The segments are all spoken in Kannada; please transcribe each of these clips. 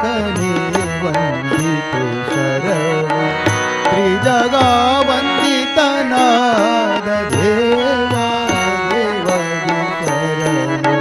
ಕನೆ ವಂದಿತೆ ಶರಣ ತ್ರಿಜಗಾ ವಂದಿತನಾದ ದೇವ ದೇವಗೆ ಶರಣು.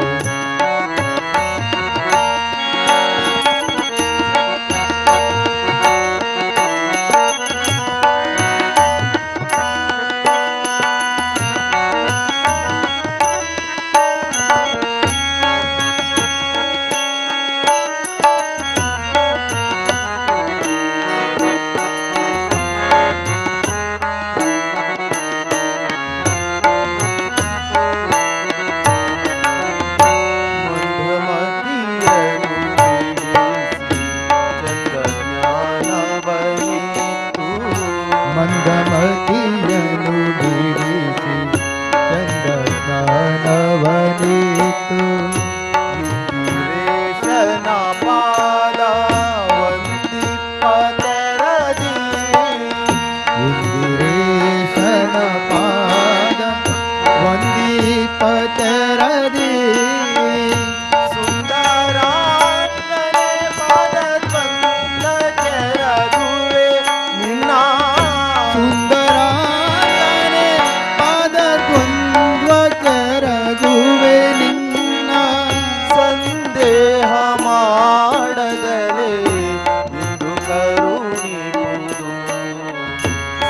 ಮಂದಮತಿಯನು ಬಿಡಿಸಿ ಚಂದ ಜ್ಞಾನವನಿತು ವೇಷನ ಪಾದ ವಂದಿಪತರದಿ ಇಂದಿರೇಶನ ಪಾದ ವಂದಿಪತರದಿ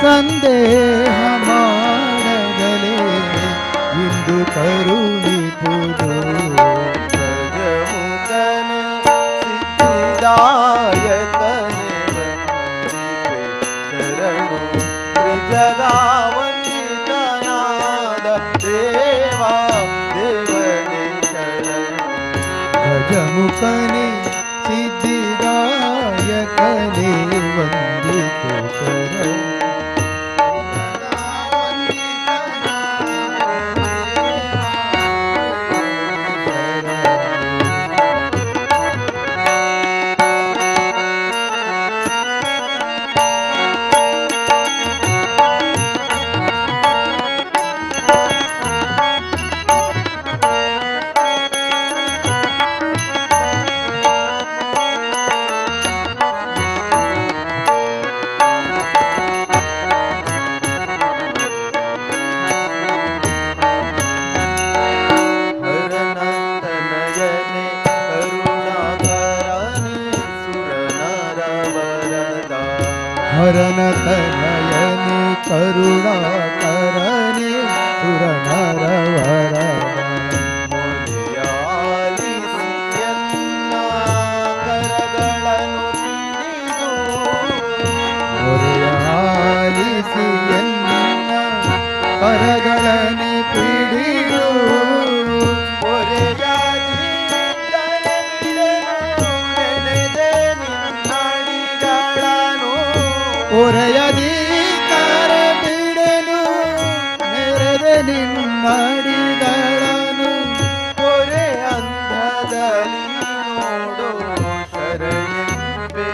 ಸಂದೇಹ ಮಾಡಗಲೇ ಇಂದು ಕರುಣಿಪುದು. ಗಜಮುಖನೆ ಸಿದ್ಧಿದಾಯಕನೆ ವಂದಿಪೆ ಶರಣು ತ್ರಿಜಗಾ ವಂದಿತನಾದ ದೇವ ದೇವನೇ ಶರಣು. ಗಜಮುಖನೆ ಸಿದ್ಧಿದಾಯಕನೆ ವಂದಿಪೆ ಶರಣು ಹರನ ತನಯನೆ ಕರುಣಾಕರನೆ ಸುರನರ ವರದ ಮೊರೆಯಾಲಿಸಿ ಎನ್ನ ಕರಗಳನೆ ಪಿಡಿದು ಒರೆಯದಿ ಕರ ಬಿಡೆನು ನೆರೆದೆ ನಿನ್ನಡಿಗಳನ್ನು ಒರೆ ಅಂಧದಲ್ಲಿ ನೋಡು ಶರಣೆಂಬೆ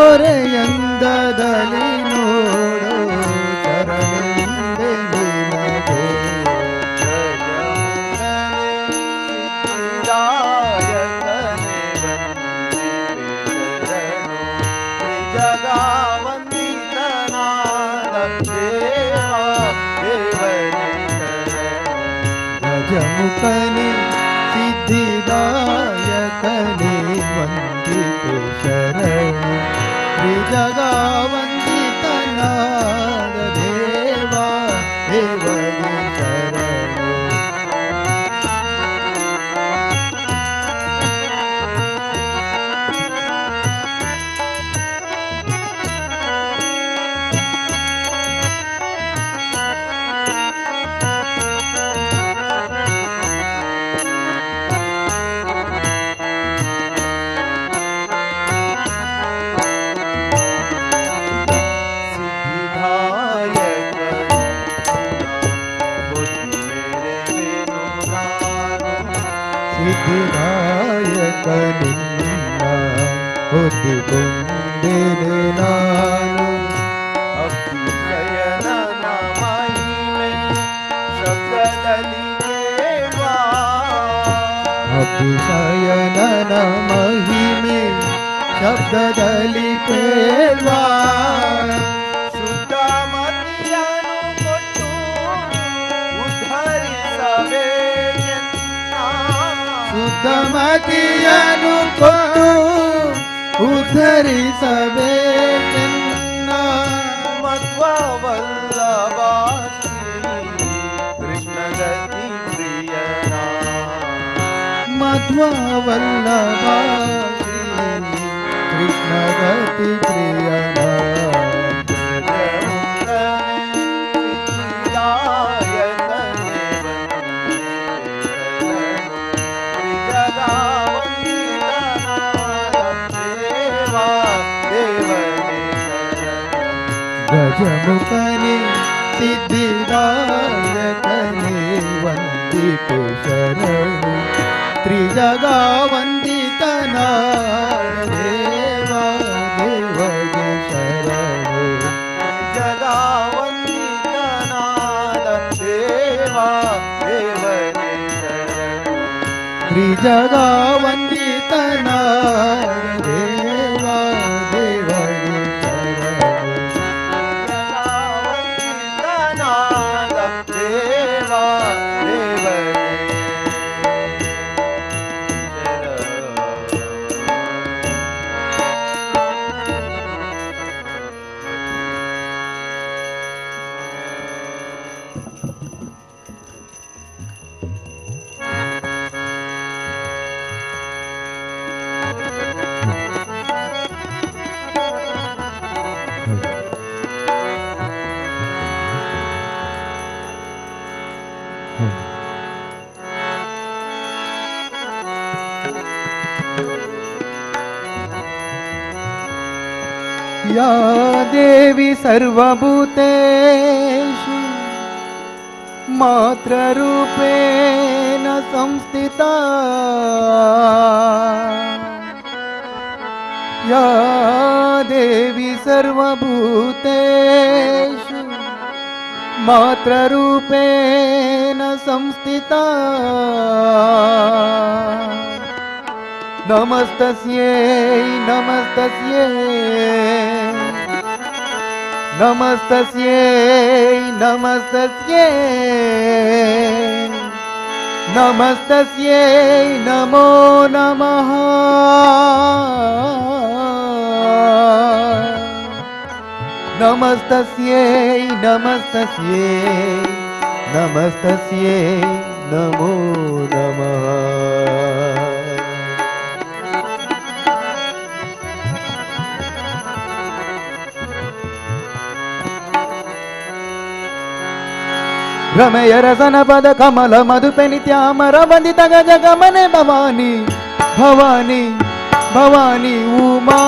ಒರೆಯಂದದಲ್ಲಿ ನೋಡು ಶರಣೆಂಬೆ ನಿನಗೆ. ಜಗಾ ವಂದಿತನಾದ ದೇವ ದೇವನೇ ಶರಣು. ಗಜಮುಖನೆ ಸಿದ್ಧಿದಾಯಕನೆ ವಂದಿತೆ ಶರಣು ತ್ರಿಜಗಾ ವಂದಿತನಾದ ದೇವ ದೇವಗೆ ಶರಣು. ಸಿದ್ಧಿದಾಯಕ ನಿನ್ನ ಹೊತ್ತಿಕೊಂಡೆನೆ ನಾನು ಅಭ್ಯುದಯನ ಮಹಿಮೆ ಶಬ್ದದಲ್ಲಿ ದೇವಾ ವಿಷಯನನ ಮಹಿಮೆ ಶಬ್ದದಲ್ಲಿ ಪೇಳ್ವಾ ಶುದ್ಧ ಮತಿಯನ್ನು ಕೊಟ್ಟು ಉದ್ಧರಿಸಬೇಕೆನ್ನ ಶುದ್ಧ ಮತಿಯನ್ನು ಕೊಟ್ಟು ಉದ್ಧರಿಸಬೇಕೆನ್ನ ಮಧ್ವವಲ್ಲಭ ಶ್ರೀ ಕೃಷ್ಣಗತಿ ಪ್ರಿಯನ ಮಧ್ವವಲ್ಲಭ ಶ್ರೀ ಕೃಷ್ಣಗತಿ ಪ್ರಿಯನ ಗಜಮುಖನೆ ಸಿದ್ಧಿದಾಯಕನೆ ವಂದಿತೆ ಶರಣು ತ್ರಿಜಗ ವಂದಿತನ ದೇವ ದೇವಗೆ ಶರಣು ಜಗ ವಂದಿತನಾದ ದೇವ ದೇವನೇ ಶರಣು ತ್ರಿಜಗ ವಂದಿತನ ದೇವ ದೇವಗೆ ಶರಣು ವಂದಿತನಾದ ದೇವ ದೇವನೇ या देवी सर्वभूतेषु मात्ररूपेण संस्थिता या देवी सर्वभूतेषु मात्ररूपेण संस्थिता नमस्तस्यै नमस्तस्यै नमस्तस्यै नमस्तस्यै नमस्तस्यै नमो नमः नमस्तस्यै नमस्तस्यै नमस्तस्यै नमो नमः रमय रसन पद कमल मधुपे नित्यामर वंदित गज गमने भवानी भवानी भवानी उमा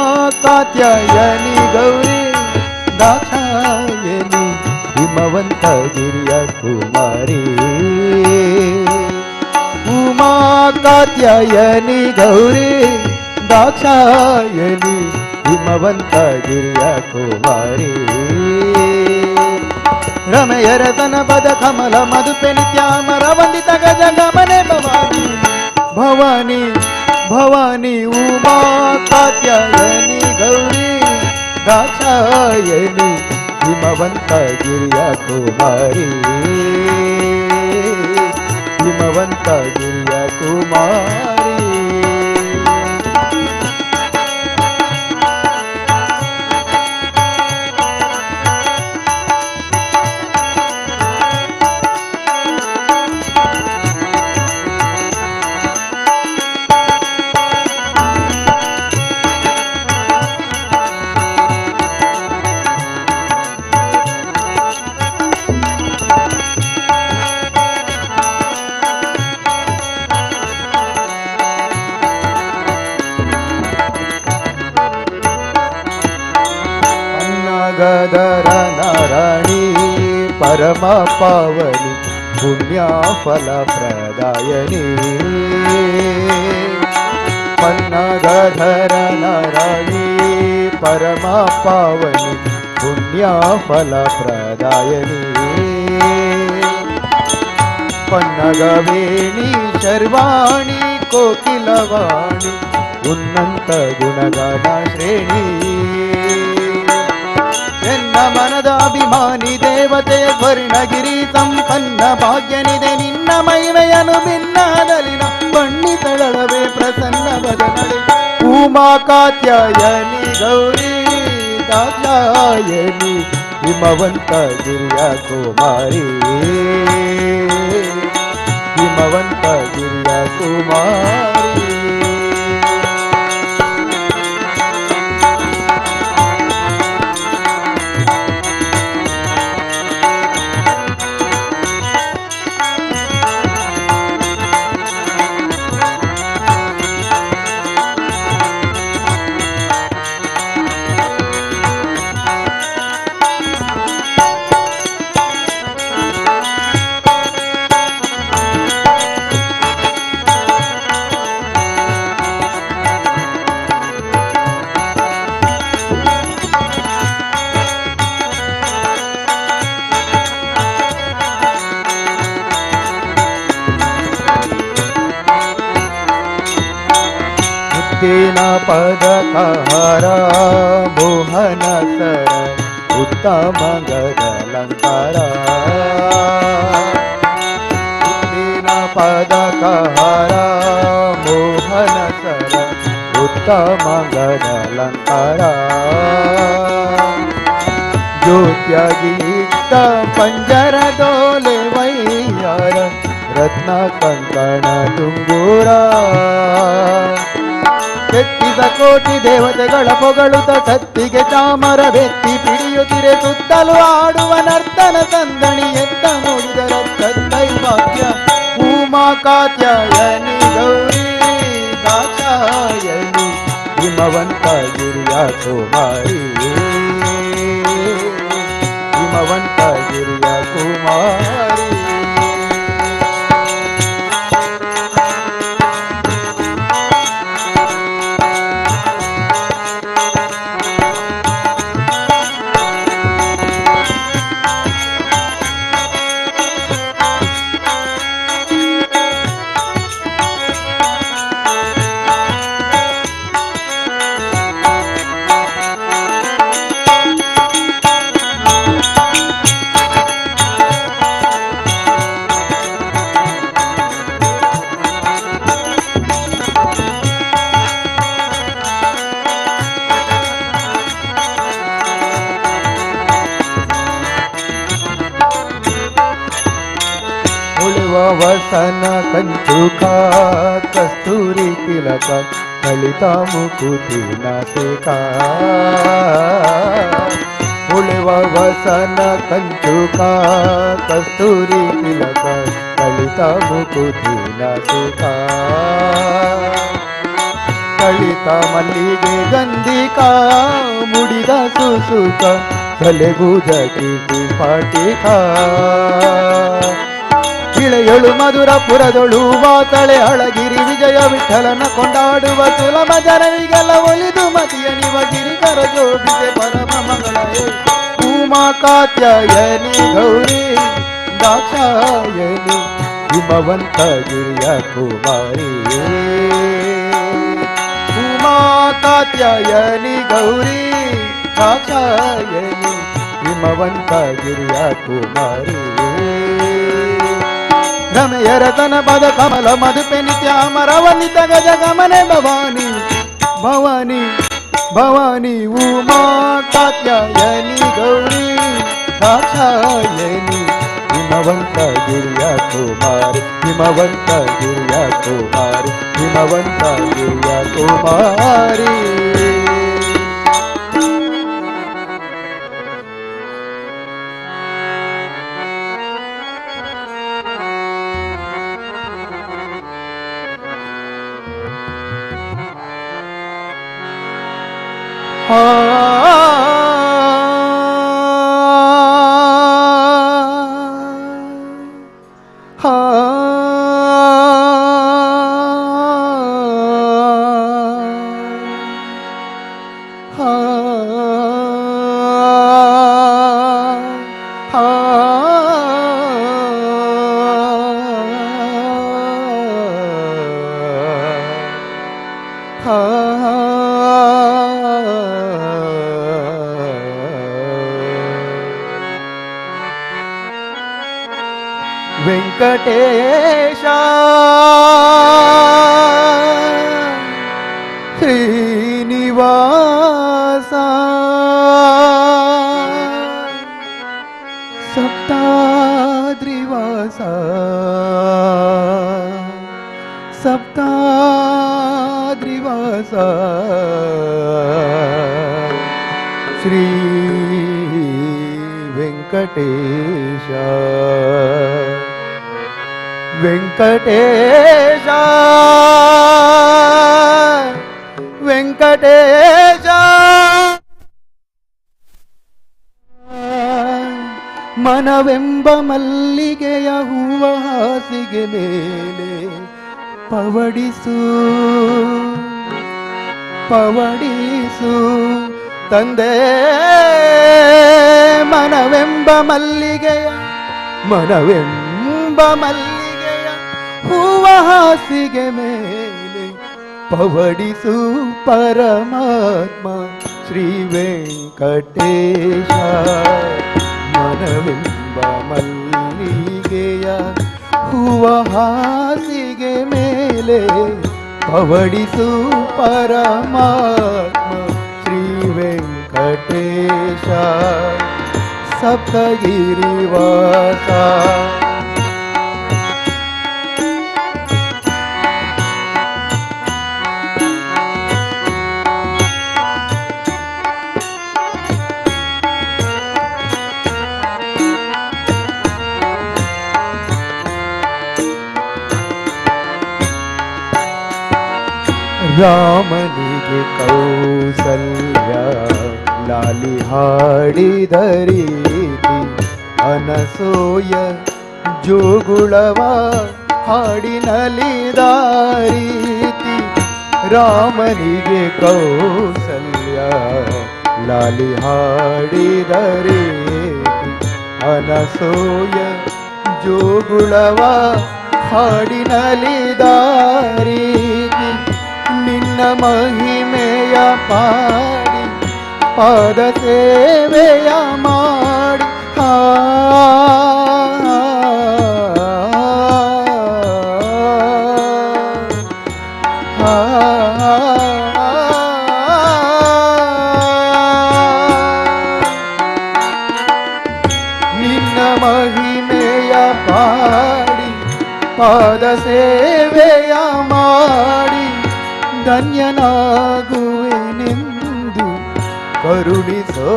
कात्यायनी गौरी दाक्षायनी हिमवंत गिरिय कुमारी उमा कात्यायनी गौरी दाक्षायनी हिमवंत गिरिय कुमारी रमय रतन पद कमल मधुपे नित्यामर वंदित गज गमने भवानी भवानी भवानी उमा कात्यायनी गौरी दाक्षायनी हिमवंत गिरिय कुमारी हिमवंत गिरिय कुमारी गदर नारायणी परम पावनी पुण्या फल प्रदायनी पन्नगधर नारायणी परम पावनी पुण्या फल प्रदायनी पन्नगवेणी शर्वाणी ಕೋಕಿಲವಾಣಿ ಉನ್ನತ ಗುಣಗಾನ ಶ್ರೇಣಿ ಎನ್ನ ಮನದ ಅಭಿಮಾನಿ ದೇವತೆಯ ಸ್ವರ್ಣಗಿರಿ ಸಂಪನ್ನ ಭಾಗ್ಯನಿದೆ ನಿನ್ನ ಮೈವೆಯನು ಭಿನ್ನದಲಿನ ಬಣ್ಣಿತಳವೇ ಪ್ರಸನ್ನ ಬದನಳೆ ಉಮಾ ಕಾತ್ಯಾಯನಿ ಗೌರಿ ಕಾತ್ಯಾಯನಿ ಹಿಮವಂತ ಗಿರಿಯ ಕುಮಾರಿ ಹಿಮವಂತ ಗಿರಿಯ ಕುಮಾರಿ ಮುತ್ತಿನ ಪದಕಹಾರ ಮೋಹನ ಸರ ಉತ್ತಮ ಗದಲಂಕಾರ ಮುತ್ತಿನ ಪದಕಹಾರ ಮೋಹನ ಸರ ಉತ್ತಮ ಗದಲಂಕಾರ ಜ್ಯೋತ್ಯಗೀತ ಪಂಜರದೋಲೆ ವೈಯಾರ ರತ್ನ ಕಂಕಣ ತುಂಗೂರ ಎತ್ತಿದ ಕೋಟಿ ದೇವತೆಗಳ ಪೊಗಳುತ್ತ ಸತ್ತಿಗೆ ಚಾಮರ ಬೆತ್ತಿ ಪಿಡಿಯುತ್ತಿರೆ ಸುತ್ತಲೂ ಆಡುವ ನರ್ತನ ಸಂದಣಿ ಎತ್ತ ನೋಡಿದರ ತತ್ತೈವಾಕ್ಯ ಉಮಾ ಕಾತ್ಯಾಯನಿ ಗೌರಿ ಕಾತ್ಯಾಯನಿ ಹಿಮವಂತ ಗಿರಿಯ ಕುಮಾರಿ ಹಿಮವಂತ ಗಿರಿಯ ಕುಮಾರಿ ವಸನ ಕಂಚುಕ ಕಸ್ತೂರಿ ತಿಲಕ ಲಲಿತ ಮುಕುತಿ ನಾಸಿಕ ಉಳಿವ ವಸನ ಕಂಚುಕ ಕಸ್ತೂರಿ ತಿಲಕ ಲಲಿತ ಮುಕುತಿ ನಾಸಿಕ ಲಲಿತ ಮಲ್ಲಿಗೆ ಗಂಧಿಕಾ ಮುಡಿದ ಸುಸುಕ ತಲೆಗೂಜ ಕೀರ್ತಿ ಪಾಟಿಕ ಇಳೆಯಳು ಮಧುರಪುರದೊಳು ವಾತಳೆ ಅಳಗಿರಿ ವಿಜಯ ವಿಠಲನ ಕೊಂಡಾಡುವ ಸುಲಭ ಜನರಿಗೆಲ್ಲ ಒಲಿದು ಮತಿಯ ನಿವ ಗಿರಿಕರ ಜೋಗಿಗೆ ಪರಮ ಮಂಗಳ ಉಮಾ ಕಾತ್ಯಾಯನಿ ಗೌರಿ ದಾಕ್ಷಾಯನಿ ಹಿಮವಂತ ಗಿರಿಯ ಕುಮಾರಿ ಉಮಾ ಕಾತ್ಯಾಯನಿ ಗೌರಿ ದಾಕ್ಷಾಯನಿ ಹಿಮವಂತ ಗಿರಿಯ ಕುಮಾರಿ ರಮೆಯರತನ ಪದ ಕಮಲ ಮಧುಪೆ ನಿತ್ಯಾಮರವನಿತ ಗಜ ಗಮನೆ ಭವಾನಿ ಭವಾನಿ ಭವಾನಿ ಉಮಾ ಕಾತ್ಯಾಯನಿ ಗೌರಿ ದಾಕ್ಷಾಯನಿ ಹಿಮವಂತ ಗಿರಿಯ ಕುಮಾರಿ ಹಿಮವಂತ ಗಿರಿಯ ಕುಮಾರಿ ಹಿಮವಂತ ಗಿರಿಯ ಕುಮಾರಿ ವೆಂಕಟೇಶ ಶ್ರೀನಿವಾಸ ಸಪ್ತಾದ್ರಿವಾಸ ಸಪ್ತಾದ್ರಿವಾಸ ಶ್ರೀ ವೆಂಕಟೇಶ ವೆಂಕಟೇಶ ವೆಂಕಟೇಶ ಮನವೆಂಬ ಮಲ್ಲಿಗೆಯ ಹೂವ ಹಾಸಿಗೆ ಮೇಲೆ ಪವಡಿಸು ಪವಡಿಸು ತಂದೆ ಮನವೆಂಬ ಮಲ್ಲಿಗೆಯ ಹೂವ ಹಾಸಿಗೆ ಮೇಲೆ ಪವಡಿಸು ಪರಮಾತ್ಮ ಶ್ರೀ ವೆಂಕಟೇಶ ಮನವೆಂಬ ಮಲ್ಲಿಗೆಯ ಹೂವ ಹಾಸಿಗೆ ಮೇಲೆ ಪವಡಿಸು ಪರಮಾತ್ಮ ಶ್ರೀ ವೆಂಕಟೇಶ ಸಪ್ತಗಿರಿವಾಸ ರಾಮನಿಗೆ ಕೌಸಲ್ಯ ಲಾಲಿ ಹಾಡಿದ ರೀತಿ ಅನಸೂಯ ಜೋಗುಳವ ಹಾಡಿನಲಿದ ರೀತಿ ರಾಮನಿಗೆ ಕೌಸಲ್ಯ ಲಾಲಿ ಹಾಡಿದ ರೀತಿ ಅನಸೂಯ ಜೋಗುಳವ ಹಾಡಿನಲಿದ ರೀತಿ ನಿನ್ನ ಮಹಿಮೆಯ ಪಾಡಿ ಪಾದ ಸೇವೆಯ ಮಾಡಿ ನಿನ್ನ ಮಹಿಮೆಯ ಪಾಡಿ ಪಾದ ಸೇವೆಯ ಮಾಡಿ ಧನ್ಯನಾಗುವೆನೆಂದು ಕರುಣಿಸೋ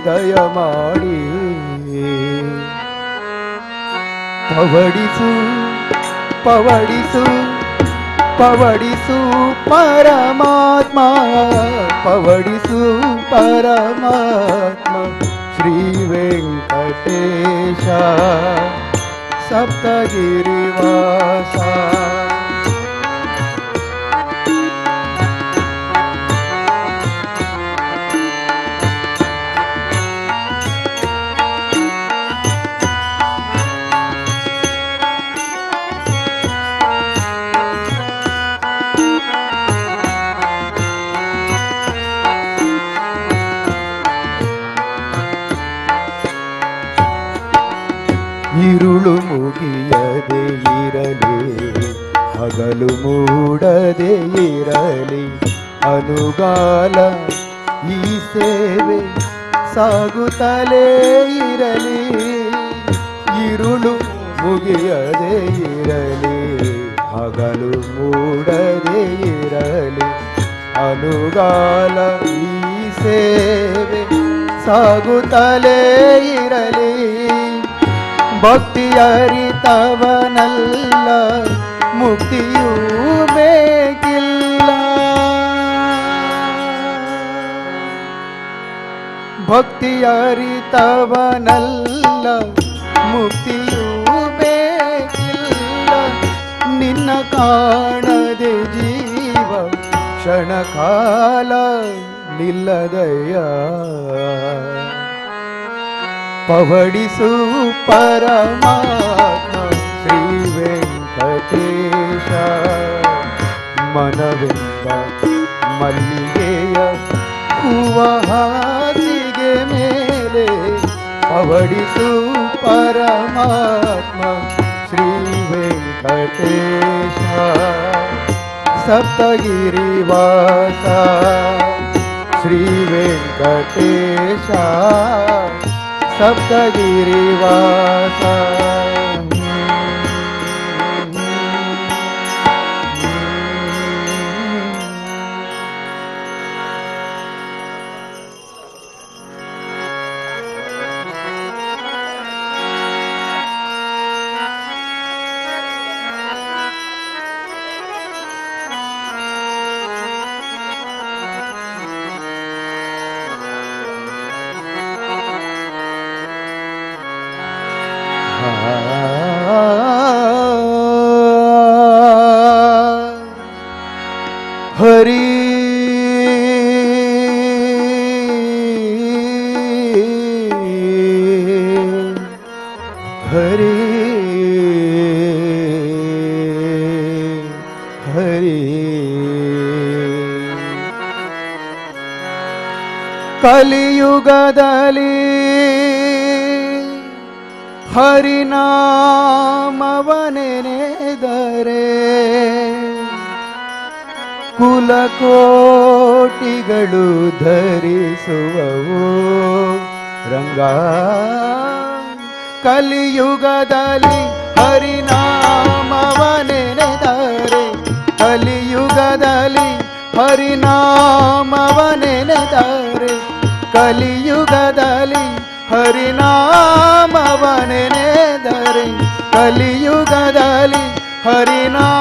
ದಯ ಮಾಡಿ ಪವಡಿಸು ಪವಡಿಸು ಪವಡಿಸು ಪರಮಾತ್ಮ ಪವಡಿಸು ಪರಮಾತ್ಮ ಶ್ರೀ ವೆಂಕಟೇಶ ಸಪ್ತಗಿರಿವಾಸ ഇരുಳು ಮುಗಿಯದೆ ಇರಲಿ ಹಗಲು ಮೂಡದೆ ಇರಲಿ ಅನುಗಾಲ ಈ ಸೇವೆ ಸಾಗುತ್ತಲೇ ಇರಲಿ ഇരുಳು ಮುಗಿಯದೆ ಇರಲಿ ಹಗಲು ಮೂಡದೆ ಇರಲಿ ಅನುಗಾಲ ಈ ಸೇವೆ ಸಾಗುತ್ತಲೇ ಇರಲಿ ಭಕ್ತಿ ಅರಿತವನಲ್ಲ ಮುಕ್ತಿಯೂ ಬೇಕಿಲ್ಲ ಭಕ್ತಿ ಅರಿತವನಲ್ಲ ಮುಕ್ತಿಯೂ ಬೇಕಿಲ್ಲ ನಿನ್ನ ಕಾಣದೆ ಜೀವ ಕ್ಷಣಕಾಲ ನಿಲ್ಲದಯ್ಯ ಪವಡಿಸು ಪರಮಾತ್ಮ ಶ್ರೀ ವೆಂಕಟೇಶ ಮನವೆಂಬ ಮಲ್ಲಿಗೆಯ ಹೂವ ಹಾಸಿಗೆ ಮೇಲೆ ಪವಡಿಸು ಪರಮಾತ್ಮ ಶ್ರೀ ವೆಂಕಟೇಶ ಸಪ್ತಗಿರಿವಾಸ ಶ್ರೀ ವೆಂಕಟೇಶ ಸಪ್ತಗಿರಿವಾಸ ಹರಿ ಹರಿ ಹರಿ ಕಲಿಯುಗದಲ್ಲಿ ಹರಿನಾಮವನೆನೆದರೆ ಕುಲಕೋಟಿಗಳು ಧರಿಸುವವು ರಂಗ ಕಲಿಯುಗದಲ್ಲಿ ಹರಿನಾಮವನೆನೆದರೆ ಕಲಿಯುಗದಲ್ಲಿ ಹರಿನಾಮವನೆನೆದರೆ ಕಲಿಯುಗದಲ್ಲಿ ಹರಿನಾಮವನೆನೆದರೆ ಕಲಿಯುಗದಲ್ಲಿ ಹರಿನಾಮವನೆನೆದರೆ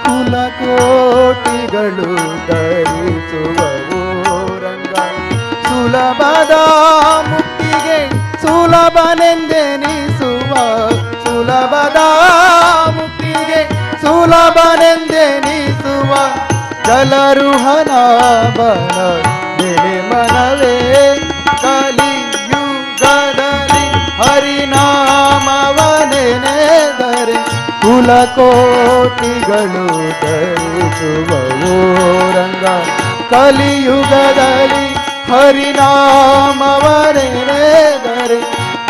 ಕುಲಕೋಟಿಗಳು ಧರಿಸುವವು ರಂಗ ಸುಲಭದ ಮುಕ್ತಿಗೆ ಸುಲಭನೆಂದೆನಿಸುವ ಸುಲಭದ ಮುಕ್ತಿಗೆ ಸುಲಭನೆಂದೆನಿಸುವ ಜಲರುಹನಾಭನ ನೆನೆ ಮನವೇ ಕಲಿಯುಗದಲ್ಲಿ ಹರಿನಾಮವನೆನೆದರೆ ಕುಲಕೋಟಿಗಳು ಧರಿಸುವವು ರಂಗ ಕಲಿಯುಗದಲ್ಲಿ ಹರಿನಾಮವನೆನೆದರೆ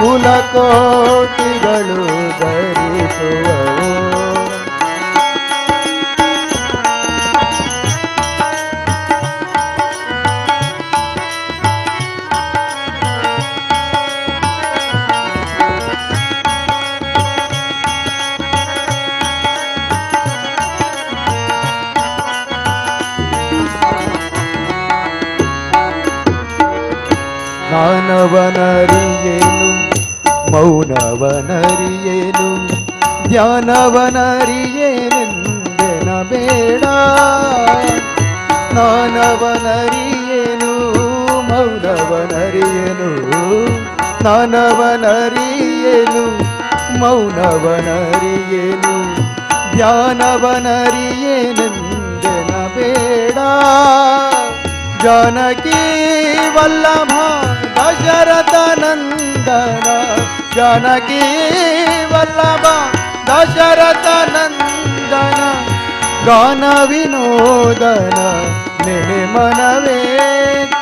ಕುಲಕೋಟಿಗಳು ಧರಿಸುವವು ಜ್ಞಾನವನರಿಯೇನು ಮೌನವನರಿಯೇನು ಧ್ಯಾನವನರಿಯೇನೆಂದೆನ ಬೇಡ ಸ್ನಾನವನರಿಯೇನು ಮೌನವನರಿಯೇನು ಸ್ನಾನವನರಿಯೇನು ಮೌನವನರಿಯೇನು ಧ್ಯಾನವನರಿಯೇನೆಂದೆನ ಬೇಡ जानकी वल्लभ दशरथ नंदन जानकी वल्लभ दशरथ नंदन गान विनोदन नेने मनवे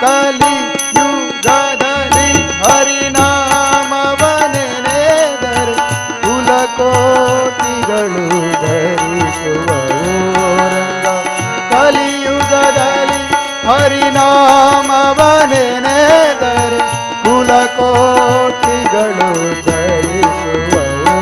कलियुगदलि हरिनामवनेನೆದರೆ ಕುಲಕೋಟಿಗಳು ಧರಿಸುವವು ರಂಗ ಕಲಿಯುಗದಲ್ಲಿ ಹರಿನಾಮವನೆನೆದರೆ ಕುಲಕೋಟಿಗಳು ಧರಿಸುವವು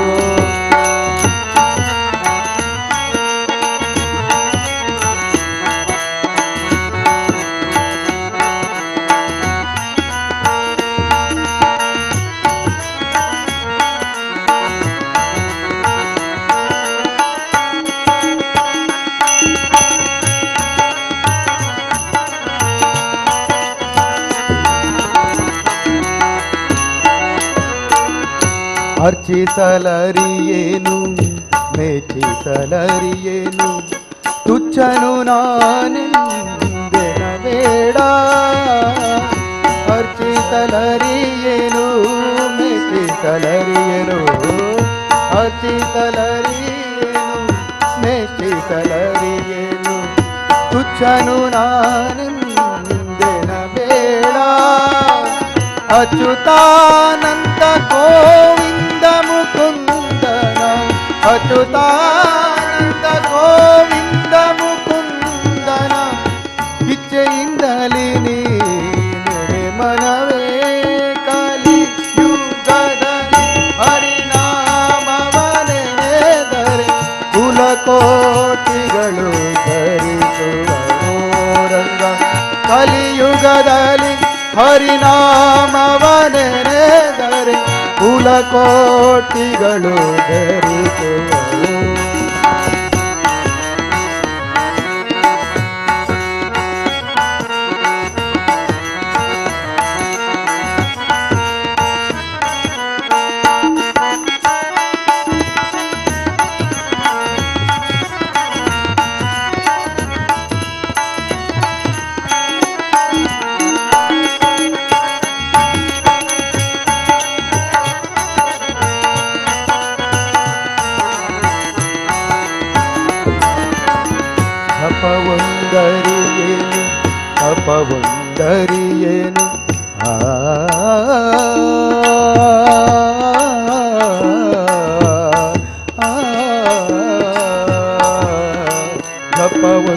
ಅರ್ಚಿಸಲರಿಯೇನು ಮೆಚ್ಚಿಸಲರಿಯೇನು ತುಚ್ಛನು ನಾನೆಂದೆನ ಬೇಡ ಅರ್ಚಿಸಲರಿಯೇನು ಮೆಚ್ಚಿಸಲರಿಯೇನು ಅರ್ಚಿಸಲರಿಯೇನು ಜಪವಂದರಿಯೇನು ತುಚ್ಛನು ನಾನೆಂದೆನ ಬೇಡ ಅಚ್ಯುತಾನಂತ ಗೋವಿಂದ ಮುಕುಂದನ ಅಚ್ಯುತಾನಂದ ಗೋವಿಂದ ಮುಕುಂದನ ಇಚ್ಛೆಯಿಂದಲೇ ನೀನೆ ಮನವೇ ಕಲಿಯುಗದಲ್ಲಿ ಹರಿನಾಮವನೆನೆದರೆ ಕುಲಕೋಟಿಗಳು ಧರಿಸುವರು ರಂಗ ಕಲಿಯುಗದಲ್ಲಿ ಹರಿನಾಮವನೆನೆದರೆ ಕುಲಕೋಟಿಗಳು ಧರಿಸುವರು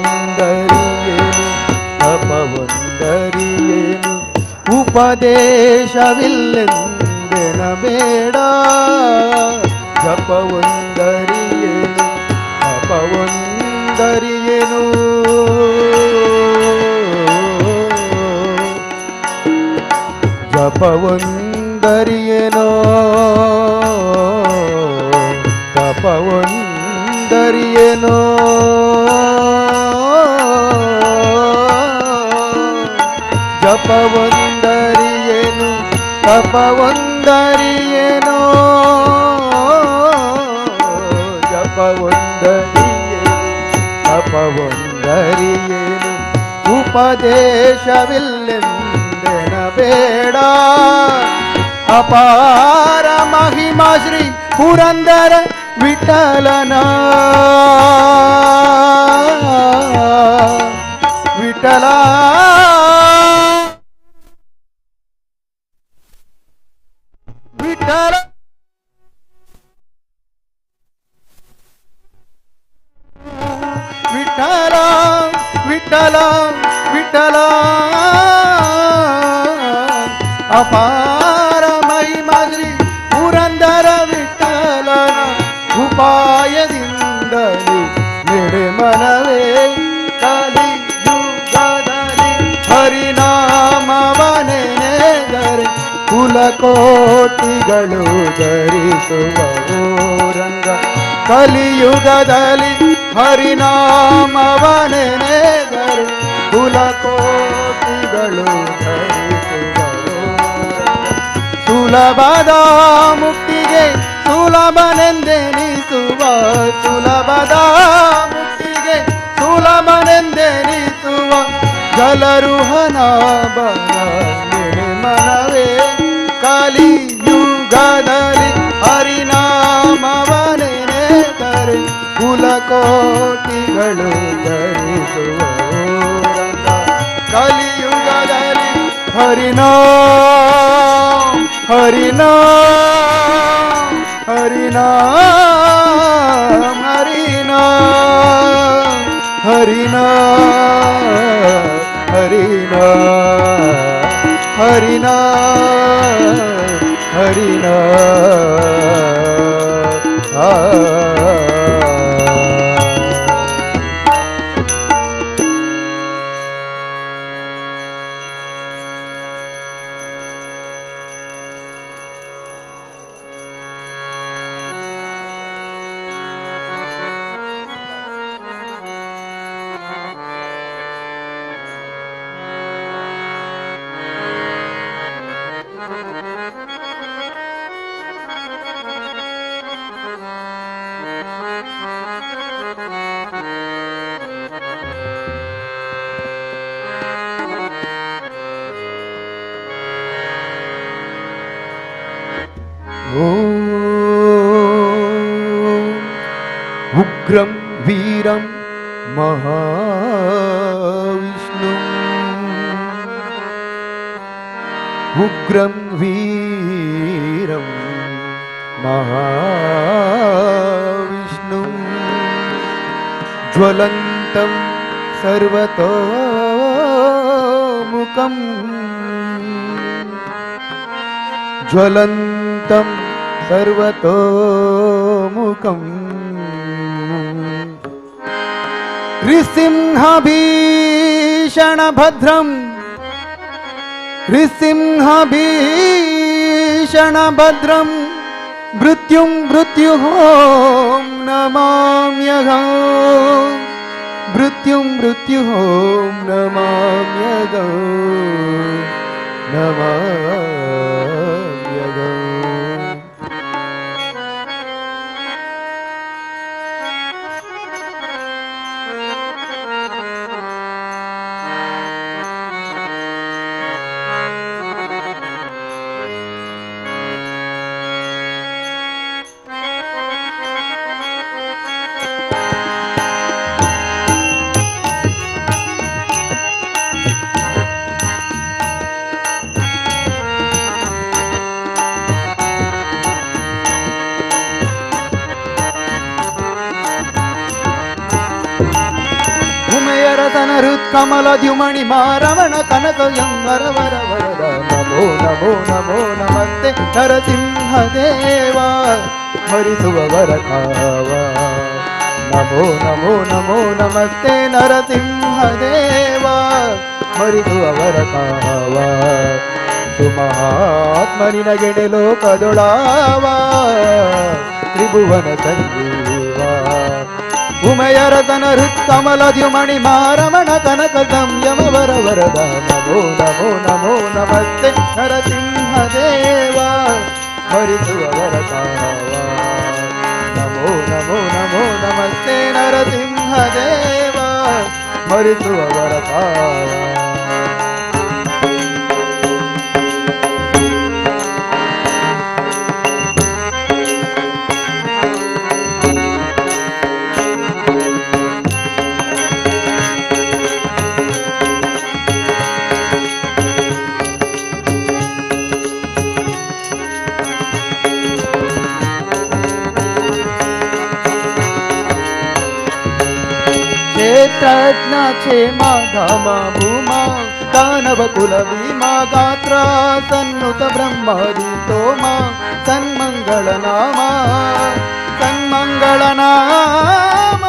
ಅಪವಂದರಿಯೇನು ಅಪವಂದರಿಯೇನು ಉಪದೇಶವಿಲ್ಲೆಂದೆನ ಬೇಡ ಜಪವಂದರಿಯೇನು ಅಪವಂದರಿಯೇನು ಜಪವಂದರಿಯೇನೋ ತಪವಂದರಿಯೇನೋ ಜಪವಂದರಿಯೇನು ತಪವಂದರಿಯೇನೋ ಜಪವಂದರಿಯೇನು ತಪವಂದರಿಯೇನು ಉಪದೇಶವಿಲ್ಲೆಂದೆನ ಬೇಡ ಅಪಾರ ಮಹಿಮಾ ಶ್ರೀ ಪುರಂದರ ವಿಠಲನ ವಿಠಲ ವಿಠಲ ವಿಠಲ ವಿಠಲ ವಿಠಲ ಅಪಾರ ಮಹಿಮಾ ಶ್ರೀ ಪುರಂದರ ವಿಠಲನ ಉಪಾಯದಿಂದಲೇ ನೆಡೆ ಮನವೇ ಕಲಿಯುಗದಲ್ಲಿ ಹರಿನಾಮವನೆನೆದರೆ ಕುಲಕೋಟಿಗಳು ಧರಿಸುವರು ರಂಗ ಕಲಿಯುಗದಲ್ಲಿ ಹರಿನಾಮವನೆನೆದರೆ ಕುಲಕೋಟಿಗಳು ಧರಿಸುವರು ಸುಲಭದ ಮುಕ್ತಿಗೆ ಸುಲಭನೆಂದೆನಿಸುವ ಸುಲಭದ ಮುಕ್ತಿಗೆ ಸುಲಭನೆಂದೆನಿಸುವ ಜಲರುಹನ ಬನ ಮನವೇ ಕಲಿಯುಗದಲ್ಲಿ ಹರಿನಾಮವನೆನೆದರೆ ಕುಲಕೋಟಿಗಳು ಧರಿಸುವರು ಕಲಿಯುಗದಲ್ಲಿ ಹರಿನಾಮ ಹರಿನಾಮ ಹರಿನಾಮ ಹರಿನಾಮ ಹರಿನಾಮ ಹರಿನಾಮ ಹರಿನಾಮ ಉಗ್ರಂ ವೀರಂ महाविष्णुम् उग्रं वीरं महाविष्णुम् ज्वलन्तं सर्वतोमुखम् ज्वलन्तं सर्वतोमुखम् नृसिंहभीषणभद्रम् नृसिंहभीषणभद्रं मृत्युं मृत्युः नमाम्यहम् मृत्युं मृत्युः नमाम्यहम् नमाम्यहम् ಕಮಲದ್ಯುಮಣಿ ಮಾರವಣ ಕನಕಯಂ ವರವರ ವರದ ನಮೋ ನಮೋ ನಮೋ ನಮಸ್ತೆ ನರಸಿಂಹದೇವ ಹರಿಸುವವರ ಕಾವ ನಮೋ ನಮೋ ನಮೋ ನಮಸ್ತೆ ನರಸಿಂಹದೇವ ಹರಿಸುವವರ ಕಾವ ಸುಮಹಾತ್ಮನಿನಗೆಡೆ ಲೋಕದೊಳಾವ ತ್ರಿಭುವನ ಸಂಜೀವ ಉಮಯರತನ ಹೃತ್ಕಮಲದ್ಯುಮಣಿ ಮಾರಮಣ ಕನಕ ಸಂಯಮ ವರವರದ ನಮೋ ನಮೋ ನಮೋ ನಮಸ್ತೆ ನರಸಿಂಹದೇವ ಹರಿಸುವವರ ಕಾವ ನಮೋ ನಮೋ ನಮೋ ನಮಸ್ತೆ ನರಸಿಂಹದೇವ ಹರಿಸುವವರ ಕಾವ ಕ್ಷೇತ್ರಜ್ಞ ಕ್ಷೇಮ ಧಾಮ ಭೂಮಾ ದಾನವ ಕುಲ ಭೀಮಾ ಗಾತ್ರ ಸನ್ನುತ ಬ್ರಹ್ಮದಿ ಸೋಮ ಸನ್ಮಂಗಳ ನಾಮ ಸನ್ಮಂಗಳ ನಾಮ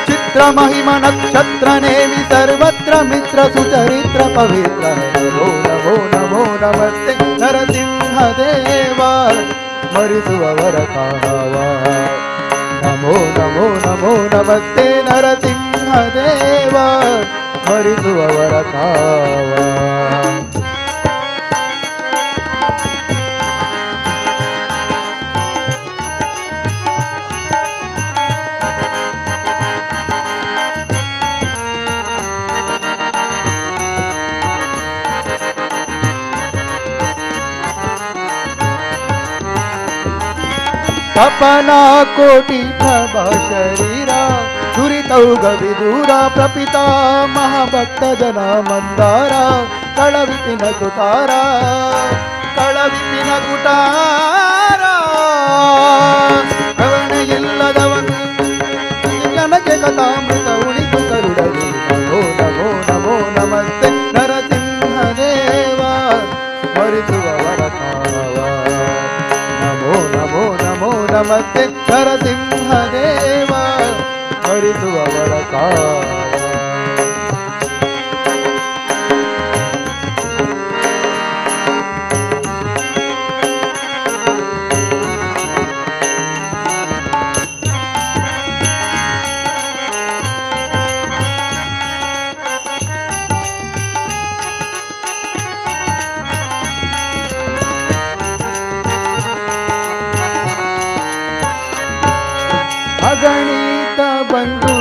ಚಿತ್ರ ಮಹಿಮ ನಕ್ಷತ್ರ ನೇಮಿ ಸರ್ವತ್ರ ಮಿತ್ರ ಸುಚರಿತ್ರ ಪವಿತ್ರ ನಮೋ ನಮೋ ನಮೋ ನಮಸ್ತೆ ನರಸಿಂಹದೇವ ಮರಿಸುವವರ ಕಾವ ನಮೋ ನಮೋ ನಮೋ ನಮಸ್ತೆ ನರಸಿಂಹದೇವ ಹರಿಸುವವರ ಕಾವ ತಪನ ಕೋಟಿ ಪ್ರಭಾ ಶರೀರ ದುರಿತೌಗ ವಿದೂರ ಪ್ರಪಿತಾ ಮಹಾಭಕ್ತ ಜನ ಮಂದಾರ ಕಳವಿಪಿನ ಕುಟಾರ ಕಳವಿಪಿನ ಕುಟಾರ ಕವಣೆ ಇಲ್ಲದವನು ಜನಕ್ಕೆ ಕಥಾಮೃತ ಉಳಿದು ಕರುಡಲಿ ನಮೋ ನಮೋ ನಮೋ ನಮಸ್ತೆ ನರಸಿಂಹದೇವ ಹರಿಸುವವರ ಕಾವ ನಮೋ ನಮೋ ನಮೋ ನಮಸ್ತೆ ನರಸಿಂಹದೇವ ಹರಿಸುವವರ ಕಾವ ಅಗಣಿತ ಬಂಧು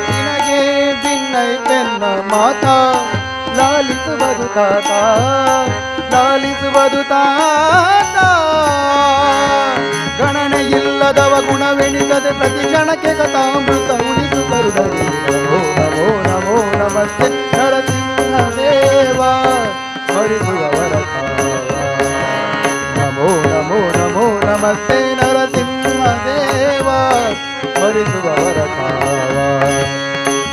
ನಿನಗೆ ಭಿನ್ನೈ ಬೆನ್ನ ಮಾತಾ ಲಾಲಿಸುವುದು ತಾತ ಲಾಲಿಸುವುದು ತಾತ ಗಣನೆ ಇಲ್ಲದವ ಗುಣವೆಣಿಸದೆ ಪ್ರತಿ ಕ್ಷಣಕ್ಕೆ ಕಥಾಮೃತ ಉಳಿಸು ಕರುಣನೆ. ನಮೋ ನಮೋ ನಮೋ ನಮಸ್ತೆ ನರಸಿಂಹ ದೇವ ಸ್ಮರಿಸುವವರ ಕಾವ. ನಮೋ ನಮೋ ನಮೋ ನಮಸ್ತೆ ನರಸಿಂಹ ದೇವ ಸ್ಮರಿಸುವವರ ಕಾವ.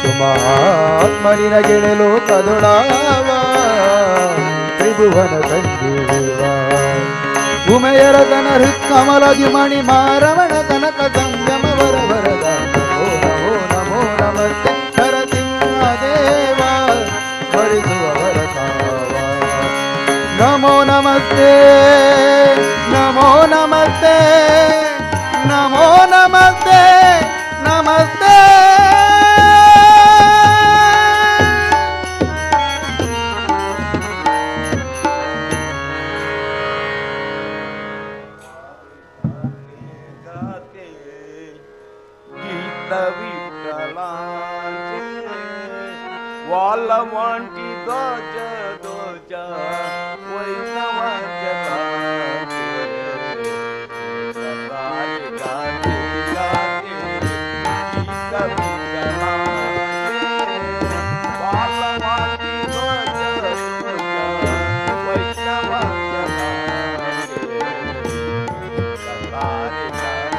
ಸುಮಾತ್ಮನಿನ ಗೆಳೆಲು ಕದುಳಾವ ತ್ರಿಭುವನ ಸಂಜೀವ. ಉಮೆಯರ ತನ ಹೃತ್ಕಮಲದಿ ಮಣಿ ಮಾರವಣ ಕನಕ ಸಂಯಮ ವರ ವರದ. ನಮೋ ನಮೋ ನಮೋ ನಮಸ್ತೆ ನರಸಿಂಹ ದೇವ ಸ್ಮರಿಸುವವರ ಕಾವ. ನಮೋ ನಮಸ್ತೆ ನಮೋ ನಮಸ್ತೆ ನಮೋ ನಮಸ್ತೆ ನಮಸ್ತೆ. वालवांटी ध्वज ध्वज वैष्णवांच्या ताटे. गाते गाते गाते गीत विठ्ठलाचे. वालवांटी ध्वज ध्वज वैष्णवांच्या ताटे. गाते गाते गाते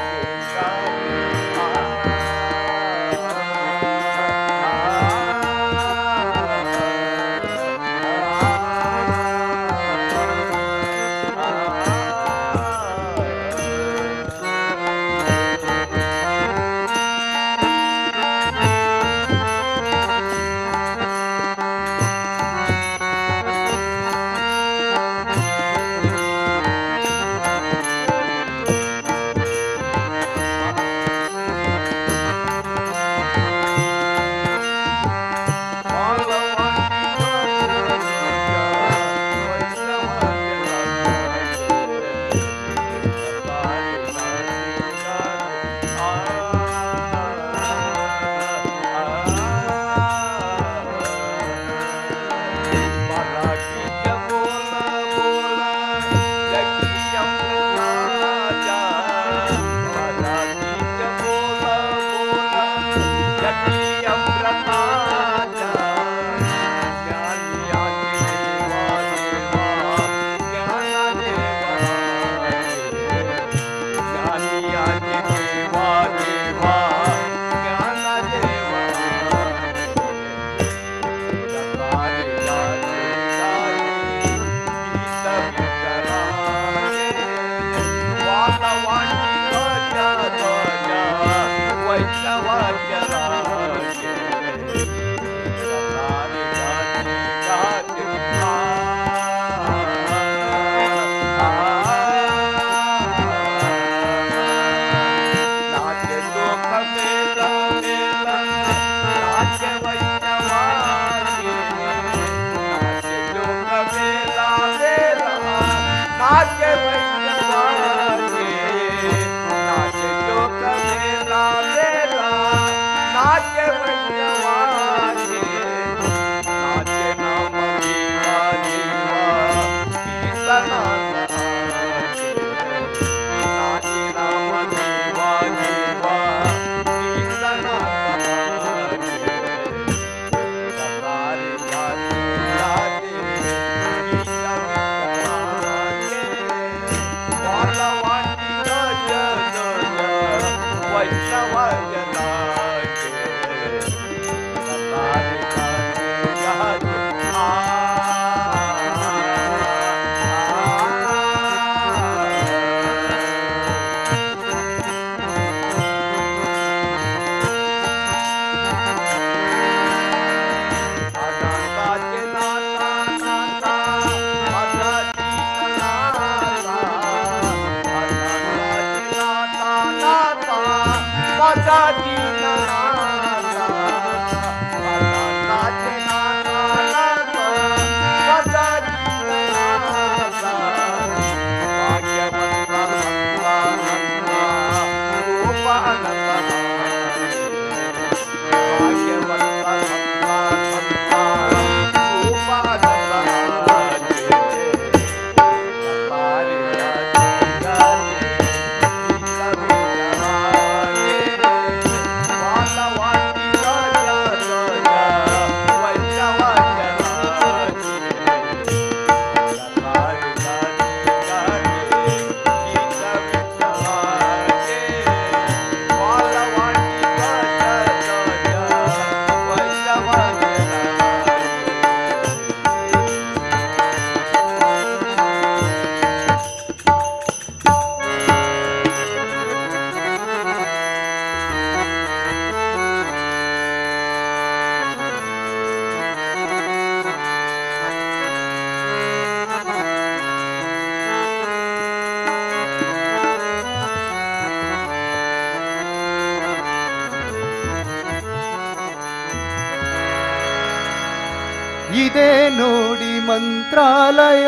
ಇದೇ ನೋಡಿ ಮಂತ್ರಾಲಯ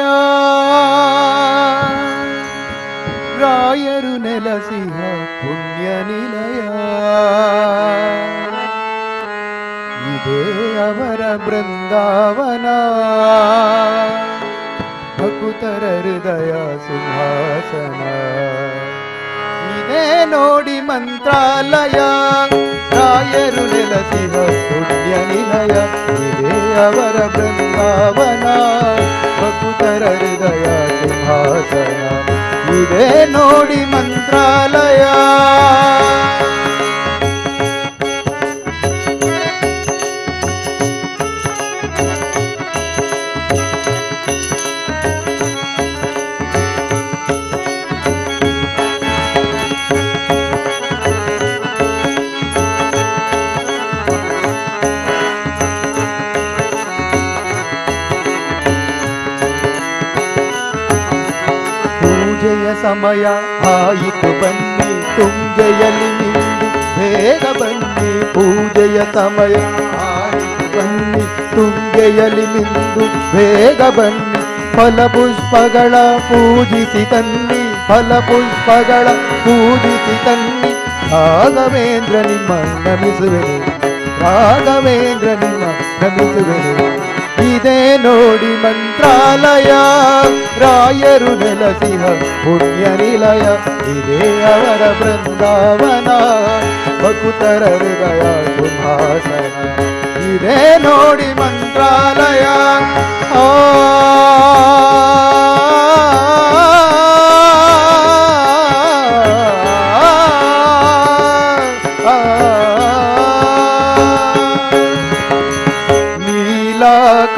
ರಾಯರು ನೆಲಸಿಹ ಪುಣ್ಯ ನಿಲಯ ಇದೇ ಅವರ ಬೃಂದಾವನ ಭಕುತರ ಹೃದಯ ಸಿಂಹಾಸನ ಇದೇ ನೋಡಿ ಮಂತ್ರಾಲಯ ರಾಯರು ನೆಲಸಿಹ ಪುಣ್ಯ ನಿಲಯ ಇದೇ ಅವರ ಬೃಂದಾವನ ಭಕುತರ ಹೃದಯ ಸಿಂಹಾಸನ ಇದೇ ನೋಡಿ ಮಂತ್ರಾಲಯ ಪೂಜೆಯ ಸಮಯ ಆಯಿತು ಬನ್ನಿ ತುಂಗೆಯಲ್ಲಿ ನಿಂದು ಬೇಗ ಬನ್ನಿ ಪೂಜೆಯ ಸಮಯ ಆಯಿತು ಬನ್ನಿ ತುಂಗೆಯಲ್ಲಿ ಮಿಂದು ಬೇಗ ಬನ್ನಿ ಫಲಪುಷ್ಪಗಳ ಪೂಜಿಸಿ ತನ್ನಿ ಫಲಪುಷ್ಪಗಳ ಪೂಜಿಸಿ ತನ್ನಿ ರಾಘವೇಂದ್ರ ನಿಮ್ಮ ನಮಿಸುವೆನು ರಾಘವೇಂದ್ರ ನಿಮ್ಮ ನಮಿಸುವೆನು ಇದೇ ನೋಡಿ ಮಂತ್ರಾಲಯ ರಾಯರು ನೆಲಸಿಹ ಪುಣ್ಯ ನಿಲಯ ಇದೇ ಅವರ ಬೃಂದಾವನ ಭಕುತರ ಹೃದಯ ಸಿಂಹಾಸನ ಇದೇ ನೋಡಿ ಮಂತ್ರಾಲಯ ಆ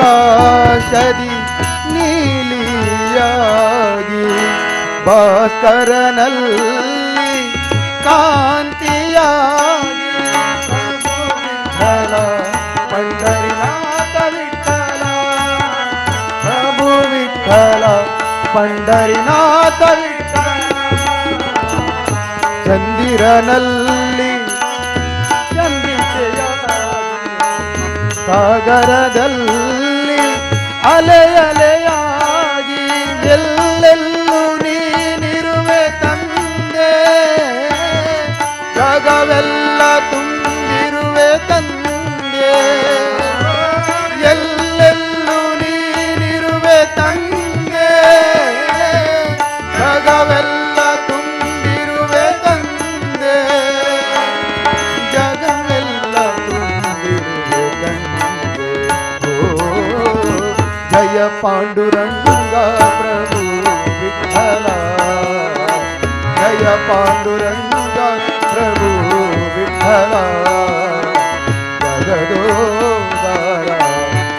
ನೀಲಾಕಾಶದಿ ನೀಲಿಯಾಗಿ ಭಾಸ್ಕರನಲ್ಲಿ ಕಾಂತಿಯಾಗಿ ವಿಠಲ ಪಂಡರಿನಾಥ ವಿಠಲ ಪ್ರಭು ವಿಠಲ ಪಂಡರಿನಾಥ ವಿಠಲ ಚಂದಿರನಲ್ಲಿ ಸಾಗರದಲ್ಲಿ ಅಲೆಯಲೆಯಾಗಿ ಎಲ್ಲೆಲ್ಲೂ ನೀನಿರುವೆ ತಂದೆ ಜಗವೆಲ್ಲ ತುಂಬಿರುವೆ ತಂದೆ ಎಲ್ಲೆಲ್ಲೂ ನೀನಿರುವೆ ತಂದೆ ಜಗವೆಲ್ಲ ತುಂಬಿರುವೆ ತಂದೆ ಜಗವೆಲ್ಲ ತುಂಬಿರುವೆ ತಂದೆ ಜಯ ಪಾಂಡುರಂಗ ಪ್ರಭು ವಿಠಲ ಜಯ ಪಾಂಡುರಂಗ ಪ್ರಭು ವಿಠಲ ಜಗದೋದಾರ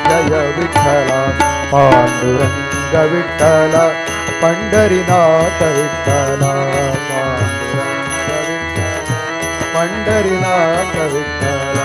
ಜಯ ವಿಠಲ ಪಾಂಡುರಂಗ ವಿಠಲ ಪಂಡರಿನಾಥ ವಿಠಲ ಪಾಂಡುರಂಗ ವಿಠಲ ಪಂಡರಿನಾಥ ವಿಠಲ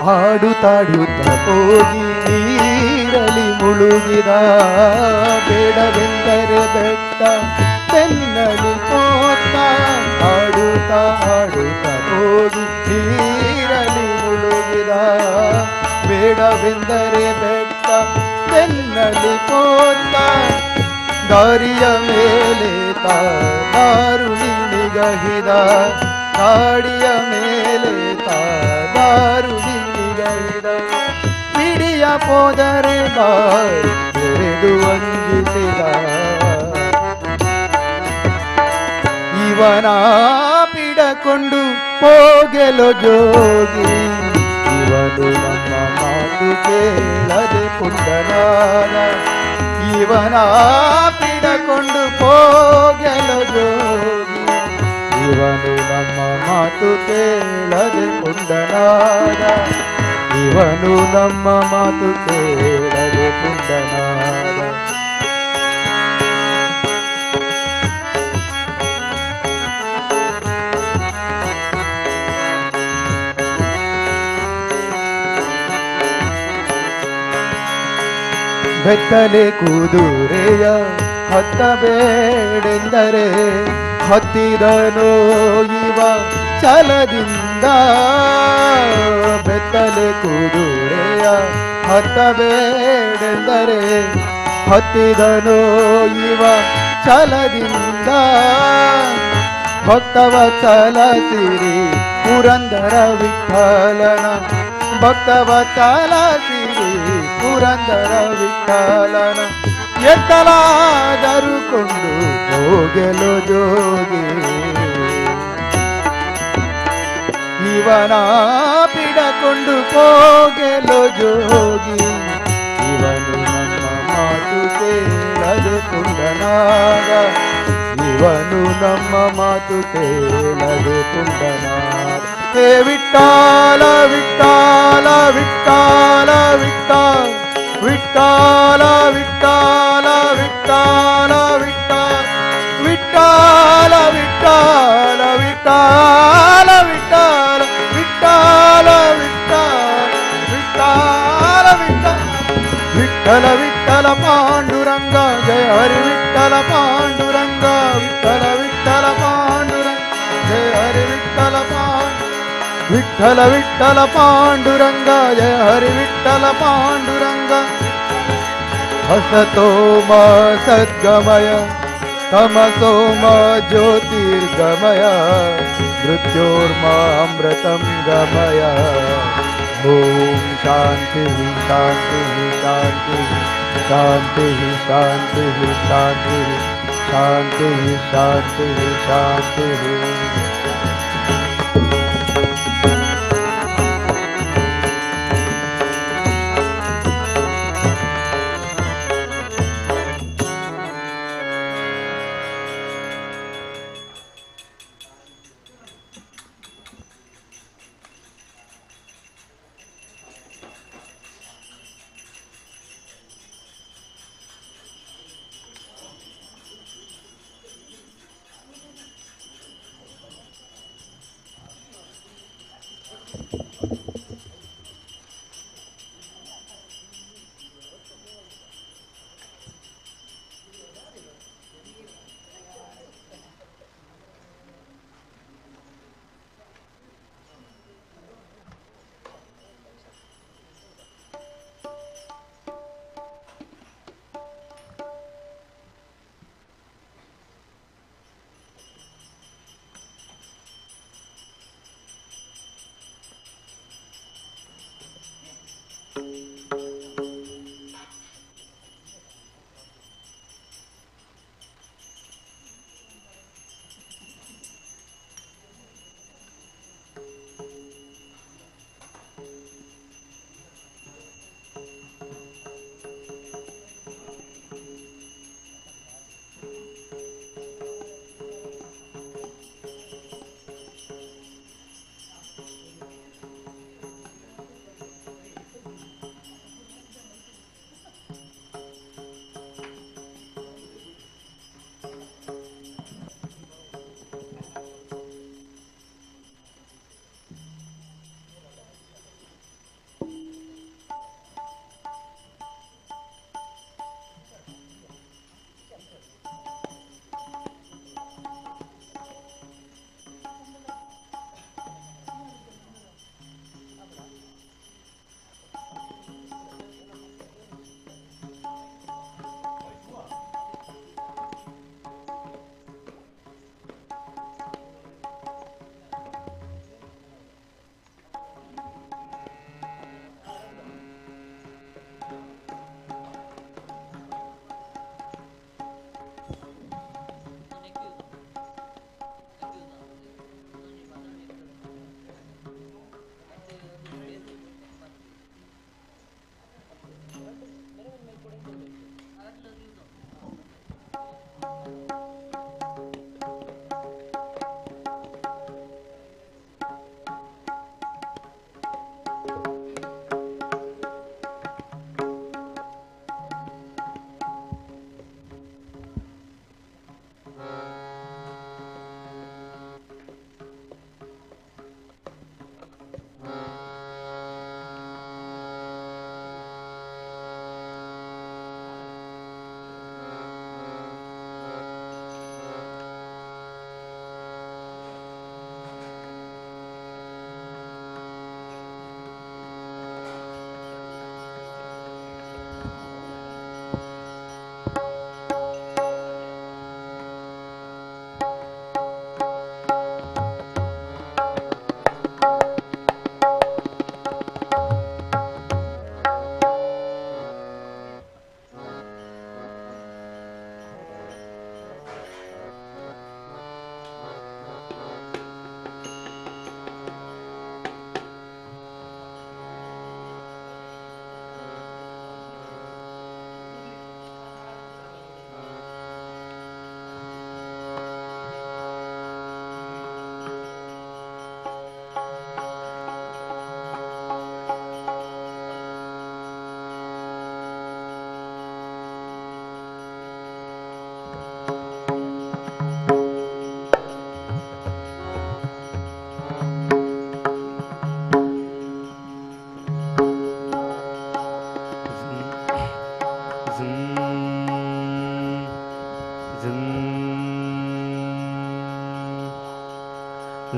ಹಾಡುತ್ತಾಡುತ್ತ ಹೋಗಿ ನೀರಲಿ ಮುಳುಗಿದ ಬೇಡವೆಂದರೆ ಬೆಟ್ಟ ಬೆನ್ನಲಿ ಕೋತ ಹಾಡುತ್ತಾ ಹಾಡುತ್ತಾ ಹೋಗಿ ನೀರಲಿ ಮುಳುಗಿದ ಬೇಡವೆಂದರೆ ಬೆಟ್ಟ ಬೆನ್ನಲಿ ಕೋತ ದಾರಿಯ ಮೇಲೆ ತಾರುಣಿ ನಿಗಹಿದ ಗಾಡಿಯ ಮೇಲೆ ತಾರುಣಿ ನಿಗಹಿದ ಪಿಡಿಯ ಪೋದರೆ ಬಾರೆದು ವಂಜಿಸಿದ ಇವನ ಪಿಡಕೊಂಡು ಹೋಗೆಲೋ ಜೋಗಿ ಇವನು ನಮ್ಮ ಮಾತು ಕೇಳದೆ ಪುಂಡನಾದ ಇವನ ಪಿಡಕೊಂಡು ಹೋಗೆಲೋ ಜೋಗಿ ಇವನು ನಮ್ಮ ಮಾತು ಕೇಳದೆ ಪುಂಡನಾದ ಇವನು ನಮ್ಮ ಮಾತು ಕೇಳದೆ ಪುಂಡನಾದ. ಬೆತ್ತಲೆ ಕುದುರೆಯ ಹತ್ತಬೇಡೆಂದರೆ ಹತ್ತಿದನೋ ಇವ ಛಲದಿಂದ. ಬೆತ್ತಲೆ ಕುದುರೆಯ ಹತ್ತಬೇಡೆಂದರೆ ಹತ್ತಿದನೋ ಇವ ಛಲದಿಂದ. ಭಕ್ತವತ್ಸಲ ಸಿರಿ ಪುರಂದರ ವಿಠಲನ, ಭಕ್ತವತ್ಸಲ ಸಿರಿ ಪುರಂದರ ವಿಠಲನ ಎತ್ತಲಾದರೂ ಕೊಂಡು ಹೋಗೆಲು ಜೋಗಿ. ಇವನ ಪಿಡಕೊಂಡು ಹೋಗೆಲು ಜೋಗಿ. ಇವನು ನಮ್ಮ ಮಾತು ಕೇಳದೆ ಪುಂಡನಾದ. ಇವನು ನಮ್ಮ ಮಾತು ಕೇಳದೆ ಪುಂಡನಾದ. ಹೇ ವಿಠ್ಠಲ ವಿಠ್ಠಲ ವಿಠ್ಠಲ ವಿಠ್ಠಲ ವಿಠ್ಠಲ ವಿಠ್ಠಲ ವಿಠ್ಠಲ ವಿಠ್ಠಲ ವಿಠ್ಠಲ ವಿಠ್ಠಲ ವಿಠ್ಠಲ ವಿಠ್ಠಲ ವಿಠ್ಠಲ ವಿಠ್ಠಲ ವಿಠ್ಠಲ ವಿಠ್ಠಲ ವಿಠ್ಠಲ ಪಾಂಡುರಂಗ ಜಯ ಹರಿ ವಿಠ್ಠಲ ಪಾಂಡುರಂಗ. ವಿಠ್ಠಲ ವಿಠ್ಠಲ ಪಾಂಡುರಂಗ ಜಯ ಹರಿ ವಿಠ್ಠಲ ವಿಠ್ಠಲ ವಿಠ್ಠಲ ಪಾಂಡುರಂಗ ಜಯ ಹರಿ ವಿಠ್ಠಲ ಪಾಂಡುರಂಗ. ಹಸತೋ ಮಾ ಸದ್ಗಮಯ ತಮಸೋ ಮಾ ಜ್ಯೋತಿರ್ಗಮಯ ಮೃತ್ಯೋರ್ಮಾಮೃತಂ ಗಮಯ. ಓಂ ಶಾಂತಿ ಶಾಂತಿ ಶಾಂತಿ ಶಾಂತಿ ಶಾಂತಿ ಶಾಂತಿ ಶಾಂತಿ ಶಾಂತಿ ಶಾಂತಿ.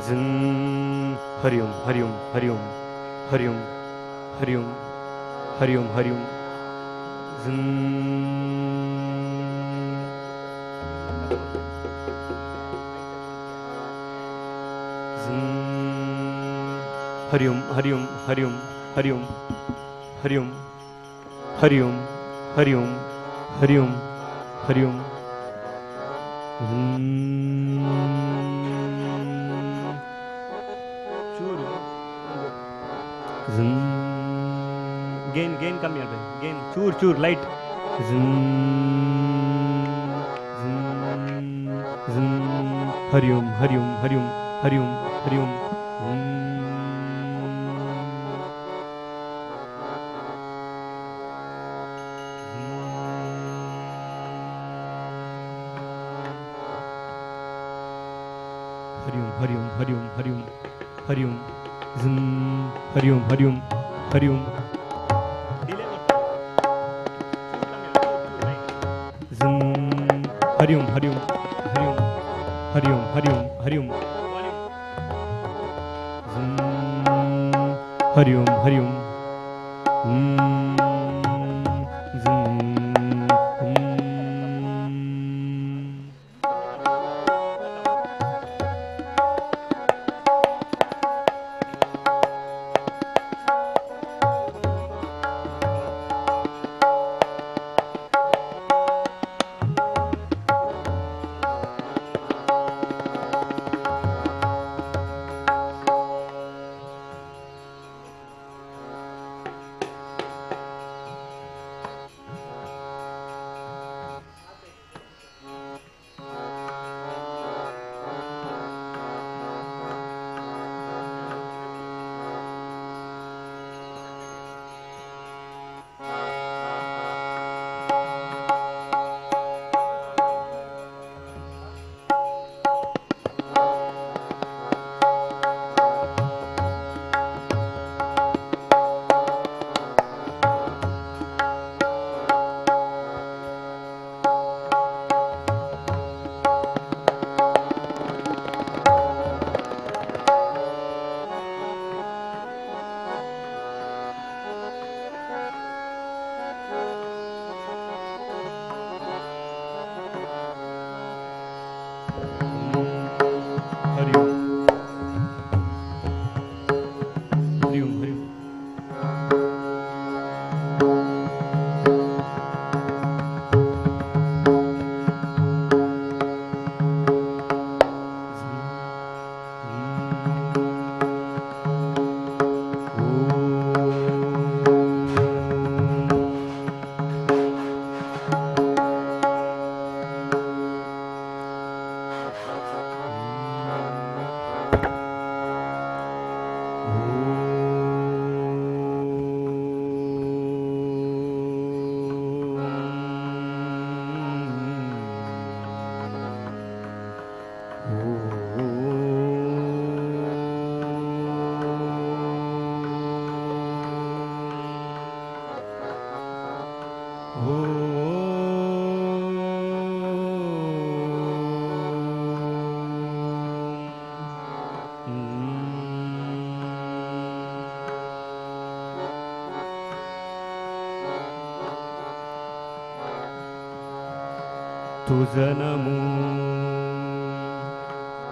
Zin. Hari Om, Hari Om, Hari Om, Hari Om, Hari Om, Hari Om, Hari Om. Zin. Zin. Hari Om, Hari Om, Hari Om, Hari Om, Hari Om, Hari Om, Hari Om, Hari Om, Hari Om. Gain come here, gain. Choor, light. Hari Om, Hari Om, Hari Om, Hari Om, Hari Om. Hari Om, Hari Om, Hari Om, Hari Om, Hari Om. Hari Om, Hari Om, Hari Om. Hari Om, Hari Om, Hari Om, Hari Om, Hari Om, Hari Om. Hari Om, Hari Om. तुझं नमो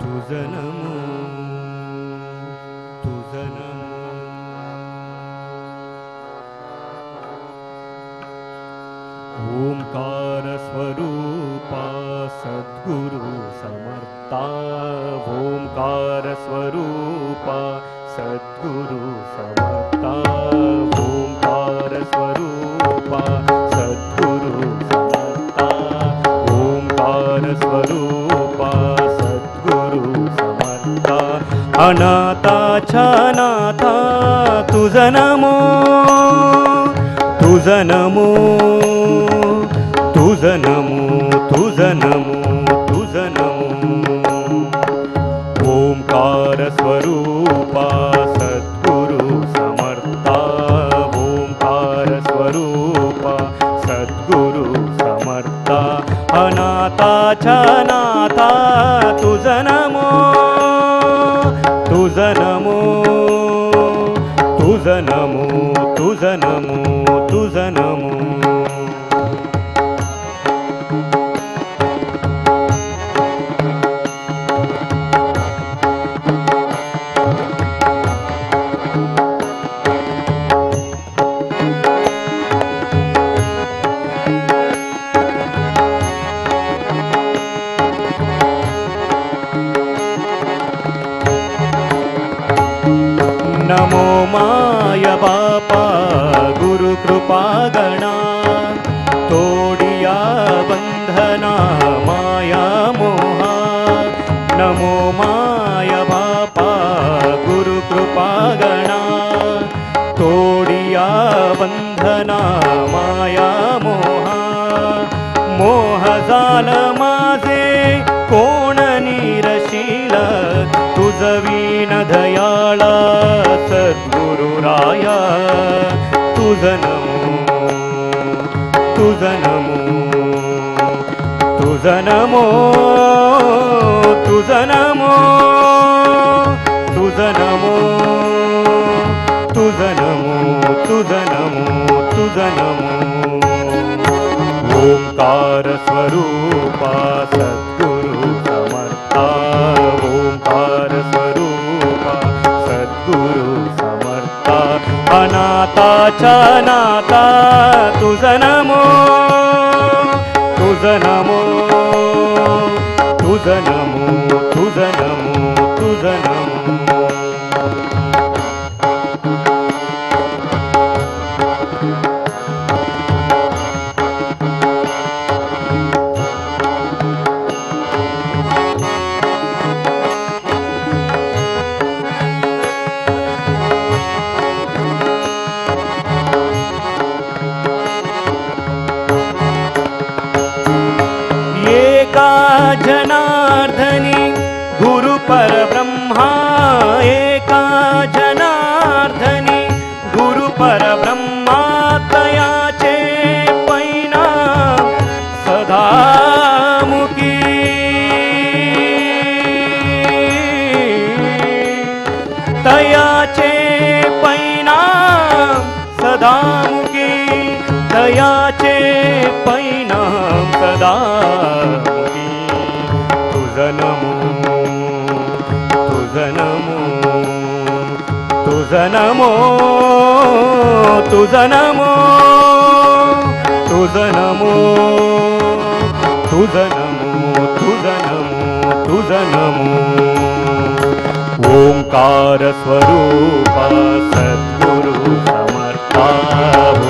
तुझं नमो तुझं नमो ओंकार स्वरूपा सद्गुरु समर्था ओंकार स्वरूपा सद्गुरु समर्था ओंकार स्वरूपा सद्गुरु समर्था ओंकार स्वरूपा सद्गुरु समर्था अनाथाच्या नाथा तुझं नमो तुझं नमो तुझं नमो तुझं नमो तुझं नमो ओंकार स्वरूपा सद्गुरु समर्था ओंकार स्वरूपा सद्गुरु समर्था अनाथाच्या नाथा तुझं नमो तुझ नमो तुझ नमो तुझ नमो तुझ नमो नमो माय बापा गुरु कृपा गणा तोडिया बंधना माया मोहा नमो माय बापा गुरु कृपा गणा तोडिया बंधना माया मोहा मोह जाल माझे कोण निरशील तुझ वीण दयाळा सद्गुरु राया तुझ नमो तुझ नमो तुझ नमो तुझ नमो तुझ नमो तुझ नमो तुझ नमो तुझ नमो ओंकार स्वरूपा सद्गुरु समर्था ओंकार स्वरूपा सद्गुरु समर्था अनाथाच्या नाथा तुझ नमो तुझ नमो तुझ नमो तुझ नमो तुझ नमो जनार्दनी गुरु परब्रह्मा एका जनार्दनी गुरु परब्रह्मा तयाचे पैना सदा मुकी तयाचे पैना सदा मुकी तयाचे पैना सदा तुझ नमो तुझ नमो तुझ नमो तुझ नमो तुझ नमो तुझ नमो तुझ नमो तुझ नमो ओंकार स्वरूपा सद्गुरु समर्था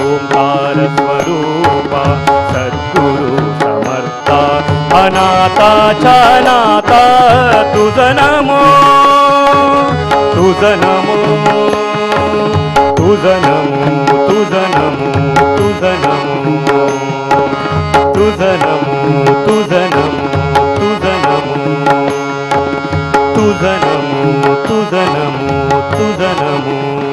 ओंकार स्वरूपा सद्गुरु समर्था अनाथाच्या नाथा तुझ नमो तुझ नमो तुझ नमो तुझ नमो तुझ नमो तुझ नमो तुझ नमो तुझ नमो तुझ नमो तुझ नमो तुझ नमो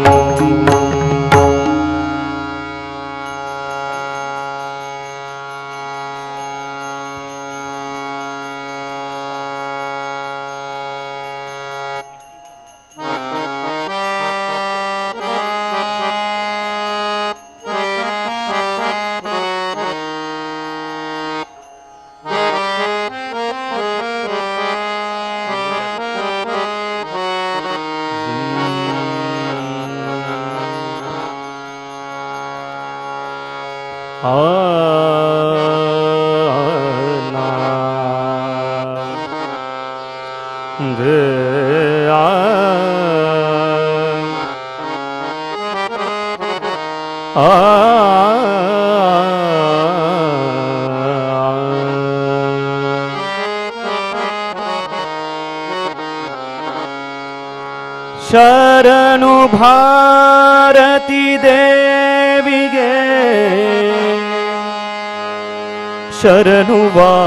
शरणु भारती देविगे शरणु वायुरमणिगे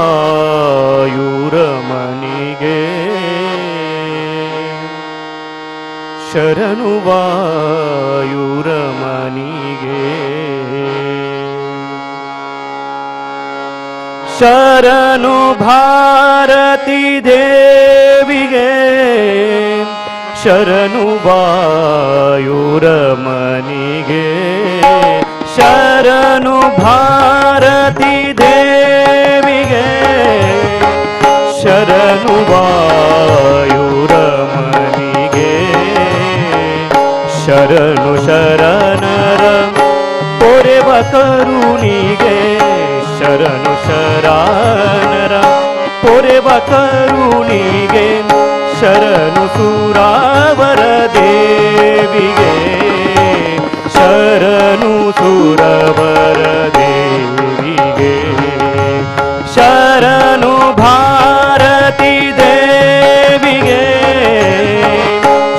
शरणु वायुरमणिगे शरणु भारती देविगे ಶರಣು ವಾಯುರಮನಿಗೆ ಶರಣು ಭಾರತಿ ದೇವಿಗೆ ಶರಣು ವಾಯುರಮನಿಗೆ ಶರಣು ಶರಣರ ಪೊರೆವ ಕರುಣಿಗೆ ಶರಣು ಶರಣರ ಪೊರೆವ ಕರುಣಿಗೆ ಶರಣು ಸುರಾವರ ದೇವಿಗೆ ಶರಣು ಸುರವರ ದೇವಿಗೆ ಶರಣು ಭಾರತಿ ದೇವಿಗೆ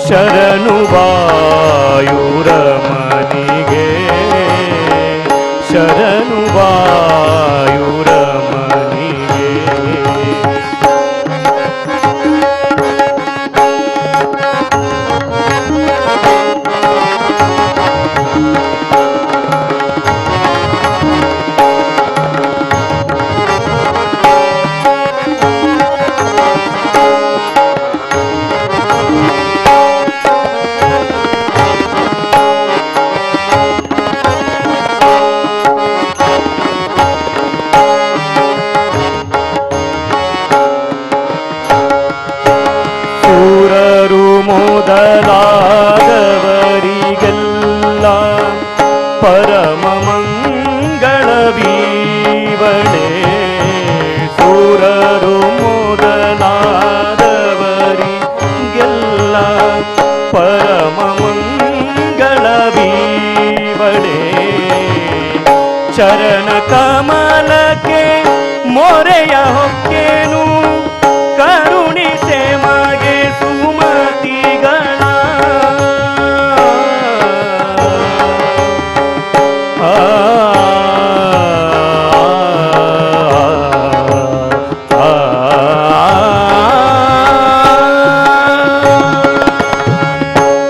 ಶರಣು ವಾಯುರಮನಿಗೆ ಶರಣು ವಾಯುರಮನಿಗೆ ಸೂರರು ಮೊದಲಾದವರಿಗೆಲ್ಲ ಪರಮ ಮಂಗಳವೀವಳೆ ಸೂರರು ಮೊದಲಾದವರಿಗೆಲ್ಲ ಪರಮ ಮಂಗಳವೀವಳೆ ಚರಣ ಕಮಲಕ್ಕೆ ಮೊರೆಯ ಹೊಕ್ಕೇನು ಕರುಣಿಸೆ ಮಗೆ ಸುಮತಿಗಳ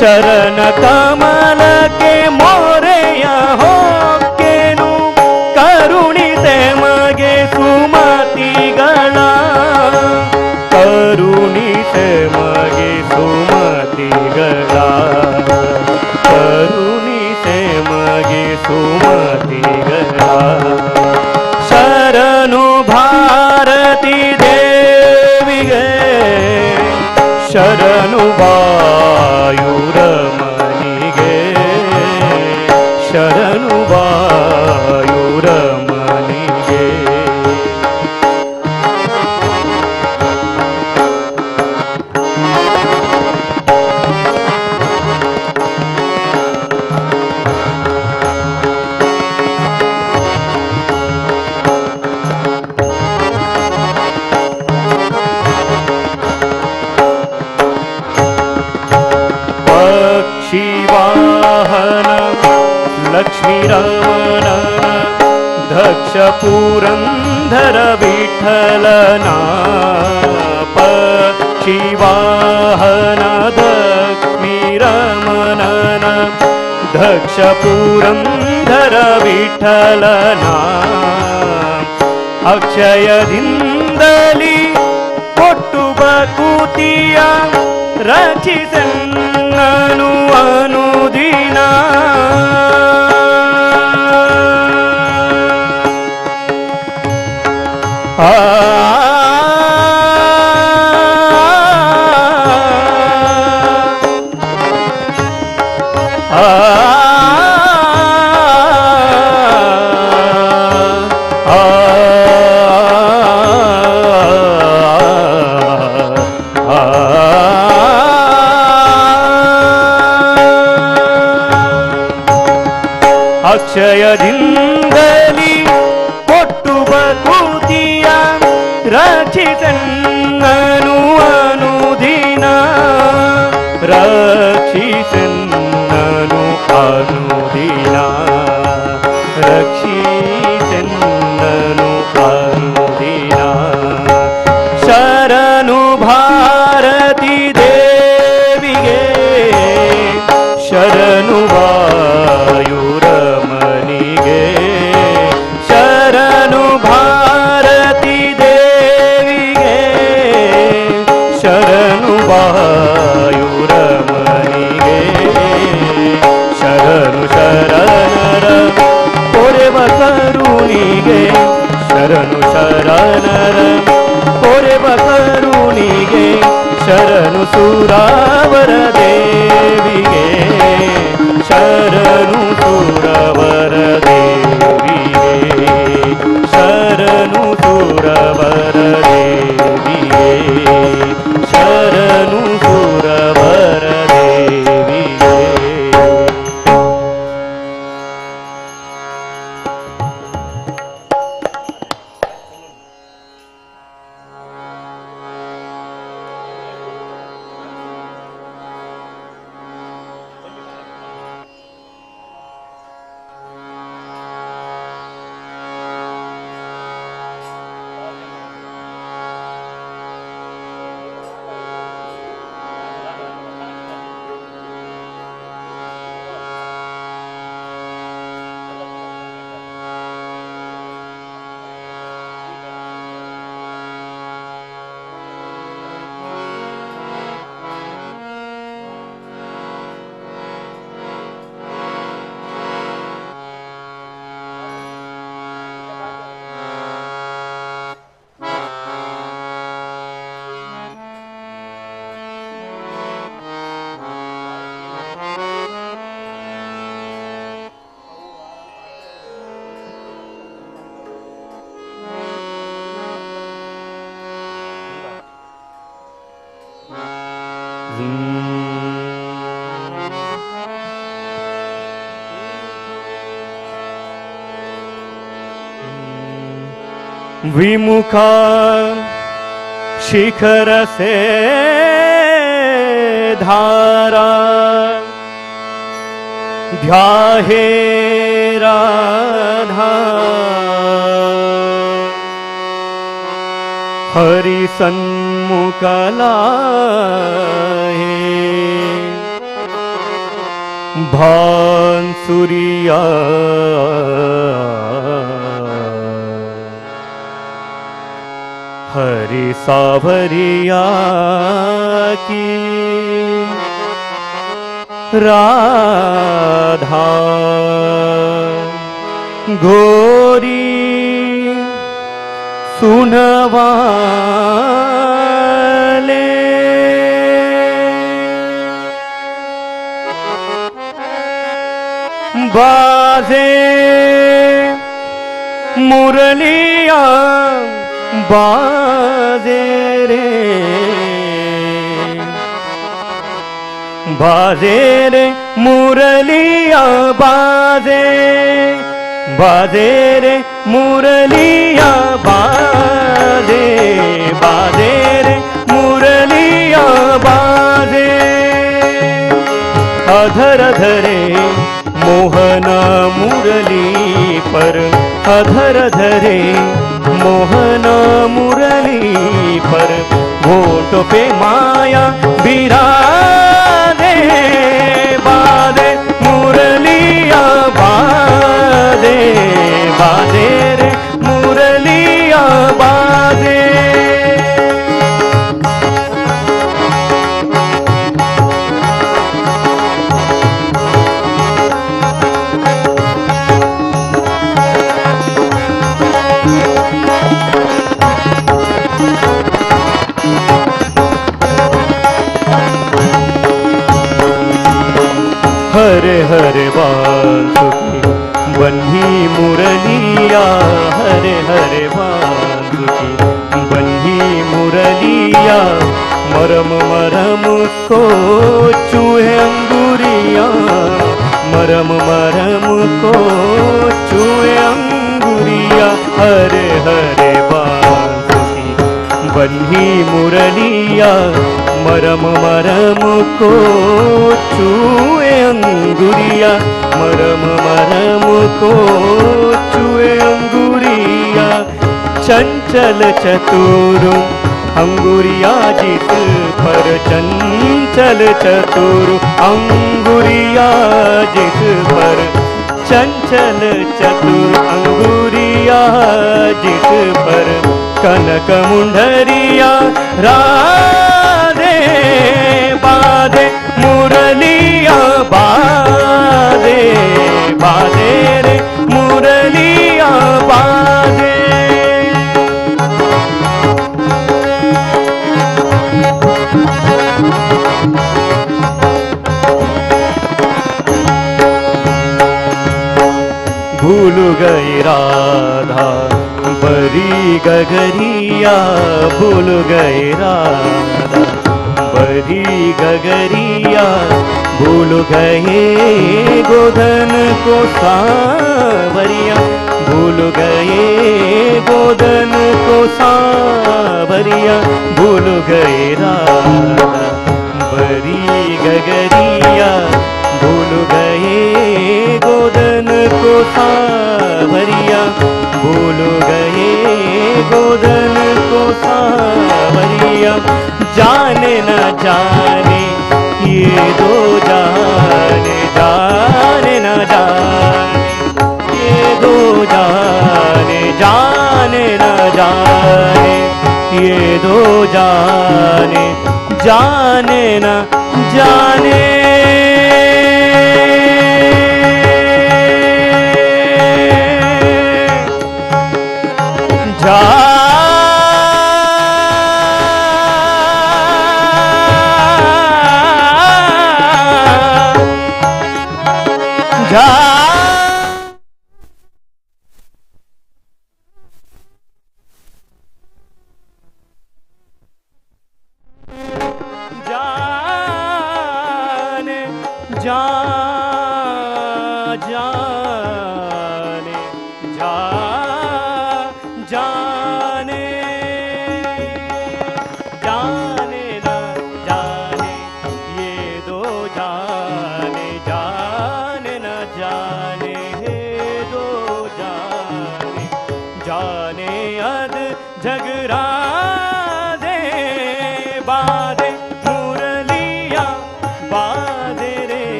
ಚರಣ ಕಮಲಕ್ಕೆ ಮೊರೆಯ ಹೊಕ್ಕೇನು ಕರುಣಿಸೆ ಮಗೆ ಸುಮತಿಗಳ ಕರುಣಿಸೆ ಮಗೆ ಸುಮತಿಗಳ ಕರುಣಿಸೆ ಮಗೆ ಸುಮತಿಗಳ ಶರಣು ಭಾರತಿ ದೇವಿಗೆ ಶರಣು ವಾಯುರಮನಿಗೆ ಶರಣು ವಾಯುರಮನಿಗೆ ಪಕ್ಷಿವಾಹನ ಲಕ್ಷ್ಮೀರಮಣ ದಕ್ಷ ಪುರಂದರ ವಿಠಲನ ಪಕ್ಷಿವಾಹನ ಲಕ್ಷ್ಮೀರಮಣನ ದಕ್ಷ ಪುರಂದರ ವಿಠಲನ ಅಕ್ಷಯದಿಂದಲಿ ಕೊಟ್ಟು ಬಕುತಿಯ ರಚಿಸನ್ನನು ಅನುದಿನ ಅಕ್ಷಯದಿಂದಲಿ ಕೊಟ್ಟು ಬಕುತಿಯ ರಚಿಸನ್ನನು ಅನುದಿನ ರಕ್ಷಿಸನ್ನನು ಅನುದಿನ ರಕ್ಷಿಸನ್ನನು ಅನುದಿನ ಶರಣು ಭಾರತಿ ದೇವಿಗೆ ಶರಣು ವಾಯುರಮನಿಗೆ ಶರಣು ಭಾರತಿ ದೇವಿಗೆ ಶರಣು ವಾಯುರಮನಿಗೆ ಸುರವರ ದೇವಿಗೆ ಶರಣು ಸುರವರ ದೇವಿಗೆ ಶರಣು ಸುರವರ ದೇವಿಗೆ ಶರಣು ಸುರವರ ದೇವಿಗೆ. विमुखा शिखर से धारा ध्याहे राधा हरि सन्मुख लाए भांसुरिया हरि सावरिया की राधा गोरी सुनवाले बाजे मुरलिया बाजे रे बाजे रे मुरलिया बाजे बाजे रे मुरलिया बाजे बाजे रे मुरलिया बाजे अधर धरे मोहना मुरली पर अधर धरे मोहना मुरली पर होठ पे माया बिराजे बाजे मुरलिया बाजे बाजे रे मुरलिया बाजे हरे हरे बांसुरी बन्ही मुरलिया हरे हरे बांसुरी बन्ही मुरलिया मरम मरम को चूहे अंगुरिया मरम मरम को चूहे अंगुरिया हरे हरे बांसुरी बन्ही मुरलिया मरम मरम को चूए अंगुरिया मरम मरम को चूए अंगुरिया चंचल चतुर अंगुरिया जिस पर चंचल चतुर अंगुरिया जिस पर चंचल चतुर अंगुरिया जिस पर कनक मुंडरिया राधे बाधे मुरलिया बाधे बाधे रे मुरलिया बाधे गई राधा, बरी गगरिया भूल गई राधा, बरी गगरिया भूल गए गोधन को सांवरिया, भूल गए गोधन को सांवरिया, भूल गए राधा, बरी गगरिया भूल गए गोधन को सांवरिया, भूल गए गोधन को सांवरिया। जाने न जाने ये दो जाने, जाने न जाने ये दो जाने, जाने न जाने ये दो जाने, जाने न जाने।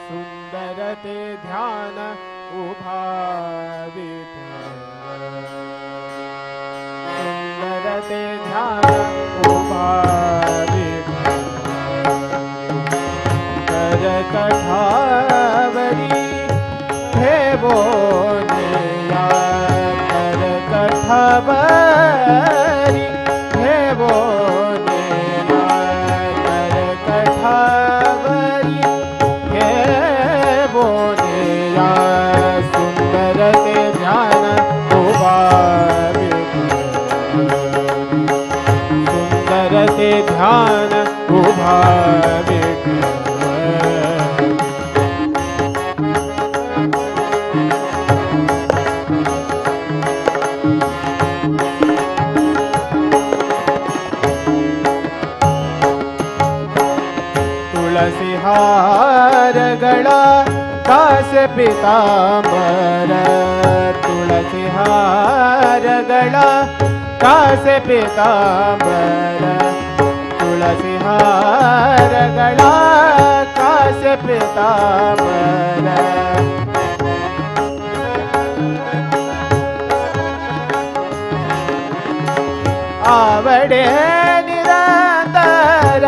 सुंदर ते ध्यान उभा विठ्ठल सुंदर ते ध्यान उभा विठ्ठल कठावरी ठेवोन या कठावरी ठेवोन या कठावरी ठेवोन या सुंदर ते ध्यान उभा विठ्ठल सुंदर ते ध्यान उभा विठ्ठल तुळसी हार गळा दास पितांबर तुळसी हार गळा दास पितांबर तुळसी हार गळा दास पितांबर आवडे निरंतर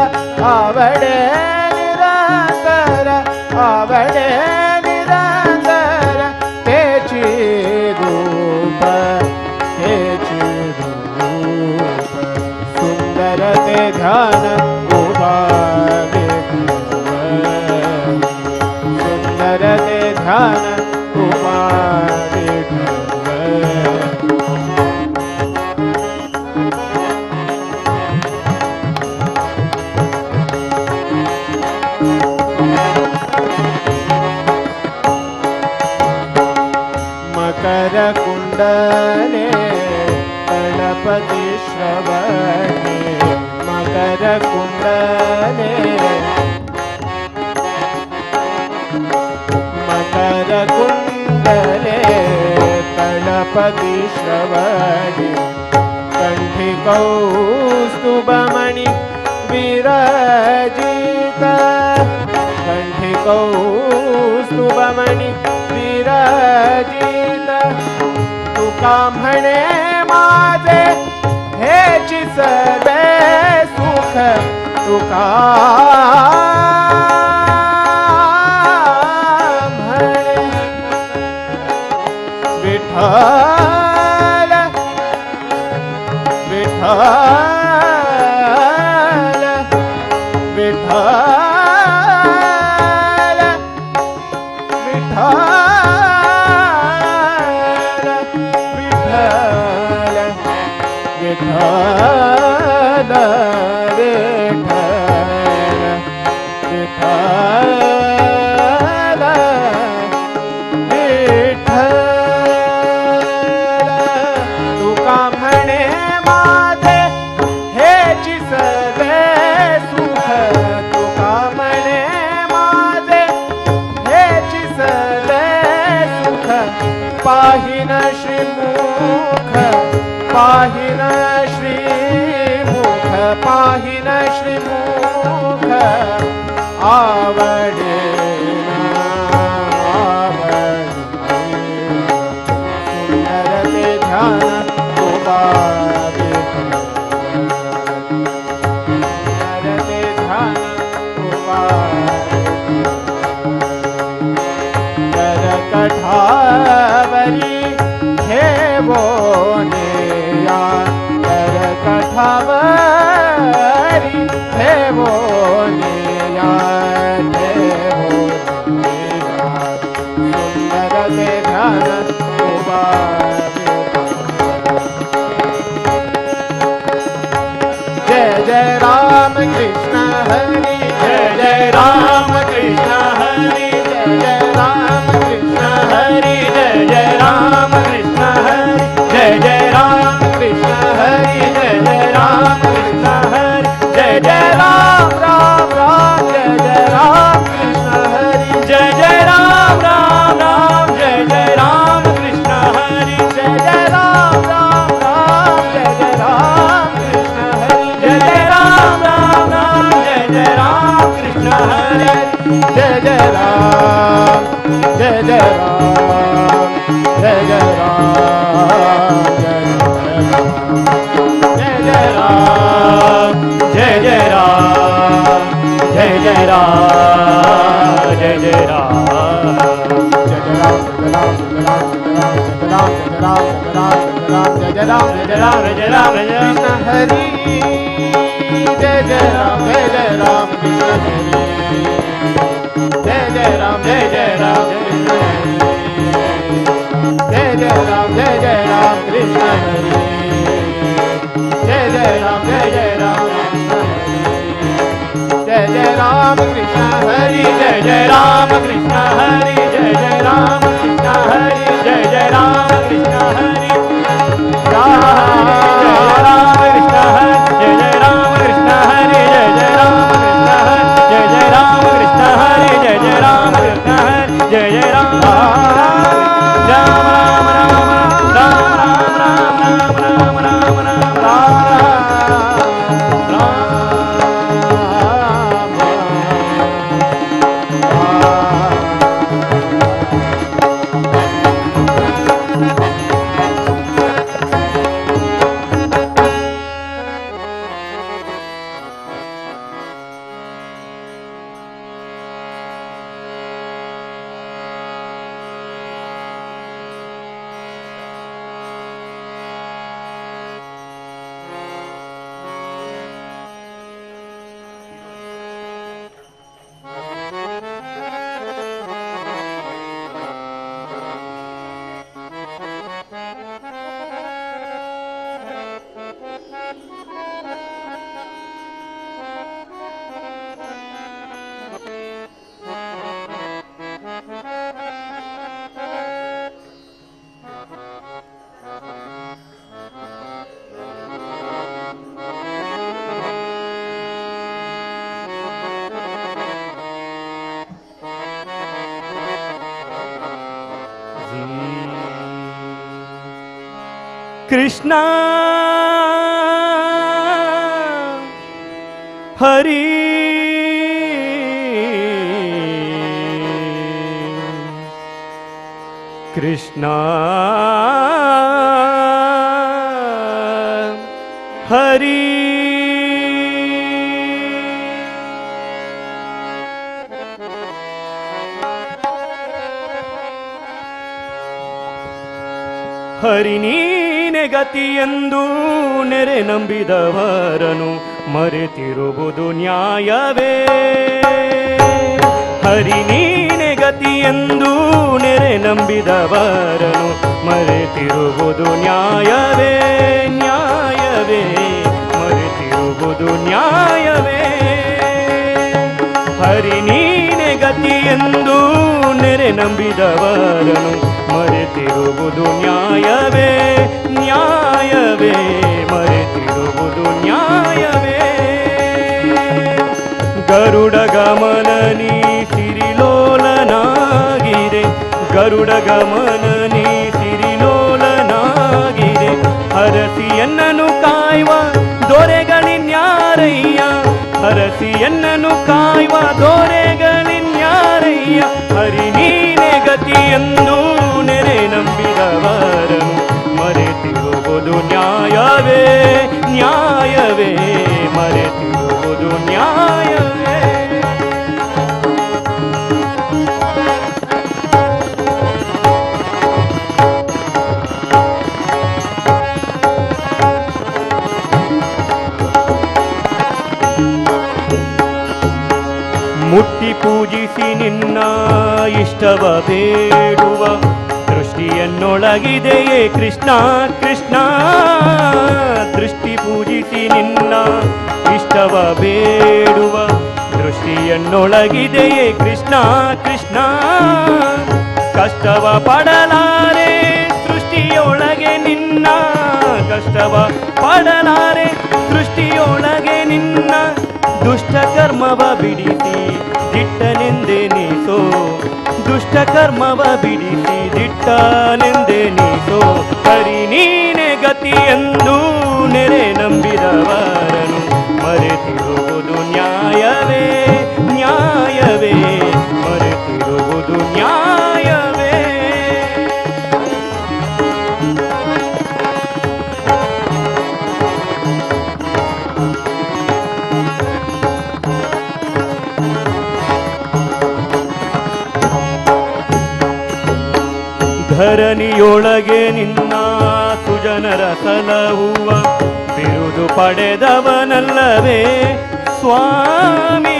आवडे निरंतर आवडे निरंतर तेची रूप तेची रूप सुंदर ते ध्यान उभा विठ्ठल सुंदर ते ध्यान उभा विठ्ठल मकर कुंडले गणपती श्रवणे मकर कुंडले मकर कुंडले गणपती श्रवणे कंठी कौस्तुभमणि विराजित कंठी कौस्तुभमणि विराजित तुका म्हणे माझे हेची सर्वे सुख तुका म्हणे विठ्ठल विठ्ठल विठ्ठल विठ्ठल विठ्ठल विठ्ठल विठ्ठल विठ्ठल तुका म्हणे माझे हेची सर्वे सुख तुका म्हणे माझे हेची सर्वे सुख पाहिन श्रीमुख पाहिन श्रीमुख पाहिन श्रीमुख आवडे सुंदर ते ध्यान उभा सुंदर ते ध्यान उभा कर कठावरी ठेवोन या हरि जय जय राम जय जय राम जय जय राम जय जय राम जय जय राम जय जय राम जय जय राम कृष्ण हरि जय जय राम कृष्ण हरि जय जय राम कृष्ण हरि जय जय राम कृष्ण हरि जय जय राम जय जय राम कृष्ण हरि जय जय राम कृष्ण हरि जय जय राम कृष्ण हरि जय जय राम कृष्ण हरि जय जय राम कृष्ण हरि जय जय राम कृष्ण हरि जय जय राम कृष्ण हरि जय जय राम राम राम राम राम राम राम कृष्ण हरि कृष्ण हरि ಹರಿ ನೀನೆ ಗತಿಯೆಂದು ನೆರೆ ನಂಬಿದವರನು ಮರೆತಿರುವುದು ನ್ಯಾಯವೇ ಹರಿ ನೀನೆ ಗತಿಯೆಂದು ನೆರೆ ನಂಬಿದವರನು ಮರೆತಿರುವುದು ನ್ಯಾಯವೇ ನ್ಯಾಯವೇ ಮರೆತಿರುವುದು ನ್ಯಾಯವೇ ಹರಿ ನೀನೆ ಗತಿಯೆಂದು ನೆರೆ ನಂಬಿದವರನು ಮರೆತಿರುವುದು ನ್ಯಾಯವೇ ನ್ಯಾಯವೇ ಮರೆತಿರುವುದು ನ್ಯಾಯವೇ ಗರುಡ ಗಮನನಿ ಸಿರಿಲೋಲನಾಗಿದೆ ಗರುಡ ಗಮನನಿ ಸಿರಿಲೋಲನಾಗಿದೆ ಹರಸಿಯನ್ನನು ಕಾಯುವ ದೊರೆಗಳಿನ್ಯಾರಯ್ಯ ಹರಸಿಯನ್ನನು ಕಾಯುವ ದೊರೆಗಳಿನ್ಯಾರಯ್ಯ ಹರಿ ನೀನೆ ಗತಿಯೆಂದು ನೆರೆ ನಂಬಿದವರನು ಮರೆತಿರುವುದು ನ್ಯಾಯವೇ ನ್ಯಾಯವೇ ಮರೆತಿರುವುದು ನ್ಯಾಯವೇ ಮುಟ್ಟಿ ಪೂಜಿಸಿ ನಿನ್ನ ಇಷ್ಟವ ಬೇಡುವ ದೃಷ್ಟಿಯನ್ನೊಳಗಿದೆಯೇ ಕೃಷ್ಣ ಕೃಷ್ಣ ದೃಷ್ಟಿ ಪೂಜಿಸಿ ನಿನ್ನ ಇಷ್ಟವ ಬೇಡುವ ದೃಷ್ಟಿಯನ್ನೊಳಗಿದೆಯೇ ಕೃಷ್ಣ ಕೃಷ್ಣ ಕಷ್ಟವ ಪಡಲಾರೆ ಸೃಷ್ಟಿಯೊಳಗೆ ನಿನ್ನ ಕಷ್ಟವ ಪಡಲಾರೆ ಸೃಷ್ಟಿಯೊಳಗೆ ನಿನ್ನ ದುಷ್ಟ ಕರ್ಮವ ಬಿಡಿಸಿ ದಿಟ್ಟನೆಂದೆನಿಸೋ ದುಷ್ಟ ಕರ್ಮವ ಬಿಡಿಸಿ ದಿಟ್ಟನೆಂದೆನಿಸೋ ಹರಿ ನೀನೆ ಗತಿಯೆಂದು ನೆರೆ ನಂಬಿದವರನು ಮರೆತಿರುವುದು ನ್ಯಾಯವೇ ನ್ಯಾಯವೇ ಧರಣಿಯೊಳಗೆ ನಿನ್ನ ಸುಜನರ ಸಲಹುವ ಬಿರುದು ಪಡೆದವನಲ್ಲವೇ ಸ್ವಾಮಿ.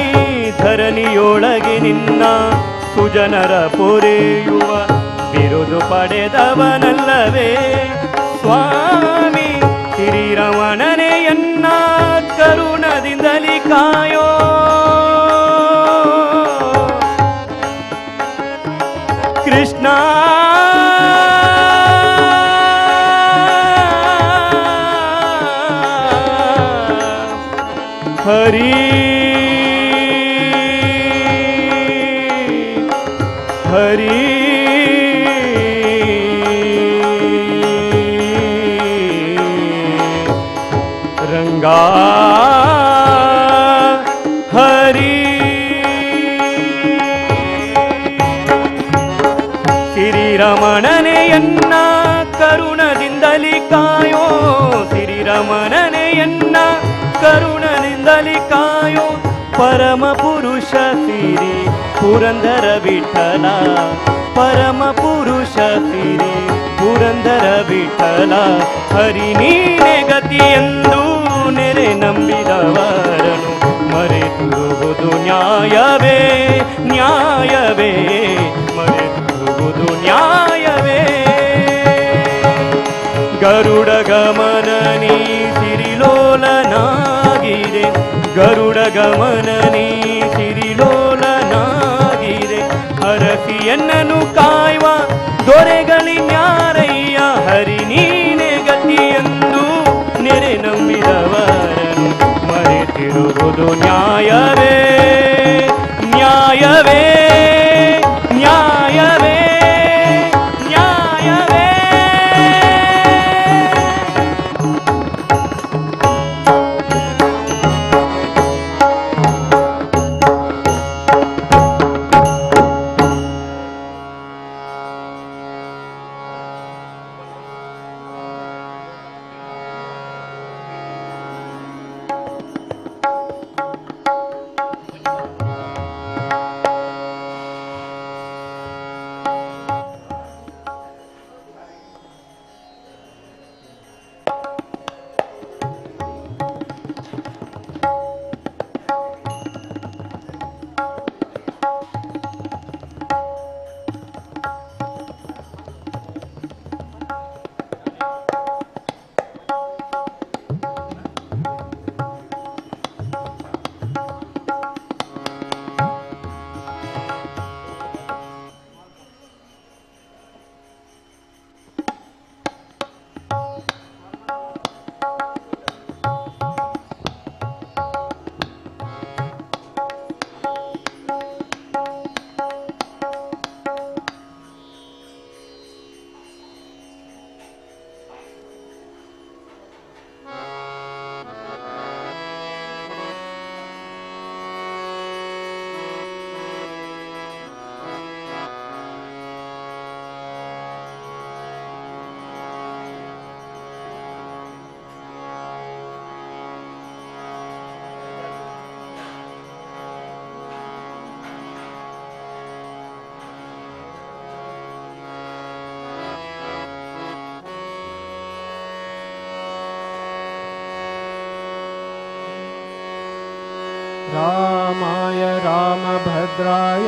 ಧರಣಿಯೊಳಗೆ ನಿನ್ನ ಸುಜನರ ಪೊರೆಯುವ ಬಿರುದು ಪಡೆದವನಲ್ಲವೇ ಸ್ವಾಮಿ. ಶ್ರೀರಮಣನೆಯನ್ನ ಕರುಣದಿಂದಲಿ ಕಾಯೋ ಕೃಷ್ಣ. ಹರಿ ಹರಿ ರಂಗಾ ಹರಿ. ಶ್ರೀರಮಣನೆಯನ್ನ ಕರುಣದಿಂದಲಿ ಕಾಯೋ ಶ್ರೀರಮಣನೆಯನ್ನ ಕರುಣದಿಂದಲಿ ಕಾಯೋ ಪರಮ ಪುರುಷ ಸಿರಿ ಪುರಂದರ ವಿಠಲ. ಪರಮ ಪುರುಷ ಸಿರಿ ಪುರಂದರ ವಿಠಲ. ಹರಿ ನೀನೆ ಗತಿಯೆಂದು ನೆರೆ ನಂಬಿದವರನು ಮರೆತಿರುವುದು ನ್ಯಾಯವೇ ನ್ಯಾಯವೇ ಮರೆತಿರುವುದು ನ್ಯಾಯವೇ. ಗರುಡ ಗಮನ ನೀ ಸಿರಿಲೋಲನಾಗಿದೆ ಗರುಡ ಗಮನ ನೀ ಸಿರಿಲೋಲನಾಗಿದೆ. ಹರಸಿಯನ್ನನು ಕಾಯುವ ದೊರೆಗಳಿನ್ಯಾರಯ್ಯ. ಹರಿ ನೀನೆ ಗತಿಯೆಂದು ನೆರೆ ನಂಬಿದವರನು ಮರೆತಿರುವುದು ನ್ಯಾಯವೇ ನ್ಯಾಯವೇ ನ್ಯಾಯವೇ ನ್ಯಾಯವೇ. रामाय रामभद्राय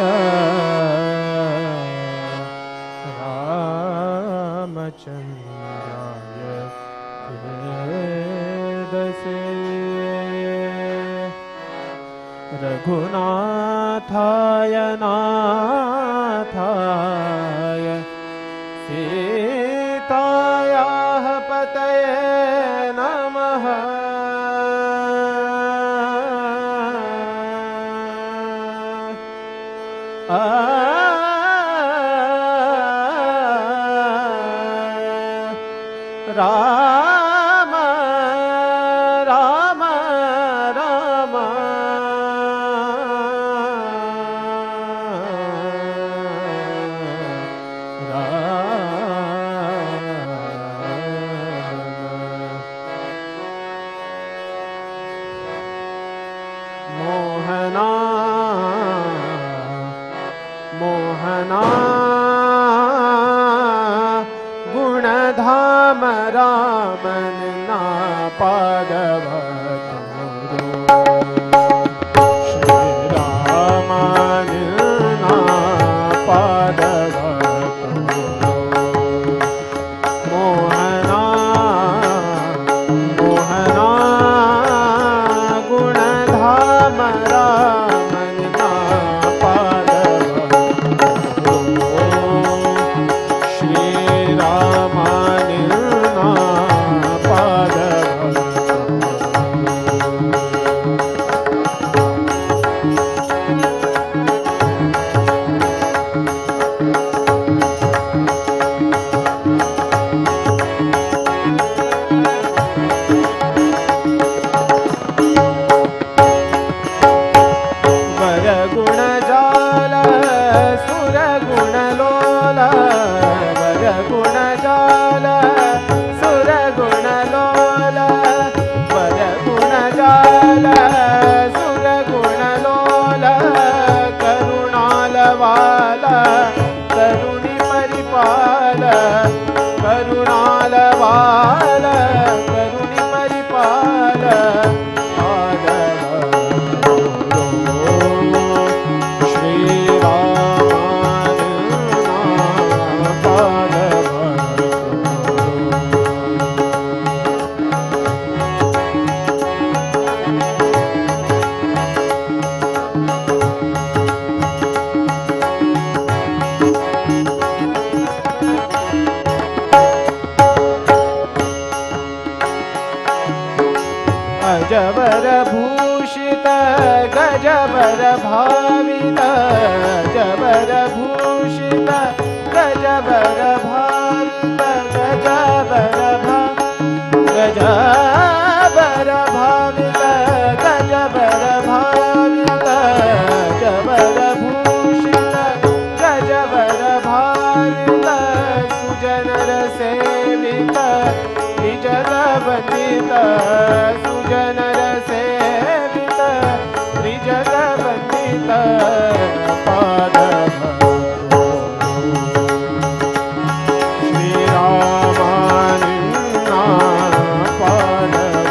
रामचन्द्राय वेदसे रघुनाथाय नाथाय सीतायाः पतये नमः। राम राम राम मोहना मोहना पादव श्री रामानुना पादव मोहना मोहना गुणधाम रामना पादव श्री रामानुना पादव वरगुण जाल सुरगुण लोल वरगुण जाल सुरगुण लोल वरगुण जाल सुरगुण लोल करुणाल वाल करुणि परिपाल करुणाल वाल करुणि परिपाल श्री रामानुना पादव अजबर भूषित गजबर भावित जबर भूषित गजबर भावित गजबर गजबर भावित गजबर भावित जबर भूषित गजबर भावित सुजनर सेवित निजग वंदित सुजनर सेवित त्रिजग वंदित पादव श्री रामानुना पादव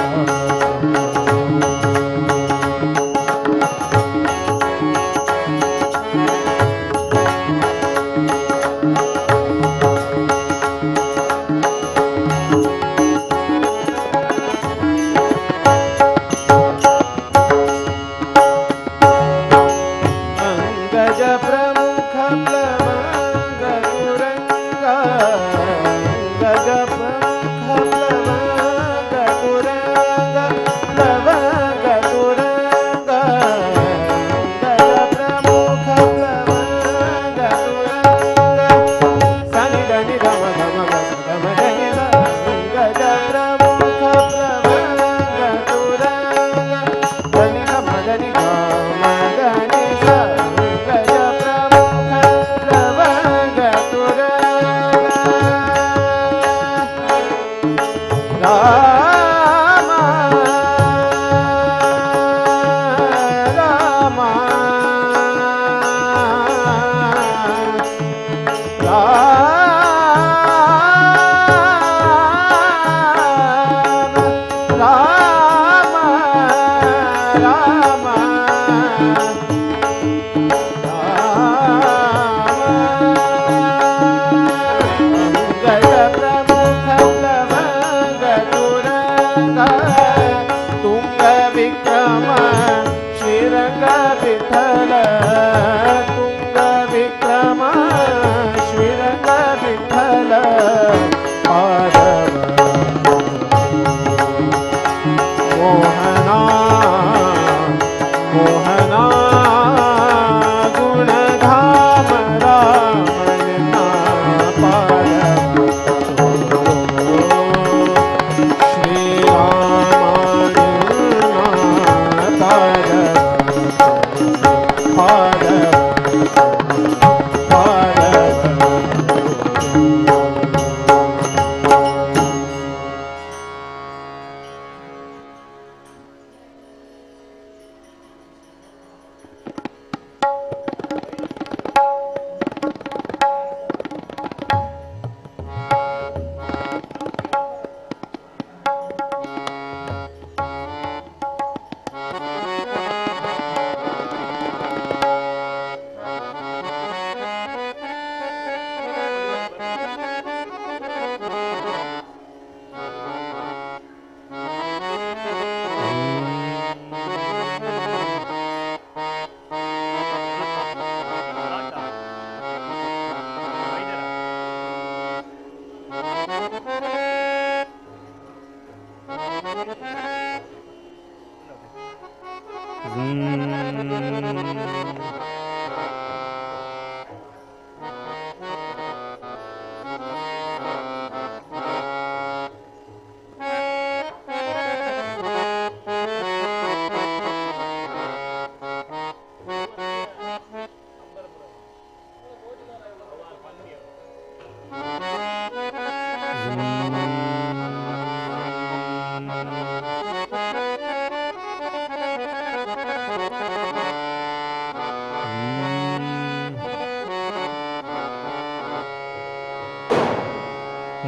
अंगज प्रमुख प्लवंग तुरंग अंगज प्रमुख प्लवंग तुरंग प्लवंग तुरंग अंगज प्रमुख प्लवंग तुरंग सनि धनि धम धम धम धनि अंगज प्रमुख प्लवंग तुरंग धनि धम धनि धम धनि सा गज प्रमुख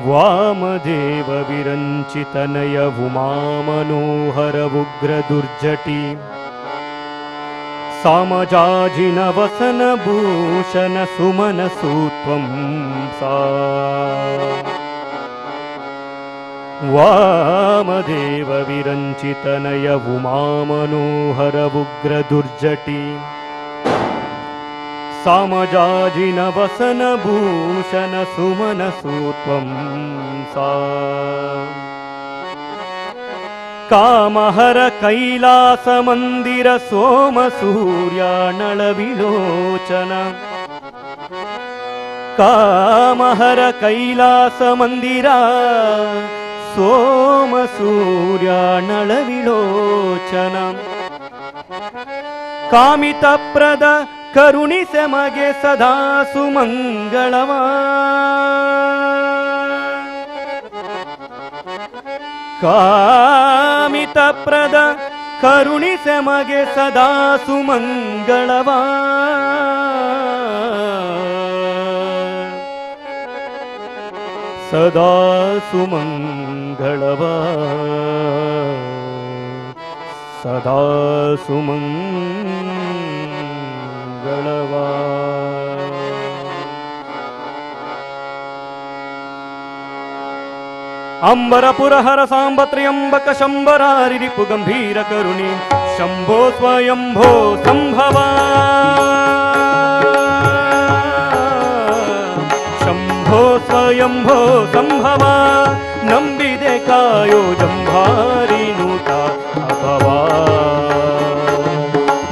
ವಾಮದೇವ ವಿರಂಚಿತನಯ ಉಮಾಮನೋಹರ ಉಗ್ರ ದುರ್ಜಟಿ ಸಾಮಜಾಜಿನ ವಸನ ಭೂಷಣ ಸುಮನ ಸೂತ್ವಂ ಸಾ ವಾಮದೇವ ವಿರಂಚಿತನಯ ಉಮಾಮನೋಹರ ಉಗ್ರ ದುರ್ಜಟಿ ಸಾಮಜಾಜಿನ ವಸನ ಭೂಷಣ ಸುಮನ ಸೂತ್ವಂ ಸಾ ಕಾಮಹರ ಕೈಲಾಸ ಮಂದಿರ ಸೋಮ ಸೂರ್ಯಾನಳ ವಿಲೋಚನ ಕಾಮಹರ ಕೈಲಾಸ ಮಂದಿರ ಸೋಮ ಸೂರ್ಯಾನಳ ವಿಲೋಚನ ಕಾಮಿತಪ್ರದ ಕರುಣಿಸೆ ಮಗೆ ಸದಾ ಸುಮಂಗಳವ ಕಾಮಿತಪ್ರದ ಕರುಣಿಸೆ ಮಗೆ ಸದಾ ಸುಮಂಗಳವ ಸದಾ ಸುಮಂಗಳವ ಸದಾ ಸುಮಂಗಳವ ಅಂಬರಪುರಹರ ಸಾಂಬ ತ್ರ್ಯಂಬಕ ಶಂಬರಾರಿ ರಿಪು ಗಂಭೀರ ಕರುಣಿ ಶಂಭೋ ಸ್ವಯಂಭೋ ಸಂಭವ ಶಂಭೋ ಸ್ವಯಂಭೋ ಸಂಭವ ನಂಬಿದೆ ಕಾಯೋ ಜಂಭಾರಿ ನೂತ ಅಭವ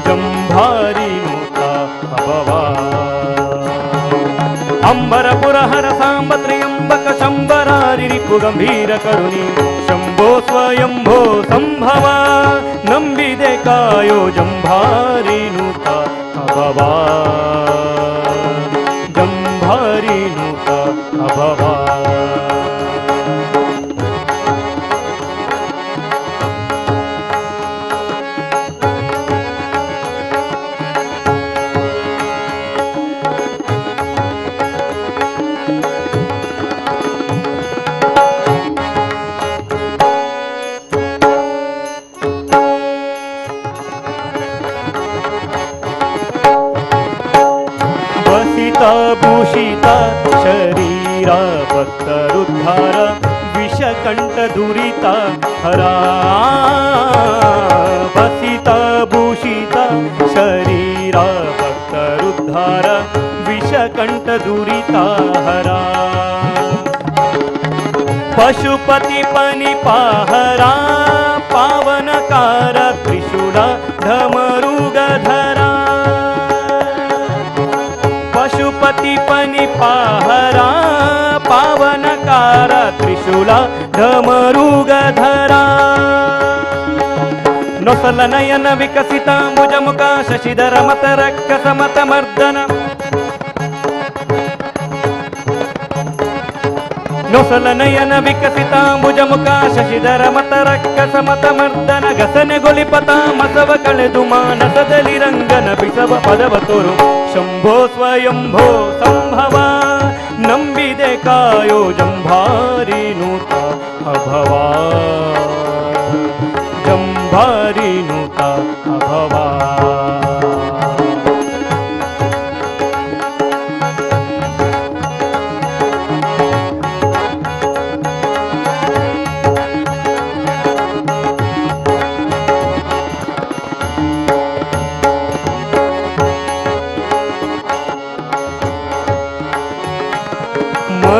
ಜಂಭಾರಿ ನೂತ ಅಭವ ಅಂಬರಪುರಹರ ಸಾಂಬ ತ್ರ್ಯಂಬಕ ಶಂಬರಾರಿ ರಿಪು ಗಂಭೀರ ಕರುಣಿ ಶಂಭೋ ಸ್ವಯಂಭೋ ಸಂಭವ ನಂಬಿದೆ ಕಾಯೋ ಜಂಭಾರಿ ನೂತ ಅಭವ ಜಂಭಾರಿ ನೂತ ಅಭವ ಭೂಷಿತ ಶರೀರ ಭಕ್ತರುದ್ಧಾರ ವಿಷಕಂಠ ದುರಿತ ಹರ ಬಸಿತ ಭೂಷಿತ ಶರೀರ ಭಕ್ತರುದ್ಧಾರ ವಿಷಕಂಠ ದುರಿತ ಹರ ಪಶುಪತಿ ಪನಿಪಾಹರ ಪಾವನಕಾರ ತ್ರಿಶೂಲ ಢಮರುಗಧರ ಪಶುಪತಿ ಪನಿಪಾಹರ ಪಾವನಕಾರ ತ್ರಿಶೂಲ ಢಮರುಗಧರ ನೊಸಲ ನಯನ ವಿಕಸಿತಾಂಬುಜ ಮುಖ ಶಶಿಧರ ಮತ ರಕ್ಕಸ ಮತ ಮರ್ದನ ನೊಸಲ ನಯನ ವಿಕಸಿತಾಂಬುಜ ಮುಖ ಶಶಿಧರ ಮತ ರಕ್ಕಸ ಮತ ಮರ್ದನ ಗಸನೆಗೊಳಿಪತ ಮಸವ ಕಳೆದು ಮಾನಸದಲ್ಲಿ ರಂಗನ ಬಿಸವ ಪದವ ತೋರು ಶಂಭೋ ಸ್ವಯಂಭೋ ಸಂಭವ ನಂಬಿದೆ ಕಾಯೋ ಜಂಭಾರಿ ನೂತ ಅಭವ ಜಂಭಾರಿ ನೂತ ಅಭವ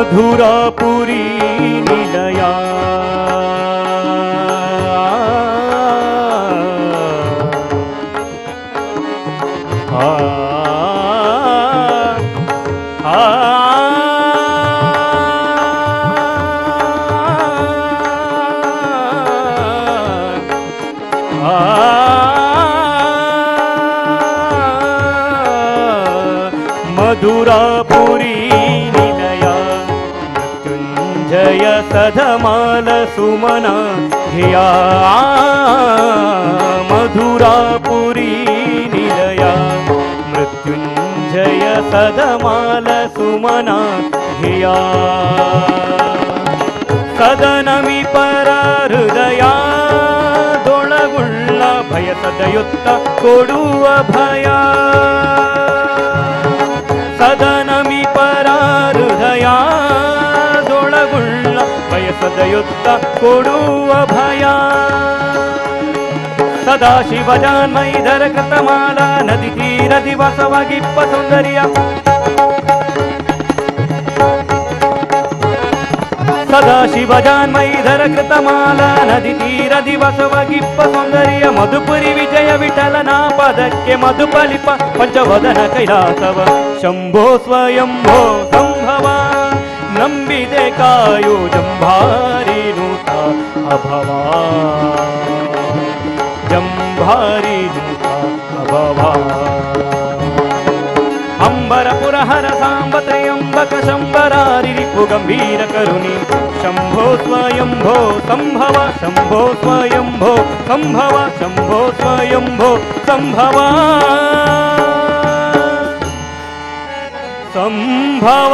ಮಧುರಾಪುರಿ ನಿಲಯ ಮಧುರಾಪುರಿ ಜಯ ಸಧಮಾಲ ಸುಮನ ಧಿಯಾ ಮಧುರಾಪುರಿ ನಿಲಯ ಮೃತ್ಯುಂಜಯ ಸಧಮಾಲ ಸುಮನ ಧಿಯಾ ಸದನಮಿಪರ ಹೃದಯದೊಳಗುಳ್ಳ ಭಯಸದಯುತ್ತ ಕೊಡುವ ಭಯ. ಸದನಮಿಪರ ಹೃದಯದೊಳಗುಳ್ಳ ಭಯಸದಯುತ್ತ ಕೊಡುವ ಭಯ. ಸದಾಶಿವ ಜಾನ್ಮೈಧರ ಕೃತಮಾಲ ನದಿ ತೀರ ದಿವಸವಾಗಿಪ್ಪ ಸೌಂದರ್ಯ. ಸದಾಶಿವ ಜಾನ್ಮೈಧರ ಕೃತಮಾಲ ನದಿ ತೀರ ದಿವಸವಾಗಿಪ್ಪ ಸೌಂದರ್ಯ. ಮಧುಪುರಿ ವಿಜಯ ವಿಠಲನ ಪದಕ್ಕೆ ಮಧುಪಲಿಪ ಪಂಚವದನ ಕೈಲಾಸವ. ಶಂಭೋ ಸ್ವಯಂಭೋ ಸಂಭವ ನಂಬಿದೆ ಕಾಯು ಜಂಭಾರಿ ನೂತ ಅಭವ. ಜಂಭಾರಿ ನೂತ ಅಭವ. ಅಂಬರ ಪುರಹರ ಸಾಂಬ ತ್ರಯಂಬಕ ಶಂಬರಾರಿ ರಿಪು ಗಂಭೀರ ಕರುಣಿ. ಶಂಭೋ ಸ್ವಯಂಭೋ ಸಂಭವ ಶಂಭೋ ಸ್ವಯಂಭೋ ಸಂಭವ ಶಂಭೋ ಸ್ವಯಂಭೋ ಸಂಭವ ಸಂಭವ.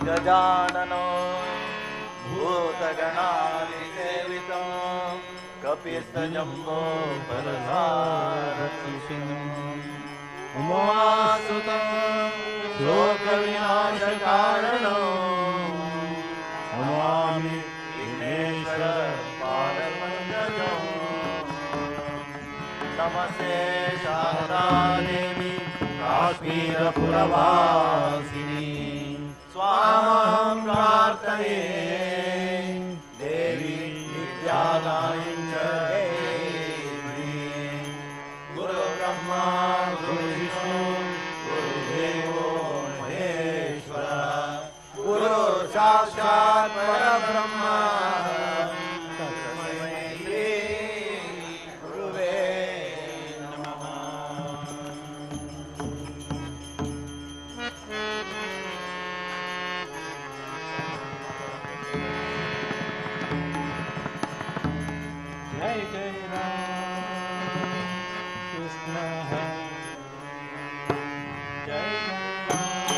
गजाननो भूतगणादिसेवितं कपिस्तजम्बो उमासुतं शोकविनाशकारणं नमामि विघ्नेश्वर पादपङ्कजं नमस्ते शारदादेवी काश्मीरपुरवासिनी स्वाहं प्रार्थये देवी विद्यादायीं च देवी गुरु ब्रह्मा गुरु विष्णु गुरुदेवो महेश्वरः गुरु साक्षात् परब्रह्म तस्मै श्री गुरुवे नमः। जय जय राम कृष्ण हरे जय जय राम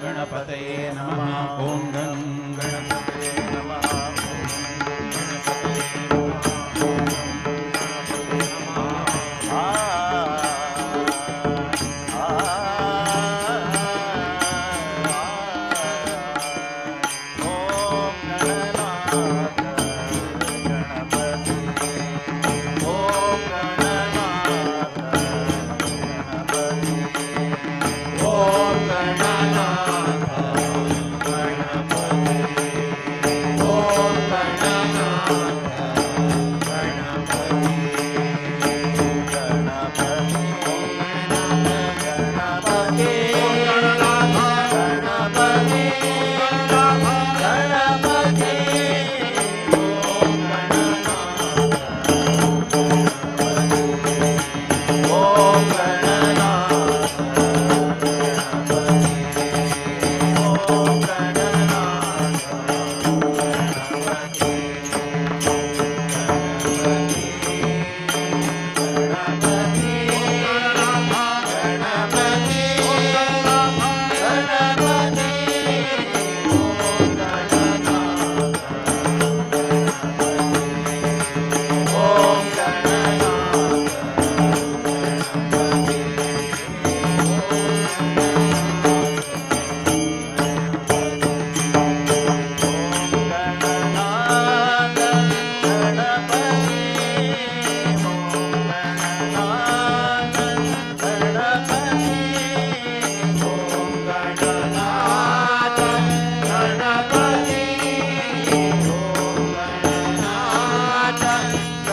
ಗಣಪತಯೇ ನಮಃ. ಓಂ ಗಂ ಗಣಪತಯೇ ನಮಃ.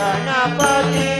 ಗಣಪತಿ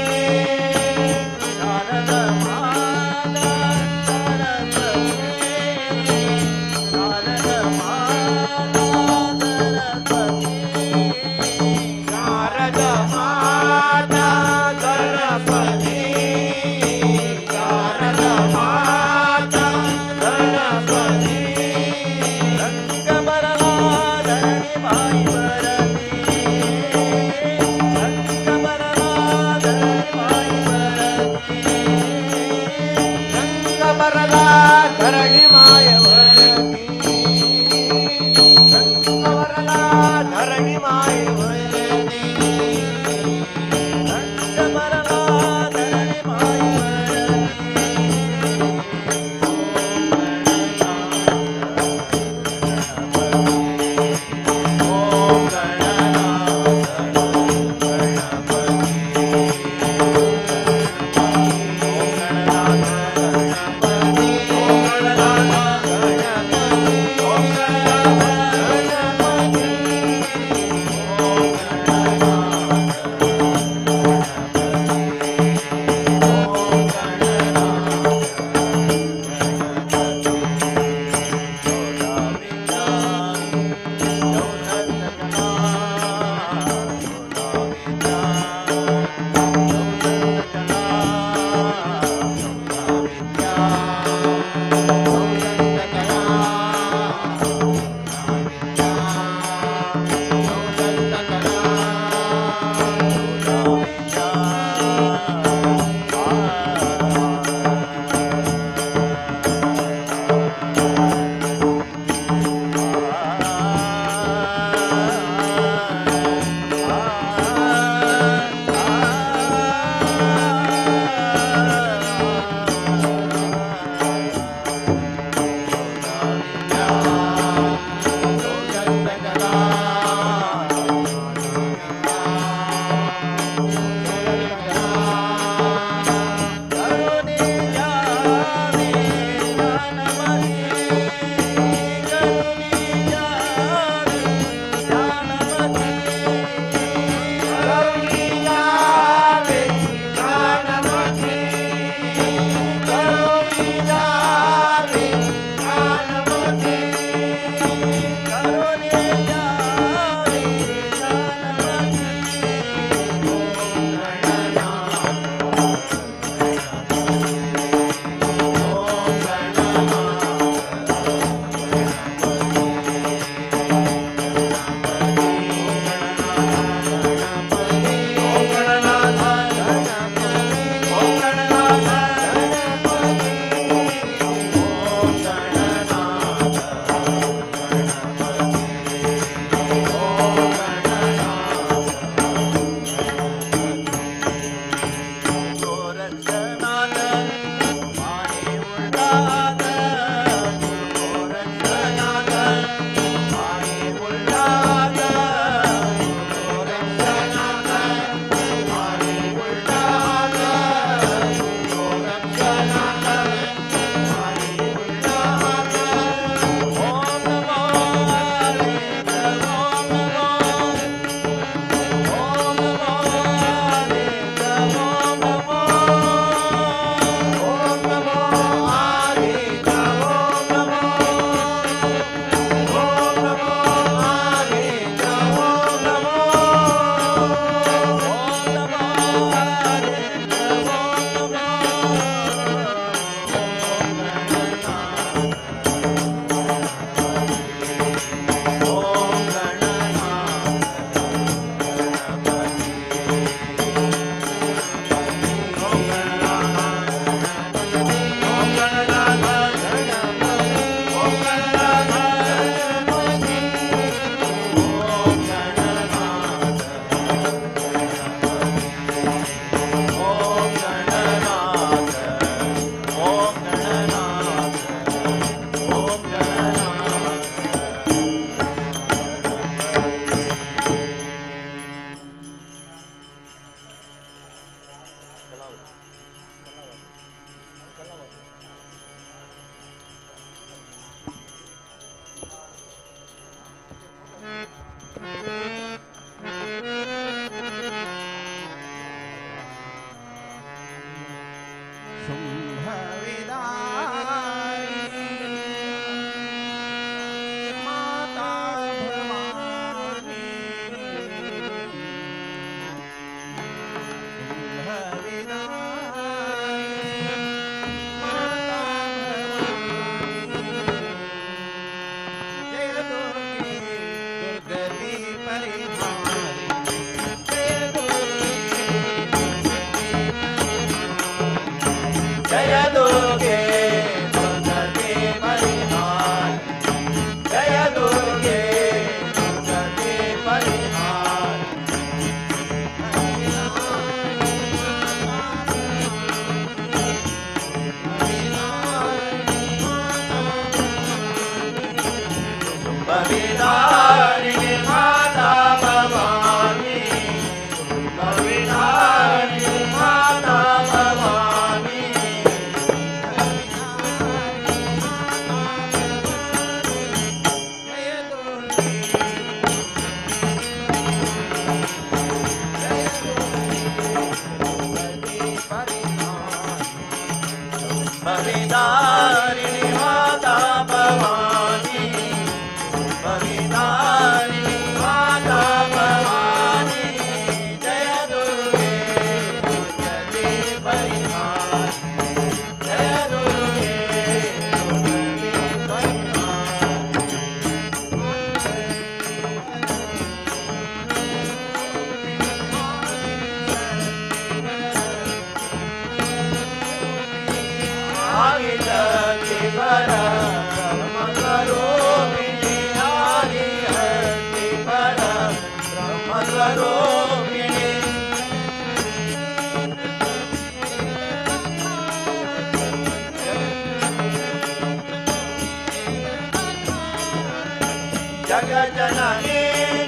जगजननी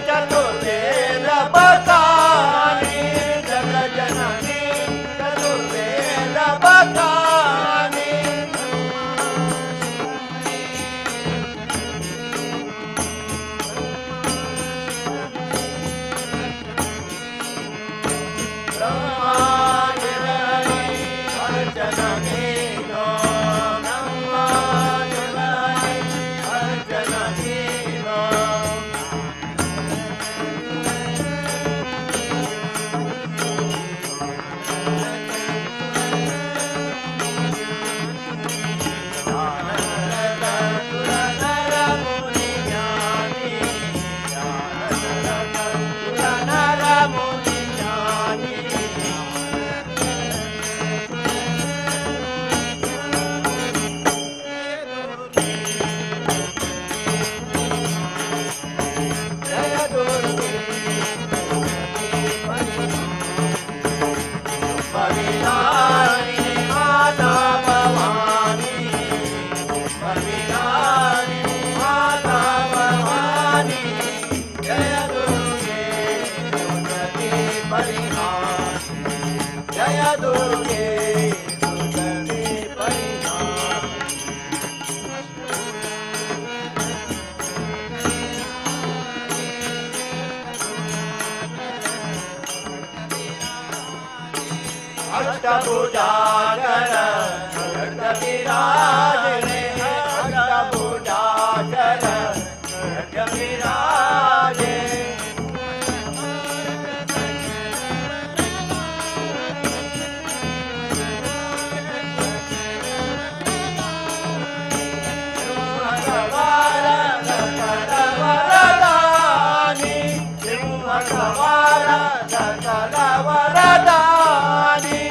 चतुर्वेद बतानी, जगजननी चतुर्वेद बतानी, ब्रह्माजननी अर्चननी नो, ब्रह्माजननी अर्चननी नो। अष्टभुजाकर खड्गविराजने, अष्टभुजाकर खड्गविराजे, सिंहसवार सकल वरदानी, सिंहसवार सकल वरदानी,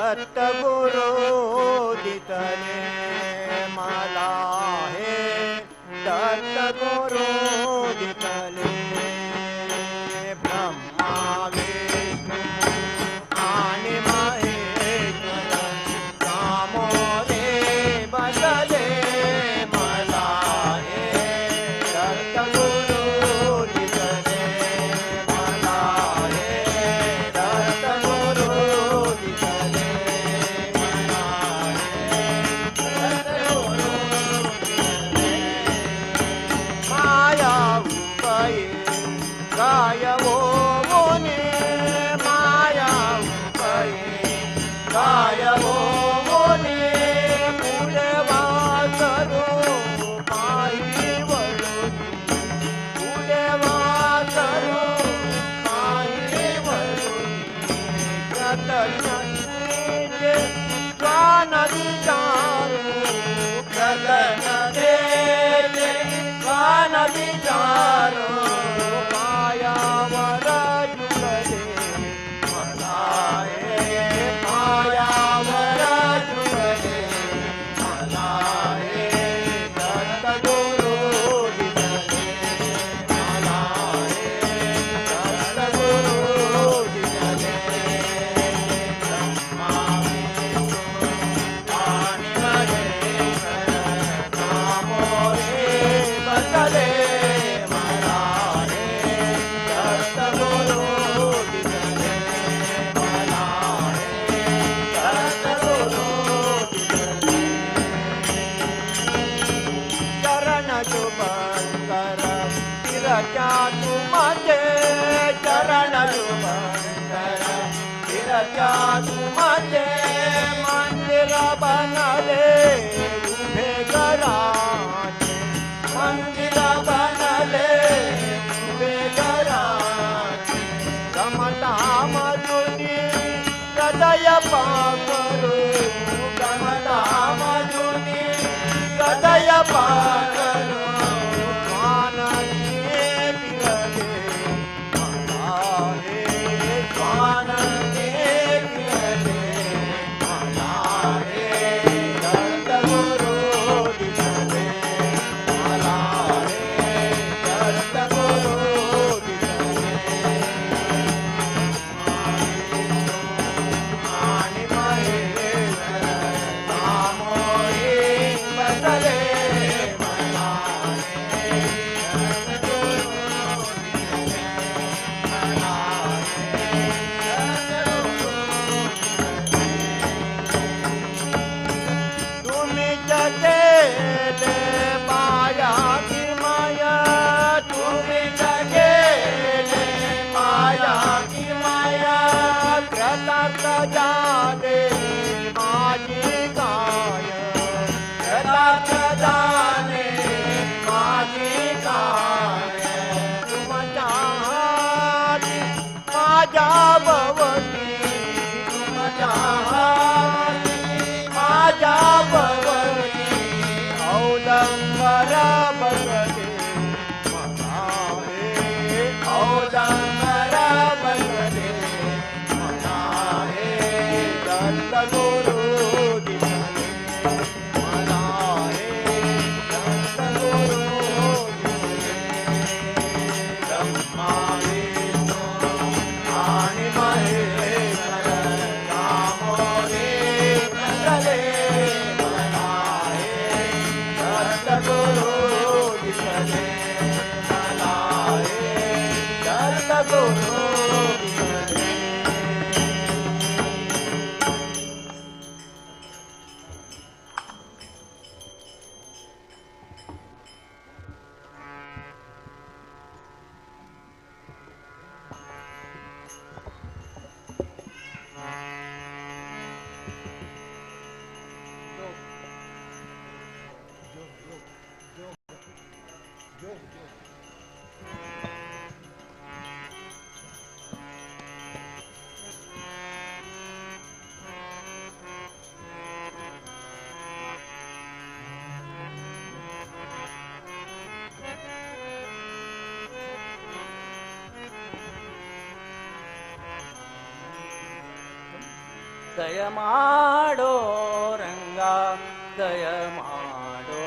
दत्तगुरु दिसले मला हे दत्तगुरु दिसले ब्रह्मा विष्णू आणि महेश्वर सामोरे बसले मला हे दत्तगुरु दिसले मला हे दत्तगुरु दिसले मला हे दत्तगुरु दिसले माया उपये काय होने माया उपये काय होने पुढे वासरू पायी वळूनी पुढे वासरू पायी वळूनी कृतज्ञतेचे स्वान विचारू कृतज्ञतेचे स्वान विचारू मायावर जुळले मला हे मायावर जुळले मला हे दत्तगुरु दिसले मला हे दत्तगुरु दिसले ब्रह्मा विष्णू आणि महेश्वर सामोरे बसले मला हे दत्तगुरु दिसले मला हे दत्तगुरु दिसले चरण शुभंकर तिरच्या तुमचे चरण शुभंकर तिरच्या तुमचे मंदिर बनले उभे घराचे मंदिर बनले उभे घराचे गमता मजुनी हृदय पाकरू गमता मजुनी हृदय पाकरू स्वानंदे फिरले मला हे स्वानंदे फिरले मला हे दत्तगुरु दिसले मला हे दत्तगुरु दिसले आणि महेश्वर सामोरे बसले मला हे दत्तगुरु दिसले मला हे दत्तगुरु तुम्ही जगेले माया की माया तुम्ही जगेले माया की माया कृतार्थ जाने माझी काय कृतार्थ जाने माझी काय तुमच्या हाती माझ्या भवती तुमच्या हाती माझ्या भवती औदंबर बसले मला हे औदंबर बसले मला हे ದಯ ಮಾಡೋ ರಂಗ ದಯ ಮಾಡೋ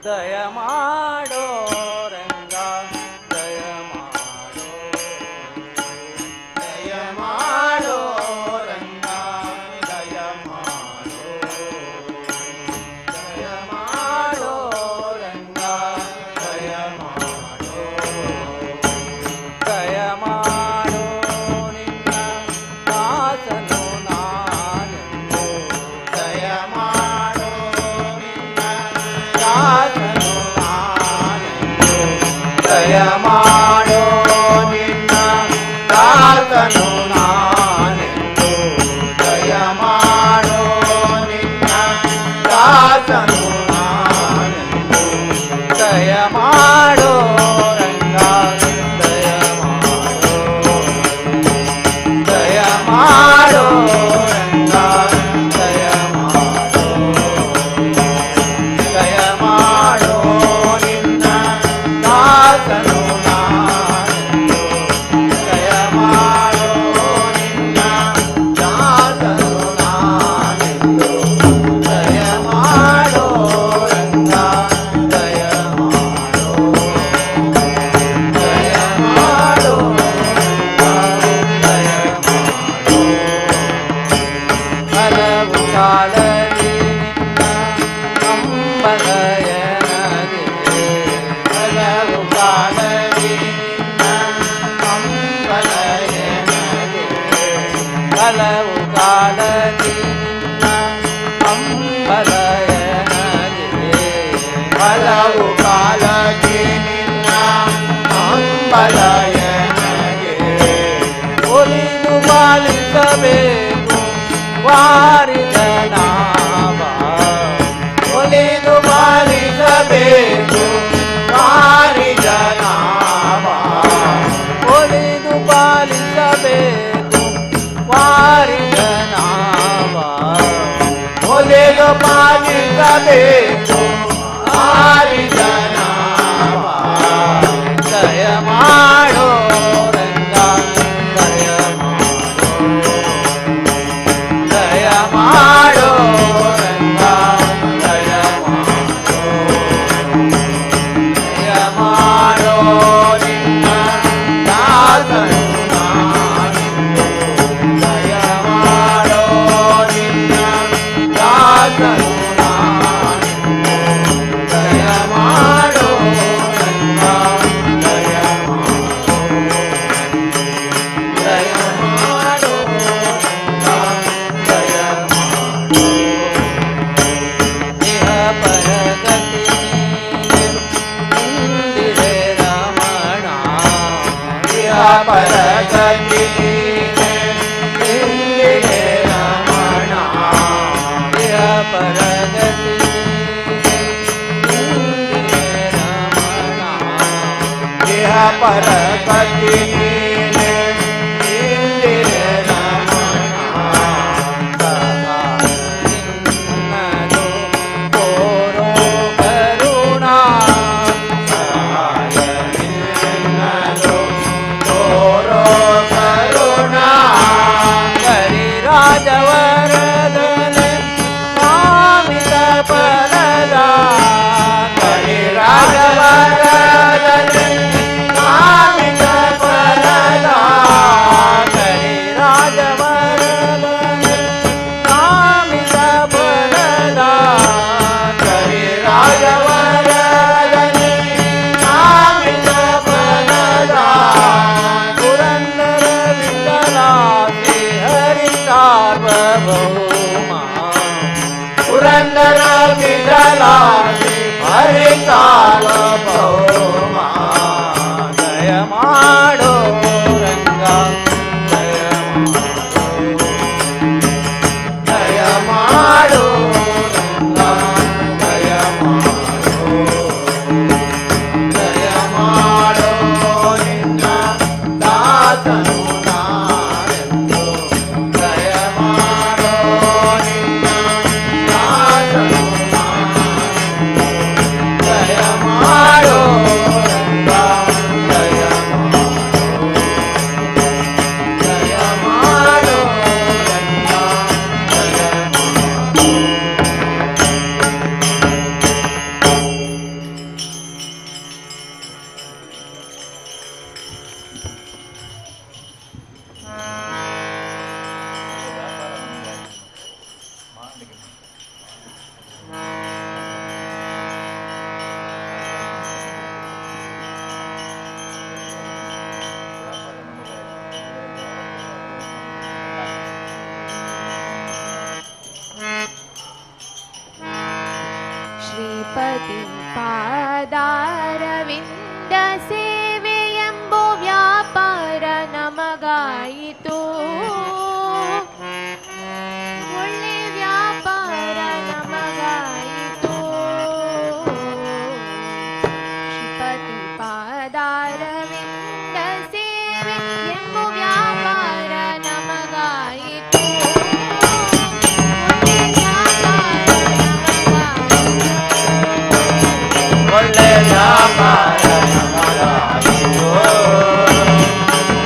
ದಯ ಮಾಡೋ ರಂಗ ದಯ ಮಾಡೋ ದಯ ಮಾಡೋ ರಂಗ ದಯ ಮಾಡೋ ದಯ ಮಾಡೋ ರಂಗ ದಯ ಮಾಡೋ ದಯ ಮಾಡೋ ನಿನ್ನ ದಾಸನು ನಾನೆಂದು ದಯ ಮಾಡೋ ನಿನ್ನ ದಾಸನು ನಾನೆಂದು ದಯ ಮಾಡೋ ನಿನ್ನ ದಾಸನು ನಾನೆಂದು ದಯ ಮಾಡೋ ನಿನ್ನ ದಾಸನು ನಾನೆಂದು ದಯ ಮಾಡೋ ರಂಗ ದಯ ಮಾಡೋ ದಯ ಮಾಡೋ ರಂಗ ದಯ ಮಾಡೋ ದಯ ಮಾಡೋ ನಿನ್ನ ದಾಸನು ನಾನೆಂದು ದಯ ಮಾಡೋ ನಿನ್ನ ದಾಸನು ನಾನೆಂದು ದಯ ಮಾಡೋ ರಂಗ ದಯ ಮಾಡೋ ದಯ ಮಾಡೋ ದಯ ಮಾಡೋ ಹಲವು ಕಾಲದಿ ನಿನ್ನ ಅಂಬಲಯನದಿ ಹಲವು ಕಾಲದಿ ನಿನ್ನ ಅಂಬಲಯನದಿ ಹಲವು ಕಾಲದಿ ನಿನ್ನ ಅಂಬಲಯನದಿ ಹಲವು ಕಾಲದಿ ನಿನ್ನ ಅಂಬಲಯನಗೆ ಒಲಿದು ಪಾಲಿಸಬೇಕು ವಾರಿದನಾವ ಒಲಿದು ಪಾಲಿಸಬೇಕು ವಾರಿಜನಾಮ ಒಲಿದು ಪಾಲಿಸಬೇಕು ವಾರಿದನಾವ ಒಲಿದು ಪಾಲಿಸಬೇಕು ವಾರಿಜನಾಮ ದಯ ಮಾಡೋ ರಂಗ ದಯ ಮಾಡೋ ದಯ ಮಾಡೋ ರಂಗ ದಯ ಮಾಡೋ ದಯ ಮಾಡೋ ನಿನ್ನ ದಾಸನು ನಾನೆಂದು ದಯ ಮಾಡೋ ನಿನ್ನ ದಾಸನು ನಾನೆಂದು ದಯ ಮಾಡೋ ರಂಗ ದಯ ಮಾಡೋ ದಯ ಮಾಡೋ ದಯ ಮಾಡೋ ಇಹ ಪರಗತಿ ಇಂದಿರೆ ರಮಣ ಇಹ ಪರಗತಿ ಇಂದಿರೆ ರಮಣ ಇಹ ಪರಗತಿ ಇಂದಿರೆ ರಮಣ ಇಹ ಪರಗತಿ ಇಂದಿರೆ ರಮಣ ನಿನ್ನದು ಕೋರೋ ಕರುಣಾ ಸಹಾಯ ನಿನ್ನದು ತೋರೋ ಕರುಣಾ ಕರಿರಾಜವರದನೆ ಕಾಮಿತ ಫಲದ ಕರಿರಾಜವರದನೆ ಕಾಮಿತ ಫಲದ ಕರಿರಾಜವರದನೆ ಕಾಮಿತ ಫಲದ ಕರಿರಾಜವರದನೆ ಕಾಮಿತ ಫಲದ ಪುರಂದರ ವಿಠಲಾಸಿ ಹರಿ ಸಾರ್ವಭೌಮ ಪುರಂದರ ವಿಠಲಾಸಿ ಹರಿ ಸಾರ್ವಭೌಮ ದಯ ಮಾಡೋ ರಂಗ ದಯ ದಯ ಮಾಡೋ ರಂಗ ದಯ ಮಾಡೋ ದಯ ಮಾಡೋ ನಿನ್ನ ದಾಸನು ನಾನೆಂದು ದಯ ಮಾಡೋ ನಿನ್ನ ದಾಸನು ನಾನೆಂದು ದಯ ಮಾಡೋ ಪಾದಾರವಿಂದ ಸೇವೆ ಎಂಬ ವ್ಯಾಪಾರ ನಮಗಾಯಿತು. ಒಳ್ಳೆ ವ್ಯಾಪಾರ ನಮಗಾಯಿತು.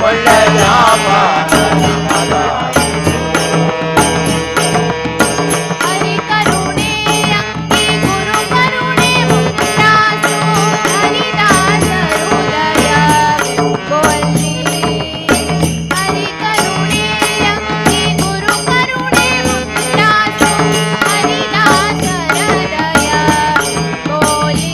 ಒಳ್ಳೆ ವ್ಯಾಪಾರ ನಮಗಾಯಿತು. ಹರಿ ಕರುಣೆ ಅಂಗಿ ಗುರು ಕರುಣೆ ಮುಂದಾಸು ಹರಿದಾಸ ಹೃದಯ ಗೋಲಿ. ಹರಿ ಕರುಣೆ ಅಂಗಿ ಗುರು ಕರುಣೆ ಮುಂದಾಸು ಹರಿದಾಸ ಹೃದಯ ಗೋಲಿ.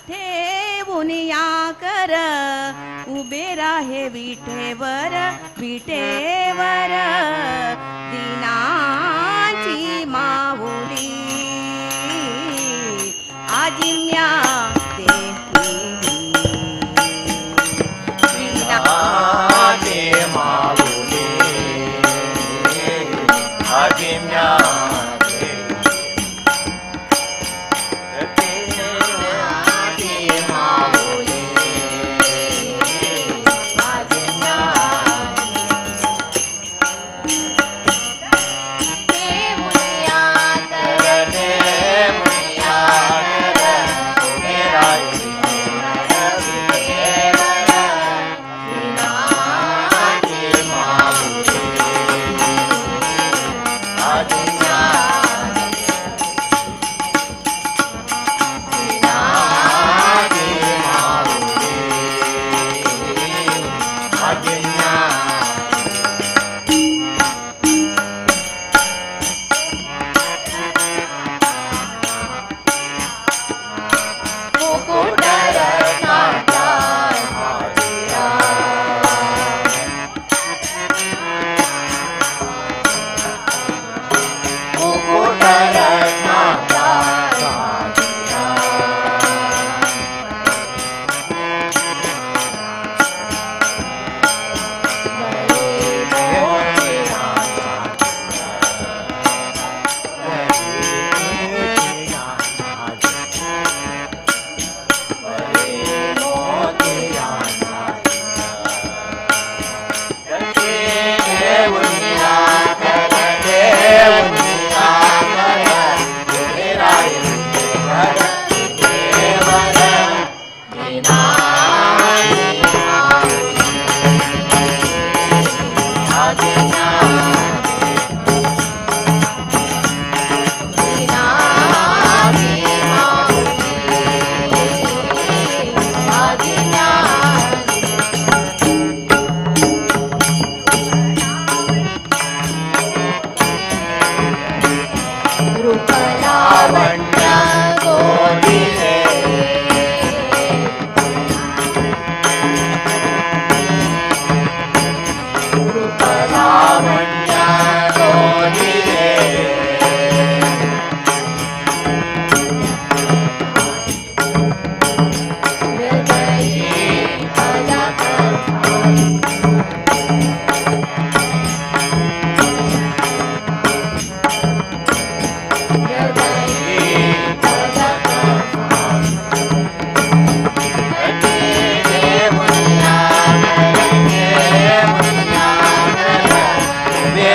ठेवून उभे राहे विठेवर विठेवर दिनाची माऊली आजिम्या विनाचे माऊली आजिम्या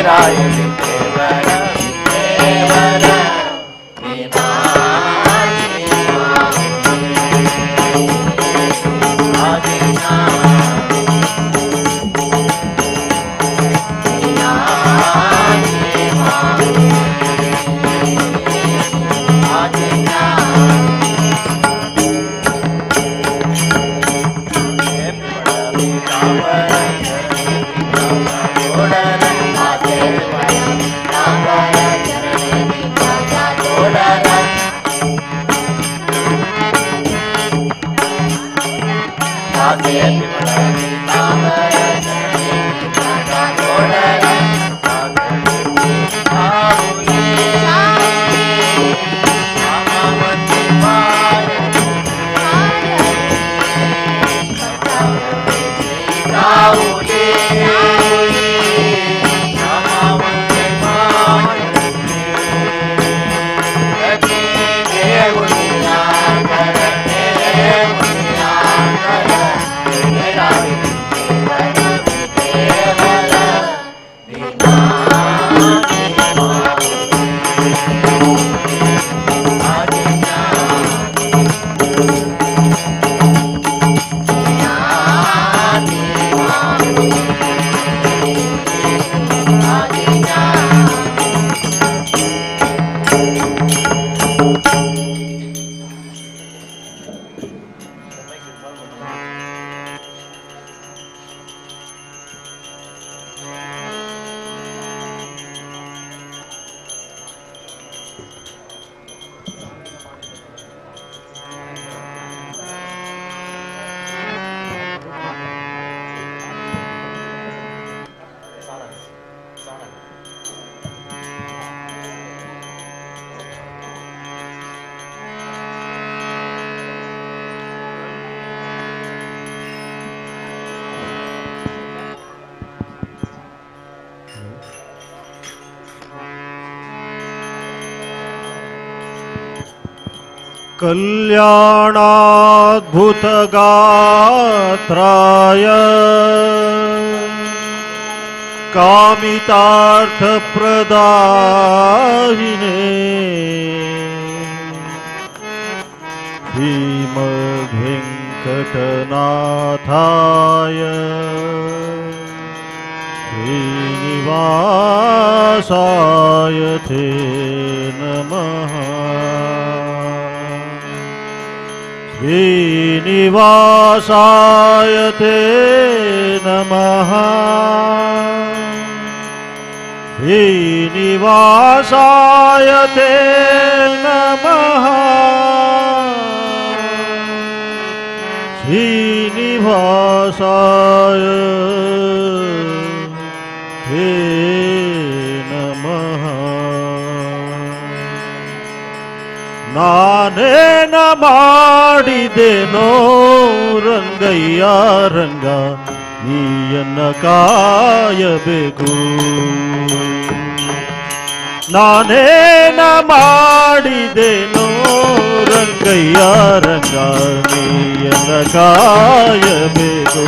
ರಾಯ ದೇವರ ದೇವರ कल्याणाद्भुतगात्राय कामितार्थप्रदायिने भीमवेङ्कटनाथाय श्रीनिवासाय ते नमः। श्रीनिवासाय ते नमः। श्रीनिवासाय ते नमः। श्रीनिवासाय ते नमः। ನಾನೇನ ಮಾಡಿದೆನೋ ರಂಗಯ್ಯ ರಂಗ ನೀಯನ್ನ ಕಾಯಬೇಕು. ನಾನೇನ ಮಾಡಿದೆನೋ ರಂಗಯ್ಯ ರಂಗ ನೀಯನ್ನ ಕಾಯಬೇಕು.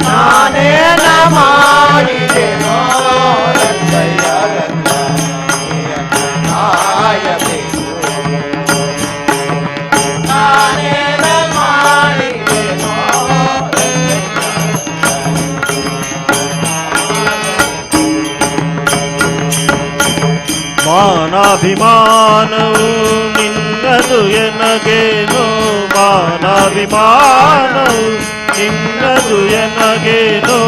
ನಾನೇನ ಮಾಡಿದೆನೋ ರಂಗಯ್ಯ ರಂಗ ನೀಯನ್ನ ಕಾಯಬೇಕು. ನಾನೇನ ಮಾಡಿದೆನೋ ಮಾನಾಭಿಮಾನವು ನಿನ್ನದು ಎನಗೇನೋ. ಮಾನಾಭಿಮಾನವು ನಿನ್ನದು ಎನಗೇನೋ.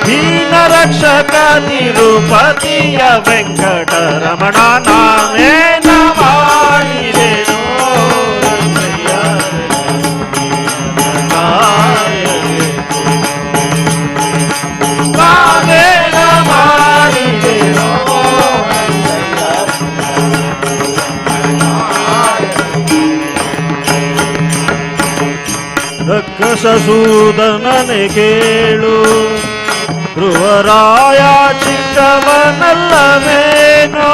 ದೀನರಕ್ಷಕ ತಿರುಪತಿಯ ವೆಂಕಟರಮಣ ನಾನೇನ ಮಾಡಿದೆನೋ ರಂಗಯ್ಯ ಕಾಯಬೇಕು. ನಾನೇನ ಮಾಡಿದೆನೋ ರಕ್ಕಸಸೂದನನೆ ಕೇಳು ಧ್ರುವರಾಯ ಚಿಕ್ಕವನಲ್ಲವೇನೋ.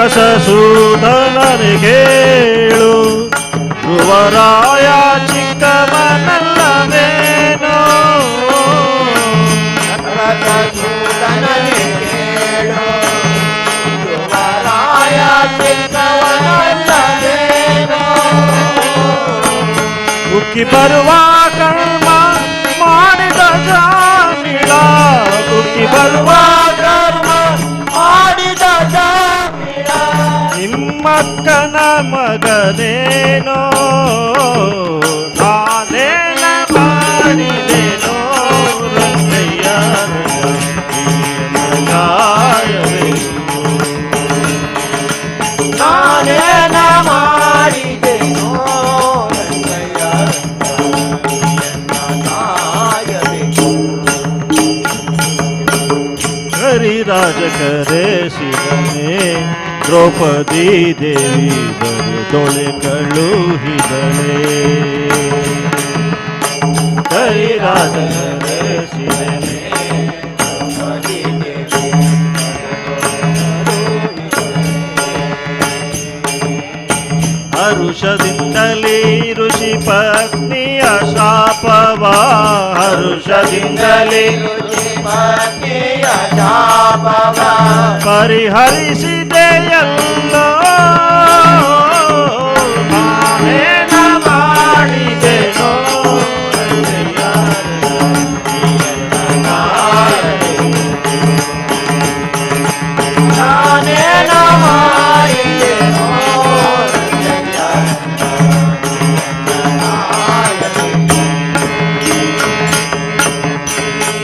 ಕಸಸೂದನನೆ ಕೇಳು ಧ್ರುವರಾಯ ಚಿಕ್ಕವನಲ್ಲವೇನೋ ಸೂತನನೆ ಕೇಳು ಧ್ರುವರಾಯ ಚಿಕ್ಕವನಲ್ಲವೇನೋ ಉಕ್ಕಿ ಬರುವ ಕರ್ಮ ಮಾಡಿದ ಜಾಮಿಳ ಉಕ್ಕಿ ಬರುವ ಕರ್ಮ ಮಾಡಿದ ಜಾಮಿಳ ನಿಮ್ಮಕ್ಕನ ಮಗನೇನೋ ನಾನೇನ ಮಾಡಿದೆನೋ ರಂಗಯ್ಯ ನಾನೇನ ಮಾಡಿದೆನೋ ರಂಗಯ್ಯ ಕಾಯಬೇಕು ಹರಿರಾಜ ಕರೆಸಿದನೆ ದ್ರೌಪದಿ ದೇವಿ ಬರೆದೊಳೆ ಕಳುಹಿದಳೆ ಹರಿರಾಜ ಕರೆಸಿದನೆ ಹರುಷದಿಂದಲೇ ಋಷಿ ಪತ್ನಿಯ ಶಾಪವ ಹರುಷದಿಂದಲೇ ಪತಿಯ ಶಾಪವ ಪರಿಹರಿಸಿದೆಯಲ್ಲೋ ನಾನೇನ ಮಾಡಿದೆನೋ ನಾನೇನ ಮಾಡಿದೆನೋ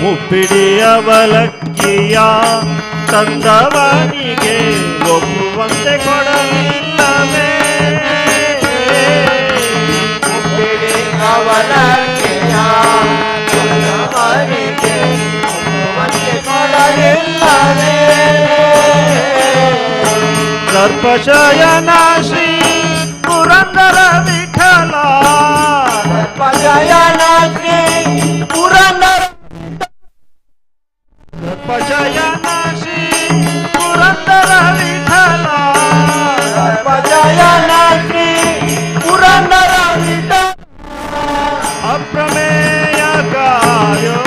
ಮುಪ್ಪಿಡಿಯ ಬಲಕ್ಕಿಯ ತಂದವನಿಗೆ ಒಪ್ಪುವಂತೆ ಕೊಡಲಿಲ್ಲವೇ ಬಿಡಿ ಅವಲಕ್ಕೆಯ ಅವನಿಗೆ ಒಪ್ಪುವಂತೆ ಕೊಡಲಿಲ್ಲವೇ ಸರ್ಪಶಯನ ಶ್ರೀ ಪುರಂದರ ವಿಠಲ ಸರ್ಪಜಯನ ಶ್ರೀ ಪುರಂದರ ಸರ್ಪಶಯನ ಶ್ರೀ ಪುರಂದರ ವಿಠಲ ಸರ್ಪಜಯನ ಶ್ರೀ ಪುರಂದರ ವಿಠಲ ಅಪ್ರಮೇಯ ಕಾಯೋ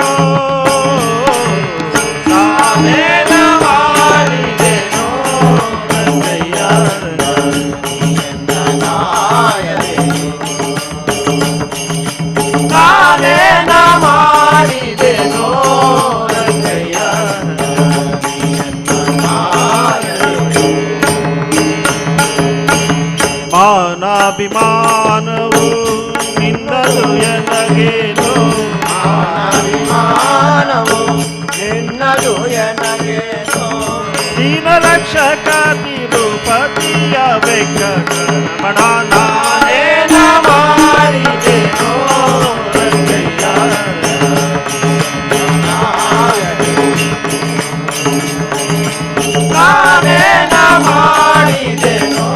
ನಾನೇನ ಮಾಡಿದೆನೋ ರಂಗಯ್ಯ ನಾನೇನ ಮಾಡಿದೆನೋ ರಂಗಯ್ಯ ಮಾನಾಭಿಮಾನವು ನಿನ್ನದು ಎನಗೇನೋ ಮಾನವು ನಿನ್ನದು ಎನಗೇನೋ ದೀನರಕ್ಷಕ ತಿರುಪತಿಯ ವೆಂಕಟರಮಣ ನಾನೇನ ಮಾಡಿದೆನೋ ರಂಗಯ್ಯ ನಾನೇನ ಮಾಡಿದೆನೋ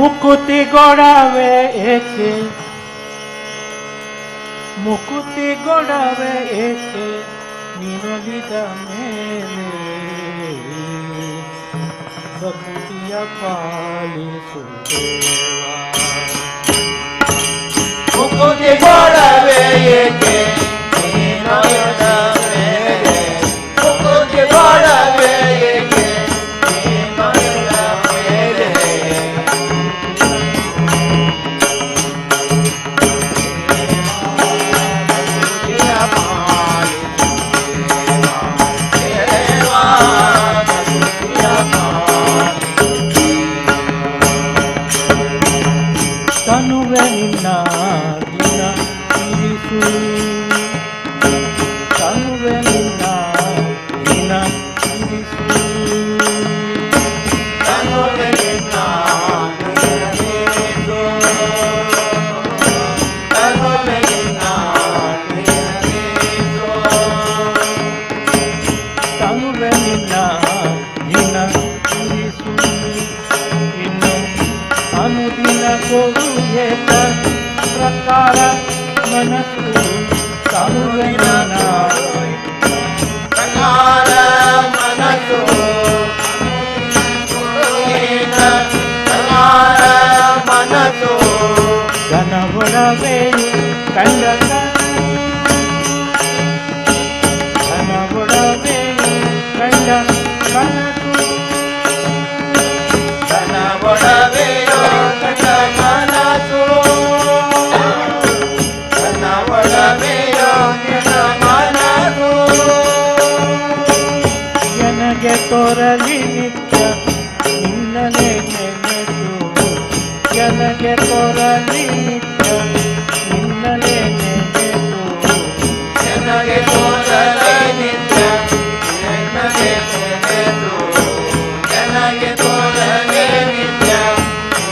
ಮುಕುತಿ ಗೊಡವೆ ಏಕೆ ಮುಕುತಿ ಗೊಡವೆ ಏಕೆ ನಿನಲಿದ ಮೇಲೆ ಪ್ರಕೃತಿಯ ಪಾಲಿಸುತ್ತೇವಾ ಮುಕುತಿ ಗೊಡವೆ ಏಕೆ ನೀನೊಲಿದ ಮೇಲೆ ಮುಕುತಿ ಗೊಡವೆ ಏಕೆ ನೀನೊಲಿದ ಮೇಲೆ ಪ್ರಕೃತಿಯ ಪಾಲಿಸುತ್ತೇವಾ ದೇವಾ ಪ್ರಕೃತಿಯ ತನುವೆ ನಿನ್ನ ದಿನ ಇರಿಸು ತನುವೆ ನಿನ್ನ ದಿನ ಇರಿಸು ತನುವೆ ನಿನ್ನ ನಿನಗೇಸು ತನುವೆ ನಿನ್ನ ನಿನಗೇಸು ತನುವೆ ನಿನ್ನ ದಿನ ಇರಿಸು ಇನ್ನು ಅನುದಿನ ಕೊಡು ಏಕ ಪ್ರಕಾರ ಮನಸ್ಸು ತನುವೆ ನಿನ್ನ ಪ್ರಕಾರ ಮನಸ್ಸು ಏನ ಪ್ರಕಾರ ಮನಸ್ಸು ಘನವೊಡವೆ ಕಂಡಕ ಘನವೊಡವೆ ಕಂಡ ಕನಸು ತನ ಒಡವೆಯೋ ತನ ಮನಸ್ಸು ತನ ಒಡವೆಯೋ ನಿನ್ನ ಮನಸ್ಸು ನನಗೆ ತೋರಲಿ ನಿತ್ಯ ನಿನ್ನನೆ ನೆನೆದು ನನಗೆ ತೋರಲಿ ನಿತ್ಯ ನಿನ್ನನೆ ನೆನೆದು ನನಗೆ ತೋರಲೇ ನಿತ್ಯ ನಿನ್ನನೆ ನೆನೆದು ನನಗೆ ತೋರಲೇ ನಿತ್ಯ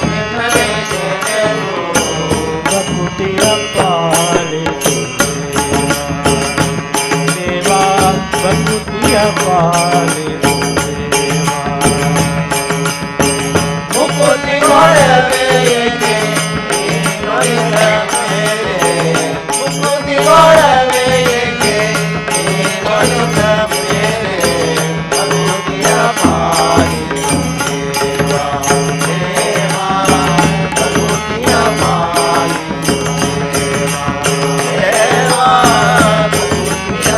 ನಿನ್ನನೆ ನೆನೆದು ಪ್ರಕೃತಿಯ ಪಾಲಿಸು ದೇವಾ ಪ್ರಕೃತಿಯ ಪಾಲಿಸು ದೇವಾ ಮುಕುತಿ ಗೊಡವೆ ಏಕೆ ನೀನೊಲಿದ ಮೇಲೆ ಮುಕುತಿ ಗೊಡವೆ ಏಕೆ ನೀನೊಲಿದ ಮೇಲೆ ಪ್ರಕೃತಿಯ ಪಾಲಿಸುತ್ತೇವಾ ದೇವಾ ಪ್ರಕೃತಿಯ ಪಾಲಿಸುತ್ತೇವಾ ದೇವಾ ಪ್ರಕೃತಿಯ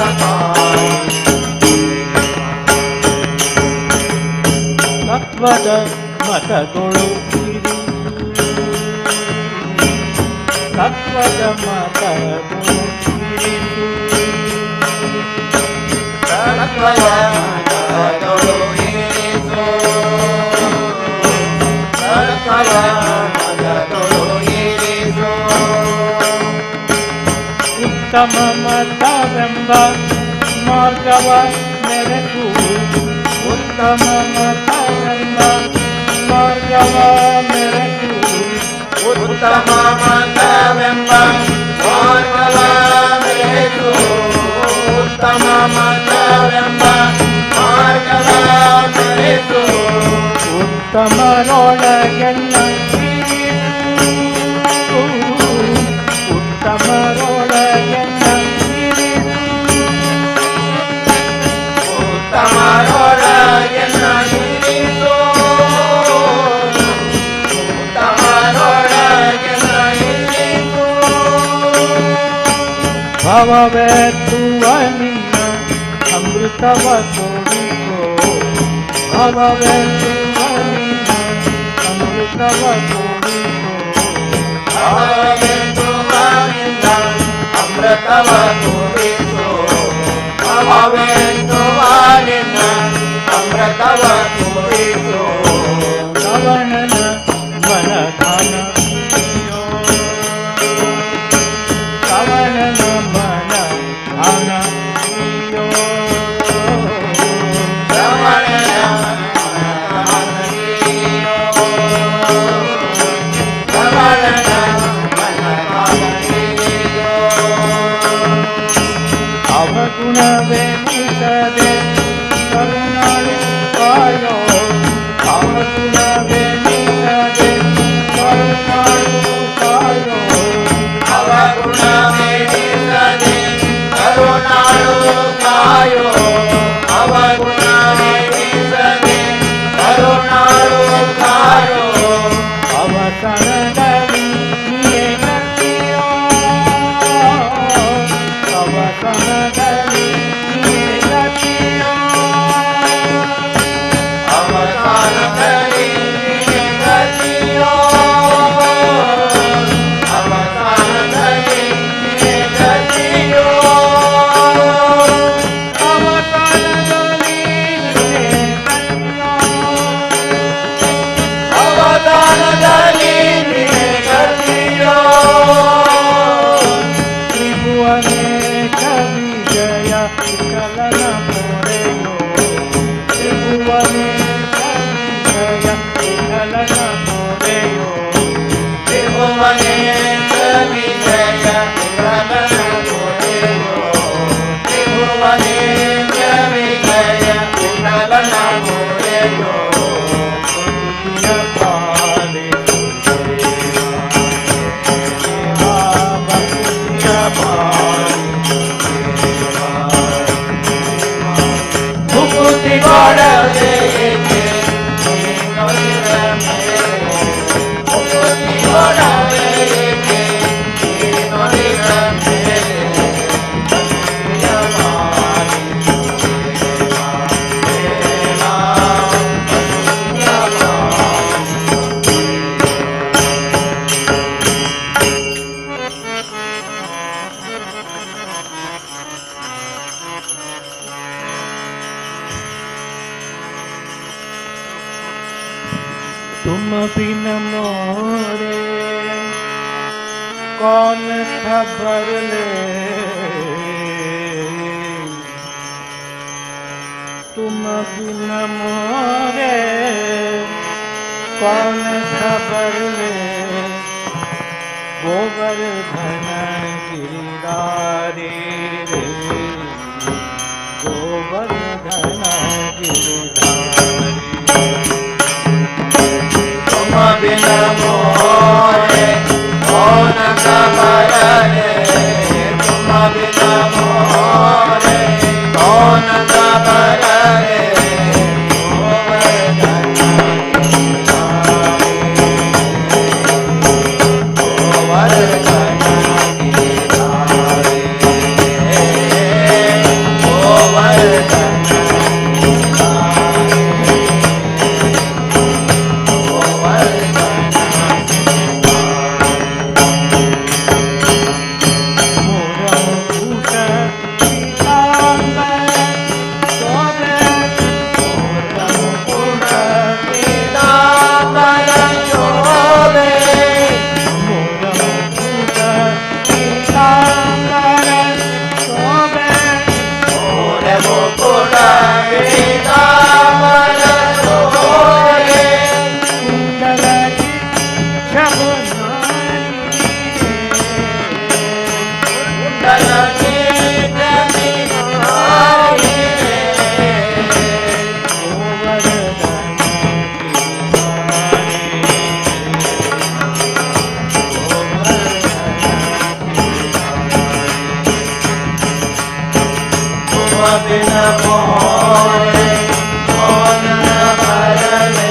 ತತ್ವದ ಮತಗಳು ಇರಿ ತತ್ವದ ಮತಗಳು ಇರಿಸು ತತ್ವದ ಮತಗಳು ಇರಿಸು ತತ್ವದ ಮತಗಳು ಇರಿಸು ಉತ್ತಮ ಮತವೆಂಬ ಮಾರ್ಗವ ಮೆರೆಸು ಉತ್ತಮ ಮತವೆಂಬ ಮಾರ್ಗವ ಮೆರೆಸು ಉತ್ತಮ ಮತವೆಂಬ ಮಾರ್ಗವ ಮೆರೆಸು ಉತ್ತಮ ಮತವೆಂಬ ಮಾರ್ಗವ ಮೆರೆಸು ಉತ್ತಮರೊಳಗೆಲ್ಲ ಇರಿಸು ಉತ್ತಮರೊಳಗೆಲ್ಲ ಇರಿಸು ಉತ್ತಮರೊಳಗೆಲ್ಲ ಇರಿಸು ಉತ್ತಮರೊಳಗೆಲ್ಲ ಇರಿಸು ಭವವೆತ್ತುವ ನಿನ್ನ ಅಮೃತವ ತೋರಿಸೋ ಭವವೆತ್ತುವ ನಿನ್ನ ಅಮೃತವ ತೋರಿಸೋ ಭವವೆತ್ತುವನಿಂದ ಅಮೃತವ ತೋರಿಸು ಭವವೆತ್ತುವನಿಂದ ಅಮೃತವ ತೋರಿಸು ಶ್ರವಣನ ಮನಧಾನ ಪ್ರಿಯೋ ಶ್ರವಣನ ಮನಧಾನ ಪ್ರಿಯೋ ಶ್ರವಣನ ಮನಧಾನ ಪ್ರಿಯೋ कौन खबर ले तुम बिन मोरे कौन खबर ले गोवर्धन गिरिधारी रे गोवर्धन गिरिधारी तुम बिन मोरे कौन खबर ले तुम बिन मोरे कौन खबर ले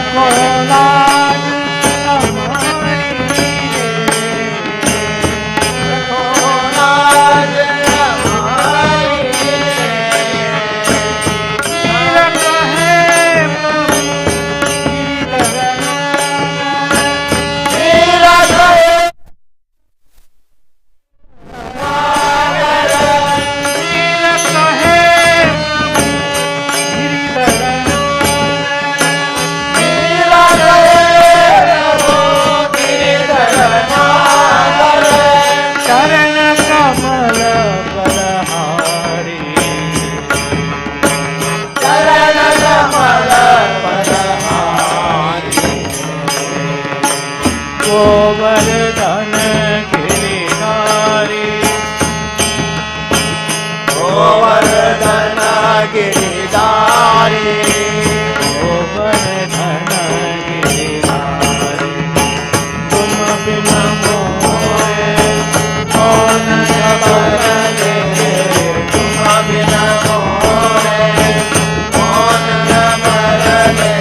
गोवर्धन गोवर्धन गिरिधारी गोवर्धन गिरिधारी गोवर्धन गिरिधारी तुम बिन मोरे कौन खबर ले तुम बिन मोरे कौन खबर ले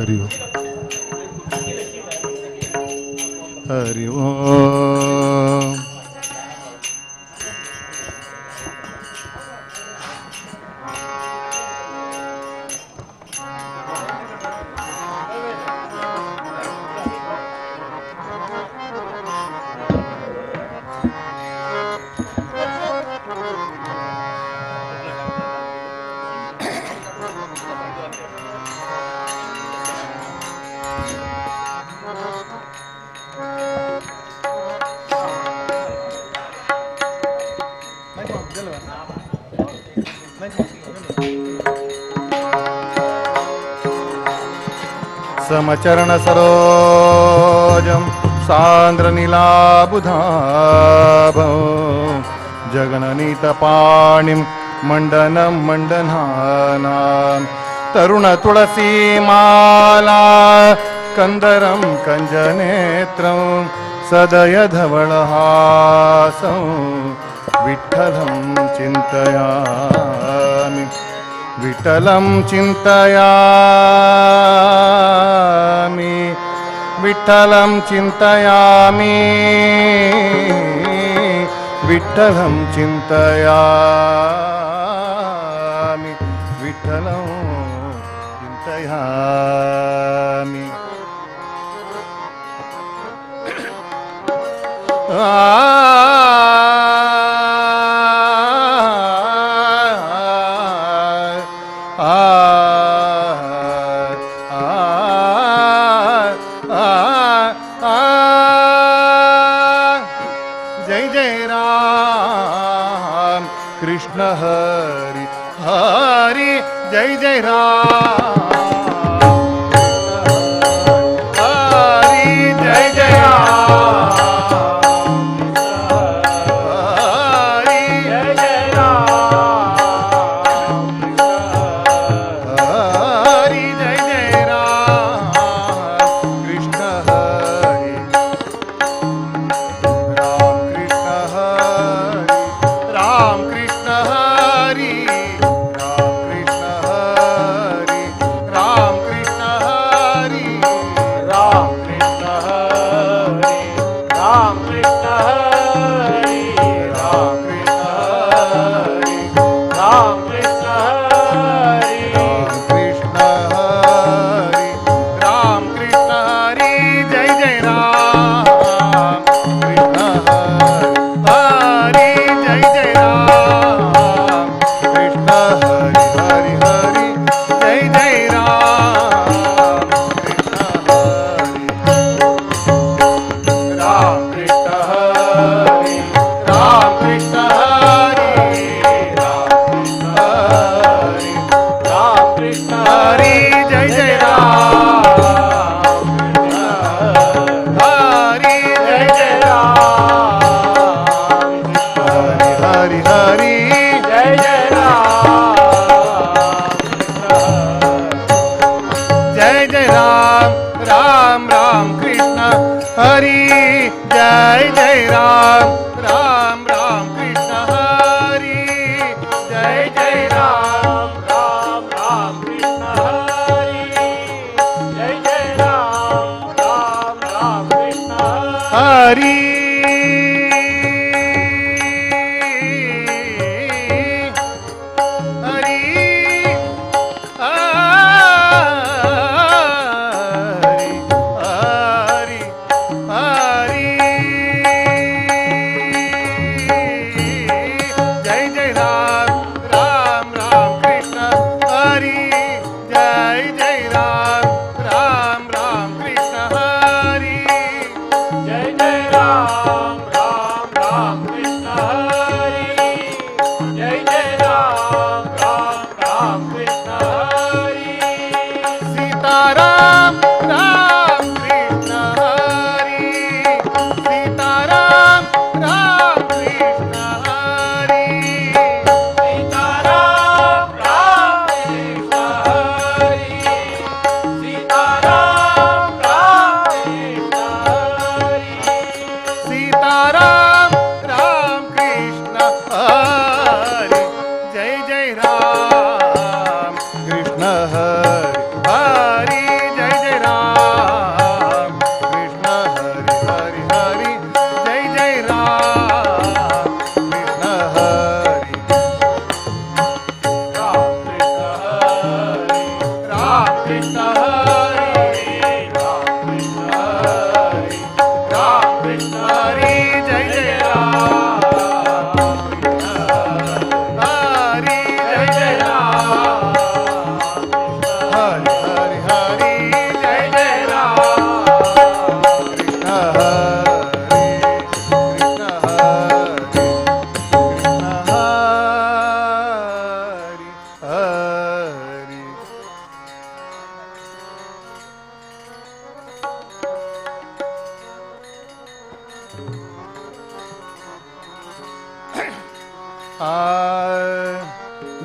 हरि ओम हरि ओम समचरण सरोजं सान्द्रनीलाबुधाभं जगननीतपाणिं मण्डनं मण्डनानां तरुणतुलसीमाला कन्दरं कञ्जनेत्रं सदयधवलहासं विठ्ठलं चिन्तयामि विठ्ठलं चिन्तयामि विठ्ठलं चिन्तयामि विठ्ठलं चिन्तयामि विठ्ठलं चिन्तयामि जय जय राम कृष्ण हरि हरि जय जय राम हरि जय जय राम हरि जय जय राम हरि जय जय राम कृष्ण हरि राम कृष्ण हरि राम कृष्ण हरि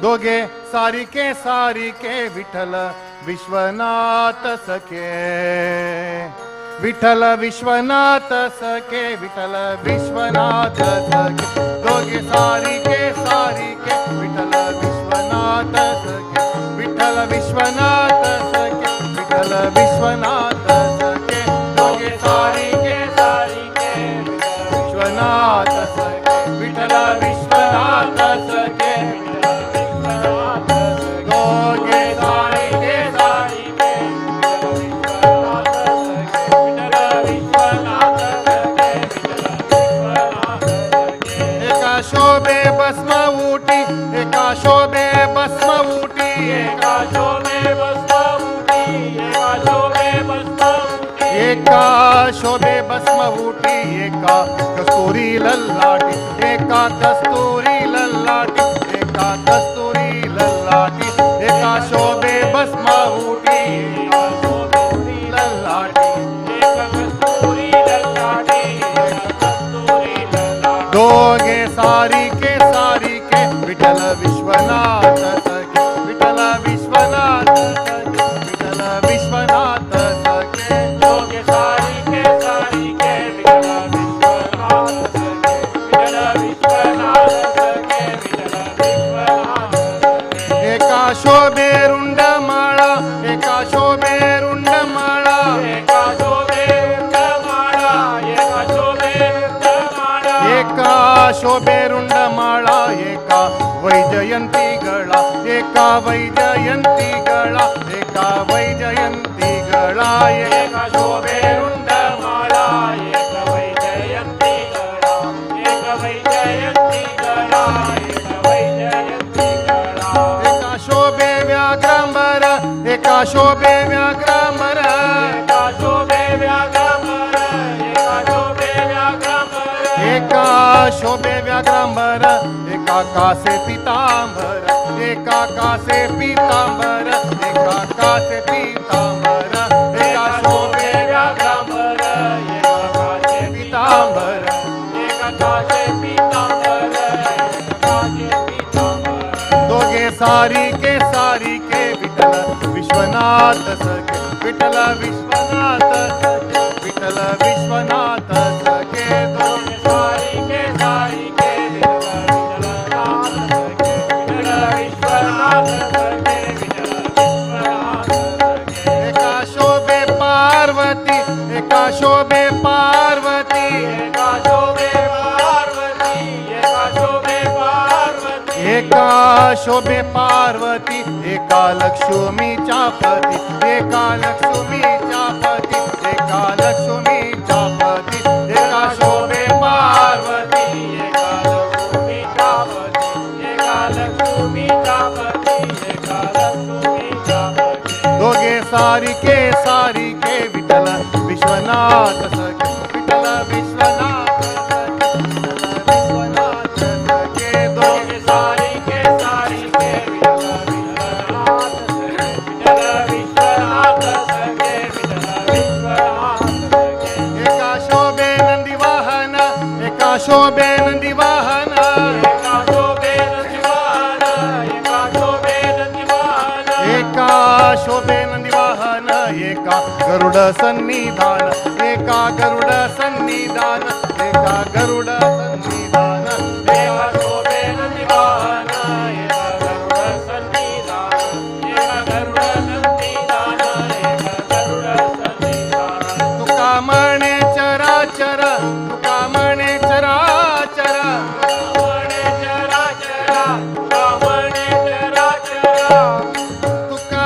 दोघे सारिके विठ्ठल विश्वनाथ सखे विठ्ठल विश्वनाथ सखे विठ्ठल विश्वनाथ सखे दोघे सारिके विठ्ठल विश्वनाथ सखे विठ्ठल विश्वनाथ सखे विठ्ठल विश्वनाथ सखे दोघे सारिके विश्वनाथ सखे विठ्ठल विश्वनाथ सखे दोघे सारिके एका शोभे भस्म उटी एका शोभे भस्म उटी एका शोभे भस्म उटी एका शोभे भस्म उटी एका शोभे भस्म उटी एका कस्तुरी लल्लाटी एका कस्तुरी लल्लाटी एका कस्तुरी लल्लाटी एका शोभे भस्म उटी एका कस्तुरी लल्लाटी एका कस्तुरी ललाटी एका कस्तुरी ललाटी दोघे सारिके विठ्ठल विश्वनाथ सखे विठ्ठल विश्वनाथ सखे विठ्ठल विश्वनाथ सखे दोघे सारिके विठ्ठल विश्वनाथ सखे विठ्ठल विश्वनाथ सखे विठ्ठल विश्वनाथ सखे एका शोभे रुंड माळा एका शोभे रुंड माळा एका शोभे रुंडमाळा एका शोभे रुंडमाळा एका शोभे रुंड माळा एका वैजयंती गळा एका वैजयंती गळा एका वैजयंती गळा एका शोभे रुंडमाळा एक वैजयंती गळा एक वैजयंती गळा एक वैजयंती गळा एका शोभे व्याघ्रांबर एका शोभे व्याघ्रांबर एका शोभे व्याघ्रांबर एका शोभे व्याघ्रांबर एका शोभे व्याघ्रांबर एका कासे पितांबर एका कासे पितांबर एका कासे पितांबर एका शोभे व्याघ्रांबर एका काचे पितांबर एका काचे पीतांबर एका काचे पीतांबर दोघे सारिके विठ्ठल विश्वनाथ सखे विठ्ठल विश्वनाथ सखे विठ्ठल विश्वनाथ सखे दोघे सारिके विठ्ठलनाथ सखे विठ्ठल विश्वनाथ सखे विठ्ठल विश्वनाथ सखे एका शोभे पार्वती एका शोभे पार्वती एका शोभे पार्वती एका शोभे पार्वती एका शोभे पार्वती एका लक्ष्मीच्या पती एका लक्ष्मीच्या पती एका लक्ष्मीच्या पती एका शोभे पार्वती एका लक्ष्मीच्या पती एका लक्ष्मीच्या पती एका लक्ष्मीच्या पती दोघे सारिके विठ्ठल विश्वनाथ सखे विठ्ठल विश्वनाथ सखे विठ्ठल विश्वनाथ सखे दोघे सारिके विठ्ठल विश्वनाथ सखे विठ्ठल विश्वनाथ सखे विठ्ठल विश्वनाथ सखे एका शोभे नंदी वाहन एका शोभे नंदी वाहन एका शोभे नंदीवाहन एका शोभे नंदीवाहन एका शोभे नंदी वाहन एका गरुड सन्निधान एका गरुड सन्निधान एका गरुड सन्निधान एका शोभे नंदीवाहन एका गरुड सन्निधान एका गरुड सन्निधान एका गरुड सन्निधान तुका म्हणे चराचर तुका म्हणे चराचर कामणे चराचरा कामणे चराचरा तुका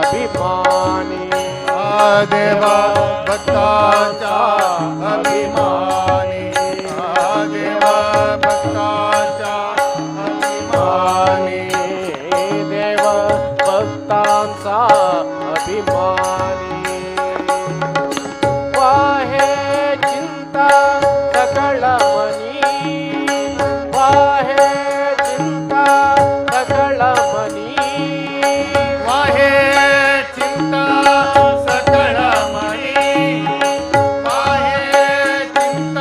अभिमानी देवा भक्तांचा अभिमानी देवा भक्तांचा अभिमानी देव भक्तांचा अभिमानी वाहे चिंता सकळ मनी वाहे चिंता सकळ मनी वाहे चिंता सकळ मनी वाहे चिंता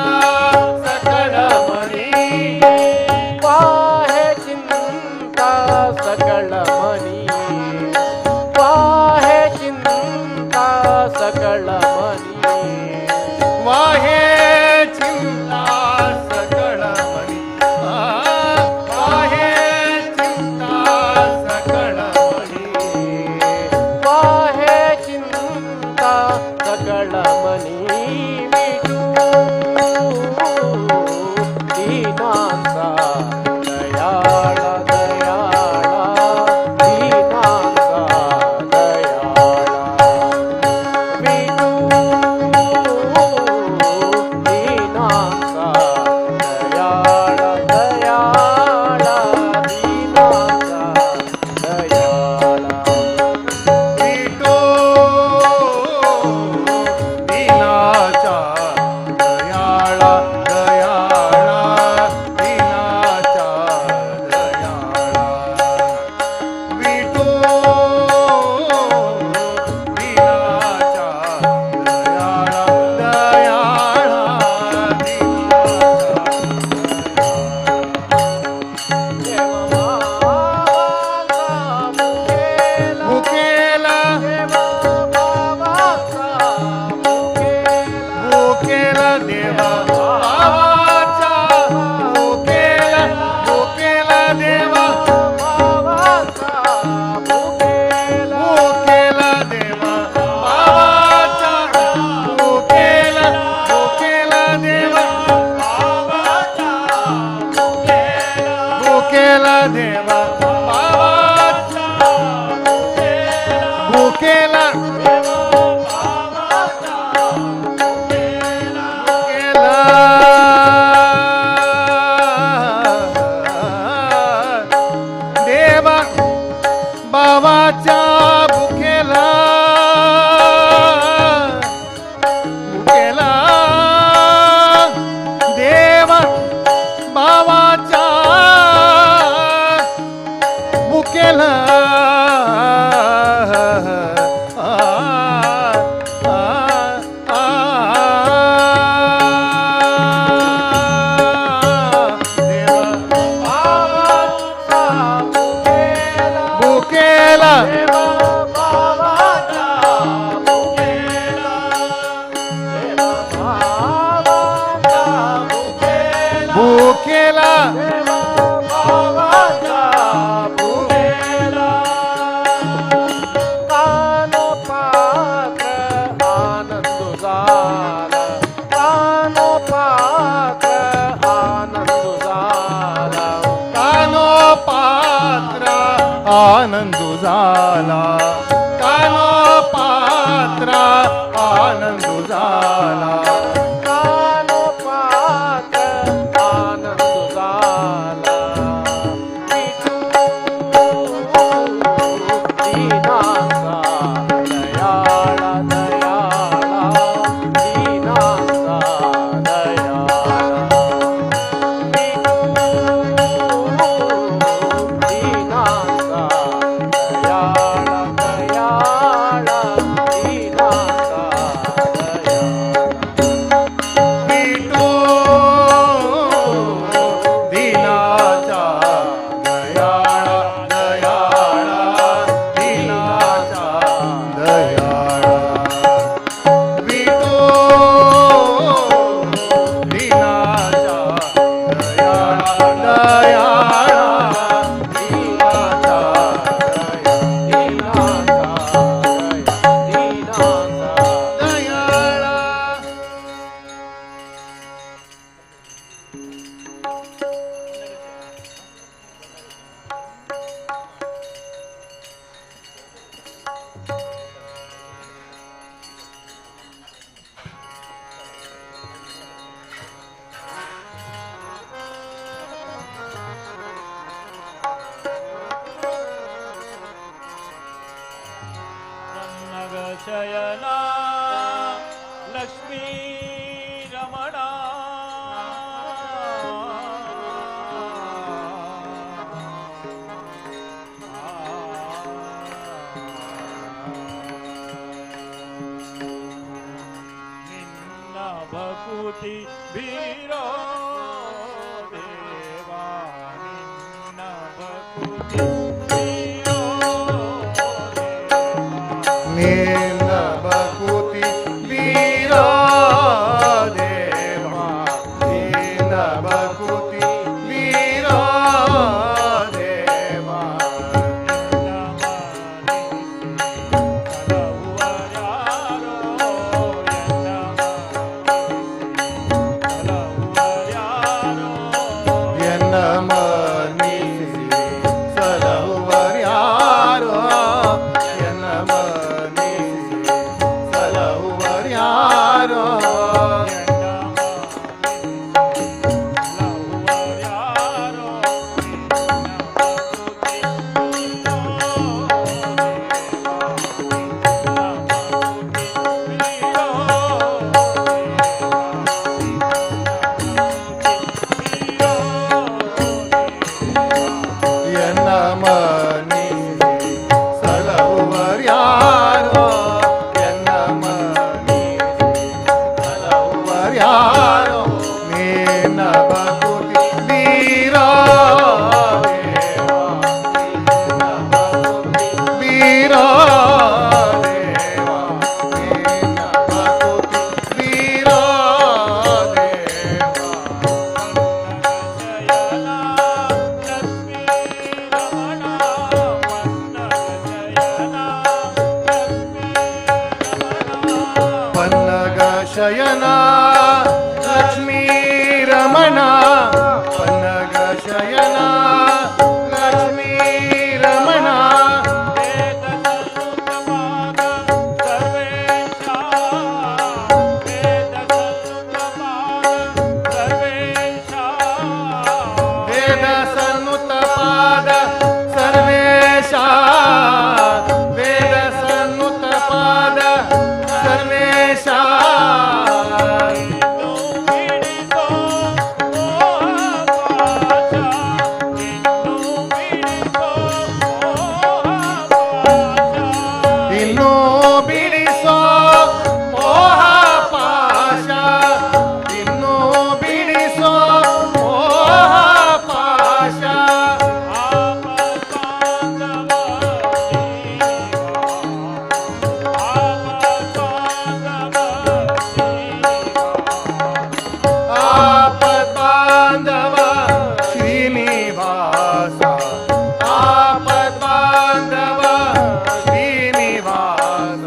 ಶಯನ ಲಕ್ಷ್ಮೀ ರಮಣ ನಿನ್ನ ಭಕುತಿ ಬೀರೋ ದೇವಾ ನಿನ್ನ ಭಕುತಿ ಬೀರೋ ನಿನ್ನ ಭಕುತಿ ವೀರೋ ದೇವ ನಿನ್ನ ಭಕುತಿ ವೀರೋ ದೇವ ಎನ್ನ ಮನಿಸಿ ಸಲಹುವರ್ಯಾರೋ ಎನ್ನ ಮನಿಸಿ ಸಲಹುವರ್ಯಾರೋ ಎನ್ನ ಮನಿಸಿ ಸಲಹುವರ್ಯಾರೋ ಎನ್ನ ಮನಿಸಿ ಸಲಹುವರ್ಯಾರೋ ನಿನ್ನ ಭಕುತಿ ವೀರೋ ದೇವ ನಿನ್ನ ಭಕುತಿ ವೀರೋ ದೇವ ನಿನ್ನ ಭಕುತಿ ವೀರೋ ದೇವ ಪನ್ನಗ ಶಯನ ಲಕ್ಷ್ಮೀ ರಮಣ ಪನ್ನಗ ಶಯನ ಲಕ್ಷ್ಮೀ ರಮಣ ವೇದ ಸನ್ನುತ ಪಾದ ಸರ್ವೇಶ ವೇದ ಸನ್ನುತ ಪಾದ ಸರ್ವೇಶ ಇನ್ನೂ ಬಿಡಿಸೋ ಮೋಹ ಪಾಶ ಇನ್ನೂ ಬಿಡಿಸೋ ಮೋಹ ಪಾಶ ಆಪದ್ ಬಾಂಧವ ಶ್ರೀನಿವಾಸ ಆಪದ್ ಬಾಂಧವ ಶ್ರೀನಿವಾಸ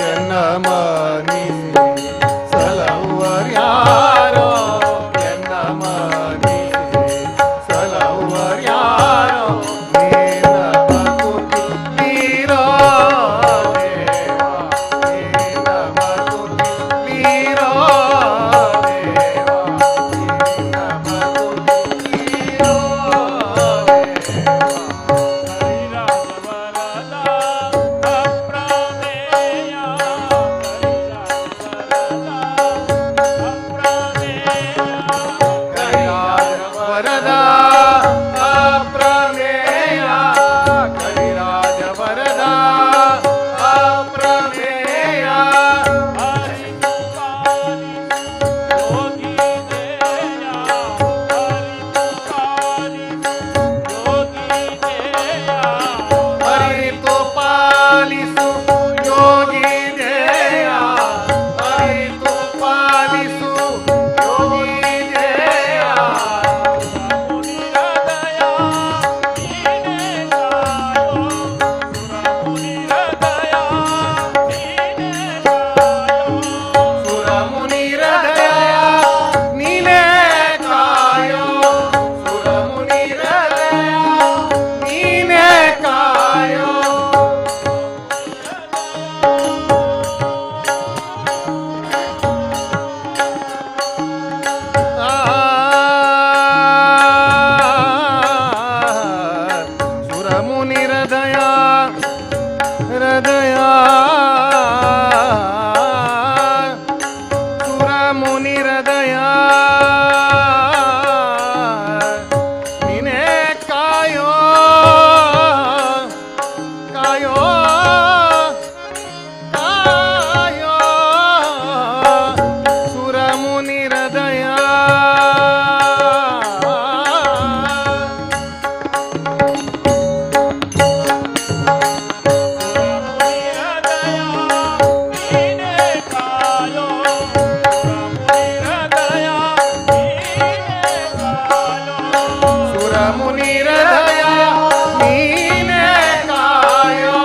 ಎನ್ನ ಮನಿಸಿ ಸಲಹುವರ್ಯಾರೋ ಎನ್ನ ಮನಿಸಿ ಸಲಹುವರ್ಯಾರೋ ನಿನ್ನ ಭಕುತಿ ವೀರೋ ದೇವ ನಿನ್ನ ಭಕುತಿ ವೀರೋ ದೇವ ನಿನ್ನ ಭಕುತಿ ವೀರೋ ಕರಿರಾಜ ವರದ ಅಪ್ರಮೇಯ ಕರಿರಾಜ ವರದ ಅಪ್ರಮೇಯ ಅರಿತು ಪಾಲಿಸು ಯೋಗಿ ದೇಯ ಅರಿತು ಪಾಲಿಸು ಯೋಗಿ ದೇಯ ಸುರಮುನಿರ ದಯ ನೀನೇ ಕಾಯೋ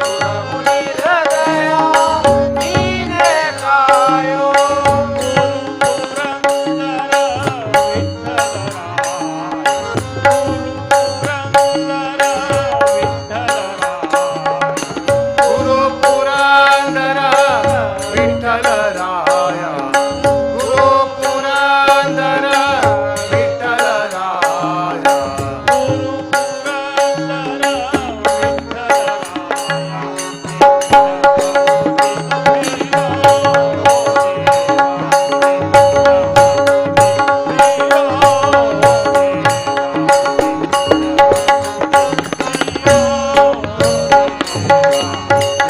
ಸುರಮುನಿರ ದಯ ನೀನೇ ಕಾಯೋ ಗುರು ಪುರಂದರ ವಿಠಲರಾಯ ಗುರು ಪುರಂದರ ವಿಠಲರಾಯ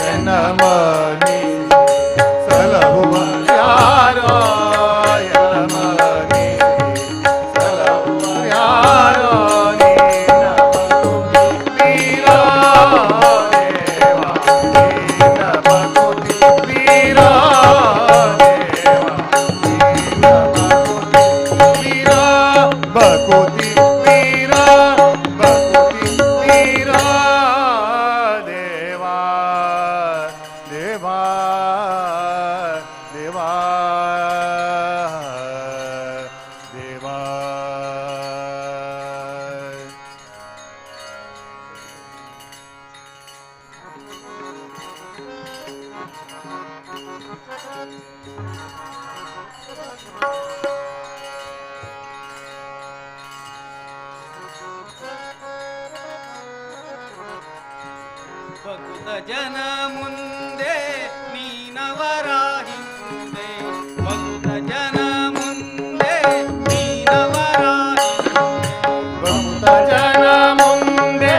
ಎನ್ನಮನಿ ಸಲಹುವ ಯಾರೋ ಎನ್ನಮನಿ ಸಲಹುವ ಯಾರೋ ನೀನ ವೀರ ದೇವ ನೀನ ಭಕುತಿ ವೀರ ದೇವ ನೀನ ಭಕುತಿ ವೀರ ಭಕುತಿ ವೀರ ದೇವಾ ದೇವಾ ದೇವಾ ದೇವಾ ಭಕ್ತ ಜನ ಮುಂದೆ ನೀನವರ ಹಿಂದೆ ಭಕ್ತ ಜನ ಮುಂದೆ ನೀನವರ ಭಕ್ತ ಜನ ಮುಂದೆ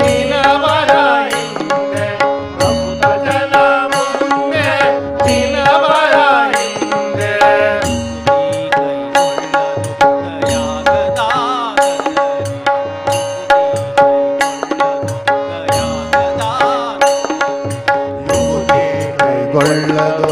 ನಿನವರ ಹಿಂದೆ ಭಕ್ತ ಜನ ಮುಂದೆ ನಿನವರ ಹಿಂದೆ ಯುವತಿ ಕೈಗೊಳ್ಳದು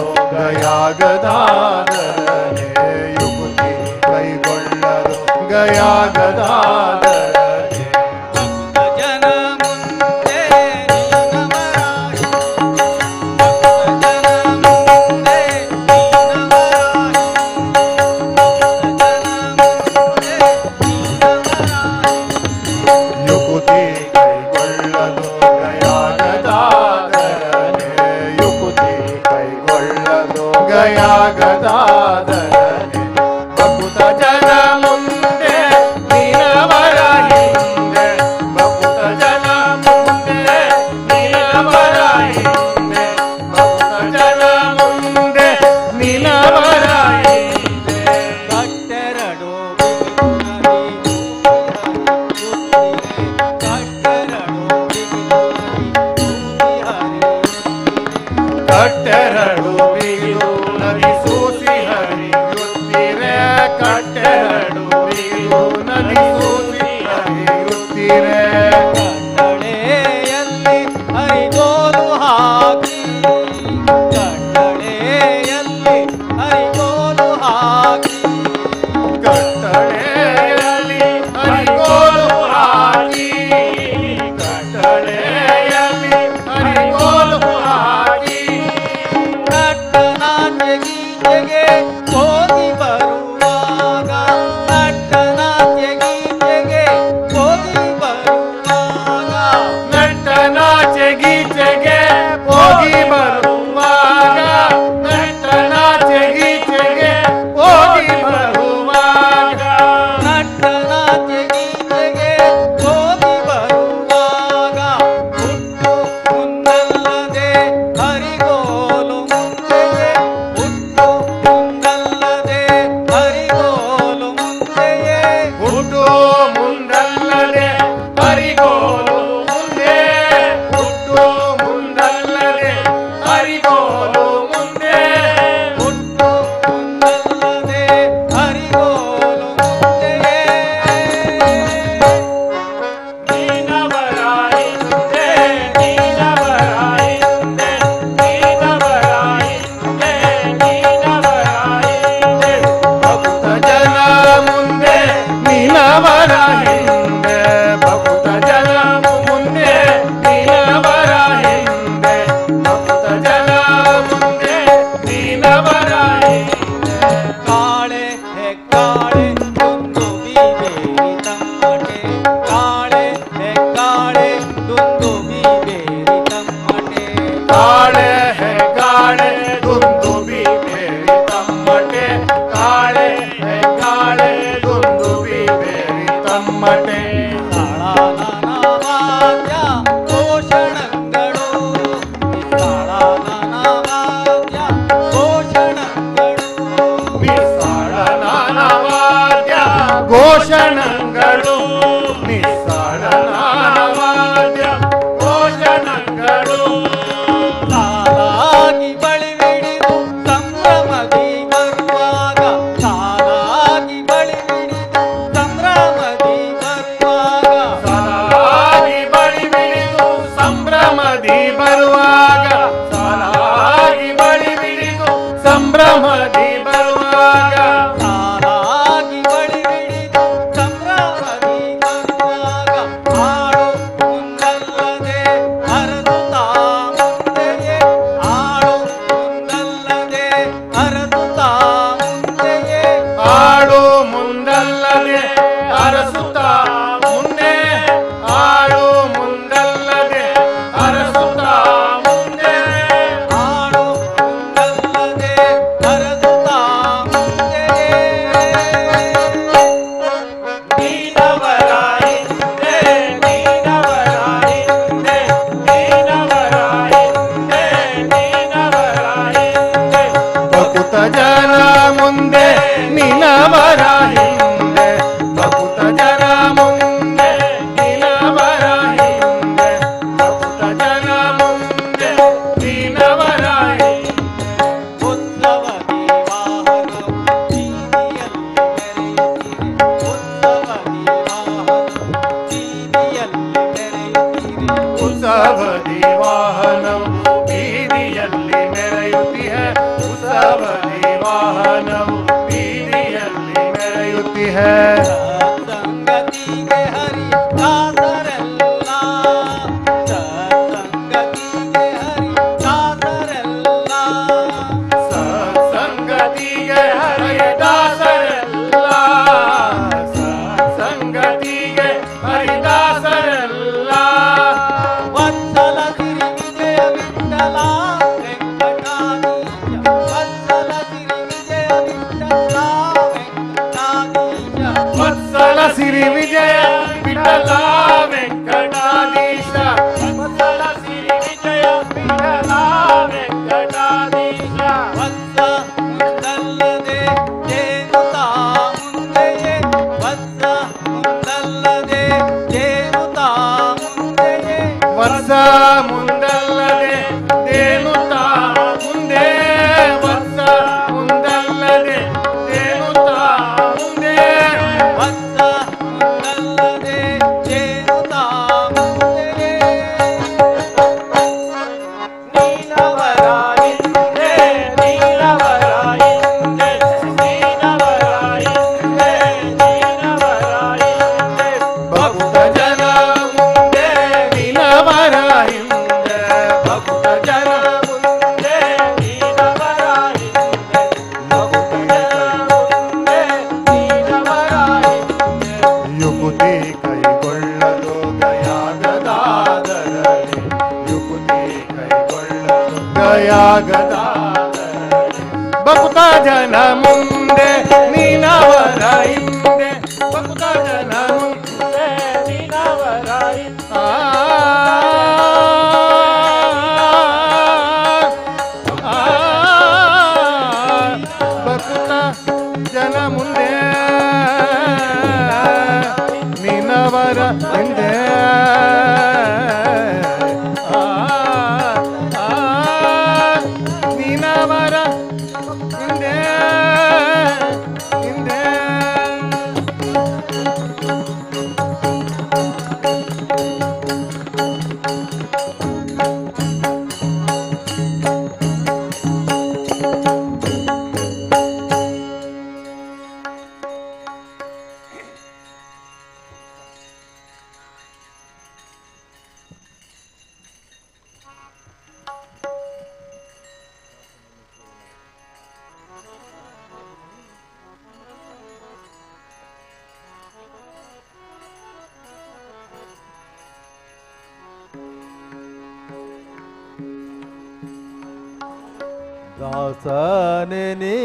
ನಿಸ್ಸಾರನಾವಾದ್ಯ ಘೋಷಣಗಳು ಸಾಲಾಗಿ ಬಳಿವಿಡಿದು ಸಂಭ್ರಮದಿ ಬರುವಾಗ ಸಾಲಾಗಿ ಬಳಿವಿಡಿದು ಸಂಭ್ರಮದಿ ಬರುವಾಗ ಸಾಲಾಗಿ ಬಳಿ ಬಿಡಿದು ಸಂಭ್ರಮದಿ ಬರುವಾಗ ಸಾಲಾಗಿ ಬಳಿ ಬಿಡಿದು ಸಂಭ್ರಮದಿ ಬರುವಾಗ ಸಾಲಾಗಿ ಬಳಿವಿಡಿದು ಸಂಭ್ರಮದಿ ಬರುವಾಗ ಆಡು ಮುಂದಲ್ಲದೆ ಹರದುತ್ತಾ ಮುಂದೆಯೇ ಆಡು ಮುಂದಲ್ಲದೆ ಹರದುತ್ತಾ ಮುಂದೆಯೇ ಆಡು ಮುಂದಲ್ಲದೆ ಅರಸುತ್ತಾ ಮುಂದೆ ಆಡು ಮುಂದಲ್ಲದೆ ಅರಸುತ್ತಾ ಮುಂದೆ ಆಡು ಮುಂದಲ್ಲದೆ ಹರದುತ್ತಾ ಮುಂದೆಯೇ ನೀನವರ ಹಿಂದೆ ನೀನವರ ಹಿಂದೆ ನೀನವರ ಹಿಂದೆ ನೀನವರ ಹಿಂದೆ ಬಕುತ ಜನ ಮುಂದೆ ನಿನವರ ಹಿಂದೆ ಬಕುತ ಜನ ಮುಂದೆ ನಿನವರ ಹಿಂದೆ ಬಕುತ ಜನ ಮುಂದೆ ನಿನವರ ಹಿಂದೆ ಉತ್ಸವ ದೇವಾಹನ ಬೀದಿಯಲ್ಲಿ ಮೆರೆಯುತ್ತಿರೆ ಉತ್ಸವ ದೇವಾಹನ ಬೀದಿಯಲ್ಲಿ ಮೆರೆಯುತ್ತಿರೆ ಉತ್ಸವ ವಾಹನವು ಬೀದಿಯಲ್ಲಿ ಮೆರೆಯುತ್ತಿಹೆ ಸಂಗತಿಗೆ ಹರಿ ದಾಸರೆಲ್ಲ ಸಂಗತಿಗೆ ಹರಿ ದಾಸರೆಲ್ಲ ಸಂಗತಿಗೆ ಹರಿದಾಸರೆಲ್ಲ ಸಂಗತಿಗೆ ಹರಿದಾಸರೆಲ್ಲ ವತ್ಸಲ ಸಿರಿ ವಿಜಯ ವಿಠಲ ವೆಂಕಟಾಧೀಶ ವತ್ಸಲ ಸಿರಿ ವಿಜಯ ವಿಠಲ ವೆಂಕಟಾಧೀಶ ವತ್ಸಲ ಸಿರಿ ವಿಜಯ ವಿಠಲ ವೆಂಕಟಾಧೀಶ ವತ್ಸಲ ಸಿರಿ ವಿಜಯ ವಿಠಲ ವೆಂಕಟಾಧೀಶ ವತ್ಸ ಮುಂದಲ್ಲದೆ ಜೇನುತಾ ಮುಂದೆಯೇ ವತ್ಸ ಮುಂದಲ್ಲದೆ ಜೇನುತಾ ಮುಂದೆಯೇ ವರ್ಷ ಮುಂದಲ್ಲದೆ ದೇನುತ್ತಾ ಮುಂದೆ ವರ್ಷ ಮುಂದಲ್ಲದೆ ದೇನುತ್ತಾ ಮುಂದೆ ವತ್ಸ ಮುಂದಲ್ಲದೆ ಜೇನುತಾ ಮುಂದೆಯೇ ನೀನವರ ಹಿಂದೆ ನೀನವರ ಹಿಂದೆ ನೀನವರ ಹಿಂದೆ ನೀನವರ ಹಿಂದೆ ಭಕ್ತ ಜನ ಮುಂದೆ ನಿನವರ ಹಿಂದೆ ಭಕ್ತ ಜನ ಮುಂದೆ ನೀನವರ ಹಿಂದೆ ಮುಂದೆ ನೀನವರ ಹಿಂದೆ ಯುಕುತಿ ಕೈಗೊಳ್ಳಲು ಗಯಾಗದಾದರಲಿ ಯುಕುತಿ ಕೈಗೊಳ್ಳಲು ಗಯಾಗದಾದರಲಿ ಭಕ್ತ ಜನ ಮುಂದೆ ನಿನವರ ಹಿಂದೆ ಭಕ್ತ ಜನ ಮುಂದೆ ನೀನವರ ಹಿಂದೆ ಭಕ್ತ ಜನ ಮುಂದೆ ನಿನವರ ಹಿಂದೆ ನಿನವರ ಹಿಂದೆ ಹಿಂದೆ ದಾಸನೆನಿ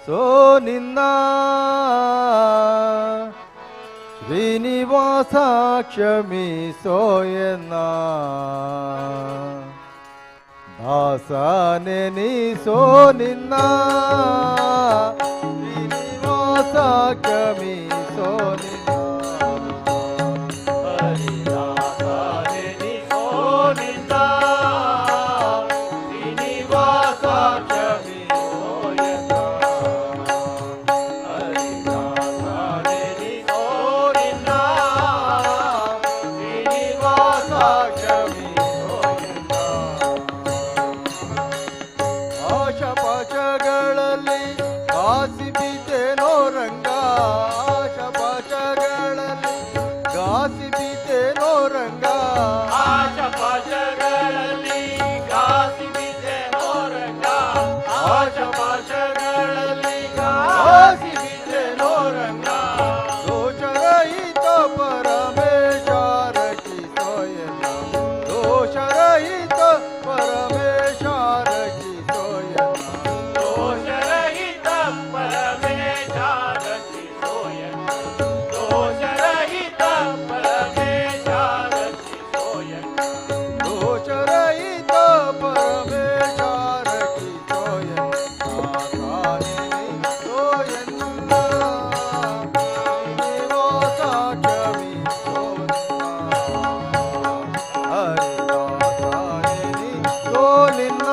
ಸೋ ನಿನ್ನ ಶ್ರೀನಿವಾಸ ಕ್ಷಮಿಸೋಯನ್ನ ದಾಸನೆನಿ ಸೋ ನಿನ್ನ ಶ್ರೀನಿವಾಸ ಕ್ಷಮಿಸೋ ನಿನ್ನ ಹರಿದಾಸನೆನಿಸೋ ನಿನ್ನ ಶ್ರೀನಿವಾಸ ಕ್ಷಮಿಸೋಯನ್ನ ಹರಿದಾಸನೆನಿಸೋ ನಿನ್ನ ಶ್ರೀನಿವಾಸ ಕ್ಷಮಿಸೋಯನ್ನ ಆಶಪಾಶಗಳಲ್ಲಿ ಘಾಸಿ ಬಿದ್ದೇನೋ ರಂಗ ಆಶಪಾಶಗಳಲ್ಲಿ ಘಾಸಿ ಬಿದ್ದೇನೋ ರಂಗ ಆಶಪಾಶಗಳಲ್ಲಿ ಘಾಸಿ ಬಿದ್ದೇನೋ ರಂಗ ಆಶಪಾಶಗಳಲ್ಲಿ ಘಾಸಿ ಬಿದ್ದೇನೋ ರಂಗ ದೋಷರಹಿತ ಪರಮೇಶ ರಕ್ಷಿಸೋಯನ್ನ ದೋಷರಹಿತ ಪರಮೇಶ ರಕ್ಷಿಸೋಯನ್ನ ದೋಷರಹಿತ ಪರಮೇಶ ರಕ್ಷಿಸೋಯನ್ನ ದೋಷರಹಿತ ಪರಮೇಶ ರಕ್ಷಿಸೋಯನ್ನ ದೋಷರಹಿತ ಪರಮೇಶ ರಕ್ಷಿಸೋಯನ್ನ ಸೋಯನ್ನ ಶ್ರೀನಿವಾಸ ಕ್ಷಮಿಸೋಯನ್ನ ಹರಿದಾಸನೆನಿ ಸೋನಿನ್ನ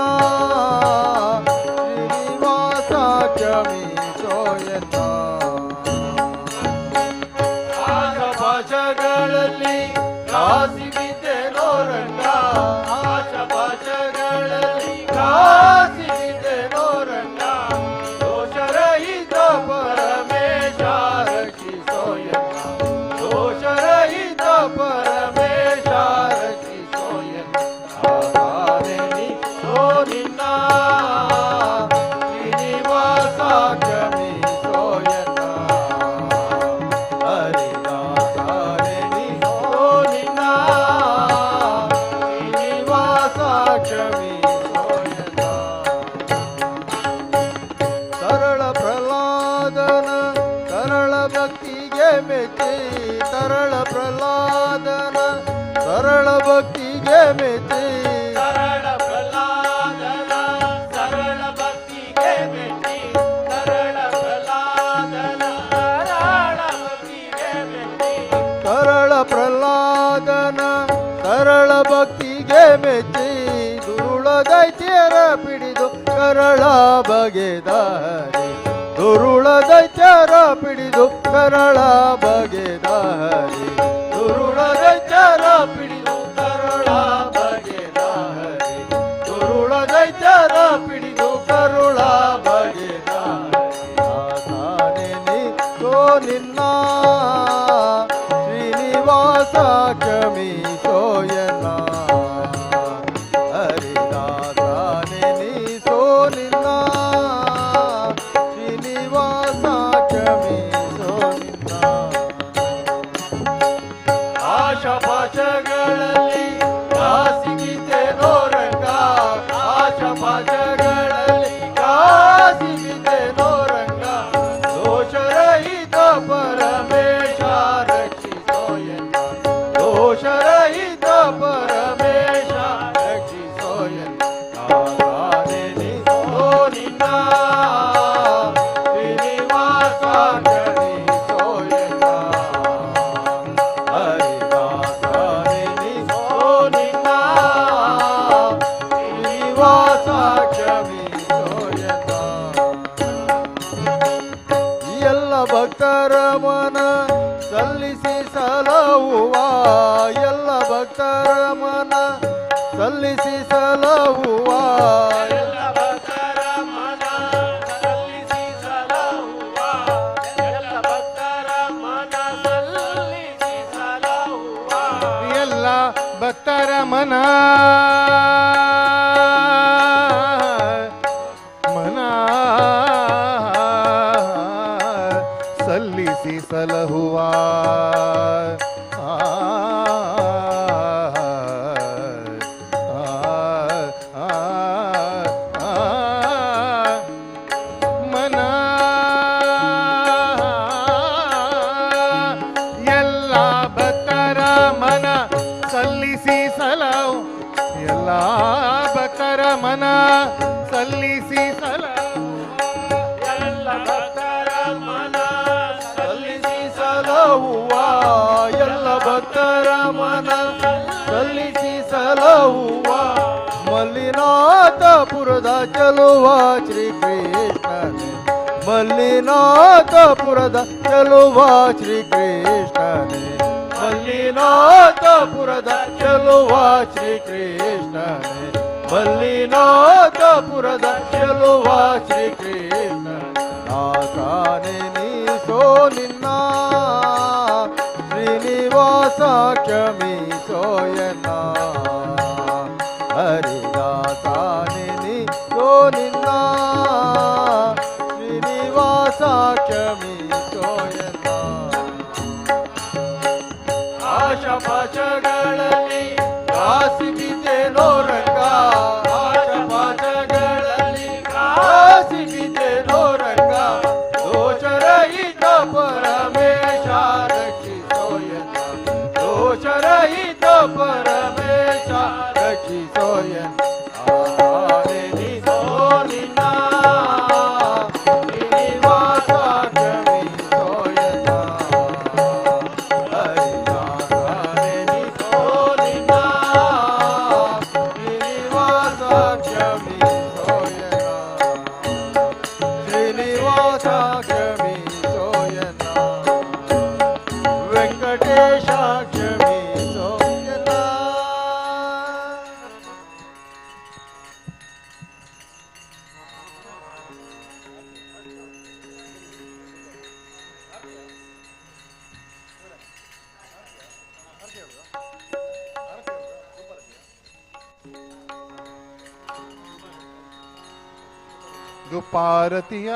ಶ್ರೀನಿವಾಸ ಕ್ಷಮಿಸೋಯನ್ನ ಆಶಪಾಶಗಳಲ್ಲಿ ಘಾಸಿ ಬಿದ್ದೇನೋ ರಂಗ ಆಶಪಾಶಗಳಲ್ಲಿ ಘಾಸಿ ಬಿದ್ದೇನೋ ರಂಗ ದೋಷರಹಿತ ಪರಮೇಶ ರಕ್ಷಿಸೋಯನ್ನ ದೋಷರಹಿತ ಪರಮೇಶ ರಕ್ಷಿಸೋಯನ್ನ ಆಧಾರೆನಿಸೋ ನಿನ್ನ ಶ್ರೀನಿವಾಸ ಕ್ಷಮಿಸೋಯನ್ನ ಹರಿದಾಸನೆನಿಸೋ ನಿನ್ನ ಶ್ರೀನಿವಾಸ ಕ್ಷಮಿಸೋಯನ್ನ ಸರಳ ಪ್ರಹ್ಲಾದನ ಸರಳ ಭಕ್ತಿಗೆ ಮೆಚ್ಚಿ ಸರಳ ಪ್ರಹ್ಲಾದನ ಸರಳ ಭಕ್ತಿಗೆ ಮೆಚ್ಚಿ ಸರಳ ಪ್ರಹ್ಲಾದನ ಸರಳ ಭಕ್ತಿಗೆ ಮೆಚ್ಚಿ ಸರಳ ಪ್ರಹ್ಲಾದನ ಸರಳ ಭಕ್ತಿಗೆ ಮೆಚ್ಚಿ ಸರಳ ಪ್ರಹ್ಲಾದನ ಸರಳ ಭಕ್ತಿಗೆ ಮೆಚ್ಚಿ ದುರುಳ ದೈತ್ಯರ ಪಿಡಿದು ಕರಳ ಬಗೆದ ಹರಿ ದುರುಳ ದೈತ್ಯರ ಪಿಡಿದು ಕರಳ ಬಗೆದ ಹರಿ ದುರುಳ ದೈತ್ಯರ ಪಿಡಿದು ಕರುಳ ಬಗೆದ ಹರಿ ದುರುಳ ದೈತ್ಯರ ಪಿಡಿದು ಕರುಳ ಬಗೆದ ಆಸಾನೆನಿ ಸೋ ನಿನ್ನ ಶ್ರೀನಿವಾಸ ಕ್ಷಮಿಸೋಯನ್ನ ಹರಿದಾಸನೆನಿ ಸೋ ನಿನ್ನ ಶ್ರೀನಿವಾಸ ಕ್ಷಮಿಸೋ ನಿನ್ನ ಆಶಪಾಶಗಳಲ್ಲಿ ಘಾಸಿ ಬಿದ್ದೇನೋ ರಂಗ ಆಶಪಾಶಗಳಲ್ಲಿ ಘಾಸಿ ಬಿದ್ದೇನೋ ರಂಗ ದೋಷರಹಿತ ಪರಮೇಶ ರಕ್ಷಿಸೋಯನ್ನ ದೋಷರಹಿತ ಪರಮೇಶ ರಕ್ಷಿಸೋಯನ್ನ ಆಧಾರೆನಿಸೋ ನಿನ್ನ ಶ್ರೀನಿವಾಸ ಕ್ಷಮಿಸೋಯನ್ನ ಹರಿದಾಸನೆನಿಸೋ ನಿನ್ನ ಶ್ರೀನಿವಾಸ ಕ್ಷಮಿಸೋಯನ್ನ ಎಲ್ಲ ಭಕ್ತರ ಮನ ಸಲ್ಲಿಸಿ ಸಲಹುವ ಎಲ್ಲ ಭಕ್ತರ ಮನ ಸಲ್ಲಿಸಿ ಸಲಹುವ ಎಲ್ಲ ಭಕ್ತರ ಮನ ಸಲ್ಲಿಸಿ ಸಲಹುವ ಎಲ್ಲ ಭಕ್ತರ ಮನ ಸಲ್ಲಿಸಿ ಸಲಹುವ ಎಲ್ಲ ಭಕ್ತರ ಮನ ಸಲ್ಲಿಸಿ ಸಲಹುವ ಮನ ಎಲ್ಲ ಭಕ್ತರ ಮನ ಸಲ್ಲಿಸಿ ಸಲಹು ಎಲ್ಲ ಭಕ್ತರ ಮನ ಸಲ್ಲಿಸಿ ಸಲಹು ಎಲ್ಲ ಭಕ್ತರ ಮನ ಸಲ್ಲಿಸಿ ಸಲಹುವ ಎಲ್ಲ ಭಕ್ತರ ಭಕ್ತರಮನ ಸಲ್ಲಿಸಿ ಸಲಹುವ ಮಲ್ಲಿನಾಥಪುರದ ಚೆಲುವ ಶ್ರೀಕೃಷ್ಣನೇ ಮಲ್ಲಿನಾಥಪುರದ ಚೆಲುವ ಶ್ರೀಕೃಷ್ಣನೇ ಮಲ್ಲಿನಾಥಪುರದ ಚೆಲುವ ಶ್ರೀಕೃಷ್ಣನೇ ಮಲ್ಲಿನಾಥಪುರದ ಚೆಲುವ ಶ್ರೀಕೃಷ್ಣ ಆಸಾನೆ ನೀಸೋ ನಿನ್ನ ಶ್ರೀನಿವಾಸ ಕ್ಷಮಿಸೋಯನ್ನ ಹರಿದಾಸಾನೆ ನೀಸೋ ನಿನ್ನ ಶ್ರೀನಿವಾಸ ಕ್ಷಮಿಸೋಯನ್ನ ಆಶಪಾಶಗಳಲ್ಲಿ ಕಾಸಿ ಬಿದ್ದೇನೋ ರಂಗ ಆಶಪಾಶಗಳಲ್ಲಿ ಕಾಸಿ ಬಿದ್ದೇನೋ ರಂಗ ದೋಷರಹಿತ ಪರಮೇಶ ರಕ್ಷಿಸೋಯನ್ನ ದೋಷರಹಿತ ಪರಮೇಶ ರಕ್ಷಿಸೋಯನ್ನ ಆಧಾರೆ ನಿಸೋ ನಿನ್ನ ಶ್ರೀನಿವಾಸ ಕ್ಷಮಿಸೋಯನ್ನ ಹರಿದಾಸನೆ ನಿಸೋ ನಿನ್ನ ಶ್ರೀನಿವಾಸ ಕ್ಷಮಿಸೋಯನ್ನ ಶ್ರೀನಿವಾಸ ಕ್ಷಮಿಸೋಯನ್ನ ವೆಂಕಟೇಶ ಕ್ಷಮಿಸೋಯನ್ನ ದುಪಾರತಿಯ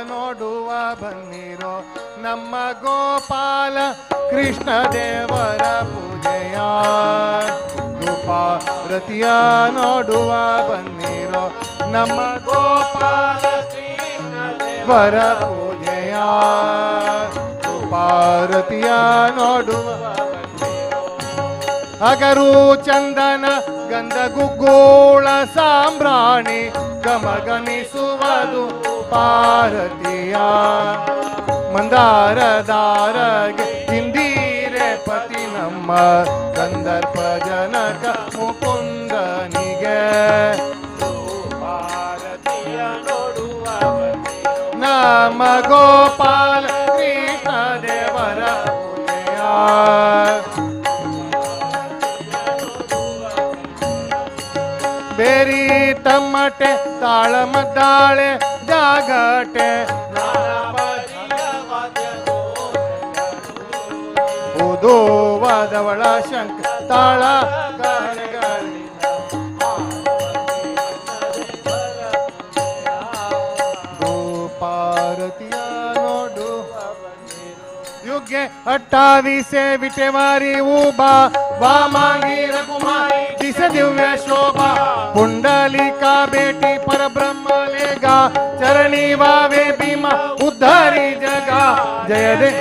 ನೋಡುವ ಬನ್ನಿರೋ ನಮ್ಮ ಗೋಪಾಲ ಕೃಷ್ಣ ದೇವರ ಪೂಜೆಯ ದುಪಾರತಿಯ ನೋಡುವ ಬನ್ನಿರೋ ನಮ್ಮ ಗೋಪಾಲ ಕೃಷ್ಣ ದೇವರ ಪೂಜೆಯ ದುಪಾರತಿಯ ನೋಡುವ ಅಗರು ಚಂದನ ಗಂಧ ಗುಗ್ಗೋಳ ಸಾಂಬ್ರಾಣಿ ಗಮಗನಿಸುವುದು ಪಾರತಿಯ ಮಂದಾರದಾರಗೆ ಇಂದೀರೆ ಪತಿ ನಮ್ಮ ಗಂಧರ್ಪ ಜನಕ ಮುಕುಂದನಿಗೆ ಪಾರತಿಯ ನೋಡುವ ನಮ್ಮ ಗೋಪಾಲ ಕೃಷ್ಣ ದೇವರ ಪೂಜೆಯ ಬೇರಿ ತಮ್ಮಟೆ ತಾಳಮದ್ದಾಳೆ ಜಾಗಟೆ ಉದೋವಾದವಳ ಶಂಕ ತಾಳ ಪಾರತಿಯ ನೋಡು ಯುಗ್ಗೆ ಅಟ್ಟಾವಿಸೆ ವಿಟೆವಾರಿ ಉಬಾ ವಾಮಾಂಗಿ ರಘುಮಾರಿ ದಿಸ ದಿವ್ಯ ಶೋಭಾ ಪುಂಡಲಿಕಾ ಬೇಟಿ ಪರಬ್ರಹ್ಮ ಲೇಗ ಚರಣಿ ವಾವೆ ಭೀಮ ಉದ್ಧಾರಿ ಜಗ ಜಯ ದೇ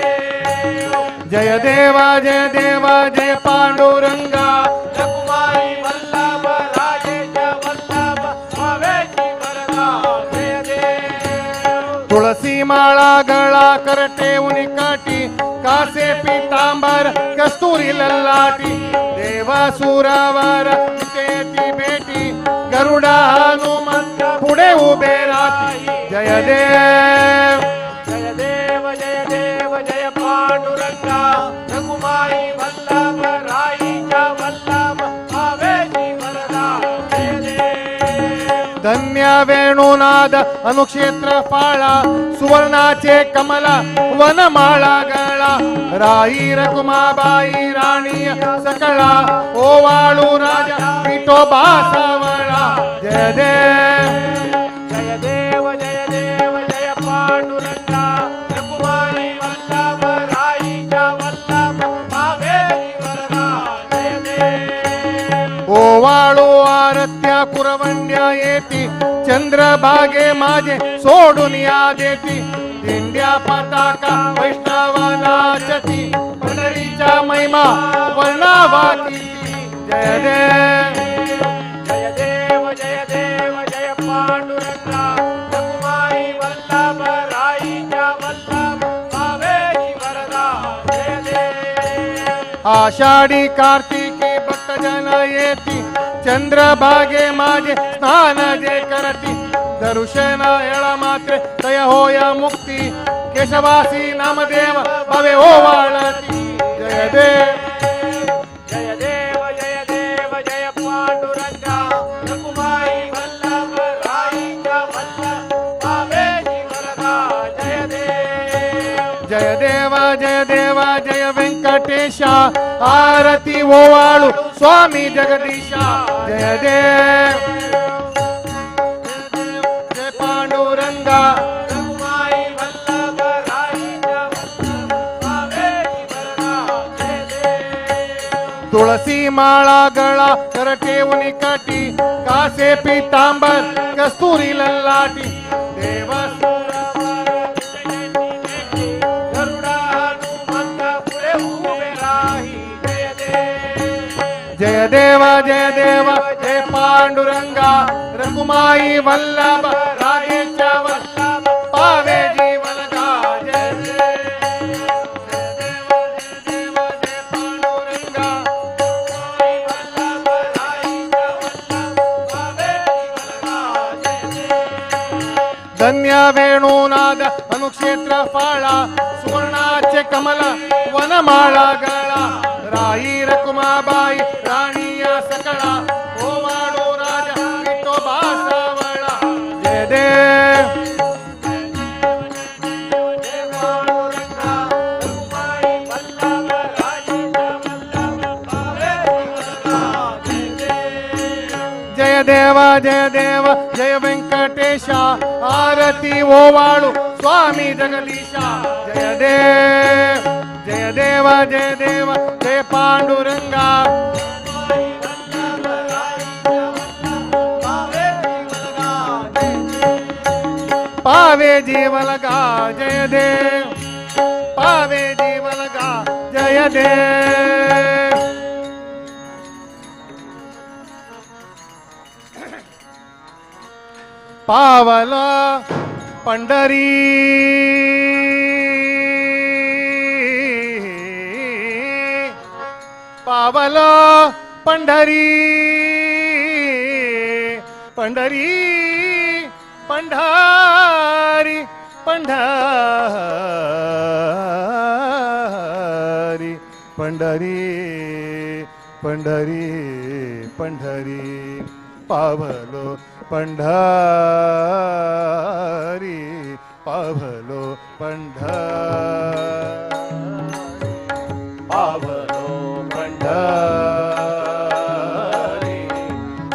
ಜಯ ದೇವ ಜಯ ದೇವ ಜಯ ಪಾಂಡುರಂಗ ಕುಮಾರಿ ವಲ್ಲಭ ರಾಜೇಶ ವಲ್ಲಭ ಭವೇಶಿ ವರದ ಜಯ ದೇವ ತುಳಸಿ ಮಾಳಾಗಳ ಕರಟೆ ಉನಿಕಾಟಿ ಕಾಸೆ ಪೀತಾಂಬರ ಕಸ್ತೂರಿ ಲಲ್ಲಾಟಿ ದೇವಾಸುರವರ ತೇತಿ ಬೇಟಿ ಗರುಡ ಹನುಮಂತ ಪುಡೆ ಉಬೆ ರಾತಿ ಜಯ ದೇವ ಜಯ ದೇವ ಜಯ ದೇವ ಜಯ ಪಾಂಡುರಂಗ ಕುಮಾರಿ ವಲ್ಲಭ ರಾಜೇಶ ವಲ್ಲಭ ಭವೇಶಿ ವರದ ಜಯ ದೇವ ಧನ್ಯ ವೇಣುನಾದ ಅನುಕ್ಷೇತ್ರ ಫಾಳ ಸುವರ್ಣಾಚೆ ಕಮಲ ವನಮಾಳಗಳ ರಾಯಿ ರಕುಮಾಬಾಯಿ ರಾಣಿಯ ಸಕಳ ಓವಾಳು ರಾಜ ಪಿಠೋಬಾ ಸವಳ ಜಯ ಜಯ ದೇವ ಜಯ ದೇವ ಜಯ ಪಾಂಡುರಂಗ ಕುಮಾರಿ ವಲ್ಲಭ ರಾಜೇಶ ವಲ್ಲಭ ಭವೇಶಿ ವರದ ಜಯ ದೇವ ಓವಾಳು ಆರತ್ಯ ಕುರವಂಡ್ಯ ಏತಿ ಚಂದ್ರಭಾಗೆ ಮಾಜೆ ಸೋಡುನಿಯಾದೇತಿ ದಿಡ್ಯ ಪತಾಕ ವೈಷ್ಣವನಾಚತಿ ಪುನರಿಚ ಮಹಿಮಾ ವರ್ಣವಾಕಿ ಜಯ ಜಯ ದೇವ ಜಯ ದೇವ ಜಯ ಪಾಂಡುರಂಗ ಕುಮಾರಿ ವಲ್ಲಭ ರಾಜೇಶ ವಲ್ಲಭ ಭವೇಶಿ ವರದ ಜಯ ದೇವ आषाढी कार्तिकी भक्तजन येती चंद्रभागे माझे स्नान जे करती दर्शन येळा मात्रे तय होय मुक्ती केशवासी नामदेव भवे ओवाळती जय देव जय देव जय देव जय पांडुरंगा रघुमाई वल्लभ राईच्या वल्लभ पावे जीवलगा जय देव जय देवा जय देवा जय व्यंकटेशा आरती ओवाळू स्वामी जगदीशा जय देव जय पांडुरंगा रघुमाई वल्लभ राईच्या वल्लभ पावे जीवलगा जय देव तुळसी माळा गळा कर ठेवणी काठी कासे पितांबर कस्तुरी ललाटी देव गरुडा हनुमंत पुढे उभे राही जय देव जय देवा जय पांडुरंगा रघुमाई वल्लभ राजेच्या वल्लभ पावे जीवलगा जय देव जय देवा जय पांडुरंगा रघुमाई वल्लभ राईच्या वल्लभ पावे जीवलगा जय देव धन्य वेणुनाद अनुक्षेत्र फाळा सुवर्णाचे कमल वनमाळा गळा राई रकुमाबाई राणीया सकळा ओवाळो राजा विठोबा सावळा जय देव जय पांडुरंगा रघुमाई वल्लभ राईच्या वल्लभ पावे जीवलगा जय देव जय देवा जय व्यंकटेशा आरती ओवाळू स्वामी जगदीशा जय देव जय देवा जय पांडुरंगा पावे जीवलगा जय देव पावे जीवलगा जय देव पावला पंढरी पावला पंढरी पंढरी पंढरी पंढरी पंढरी पंढरी पंढरी पावलो पंढरी पावलो पंढरी पावलो पंढरी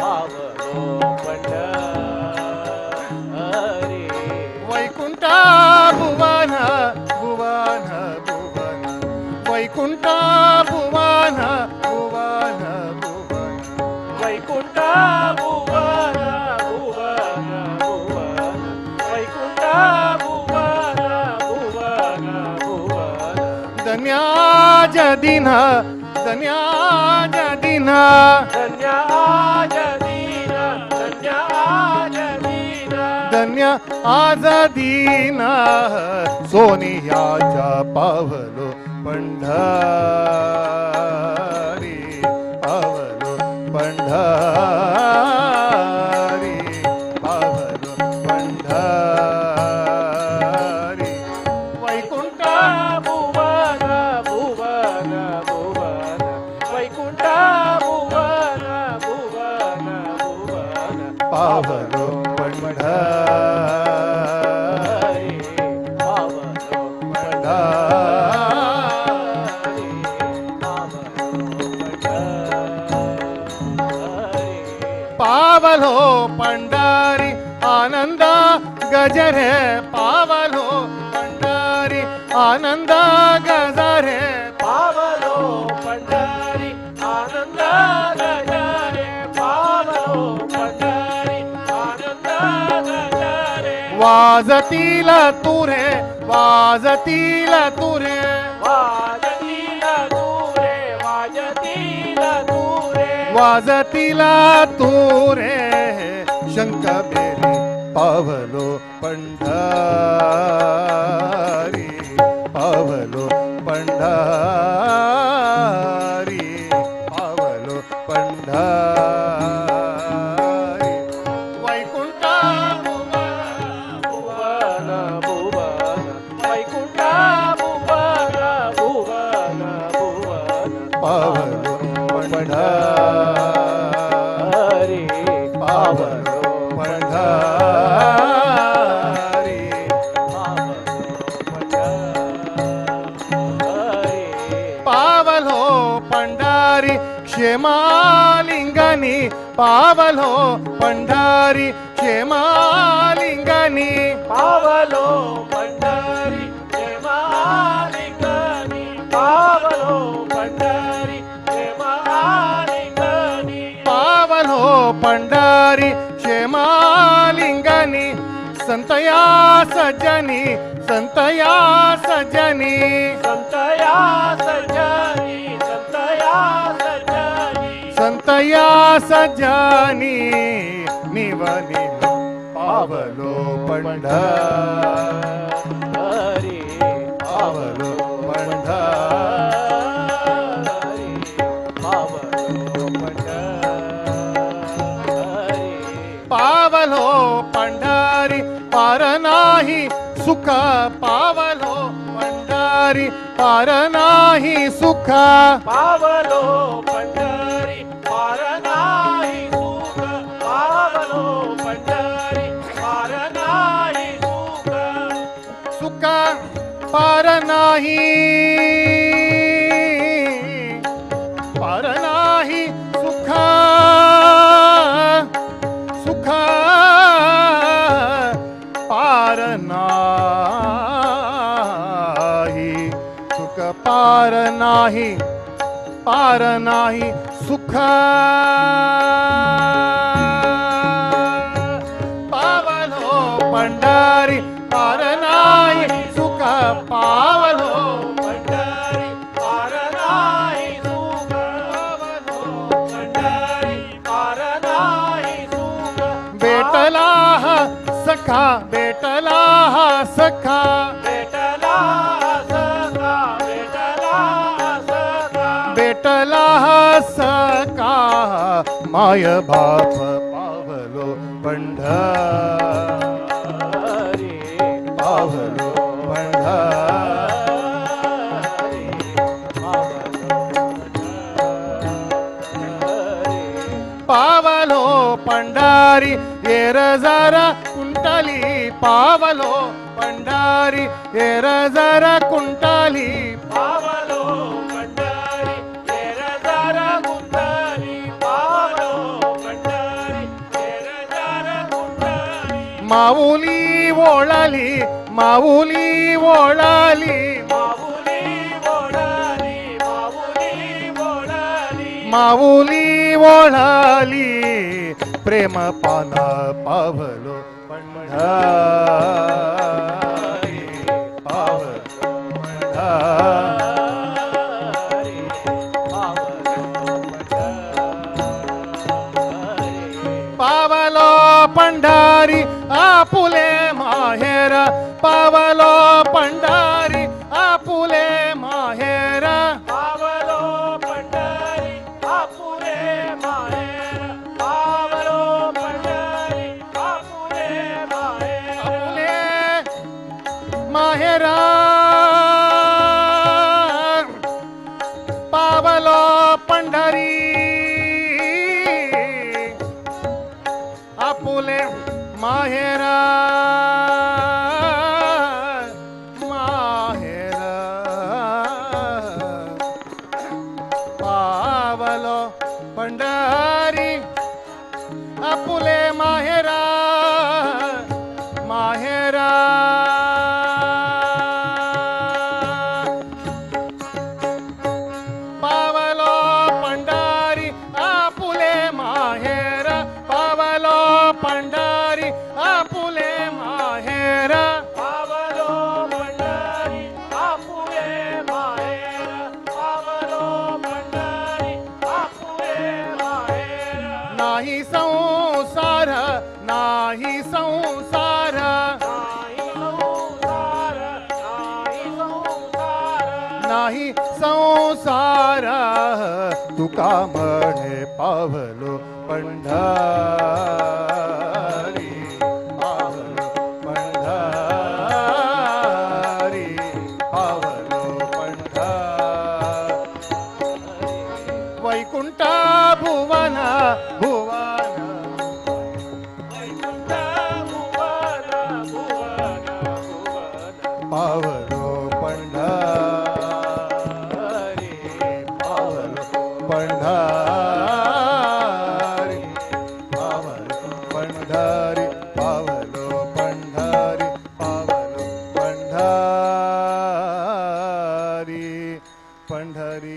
पावलो पंढरी वैकुंठा भुवन भुवन भुवन वैकुंठा भुवन भुवन भुवन वैकुंठा भुवन भुवन भुवन वैकुंठा भुवन भुवन भुवन धन्याज दिन धन्याज दिन धन्य आज दीन धन्य आज दीन धन्य आज दिन सोनियाच्या पावलो पंढरी पावलो पंढरी पावलो पंढरी वैकुंठा भुवन भुवन भुवन वैकुंठा भुवन भुवन भुवन पावलो पंढरी पावलो पंढरी पावलो पंढरी आनंद गजरे पावलो पंढरी आनंद गजरे पावलो पंढरी आनंद गजरे पावलो पंढरी आनंद गजरे वाजतील तुरे वाजतील तुरे वाजतील दूरे वाजतील दूरे वाजतील तुरे शंख बेली पावलो पंढरी पावलो पंढरी पावलो पंढरी पावलो पंढरी पावलो पंढरी क्षेमालिंगनी पावलो पंढरी क्षेमालिंगनी पावलो पंढरी क्षेमालिंगनी पावलो पंढरी क्षेमालिंगनी पावलो पंढरी क्षेमालिंगनी संतया सजनी संतया सजनी संतया सजनी संतया सजनी संतया सजनी निवनी पावलो पंढरी पावलो पंढरी पावलो पंढरी पावलो पंढरी पार नाही सुख पावलो पंढरी पार नाही सुख पावलो पंढरी पार नाही सुख पावलो पंढरी पार नाही सुख सुख पार नाही सुख सुख पार नाही सुख पार नाही सुख पावलो पंढरी पार नाही सुख पावलो पंढरी पार नाही सुख पावलो पंढरी पार नाही सुख बेटला हा सखा बेटला हा सखा भेटला सखा भेटला सखा बेटला हा सखा माय बाप पावलो पंढरी पावलो पंढरी पावलो पंढरी येर जरा कुंटली पावलो पंढरी येर जरा कुंटली पावलो पंढरी तेर जरा गुंतली पावलो पंढरी तेर जरा गुंतली माऊली ओळाली माऊली ओळाली माऊली बोलाली माऊली बोलाली माऊली ओळाली प्रेम पान पावलो पंढरी पावलो पंढरी पावलो पंढरी आपुले माहेर पावलो पंढरी आपुले माहेर पावलो पंढरी आपुले माहेर पावलो पंढरी आपुले माहेर आपुले माहेरा पावलो पंढरी आपुले माहेरा माहेरा पावलो पंढरी आपुले माहेरा माहेरा पावलो पंढरी आपुले माहेरा पावलो पंढरी आपुले माहेरा पावलो पंढरी आपुले माहेर पावलो पंढरी आपुले माहेर नाही संसार नाही संसार नाही संसार नाही संसार नाही संसार तुका म्हणे पावलो पंढरी पावलो पंढरी पावलो पंढरी वैकुंठ भुवन भुवन वैकुंठ भुवन भुवन भुवन पावलो पंढरी पावलो पंढरी पावलो पंढरी पावलो पंढरी पावलो पंढरी पंढरी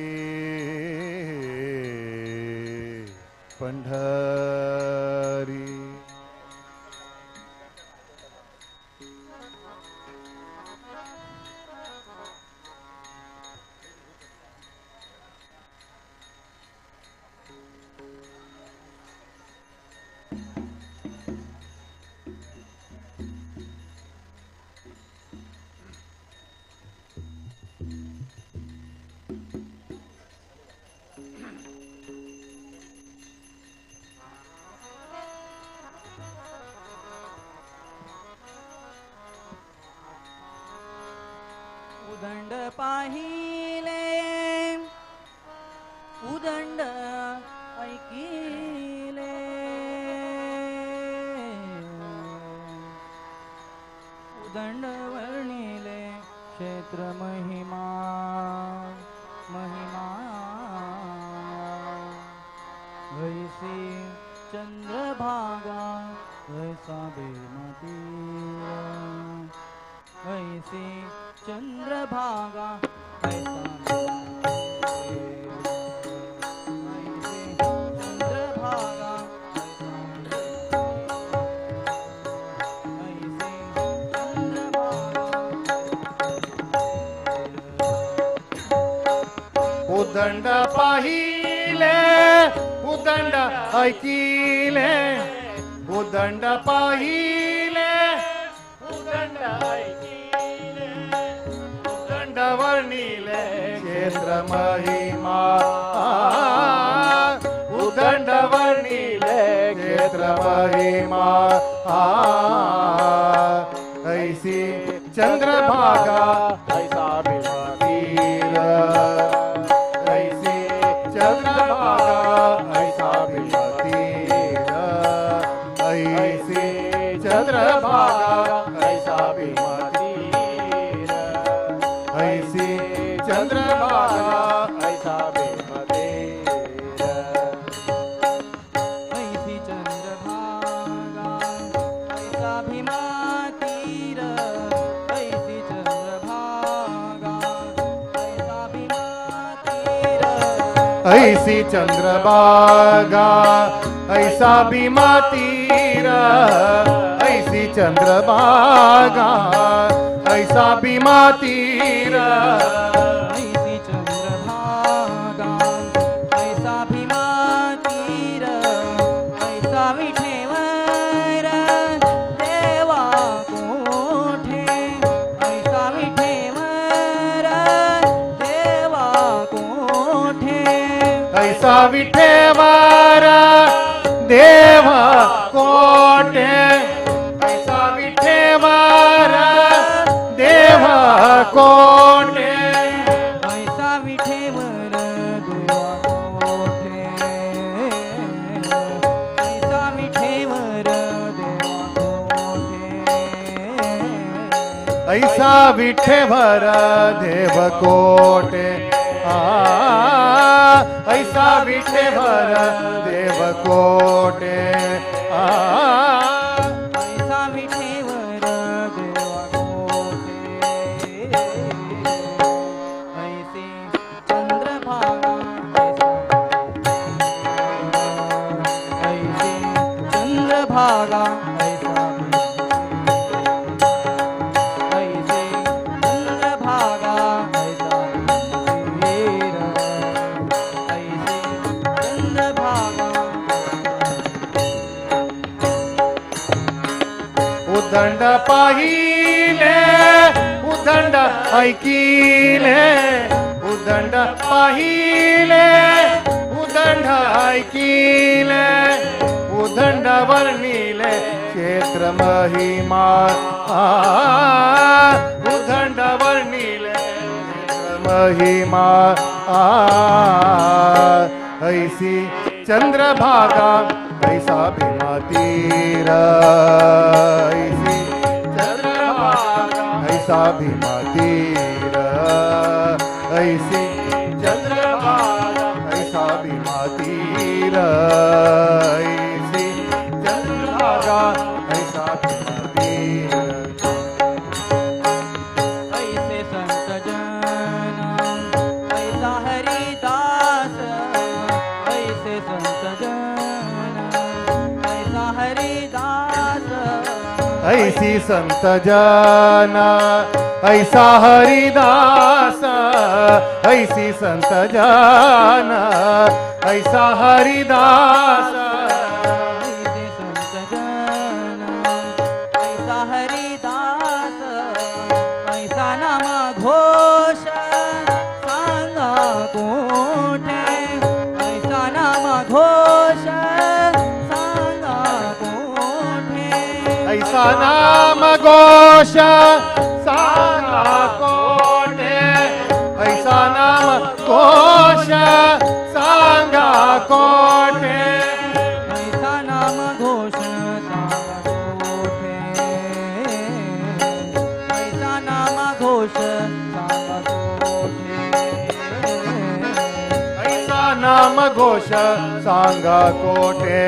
पंढरी उदंड पाहिले उदंड ऐकिले उदंड वर्णिले क्षेत्र महिमा महिमा ऐसी चंद्रभागा ऐसा बेमती ऐसी चंद्रभागा ऐसा ऐसी चंद्रभागा ऐसी चंद्रभागा उदंड पाहिले उदंड ऐकिले उदंड पाहिले उदंड ऐकिले उदंड वर्णिले क्षेत्र महिमा उदंड वर्णिले क्षेत्र महिमा ऐसी चंद्रभागा ऐसा तीर ऐसी चंद्रभागा ऐसा तीर ऐसी चंद्रभागा ऐसा बेमतीर ऐसी चंद्रभागा ऐसा बेमतीर ऐसी चंद्रभागा ऐसा भीमातीर ऐसी चंद्रभागा ऐसा भीमातीर ऐसी चंद्रभागा ऐसा भीमा तीर ऐसी चंद्रभागा ऐसा भीमा तीर ऐसी चंद्रभागा ऐसा भीमातीर ऐसा विठेवर देवा कोठे ऐसा विठेवर देवा कोठे ऐसा विठेवर देवा कोटे ऐसा विठेवर देवा कोटे ऐसा विठेवर देवा कोठे ऐसा विठेवर देवा कोठे ऐसा विठेवर देव कोटे ऐसा विठेवर देव कोटे ऐसा विठेवर देवा कोठे ऐसी चंद्रभागा ऐसी चंद्रभागा ऐसा ऐसी चंद्रभागा ऐसा वीर ऐसी चंद्रभागा उदंड पाहिले उदंड ऐकिले उदंड पाहिले उदंड ऐकिले उदंड वर्णिले क्षेत्र महिमा उदंड वर्णिले क्षेत्र महिमा ऐसी चंद्रभागा ऐसा भीमा तीर ऐसी चंद्रभागा ऐसा भीमा तीर ऐसी चंद्रभागा ऐसा भीमा तीर ऐसी चंद्रभागा ऐसा भीमा तीर ऐसे संत जन ऐसा हरिदास ऐसे संत जन ऐसा हरिदास ऐसी संत जन ऐसा हरिदास ऐसी संत जन ऐसा हरिदास ऐसे संत जन ऐसा हरिदास ऐसा नाम घोष सांगा कोठे ऐसा नाम घोष सांगा कोठे ऐसा नाम घोष सांगा कोठे ऐसा नाम घोष सांगा कोठे ऐसा नाम घोष सांगा कोठे ऐसा नाम घोष सांगा कोठे ऐसा नाम घोष सांगा कोठे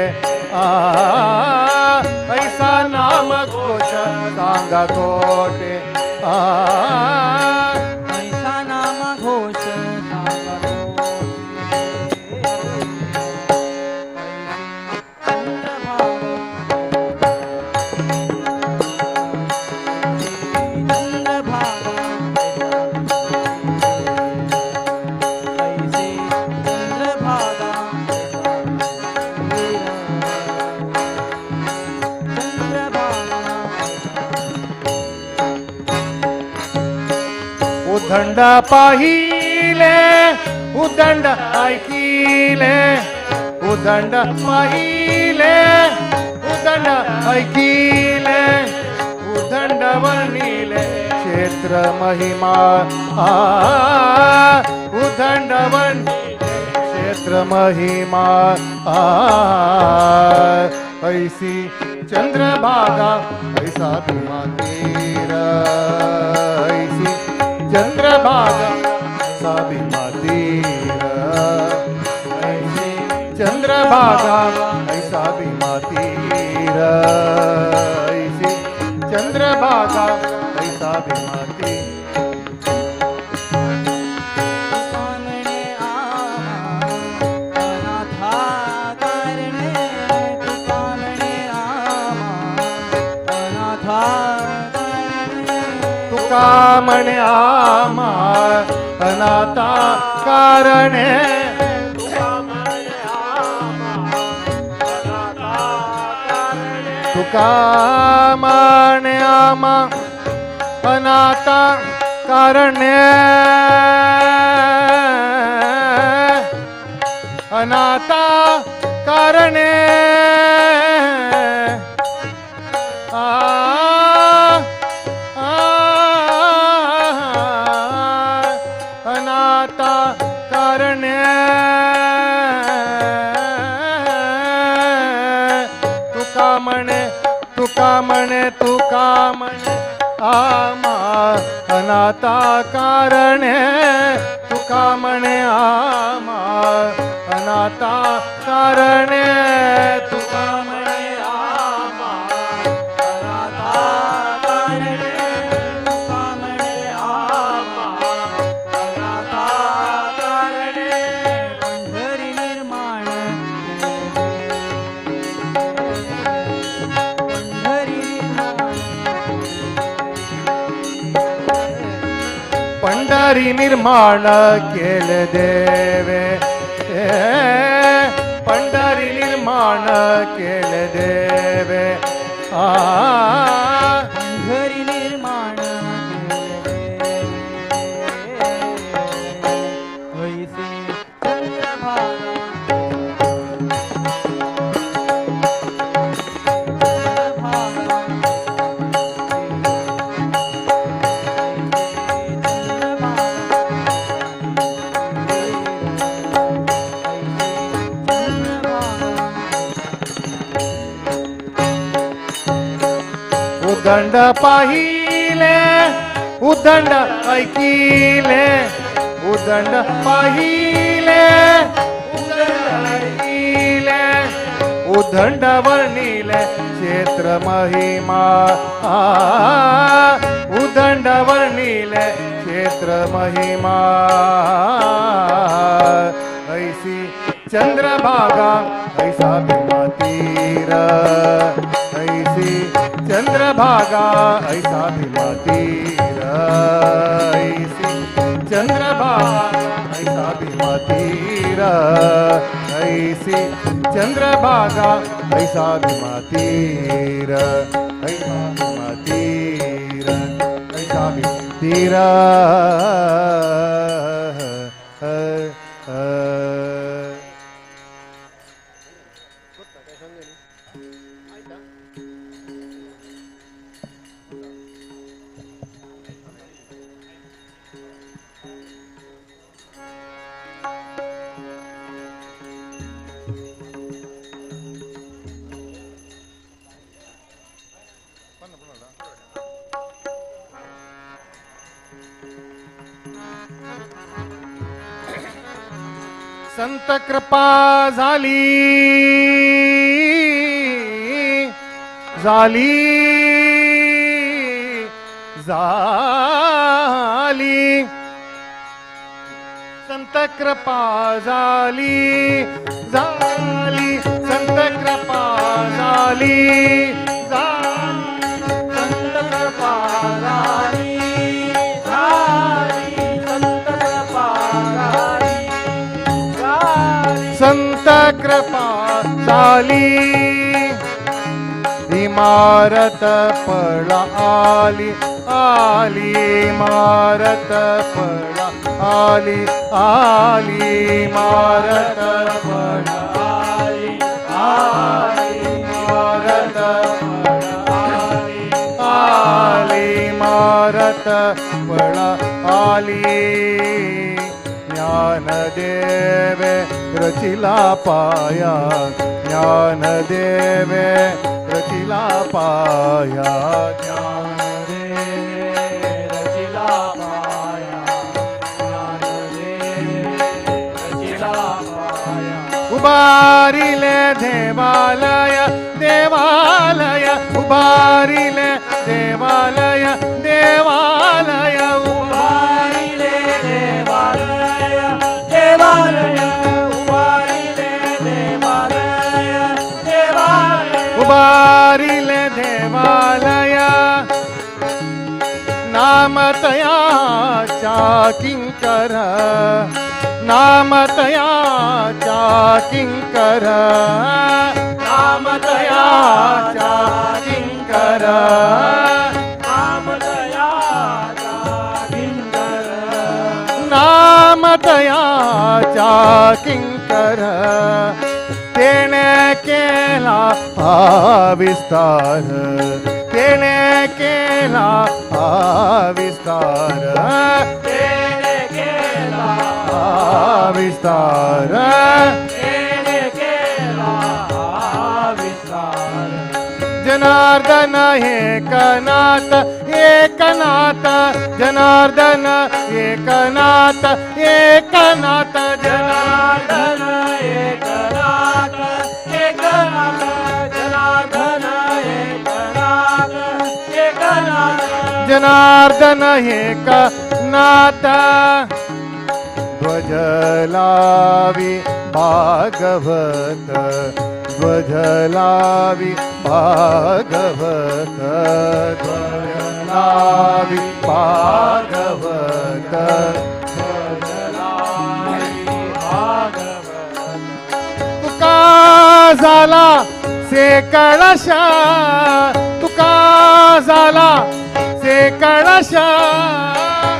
ऐसा नाम घोष सांगा कोठे ऐसा नाम घोष सांगा उदंड पाहिले उदंड ऐकिले उदंड पाहिले उदंड ऐकिले उदंड वर्णिले क्षेत्र महिमा उदंड वर्णिले क्षेत्र महिमा ऐसी चंद्रभागा ऐसा भीमा तीर ऐसी चंद्रभागा ऐसा भीमा तीर ऐसी चंद्रभागा ऐसा भीमा तीर ऐसी चंद्रभागा ऐसा भीमा तीर तुकामणे आमा अनाथा करणे तुकामणे आमा अनाथा करणे तुकामणे आमा अनाथा कारणे तुकामणे आमा अनाथा कारणे अनाथा कारणे अनाथा कारणे तुकामणे तुकामणे तुकामणे आमा अनाथा कारणे तुकामणे आमा अनाथा कारणे तुकामणे आमा अनाथा कारणे तुकामणे आमा अनाथा कारणे पंढरी निर्माण पंढरी निर्माण केले देवे पंढरी निर्माण केले देवे पंढरी निर्माण ऐसे चंद्रभागा उदंड पाहिले उदंड ऐकिले उदंड पाहिले उदंड ऐकिले उदंड वर्णिले क्षेत्र महिमा उदंड वर्णिले क्षेत्र महिमा ऐसी चंद्रभागा ऐसा भीमतीर ऐसी चंद्रभागा ऐसा भीमतीर ऐसी चंद्रभागा ऐसा भीमतीर ऐसी चंद्रभागा ऐसा भीमतीर ऐसा भीमतीर ऐसा भीमतीर संत कृपा झाली झाली झाली संत कृपा झाली झाली संत कृपा झाली संत कृपा झाली झाली संत कृपा झाली संत कृपा झाली इमारत पडला आली आली इमारत पडला आली आली इमारत पडला आली आली इमारत पडला आली इमारत पडला आली ज्ञानदेवे रचिला पाया ज्ञानदेवे रचिला पाया ज्ञानदेवे रचिला पाया ज्ञानदेवे रचिला पाया उभारिले देवालय देवालय उभारिले देवालय देवालय उभारिले देवालय देवालय उभारिले देवालय देवालय उभारिले देवालय नामतयाचा किंकर नामतयाचा किंकर नामतयाचा किंकर नामदयाचा किंकर नामतयाचा किंकर तेने केला हा विस्तार तेने केला हा विस्तार तेने केला हा विस्तार तेने केला विस्तार जनार्दन एकनाथ एकनाथ जनार्दन एकनाथ एकनाथ जनार्दन एकनाथ एकनाथ जनार्दन एकनाथ एकनाथ जनार्दन एकनाथ ध्वज लावी भागवत ध्वज लावी भागवत ध्वज लावी भागवत ध्वज लावी भागवत तुका झाला से कळशा तुका झाला से कळशा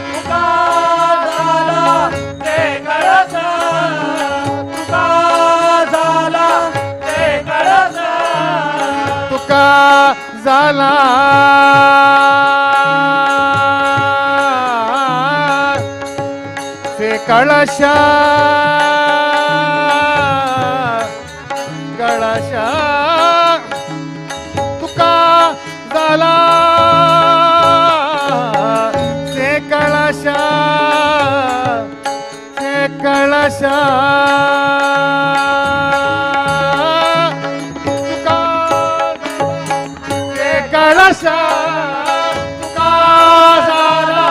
तुका झाला ते कळस तुका झाला ते कळस तुका झाला से कळशा कळशा तुका झाला कळश तुका झाला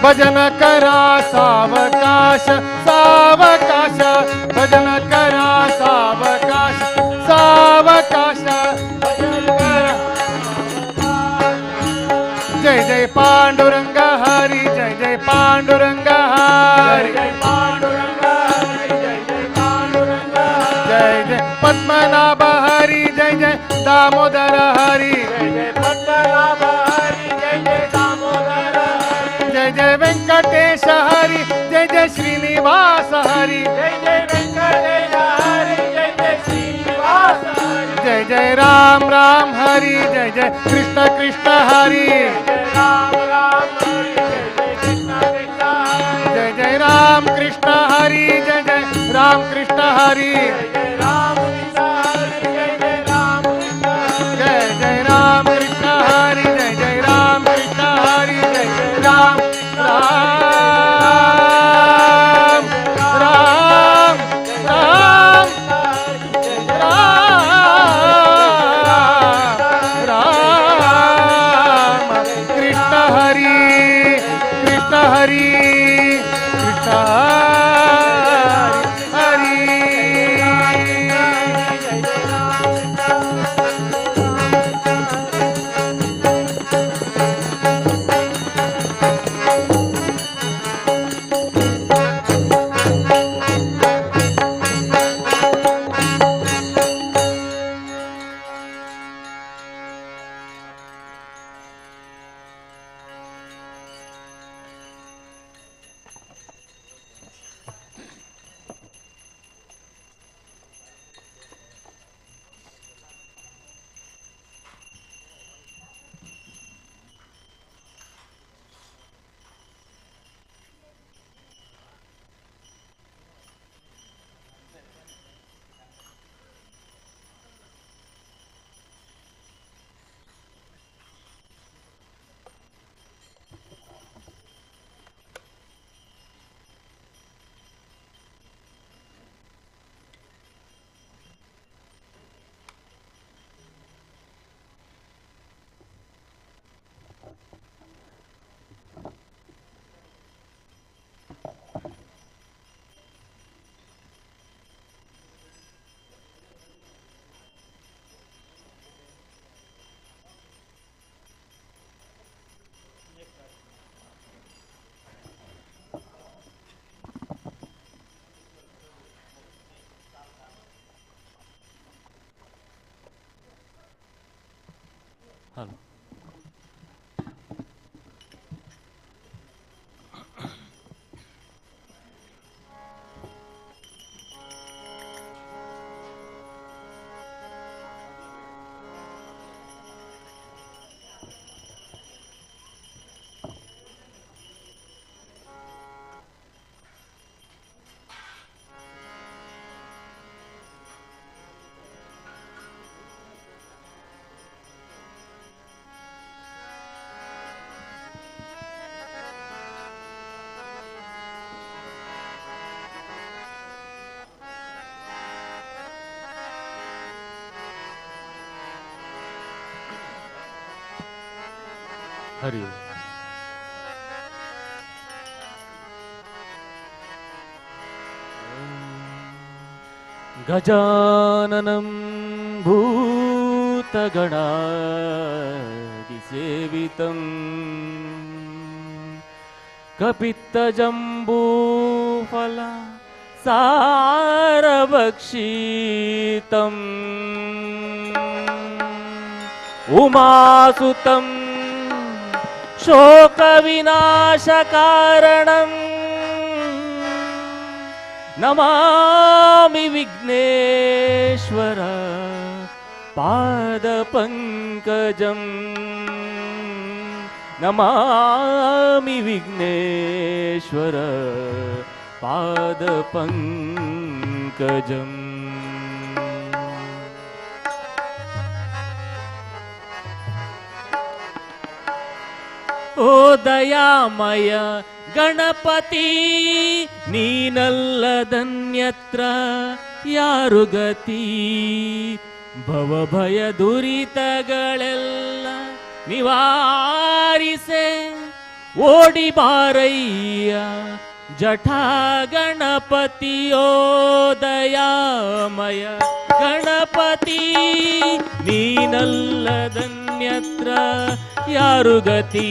भजन करा सावकाश सावकाश भजन करा सावकाश सावकाश भजन करा जय जय पांडुरंग हरी जय जय पांडुरंग हरी जय पांडुरंग हरी जय जय पांडुरंग जय जय पद्मनाभ हरी जय जय दामोदर हरी जय जय पद्मनाभ हरी जय जय दामोदर हरी जय जय वेंकटेश हरी जय जय श्रीनिवास हरी जय जय वेंकटेश हरी जय जय श्रीनिवास हरी जय जय राम राम हरी जय जय कृष्ण कृष्ण हरी जय राम राम हरी जय जय कृष्ण कृष्ण हरी जय जय राम कृष्ण हरी जय जय राम कृष्ण हरी जय जय राम कृष्ण हरी जय जय राम कृष्ण हरी जय जय राम कृष्ण हरी जय जय राम कृष्ण हरी जय जय राम राम राम राम राम कृष्ण हरी कृष्ण हरी कृष्ण हरी हॅलो हरि ओम गजाननं भूतगणादिसेवितं कपित्तजम्बूफला सारभक्षितम् उमासुतं शोकविनाशकारणम् नमामि विघ्नेश्वर पादपङ्कजम् नमामि विघ्नेश्वर पादपङ्कजम् ಓ ದಯಾಮಯ ಗಣಪತಿ ನೀನಲ್ಲದನ್ಯತ್ರ ಯಾರು ಗತಿ ಭವಭಯ ದುರಿತಗಳೆಲ್ಲ ನಿವಾರಿಸೆ ಓಡಿ ಬಾರಯ್ಯ ಜಠಾ ಗಣಪತಿಯೋ ದಯಾಮಯ ಗಣಪತಿ ನೀನಲ್ಲದನ್ಯತ್ರ ಯಾರು ಗತಿ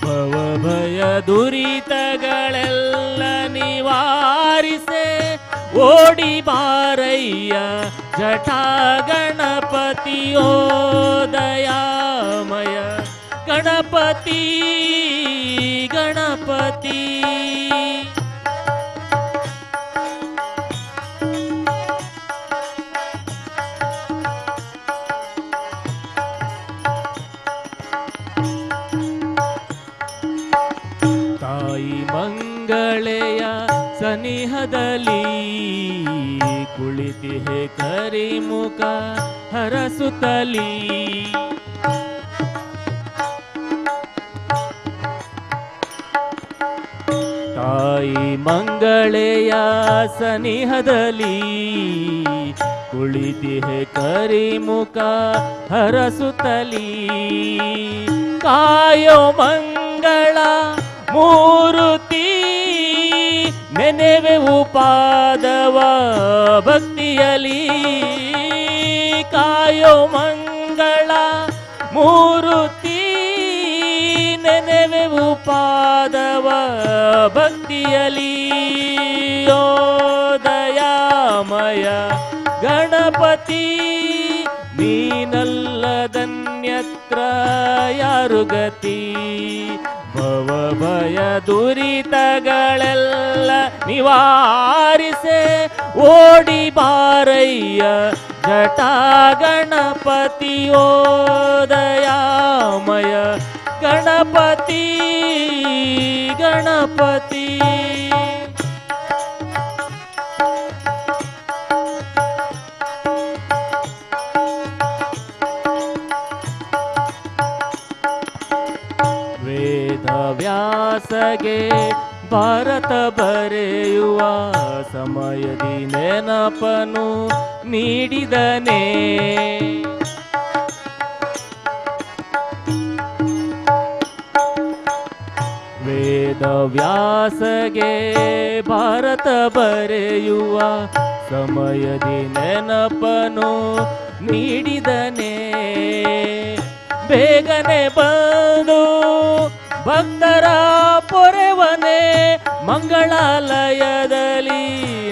ಭವಭಯ ದುರಿತಗಳೆಲ್ಲ ನಿವಾರಿಸೆ ಓಡಿ ಬಾರಯ್ಯ ಜಠಾ ಗಣಪತಿಯೋ ದಯಾಮಯ ಗಣಪತಿ ಗಣಪತಿ ತಾಯಿ ಮಂಗಳೆಯ ಸನಿಹದಲ್ಲಿ ಕುಳಿತಿಹೆ ಕರಿಮುಖ ಹರಸುತ್ತಲಿ ತಾಯಿ ಮಂಗಳೆಯ ಸನಿಹದಲ್ಲಿ ಕುಳಿತಿಹೆ ಕರಿಮುಖ ಹರಸುತ್ತಲಿ ಕಾಯೋ ಮಂಗಳ ಮೂರುತಿ ನೆನೆವೆವು ಪಾದವ ಭಕ್ತಿಯಲಿ ಕಾಯೋ ಮಂಗಳ ಮೂರುತಿ ನೆನೆವೆವು ಪಾದವ ಭಕ್ತಿಯಲಿ ಓ ದಯಾಮಯ ಗಣಪತಿ ನೀನಲ್ಲದನ್ಯತ್ರ ಯಾರು ಗತಿ ಭವಭಯ ದುರಿತಗಳೆಲ್ಲ ನಿವಾರಿಸೆ ಓಡಿ ಬಾರಯ್ಯ ಜಟಾ ಗಣಪತಿಯೋ ದಯಾಮಯ ಗಣಪತಿ ಗಣಪತಿ ವ್ಯಾಸಗೆ ಭಾರತ ಬರೆಯುವ ಸಮಯದಿ ನೆನಪನು ನೀಡಿದನೇ ವೇದ ವ್ಯಾಸಗೆ ಭಾರತ ಬರೆಯುವ ಸಮಯದಿ ನೆನಪನು ನೀಡಿದನೇ ಬೇಗನೆ ಬಂದು ಭಕ್ತರ ಪೊರೆವನೆ ಮಂಗಳಾಲಯದಲ್ಲಿ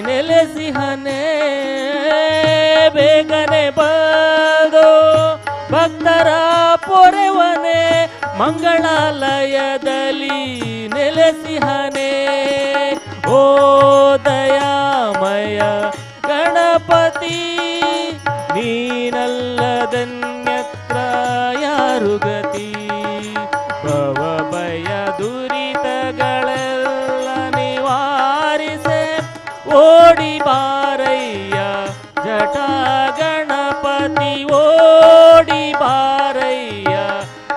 ನೆಲೆಸಿಹನೆ ಬೇಗನೆ ಬಂದು ಭಕ್ತರ ಪೊರೆವನೆ ಮಂಗಳಾಲಯದಲ್ಲಿ ನೆಲೆಸಿಹನೆ ಓ ದಯಾಮಯ ಗಣಪತಿ ನೀನಲ್ಲದನ್ಯತ್ರ ಯಾರು ಗತಿ ಭವಭಯ ದುರಿತಗಳೆಲ್ಲ ನಿವಾರಿಸೆ ಓಡಿ ಬಾರಯ್ಯ ಜಟಾ ಗಣಪತಿ ಓಡಿ ಬಾರಯ್ಯ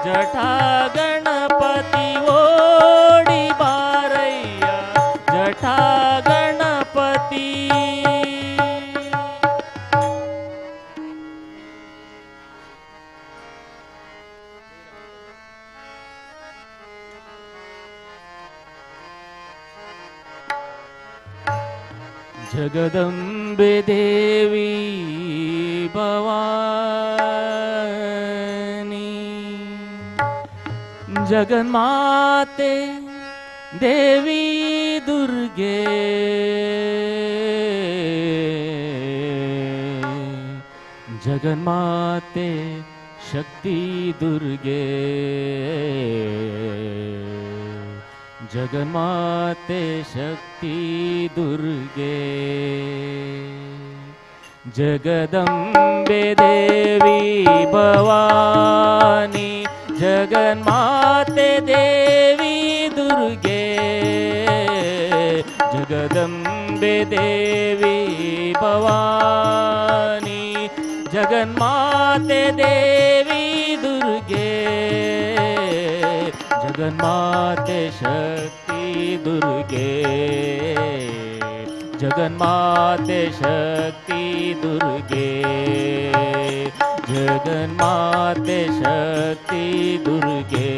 ಜಟಾ ಗಣಪತಿ ಓಡಿ ಬಾರಯ್ಯ ಜಟಾ ಗಣಪತಿ ಜಗದಂಬೆ ದೇವಿ ಭವಾನಿ ಜಗನ್ಮಾತೆ ದೇವಿ ದುರ್ಗೆ ಜಗನ್ಮಾತೆ ಶಕ್ತಿ ದುರ್ಗೆ ಜಗನ್ಮಾತೆ ಶಕ್ತಿ ದುರ್ಗೆ ಜಗದಂಬೆ ದೇವಿ ಭವಾನಿ ಜಗನ್ಮಾತೆ ದೇವಿ ದುರ್ಗೆ ಜಗದಂಬೆ ದೇವಿ ಭವಾನಿ ಜಗನ್ಮಾತೆ ದೇವಿ ದುರ್ಗೆ जगन्माते शक्ति दुर्गे जगन्माते शक्ति दुर्गे जगन्माते शक्ति दुर्गे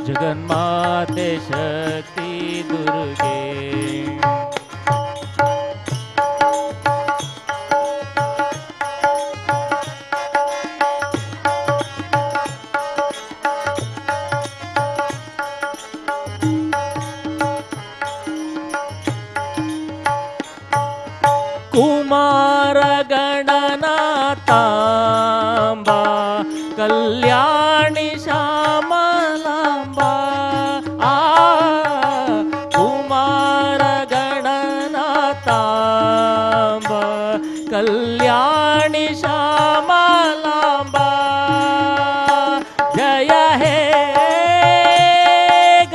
जगन्माते शक्ति दुर्गे कुमार गणनाथांबा कल्याणी श्यामलांबा कुमार गणनाथांबा कल्याणी श्यामलांबा जय हे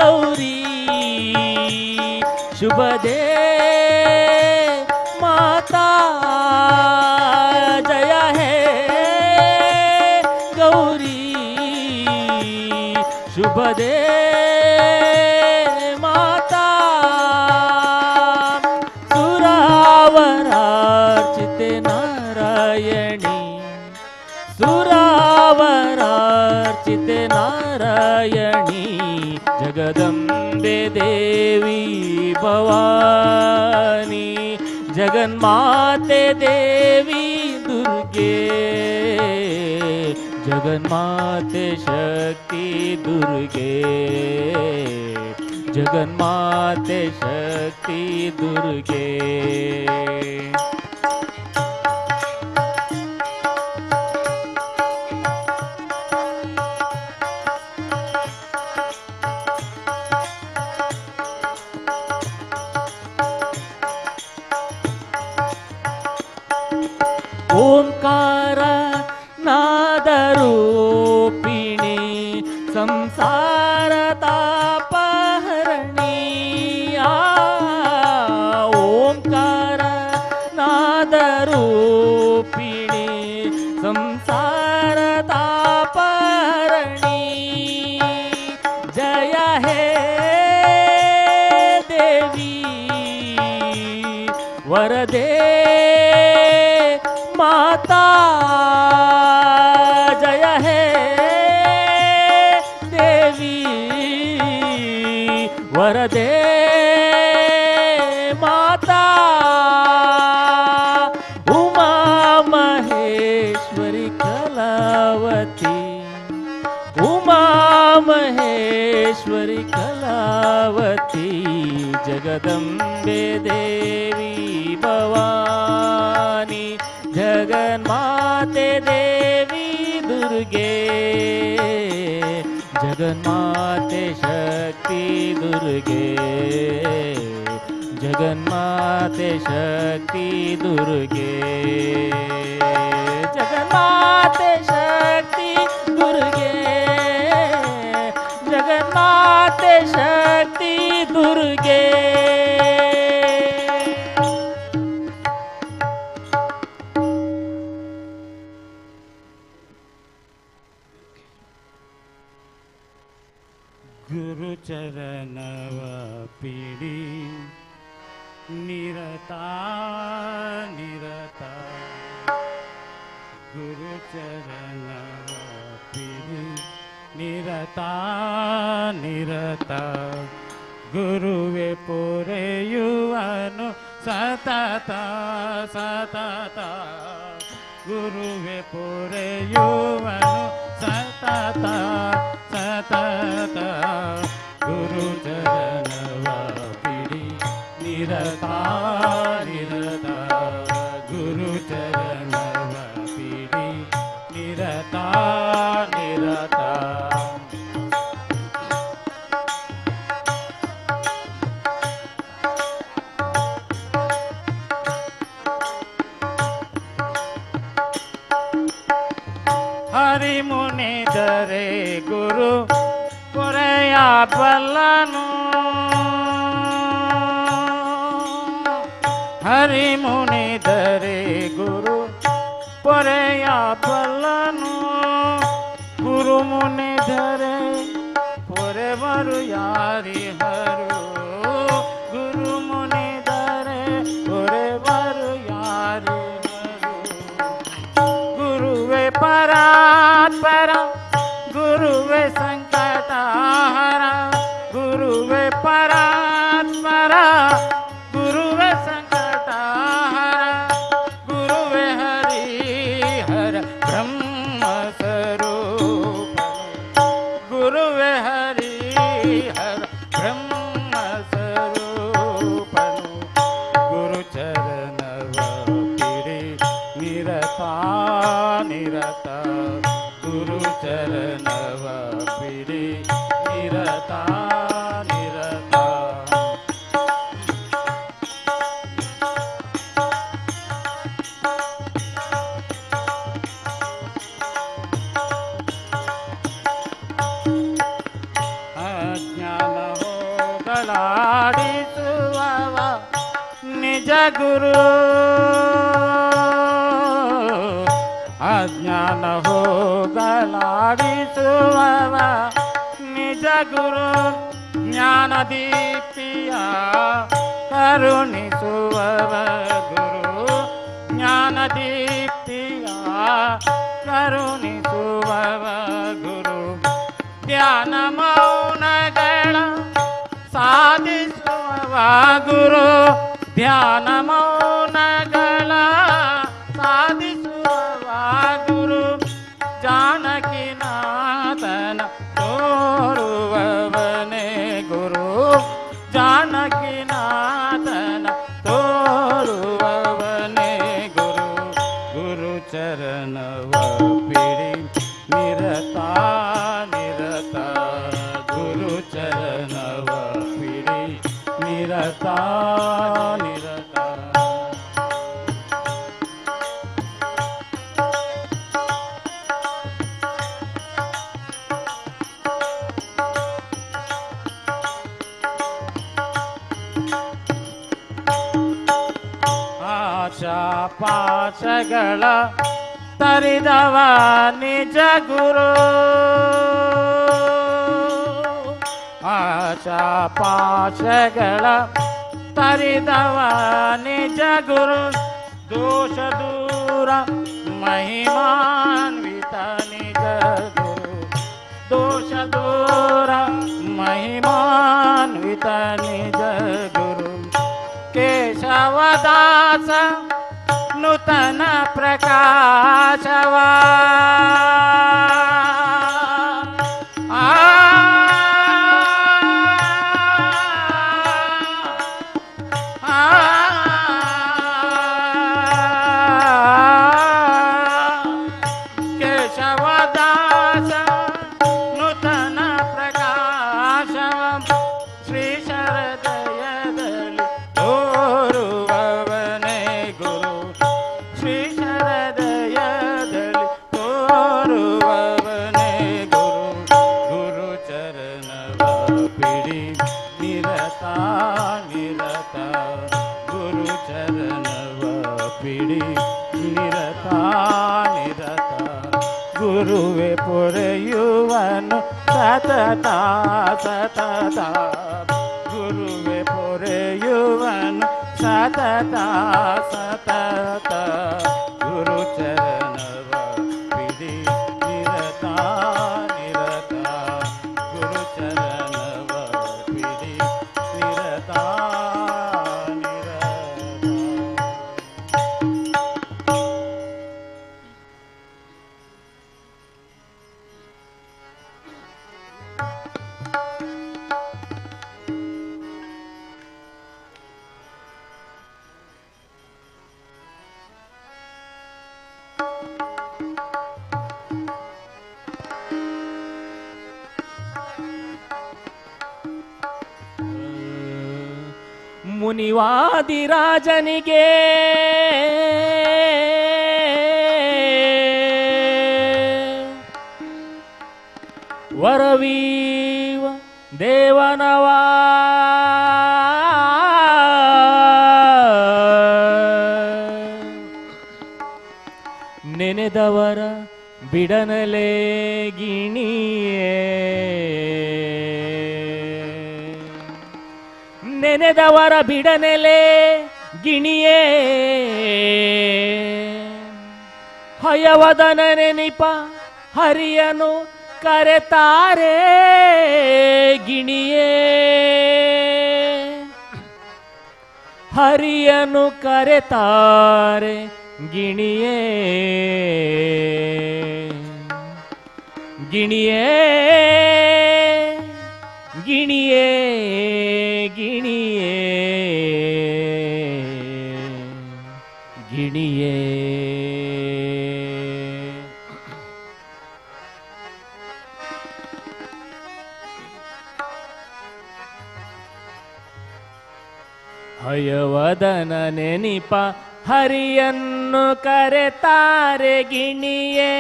गौरी शुभ दे माता जय हे गौरी शुभ दे माता सुरावरार्चिते नारायणी सुरावरार्चिते नारायणी जगदम्बे देवी भवानी जगन्माते देवी दुर्गे जगन्माते शक्ति दुर्गे जगन्माते शक्ति दुर्गे ओंकार नादरूपिणी संसार तापहरणी ओंकार नादरूपिणी संसार तापहरणी जय हे देवी वरदे माता जय हे देवी वरदे माता उमा महेश्वरी कलावती उमा महेश्वरी कलावती जगदम्बे देवी भवानी जगन्माते देवी दुर्गे जगन्माते शक्ति दुर्गे जगन्माते शक्ति दुर्गे जगन्माते शक्ति दुर्गे जगन्माते शक्ति दुर्गे गुरु चरणव पीडी निरता निरता गुरु चरणव पीडी निरता निरता गुरुवे ಪೂರೆಯುವನು ಸತತ ಸತತ ಗುರುವೆ ಪೂರೆಯುವನು ಸತತ ಸತತ ಗುರು ಚರಣವ ಪಿಡಿ ನಿರತ ನಿರತ ಗುರು ಚರಣವ ಪಿಡಿ ನಿರತ ನಿರತ ಹರಿ ಮುನಿದರೆ ಗುರು ಪೊರೆಯ ಬಲ್ಲನು ಹರಿ ಮುನಿದರೆ ಗುರು ಪೊರೆಯ ಬಲ್ಲನು ಗುರು ಮುನಿದರೆ ಯಾರು ಯಾರಿಹರು ಗುರು ಮುನಿದರೆ ಹೊರೆವರು ಯಾರಿಹರು ಗುರುವೇ ಪರಾತ್ಪರ ಗುರುವೇ ಸಂಕಟಹರ ಗುರುವೇ ಪರಾತ್ಪರ ಗುರುವೇ ಸಂಕಟಹರ ಗುರುವೇ ಹರಿಹರ ಬ್ರಹ್ಮ ಸ್ವರೂಪ ಗುರುವೇ ಹರಿಹರ ಬ್ರಹ್ಮ ಸ್ವರೂಪನು ಗುರು ಚರಣವ ಪಿಡಿ ನಿರತ ನಿರತ ಗುರು ಚರಣವ ಪಿಡಿ ನಿರತ ನಿರತ ಅಜ್ಞಾನ ಹೋಗಲಾಡಿಸುವವ ನಿಜ ಗುರು ಅಜ್ಞಾನ ಹೋಗಲಾಡಿಸುವವ ನಿಜ ಗುರು ಜ್ಞಾನ ದೀಪ್ತಿಯ ಕರುಣಿಸುವವ ಗುರು ಜ್ಞಾನ ದೀಪ್ತಿಯ ಕರುಣಿಸುವವ ಗುರು ಧ್ಯಾನ ಮೌನಗಳ ಸಾಧಿಸುವವ ಗುರು ಧ್ಯಾನ ಮೌನಗಳ ಸಾಧಿಸುವವ ಗುರು ಜಾನಕಿನಾಥನ ತೋರುವವನೇ ಗುರು ಜಾನಕಿನಾಥನ ತೋರುವವನೇ ಗುರು ಗುರು ಚರಣವ ಪಿಡಿ ನಿರತ ನಿರತ ಗುರು ಚರಣವ ಪಿಡಿ ನಿರತ ನಿರತ ಆಶಾ ಪಾಶಗಳ ತರಿದವ ನಿಜ ಗುರು ಆಶಾ ಪಾಶಗಳ ತರಿದವ ನಿಜ ಗುರು ದೋಷ ದೂರ ಮಹಿಮಾನ್ವಿತ ನಿಜ ಗುರು ದೋಷ ದೂರ ಮಹಿಮಾನ್ವಿತ ನಿಜ ಗುರು ಕೇಶವದಾಸ ನೂತನ ಪ್ರಕಾಶವಾ ಕೇಶವದಾಸ ನೂತನ ಪ್ರಕಾಶವ ಶ್ರೀ ಶರದಯದಲ್ಲಿ ತೋರುವವನೇ ಗುರು ಶ್ರೀ ಶರದಯದಲ್ಲಿ ತೋರುವವನೇ ಗುರು ಗುರು ಚರಣವ ಪಿಡಿ ನಿರತ ನಿರತ ಗುರು ಚರಣವ ಪಿಡಿ ನಿರತ ನಿರತ ಗುರುವೆ ಪೊರೆಯುವನು ಸತತ ಸತತ ಗುರುವೆ ಪೊರೆಯುವನು ಸತತ ಸತತ ಗುರು ಚರಣವ ಪಿಡಿ ನಿರತ ನಿರತ ಗುರು ಚರಣವ ಪಿಡಿ ನಿರತ ನಿರತ ಮುನಿವಾದಿರಾಜನಿಗೆ ವರವೀವ ದೇವನವಾ ನೆನೆದವರ ಬಿಡನಲೆ ಗಿಣಿಯೇ ನೆನೆದವರ ಬಿಡನೆಲೆ ಗಿಣಿಯೇ ಹಯವದನ ನೆನಿಪ ಹರಿಯನು ಕರೆತಾರೆ ಗಿಣಿಯೇ ಹರಿಯನು ಕರೆತಾರೆ ಗಿಣಿಯೇ ಗಿಣಿಯೇ ಗಿಣಿಯೇ ಗಿಣಿಯೇ ಗಿಣಿಯೇ ಹಯವದನ ನೆನಿಪ ಹರಿಯನ್ನು ಕರೆತಾರೆ ಗಿಣಿಯೇ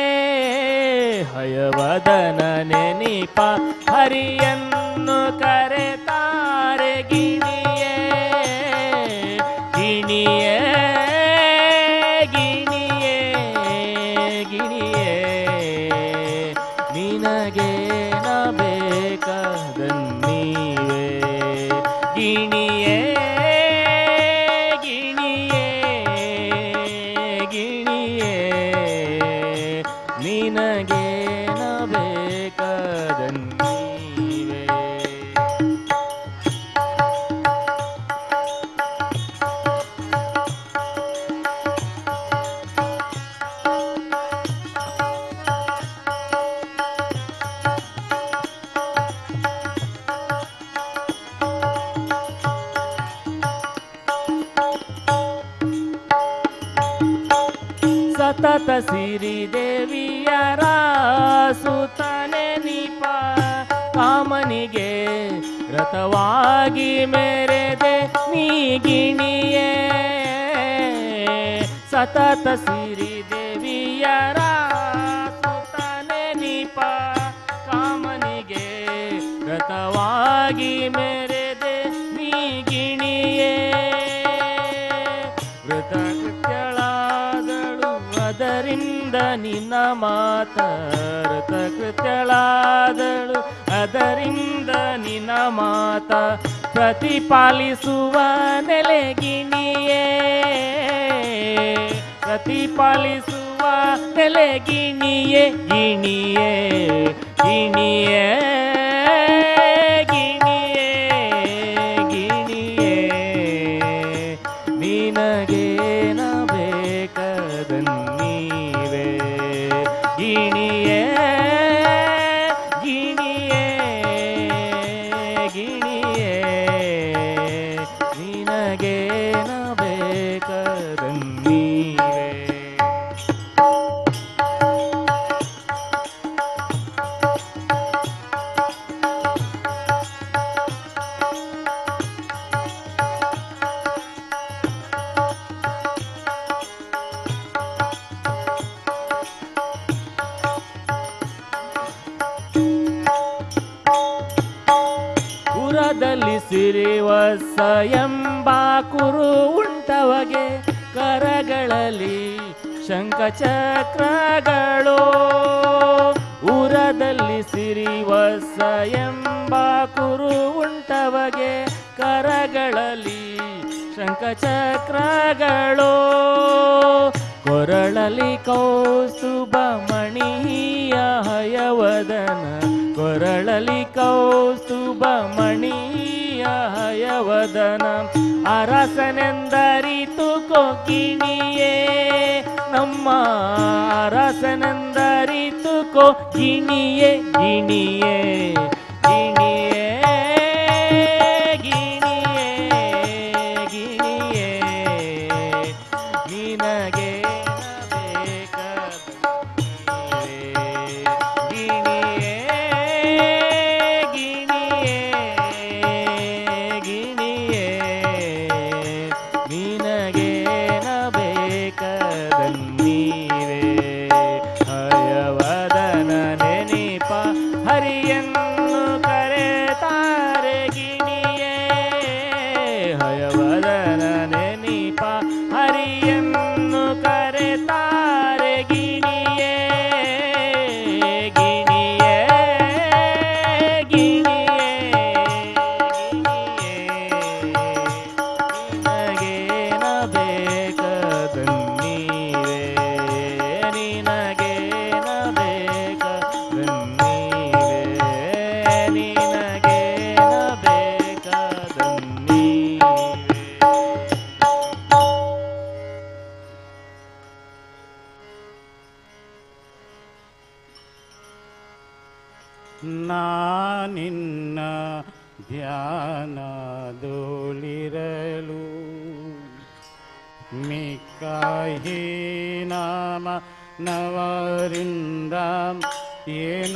ಹಯವದನ ನೆನಿಪ ಹರಿಯನ್ನು ಕರೆತಾರೆ ಗಿಣಿಯೇ ಗಿಣಿಯೇ ಗಿಣಿಯೇ ಗಿಣಿಯೇ ನಿನಗೇನ ಬೇಕಾದನ್ನೀವೇ ಗಿಣಿಯೇ ನಿನಗೇನ ಬೇಕಾದನ್ನೀವೇ ಸತತ ಸಿರಿದೇವಿಯರ ಸುತನೆ ನಿಪ ಕಾಮನಿಗೆ ರಥವಾಗಿ ಮೆರೆದೆ ನೀ ಗಿಣಿಯೇ ಸತತ ಸಿರಿದೇವಿಯರ ಸುತನೆ ನಿಪ ಕಾಮನಿಗೆ ರಥವಾಗಿ ಮೆರೆದೆ ನೀ ಗಿಣಿಯೇ ಕೃತಕೃತ್ಯಳಾದಳು ಅದರಿಂದ ನಿನ್ನ ಮಾತ ಕೃತಕೃತ್ಯಳಾದಳು ಅದರಿಂದ ನಿನ್ನ ಮಾತ ಪ್ರತಿಪಾಲಿಸುವ ನೆಲೆಗಿಣಿಯೇ ಪ್ರತಿಪಾಲಿಸುವ ನೆಲೆಗಿಣಿಯೇ ಗಿಣಿಯೇ ಗಿಣಿಯೇ ಗಿಣಿಯೇ ಗಿಣಿಯೇ ನಿನಗೇನ ಬೇಕಾದನ್ನೀವೇ ಗಿಣಿಯೇ ಗಿಣಿಯೇ ಗಿಣಿಯೇ ನಿನಗೇನ ಬೇಕಾದನ್ನೀವೇ ಪುರದಲ್ಲಿ ಸಿರಿವಸ ಎಂಬ ಕುರು ಉಂಟವಗೆ ಕರಗಳಲ್ಲಿ ಶಂಖಚಕ್ರಗಳು ಊರದಲ್ಲಿ ಸಿರಿವಸ ಎಂಬ ಕುರು ಉಂಟವಗೆ ಕರಗಳಲ್ಲಿ ಶಂಖಚಕ್ರಗಳು ಕೊರಳಲಿ ಕೌಸ್ತುಭ ಮಣಿಯ ಹಯವದನ ಕೊರಳಲಿ ಕೌಸ್ತುಭ ಮಣಿಯ ಹಯವದನ ಅರಸನೆಂದರಿತು ಕೊಗಿಣಿಯೇ ನಮ್ಮ ಅರಸನೆಂದರಿತು ಕೊಗಿಣಿಯೇ ಗಿಣಿಯೇ ಗಿಣಿಯೇ ಗಿಣಿಯೇ ಗಿಣಿಯೇ ನಿನಗೆ ಹರಿಯನ್ನು ಕರೆತಾ ನಾನಿನ್ನ ಧ್ಯಾನದೊಳಿರಲು ಮಿಕ್ಕಾಹೀನಾಮ ನವರಿಂದ ಏನಾಗಬಹುದಯ್ಯ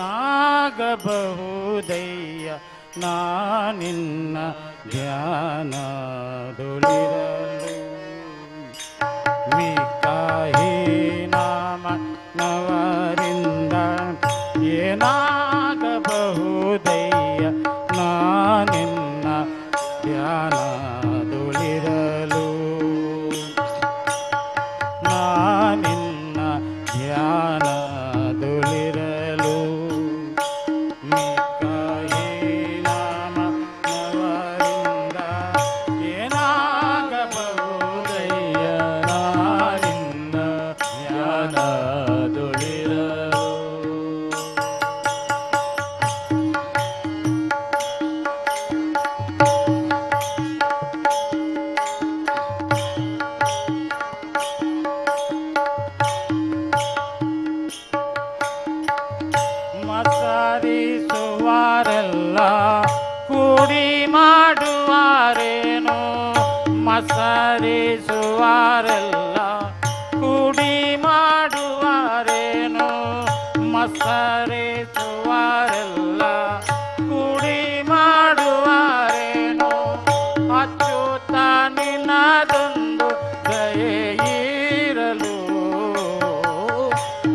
ನಾನಿನ್ನ ಧ್ಯಾನದೊಳಿರಲು ಮಿಕ್ಕಾಹೀನಾಮ ನವರಿಂದ ಏನಾಗಬಹುದಯ್ಯ ನಾನಿನ್ನ ಧ್ಯಾನದೊಳಿರಲು ನಾನಿನ್ನ ಧ್ಯಾನದೊಳಿರಲು ಮಿಕ್ಕಾಹೀನಾಮ ನವರಿಂದ ಏನಾಗಬಹುದಯ್ಯ ನಾನಿನ್ನ ಧ್ಯಾನದೊಳಿರಲು ಮಸರಿಸುವಾರೆಲ್ಲ ಕೂಡಿ ಮಾಡುವಾರೇನೋ ಮಸರಿಸುವಾರೆಲ್ಲ ಕೂಡಿ ಮಾಡುವಾರೇನೋ ಮಸರಿಸುವಾರೆಲ್ಲ ಕೂಡಿ ಮಾಡುವಾರೇನೋ ಅಚ್ಚುತ ನಿನ್ನದೊಂದು ದಯೆ ಇರಲು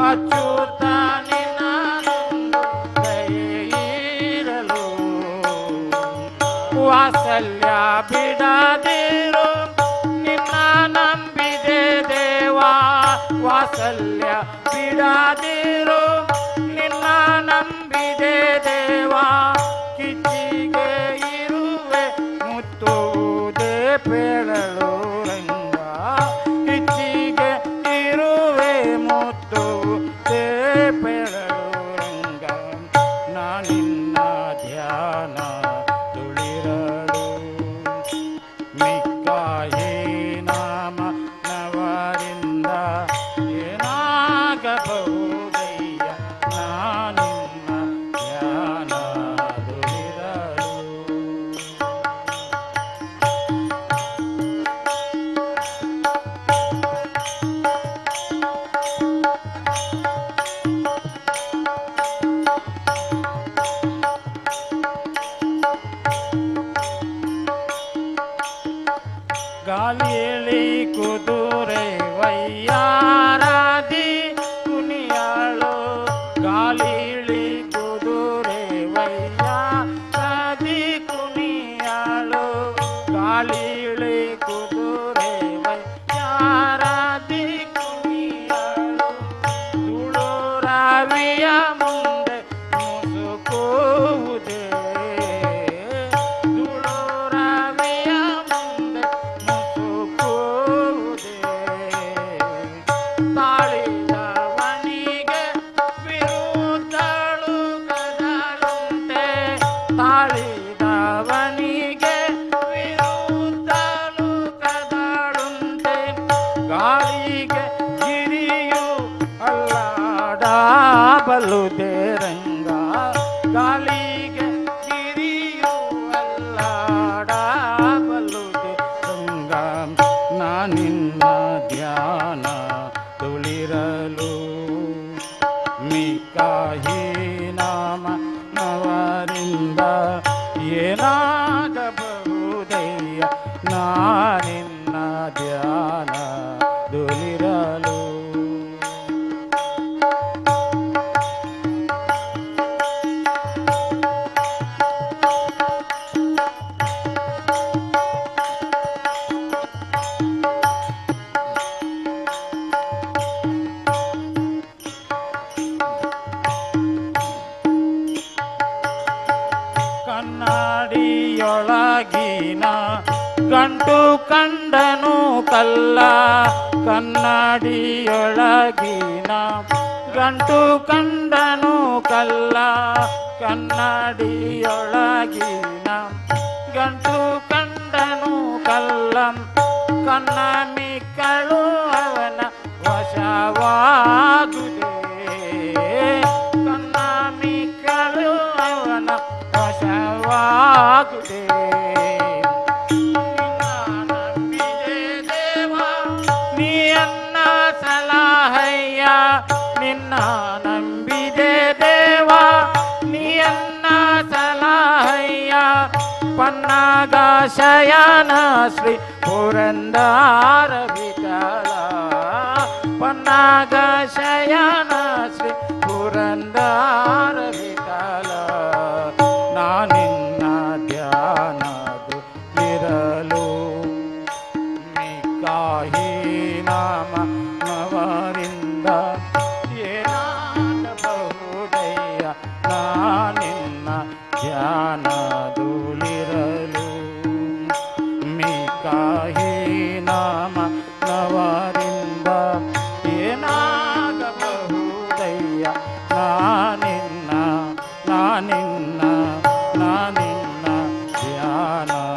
ಅಚ್ಚುತ ನಿನ್ನದೊಂದು ದಯೆ ಇರಲು ವಾತ್ಸಲ್ಯ ಬಿಡದಿರು ನಿನ್ನ ನಂಬಿದೆ ದೇವಾ ವಾತ್ಸಲ್ಯ ಬಿಡದಿರು ನಿನ್ನ ನಂಬಿದೆ ದೇವಾ ಕಿಚ್ಚಿಗೆ ಇರುವೆ ಮುತ್ತುವುದೇ ಪೇಳಲು ರಂಗ ಕಿಚ್ಚಿಗೆ ಇರುವೆ ಮುತ್ತುವುದೇ ಪೇಳಲು ರಂಗ ನಾನಿನ್ನ ಧ್ಯಾನ ತುಳಿರಲು ಮಿಕ್ಕಾಹೀನಾಮ ನವರಿಂದ ಏನಾಗಬಹುದಯ್ಯ ನಾನಿನ್ನ ಧ್ಯಾನ ತುಳಿರಲು ಗಾಳಿಯಲ್ಲಿ ಕುದುರೆ ವಯ್ಯಾರಾದಿ ಕುಣಿಯಾಳು ಗಾಳಿಯಲ್ಲಿ ಕುದುರೆ ವಯ್ಯಾರಾದಿ ಕುಣಿಯಾಳು ಗಾಳಿಯಲ್ಲಿ ಕುದುರೆ ವಯ್ಯಾರಾದಿ ಕುಣಿಯಾಳು ತುಳು ರಾವಿಯ ಮುಂದೆ ಮುಸುಕುವುದೇ ತುಳು ರಾವಿಯ ಮುಂದೆ ಮುಸುಕುವುದೇ ತಾಳಿದವನಿಗೆ ವಿರುದ್ಧಳು ಕದಳುಂಟೆ ತಾಳಿದವನಿಗೆ ವಿರುದ್ಧಳು ಕದಳುಂಟೆ ಗಾಳಿಗೆ ಗಿರಿಯು ಅಲ್ಲಾಡಬಲ್ಲುದೆ ರಂಗ ಗಾಳಿಗೆ ಗಿರಿಯು ಅಲ್ಲಾಡಬಲ್ಲುದೆ ರಂಗ ನಾನಿನ್ನ ಧ್ಯಾನ ತುಳಿರಲು ಮಿಕ್ಕಾಹೀನಾಮ ನವರಿಂದ ಏನಾಗಬಹುದಯ್ಯ ನಾನಿನ್ನ ಧ್ಯಾನ ತುಳಿರಲು ಕನ್ನಡಿಯೊಳಗಿನ ಗಂಟು ಕಂಡನು ಕಲ್ಲ ಕನ್ನಡಿಯೊಳಗಿನ ಗಂಟು ಕಂಡನು ಕಲ್ಲ ಕನ್ನಡಿಯೊಳಗಿನ ಗಂಟು ಕಂಡನು ಕಲ್ಲ ಕನ್ನ ಮಿಕ್ಕಳು ಅವನ ವಶವಾಗುದೆ ಕನ್ನ ಮಿಕ್ಕಳು ನೀಯನ್ನ ಸಲಹಯ್ಯ ನಿನ್ನ ನಂಬಿದೆ ದೇವ ನೀಯನ್ನ ಸಲಹಯ್ಯ ಪನ್ನಾಗ ಶಯನ ಶ್ರೀ ಪುರಂದರ ವಿಠಲ ಪನ್ನಾಗ ಶಯನ ಶ್ರೀ ಪುರಂದರ ವಿಠಲ ನಾನಿನ್ನ ಧ್ಯಾನದು ಇರಲು ಮಿಕ್ಕಾಹಿ ನಾಮ ನವರಿಂದ ಏನಾಗಬಹುದಯ್ಯ ನಾನಿನ್ನ ಧ್ಯಾನದುಳಿರಲು ಮಿಕ್ಕಾಹಿ ನಾಮ ನವರಿಂದ ಏನಾಗಬಹುದಯ್ಯ ನಾನಿನ್ನ ನಾನಿನ್ನ ನಾನಿನ್ನ ಧ್ಯಾನದುಳಿರಲು.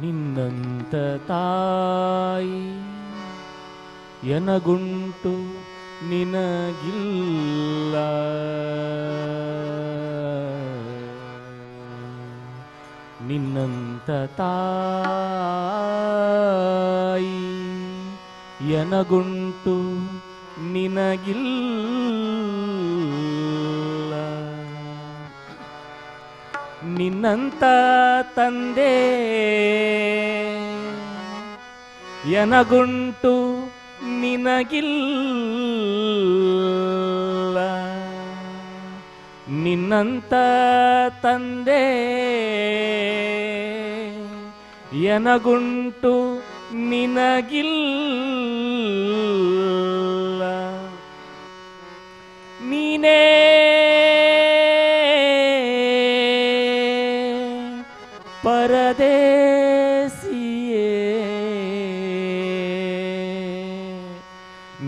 ನಿನ್ನಂತ ತಾಯಿ ಎನಗುಂಟು ನಿನಗಿಲ್ಲ ನಿನ್ನಂತ ತಾಯಿ ಎನಗುಂಟು ನಿನಗಿಲ್ಲ ನಿನ್ನಂತ ತಂದೆ ಎನಗುಂಟು ನಿನಗಿಲ್ಲ ನಿನ್ನಂತ ತಂದೆ ಎನಗುಂಟು ನಿನಗಿಲ್ಲ ನೀನೇ ಪರದೇಸಿಯೇ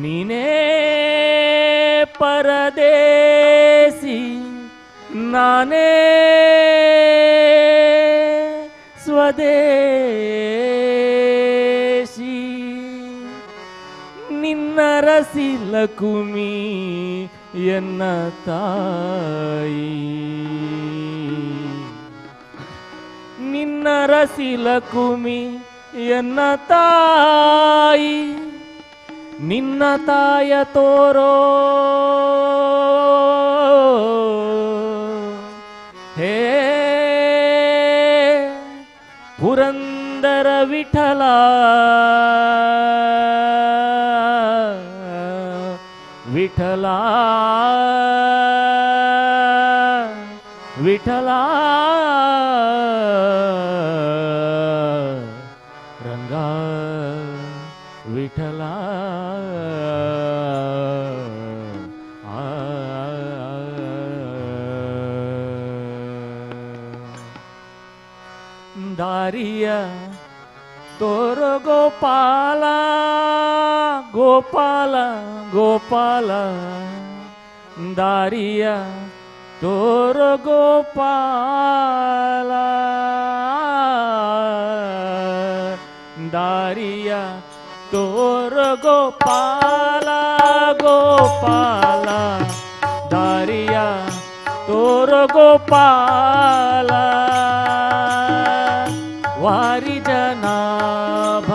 ನೀನೇ ಪರದೇಸಿ ನಾನೇ ಸ್ವದೇಶಿ ನಿನ್ನ ರಸಿಲಕುಮಿ ಎನ್ನ ತಾಯಿ ನಿನ್ನ ರಸಿಲಕುಮಿ ಎನ್ನ ತಾಯಿ ನಿನ್ನ ತಾಯ ತೋರೋ ಹೇ ಪುರಂದರ ವಿಠಲ ವಿಠಲ ವಿಠಲ ರಂಗ ವಿಠಲ ದಾರಿಯ ತೋರೋ ಗೋಪಾಲ ಗೋಪಾಲ ಗೋಪಾಲ ದಾರಿಯ ತೋರೋ ಗೋಪಾಲ ದಾರಿಯ ತೋರೋ ಗೋಪಾಲ ಗೋಪಾಲ ದಾರಿಯ ತೋರೋ ಗೋಪಾಲ ವಾರಿ ಜನಾಭ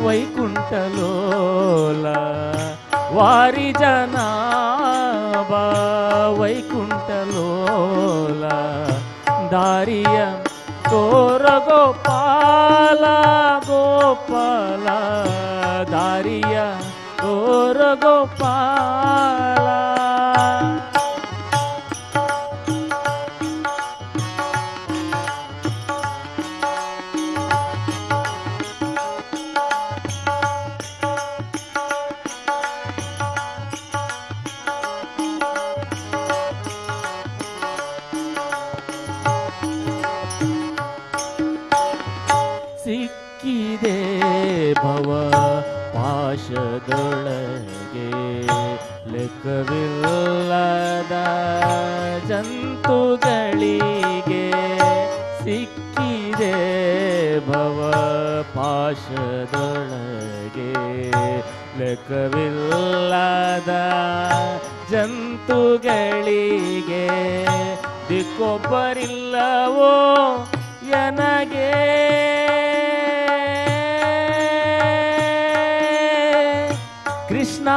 ವೈಕುಂಠಲೋಲ ವಾರಿ ಜನಾಭ ವೈಕುಂಠಲೋಲ ದಾರಿಯ ತೋರ ಗೋಪಾಲ ಗೋಪಾಲ ದಾರಿಯ ತೋರ ಗೋಪಾಲ ಸಿಕ್ಕಿದೆ ಭವ ಪಾಶದೊಳಗೆ ಲೆಕ್ಕವಿಲ್ಲದ ಜಂತುಗಳಿಗೆ ಸಿಕ್ಕಿದೆ ಭವ ಪಾಶದೊಳಗೆ ಲೆಕ್ಕವಿಲ್ಲದ ಜಂತುಗಳಿಗೆ ದಿಕ್ಕೊಬ್ಬರಿಲ್ಲವೋ ಎನಗೆ ಕೃಷ್ಣ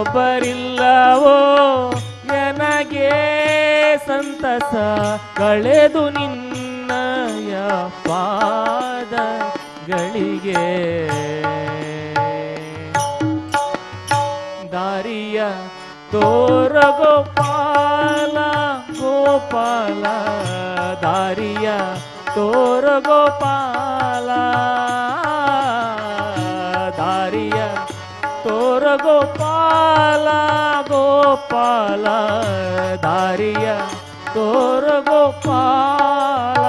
ದಿಕ್ಕೊಬ್ಬರಿಲ್ಲವೋ ಎನಗೆ ಸಂತಸ ಕಳೆದು ನಿನ್ನಯ ಪಾದಗಳಿಗೆ ದಾರಿಯ ತೋರ ಗೋಪಾಲ ಗೋಪಾಲ ದಾರಿಯ ತೋರ ಗೋಪಾಲ ದಾರಿಯ ತೋರ ಗೋಪಾಲ ಗೋಪಾಲ ದಾರಿಯ ತೋರ ಗೋಪಾಲ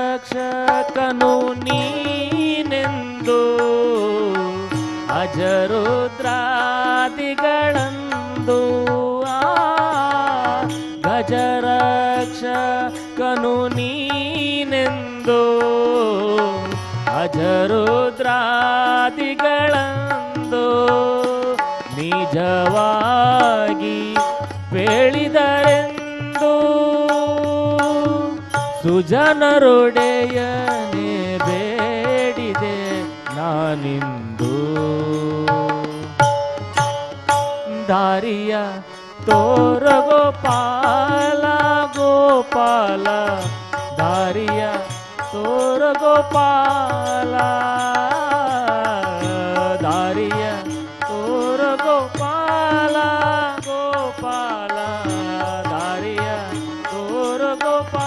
ಗಜರಕ್ಷಕನು ನೀನೆಂದು ಅಜರುದ್ರಾದಿಗಳಂದು ಗಜರಕ್ಷಕನು ನೀನೆಂದು ಅಜರುದ್ರಾದಿಗಳಂದು ನಿಜವಾಗಿ ಹೇಳಿದರೆಂದು ಸುಜನರೊಡೆಯನೆ ಬೇಡಿದೆ ನಾನಿಂದು ದಾರಿಯ ತೋರ ಗೋಪಾಲ ಗೋಪಾಲ ದಾರಿಯ ತೋರ ಗೋಪಾಲ ದಾರಿಯ ತೋರ ಗೋಪಾಲ ಗೋಪಾಲ ದಾರಿಯ ತೋರ ಗೋಪಾಲ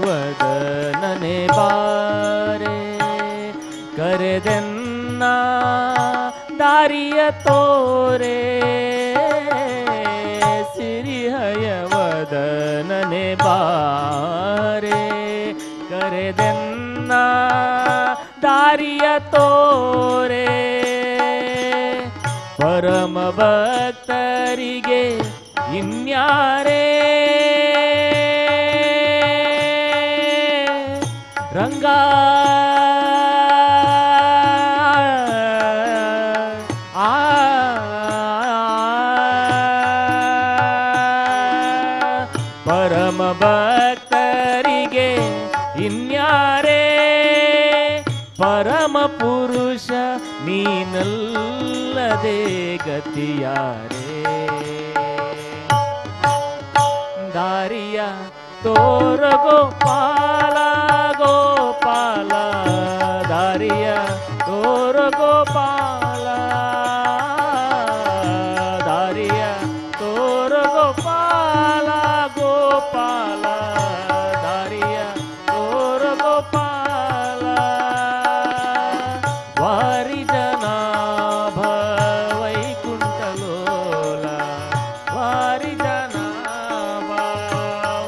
ಸಿರಿಹಯವದನನೆ ಬಾರೆ ಕರೆದೆನ್ನ ದಾರಿಯ ತೋರೆ ಸಿರಿಹಯವದನನೆ ಬಾರೆ ಕರೆದೆನ್ನ ದಾರಿಯ ತೋರೆ ಪರಮ ಭಕ್ತರಿಗೆ ಇನ್ಯಾರೇ ರಂಗ ಪರಮ ಭಕ್ತರಿಗೆ ಇನ್ಯಾರೇ ಪರಮ ಪುರುಷ ನೀನಲ್ಲದೆ ಗತಿಯಾರೇ ದಾರಿಯ ತೋರ ಗೋಪಾಲ ಗೋಪಾಲ ದಾರಿಯ ತೋರ ಗೋಪಾಲ ದಾರಿಯ ತೋರ ಗೋಪಾಲ ಗೋಪಾಲ ದಾರಿಯ ತೋರ ಗೋಪಾಲ ವಾರಿ ಜನಾಭ ವೈಕುಂಠಲೋಲ ವಾರಿ ಜನಾಭ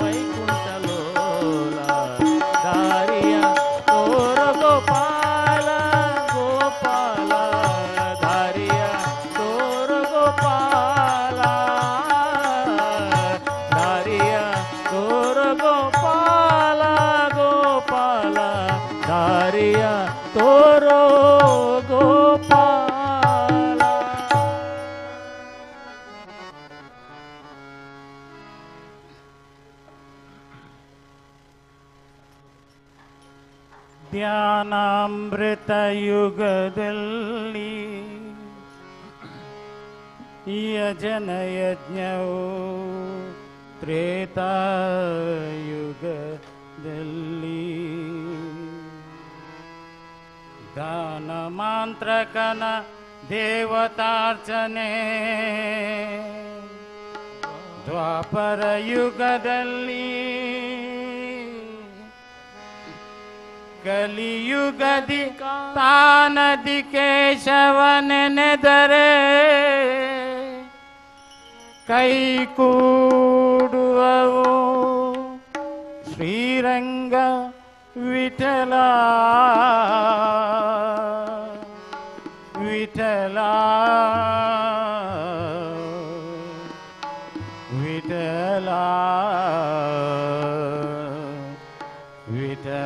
ವೈಕುಂಠಲೋಲ ದಾರಿಯ ತೋರ ಗೋಪಾಲ ಗೋಪಾಲ ಜ್ಞಾನಾಮೃತ ಯುಗದಲ್ಲಿ ಯಜನ ಯಜ್ಞವು ತ್ರೇತಾಯುಗದಲ್ಲಿ ದಾನ ಮಾಂತ್ರಕನ ದೇವತಾರ್ಚನೆ ದ್ವಾಪರ ಯುಗದಲ್ಲಿ ಕಲಿಯುಗದಿ ತಾನದಿ ಕೇಶವನೆನೆದರೆ ಕೈಕೂಡುವವು ಶ್ರೀರಂಗ ವಿಠಲ ವಿಠಲ ವಿಠಲ ವಿಠಲ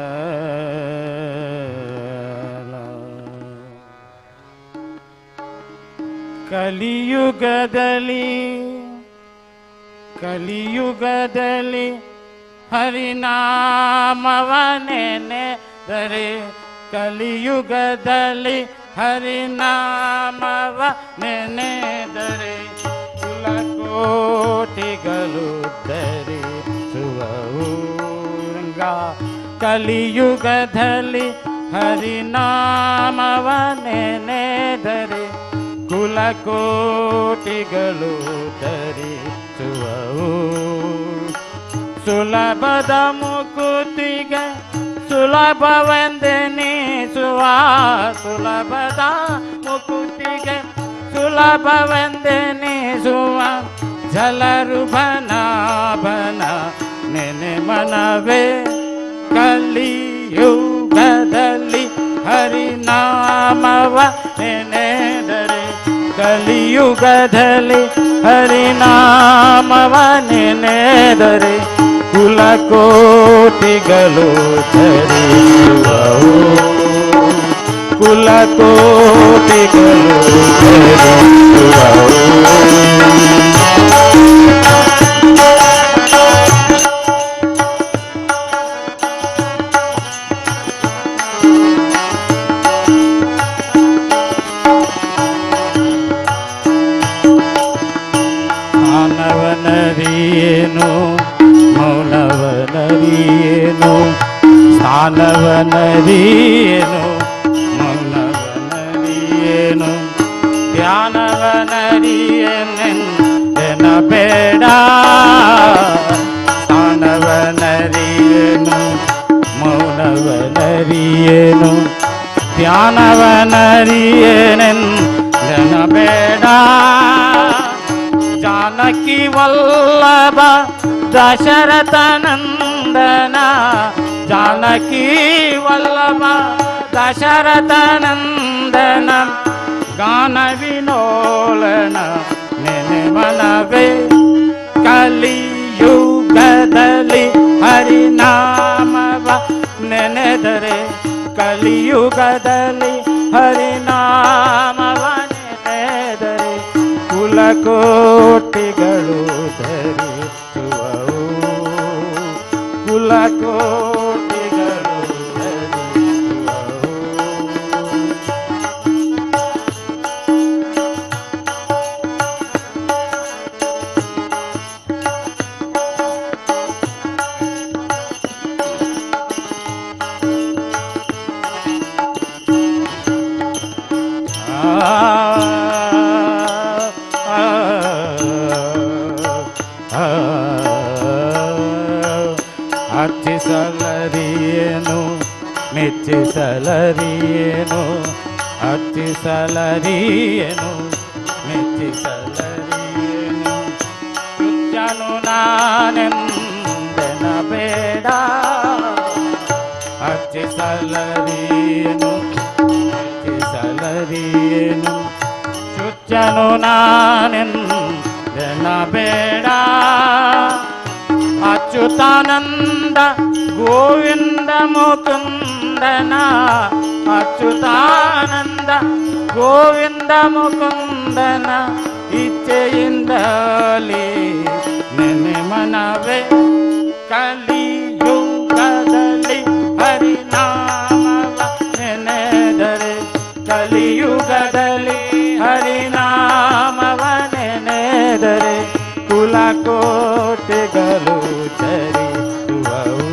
ಕಲಿಯುಗದಲ್ಲಿ ಹರಿನಾಮವನೆನೆದರೆ ಕಲಿಯುಗದಲ್ಲಿ ಹರಿನಾಮವನೆನೆದರೆ ಕುಲಕೋಟಿಗಳು ಧರಿಸುವವು ರಂಗ ಕಲಿಯುಗದಲ್ಲಿ ಹರಿನಾಮವನೆನೆದರೆ ಕುಲಕೋಟಿಗಳು ಧರಿಸುವವು ಸುಲಭದ ಮುಕುತಿಗೆ ಸುಲಭವೆಂದೆನಿಸುವ ಸುಲಭದ ಮುಕುತಿಗೆ ಸುಲಭವೆಂದೆನಿಸುವ ಜಲರುಭನಾಭನ ನೆನೆ ಮನವೇ ಕಲಿಯುಗದಲ್ಲಿ ಹರಿನಾಮವ ನೆನೆದರೆ ಕಲಿಯುಗದಲ್ಲಿ ಹರಿನಾಮವ ನೆನೆದರೆ ಕುಲಕೋಟಿಗಳು ಧರಿಸುವವು ಕುಲಕೋಟಿಗಳು ಧರಿಸುವವು ಸ್ಥಾನವನರಿಯೇನು ಮೌನವನರಿಯೇನು ಸ್ಥಾನವನರಿಯೇನು ಮೌನವನರಿಯೇನು ಧ್ಯಾನವನರಿಯನೆಂದೆನಬೇಡ ಸ್ಥಾನವನರಿಯೇನು ಮೌನವನರಿಯೇನು ಧ್ಯಾನವನರಿಯನೆಂದೆನಬೇಡ जानकी वल्लभ दशरथ नंदन जानकी वल्लभ दशरथ नंदन गान विनोलन नेने मनवे कलियुगदली हरिनामव नेनेದರೆ कलियुगदली हरिनामವ ನೆನೆದರೆ ಕುಲಕೋಟಿಗಳು ಧರಿಸುವವು ಕುಲಕೋಟಿಗಳು ಅರ್ಚಿಸಲರಿಯೇನು ಮೆಚ್ಚಿಸಲರಿಯೇನು ಅರ್ಚಿಸಲರಿಯೇನು ಮೆಚ್ಚಿಸಲರಿಯೇನು ಶುದ್ಧನು ನಾನೆಂದೆನಬೇಡ ಅರ್ಚಿಸಲರಿಯೇನು ಮೆಚ್ಚಿಸಲರಿಯೇನು ಶುದ್ಧನು ನಾನೆಂದೆನಬೇಡ ಅಚ್ಯುತಾನಂದ ಗೋವಿಂದ ಮುಕುಂದನ ಅಚ್ಯುತಾನಂದ ಗೋವಿಂದ ಮುಕುಂದನ ಇಚ್ಛೆಯಿಂದಲೇ ನೆನೆ ಮನವೇ ಕಲಿಯುಗದಲ್ಲಿ ಹರಿನಾಮವ ಕಲಿಯುಗದಲ್ಲಿ ಹರಿನಾಮವನೆನೆದರೆ ಕುಲಕೋಟೆಗಳು ಚರಿಸುವವು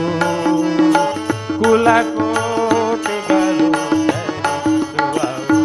ಕುಲಕೋಟೆಗಳು ಚರಿಸುವವು.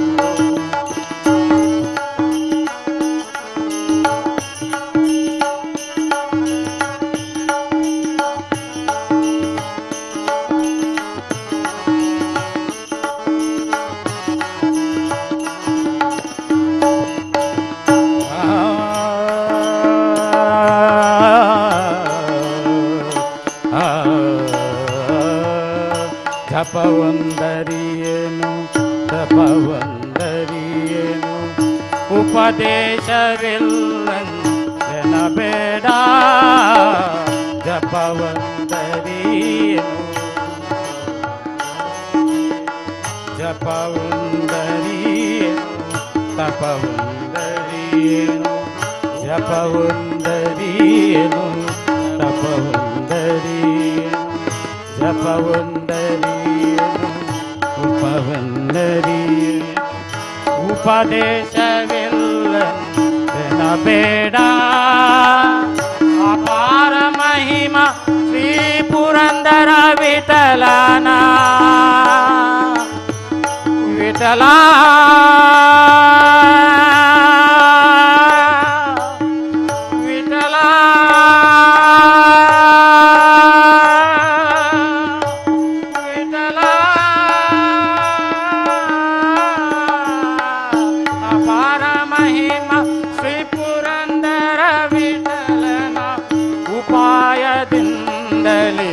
ಜಪವಂದರಿಯೇನು ಜಪವಂದರಿಯೇನು ಉಪದೇಶವಿಲ್ಲಂದೆನಬೇಡ ಜಪವಂದರಿಯೇನು ಜಪವಂದರಿಯೇನು ತಪವಂದರಿಯೇನು ಜಪವಂದರಿಯೇನು ತಪವಂದರಿಯೇನು ಜಪವಂದರಿಯೇನು ಉಪವಂದರಿಯೇನು ಉಪದೇಶವಿಲ್ಲಂದೆನಬೇಡ ಅಪಾರ ಮಹಿಮ ಶ್ರೀ ಪುರಂದರ ವಿಠಲನ ವಿಠಲ ವಿಠಲ ವಿಠಲ ಅಪಾರ ಮಹಿಮ ಶ್ರೀ ಪುರಂದರ ವಿಠಲನ ಉಪಾಯದಿಂದಲೇ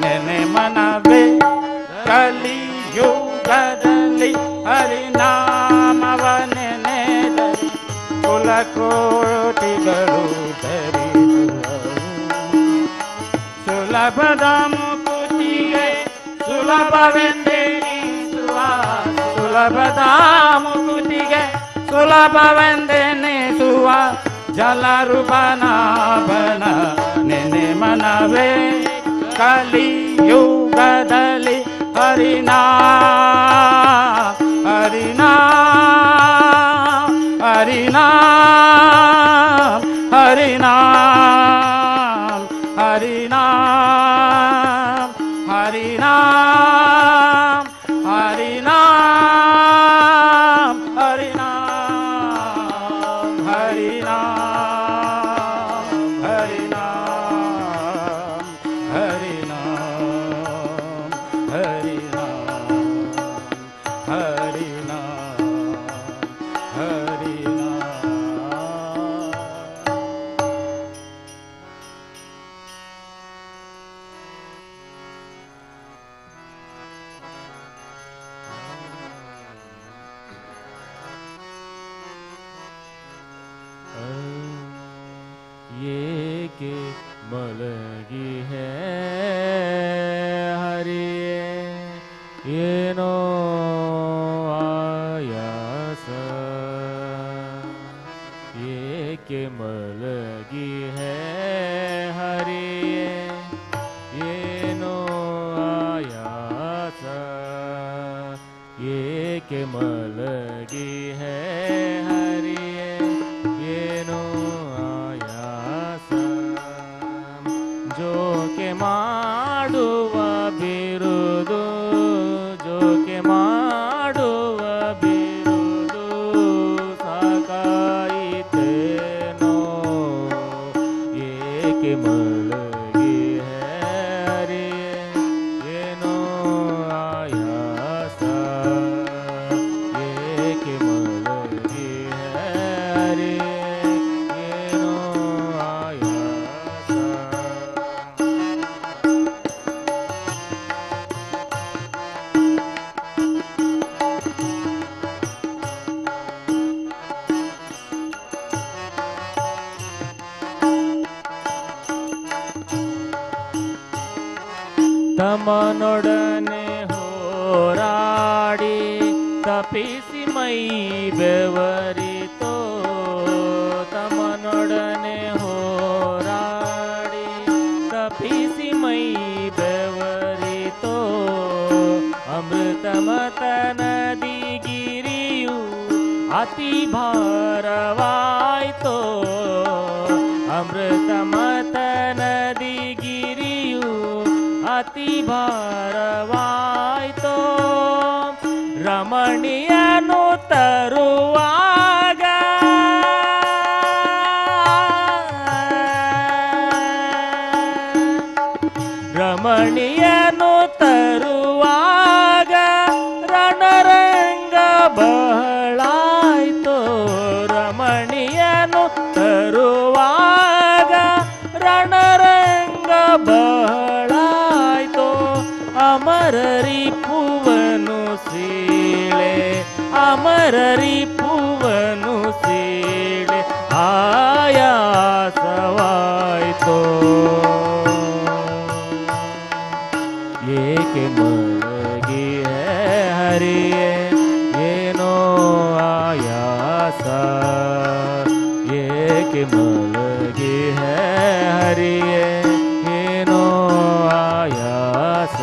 ನೆನೆ ಮನವೇ ಕಲಿಯುಗದಲ್ಲಿ ಹರಿನಾಮವನೆನೆದರೆ ಕುಲಕೋಟಿಗಳು ಧರಿಸುವವು ಸುಲಭದ ಮುಕುತಿಗೆ ಸುಲಭವೆಂದೆನಿಸುವ ಸುಲಭದ ಮುಕುತಿಗೆ ಸುಲಭವೆಂದೆನಿಸುವ ಜಲರೂಪನಾಭನ ನೆನೆ ಮನವೇ ಕಲಿಯುಗದಲ್ಲಿ ಹರಿನಾ ಹರಿನಾ ಹರಿನಾ ಹರಿನಾ ಹರಿನಾ ಹರಿನಾ ಹರಿನಾ ಹರಿನಾ ಹರಿನಾ ಹರಿನಾ ಹರಿನಾ ಹರಿನಾ ಹರಿನಾ ಹರಿನಾ. ಏಕೆ ಮಲಗಿ ಹೇ ಹರಿಯೇ ಏನೋ ಆಯಾಸ ಏಕೆ ಮಲಗಿ ಹೇ ಹರಿಯೇ ಏನೋ ಆಯಾಸ ಏಕೆ ಮಲಗಿ ಹೇ ಹರಿಯೇ ಏನೋ ಆಯಾಸ ಜೋಕೆ ಮಾಡುವ ಬಿರುದು ಜೋಕೆ ಮಾಡುವ ಬಿರುದು ಸಾಕಾಯಿತೇನೋ ಏಕೆ ಮಲಗಿ ಹರಿಯೇ ಏನೋ ಆಯಾಸ ಏಕೆ ಮಲಗಿ ಹರಿಯೇ ಏನೋ ಆಯಾಸ. ತಮನೊಡನೆ ಹೋರಾಡಿ ತಪಿಸಿ ಮೈ ಬೆವರಿತೋ ತಮನೊಡನೆ ಹೋರಾಡಿ ತಪಿಸಿ ಮೈ ಬೆವರಿತೋ ಅಮೃತ ಮತ ನದಿ ಗಿರಿ ಅತಿ ಭಾರವಾಯ್ತೋ ಅಮೃತ ಮತನದಿ ಗಿರಿಯು ಅತಿ ಭಾರವಾಯ್ತೋ ರಮಣಿಯನು ತರುವಾಗ ರಮಣಿಯನು ತರುವಾಗ ರಣರಂಗ ಬಹಳಾಯ್ತೋ ರಮಣಿಯನು ತರುವಾಗ ರಣರಂಗ ಬಹಳಾಯ್ತೋ ಅಮರರಿಪುವನು ಸೀಳೆ ಅಮರರಿಪುವನು ಸೀಳೆ ಆಯಾಸವಾಯ್ತೋ ಏಕೆ ಮಲಗಿ ಹರಿಯೇ ಏನೋ ಆಯಾಸ ಏಕೆ ಮಲಗಿ ಹರಿಯೇ ಏನೋ ಆಯಾಸ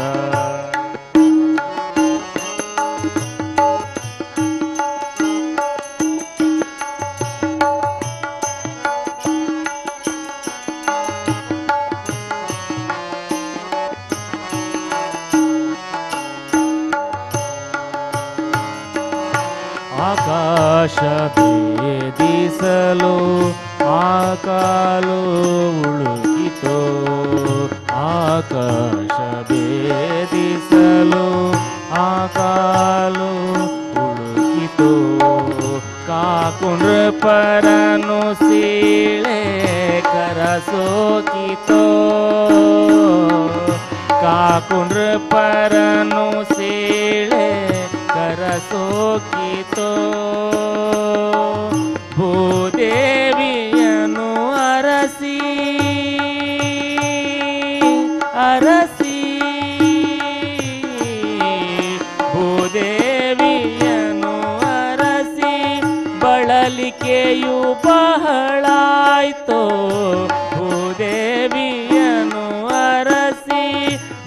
ಆಕಾಶ ಭೇದಿಸಲು ಆಕಾಲು ಉಳುಕಿತೋ ಆಕಾಶ ಭೇದಿಸಲು ಆಕಾಲು ಉಳುಕಿತೋ ಕಾಕುಂಡ್ರ ಪರನು ಸೀಳೆ ಕರಸೋಕಿತೋ ಕಾಕುಂಡ್ರ ಪರನು ಸೀಳೆ ಕರಸೋಕಿತೋ ಭೂದೇವಿಯನು ಅರಸಿ ಅರಸಿ ಭೂದೇವಿಯನು ಅರಸಿ ಬಳಲಿಕೆಯು ಬಹಳಾಯ್ತೋ ಭೂದೇವಿಯನು ಅರಸಿ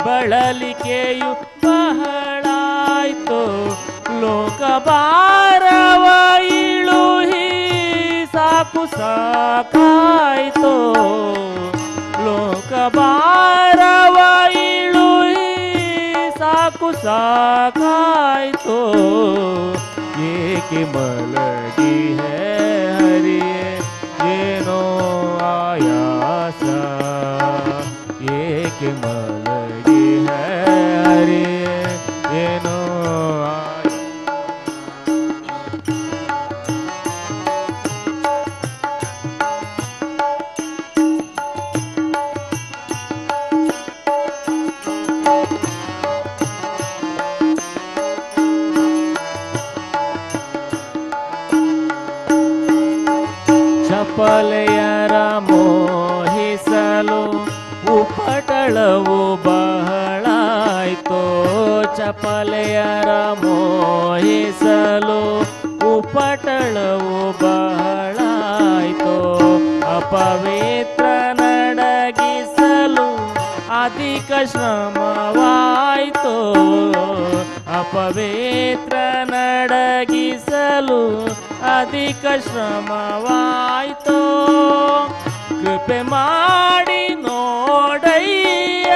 ಬಳಲಿಕೆಯು ಬಹಳಾಯ್ತೋ ಲೋಕಭಾರವ ಇಳುಹಿ ಸಾಕು ಸಾಕಾಯ್ತೋ ಲೋಕಭಾರವ ಇಳುಹಿ ಸಾಕು ಸಾಕಾಯ್ತೋ ಏಕೆ ಮಲಗಿ ಹರಿಯೇ ಏನೋ ಆಯಾಸ ಏಕೆ ಮಲಗಿ ಹರಿಯೇ ಏನೋ ಚಪಲೆಯರ ಮೋಹಿಸಲು ಉಪಟಳವು ಬಹಳಾಯ್ತೋ ಚಪಲೆಯರ ಮೋಹಿಸಲು ಉಪಟಳವು ಬಹಳಾಯ್ತೋ ಅಪವಿತ್ರ ನಡಗಿಸಲು ಅಧಿಕ ಶ್ರಮವಾಯ್ತೋ ಅಪವಿತ್ರ ನಡಗಿಸಲು ಅಧಿಕ ಶ್ರಮವಾಯ್ತೋ ಕೃಪೆ ಮಾಡಿ ನೋಡಯ್ಯ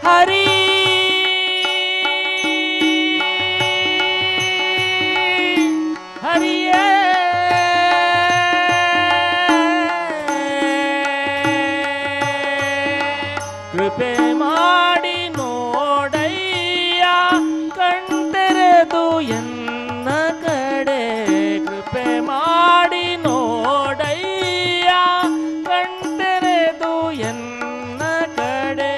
ಹರಿ ಹರಿಯೇ ಕೃಪೆ ಮಾಡಿ ನೋಡಯ್ಯ ಕಣ್ತೆರೆದು ಎನ್ನ ಕಡೆ ಕೃಪೆ ಮಾಡಿ ನೋಡಯ್ಯ ಕಣ್ತೆರೆದು ಎನ್ನ ಕಡೆ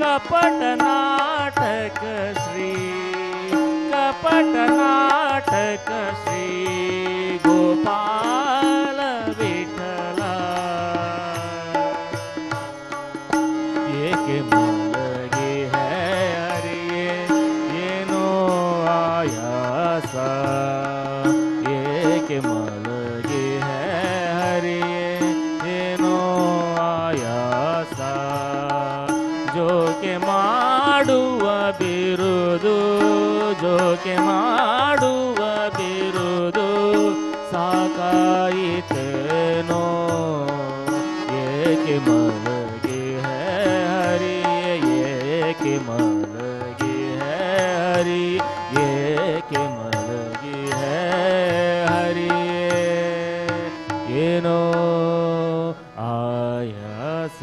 ಕಪಟ ನಾಟಕ ಶ್ರೀ ಕಪಟ ನಾಟಕ ಶ್ರೀ ಗೋಪಾಲ ವಿಠಲ ಏಕೆ ಮಲಗಿ ಹರಿಯೇ ಏನೋ ಆಯಾಸ ಏಕೆ ಮಲಗಿ ಹರಿಯೇ ಏನೋ ಆಯಾಸ ಮಾಡುವ ಬಿರುದು ಜೋಕೆ ಮಾಡುವ ಬಿರುದು ಸಾಕಾಯಿತೇನೋ ಏಕೆ ಮಲಗಿ ಹರಿ ಏಕೆ ಮಲಗಿ ಹರಿ ಏಕೆ ಮಲಗಿ ಹರಿ ಏನೋ ಆಯಾಸ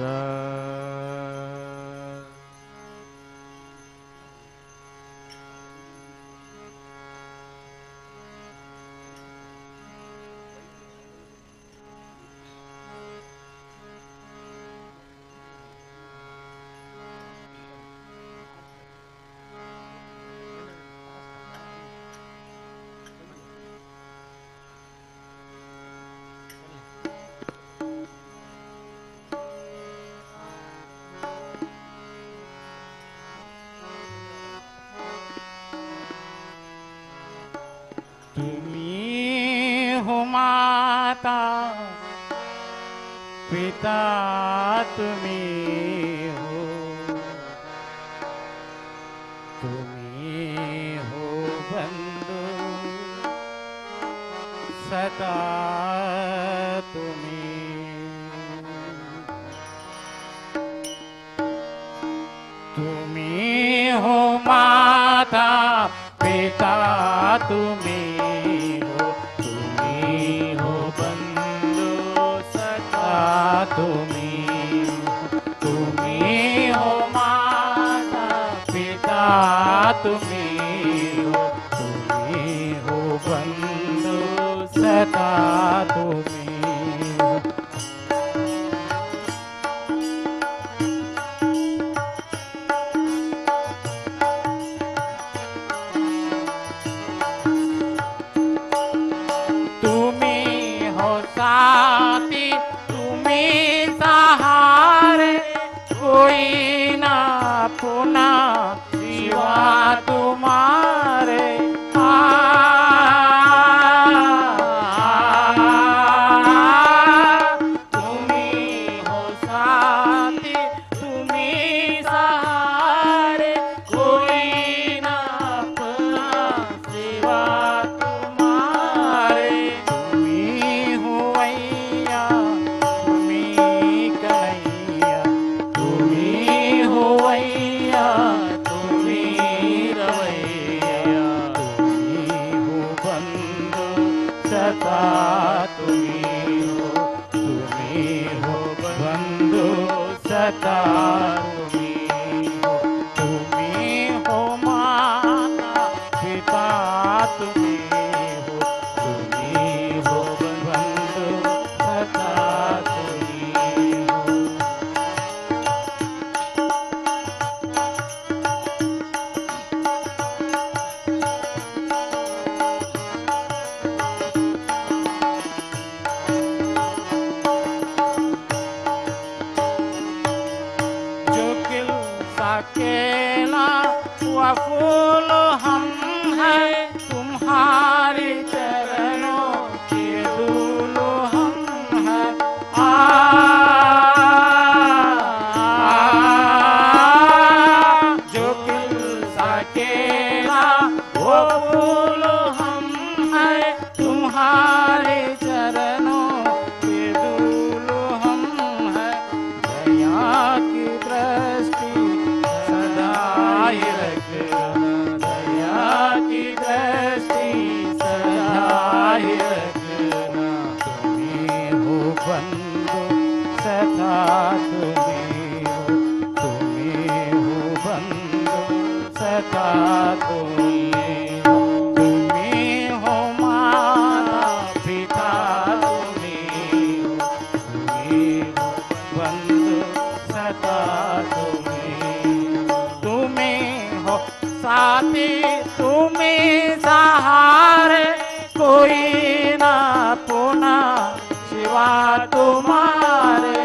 तुम्ही हो माता पिता तुम्ही हो तुम्ही हो बंधु सदा तुम्ही तुम्ही हो माता पिता तुम्ही तुम्ही हो माता पिता तुम्ही हो बंधु सदा तुम्ही तुम्ही हो साथी तुम्ही सहारे कोई ना पुना सिवा तुम्हारे तुम्ही हो साथी तुम्ही सहारे कोई ना पुना सिवा तुम्हारे तुम्ही हो अय्या तुम्ही कन्हैया तुम्ही हो अय्या तुम्ही रवैया तुम्ही हो बंधु सदा तुम्ही हो बंधु सदा तुम्ही हो माता पिता तुम्ही हो बंधु सदा तुम्ही हो जो किल सकेला हुआ फूल हम हैं तुम्हारे चरणों के धूल हम हैं जो किल सकेला वो फूल हम हैं तुम्हारे चरणों के धूल हम हैं दया की दृष्टि सदा ही रखना दया की दृष्टि सदा ही रखना तुम्ही हो बंधु सदा तुम्ही हो बंधु सदा तुम्ही हो माता पिता तुम्ही हो बंधु सदा तुम्ही हो साथी तुम्ही सहारे कोई ना पुना सिवा तुम्हारे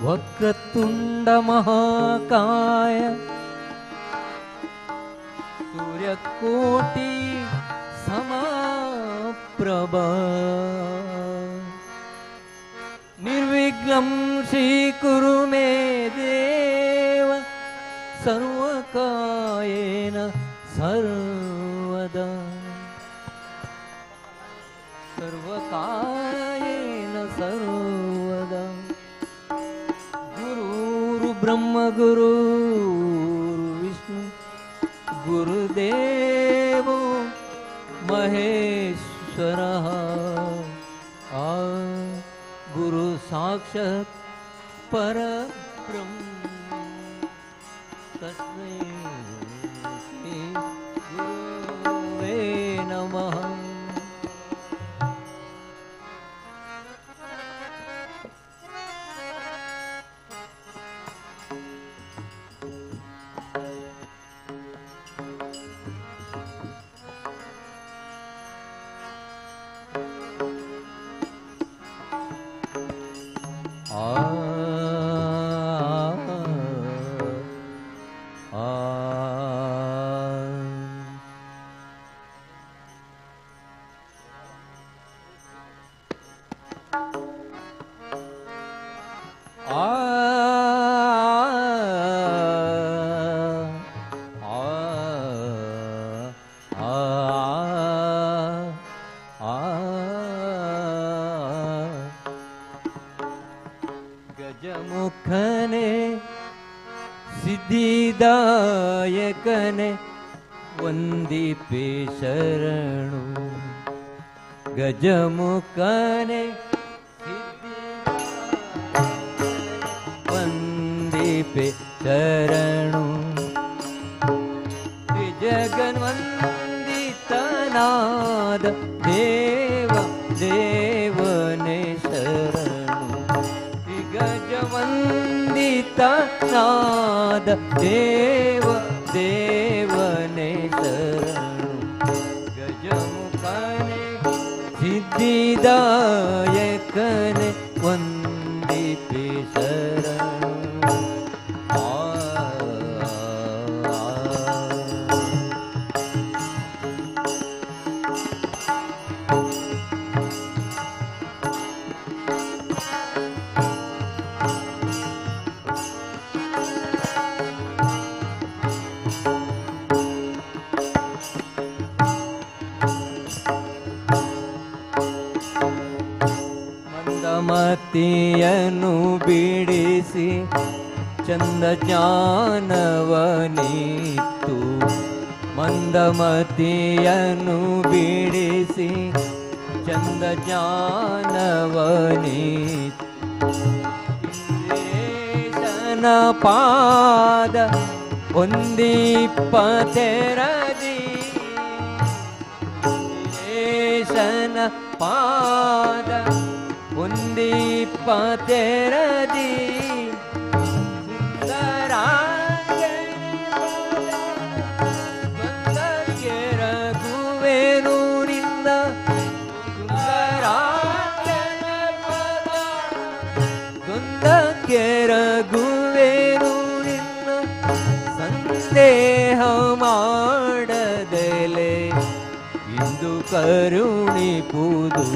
वक्रतुंड महाकाय सूर्यकोटि समप्रभा निर्विघ्नं श्रीकुरु मे देव सर्वकायेन सर्वदा सर्वकायेन सर्वदा गुरु ब्रह्म गुरु विष्णु गुरुदेवो महेश्वरः गुरु साक्षात् परब्रह्म तस्मै श्री गुरुवे नमः। गजमुखने सिद्धिदायकने वंदिपे शरणु गजमुखने वंदिपे शरणु त्रिजगन्वन्दितनाद देव देवने शरणु त्रिगजवन्दितनाद देव देवने शरणु गजमुखने सिद्धिदायकने वंदिपे शरणु ಮಂದಮತಿಯನ್ನು ಬಿಡಿಸಿ ಚಂದ ಜ್ಞಾನವನಿತ್ತು ಮಂದಮತಿಯನ್ನು ಬಿಡಿಸಿ ಚಂದ ಜ್ಞಾನವನಿತ್ತು ಇಂದ್ರೇಶನ ಪಾದ ಒಂದೀಪತೆರದಿ ಇಂದ್ರೇಶನ ಪಾದ ಒಂದೀಪತೆರದಿ ರಘುವೇನು ನಿನ್ನ ಗೊಂದಕ್ಕೆ ರಘುವೇನು ನಿನ್ನ ಸಂದೇಹ ಮಾಡದಲೆ ಇಂದು ಕರುಣಿಪುದು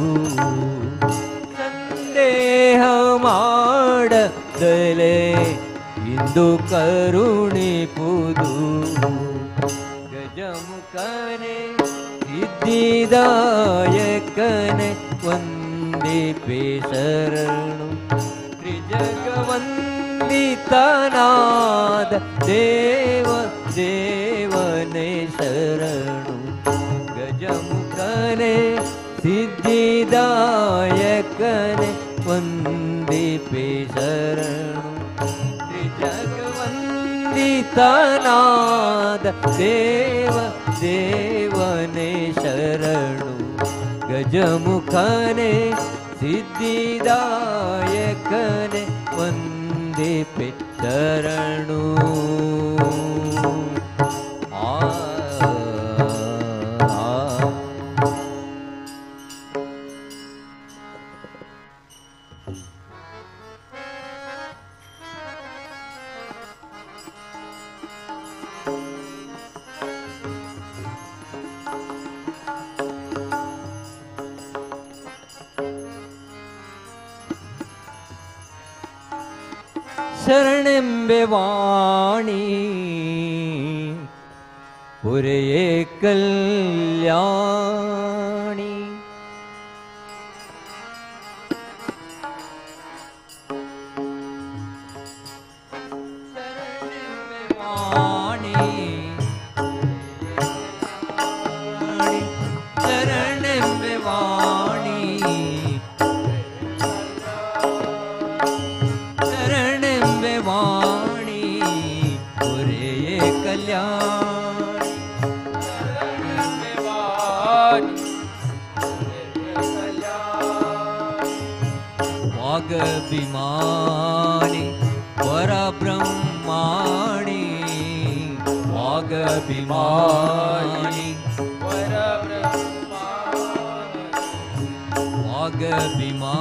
ಸಂದೇಹ ಮಾಡದಲೆ ಇಂದು ಕರುಣಿಪುದು ಗಜಮುಖನೆ ಸಿದ್ಧಿದಾಯಕನೆ ವಂದಿಪೆ ಶರಣು ತ್ರಿಜಗವಂದಿತನಾದ ದೇವ ದೇವನೇ ಶರಣು ಗಜಮುಖನೆ ಸಿದ್ಧಿದಾಯಕನೆ ವಂದಿಪೆ ಶರಣು ತ್ರಿಜಗವಂದಿತನಾದ ದೇವ ದೇವನೇ ಶರಣು ಗಜಮುಖನೆ ಸಿದ್ಧಿದಾಯಕನೆ ವಂದಿಪೆ ಶರಣು ಶರಣೆಂಬೆ ವಾಣಿ ಪುರೆಯೇ ಕಲ್ಯಾಣಿ ಶರಣೆಂಬೆ ವಾಣಿ ಶರಣೆಂಬೆ ವಾಣಿ ವಾಣಿ ಪುರೆಯೇ ಕಲ್ಯಾಣಿ ವಾಗಭಿಮಾನಿ ವರಬ್ರಹ್ಮಾಣಿ ವಾಗಭಿಮಾನಿ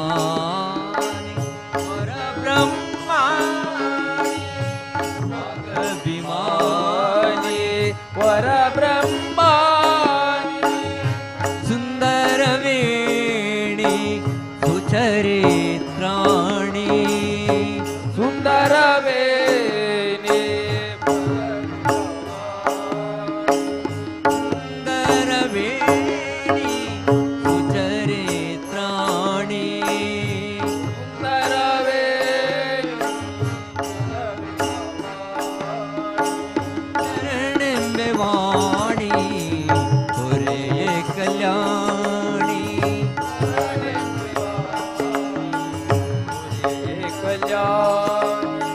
ವಾಗಭಿಮಾನಿ ವರಬ್ರಹ್ಮಾನಿ ವಾಗಭಿಮಾನಿ ವರಬ್ರಹ್ಮಾನಿ ಸುಂದರವೇಣಿ ಸುಚರಿತ್ರಾಣಿ ಸುಂದರವೇಣಿ ಸುಂದರವೇಣಿ ಸುಚರಿತ್ರಾಣಿ ಶರಣೆಂಬೆ ವಾಣಿ ಪುರೆಯೇ ಕಲ್ಯಾಣಿ ಪುರೆಯೇ ಕಲ್ಯಾಣಿ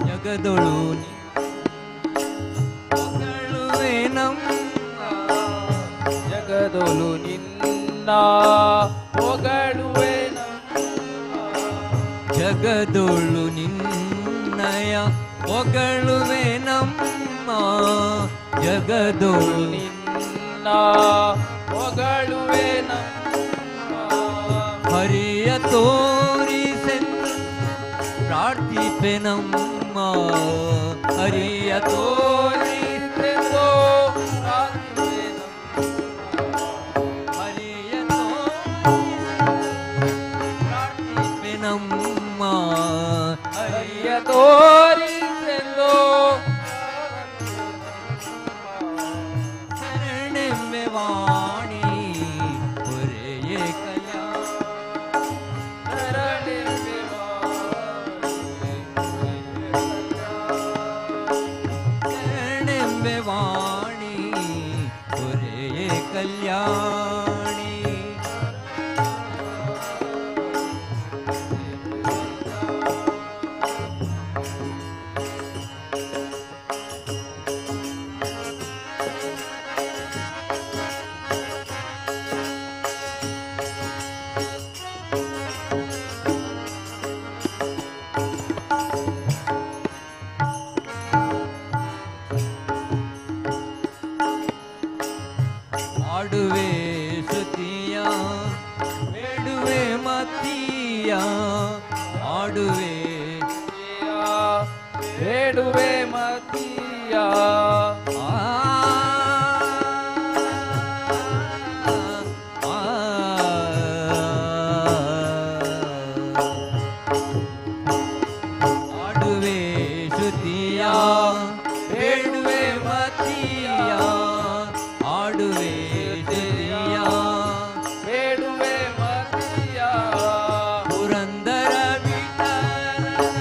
ಜಗದೊಳು ಹೊಗಳುವೆ ನಮ್ಮ ಜಗದೊಳು ನಿನ್ನ ಹೊಗಳುವೆ ಜಗದೊಳು ನಿನ್ನಯ ಹೊಗಳುವೆ ನಮ್ಮ ಜಗದೊಳು ನಿನ್ನ ಹೊಗಳುವೆ ನಮ್ಮ ಹರಿಯ ತೋರಿಸೆಂದು ಪ್ರಾರ್ಥಿಪೆ ನಮ್ಮ ಹರಿಯ ತೋರಿಸೆಂದು ಪ್ರಾರ್ಥಿಪೆ ನಮ್ಮ ಮತಿಯ ಆಡುವೆ ಬೇಡುವೆ ಮತಿಯ ಆಡುವೆ ಶ್ರುತಿಯ ಬೇಡುವೆ ಮತಿಯ ಆಡುವೆ ಶ್ರುತಿಯ ಬೇಡುವೆ ಮತಿಯ ಪುರಂದರ ವಿಠಲನ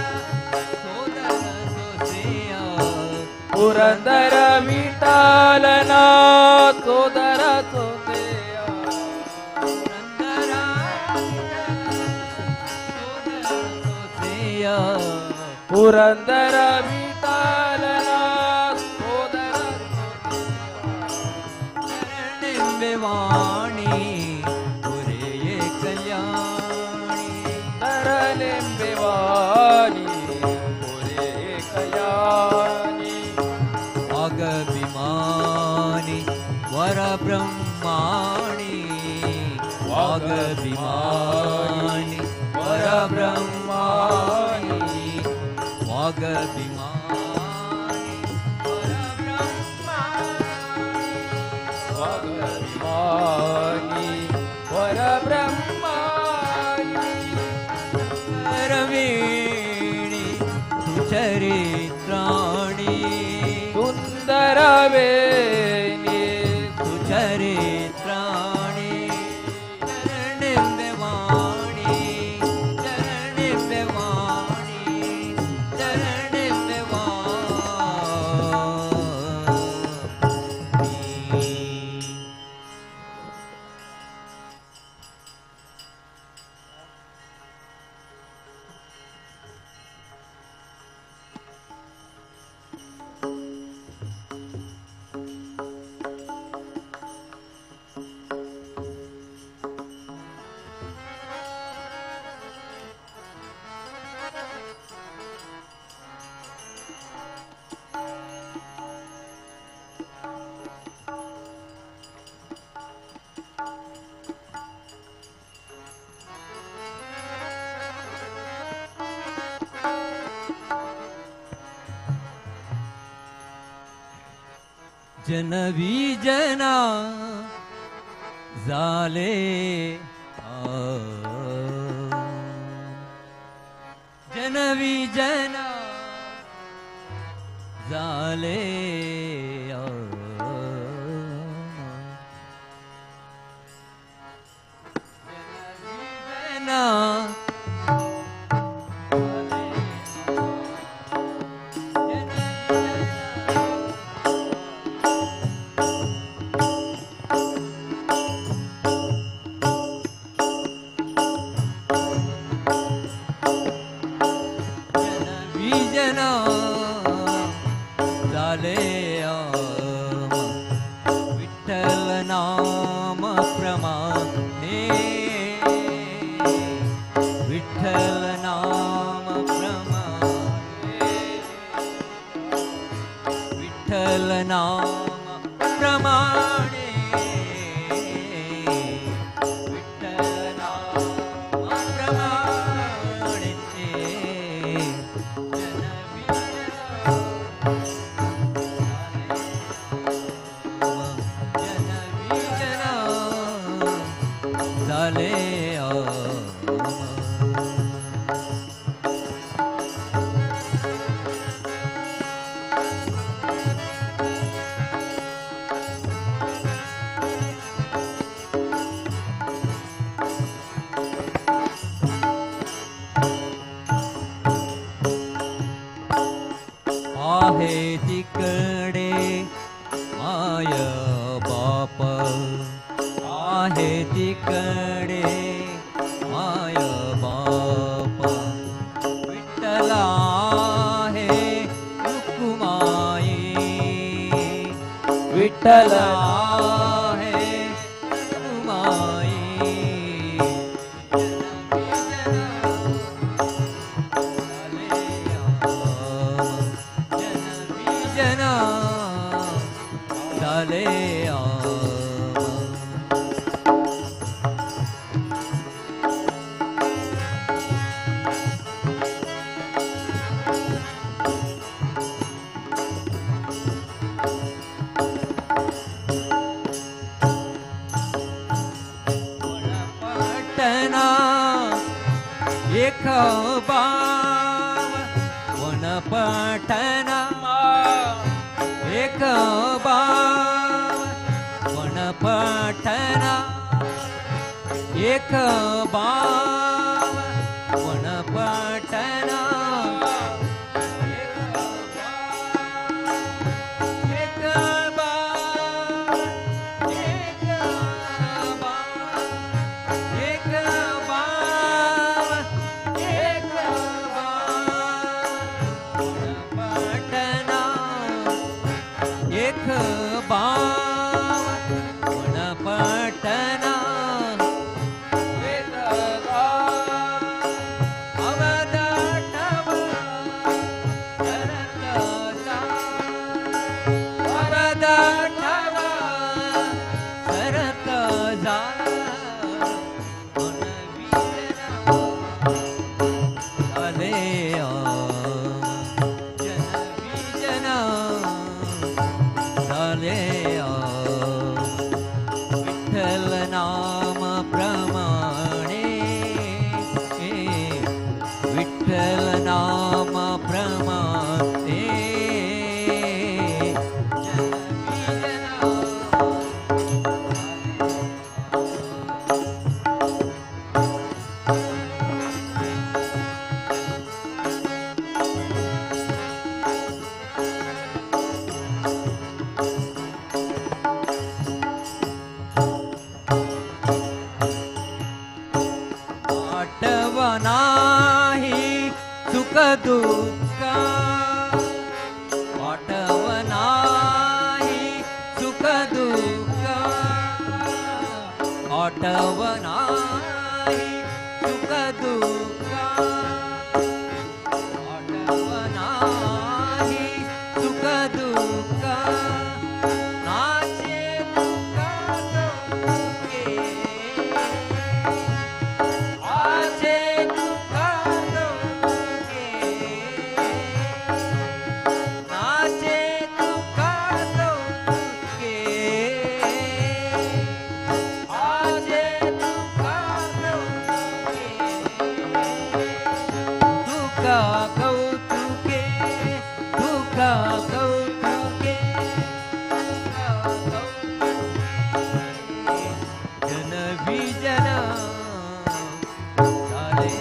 ಸೋದರ ಸೊಸೆಯ ಪುರಂದರ ವಿಠಲನ ಸೋದರ ಸೊಸೆಯ ಪುರಂದರ ಸೋದರ ಸೊಸೆಯ ಪುರಂದರ ವಿಠಲನ ಸೋದರ ಶರಣೆಂಬೆ ವಾಣಿ ಒರೆಯೇ ಕಲ್ಯಾಣಿ ತರಲೆಂಬೆ ವಾಣಿ ಒರೇ ಕಯಾನಿ ವಾಗಭಿಮಾನಿ ವರ ಬ್ರಹ್ಮಾಣಿ ವಾಗಭಿಮಾನಿ ವರ ಬ್ರಹ್ಮಾಣಿ ವಾಗಭಿಮಾನಿ ವರ ಬ್ರಹ್ಮಾಣಿ ವಾಗಭಿಮಾನಿ ವರ ಬ್ರಹ್ಮಾನಿ ರವೇಣಿ ಸುಚರಿತ್ರಾಣಿ ಸುಂದರವೇಣಿ ಸುಚರಿತ್ರಾಣಿ ಶರಣೆಂಬೆ ವಾಣಿ ಶರಣೆಂಬೆ ವಾಣಿ ಶರಣೆಂಬೆ ವಾಣಿ. जनवी जना झाले जनवी जना झाले जना जना झाले विठ्ठल नाम प्रमाणे विठ्ठल नाम प्रमाणे विठ्ठल नाम प्रमाणे विठ्ठल नाम प्रमाणे झाले आहे तिकडे माय बाप आहे तिकडे माय बाप विठ्ठला आहे रुक्माई विठ्ठल आहे रुक्माई जना झाले एक बाव वन पठना एक बाव वन पठना एक बाव वन पठना एक बाव वन पठना विठ्ठल नाम प्रमाणे विठ्ठल नाम प्रमाणे नाही सुख दुःख वाटव नाही सुख दुःख वाटव नाही सुख दुःख वाटव नाही सुख दुःख नाचे दुःख दुःखे आचे कौतुके दुःख कौतुके जन विजन झाले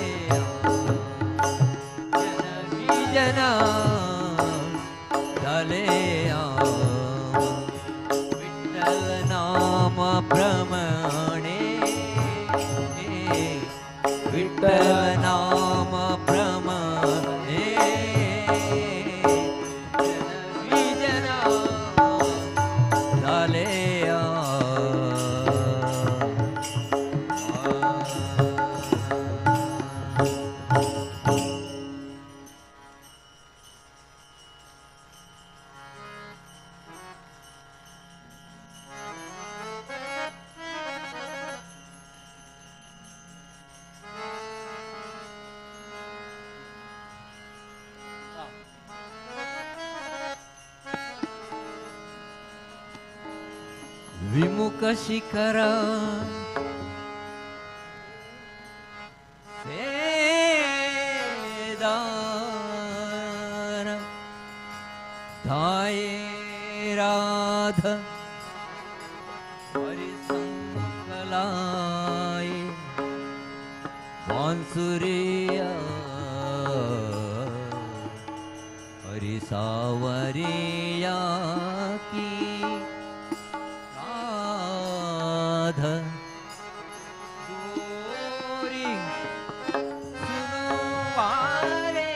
जन विजन झाले विठ्ठल नाम प्रमाणे विठ्ठल नाम प्रमाणे जन झाले विमुख शिखर सेदार धाये राध हरिसंकलाय बांसुरिया हरिसावरिया की गोरी सुनवारे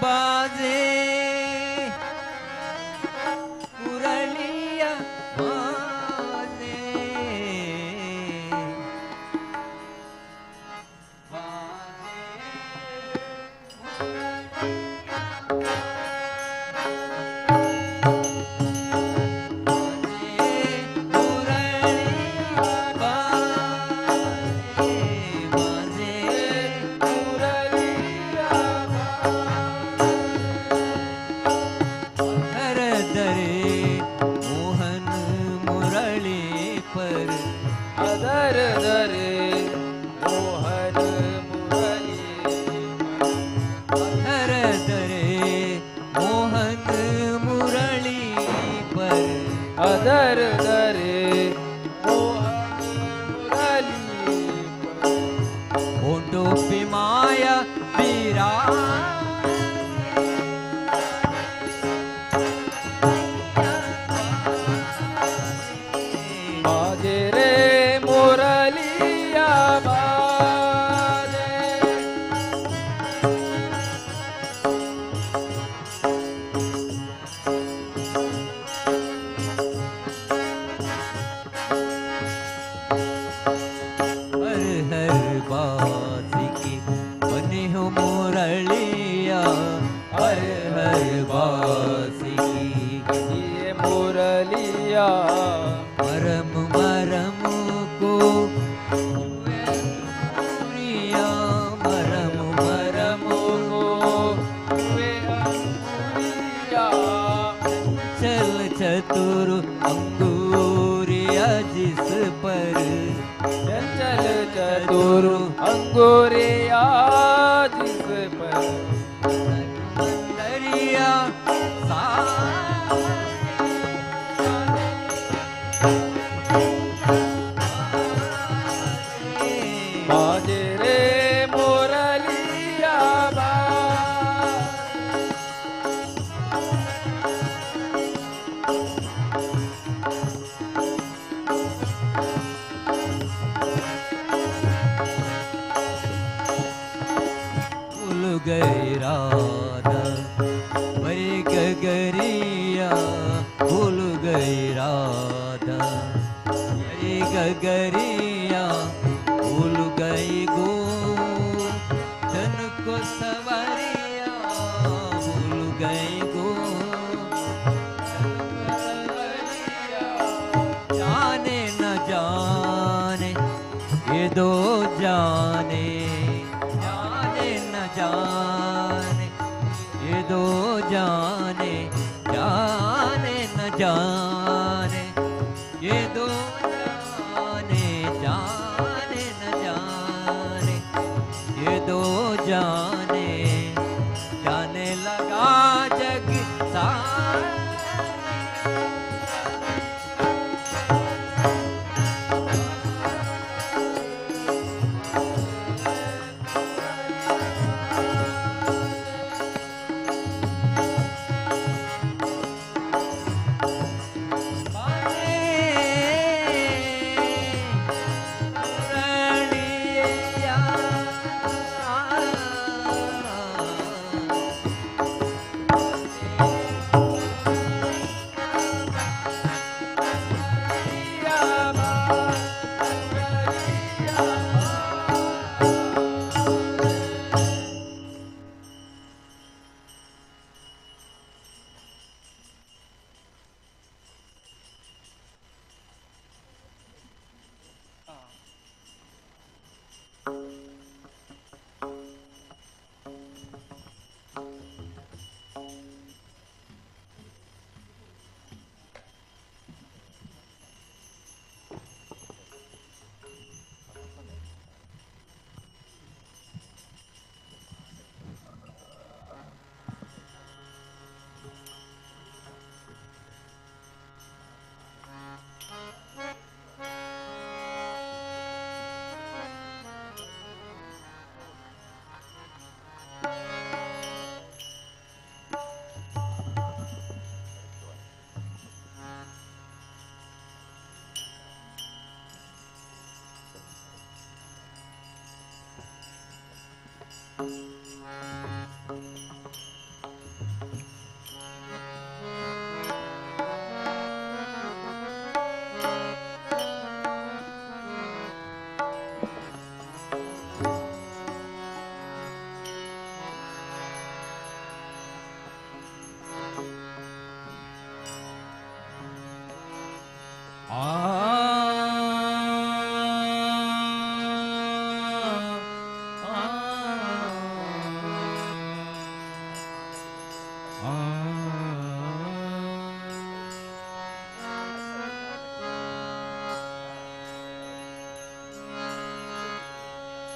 बाजे मुरलिया बाजे अधर दरे मोहन बाजे रे मुरलिया बाजे। हर हर बासिकी बने हो मुरलिया, हर हर बासिकी ये मुरलिया मरम मरम को प्रिया, मरम मरम को वे अंगुरिया। चल चतुर अंगूरिया जिस पर, चंचल चतुर अंगुरिया जिस पर। दरिया बाजे रे मुरलिया बाजे। भूल गए राधा मरे गगरिया, भूल गए राधा मरे गगरिया, भूल गई गो धन को सवरिया, भूल गई गो धन को सवरिया। जाने न जाने ये दो जाने, जाने न जाने ये दो जाने, जाने न जाने ये दो जाने, जाने न जाने ये दो जाने, जाने लगा जग सारा।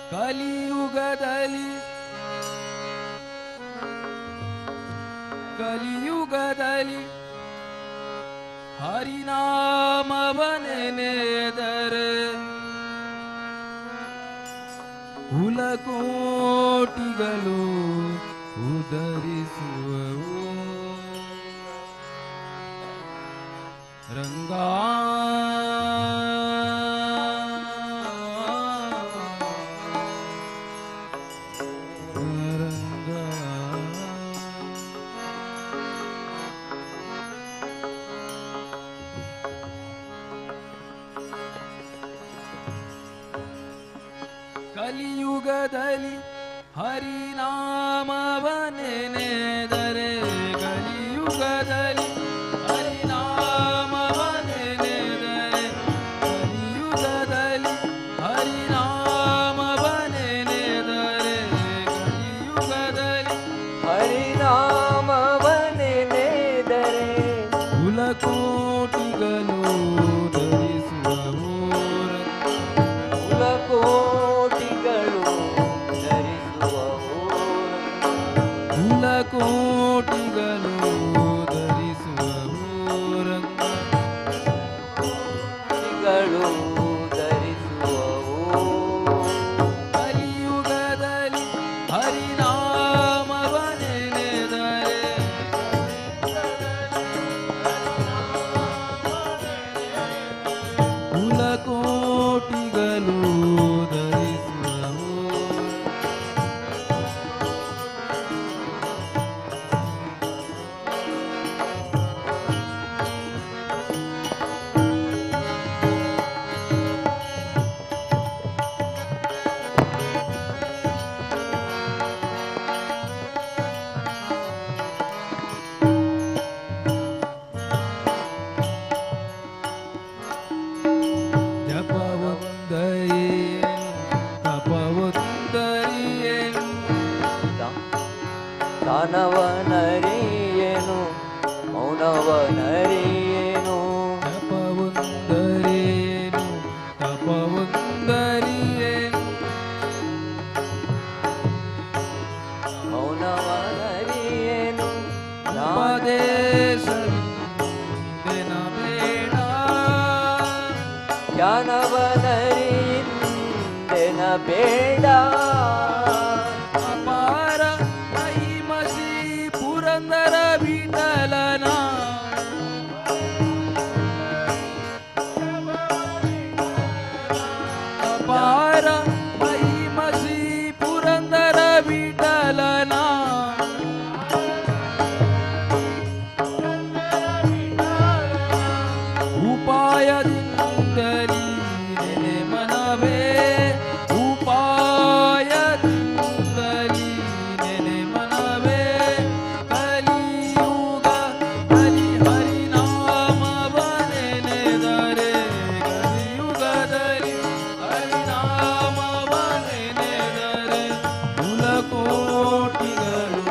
ಕಲಿಯುಗದಲ್ಲಿ ಕಲಿಯುಗದಲ್ಲಿ ಹರಿನಾಮವನೆನೆದರೆ ಕುಲಕೋಟಿಗಳು ಉದರಿಸುವವು ರಂಗ ಕಲಿಯುಗದಲ್ಲಿ ಹರಿನಾಮವನೆನೆದರೆ ಕಲಿಯುಗದಲ್ಲಿ ಹರಿನಾಮವನೆನೆದರೆ ಕಲಿಯುಗದಲ್ಲಿ ಹರಿನಾಮವನೆನೆದರೆ ಕಲಿಯುಗದಲ್ಲಿ ಹರಿನಾಮವನೆನೆದರೆ ಕುಲಕೋಟಿಗಳು ಧರಿಸುವವು ಕುಲಕೋಟಿಗಳು ಧರಿಸುವವು ಕುಲಕೋಟಿಗಳು ಧರಿಸುವವು ರಂಗ ಗಳು ಧರಿಸುವವು ಕಲಿಯುಗದಲ್ಲಿ ಹರಿನಾಮವನೆನೆದರೆ ಕುಲಕೋಟಿಗಳು ಧರಿಸುವವು ಜಪವೊಂದರಿಯೇನು ತಪವೊಂದರಿಯೇನು ದಾನವನರಿಯೇನು ಮೌನವನರಿಯೇನು ಜಪವೊಂದರಿಯೇನು ತಪವೊಂದರಿಯೇನು ಮೌನವನರಿಯೇನು ಉಪದೇಶವಿಂದೆನ ಬೇಡ ಜ್ಞಾನವನರಿಯಿಂದೆನ ಬೇಡ ಅಪಾರ ಮಹಿಮಸಿ ಪುರಂದರ ವಿಠಲನ ಅಪಾರ ಮಹಿಮಸಿ ಪುರಂದರ ವಿಠಲನ ಉಪಾಯದಿಂದಲೀ ನೆನೆ ಮನವೇ ಉಪಾಯದಿಂದಲೀ ನೆನೆ ಮನವೇ ಕಲಿಯುಗ ಕಲಿ ಹರಿನಾಮವನೆನೆದರೆ ಕಲಿಯುಗದಲ್ಲಿ ಹರಿನಾಮವನೆನೆದರೆ ಕುಲಕೋಟಿಗಳು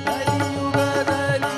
ಕಲಿಯುಗದಲ್ಲಿ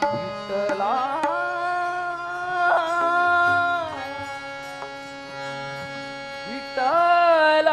ವಿಠಲ ವಿಠಲ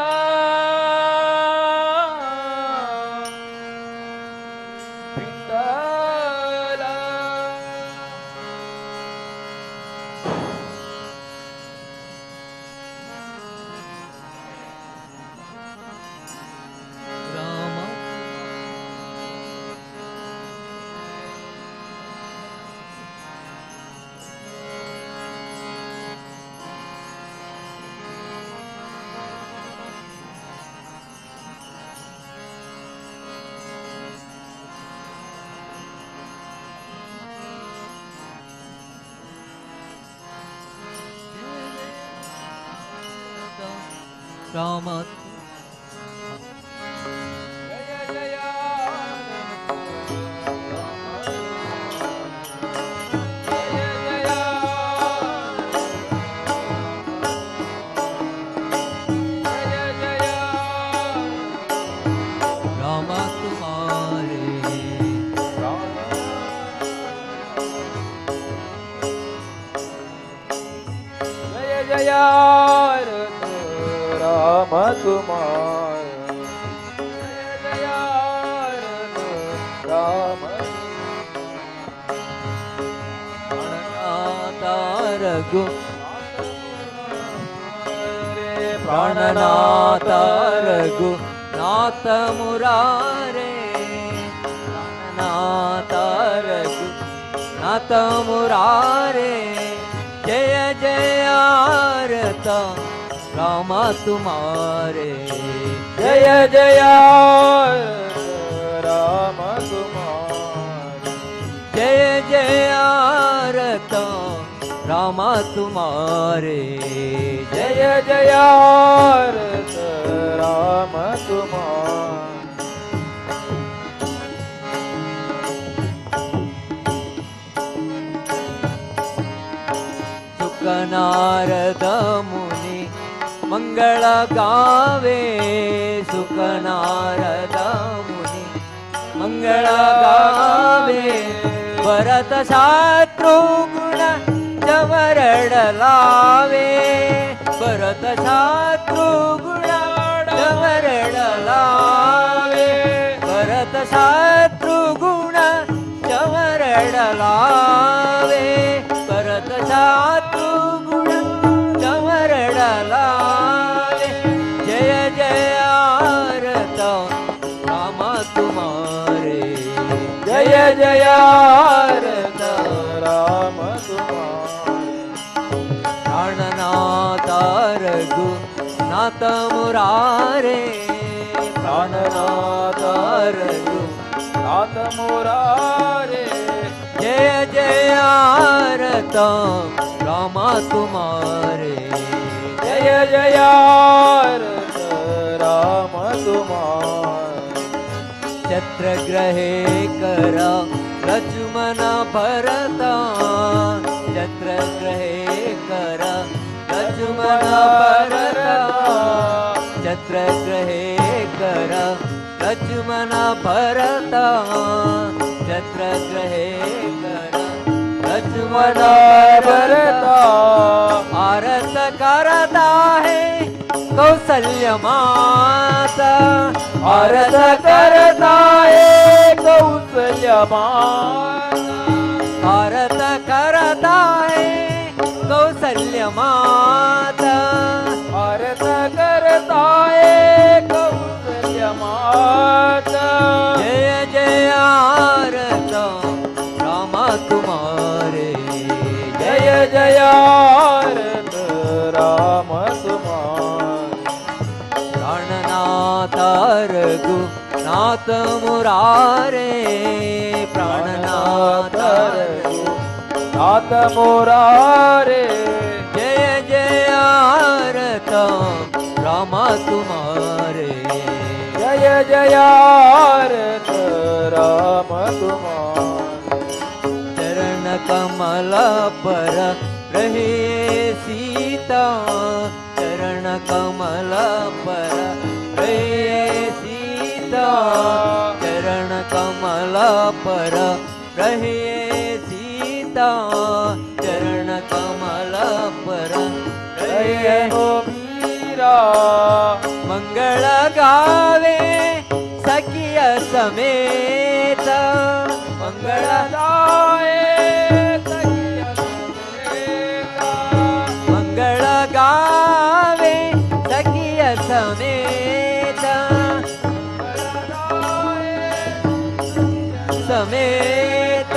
राम राम तुम्हारे जय जय राम कुमार जय जय राम रघु प्राणनाथ रघु नाथ मुरारे प्राणनाथ रघु नाथ मुरारे जय जय राम तुम्हारे जय जय राम कुमार जय जय राम तुम्हारे जय जय राम कुमार सुख नारद मुनि मंगल गावे सुख नारद मुनि मंगल गावे भरत शत्रुघ्न जमरड लावे भरत शत्रुघ्न जमरड लावे भरत शत्रुघ्न जमरड लावे भरत शत्रुघ्न जमरड लावे जय जय राम तुम्हारे जय जय राम कुमार प्राणनाथ रघु नाथ मुरारे प्राणनाथ रघु नाथ मुरारे जय जय राम तुम्हारे जय जय राम कुमार छत्र ग्रहे कर लक्ष्मण भरता छत्र ग्रहे कर लक्ष्मण भरता छत्र ग्रहे कर लक्ष्मण भरता छत्र ग्रहे कर लक्ष्मण भरता आरत करता है कौशल्य माता आरत करता है कौशल्य माता आरत करता है कौशल्य माता आरत करता है कौशल्य माता जय जय राम तुम्हारे जय जय राम कुमार प्राणनाथ रघु नाथ मुरारे प्राणनाथ रघु नाथ मुरारे जय जय राम तुम्हारे जय जय राम कुमार चरण कमल पर रहे सीता चरण कमल पर रहे सीता चरण कमल पर रहे सीता चरण कमल पर रहे मीरा मंगल गावे सखिय समेत मंगल गाए मंगल गावे सखिय समेत समेत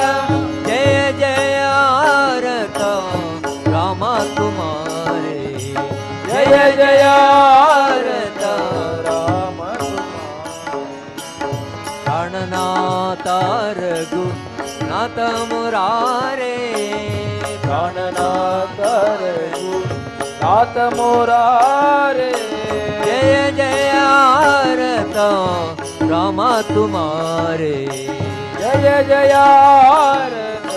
जय जय राम तुम्हारे जय जय राम प्राणनाथ रघु नाथ मुरारे प्राणनाथ रघु नाथ मुरारे जय जय आरता रामा तुम्हारे जय जय आरत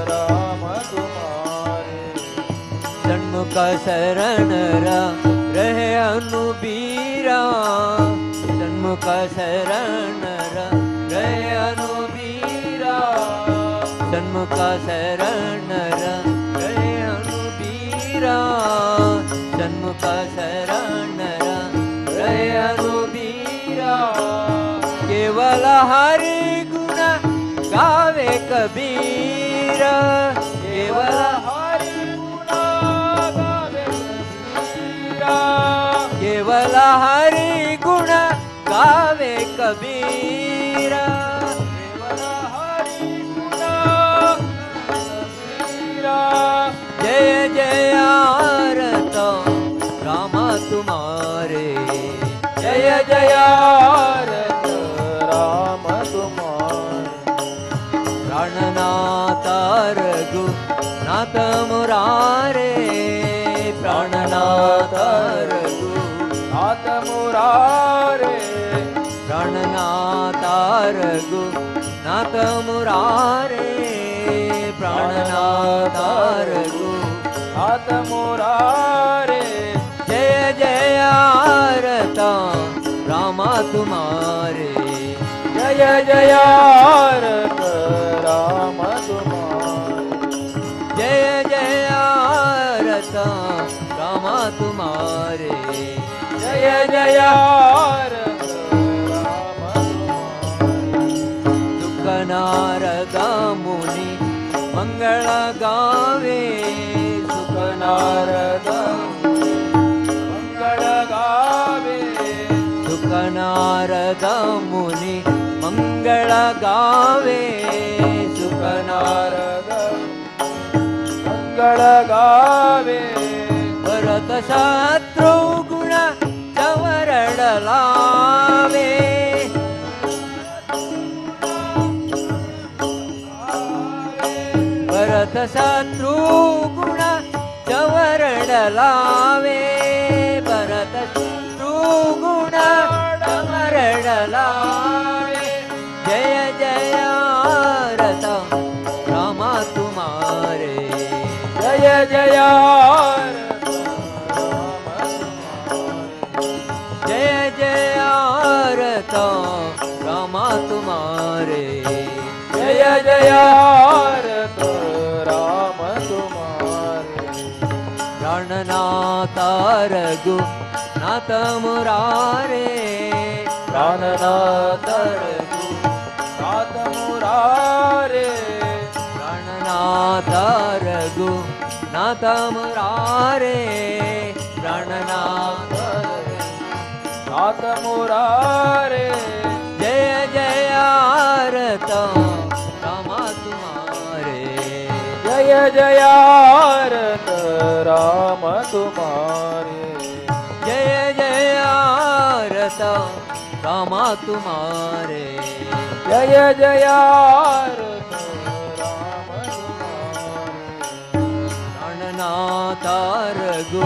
राम तुम्हारे षण्मुख शरण रहे अनुबीरा षण्मुख शरण रहे अनुबीरा षण्मुख शरण रहे अनुबीरा षण्मुख शरण रहे अनुबीरा केवल हरि गुण गावे कबीर केवल हरि गुण गावे कबीरा केवल हरि गुण गावे कबीर केवल हरि गुण कबीरा जय जय आरत रामा तुम्हारे जय जय आरत राम तुम्हारे प्राणनाथ रघु नाथ मुरारे प्राणनाथ रघु नाथ मुरारे प्राणनाथ रघु नाथ मुरारे प्राणनाथ रघु नाथ मुरारे जय जय आरता रामा तुम्हारे जय जय आरत राम तुम्हारे जय जय आरता रामा तुम्हारे जय जय आरत राम तुम्हारे दुख नारद मुनि मंगल गावे सुख नारद मंगल गावे दुख नारद मुनि मंगल गावे सुख नारद मंगल गावे भरत शत्रु गुण चवरण लावे भरत शत्रु गुण चवरण लावे भरत शत्रु गुण चवरण लावे जय जय आरत रामा तुम्हारे जय जय आरत राम जय जय आरत रामा तुम्हारे जय जय आरत राम तुम्हारे प्राणनाथ रघु नाथ मुरारे प्राणनाथ रघु नाथ मुरारे प्राणनाथ रघु नाथ मुरारे प्राणनाथ नाथ मुरारे जय जय आरत रामा तुम्हारे जय जय आरत राम तुम्हारे जय जय आरत रामा तुम्हारे जय जय आरत राम तुम्हारे प्राणनाथ रघु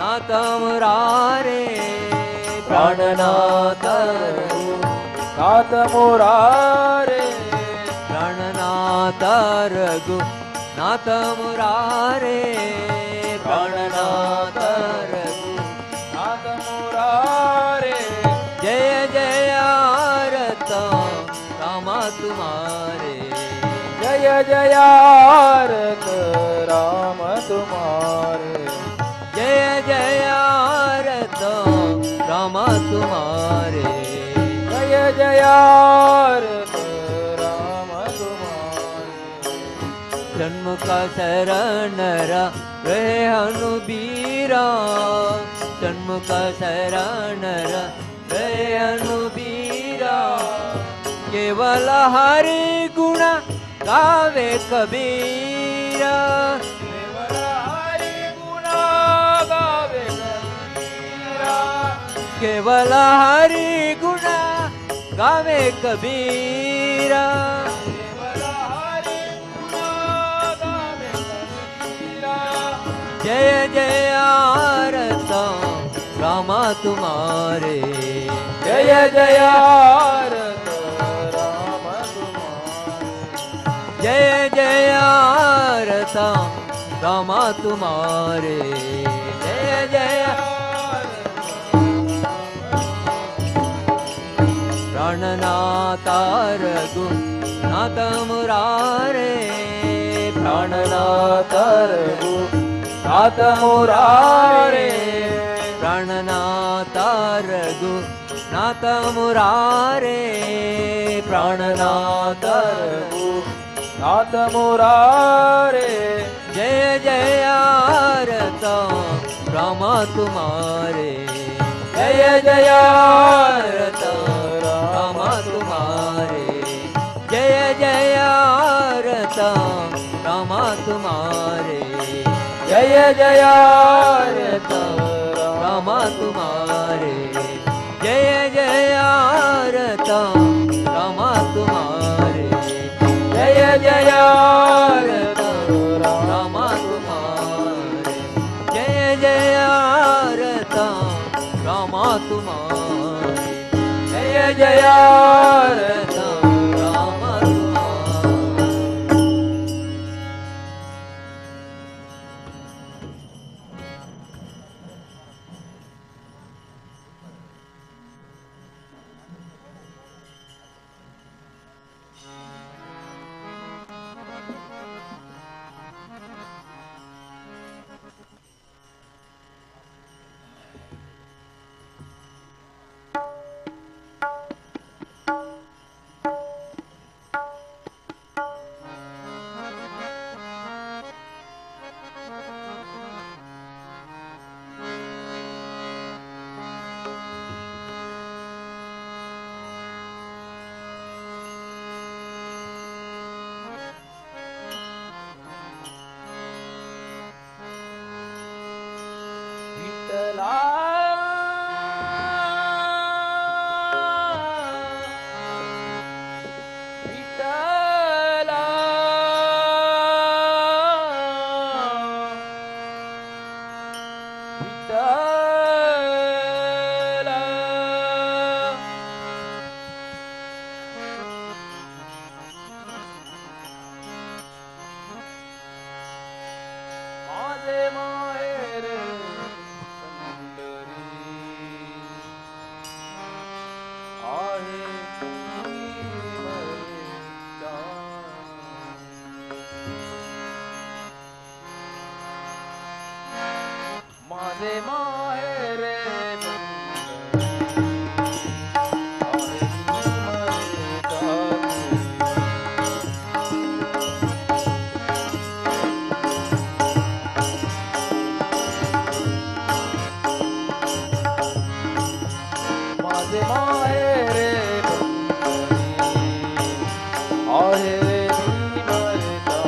नाथ मुरारे प्राणनाथ रघु नाथ मुरारे प्राणनाथ रघु नाथ मुरारे प्राणनाथ रघु नाथ मुरारे जय जय आरत रामा तुम्हारे जय जय आरत राम तुम्हारे जय जय आरत रामा तुम्हारे जय जय आरत राम तुम्हारे षण्मुख शरण रहे अनुबीरा षण्मुख शरण रहे अनुबीरा केवल हरि गुण गावे कबीरा केवल हरि गुण गावे कबीरा केवल हरि गुण गावे कबीरा केवल हरि गुण गावे कबीरा जय जय आरत रामा तुम्हारे जय जय आरत राम तुम्हारे जय जय आरता रामा तुम्हारे जय जय प्राणनाथ रघुनाथ मुरारे प्राणनाथ रघुनाथ मुरारे प्राणनाथ रघुनाथ मुरारे प्राणनाथ रघुनाथ मुरारे जय जय आरता रामा तुम्हारे जय जय आरता रामा तुम्हारे जय जय आरता रामा तुम्हारे जय जय आरत रामा तुम्हारे जय जय आरता रामा तुम्हारे जय जय आरत रामा तुम्हारे जय जय आरता रामा तुम्हारे जय जय आरत रामा तुम्हारे विठ्ठला विठ्ठला विठ्ठला माझे माहेर पंढरी आहे मरेचा. माझे माहेर पंढरी आहे मरेचा.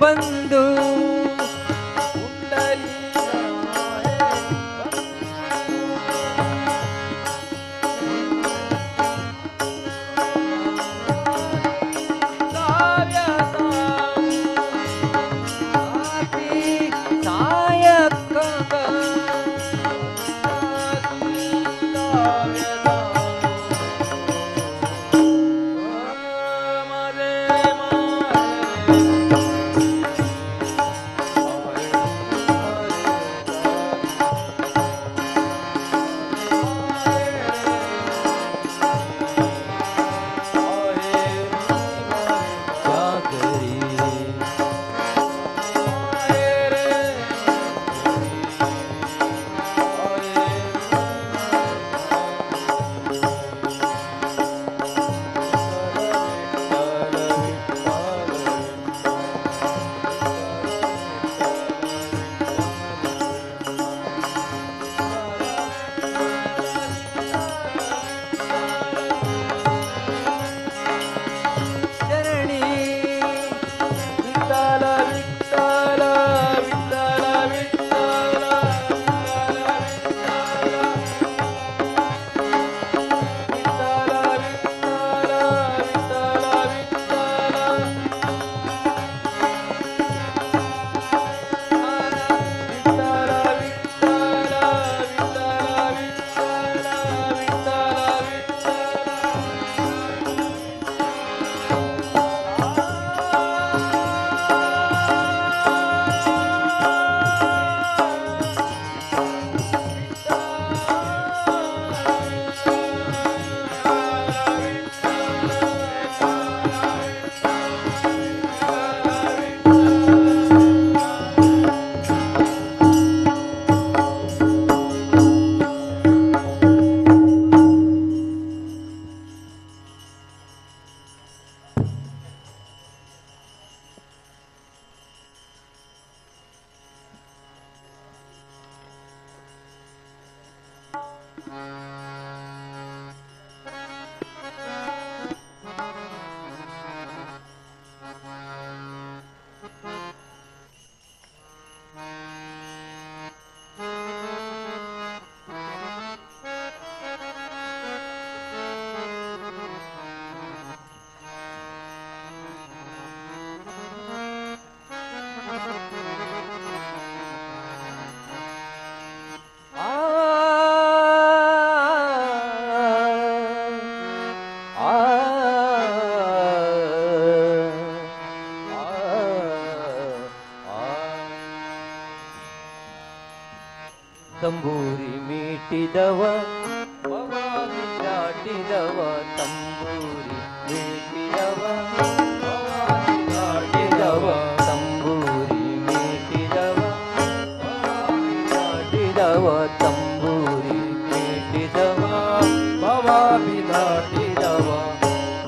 ಬಂದು ತಂಬೂರಿ ಮೀಟಿದವ ಭವಾನಿ ದಾಟಿದವ ತಂಬೂರಿ ಮೀಟಿದವ ಭವಾನಿ ದಾಟಿದವ ತಂಬೂರಿ ಮೀಟಿದವ ಭವಾನಿ ದಾಟಿದವ ತಂಬೂರಿ ಮೀಟಿದವ ಭವಾನಿ ದಾಟಿದವ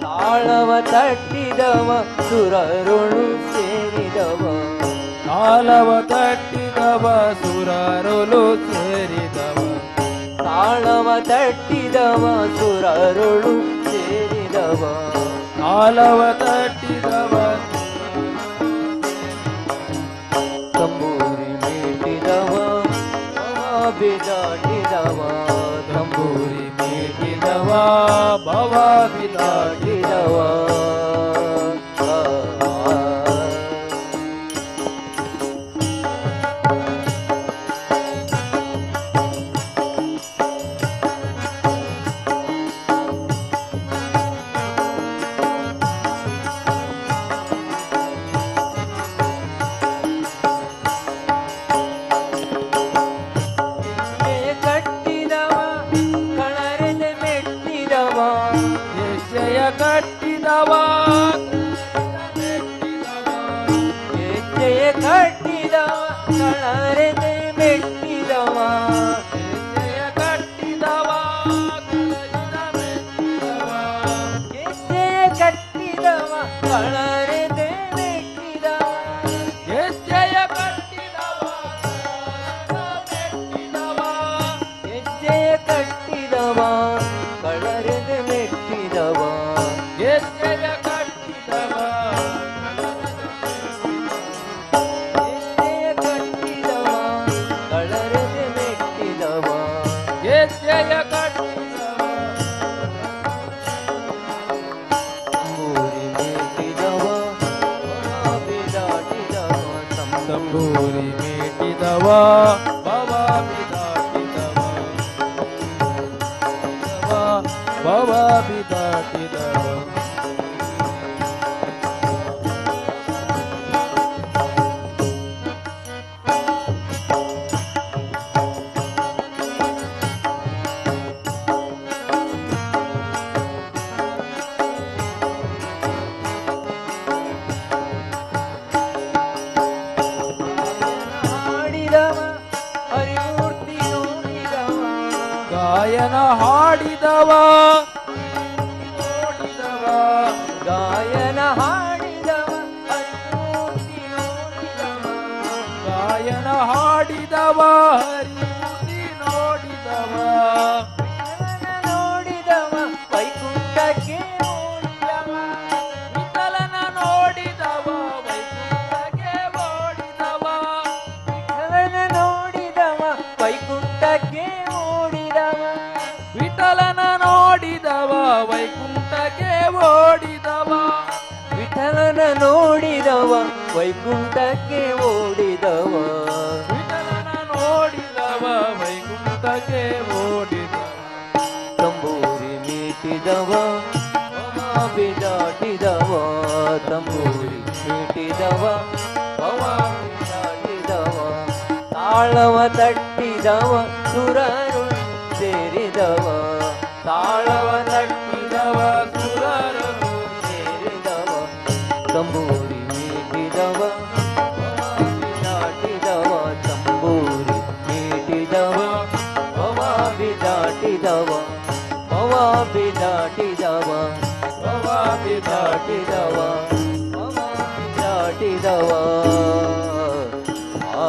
ತಾಳವ ತಟ್ಟಿದವ ಸುರರುಳು ಸೇರಿದವ ತಾಳವ ತಟ್ಟಿದವ ಸುರರುಳು ಸೇರಿದವ ತಾಳವ ತಟ್ಟಿದವ ಸುರರುಳು ಸೇರಿದವ ತಾಳವ ತಟ್ಟಿದವ ತಂಬೂರಿ ಮೀಟಿದವ ಭವಾನಿ ದಾಟಿದವ ತಂಬೂರಿ ಮೀಟಿದವ ಭವಾನಿ ದಾಟಿದವ ಕಟ್ಟಿದವ ಹೆಜ್ಜೆಯ ಕಟ್ಟಿದವ ಕಳರೆದೆ ಮೆಟ್ಟಿದವ ಹೆಜ್ಜೆಯ ಕಟ್ಟಿದವ ಹೆಜ್ಜೆಯ ಕಟ್ಟಿದವ ಕಳರೆದೆ ಮೆಟ್ಟಿದವ ಹೆಜ್ಜೆಯ ಕಟ್ಟಿದವ ಹೆಜ್ಜೆಯ ಕಟ್ಟಿದವ ಕಳರೆದೆ ಮೆಟ್ಟಿದವ ಹೆಜ್ಜೆಯ ಕಟ್ಟಿದವ ಭವಾಮಿ ದಾಟಿದವ ಭವಾಮಿ ದಾಟಿದವ ಗಾಯನ ಹಾಡಿದವ ನೋಡಿದವ ಗಾಯನ ಹಾಡಿದವ ಹರಿಮೂರ್ತಿ ನೋಡಿದವ ಗಾಯನ ಹಾಡಿದವ ಹರಿಮೂರ್ತಿ ನೋಡಿದವ ನೋಡಿದವ ವೈಕುಂಠಕ್ಕೆ ಓಡಿದವ ವಿಠಲನ ನೋಡಿದವ ವೈಕುಂಠಕ್ಕೆ ಓಡಿದವ ವಿಠಲನ ನೋಡಿದವ ವೈಕುಂಠಕ್ಕೆ ಓಡಿದವ ವಿಠಲನ ನೋಡಿದವ ವೈಕುಂಠಕ್ಕೆ ಓಡಿದವ ವಿಠಲನ ನೋಡಿದವ ವೈಕುಂಠಕ್ಕೆ ಓಡಿದವ ವಿಠಲನ ನೋಡಿದವ ವೈಕುಂಠಕ್ಕೆ ಓಡಿದವ ತಂಬೂರಿ ಮೀಟಿದವ ಭವಾಮಿ ದಾಟಿದವ ತಂಬೂರಿ ಮೀಟಿದವ ಭವಾಮಿ ದಾಟಿದವ ತಾಳವ ತಟ್ಟಿದವ ಸುರರು ಸೇರಿದವ ತಾಳವ ತಟ್ಟಿದವ ಸುರರು ಸೇರಿದವ ತಂಬೂರಿ ಮೀಟಿದವ ಭವಾಮಿ ದಾಟಿದವ ತಂಬೂರಿ ಮೀಟಿದವ ಭವಾಮಿ ದಾಟಿದವ ಭವಾಮಿ ದಾಟಿದವ ಭವಾಮಿ ದಾಟಿದವ ಭವಾಮಿ ದಾಟಿದವ ಆ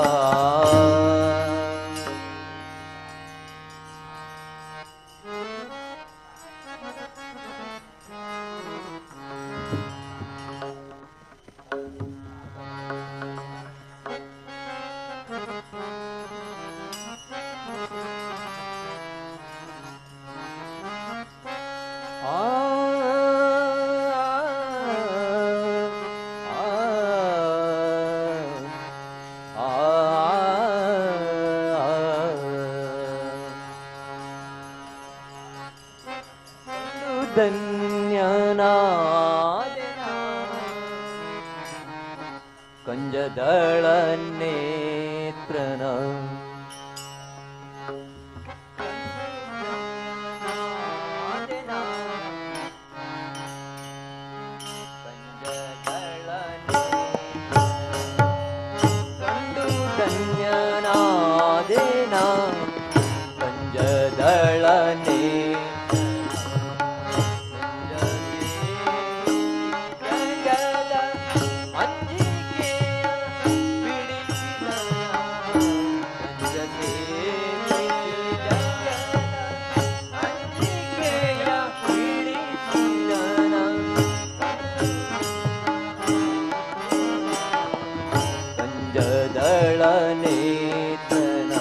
ಧನ್ಯನಾದೆನ ಕಂಜದಳ ನೇತ್ರನ ಕಂಡು ಧನ್ಯನಾದೆನ ಕಂಜದಳ ಕಂಜದಳ ನೇತ್ರನ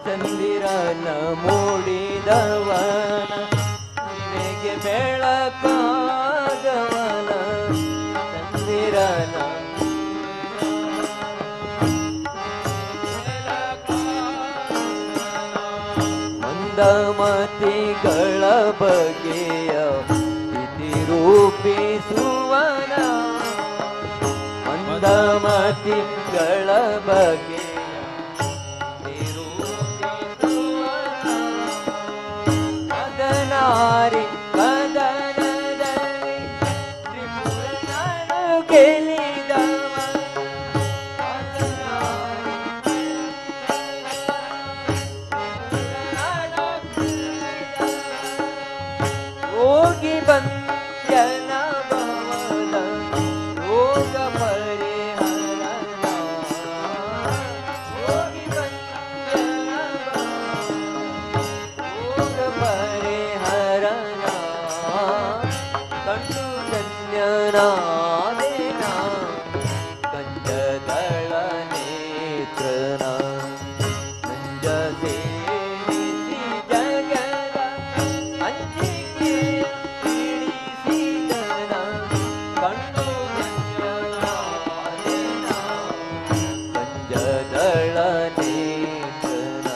ಚಂದಿರನ ಮೂಡಿದವನ ನಿನಗೆ ಬೆಳಕಾದವನ ಚಂದಿರನ ಮಂದಮತಿಗಳ ಬಗೆಯ ಇತಿ ರೂಪಿಸುವನ ಮಂದಮತಿಗಳ ಬಗೆಯ ಮದನಾರಿ ಕದನದಲ್ಲಿ ತ್ರಿಪುರನನ್ನು ಗೆಲ್ಲಿದವ ಮದನಾರಿ ಯೋಗಿ ಬಂದ್ಯನ ಭವನ ಯೋಗ ಪರಿಹರಣ ನಾದೇನಾ ಕಂಜದಳ ನೇತ್ರನ ನಂಜ ಸೇರಿಸಿ ಜಗದ ಅಂಜಿಕೆಯ ತಿಳಿಸಿದನ ಕಂಡು ಕಂಜನಾದೇನಾ ಕಂಜದಳ ನೇತ್ರನ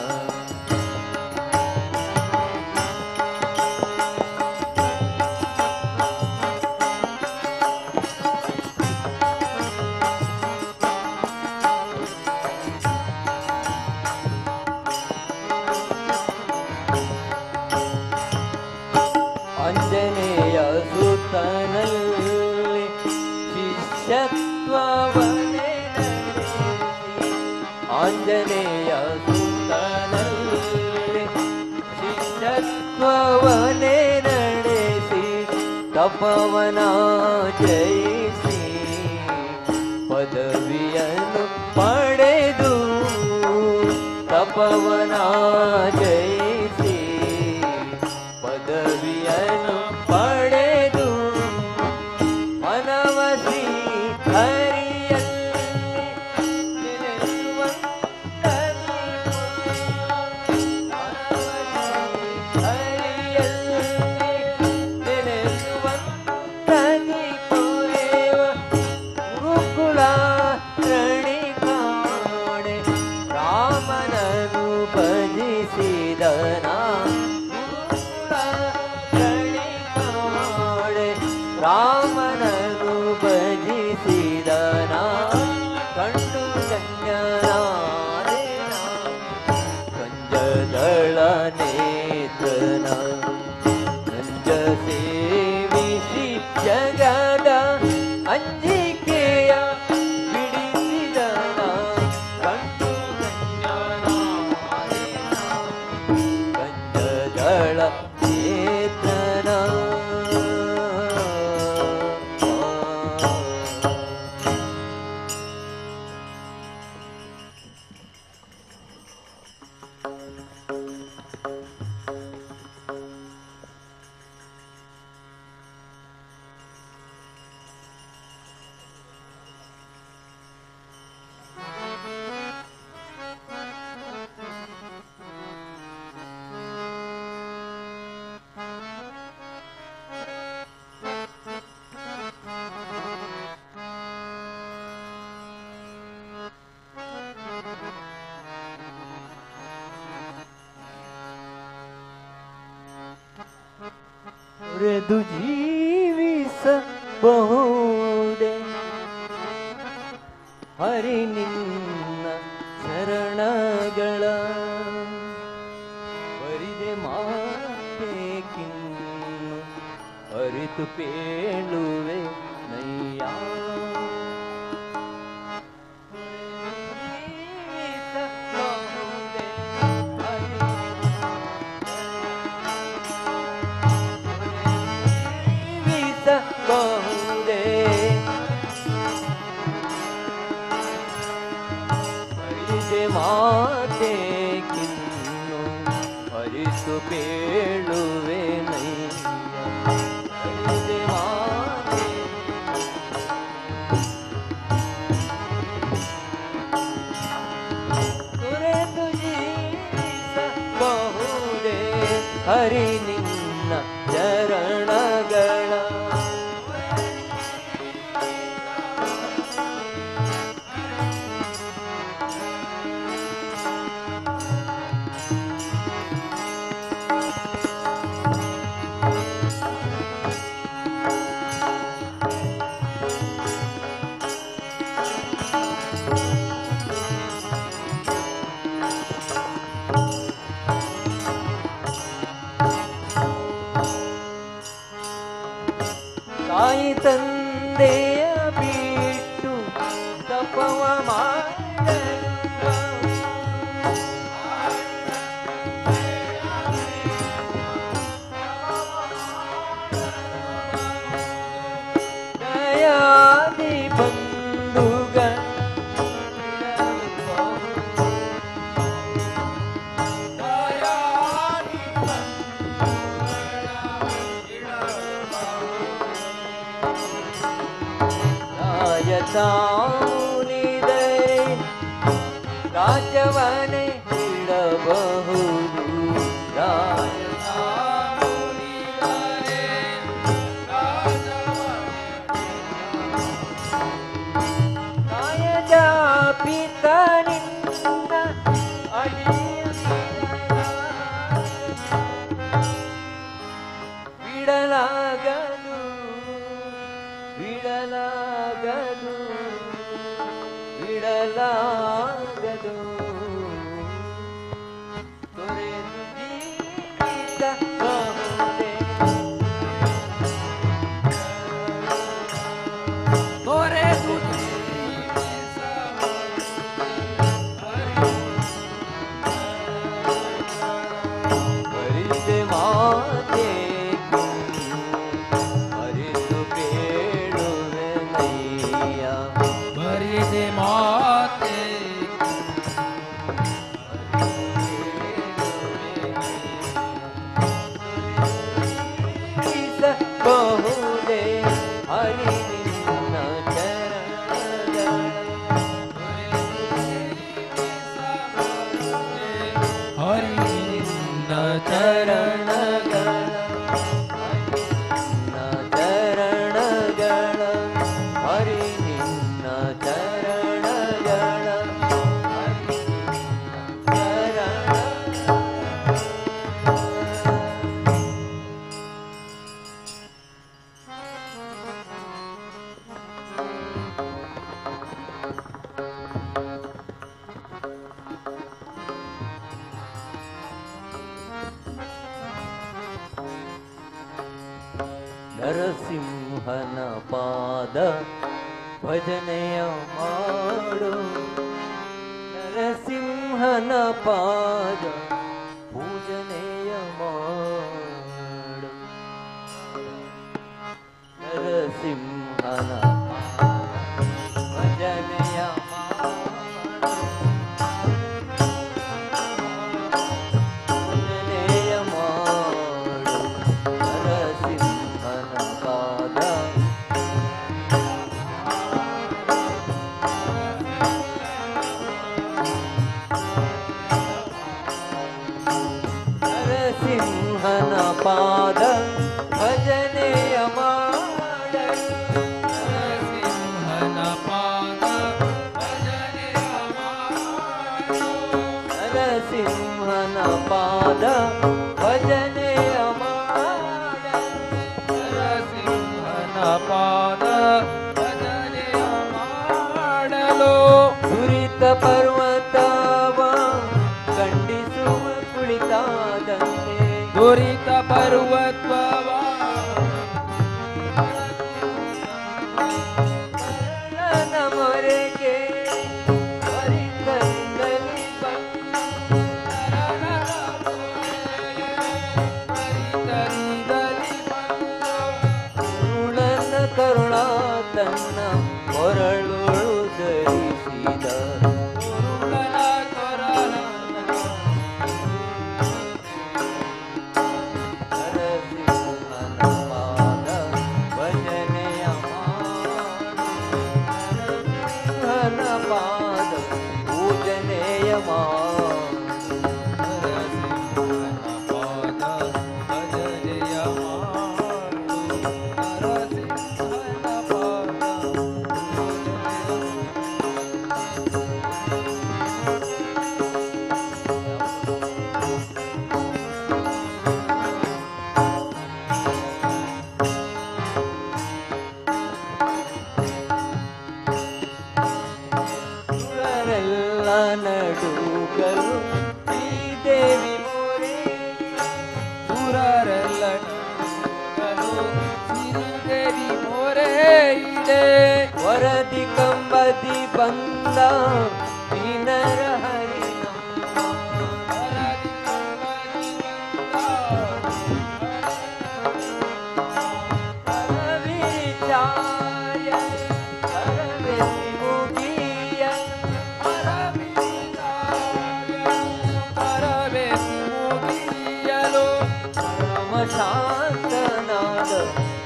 ಆಂಜನೇಯ ಸುತನಲ್ಲಿ ಶಿಷ್ಯತ್ವವನೇ ನಡೆಸಿ ಆಂಜನೇಯ ಸುತನಲ್ಲಿ ಶಿಷ್ಯತ್ವವನೇ ನಡೆಸಿ ತಪವನ ಜಯಿಸಿ ಪದವಿಯನ್ನು ಪಡೆದು ತಪವನ ಜಯಿಸಿ ಪದವಿಯನ್ನು ಪಡೆದು ಮನವಸಿ ಹರಿಯಲ್ಲಿ ನೆಲೆಸುವಂತಲಿ ಹರಿಯಲ್ಲಿ ನೆಲೆಸುವಂತಲಿ ಪೊರೆವ ಗುರುಕುಲ ರಣಿ ಕಾಣೆ ರಾಮನನು ಭಜಿಸಿದನ ರಾಮನನು ಭಜಿಸಿದನ ಕಂಡು ಧನ್ಯನಾದೆನ ಕಂಜದಳ ನೇತ್ರನ ನಂಜ ಸೇವಿಸಿ ಜಗದ ಅಂಜಿಕೆಯ ಬಿಡಿಸಿದನ ಕಂಡು ಧನ್ಯನಾದೆನ ಕಂಜದಳ ನೇತ್ರನ ತೊರೆದು ಜೀವಿಸಬಹುದೇ ಹರಿ ನಿನ್ನ ಶರಣಗಳ ಬರಿದೆ ಮಾತೇಕಿನ್ನು ಅರಿತು ಪೇಳುವೆ ನಯ್ಯ ಬಹುದೇ ಹರಿದೆ ಮಾತೆ ಕಿನ್ನು ಹರಿತು ಪೇಳುವೆ ನಯ್ಯ ಹರಿದೆ ಮಾತೆ ತೊರೆದು ಜೀವಿಸಬಹುದೇ ಹರಿ ನಿನ್ನ ಚರಣಗಳ ಸಾವುನಿದರೆ ರಾಜ್ಯವನ್ನೇ ಬಿಡಬಹುದು. ರಾಯ ಸಾವುನಿದರೆ ಕಾಯದ ಪಿತನಿಂದ ಬಿಡಲಾಗದು ಬಿಡಲಾಗದು ಬಿಡಲಾಗದು ತೊರೆದು ಜೀವಿಸಬಹುದೇ ತೊರೆದು ಹರಿದೆ ಮಾತೆ ಹರಿದು ಬೇಡುವೆ ನಯ್ಯ ಬರಿದೆ ಮಾತೆ ಬಹುದೇ ಹರಿ ನಿನ್ನ ಚರಣಗಳ ಹರಿ ನಿನ್ನ ಚರಣಗಳ ನಿನ್ನ ಚರಣಗಳ ಹರಿ ನಿನ್ನ ಚರಣಗಳ ಹರಿ ನಿನ್ನ ಚರಣ ನರಸಿಂಹನ ಪಾದ ಭಜನೆಯ ಮಾಡು ನರಸಿಂಹನ ಪಾದ ಪೂಜನೆಯ ಮಾಡು ನರಸಿಂಹನ ಭಜನೆಯ ಭಜನೆಯ ಮಾಡು ನರಸಿಂಹನ ಪಾದ ನರಸಿಂಹನ ಪಾದ ಭಜನೆಯ ಮಾಡಲು ನರಸಿಂಹನ ಪಾದ ಭಜನೆಯ ಮಾಡು ನರಸಿಂಹನ ಪಾದ ಭಜನೆಯ ಮಾಡಲು ನರಸಿಂಹನ ಪಾದ ಭಜನೆಯ ಮಾಡಲು ದುರಿತ ಪರ್ವತವ ಖಂಡಿಸುವ ಕುಳಿತಾದಂತೆ ದುರಿತ ಪರ್ವತ್ವವ ನನ್ನ ಮೊರೆಗೆ ಹರಿಕಂದಲ್ಲಿ ಬಂದು ಕರುಳನ ಕರುಣ ತನ್ನ ಕೊರಳುಳು ಧರಿಸಿದ ನರಸಿಂಹನ ಪಾದ ಭಜನೆಯ ಮಾಡು ನರಸಿಂಹನ ಪಾದ ಪೂಜನೆಯ ಮಾಡು ನರಸಿಂಹನ ಪಾದ ಭಜನೆಯ ಮಾಡು ನರಸಿಂಹನ ಪಾದ ಸುರರೆಲ್ಲ ನಡುಗಲು ಈ ದೇವಿ ಮೊರೆ ಸುರರೆಲ್ಲ ಸಿರಿದೇವಿ ಮೊರೆ ಇದೆ ವರದಿ ಕಂಬದಿ ಬಂದ ದೀನರ ಹರಿನಮ್ಮ ಕರವಿಚಾಯ ಕರವೆಸಿ ಮುಗಿಯ ಮುಗಿಯಲು ಪರಮ ಶಾಂತನಾದ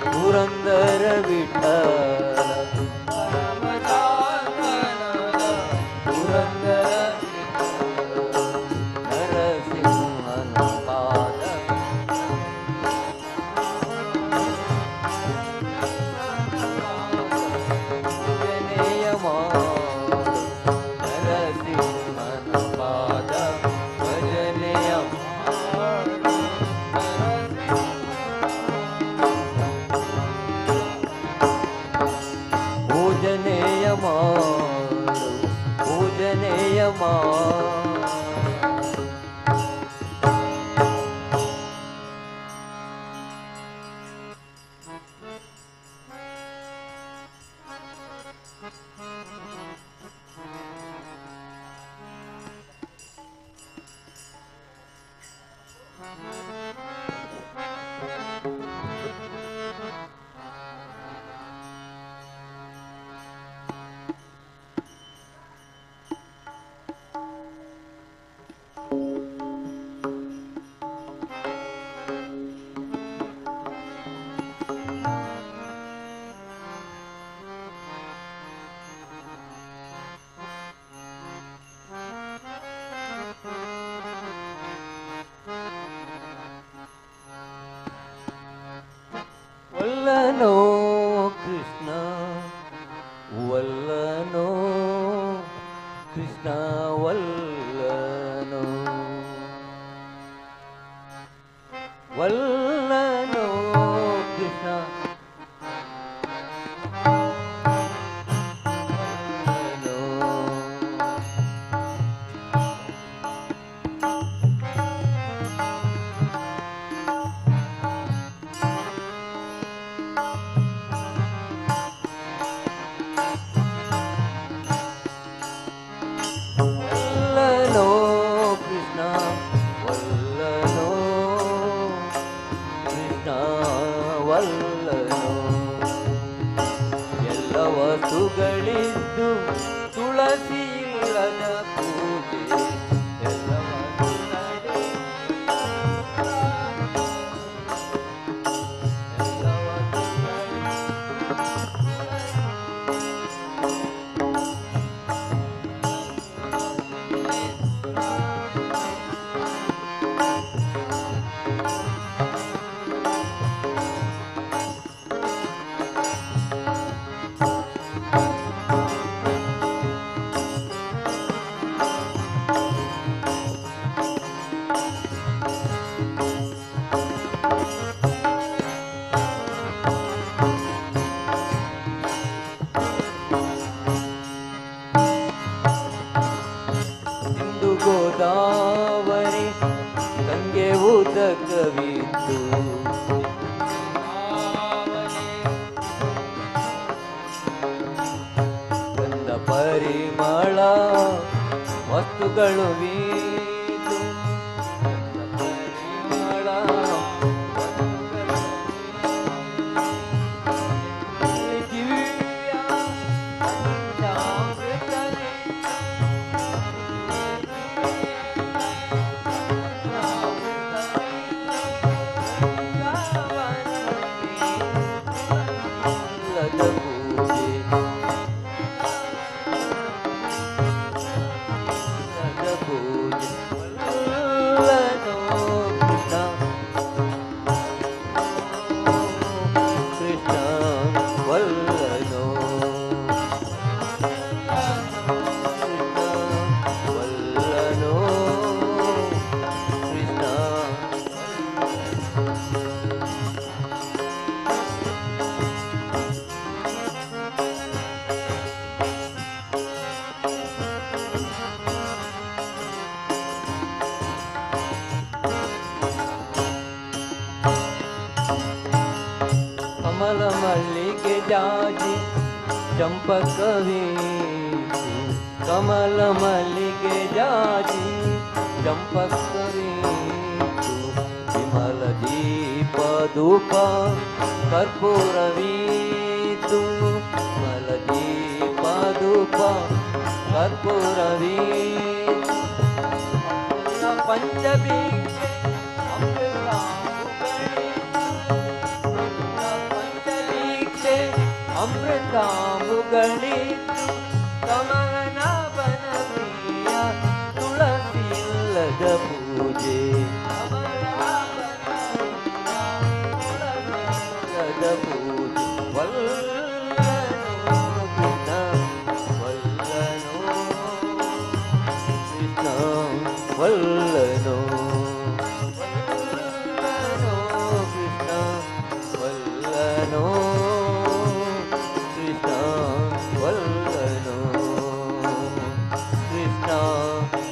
ಪುರಂದರ ವಿಠಲ ಪರಮ ವಲ್ಲನೋ ಕೃಷ್ಣ ವಲ್ಲನೋ ಕೃಷ್ಣ ವಲ್ಲನೋ ವಲ್ಲನೋ ಕೃಷ್ಣ ವಲ್ಲನೋ ಕೃಷ್ಣ ವಲ್ಲನೋ ಕೃಷ್ಣ ವಲ್ಲನೋ ಎಲ್ಲ ವಸ್ತುಗಳಿದ್ದು ತುಳಸಿ ಇಲ್ಲದ ಪೂಜೆ ಎಲ್ಲ ವಸ್ತುಗಳಿದ್ದು ಎಲ್ಲ ಸಿಂಧು ಗೋದಾವರಿ ಗಂಗೆ ಉದಕವಿದ್ದು ಗಂಧ ಪರಿಮಳ ವಸ್ತುಗಳು ವೀದು ಗಂಧ ಪರಿಮಳ ವಸ್ತುಗಳು ದಿವ್ಯ ಪಂಚಾಮೃತನೆ ಕೃಷ್ಣ ವಲ್ಲನೋ ವಲ್ಲನೋ ಕೃಷ್ಣ ಕಮಲ ಮಲ್ಲಿಗೆ ಜಾಜಿ ಚಂಪಕವೀತು ಕಮಲ ಮಲ್ಲಿಗೆ ಜಾಜಿ ಚಂಪಕವೀತು ವಿಮಲ ದೀಪ ಧೂಪ ಕರ್ಪೂರವೀತು ವಿಮಲ ದೀಪ ಧೂಪ ಕರ್ಪೂರವೀತು ಪಂಚಭೀಕ್ಷೆ ಪಂಚಭೀಕ್ಷೆ ಅಮೃತಾಂಬುಗಳಿದ್ದು ಕಮನ ಬನಪ್ರಿಯ ತುಳಸಿ ಇಲ್ಲದ ಪೂಜೆ ಇಲ್ಲದ ಪೂಜೆ ವಲ್ಲನೋ ಕೃಷ್ಣ ವಲ್ಲನೋ ಕೃಷ್ಣ ವಲ್ಲನೋ ವಲ್ಲನೋ ಕೃಷ್ಣ ವಲ್ಲನೋ ಕೃಷ್ಣ ವಲ್ಲನೋ ಕೃಷ್ಣ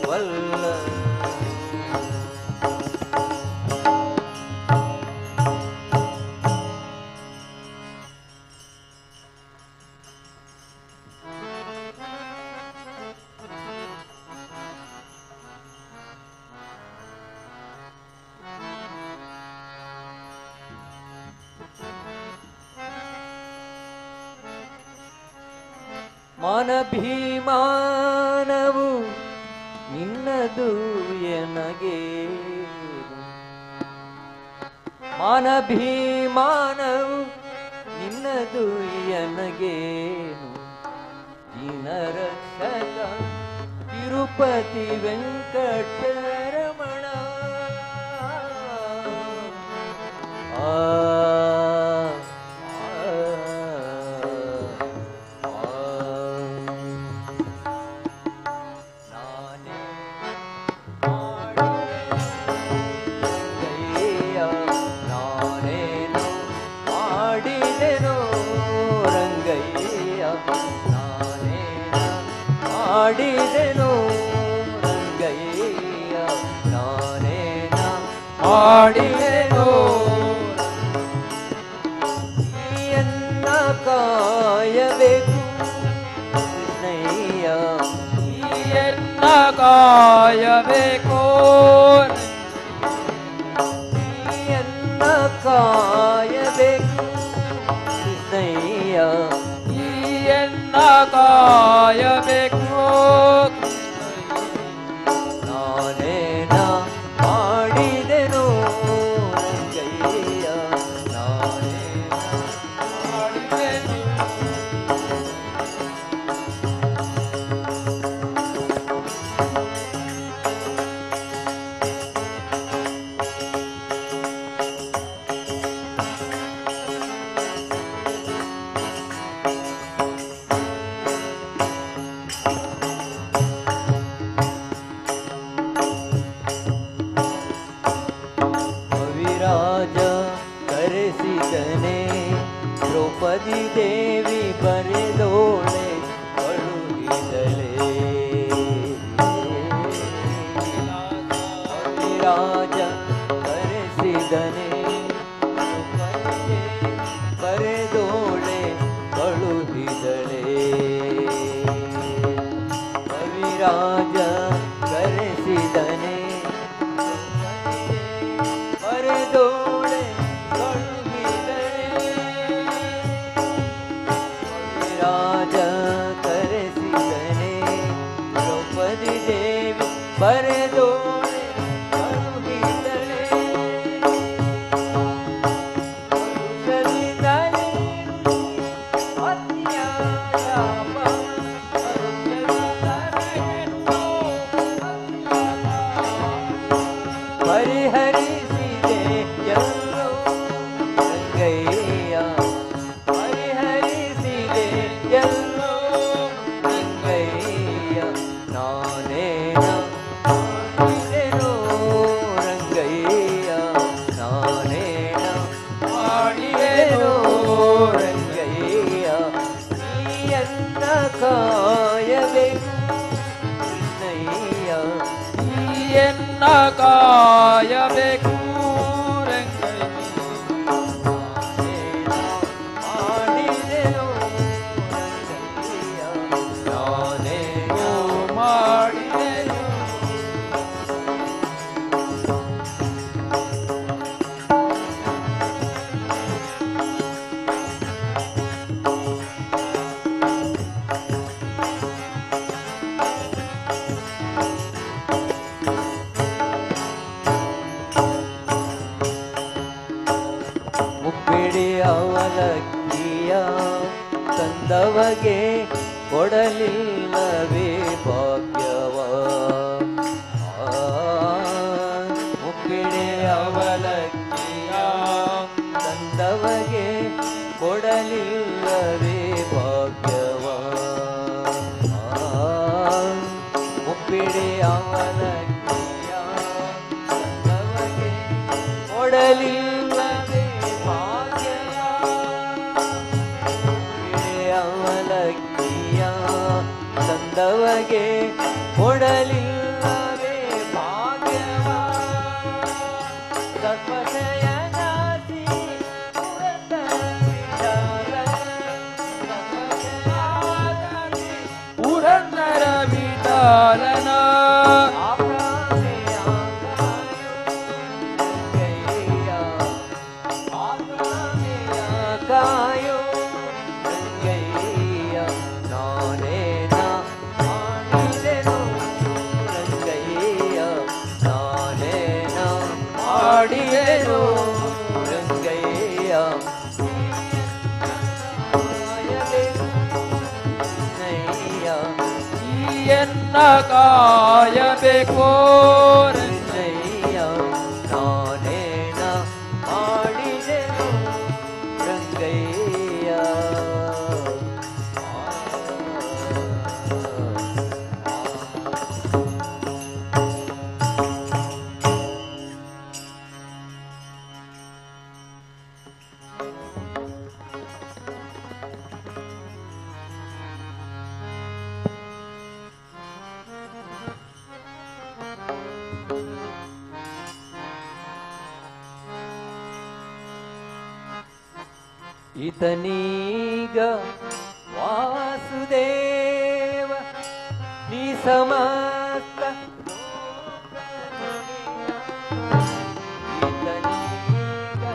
ವಲ್ಲನೋ ಮಾನಭಿಮಾನವು ನಿನ್ನದು ಎನಗೆ ಮಾನಭಿಮಾನವು ನಿನ್ನದು ಎನಗೇನು ದೀನರಕ್ಷಕ ತಿರುಪತಿ ವೆಂಕಟರಮಣ ಆ ಮಾಡಿದೆನು ರಂಗಯ್ಯ ನಾನೇನ ಮಾಡಿದೆನು ಎನ್ನ ಕಾಯಬೇಕು ಕೃಷ್ಣಯ್ಯ ಎನ್ನ ಕಾಯಬೇಕೋ ಎನ್ನ ಕಾಯಬೇಕು ಕೃಷ್ಣಯ್ಯ ಎನ್ನ ಕಾಯಬೇಕೋ ನಾನೇನ ಮಾಡಿದೆನು ರಂಗಯ್ಯ ನಾನೇನ ಮಾಡಿದೆನು ಕವಿರಾಜ ಕರೆಸಿದನೆ ದ್ರೌಪದಿ ದೇವಿ ಬರೆದೋಳೆ ಕಳುಹಿದಳೆ ಕವಿರಾಜ ಕರೆಸಿದನೆ ದ್ರೌಪದಿ ದೇವಿ ಬರೆದೋಳೆ ಕಳುಹಿದಳೆ ಕವಿರಾಜ ಕರೆಸಿದನೆ ಬರೆದೋಳೆ ಕಳುಹಿದಳೆ ರಾಜ ಕರೆಸಿದನೆ ದ್ರೌಪದಿ ದೇವಿ ಬರೆದೋಳೆ ಕಳುಹಿದಳೆ ಪರುಷದಿಂದಲೇ ಅತ್ಯಾಚಾಪ ಪರಿಹರಿಸಿದೆ ಎಲ್ಲೋ ರಂಗಯ್ಯ ಪರಿಹರಿಸಿದೆ ಎಲ್ಲೋ ರಂಗಯ್ಯ ನಾನೇನ ಮಾಡಿದೆನು ರಂಗಯ್ಯ ನಾನೇನ ಮಾಡಿದೆನು ರಂಗಯ್ಯ ನೀಯನ್ನ ಕಾಯಬೇಕು ಕೃಷ್ಣಯ್ಯ ಎನ್ನ ಕಾಯಬೇಕು ರಂಗಯ್ಯ ಮಾಡಿದೆನು ರಂಗಯ್ಯ ನಾನೇನ ಮಾಡಿದೆನು ಮುಪ್ಪಿಡಿ ಅವಲಕ್ಕಿಯ ತಂದವಗೆ ಕೊಡಲಿಲ್ಲವೇ ಭಾಗ್ಯವ ಮುಪ್ಪಿಡಿ ಅವಲಕ್ಕಿಯ ತಂದವಗೆ ಕೊಡಲಿಲ್ಲವೇ ಭಾಗ್ಯವ ಮುಪ್ಪಿಡಿ ಅವಲಕ್ಕಿಯ ತಂದವಗೆ ಕೊಡಲಿಲ್ಲವೇ ಭಾಗ್ಯವ ಅವಲಕ್ಕಿಯ ತಂದವಗೆ ಕೊಡಲಿಲ್ಲವೇ ಭಾಗ್ಯವ ಸರ್ವಶಯನಾಸಿ ಪುರಂದರ ವಿಠಲನ ಕಾಯೋ ರಂಗಯ್ಯ ನಾನೇನ ಮಾಡಿದೆನು ರಂಗಯ್ಯ ನಾನೇನ ಮಾಡಿದೆನು ರಂಗಯ್ಯ ಕಾಯಬೇಕು ಕೃಷ್ಣಯ್ಯ ಎನ್ನ ಕಾಯಬೇಕೋ ರಂಗಯ್ಯ ನಾನೇನ ಮಾಡಿದೆನು ರಂಗಯ್ಯ ಈತನೀಗ ವಾಸುದೇವ ನೀ ಸಮಸ್ತ ಈತನೀಗ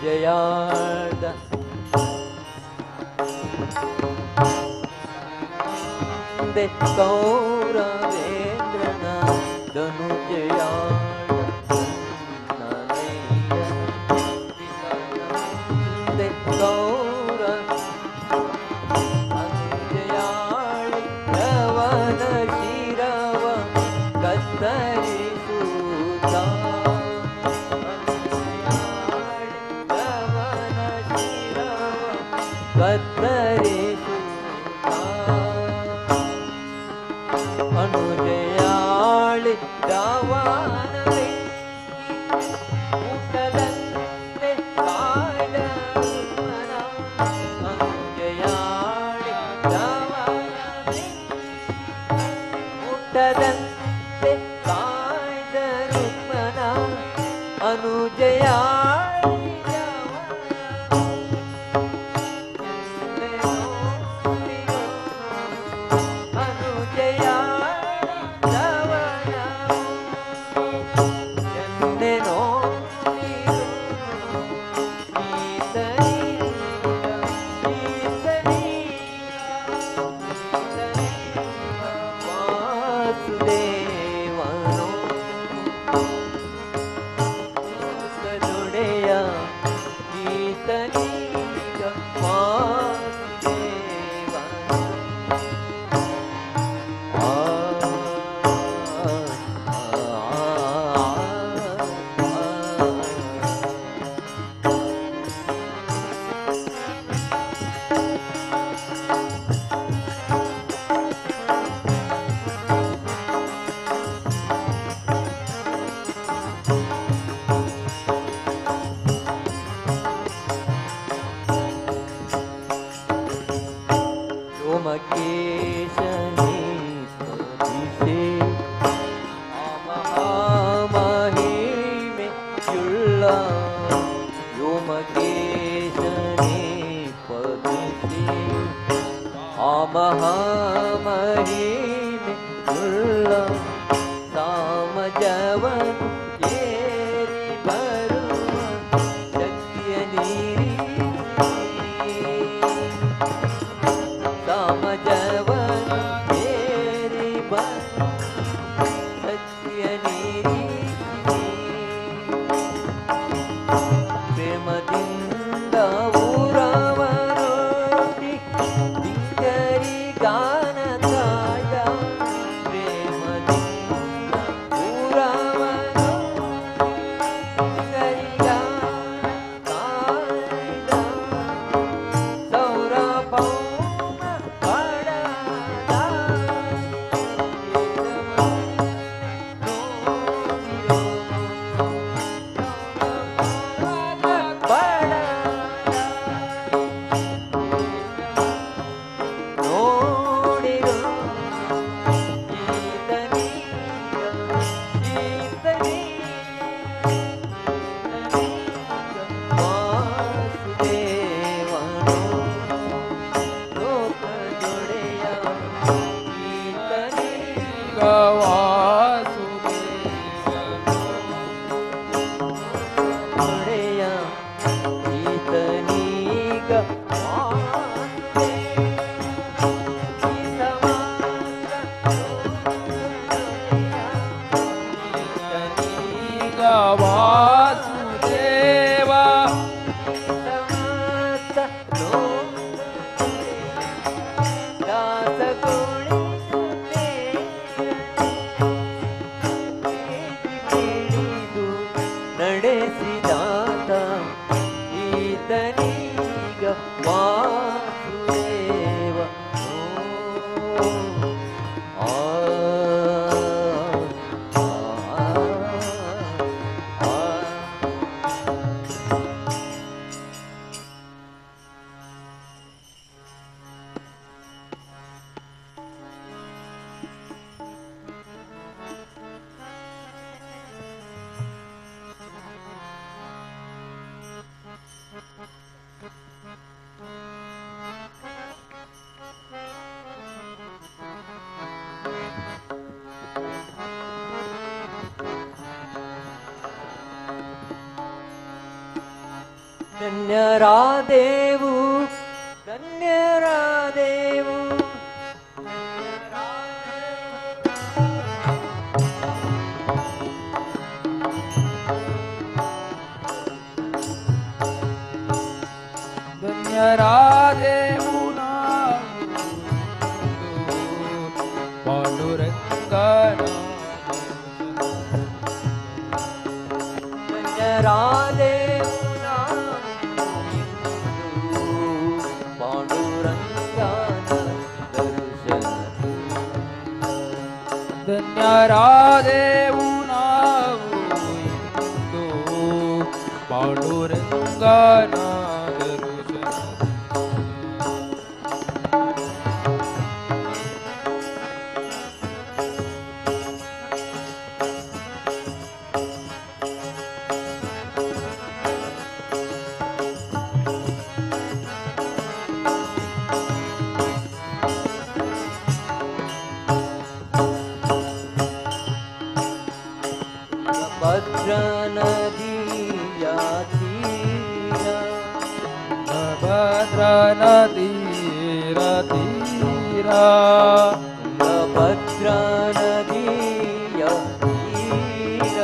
ಜಯಾದ ಕೌರವೇಂದ್ರನ ಧನುಜಯಾದ ಗೌರ ಅನುಜಯಾಳಿ ಯವನ ಶಿರವ ಕತ್ತರಿಸುತ್ತ ಅನುಜಯಾಳಿ ದಾವಾನವೇ ಊಟದಂತೆ ಕಾಯ್ದ ಮನ ಅನುಜಯಾಳಿ ದಾವಾನವೇ ಊಟದಂತೆ ಕಾಯ್ದ ರುಕ್ಮನ ಅನುಜಯಾಳಿ ಮಕೇಶನಿ ಸ್ಮರಿಸೆ ಮಹಿಮೆಯುಳ್ಳ ವ್ಯೋಮಕೇಶನಿ ಪದಿಸಿ ಮಹಿಮೆಯುಳ್ಳ ಸಾಮಜವನ್ ಏರಿ ಬರುವ ಶಕ್ತಿಯ ನೀರಿ ಸಾಮಜವನ್ ಏರಿ ಬರುವ ಸತ್ಯ ನೀರಿ ಪ್ರೇಮದಿಂದ ಊರವನೋಡಿ ದಿಂಗರಿ ಗಾನ ತಾಯ ಪ್ರೇಮ ಒಡೆಯ ಈತನೀಗ ವಾಸುದೇವ ನಡೆಸಿದಾತ ಈತನೀಗ ವಾಸುದೇವ ಆ ಧನ್ಯರಾದೇವು ಧನ್ಯರಾದೇವು ಧನ್ಯರಾದೇವು ಪಾಂಡುರಂಗನ ಧನ್ಯರಾದೇವು ಪಾಂಡುರಂಗನ ದರ್ಶನ ಧನ್ಯರಾದೇವು ನಾವು ಇಂದು ಪಾಂಡುರಂಗನ ದರ್ಶನ ಭದ್ರಾ ನದಿಯ ತೀರ ಭದ್ರಾ ನದೀರ ತೀರ ಭದ್ರಾ ನದಿಯ ತೀರ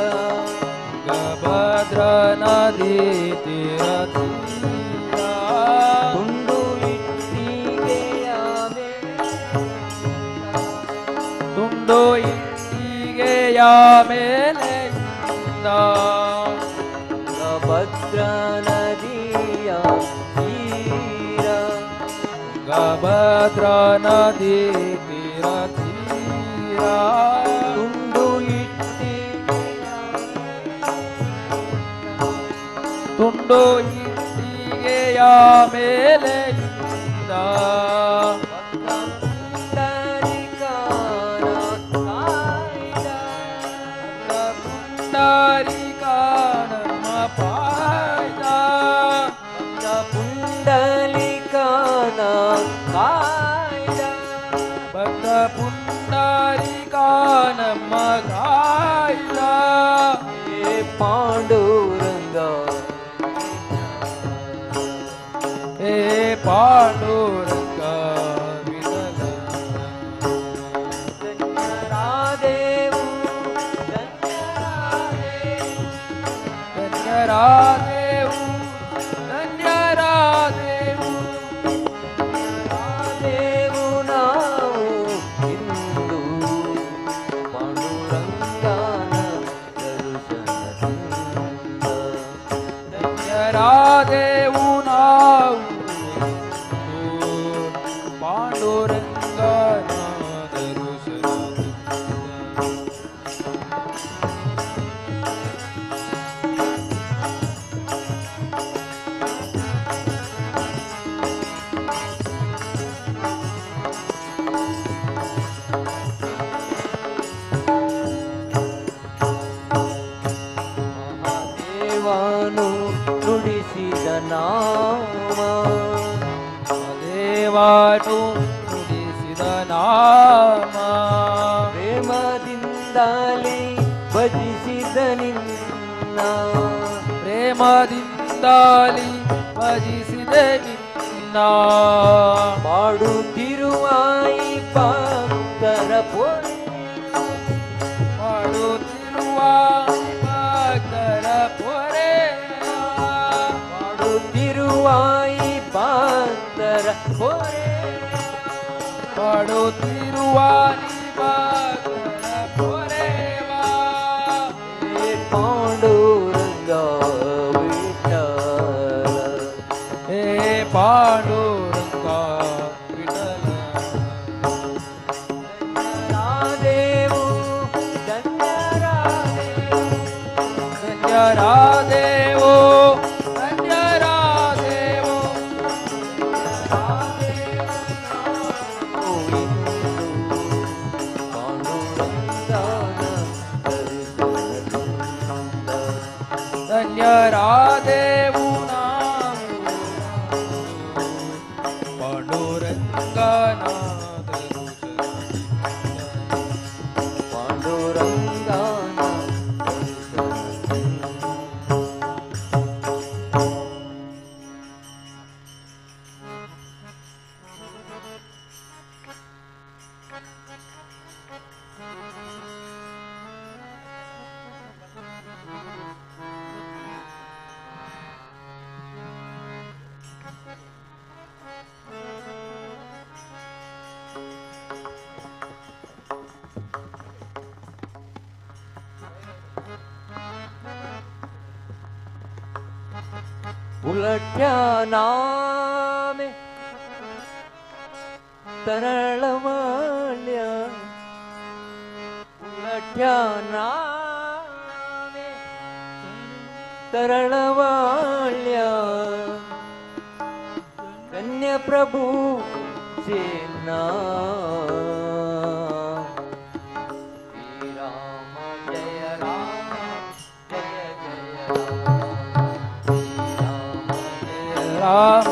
ಭದ್ರಾ ನದಿ ತೀರ ತೀರ ತುಂಡು ಇಟ್ಟಿಗೆಯ ತುಂಡು ಇಟ್ಟಿಗೆಯ ಮೇಲೆ ಭದ್ರಾ ನದಿಯ ತೀರ ಭದ್ರಾ ನದಿ ತೀರ ತೀರ ತುಂಡು ಇಟ್ಟಿಗೆಯ ತುಂಡು ಇಟ್ಟಿಗೆಯ ಮೇಲೆ ಪುಂಡಲಿಕಾನ ಕಾಯ್ದ ಭಕ್ತ ಪುಂಡರಿಕಾನ ಪ್ರೇಮದಿಂದಲೇ ಭಜಿಸಿದ ನಿನ್ನ ಪ್ರೇಮದಿಂದಲೇ ಭಜಿಸಿದೆ ನಿನ್ನ ಮಾಡುತ್ತಿರುವ ಈ ಭಕ್ತರ ಪೊರೆ ಮಾಡುತ್ತಿರುವ ಭಕ್ತರ ಪೊರೆ ಮಾಡುತ್ತಿರುವ ಈ ಭಕ್ತರ ಪೊರೆ ಮಾಡುತ್ತಿರುವ ಭಕ್ತರ ಪೊರೆವಾ ಹೇ ಪಾಂಡುರಂಗ ವಿಠಲ ಹೇ ಪಾಂಡುರಂಗ ವಿಠಲ ಧನ್ಯರಾದೆವು ಧನ್ಯರಾದೆವು ಧನ್ಯರಾದೆವು ಧನ್ಯರಾದೆವು ನಾವು ಪಾಂಡುರಂಗನಾದ उलट्या नामे तरळमाल्या उलट्या नामे तरळमाल्या कन्या प्रभू चे नाम श्री राम जय राम जय जय राम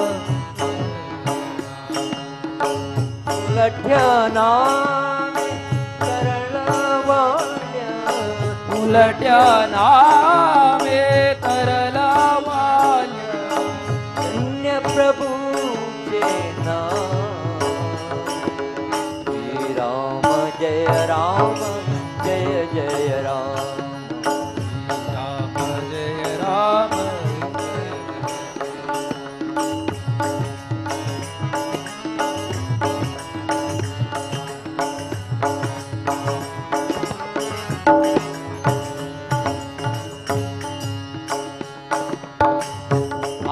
उलट्या नामे तरळवाल्या उलट्या नामे तरळवाल्या धन्य प्रभूचे नाम श्री राम जय राम जय जय राम राम जय राम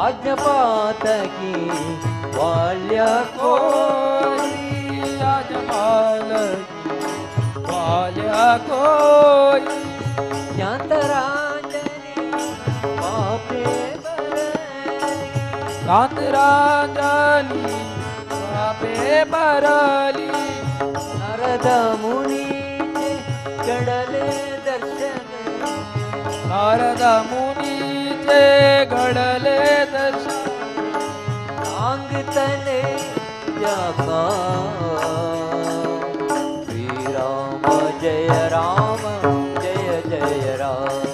आजपात की वाल्या कोई आजमाल वाल्या कोई शांतराजनी बापे कांतराजनी बापे बरली नारद मुनीचे कडले दर्शन नारद मुनीचे घडले दर्शन सांगतले जगा श्री राम जय राम जय जय राम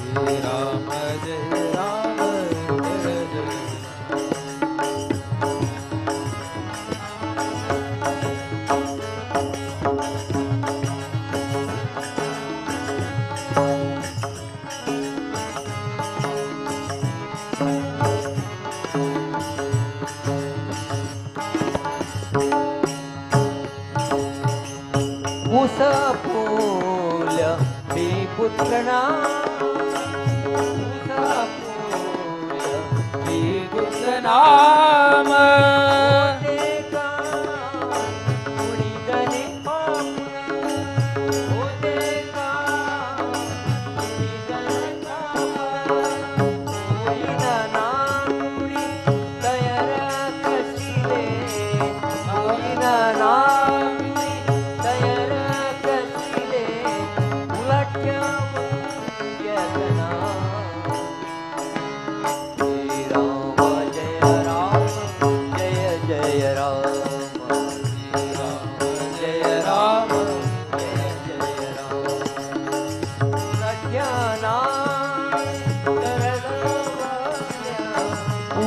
श्री राम जय राम जय जय उसा फूल्या मी पुत्रणा उसा फूल्या मी गुप्त नाम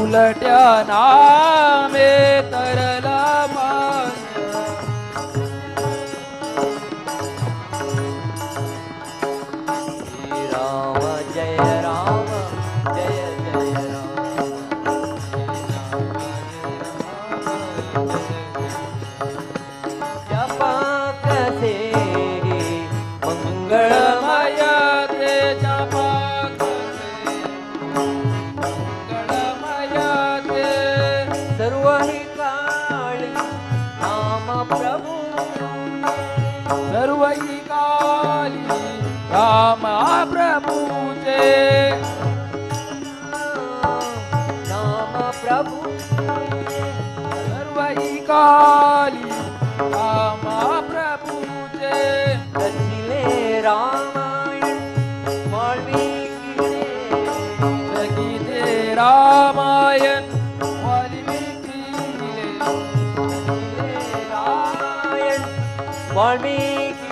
उलट्या नामे तरला मान्य श्री राम जय राम जय जय राम जपक से मंगलमय ते जपक मंगलमय ते सर्व हि काळी नाम प्रभु सर्व ही काली राम प्रभूचे नाम प्रभु सर्व ही काली राम प्रभूचे रचिले रामायण वाल्मिकीने गीते रामायण वाल्मिकीले रामायण वाल्मीकी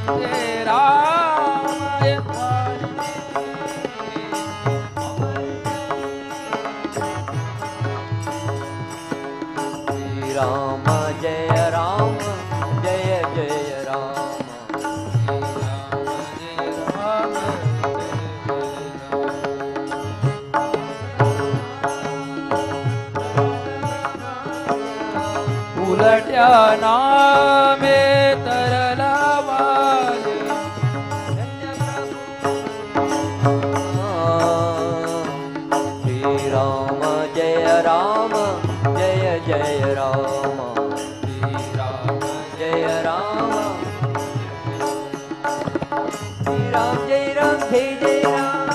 गीते रामायण श्री राम जय राम जय जय राम उलट्या नामे तरला वाले श्री राम जय राम जय जय राम श्री राम जय राम श्री राम जय राम जय जय राम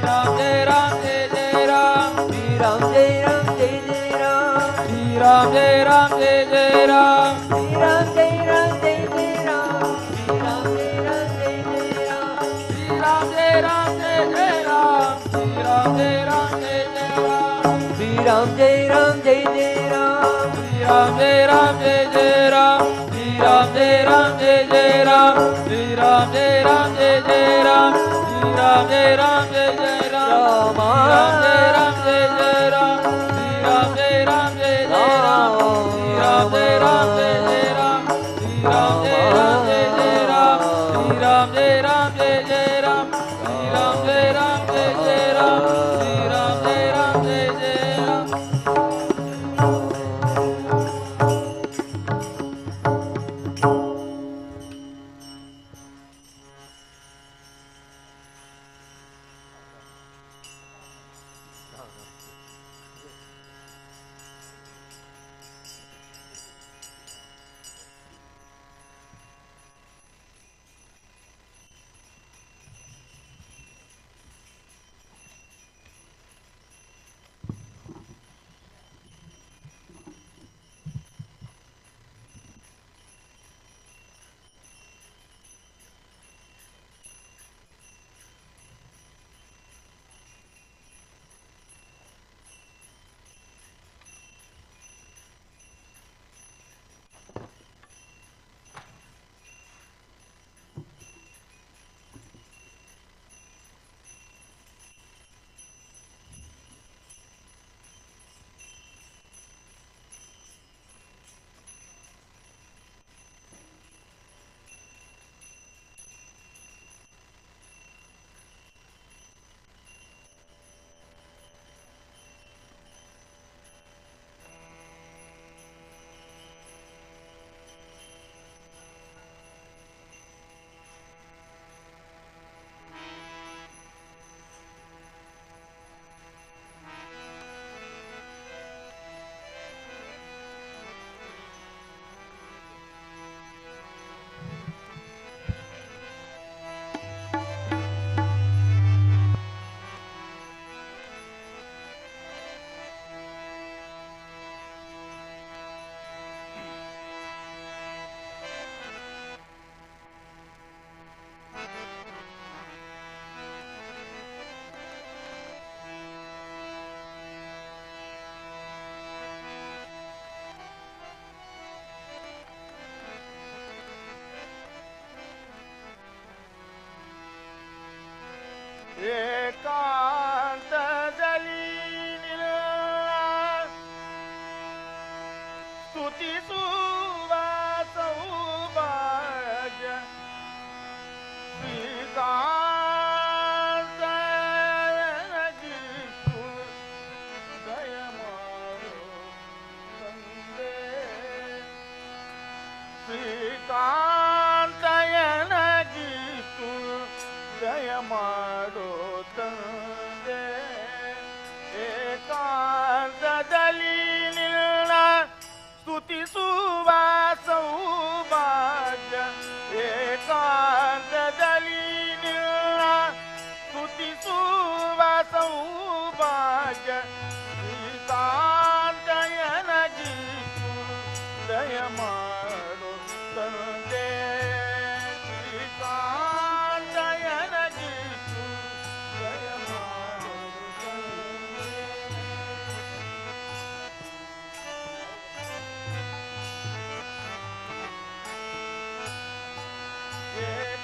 राम जय राम जय जय राम श्री राम जय राम जय जय राम श्री राम जय राम जय जय राम श्री राम जय राम जय जय राम श्री राम जय राम जय जय राम श्री राम जय राम जय जय राम श्री राम जय राम जय जय राम श्री राम जय राम जय जय राम श्री राम जय राम जय जय राम श्री राम जय राम जय जय राम श्री राम जय राम जय जय राम श्री राम जय राम जय जय राम श्री राम जय राम जय जय राम श्री राम जय राम जय जय राम श्री राम जय राम जय जय राम श्री राम जय राम जय जय राम श्री राम जय राम जय जय राम श्री राम जय राम जय जय राम एकांत जली ಶ್ರೀಕಾಂತಯನಗಿಸು ದಯ ಮಾಡೋ ತಂದೆ ಏಕಾಂತದಲ್ಲಿ ನಿನ್ನ ಸ್ತುತಿಸುವ ಸೌಭಾಗ್ಯ ಏಕಾಂತದಲ್ಲಿ ನಿನ್ನ ಸ್ತುತಿಸುವ ಸೌಭಾಗ್ಯ ಶ್ರೀಕಾಂತಯನಗಿಸು ದಯ ಮಾಡು ತಂದೆ ಶ್ರೀಕಾಂತಯನಗಿಸು ದಯ ಮಾಡು ತಂದೆ ಏಕಾಂತ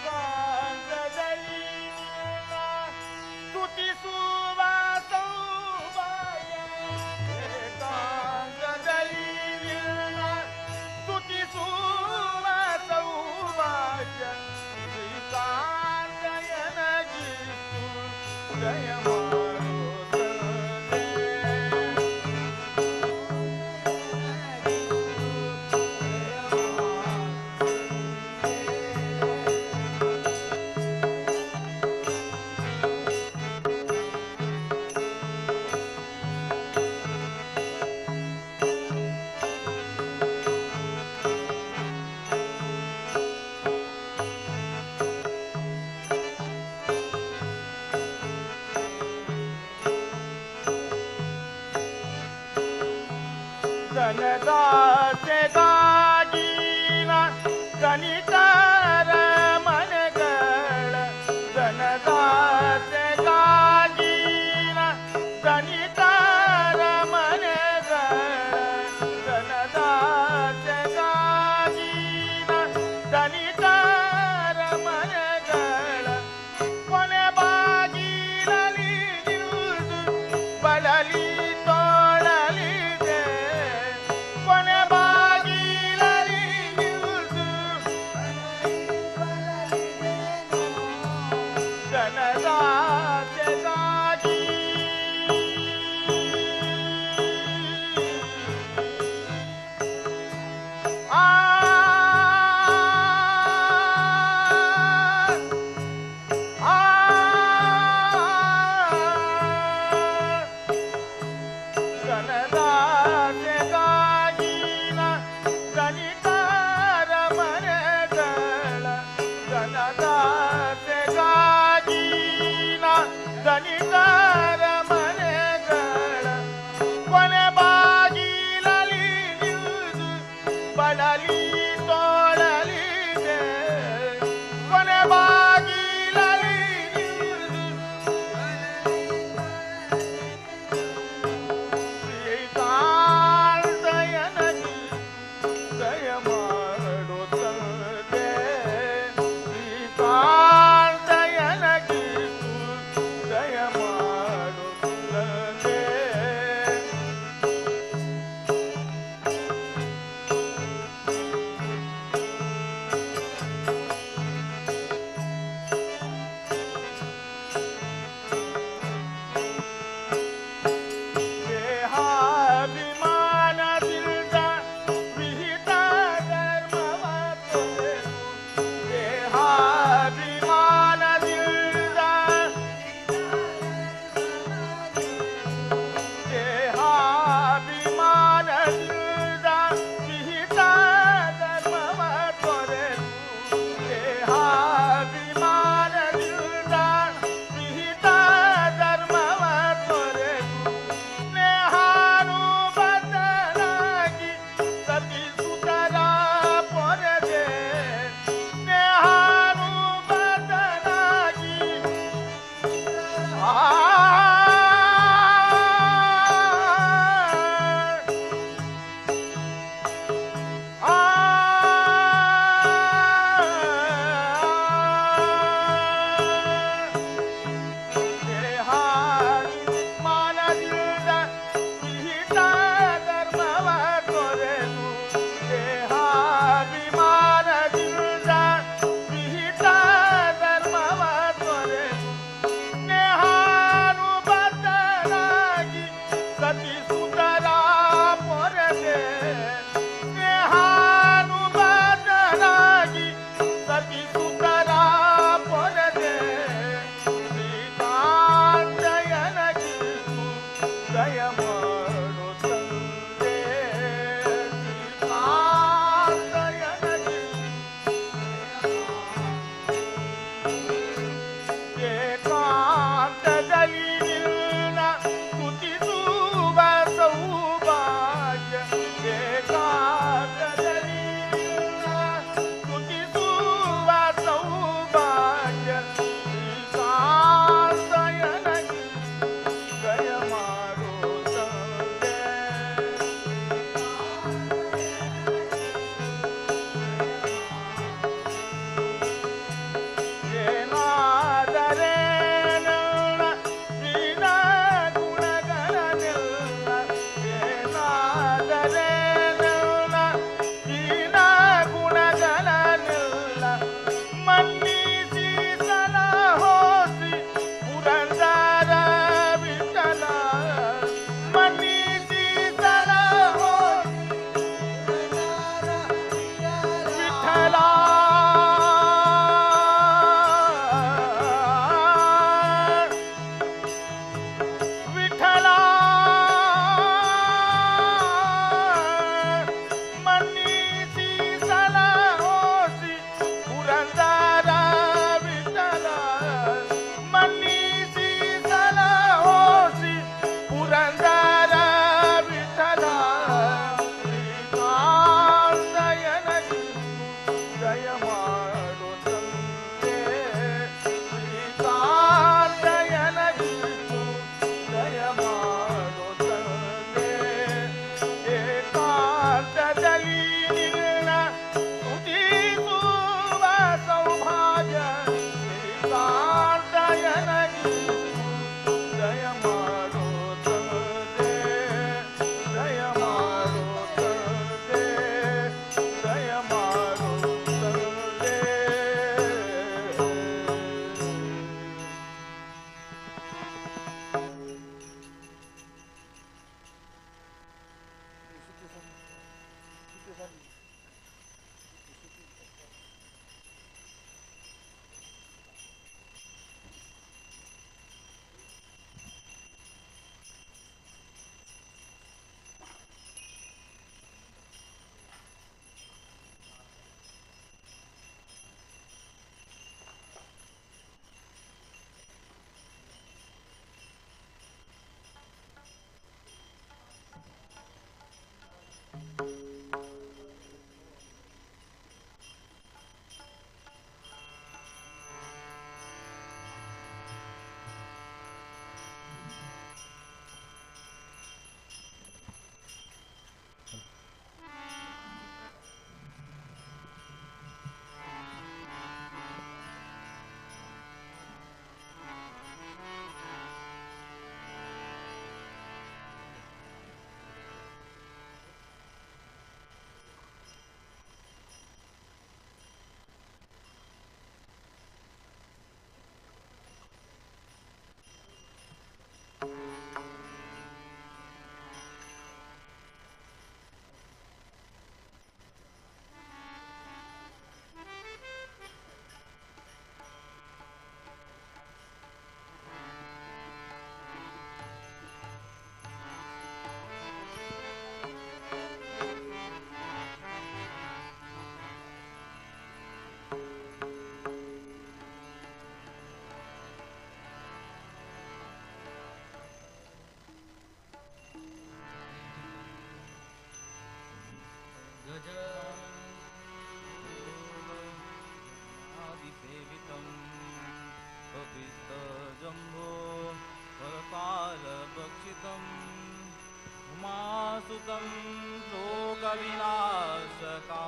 विनाशकारणम्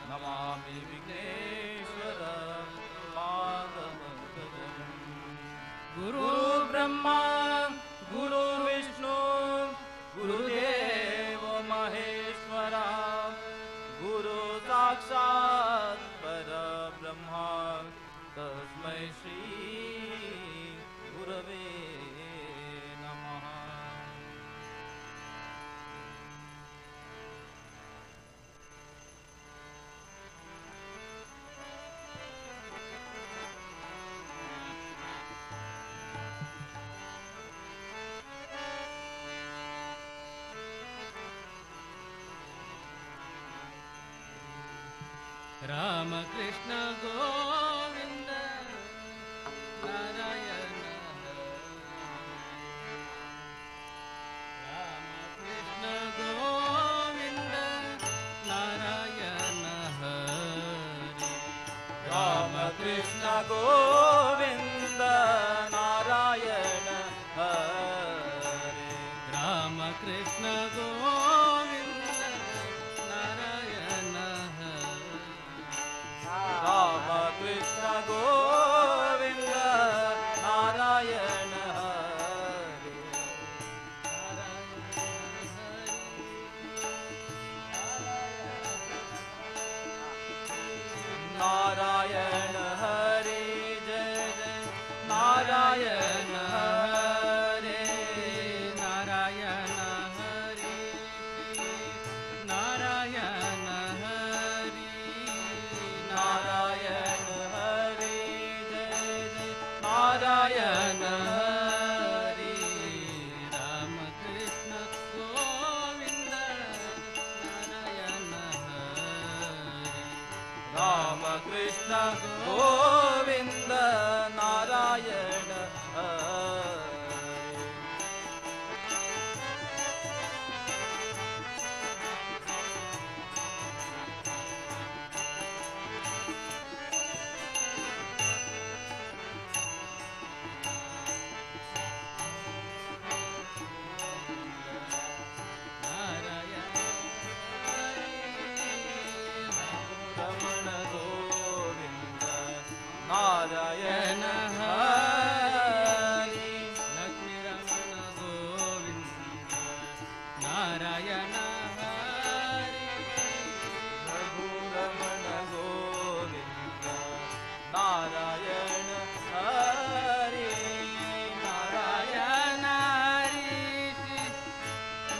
नमामि विघ्नेश्वर पादपङ्कजम् गुरु ब्रह्मा गुरुर्विष्णु गुरुदेव महेश्वरा गुरु साक्षात् परब्रह्मा तस्मै श्री गुरवे नमः। राम कृष्ण गोविंद नारायण राम कृष्ण गोविंद नारायण हरि राम कृष्ण गोविंद नारायण हरे राम कृष्ण गोविंद नारायण हरि राम कृष्ण गोविंद नारायण हरे नारायण हरे जय जय नारायण हरे नारायण हरि नारायण हरि नारायण हरे जय जय नारायण हरे राम कृष्ण गोविंद नारायण हरि राम कृष्ण गोविंद नारायण हरे रमण गोविंद नारायण हरि लक्ष्मी रमण गोविंद नारायण हरि रघु रमण गोविंद नारायण हरि नारायण हरि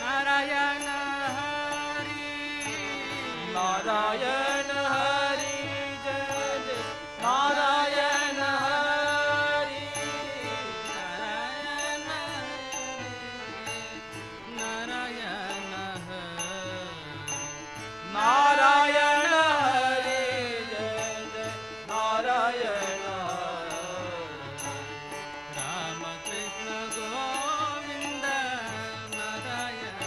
नारायण हरि नारायण हरि जय जय नारायण हरि नारायण हरि नारायण हरि जय जय नारायण हरि राम कृष्ण गोविंद नारायण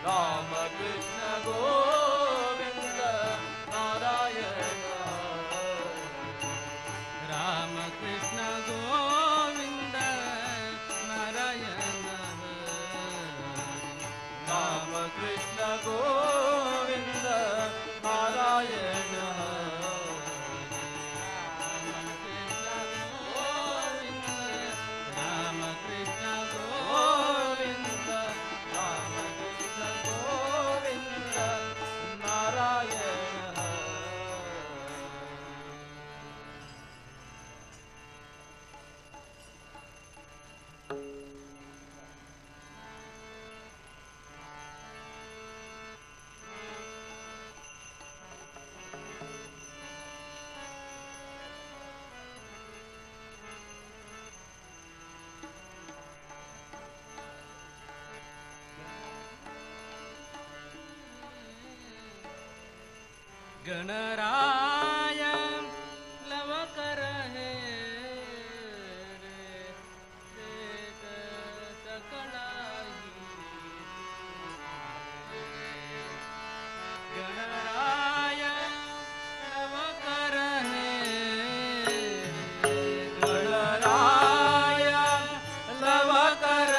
राम कृष्ण गोविंद नारायण राम कृष्ण गोविंद नारायण राम कृष्ण गोविंद नारायण राम कृष्ण गोविंद राम कृष्ण गोविंद नारायण गणराय लव कर है गणराय लव कर गणराय लव कर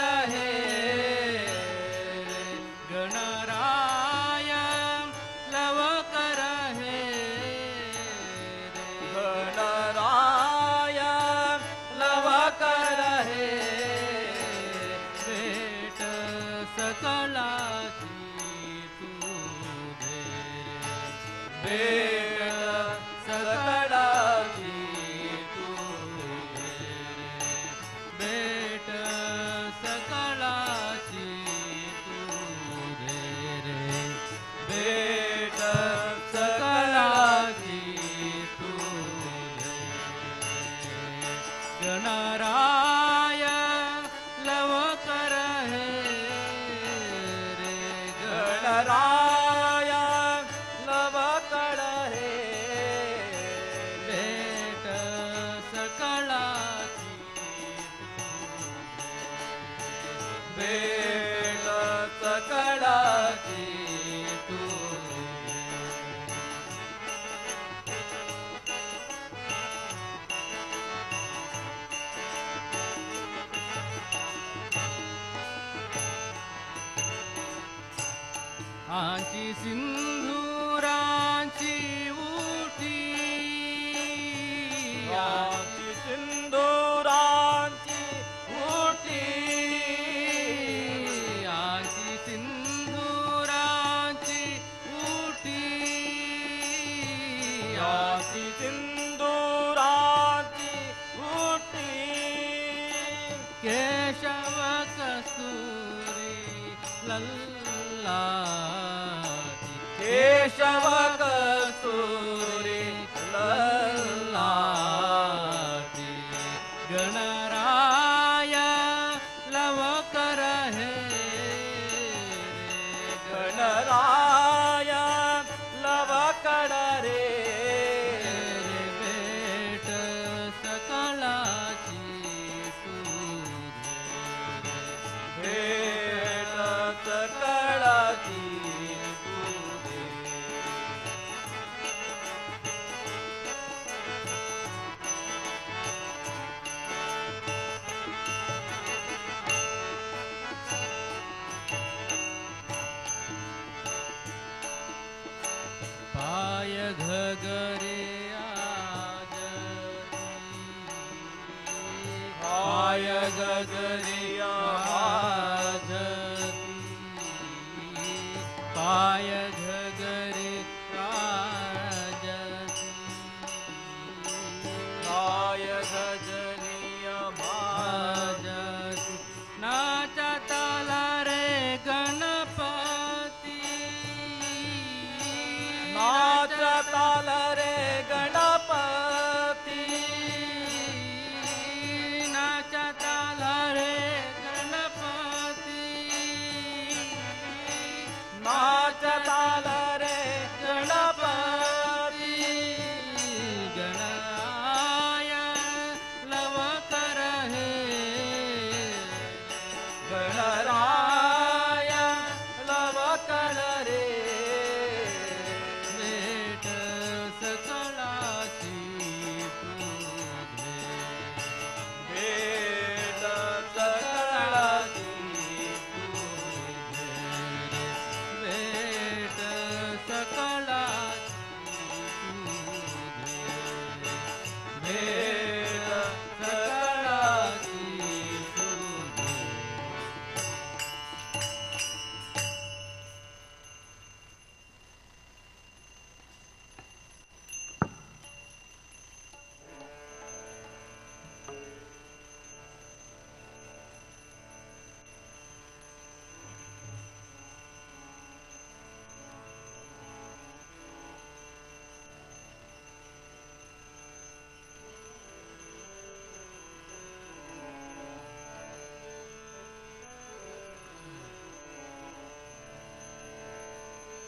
भेट सकळाची तू दे रे. भेट सकळाची तू दे रे. भेट सकळाची तू दे रे. गणराय लवकर हे रे. गणराय लवकर हे. भेट सकळाची भेट सकळाची तू आची सिंधुराची उठी. आची सिंधुराची उठी. आची सिंधुराची उठी. आची सिंधुराची उठी. केशव कस्तुरी लल्लाची. केशव कस्तुरी लल्लाची. गणराय लवकर हे रे. गणराय लवकर रे. भेट सकळाची तू दे रे. भेट सकळाची तू दे. पाय घगरे आजती. पाय घगरे आजती. पाय घगरे आजती. पाय घगरे आजती. नाचा ताला रे गणपती. नाचताल रे गणपती. नाचताल रे गणपती. नाचताल रे गणपती. गणराय लवकर हे. गणराय लवकर रे. भेट सकळाची तू दे. भेट सकळाची तू दे रे. भेट सकळाची तू दे. भेट सकळाची तू दे.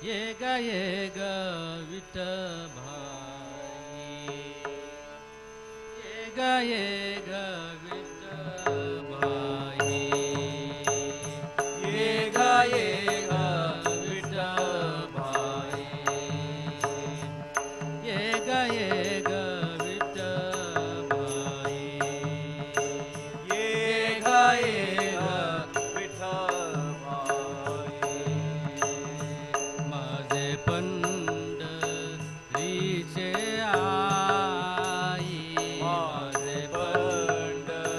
ये ग विठभाई. ये ग विठभाई. ये ग विठभाई. ये ग विठभाई. ये ग विठभाई. माझे पंढरीचे आई. माझे पंढरीचे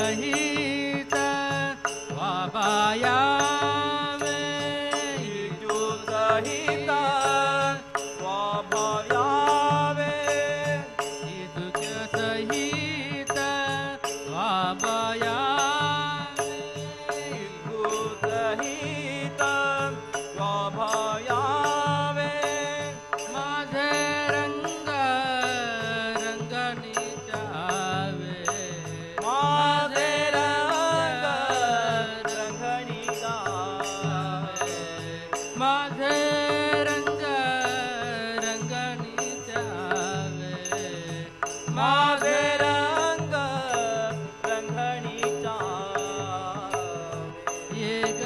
ಸಹಿತ ಸ್ವಾಭಾಯಾವೆ ಇಟ್ಟು ಸಹಿತ ಸ್ವಾಭಾಯಾವೆ ಇದುಕ ಸಹಿತ ಸ್ವಾಭಾಯಾವೆ ಇದ್ದು ಸಹಿತ ಸ್ವಾಭಾಯಾವೆ माझे रंग रंग निचावे माझे रंग रंगणी गावे माझे रंग रंग निचावे माझे रंग रंगणी चावे ये ग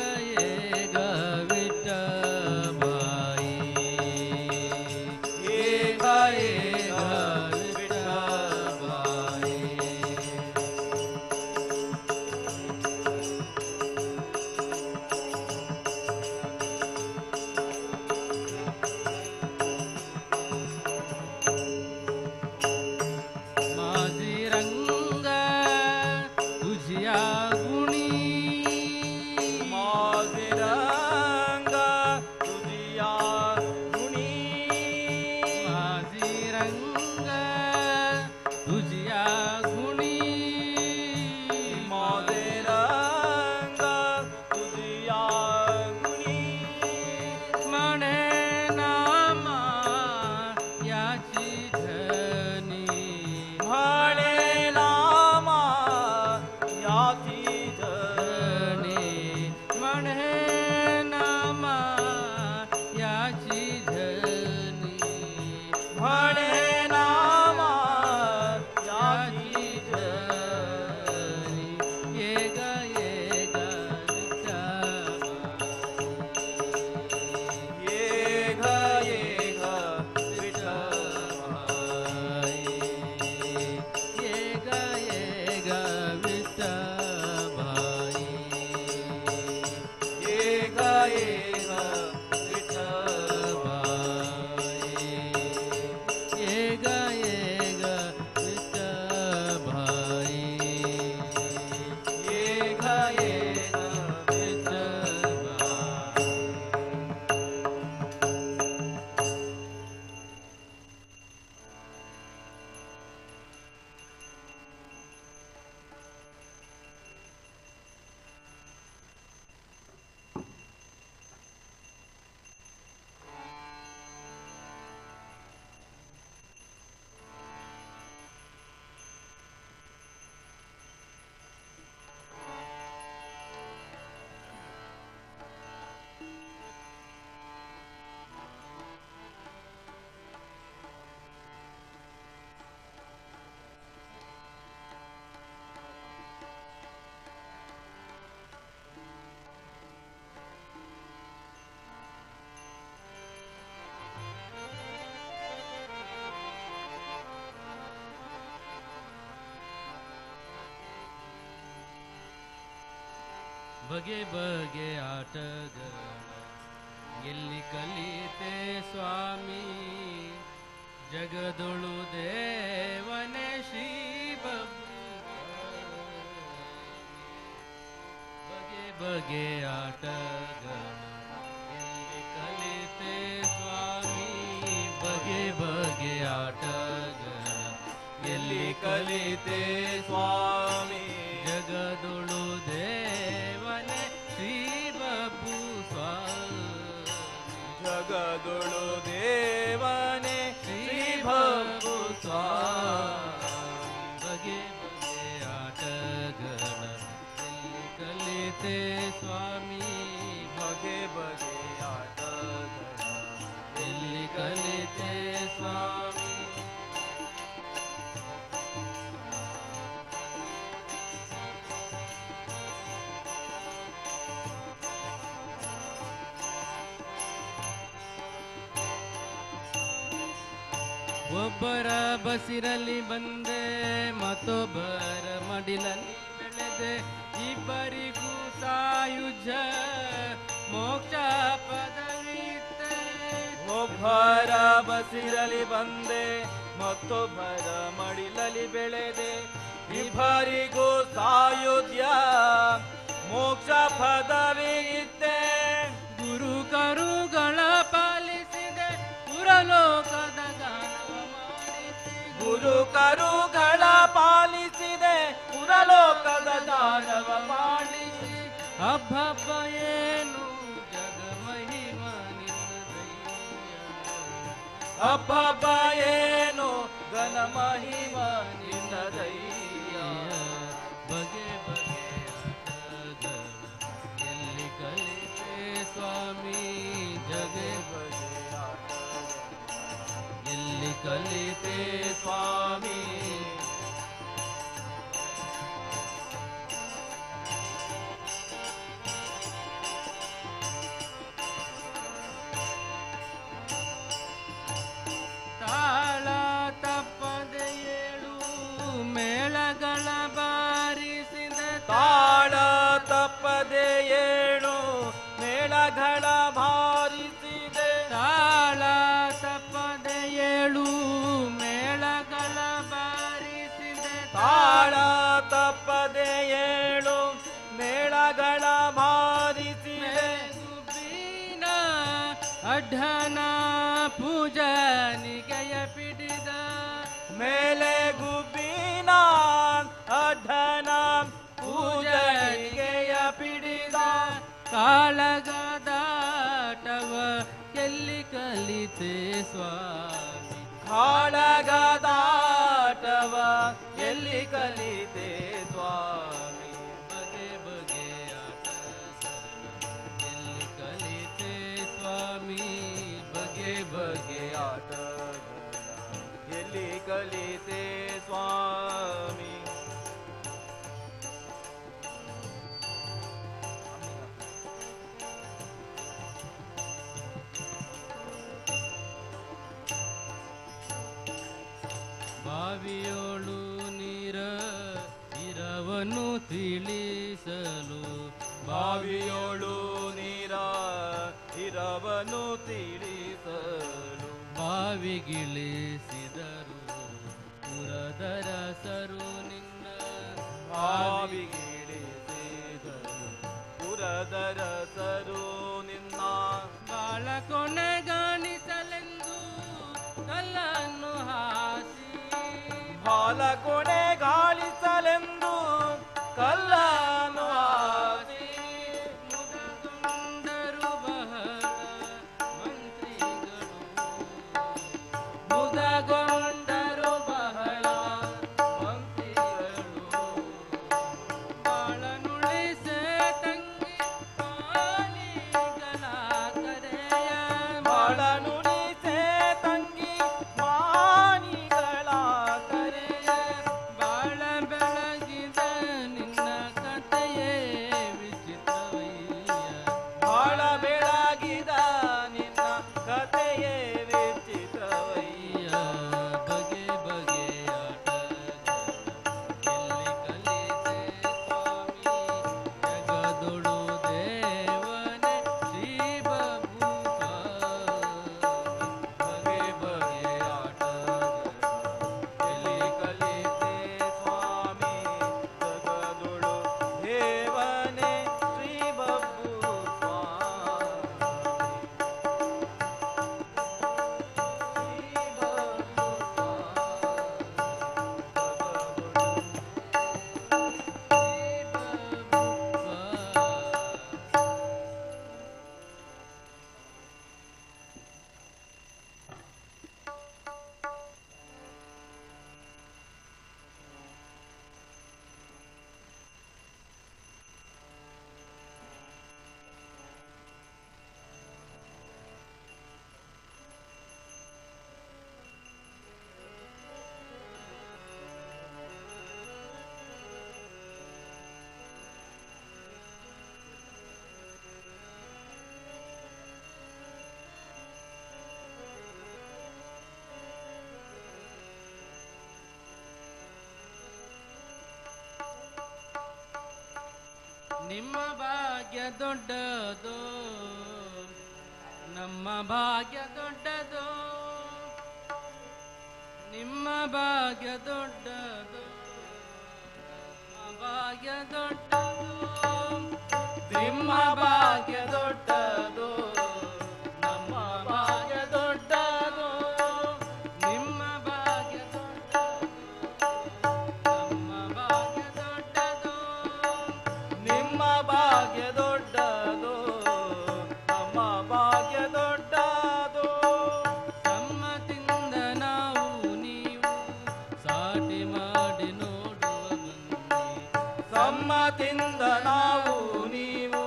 विठबाई ये गाये विठ्ठलबाई माझी रंग तुझ्या गुणी माझे रंग तुझिया गुणी माझी रंग तुझ्या गुणी माझे रंग तुझिया गुणी म्हणे नामा याची धनी म्हणे नामा याची धनी म्हणे नामा याची धनी म्हणे नामा याची धनी ये ग विठ्ठल ये घ विठ्ठलबाई ये ग विठ्ठलबाई ये घ विठ्ठलबाई ये ग विठ्ठलबाई ये घ विठ्ठलबाई ಬಗೆ ಬಗೆ ಆಟಗಳ ಎಲ್ಲಿ ಕಲಿತೆ ಸ್ವಾಮಿ ಜಗದೊಳು ದೇವನೇ ಶ್ರೀ ಬಗೆ ಬಗೆ ಆಟಗಳ ಎಲ್ಲಿ ಕಲಿತೆ ಸ್ವಾಮಿ ಬಗೆ ಬಗೆ ಆಟಗಳ ಎಲ್ಲಿ ಕಲಿತೆ ಸ್ವಾಮಿ ಜಗದೊಳು ದೇವನೇ ಶ್ರೀ ಬಬ್ಬು ಸ್ವಾಮಿ ಜಗದೊಳು ದೇವನೇ ಶ್ರೀ ಭಬ್ಬು ಸ್ವಾಮಿ ಬಗೆ ಬಗೆ ಆಟಗಳ ಎಲ್ಲಿ ಕಲಿತೆ ಸ್ವಾಮಿ ಬಗೆ ಬಗೆ ಆಟಗಳ ಎಲ್ಲಿ ಕಲಿತೆ ಸ್ವಾಮಿ ಒಬ್ಬರ ಬಸಿರಲ್ಲಿ ಬಂದೆ ಮತ್ತೊಬ್ಬರ ಮಡಿಲಲ್ಲಿ ಬೆಳೆದೆ ಇಬ್ಬರಿಗೂ ಸಾಯುಜ ಮೋಕ್ಷ ಪದವಿತ್ತೆ ಒಬ್ಬರ ಬಸಿರಲಿ ಬಂದೆ ಮತ್ತೊಬ್ಬರ ಮಡಿಲಲಿ ಬೆಳೆದೆ ಇಬ್ಬರಿಗೂ ಸಾಯುಜ ಮೋಕ್ಷ ಪದವಿಯಿತ್ತೆ. ಗುರು ಕರುಗಳ ಪಾಲಿಸಿದೆ ಪುರಲೋಕದ ದಾನವ ಮಾಡಿಸಿ. ಗುರು ಕರುಗಳ ಪಾಲಿಸಿದೆ ಪುರಲೋಕದ ದಾನವ ಮಾಡಿಸಿ. ಹಬ್ಬ ಏನು ಜಗ ಮಹಿಮ ನಿನ್ನದಯ್ಯ. ಹಬ್ಬ ಏನು ಘನ ಮಹಿಮ ನಿನ್ನದಯ್ಯ. ಬಗೆ ಬಗೆಯ ಎಲ್ಲಿ ಕಲಿತೆ ಸ್ವಾಮಿ ಜಗೆ ಬಗೆಯ ಎಲ್ಲಿ ಕಲಿತೆ ಸ್ವಾಮಿ. ತಾಳ ತಪ್ಪದೆ ಏಳು ಮೇಳಗಳ ಬಾರಿಸಿದ ತಾಳ ತಪ್ಪದೆ ಏಳು ಮೇಳಗಳ ಬಾರಿಸಿದೆ. ತಾಳ ತಪ್ಪದೆ ಏಳು ಮೇಳಗಳ ಬಾರಿಸಿದೆ. ತಾಳ ತಪ್ಪದೆ ಏಳು ಮೇಳಗಳ ಬಾರಿಸಿದೆ. ಗುಬ್ಬಿನ ಅಡ್ಡನ ಪೂಜನಿಗೆಯ ಪಿಡಿದ ಮೇಲೆ ಗುಬ್ಬಿನ ಅಡ್ಡನ ಪೂಜೆಗೆಯ ಪಿಡಿದ. ಕಾಳಗದಾಟವ ಎಲ್ಲಿ ಕಲಿತೆ ಸ್ವಾಮಿ. ಕಾಳಗದಾಟವ ಎಲ್ಲಿ ಕಲಿತೆ ಸ್ವಾಮಿ. ಬಗೆ ಬಗೆಯ ಎಲ್ಲಿ ಕಲಿತೆ ಸ್ವಾಮಿ. ಬಗೆ ಬಗೆ ಆಟಗಳ ಎಲ್ಲಿ ಕಲಿತೆ ಸ್ವಾಮಿ. ಬಾವಿಯೋಳು ನೀರ ಇರವನ್ನು ತಿಳಿಸಲು. ಬಾವಿಯೋಳು ನೀರ ಇರವನು ತಿಳಿಸಲು. ಬಾವಿಗಿಳಿಸಿದರು ಪುರದರಸರು ನಿನ್ನ. ಬಾವಿಗಿಳಿಸಿದರು ಪುರದರಸರು ನಿನ್ನ. ಬಾಳ ಕೊನೆಗಾಣಿಸಲೆಂದು ಕಲ್ಲನ್ನು ಹಾಸಿ. ಬಾಲ ಕೊನೆಗಾಣಿಸಲೆಂದು ಕಲ್ಲನ್ನು ಹಾಸಿ. ಮುದಗೊಂಡರು ಬಹಳ ಮಂತ್ರಿಗಳು. ಮುದಗೊಂಡರು ಬಹಳ ಮಂತ್ರಿಗಳು. ಬಾಳನುಳಿಸೆ ತಂಗಿ ಮಾಲಿಗಳ ಕರೆಯ. ಬಾಳ ನುಡಿಸೆ ತಂಗಿ ಮಾನಿಗಳ ಕರೆಯ. ಬಾಳ ಬೆಳಗಿದ ನಿನ್ನ ಕಥೆಯೇ ವಿಚಿತ್ರವಯ್ಯ. ಬಾಳ ಬೆಳಗಿದ ನಿನ್ನ ಕಥೆಯೇ ವಿಚಿತ್ರವಯ್ಯ. ಬಗೆ ಬಗೆಯ ಎಲ್ಲಿ ಕಲಿತೆ ಸ್ವಾಮಿ. ಜಗದೊಳು ದೇವನೇ ಶ್ರೀ ಬಭೂತ. ಬಗೆ ಬಗೆಯ ಎಲ್ಲಿ ಕಲಿತೆ ಸ್ವಾಮಿ. ಜಗದೊಳು ದೇವನೇ ಶ್ರೀ ಬಬ್ಬು ಸ್ವಾಮಿ. ಶ್ರೀ ಬಬ್ಬು ನಿಮ್ಮ ಭಾಗ್ಯ ದೊಡ್ಡದು, ನಮ್ಮ ಭಾಗ್ಯ ದೊಡ್ಡದು. ನಿಮ್ಮ ಭಾಗ್ಯ ದೊಡ್ಡದು, ನಮ್ಮ ಭಾಗ್ಯ ದೊಡ್ಡದು. ಸಮ್ಮತಿಂದ ನಾವು ನೀವು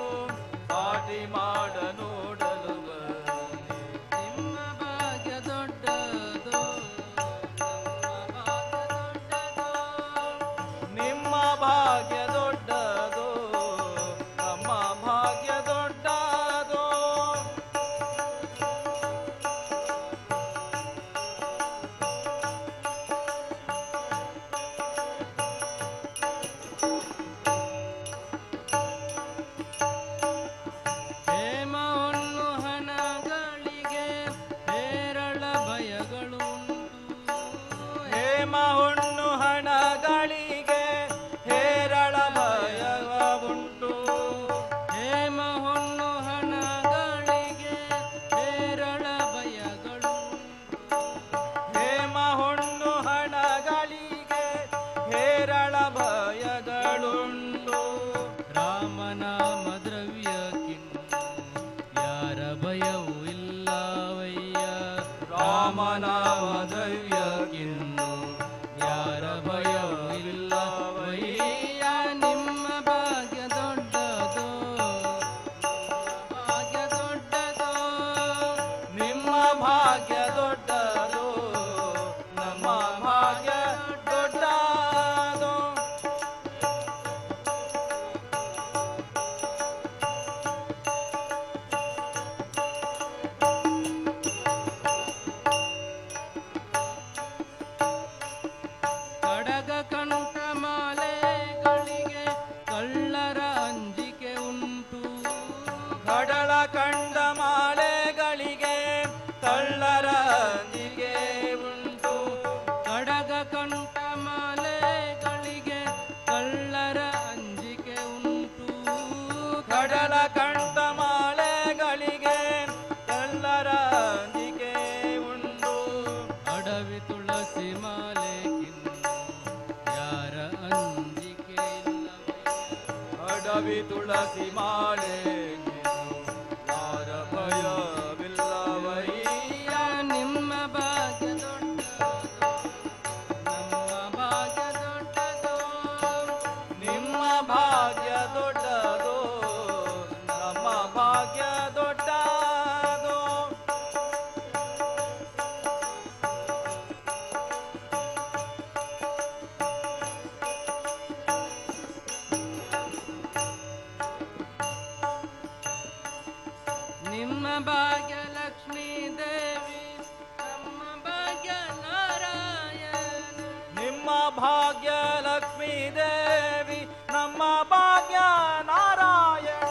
ಪಾಟಿ ಮಾಡ ನೋಡಲು ಬನ್ನಿ. ನಿಮ್ಮ ಭಾಗ್ಯ ದೊಡ್ಡದು, ನಿಮ್ಮ ಭಾಗ್ಯ ದೊಡ್ಡದು, ನಮ್ಮ ಭಾಗ್ಯ ದೊಡ್ಡದು. ಹೇಮವನ್ನು ಹಣಗಳಿಗೆ ಹೇರಳ ಭಯಗಳುಂಟು. ಹೇಮವನ್ನು ಹಣಗಳಿಗೆ ಹೇರಳ ಭಯವುಂಟು. ಹೇಮವನ್ನು ಹಣಗಳಿಗೆ ಹೇರಳ ಭಯಗಳುಂಟು. ಹೇಮವನ್ನು ಹಣಗಳಿಗೆ ಹೇರಳ ಭಯಗಳುಂಟು. ರಾಮನಾಮ ದ್ರವ್ಯಕ್ಕಿನ್ನು ಯಾರ ಭಯವೂ ಇಲ್ಲವಯ್ಯ. ರಾಮನಾಮ ದ್ರವ್ಯಕ್ಕಿನ್ನು ಯಾರ ಭಯವೂ ಇಲ್ಲವಯ್ಯ. ನಿಮ್ಮ ಭಾಗ್ಯ ದೊಡ್ಡದು, ಭಾಗ್ಯ ದೊಡ್ಡದು, ನಿಮ್ಮ ಭಾಗ್ಯ ದೊಡ್ಡದು, ನಮ್ಮ ಭಾಗ್ಯ ದೊಡ್ಡದು. ಕಡಗ ಕಂಠ ಮಾಲೆಗಳಿಗೆ ಕಳ್ಳರ ಅಂಜಿಕೆ ಉಂಟು. ಕಡಲ ಕಂಡ ಮಾಲೆಗಳಿಗೆ ಕಳ್ಳರ ಅಂಜಿಕೆ ಉಂಟು. ಕಡಗ ಕಂಠ ಮಾಲೆಗಳಿಗೆ ಕಳ್ಳರ ಅಂಜಿಕೆ ಉಂಟು. ಕಡಲ ಕಂಡ ಮಾಲೆಗಳಿಗೆ ಕಳ್ಳರ ಅಂಜಿಕೆ ಉಂಟು. ಅಡವಿ ತುಳಸಿ ಮಾಲೆಗಿನ್ನು ಯಾರ ಅಂಜಿಕೆ ಇಲ್ಲವಯ್ಯ. ಅಡವಿ ತುಳಸಿ ಮಾಲೆ ಯಾರ ಭಯವಿಲ್ಲವಯ್ಯ. ನಿಮ್ಮ ಭಾಗ್ಯ ದೊಡ್ಡದು, ನಮ್ಮ ಭಾಗ್ಯ ದೊಡ್ಡದು, ನಿಮ್ಮ ಭಾಗ್ಯ ದೊಡ್ಡದು, ನಮ್ಮ ಭಾಗ್ಯ ದೊಡ್ಡದು. ನಿಮ್ಮ ಭಾಗ್ಯ ಲಕ್ಷ್ಮೀ ದೇವಿ, ನಮ್ಮ ಭಾಗ್ಯ ನಾರಾಯಣ. ನಿಮ್ಮ ಭಾಗ್ಯ ಲಕ್ಷ್ಮೀ ದೇವಿ, ನಮ್ಮ ಭಾಗ್ಯ ನಾರಾಯಣ.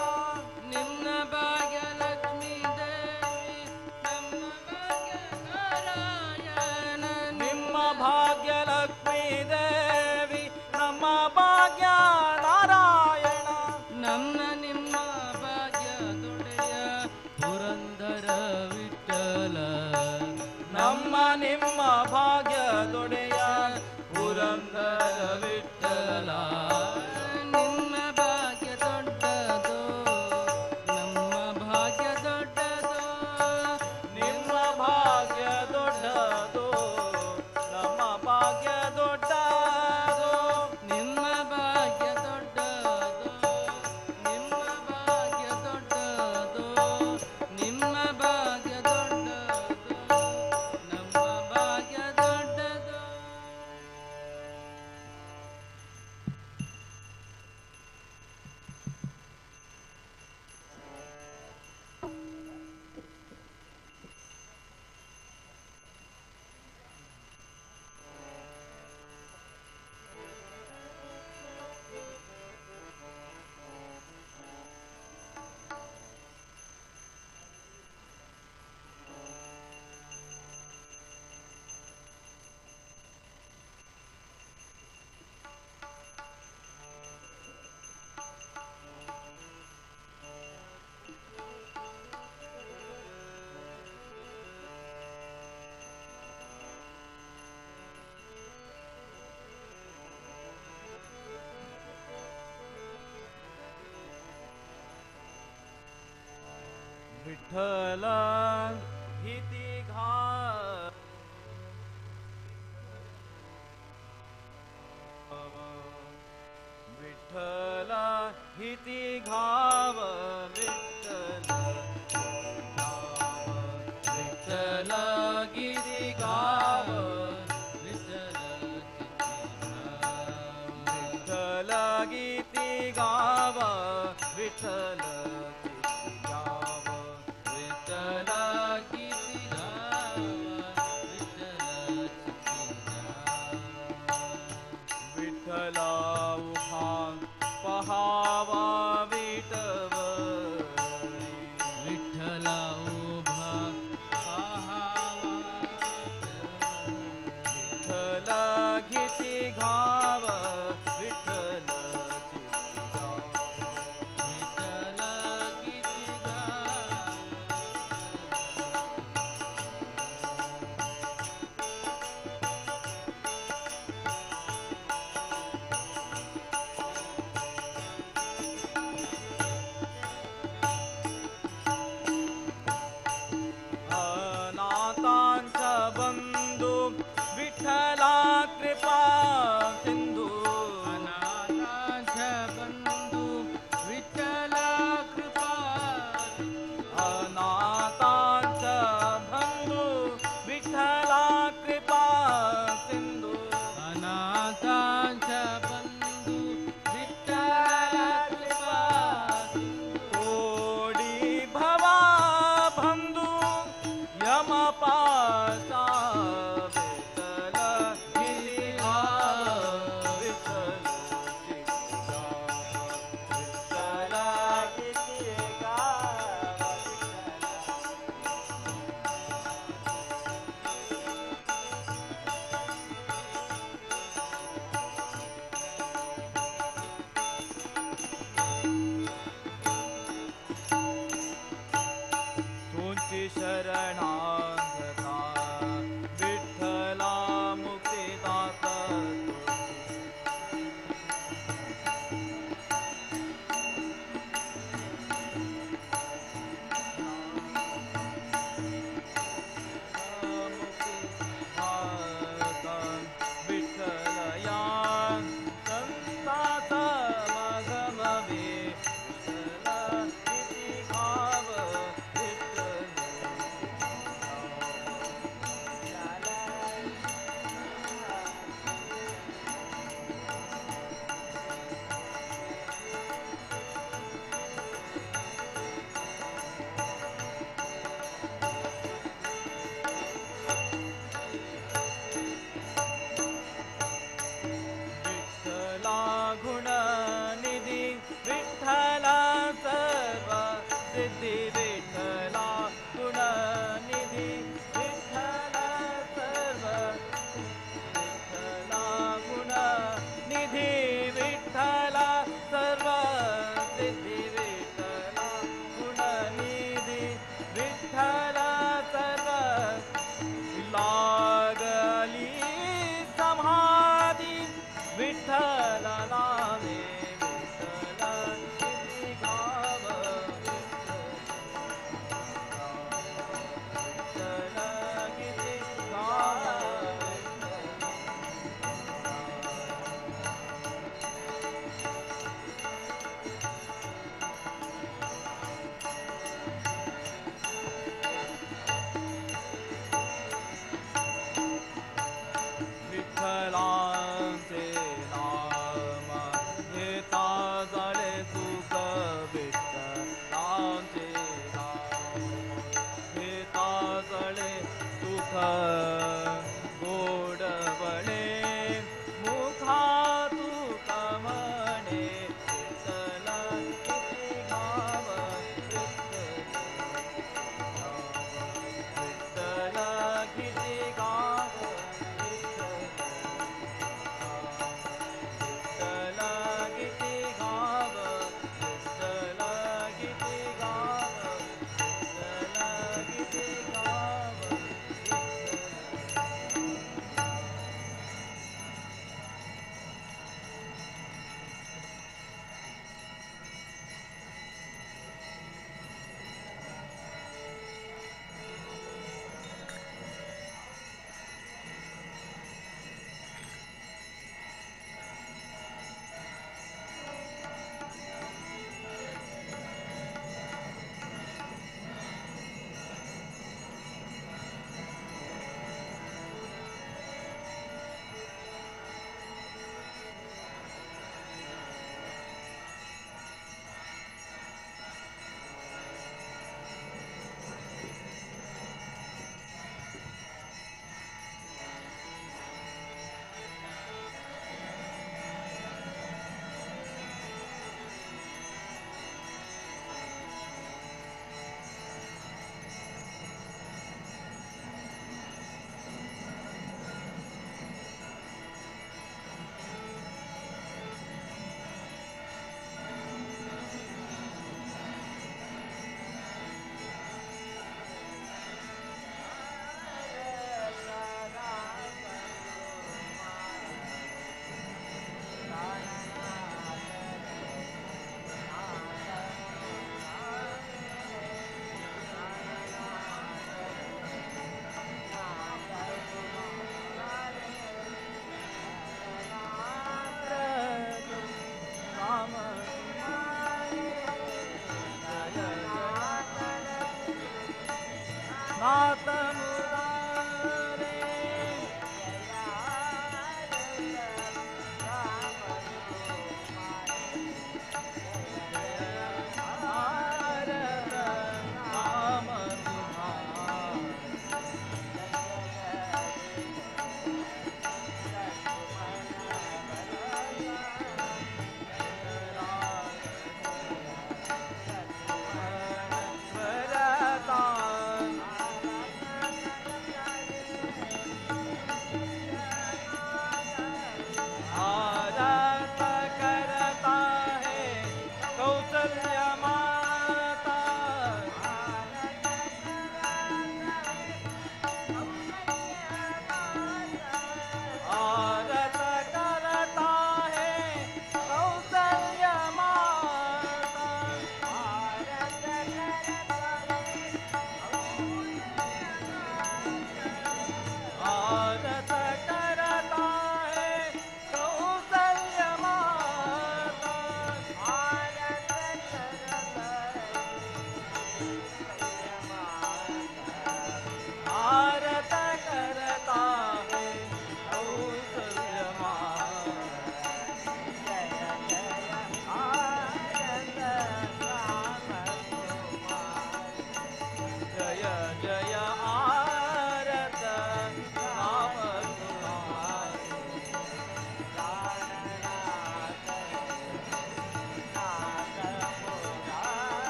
ನಿನ್ನ ಭಾಗ್ಯ ಲಕ್ಷ್ಮೀ ದೇವಿ, ನಮ್ಮ ಭಾಗ್ಯ ನಾರಾಯಣ. ನಿಮ್ಮ ಭಾಗ್ಯ ಲಕ್ಷ್ಮೀ ದೇವಿ, ನಮ್ಮ ಭಾಗ್ಯ ನಾರಾಯಣ. ನಮ್ಮ ನಿಮ್ಮ ಭಾಗ್ಯ ದೊಡೆಯ ಪುರಂದರ ವಿಠಲ. ನಮ್ಮ ನಿಮ್ಮ ಭಾಗ್ಯ ದೊಡೆಯ ಪುರಂದರ ವಿಠಲ. ನಿಮ್ಮ ಭಾಗ್ಯ ದೊಡ್ಡದು, ನಮ್ಮ ಭಾಗ್ಯ ದೊಡ್ಡದು, ನಿಮ್ಮ ಭಾಗ್ಯ ದೊಡ್ಡದು, ನಮ್ಮ ಭಾಗ್ಯ ದೊಡ್ಡದು. ನಿಮ್ಮ ಭಾಗ್ಯ ದೊಡ್ಡದು, ನಿಮ್ಮ ಭಾಗ್ಯ ದೊಡ್ಡದು, ನಿಮ್ಮ ಭಾಗ್ಯ ದೊಡ್ಡದು, ನಮ್ಮ ಭಾಗ್ಯ ದೊಡ್ಡದು. विठ्ठल हिती घा विठ्ठल गीती घाव विठ्ठल विठ्ठल गीती गाव विठ्ठल गीती गाव विठ्ठल विठ्ठल गीती गाव विठ्ठला उभा पहावा विठवरी विठ्ठला उभा पहावा विठ्ठल गीती घाव विठ्ठल विठ्ठल गीती गाव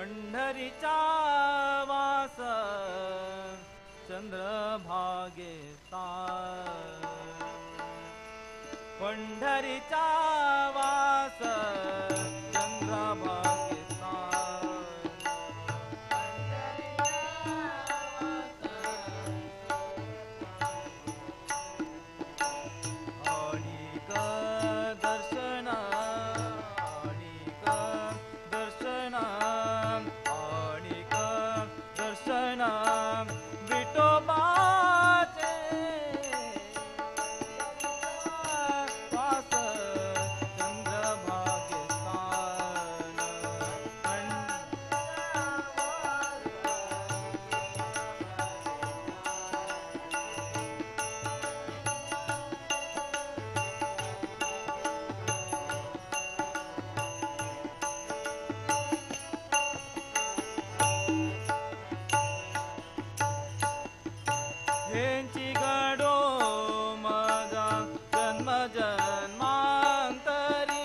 पंढरीचा वास चंद्रभागेचा पंढरीचा वास चंद्रभागेचा आणिक दर्शन आणिक दर्शन आणिक दर्शन विठोबाचे वास हेंची गडो माझा जन्म जन्मांतरी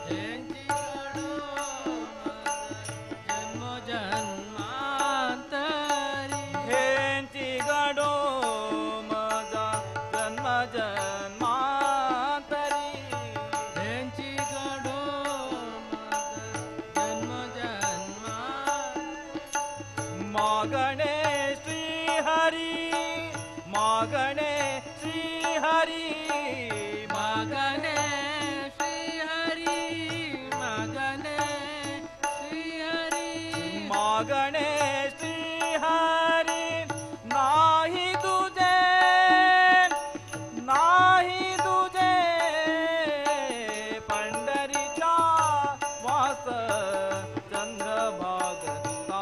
हेंची गडो जन्म जन्मांतरी हेंची गडो माझा जन्म जन्मांतरी हेंची गडो जन्म जन्मांतरी मागणे श्री हरी मागणे श्री हरी मागणे श्री हरी मागणे श्री हरी मागणे श्री हरी नाही तुझे पंढरीचा वास चंद्रभागस्थान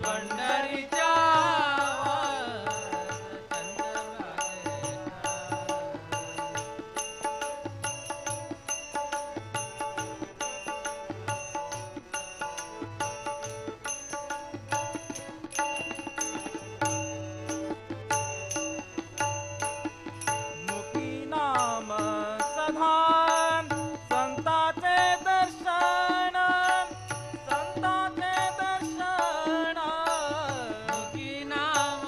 पंढरीचा मुखी नाम सधा संताचे दर्शन संताचे दर्शन मुखी नाम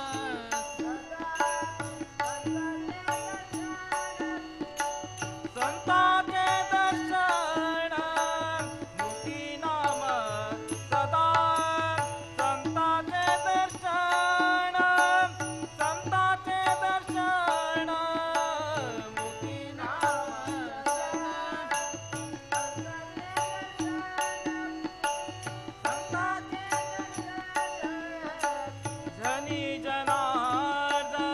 संताचे दर्शन मुखी नाम सदा संताचे दर्शन संताचे दर्शन मुखी जनी जनार्दन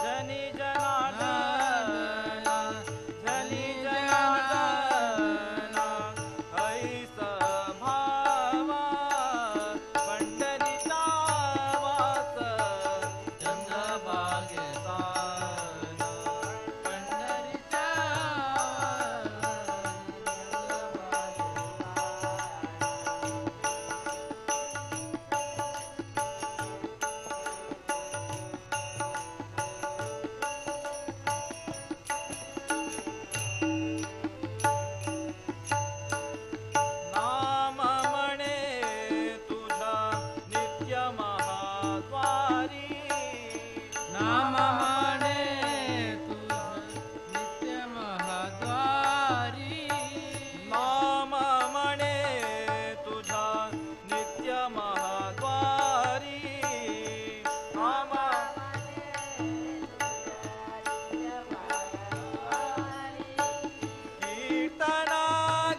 जनी जनार्दन जनी जनार्दन ऐस भावा पंढरीचा वास चंद्रभागेचा पंढरीचा नाम म्हणे तुझा नित्य महाद्वारी नाम म्हणे तुझ नित्य महाद्वारी नाम म्हणे तुझा नित्य महाद्वारी नाम कीर्तना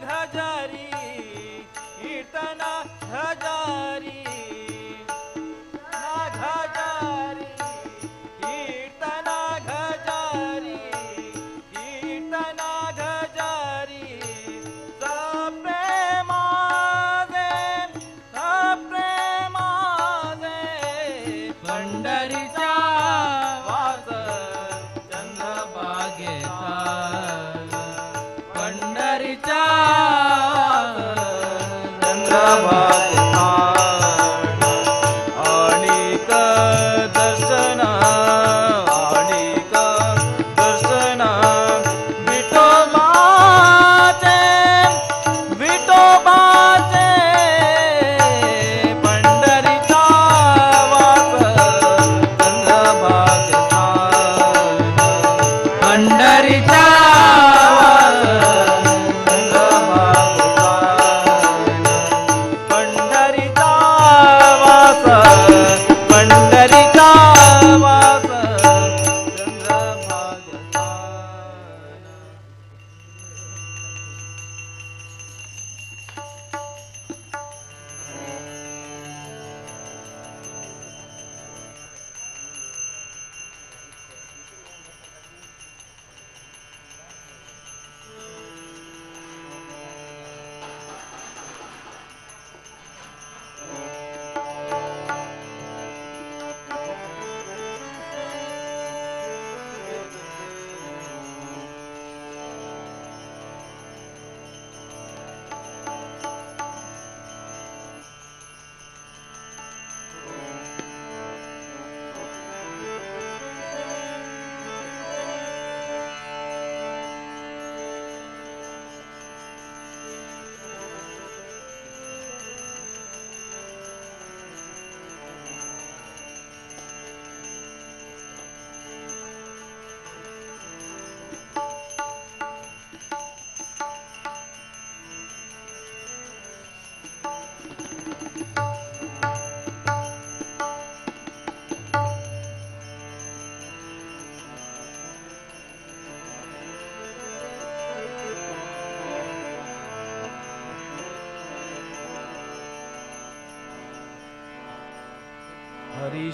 घजारी कीर्तना घजारी ना घजारी कीर्तना घजारी कीर्तना घजारी सप्रेमाजे सप्रेमाजे पंढरीचा वास चंद्रभागेचा पंढरीचा चंद्रभागस्थान आणिक दर्शन आणिक दर्शन विठोबाचे विठोबाचे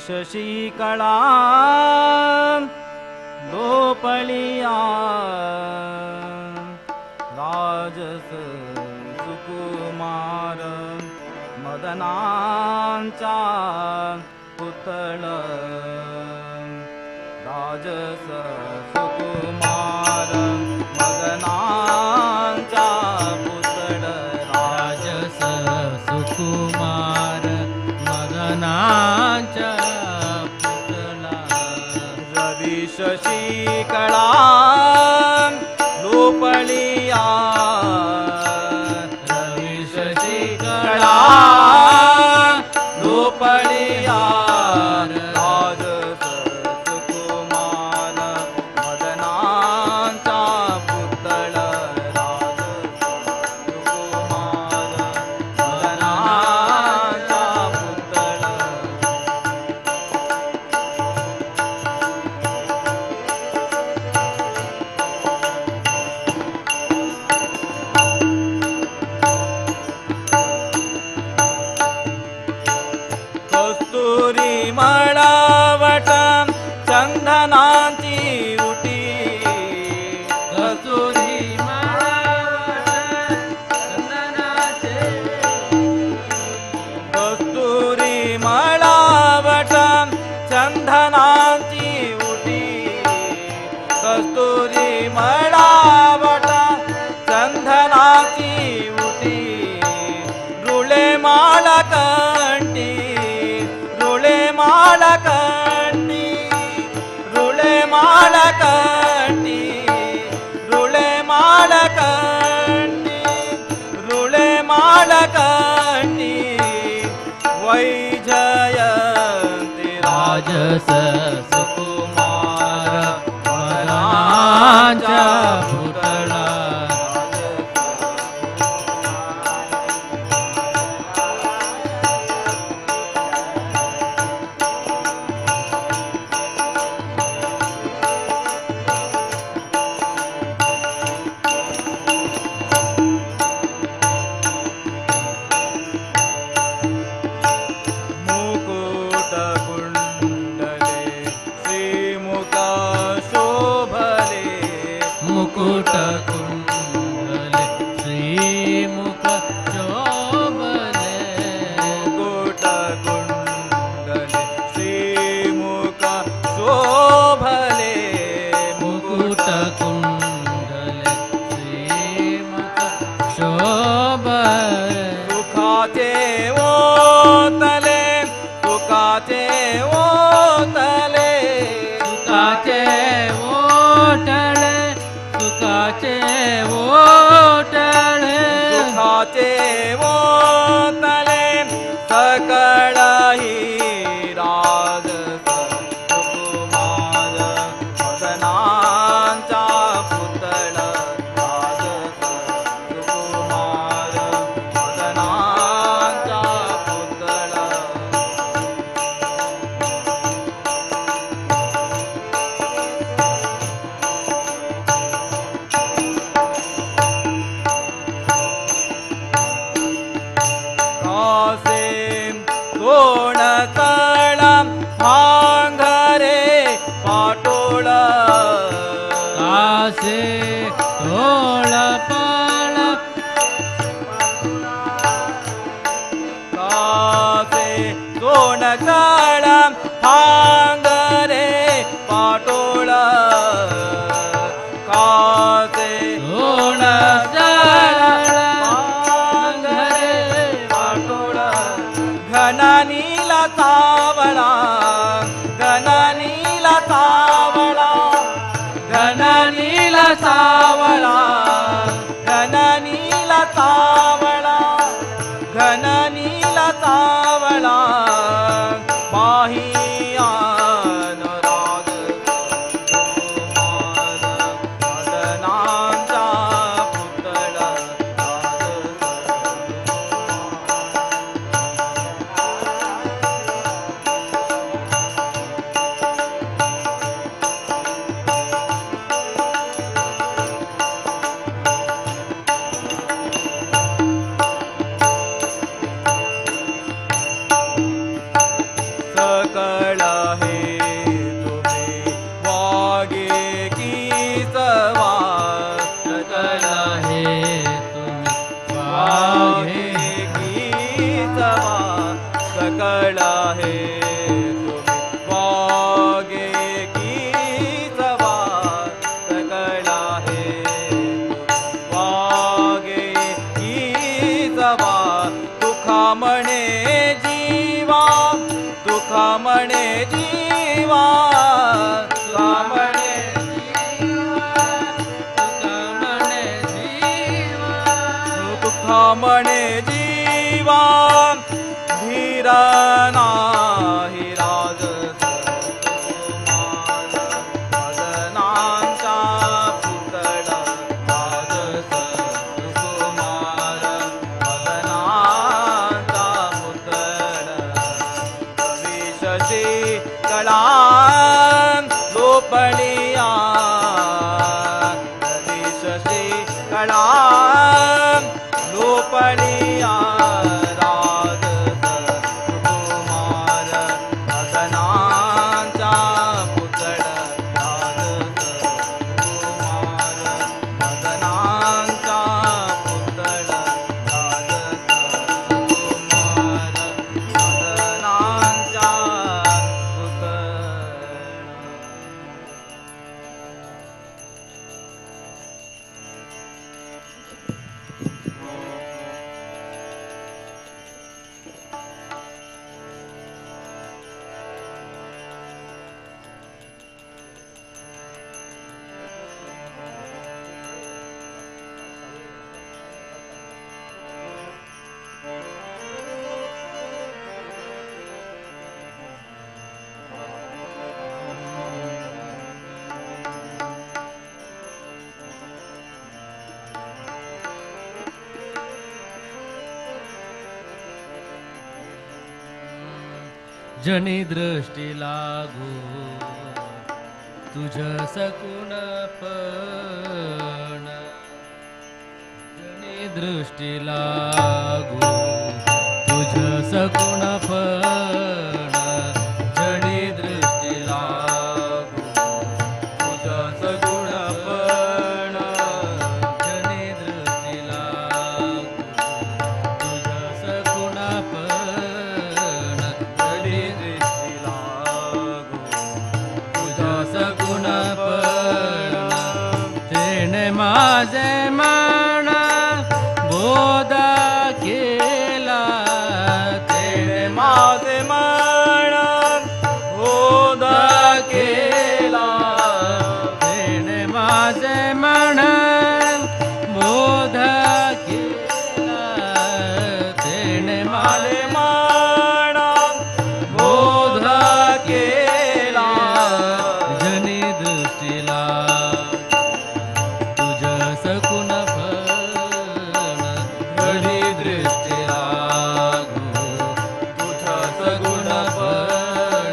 शशिकला लोपलिया राजस सुकुमार मदनांचा पुतळ राजस सुकुमार मदनांचा पुतळ राजस सुकुमार मदनांचा पुतळा रवी शशिकला लोपलिया रवी शशिकला लोपलिया राजस सुकुमार मदनांचा पुतळ राजस सुकुमार मदनांचा पुतळ कस्तुरी मळावट चंदनाची उटी कस्तुरी मावळ चंदनाचे कस्तुरी मळावट चंदनाची उटी कस्तुरी मळावट चंदनाची उटी रुळे माळकंठी रुळे माळकंठी रुळे माळकंठी रुळे माळकंठी रुळे माळकंठी वैजयंती राजस सुकुमार मदनांचा पुतळा मुकुट कुंडले म्हणे जीवा धीर नाही राज सुकुमार मदनांचा पुतळा राज सुकुमार मदनांचा पुतळा विशशी कला गोपणिया विशशी कला गोपणिया राज सुकुमार मदनांचा पुतळा राज सुकुमार मदनांचा पुतळा राज सुकुमार मदनांचा पुतळा. जनी दृष्टी लागू तुझ सकुण पण जनी दृष्टी लागू तुझ सकुण पण जनी दृष्टी लागू तुझ सकुण पण जनी दृष्टी लागू तुझ सकुण पण जनी दृष्टी लागू तुझ सकुण पण तेने माझे मन बोध केला तेने माझे मन बोध केला तेने माझे मन बोध केला तेने माझे मन बोध केला जनी दृष्टीला तुझ सकुण पण जनी दृष्टीला तुझ सकुण पण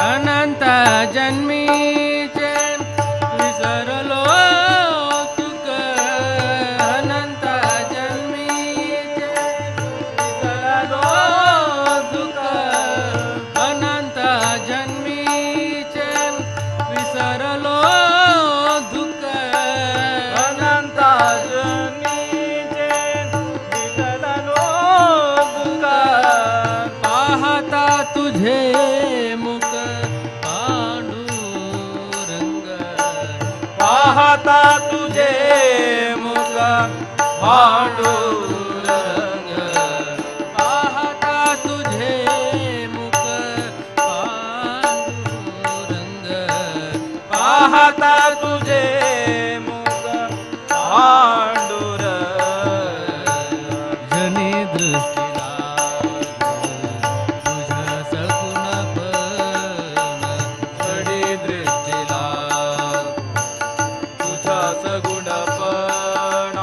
अनंत जन्मीचे विसरलो तुक अनंत जन्मीचे विसरलो तुक अनंत जन्मीचे विसरलो दुःख अनंत जन्मीचे विसरलो दुःख पाहता तुझे मुख पांडुरंग पाहता तुझे मुख पांडुरंग पाहता तुझे मुख पांडुरंग पाहता तुझे मुख पांडुरंग जनी दृष्टीला तुझ सकुण पण जनी दृष्टीला तुझ सगुण पण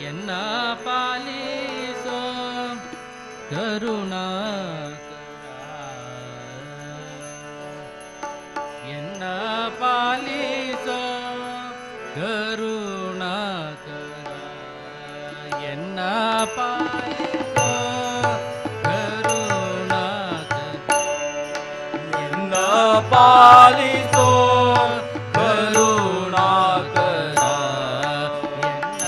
ಎನ್ನ ಪಾಲಿಸೋ ಎನ್ನ ಪಾಲಿಸೋ ಕರುಣಾಕರ ಎನ್ನ ಪಾಲಿಸೋ ಕರುಣಾಕರ ಎನ್ನ ಪಾಲಿಸೋ ಕರುಣಾಕರ ಎನ್ನ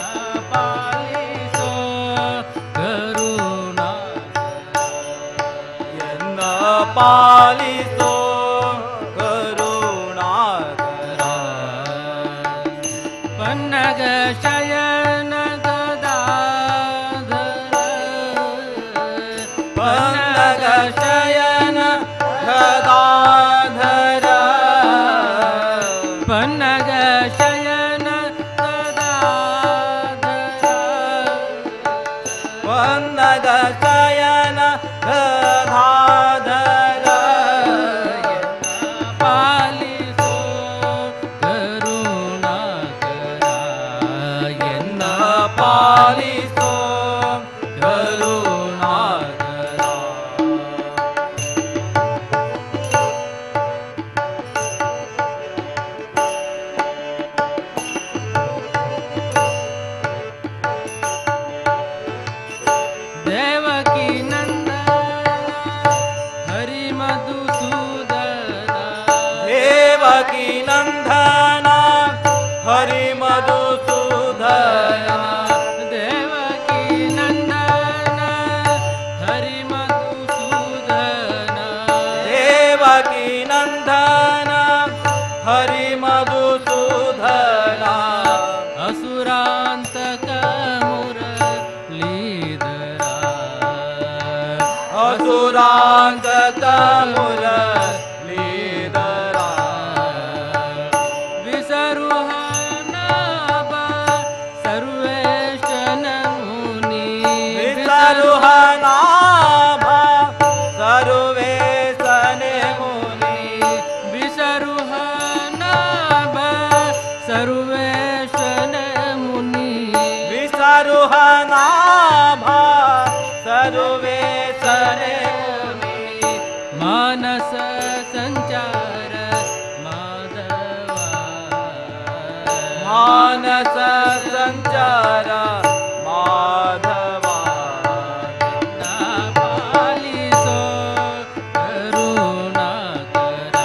ಪಾಲಿಸೋ ಕರುಣಾಕರ ಎನ್ನ ಪಾಲಿಸೋ ಕರುಣಾಕರ ಪನ್ನಗ ಶಯನ ಗದಾಧರ ಪನ್ನಗ ಶಯನ ಗದಾಧರ ಪನ್ನಗ ಶಯನ ಗದಾಧರ ಪನ್ನಗ ಶಯನ ಗದಾಧರ ಪಾಲಿಸೋ ಕರುಣಾಕರ ಎನ್ನ ಪಾಲಿಸೋ ಕರುಣಾಕರ ದೇವಕಿ ನಂದನ ಹರಿ ಮಧುಸೂದನ ದೇವಕಿ ನಂದನ ಹರಿ ಮಧುಸೂದನ ದೇವಕಿ ನಂದನ ಹರಿ ಮಧುಸೂದನ ದೇವಕಿ ನಂದನ ಹರಿ ಮಧುಸೂದನ ಅಸುರಾಂತಕ ಮುರಳೀಧರ ಅಸುರಾಂಗಕ ಮುರಳೀಧರ ವಿಸರುಹನಾಭ ಸರ್ವೇಶನ ಮುನಿ ವಿಸರುಹನಾಭ ಸರ್ವೇಶನೆ ಮುನಿ ವಿಸರುಹನಾಭ ಸರ್ವೇಶನ ಮುನಿ ವಿಸರುಹನಾಭ ಸರ್ವೇಶನೆ ಮುನಿ ಮಾನಸ ಸಂಚಾರ ಮಾಧವ ಮಾನಸ ಸಂಚಾರ ಮಾಧವ ಪಾಲಿಸೋ ಕರುಣಾಕರ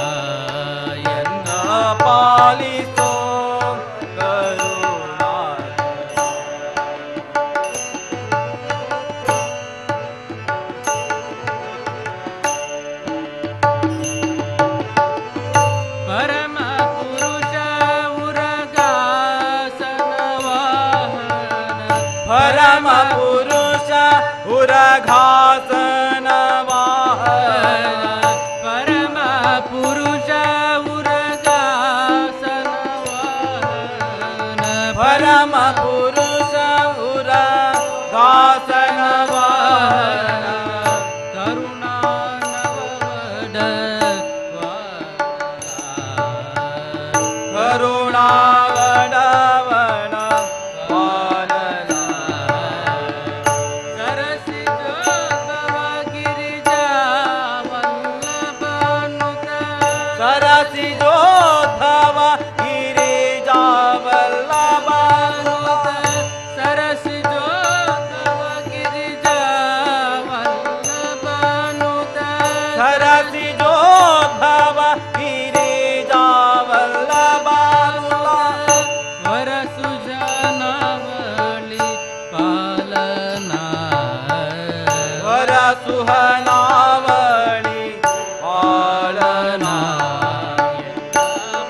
ಎನ್ನ ಪಾಲಿಸೋ ಕರುಣಾಕರ ಪರಮ ಪುರುಷ ಉರಗಾಸನ ವಾಹನ ಪರಮ ಪುರುಷ ಉರಘಾಸನ ವಾಹನ ಪರಮ ಪುರುಷ ಉರಗಾಸನ ವಾಹನ ಪರಮ ಪುರುಷ ಉರಘಾಸನ ವಾಹನ ಕರುಣಾನವಡ ಕರುಣಾವಡವನ ವಾನನ ಸರಸಿಜೋದ್ಭವ ಗಿರಿಜಾ ವಲ್ಲಭನುತ ಸರಸಿಜೋದ್ಭವ ಗಿರಿಜಾವಲ್ಲಭನುತ ಸರಸಿಜೋದ್ಭವ ಗಿರಿಜಾ ವಲ್ಲಭನುತ ಸರಸಿಜೋದ್ಭವ ಗಿರಿಜಾವಲ್ಲಭನುತ ವರಸುಜನಾವಳಿ ಪಾಲನಾ ವರಸುಹನಾವಳಿ ಪಾಲನಾ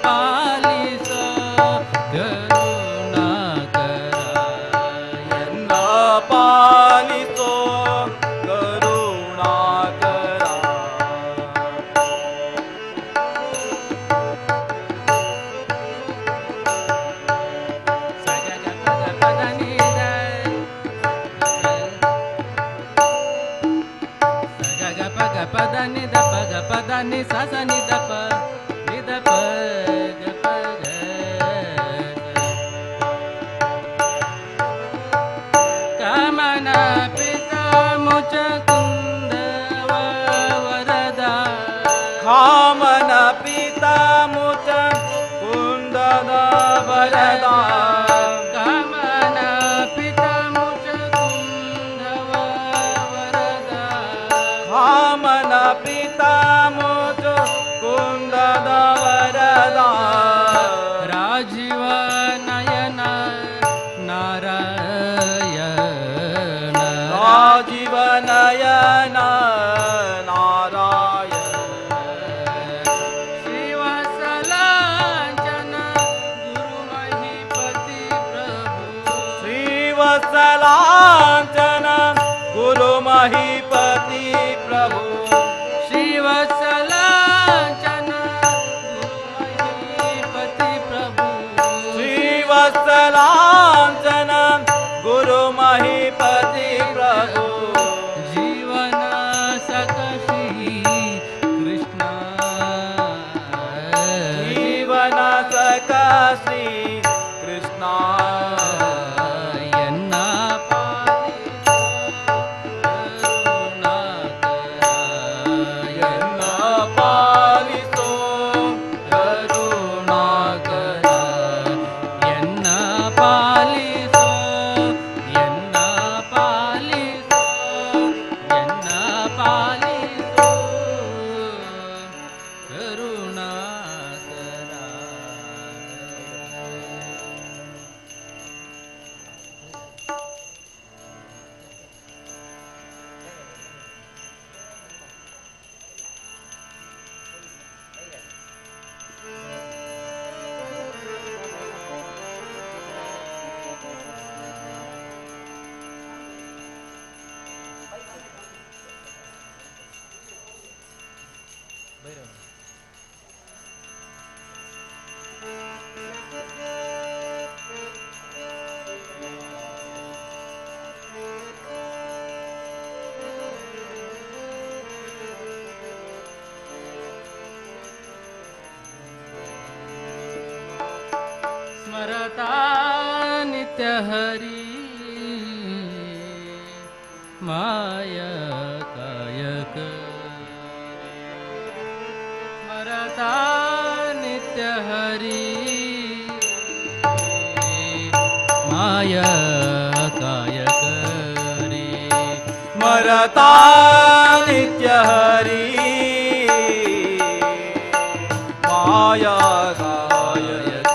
ಪಾಲಿಸೋ ಕರುಣಾಕರ ಎನ್ನ ಪಾಲಿಸೋ ಕರುಣಾಕರ ಸಗಗ ಪದ ಪದ ನಿದ ಸಗಗ ಪಗ ಪದ ನಿದ ಪಗ ಪದ ನಿ ಸಸ ನಿದ ಪ ನಿದ ಪಗ ಪಗ महीपति प्रभु श्रीवत्सलांचन गुरुमहीपति प्रभु श्रीवत्सलांचन गुरु महीपति प्रभु जीवन सकशी कृष्ण जीवन सका श्री कृष्ण ಎನ್ನ ಪಾಲಿಸೋ ಕರುಣಾಕರ ಎನ್ನ ಪಾಲಿಸೋ ಎನ್ನ ಪಾಲಿಸೋ ಎನ್ನ ಪಾಲಿಸೋ ಕರುಣಾಕರ स्मरता नित्य हरि माया कायक स्मरता नित्य हरि माया कायक रे स्मरता नित्य हरि माया कायक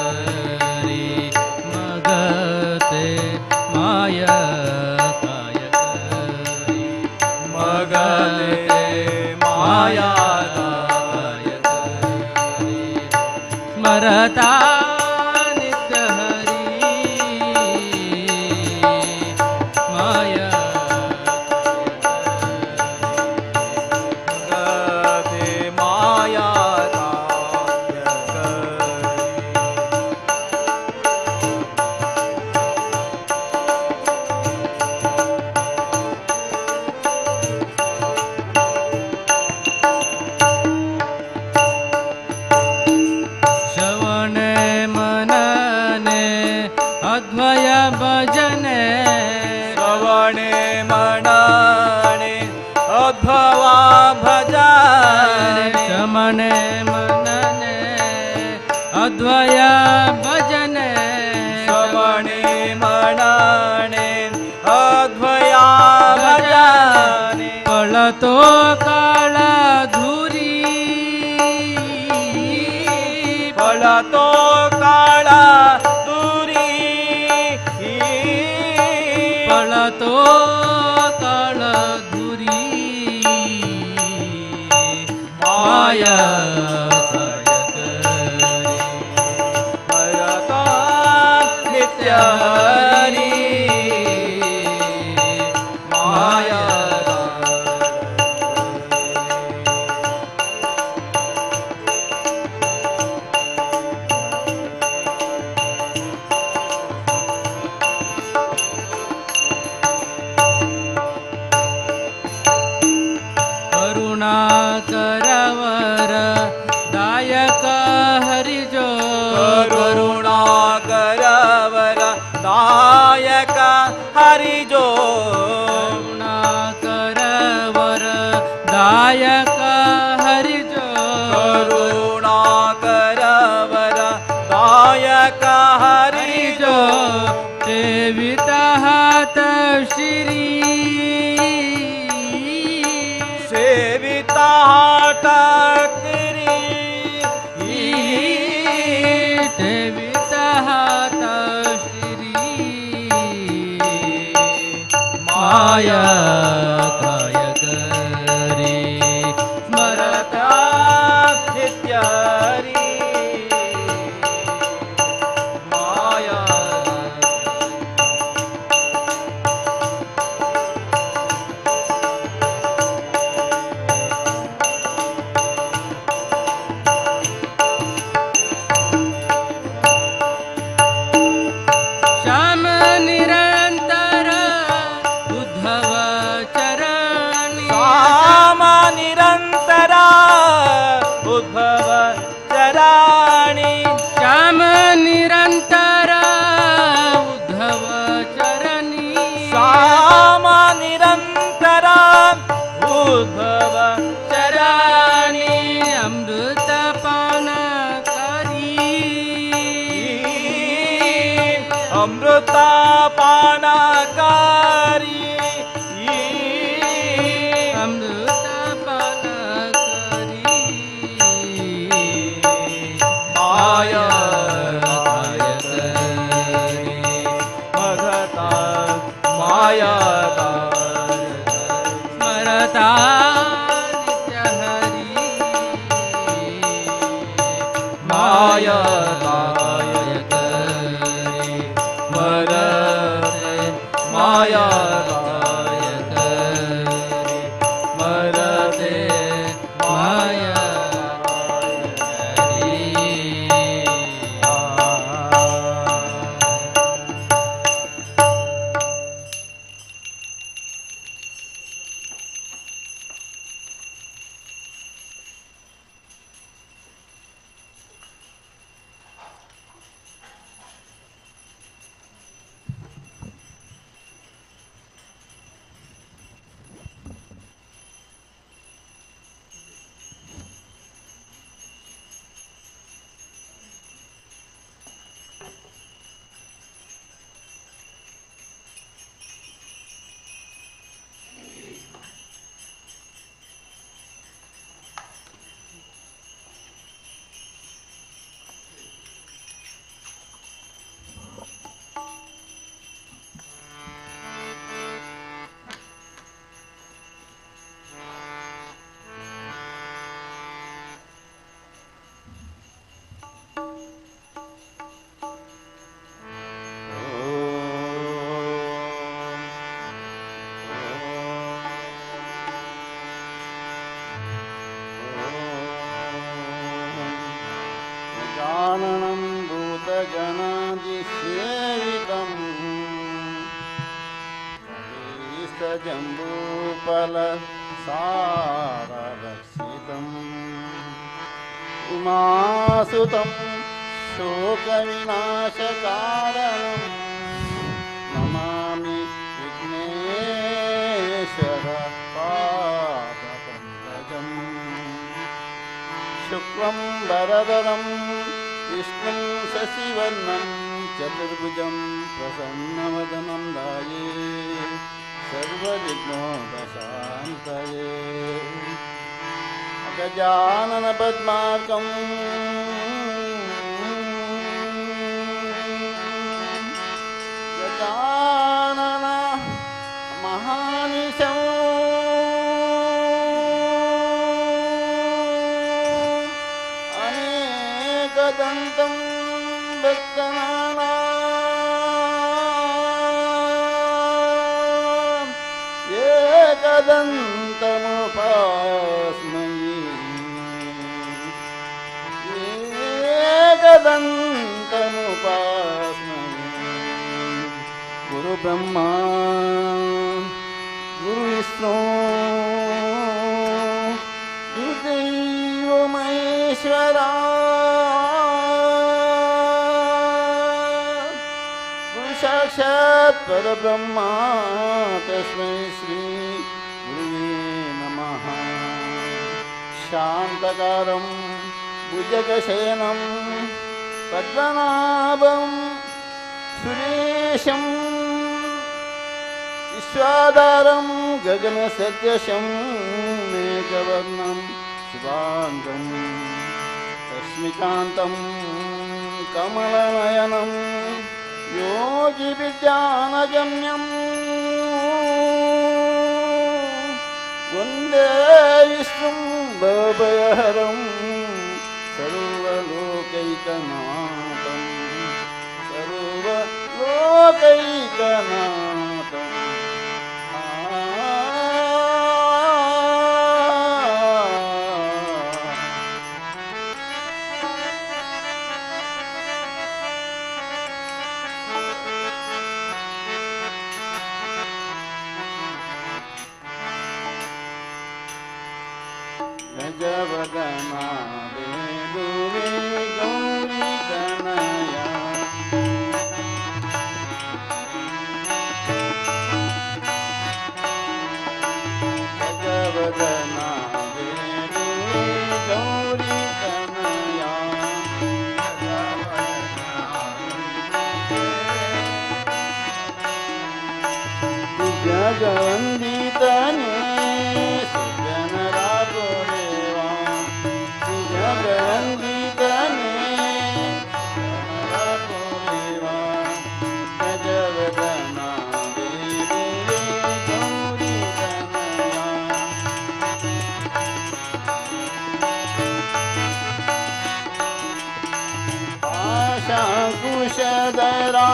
रे मगते माया कायक रे मगते माया कायक रे स्मरता नित्य हरि माया मगते माया श्रवणे मनने अद्वय भजने श्रवणे मनने अद्भवा भजने श्रवणे मनने अद्वय भजने श्रवणे मनने अद्वया भजने पळतो काळ धुरी पळतो काळा दुरी पळतो काळ धुरी माया कायक रे मरता नित्य हरी माया करुणाकरवर दायक हरिजो करुणा करवर दायक हरिजो करुणाकरवर दायक हरिजो करुणा करवर दायक हरिजो सेवित हात श्री सेविता टाकरी सेवित हात श्री माया कायक रे स्मरता नित्य हरी माया ಅಮೃತ ಪಾನಕಾರಿ ಅಮೃತ ಪಾನಕಾರಿ ಮಾಯ ಮಾಯ ಸ್ಮರತಾ ನಿತ್ಯ ಹರಿ ಮಾಯ ಮಾಯ ಮರತೆ ಮಾಯ जाननं भूतगणादिसेवितं जम्बूफलसाररक्षितम् उमासुतं शोकविनाशकारणं नमामि विघ्नेश्वर पादपङ्कजम् शुक्लं वरदरं विष्णुं शशिवर्णं चतुर्भुजं प्रसन्नवदनं ध्याये सर्वविघ्नोपशान्तये गजाननपद्मार्कं गजानन महानिशम् अनेकदन्तं भक्तनानाम् एकदन्तमुपास्महे गुरुब्रह्मा गुरुविष्णु गुरुदेवो महेश्वरा गुरुसाक्षात् परब्रह्मा तस्मै श्री गुरुवे नमः शान्तकारं भुजगशयनं पद्मनाभं सुरेशं विश्वाधारं गगनसदृशं मेघवर्णं शुभाङ्गं लक्ष्मीकान्तं कमलनयनं योगिविद्यानगम्यं वन्दे विष्णुं भवभयहरं सर्वलोकैकनाथं सर्वलोकैकनाथम् गजवदना वेदुवे गौरी तनया ಜಗವಂದಿತನೇ ಸಜ್ಜನರ ಪೊರೆವ ಶ್ರೀ ಜಗವಂದಿತನೇ ಸಜ್ಜನರ ಪೊರೆವ ಗಜವದನ ದೇವಿಯೇ ಗೌರಿ ತನಯ पाशाकुशधरा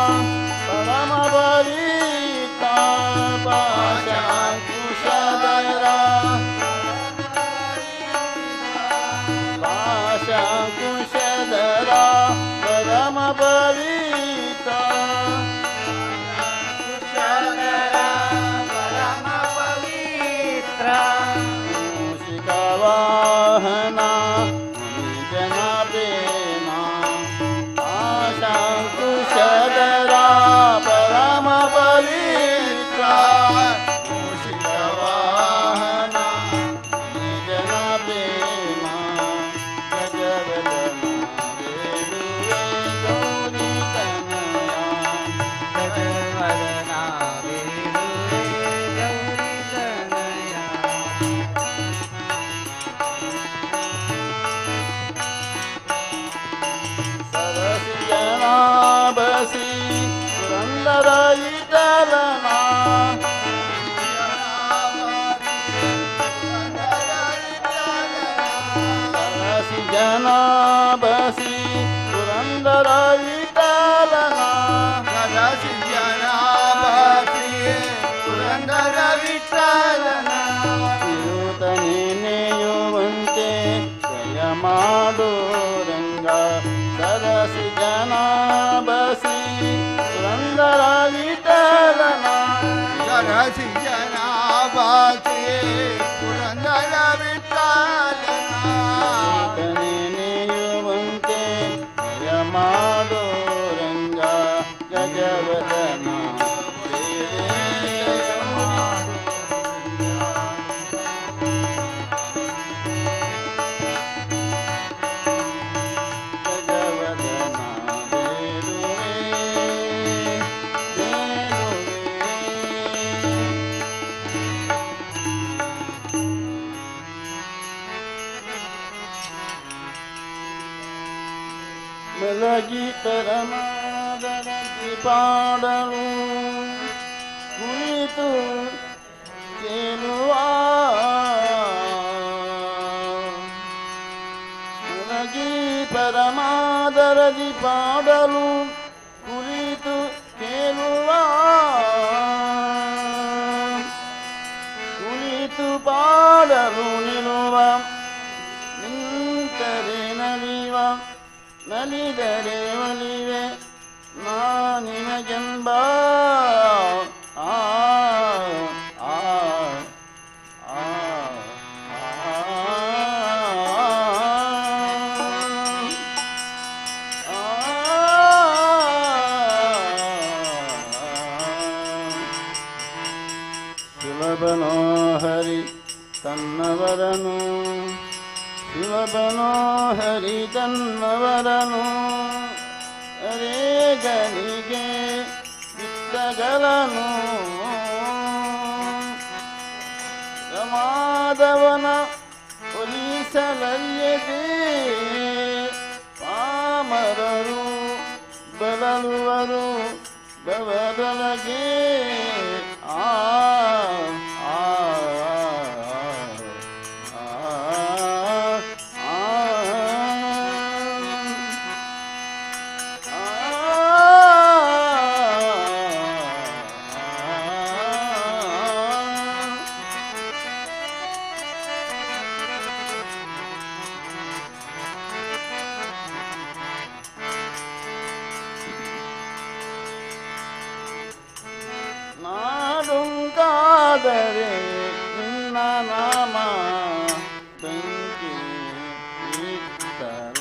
परम पविता पाशाकुशधरा पाशाकुशधरा परम पविता परम पवित्रा मूषिकावाहना मुनिजना प्रेमा कुशदरा परम पवित्रा मूषिकवाहना निजन प्रेमा गजवदना वेणुवे गौरी तनया गजवदना वेणुवे गौरी तनया बसी पुरंदर विठलना सरसी जना बसी पुरंदर विठलना सरसी जना बसी पुरंदर विठलना ತಿರುತನೆ ನೆಯುವಂತೆ ಜಯ ಮಾಡೋ ರಂಗ सरसी जना बसी पुरंदर विठलना सरसी जना बसी पुरंदर विठलना ಕನೆ ನೆಯುವಂತೆ ಜಯ ಮಾಡೋ ರಂಗ ಗಜವದನ ಮಲಗಿ ಪರಮಾದರಗಿ ಪಾಡಲು ಕುಳಿತು ಕೇಳುವ ಮಲಗಿ ಪರಮಾದರಗಿ ಪಾಡಲು ಕುಳಿತು ಕೇಳುವ ಕುಳಿತು ಪಾಡಲು ನಿಲ್ಲುವ ನಿಂತರೆ ನಲಿವ ನಲಿದರೆ ಒಲಿವೆ ನಿನಗೆಂಬ ಆ ಆ ಆ ಸುಲಭನೋ ಹರಿ ತನ್ನವರನು ಸುಲಭನೋ ಹರಿ ತನ್ನವರನು ಅರೇಗನಿಗೆ ಬಿತ್ತಗಲನು ರಮಾದವನ ಒಲಿಸಲಲ್ಲದೆ ಪಾಮರರು ಬಲಲುವರು ಬವದೊಳಗೆ ಆ ಆ ನಾಡುಂಗಾದರೆ ನಿನ್ನ ನಾಮ ಬೆಂಕಿ ಇತ್ತಲ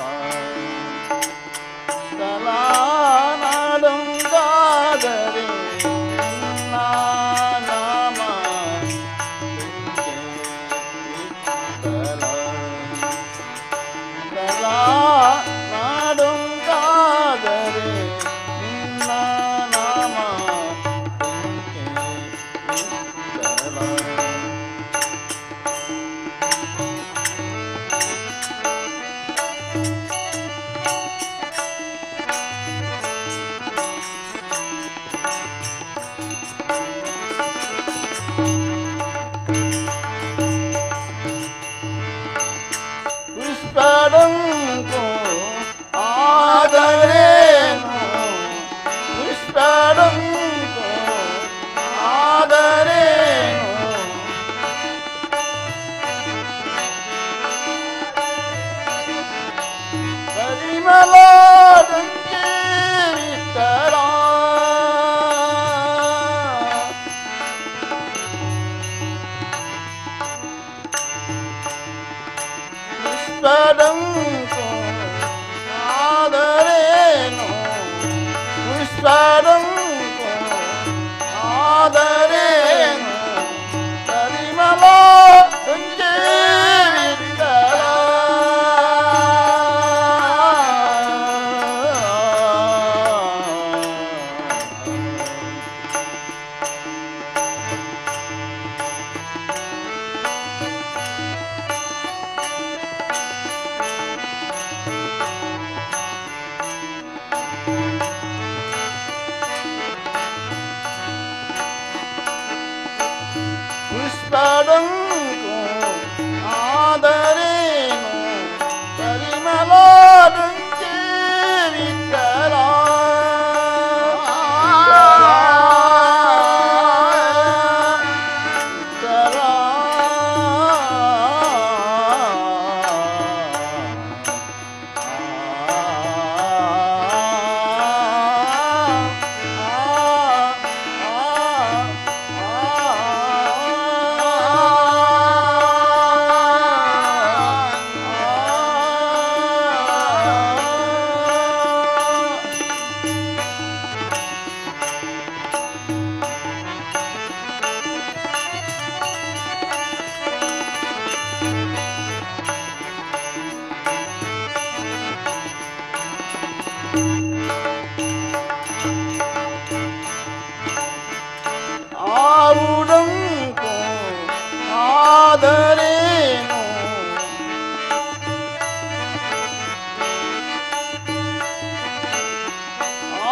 ನಾಡುಂಗಾದರೆ ನಿನ್ನ ನಾಮ ಬೆಂಕಿ ಇತ್ತಲ ನಾಡುಂಗಾದರೆ ನಿನ್ನ ನಾಮ ಬೆಂಕಿ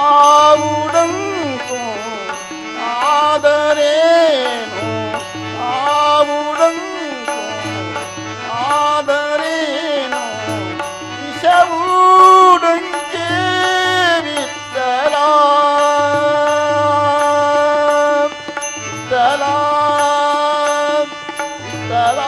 ಆವುಡಂಕು ಆದರೇನು ಆವುಡಂಕು ಆದರೇನು ವಿಷವೂಡಂಕೆ ವಿಠಲ ವಿಠಲ ವಿಠಲ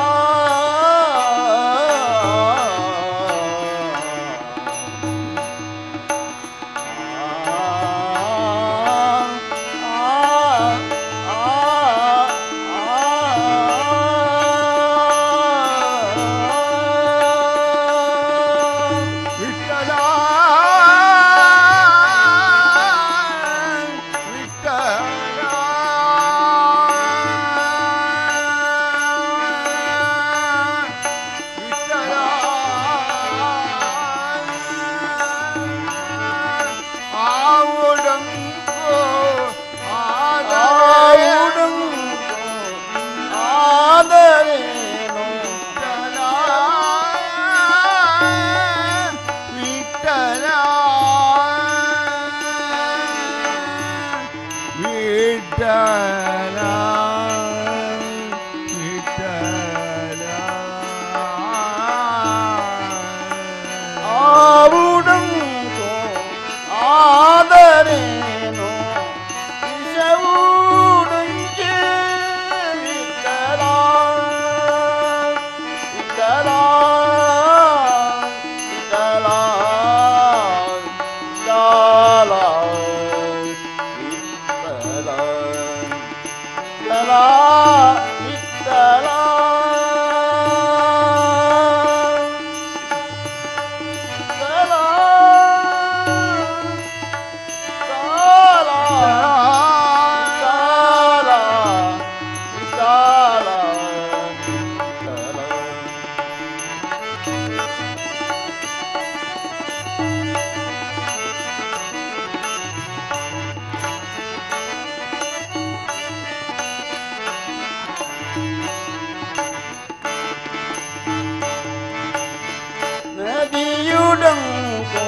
ನದಿಯುಡಂಕು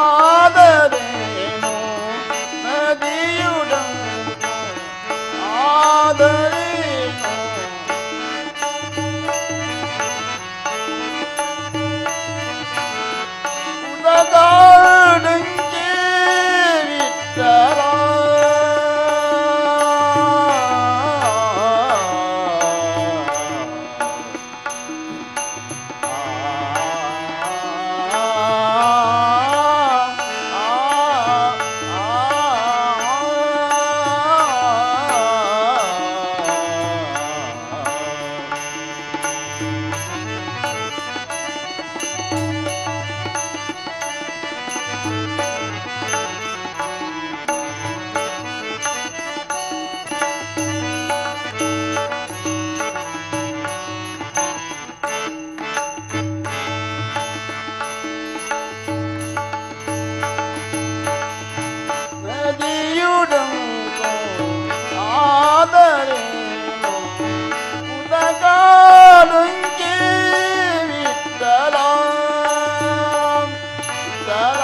ಆದರೇನು ನದಿಯುಡಂಕು ಆದರೇನು ಉದಗಾಡಂಕೆ ವಿಠಲ ನದಿಯುಡಂಕು ಆದರೇನು ಉದಗಾಡಂಕೆ ವಿಠಲ ವಿಠಲ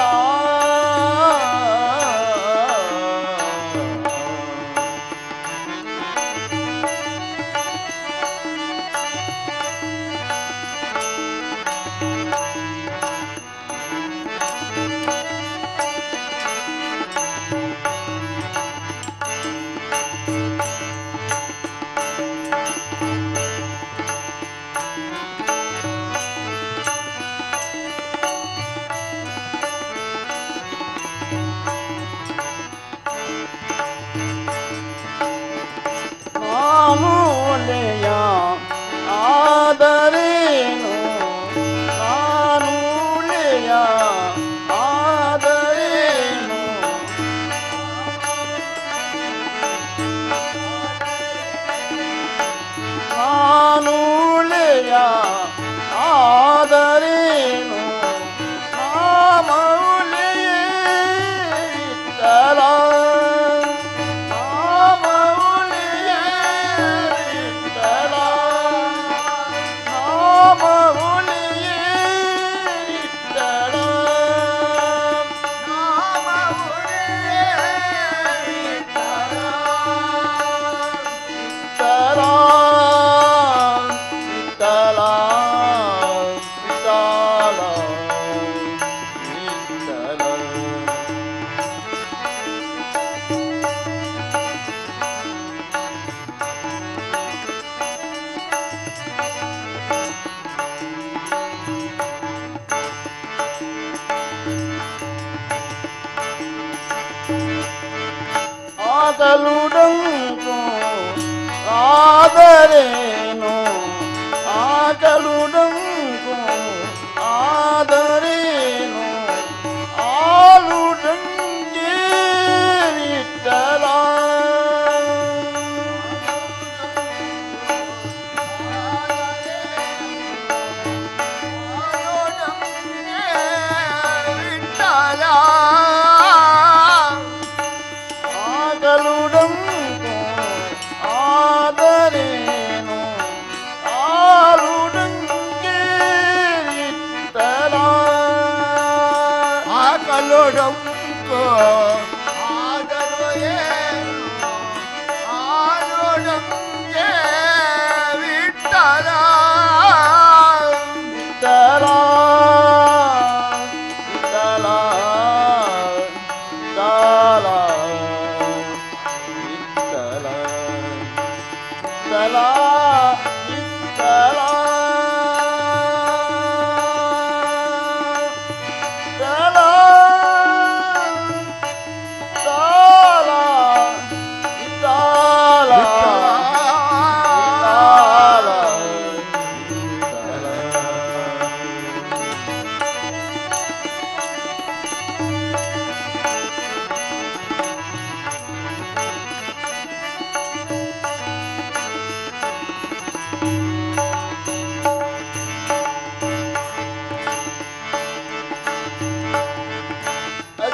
ನಾನುಲೆಯ ಆದರೇನು ನಾನುಲೆಯ ಆದರೇನು ನಾನುಲೆಯ ಆದರೇನು ನಾಮೌಲೆಯೇ ವಿಠಲ ನಾಮೌಲೆಯೇ ವಿಠಲ ಆಕಲುಡಂಕು ಆದರೇನು ಆಕಲುಡಂಕು ಆದರೇನು ಆಲುಡಂಗೆ ವಿಠಲ ಆಗಲುಡಂಕು ಆದರೇನು ಆಲುಡಂಗೆ ವಿಠಲ ಆಗಲುಡಂಕು ಆದರೂ ಏನು ಆಲುಡಂಗೆ ವಿಠಲ ವಿಠಲ ವಿಠಲ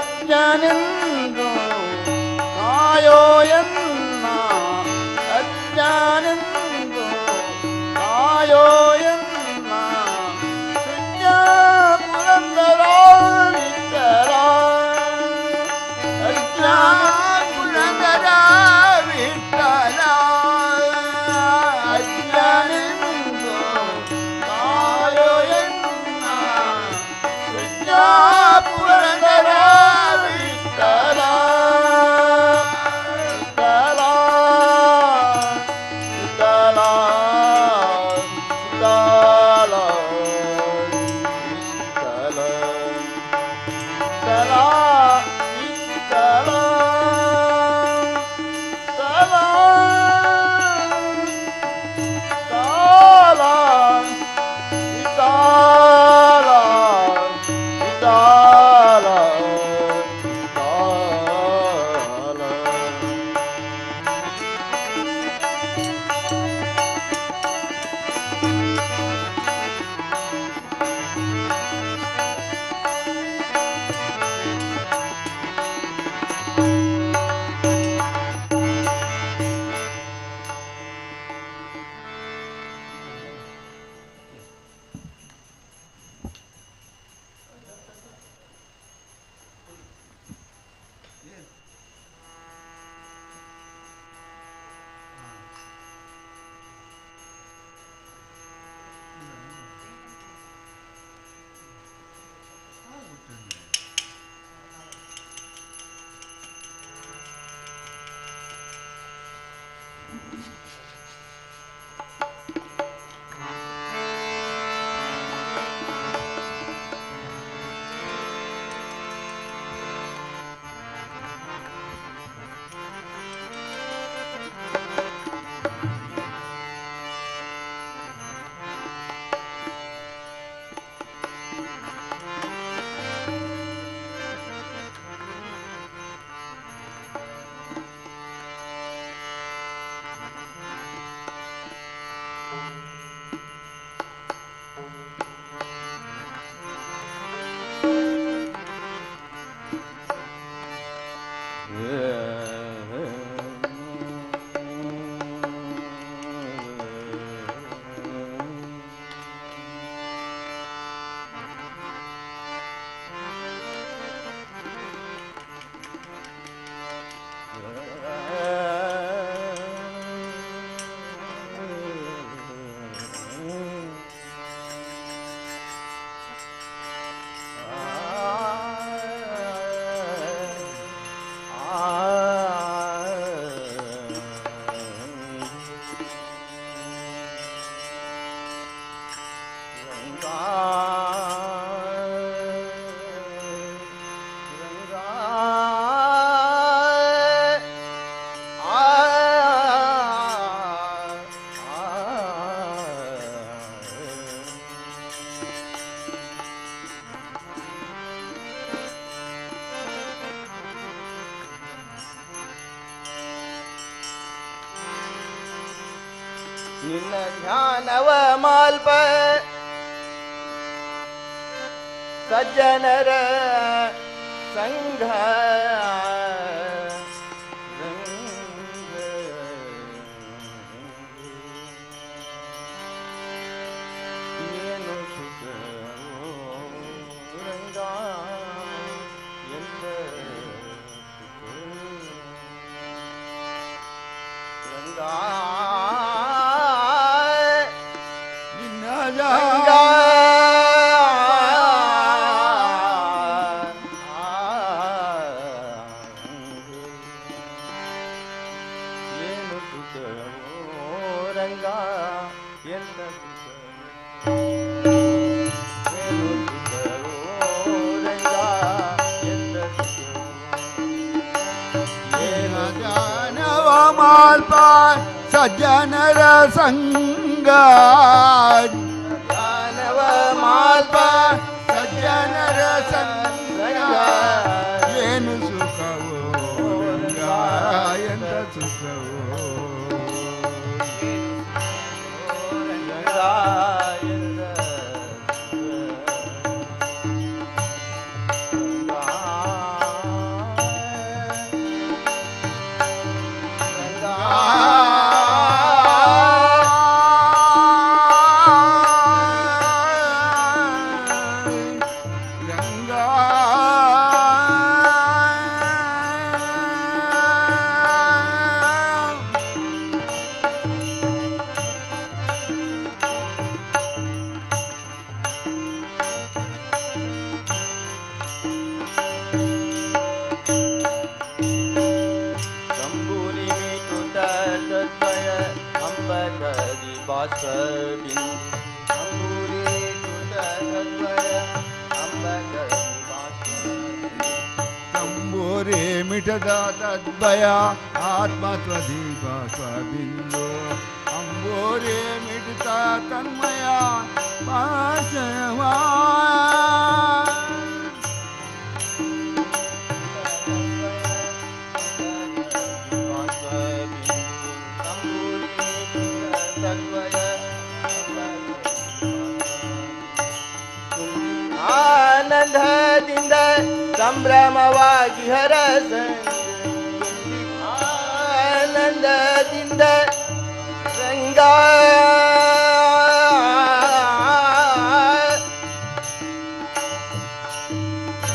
ಅಜ್ಞಾನೆಂದು ಕಾಯೋ ಎನ್ನ ಅಜ್ಞಾನೆಂದು ಕಾಯೋ ಎನ್ನ ಸುಜ್ಞ ಪುರಂದರ ವಿಠಲ ಅಜ್ಞಾನ ಪುರಂದರ ವಿಠಲ ಅಜ್ಞಾನೆಂದು ಕಾಯೋ ಎನ್ನ ಸುಜ್ಞ ಪುರಂದರ ವಿಠಲ ವಿಠಲ ವಿಠಲ ವಿಠಲ ವಿಠಲ ವಿಠಲ ವಿಠಲ ಆ ನಿನ್ನ ಧ್ಯಾನವ ಮಾಲ್ಪ ಸಜ್ಜನರ ಸಂಘ ಏನು ಸುಖವೋ ರಂಗ ಎಂದ ರಂಗ ನಿನ್ನ ರಂಗ ಏನು ಸುಖವೋ ರಂಗ ಎಂದ ಮಾಲ್ಪ ಸಜ್ಜನರ ಸಂಗ ಜ್ಞಾನವ ಮಾಲ್ಪ ಸಜ್ಜನರ ಸಂಗ ಏನು ಸುಖವೋ ರಂಗ ಎಂದ ಸುಖವೋ ತಂಬೂರಿ ಮಿಠದ ತದ್ಭಯ ಆತ್ಮತ್ವದೀಪ ಸ್ವಬಿಂದು ಅಂಬೂರಿ ಮಿಠಿತ ತನ್ಮಯ ಪಾಶವಾ ಆನಂದದಿಂದ ಸಂಭ್ರಮವಾಗಿ ಹರಸ ಆನಂದದಿಂದ ರಂಗ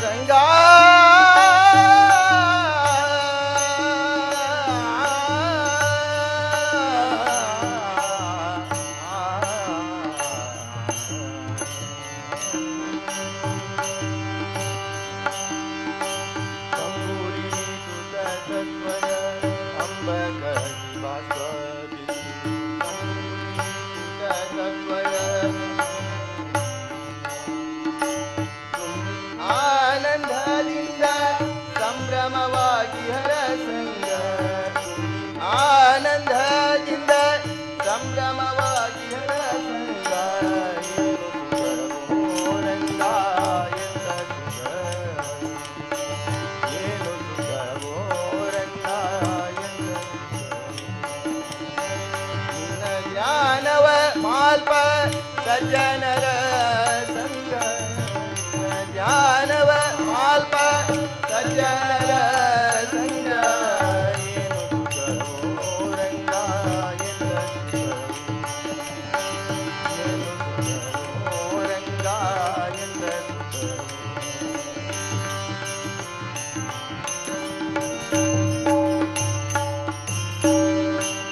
ರಂಗ ಆನಂದದಿಂದ ಸಂಭ್ರಮವಾಗಿ ಹರಸಂಗ ಆನಂದದಿಂದ ಸಂಭ್ರಮವಾಗಿ ಹರಸಂಗ ಏನು ಸುಖವೋ ರಂಗ ಎಂದ ನಿನ್ನ ಜ್ಞಾನವ ಮಾಲ್ಪ ಸಜ್ಜನರ ಸಂಗ ಜ್ಞಾನವ ಮಾಲ್ಪ ಸಜ್ಜನರ ಸಂಗ ಏನು ಸುಖವೋ ರಂಗ ಎಂದ ಏನು ಸುಖವೋ ರಂಗ ಎಂದ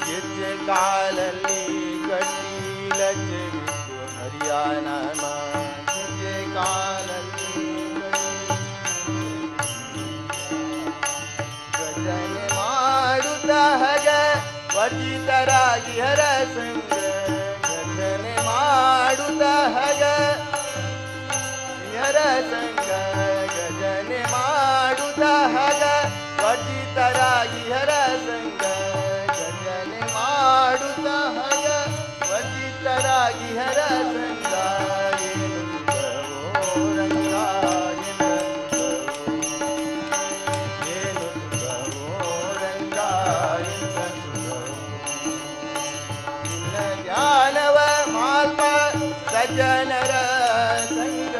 ಹೆಜ್ಜೆ ಕಾಲಲ್ಲಿ ಕಟ್ಟಿ ಲಜ್ಜೆ ಬಿಟ್ಟು ಹರಿಯಾಣ ಹೆಜ್ಜೆ ಕಾಲಲ್ಲಿ ಭಜನೆ ಮಾಡುತ್ತ ಹಗ ವರ್ಜಿತರಾಗಿ ಹರಸಂಗ ಭಜನೆ ಮಾಡುತ್ತ ಹಗ ಹರಸಂಗ ಭಜನೆ ಮಾಡುತ್ತ ಹಗ ವರ್ಜಿತರಾಗಿ ಹರಸಂಗ ಭಜನೆ ಮಾಡುತ್ತ ಹಗ ವರ್ಜಿತರಾಗಿ ಹರಸಂಗ ಏನು ಸುಖವೋ ರಂಗ ಏನು ಸುಖವೋ ರಂಗ ಎಂದ ಸುಖವೋ ನಿನ್ನ ಸಜ್ಜನರ ಸಂಗ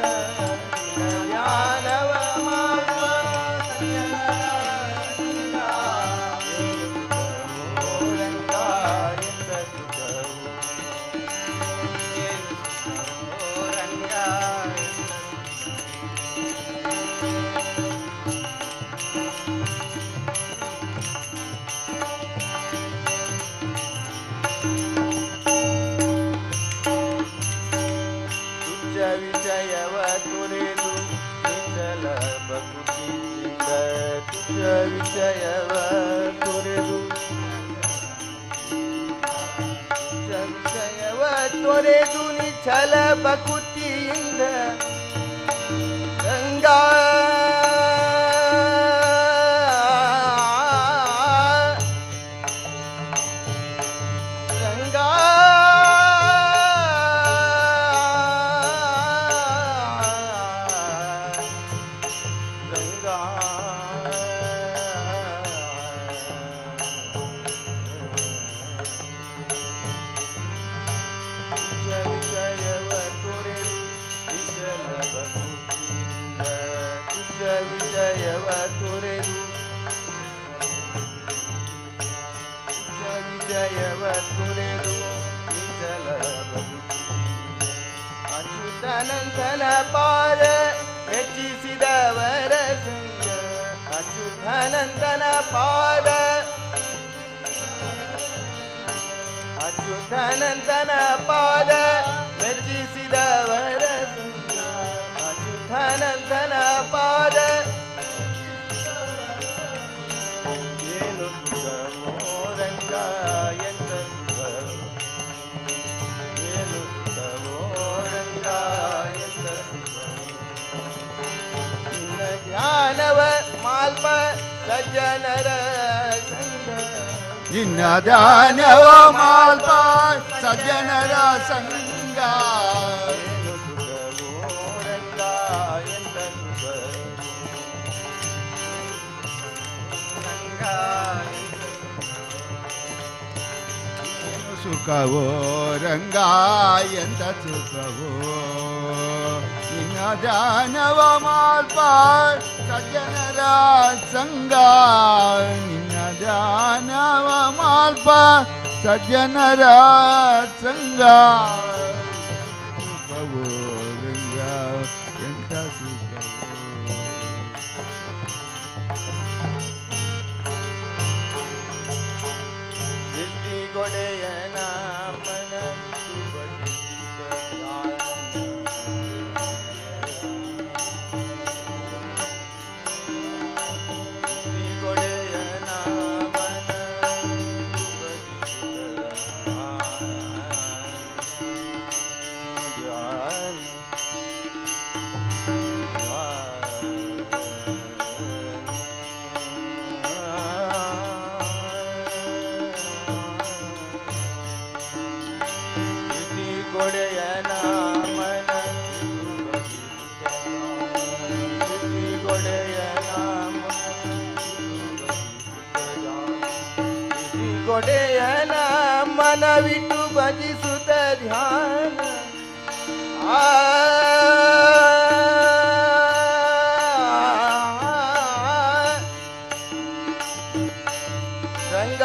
ಜ್ಞಾನವ ಮಾಡುವ ಸಜ್ಜನರ ಸಂಗ ರಂಗ ಎಂದ ಸುಖವು ರಂಗ ವಿಷಯವ ತೊರೆದು ನಿಚ್ಚಲ ಬಕುತಿಯಿಂದ ತುಜ ವಿಷಯವ ತೊರೆದು ತುಜ ವಿಷಯವ ತೊರೆದು ನಿಚ್ಚಲ ಬಕುತಿಯಿಂದ ಗಂಗಾ ವಿಜಯವ ತೊರೆದು ವಿಜಯವ ತೊರೆದು ನಿಜಲ ಅಚ್ಯುತಾನಂದನ ಪಾದ ಮೆಚ್ಚಿಸಿದವರ ಸಂಗ ಅಚ್ಯುತಾನಂದನ ಪಾದ ಅಚ್ಯುತಾನಂದನ ಪಾದ ಮೆಚ್ಚಿಸಿದವರ ಸಂಗ ಅಚ್ಯುತಾನಂದನ ಪಾದ ಏನು ಸುಖವೋ ರಂಗ ಎಂದ ಸುಖವು ಏನು ಸುಖವೋ ರಂಗ ಎಂದ ಸುಖವು ನಿನ್ನ ಧ್ಯಾನವ ಮಾಲ್ಪ ಸಜ್ಜನರ ಸಂಗ ನಿನ್ನ ಧ್ಯಾನವ ಮಾಲ್ಪ ಸಜ್ಜನರ ಸಂಗ ಏನು ಸುಖವೋ ರಂಗ ಎಂದ ಸುಖವೋ ರಂಗ ಎಂತ ಸುಖವೋ ನಿನ್ನ ಧ್ಯಾನವ ಮಾಲ್ಪ ಸಜ್ಜನರ ಸಂಗ ನಿನ್ನ ಧ್ಯಾನವ ಮಾಲ್ಪ ಸಜ್ಜನರ ಸಂಗ ಸುಖವೋ ರಂಗ ಎಂತ ಸುಖವೋ ಗೊಡೆಯ ನಾಮನ ಗೊಡೆಯ ನಾಮನ ಗೊಡೆಯ ನಾಮನ ಗೊಡೆಯ ನಾಮ ಗೊಡೆಯ ನಾಮನವಿಟ್ಟು ಭಜಿಸುತ್ತ ಧ್ಯಾನ ರಂಗ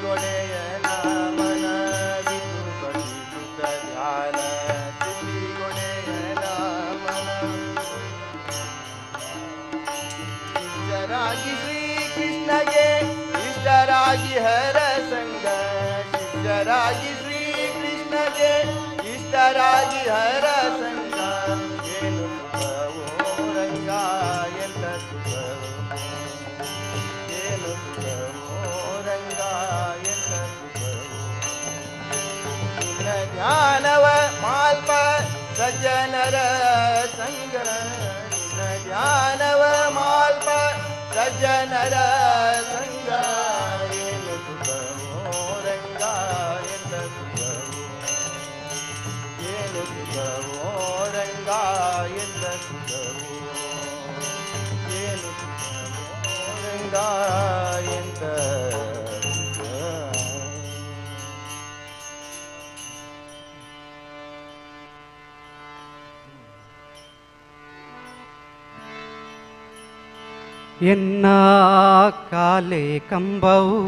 ಗೊಡೆಯ ನಾಮನ ಬಿಟ್ಟು ಭಜಿಸುತ್ತ ಧ್ಯಾನ ಗೊಡೆಯ ನಾಮನ ಇಷ್ಟರಾಗಿ ಶ್ರೀಕೃಷ್ಣಗೆ ಇಷ್ಟರಾಗಿ ಹರ ಸಂಗ ಇಷ್ಟರಾಗಿ ಶ್ರೀಕೃಷ್ಣಗೆ ಇಷ್ಟರಾಗಿ ಹರ ಸಂಗ ಏನು ಸುಖವೋ ರಂಗ ಎಂತ ಸುಖವೋ ಏನು ಸುಖವೋ ರಂಗ ಎಂತ ಸುಖವೋ ನಿನ್ನ ಧ್ಯಾನವ ಮಾಲ್ಪ ಸಜ್ಜನರ ಸಂಗ ನಿನ್ನ ಧ್ಯಾನವ ಮಾಲ್ಪ ಸಜ್ಜನರ ಸಂಗ ಏನು ಸುಖವೋ ರಂಗ ಎಂದ ಸುಖವೋ ಏನು ಸುಖವೋ ರಂಗ ಎಂದ ಸುಖವೋ ಎನ್ನ ಕಾಲೆ ಕಂಬವು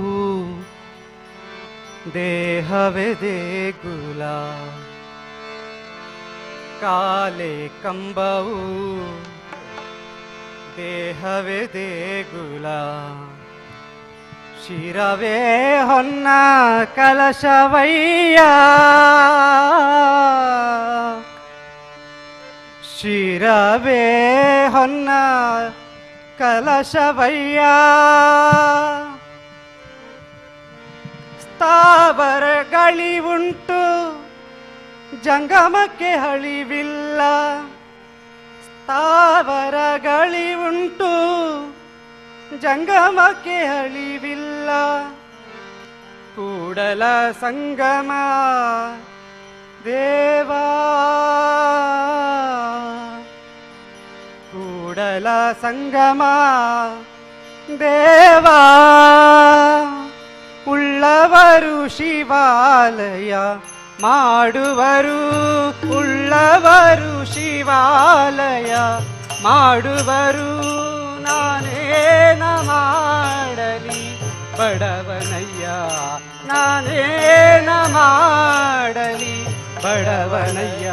ದೇಹವೇ ದೇಗುಲ ಕಾಲೆ ಕಂಬವು ದೇಹವೇ ದೇಗುಲ ಶಿರವೇ ಹೊನ್ನ ಕಲಶವಯ್ಯ ಶಿರವೇ ಹೊನ್ನ ಕಲಶವಯ್ಯ ಸ್ಥಾವರಗಳಿವುಂಟು ಜಂಗಮಕ್ಕೆ ಹಳಿವಿಲ್ಲ ಸ್ಥಾವರಗಳಿವುಂಟು ಜಂಗಮಕ್ಕೆ ಹಳಿವಿಲ್ಲ ಕೂಡಲ ಸಂಗಮ ದೇವಾ ಕೂಡಲ ಸಂಗಮ ದೇವಾ ಉಳ್ಳವರು ಶಿವಾಲಯ ಮಾಡುವರು ಉಳ್ಳವರು ಶಿವಾಲಯ ಮಾಡುವರು ನಾನೇನ ಮಾಡಲಿ ಬಡವನಯ್ಯ ನಾನೇನ ಮಾಡಲಿ ಬಡವನಯ್ಯ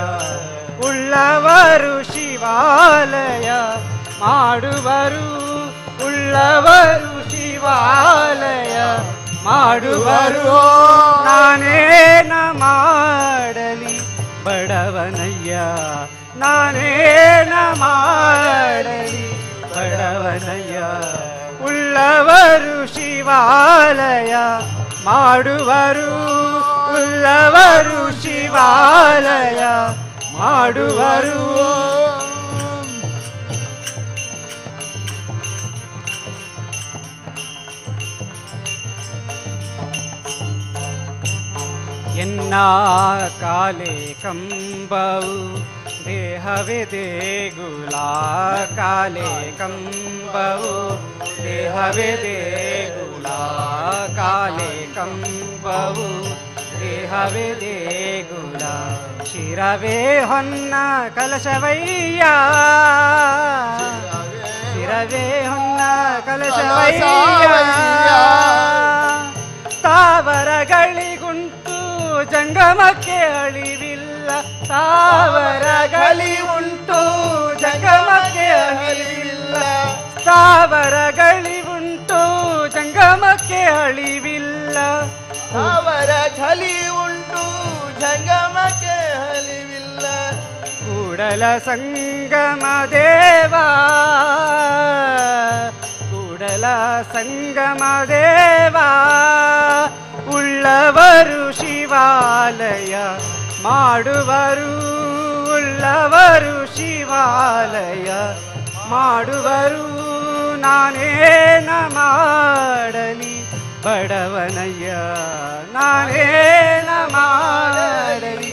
ಉಳ್ಳವರು ಶಿವಾಲಯ ಮಾಡುವರು ಉಳ್ಳವರು ಶಿವಾಲಯ ಮಾಡುವರು ನಾನೇನ ಮಾಡಲಿ ಬಡವನಯ್ಯ ನಾನೇನ ಮಾಡಲಿ ಬಡವನಯ್ಯ ಉಳ್ಳವರು ಶಿವಾಲಯ ಮಾಡುವರು ಉಳ್ಳವರು ಶಿವಾಲಯ ಮಾಡುವರು ಎನ್ನ ಕಾಲೆ ಕಂಬವು ದೇಹವೇ ದೇಗುಲ ಕಾಲೆ ಕಂಬವು ದೇಹವೇ ದೇಗುಲ ಕಾಲೆ ಕಂಬವು ದೇಹವೇ ದೇಗುಲ ಶಿರವೇ ಹೊನ್ನ ಕಲಶವಯ್ಯ ಶಿರವೇ ಹೊನ್ನ ಕಲಶವಯ್ಯ ಸ್ಥಾವರಗಳಿಗುಂಟು ಜಂಗಮಕ್ಕೆ ಅಳಿವಿಲ್ಲ ಸ್ಥಾವರಗಳಿ ಉಂಟು ಜಂಗಮಕ್ಕೆ ಅಳಿವಿಲ್ಲ ಸ್ಥಾವರಗಳಿ ಉಂಟು ಜಂಗಮಕ್ಕೆ ಅಳಿವಿಲ್ಲ ಅವರ ಛಲಿ ಉಂಟು ಜಂಗಮಕ್ಕೆ ಹಲಿವಿಲ್ಲ ಕೂಡಲ ಸಂಗಮ ದೇವಾ ಕೂಡಲ ಸಂಗಮ ದೇವಾ ಉಳ್ಳವರು ಶಿವಾಲಯ ಮಾಡುವರು ಉಳ್ಳವರು ಶಿವಾಲಯ ಮಾಡುವರು ನಾನೇನ ಮಾಡಲಿ ಬಡವನಯ್ಯ ನಾನೇನ ಮಾಡಲಿ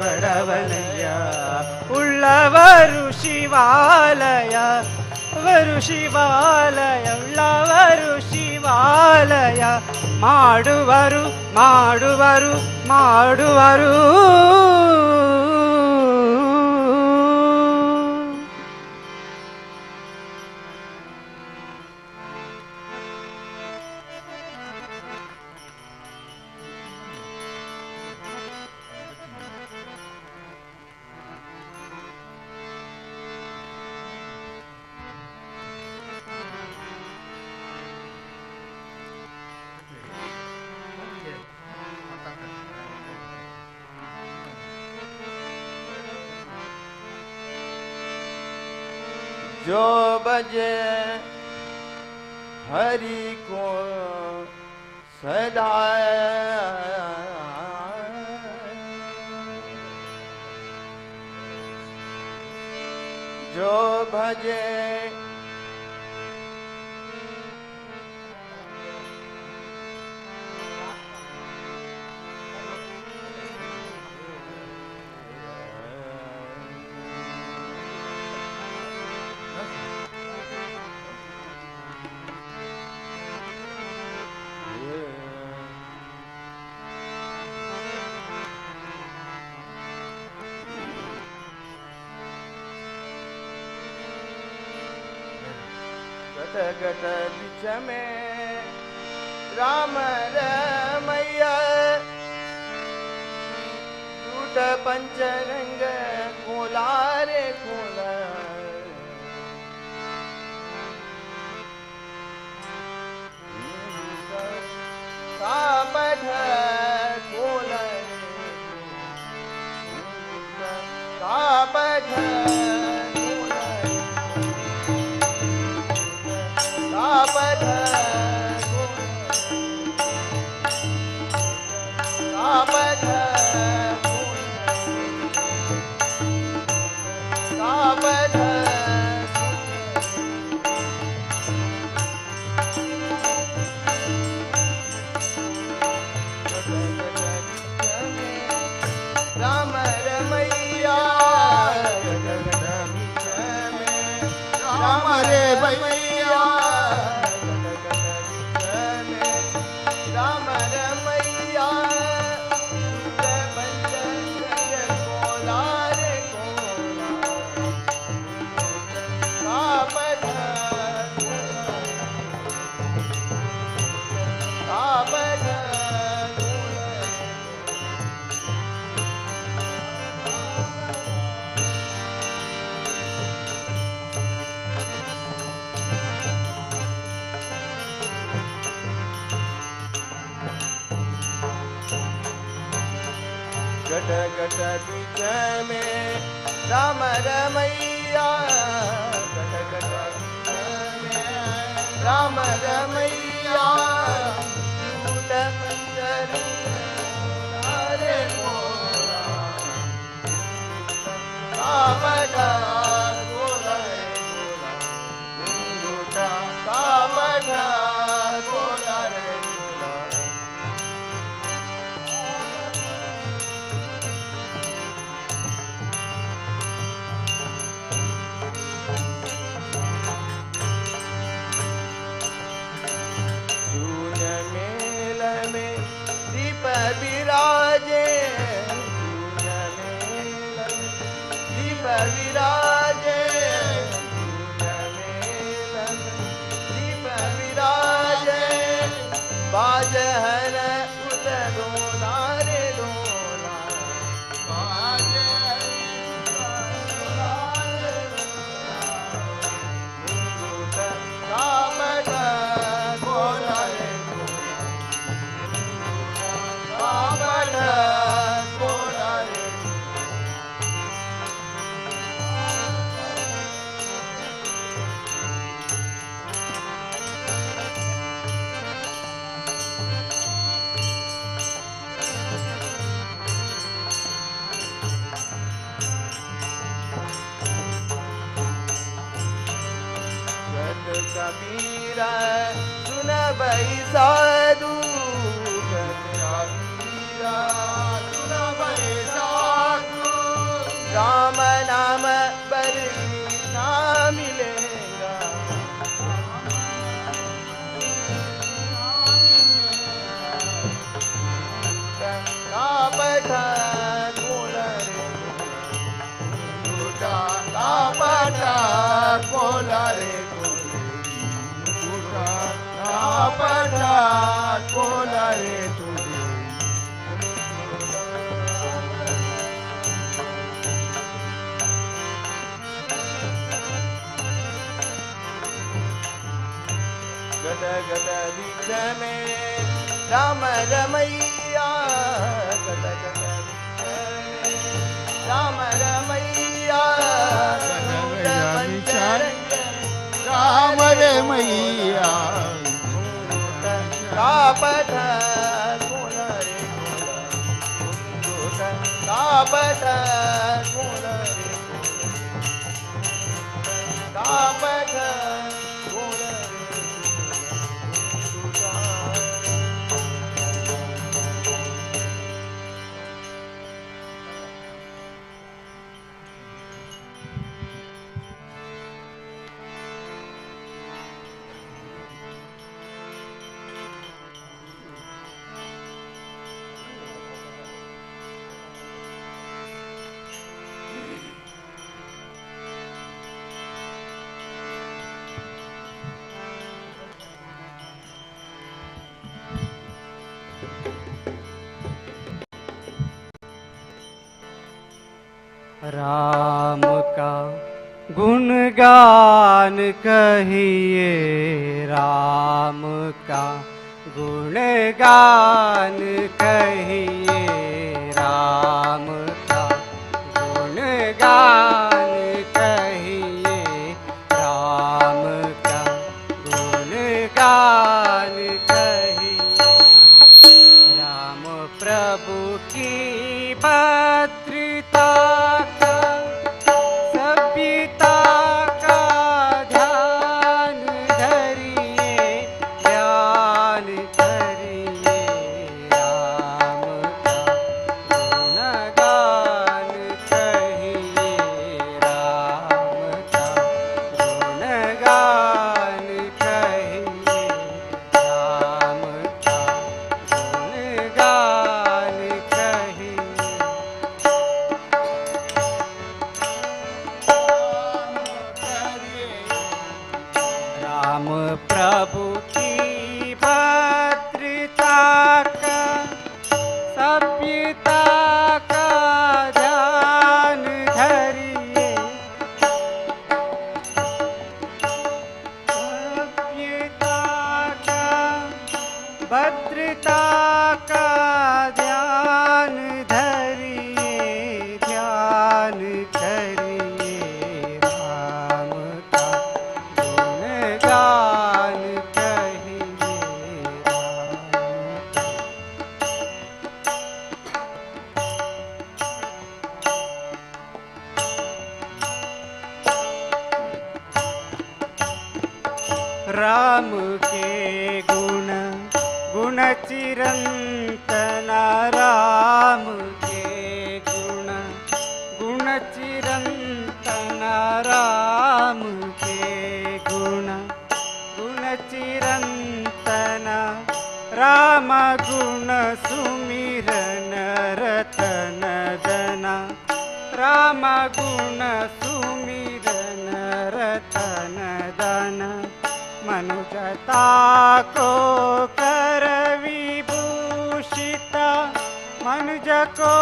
ಬಡವನಯ್ಯ ಉಳ್ಳವರು ಶಿವಾಲಯ ವರು ಶಿವಾಲಯ ಉಳ್ಳವರು ಶಿವಾಲಯ ಮಾಡುವರು ಮಾಡುವರು ಮಾಡುವರು जो बजे हरि को सदा जो भजे गट गट बिच में राम रमैया टूट पंचरंग खोला रे खोला कापठ खोला कापठ खोला कापठ कापठ कापठ राम रमैया राम रे भैया राम रमैया कोला रे कोला कापठ कापठ गट गट बीच में राम रमैया गट गट बीच में राम रमैया टूट पंचर रे कोला कापठ कोला रे कोला टूटा कापठ कोला रे कोला दीप विराजे शून्य मेल दीप विराजे शून्य मेल दीप विराजे बाजहन उत डोला रे डोला बाजहन कापठ कोला रे कापठ कोला रे गत कबीरा सुन बई साधु गत कबीरा सुन बई साधु राम नाम बर ना मिलेगा कापठ कोला रे टूटा कापठ कोला रे टूटा कापठ कोला रे गट गट बीच में राम रमैया गट गट बीच में राम रमैया टूट पंचरंग राम रमैया कापठ कोला रे कोला कापठ कोला रे कापठ कोला रे राम का गुणगान कहिए, राम का गुणगान कहिए, राम का गुणगान कहिए, राम का गुणगान कहिए। राम प्रभु की भद्रता का, सभ्यता का ध्यान धरिए, ध्यान धरिए। राम का गुणगान कहिए, राम का गुणगान कहिए, राम का गुणगान कहिए। राम प्रभु की भद्रता का, सभ्यता का ध्यान धरिए, सभ्यता का भद्रता का ध्यान धरिए, ध्यान धरिए। राम का गुणगान कहिए, राम के गुण गुण चिरंतन, राम के गुण गुण चिरंतन, राम के गुण गुण चिरंतन। राम गुण सुमिरन रतन दना, राम गुण सुमिरन रतन दना। मनुजता को कर विभूषिता, मनुज को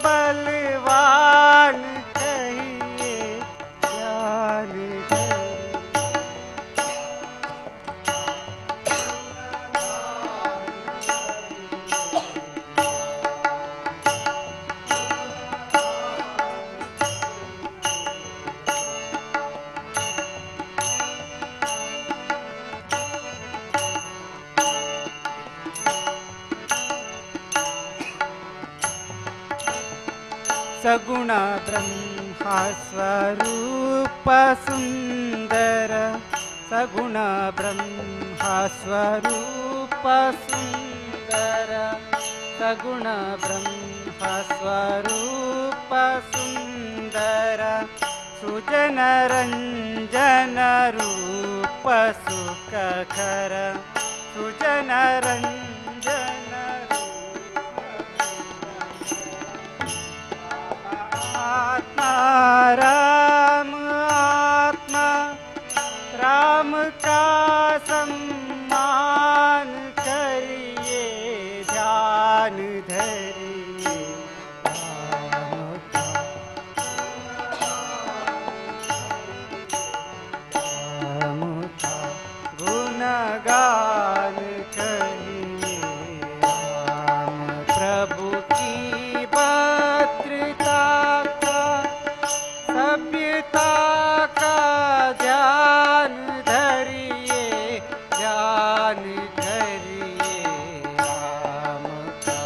बलवान कहिए, ज्ञान कहिए। सगुण ब्रह्मा स्वरूप सुंदर, सगुण ब्रह्मा स्वरूप सुंदर, सगुण ब्रह्मा स्वरूप सुंदर। सुजन रंजन रूप सुखकर, सुजन रंजन आत्मा राम, आत्मा राम का सम्मान करिए, ध्यान धरिए। राम का राम का गुणगान करिए, राम प्रभु की भद्रता का, सभ्यता का ध्यान धरिए, ध्यान धरिए। राम का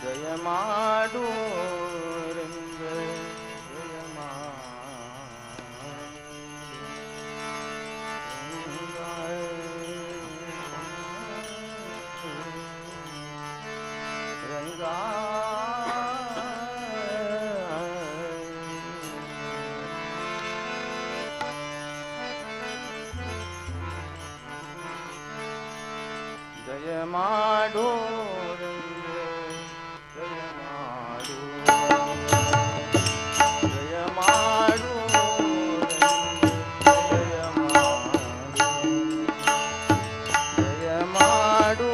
ಜಯ ಮಾಡು ರಂಗ ಜಯ ರಂಗ ಜಯ ಮಾಡು ರಂಗ ಜಯ ಮಾಡು ಜಯ ಮಾಡು ಜಯ ಮಾಡು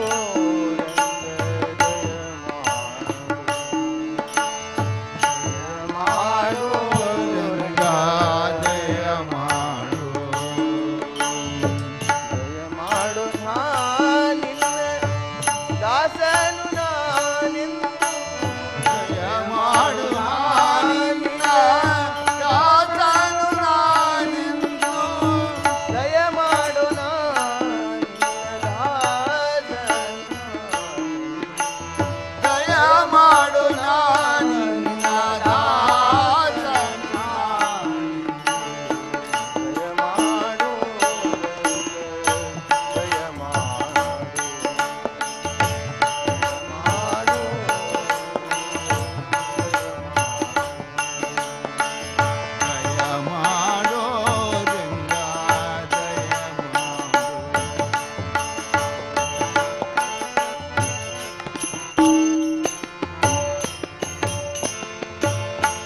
ದಾಸನು ನಾನಿಂದು ಜಯ ಮಾಡು ನಿನ್ನ ದಾಸನು ನಾನಿಂದು ಜಯ ಮಾಡು ನಿನ್ನ ದಾಸನು ಜಯ ಮಾಡು ನಿನ್ನ ದಾಸನು ಜಯ ಮಾಡು ಜಯ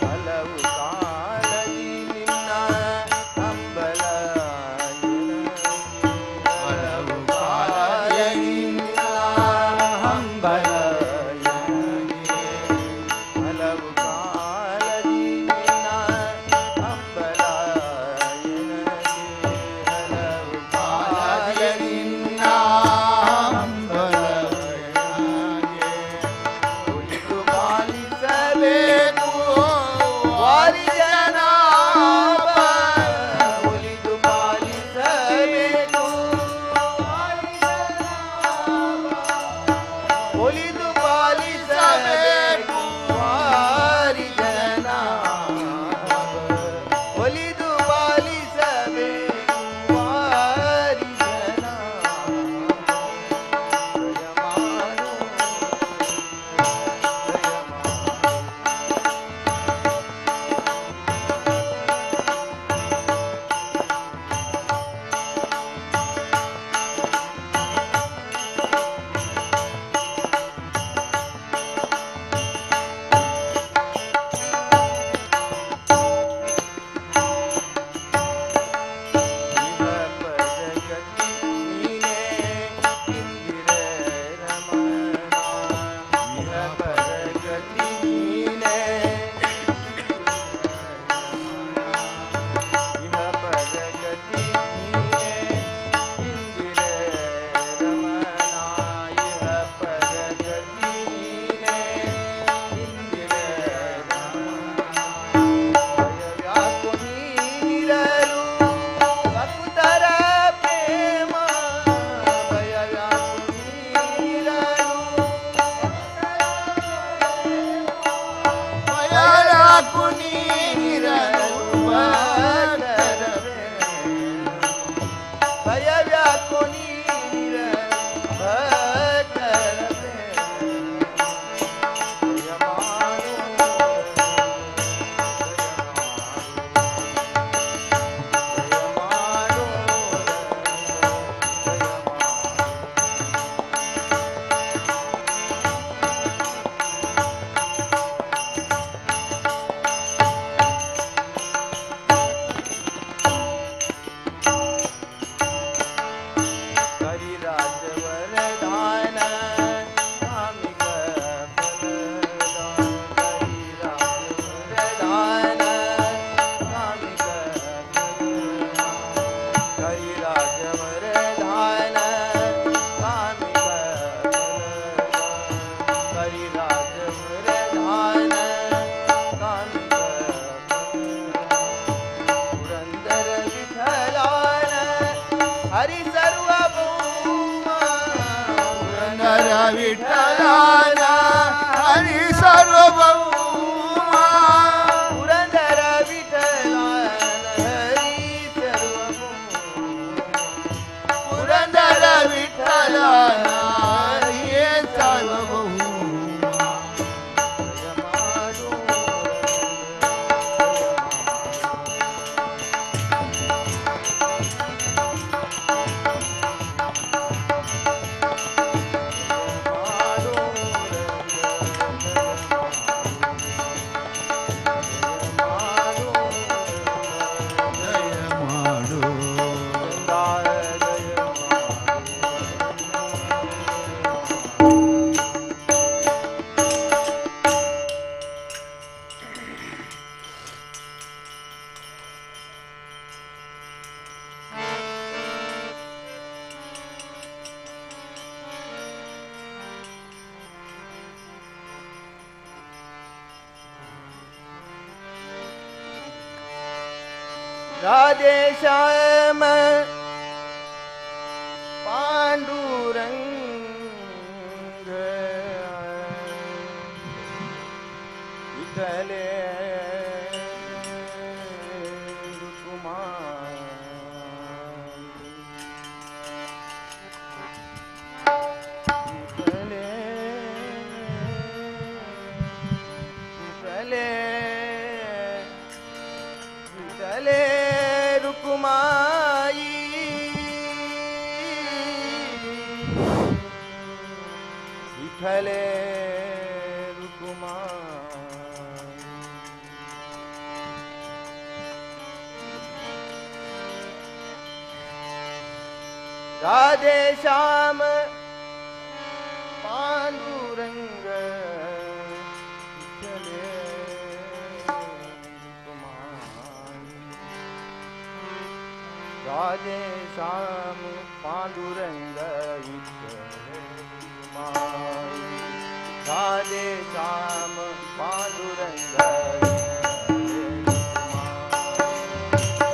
ಹಲವು ಕಾಲದಿ ನಿನ್ನ ಹಂಬಲ ಹಲವು ಕಾಲದಿ ನಿನ್ನ ಹಂಬಲ ಹಲವು ಕಾಲದಿ ನಿನ್ನ ಹಂಬಲ ಹಲವು ಕಾಲದಿ ನಿನ್ನ ಹಂಬಲ ಕುಳಿತು ಪಾಲಿಸಬೇಕು ವಾರಿಜನ ಒಲಿದು ಪಾಲಿಸಬೇಕು ಒಲಿದು ಪಾಲಿಸಬೇಕು ವಾರಿಜನ ಒಲಿದು ಪಾಲಿಸಬೇಕು ವಾರಿಜನ ಜಯ ಮಾಡು ಜಯ ಮಾಡು विठ्ठलाना हरी राधे श्याम पांडुरंग विठ्ठले रुक्माई विठ्ठले विठ्ठले विठ्ठले रुक्माई विठ्ठले रुक्माई राधे श्याम पांडुरंग विठ्ठले रुक्माई राधे श्याम पांडुरंग विठ्ठले रुक्माई राधे श्याम पांडुरंग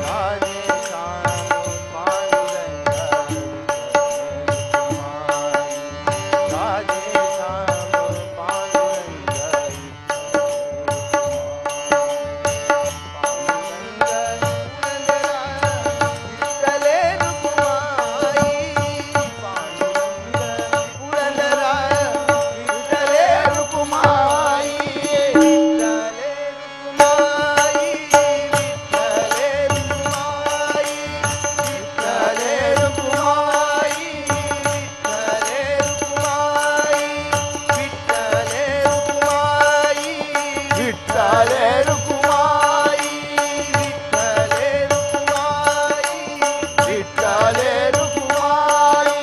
राधे श्याम पांडुरंग राधे श्याम पांडुरंग विठ्ठले रुक्माई पांडुरंग पुरंदरा विठ्ठले रुक्माई विठ्ठले रुक्माई विठ्ठले रुक्माई विठ्ठले रुक्माई विठ्ठले रुक्माई विठ्ठले रुक्माई विठ्ठले रुक्माई विठ्ठले रुक्माई विठ्ठले रुक्माई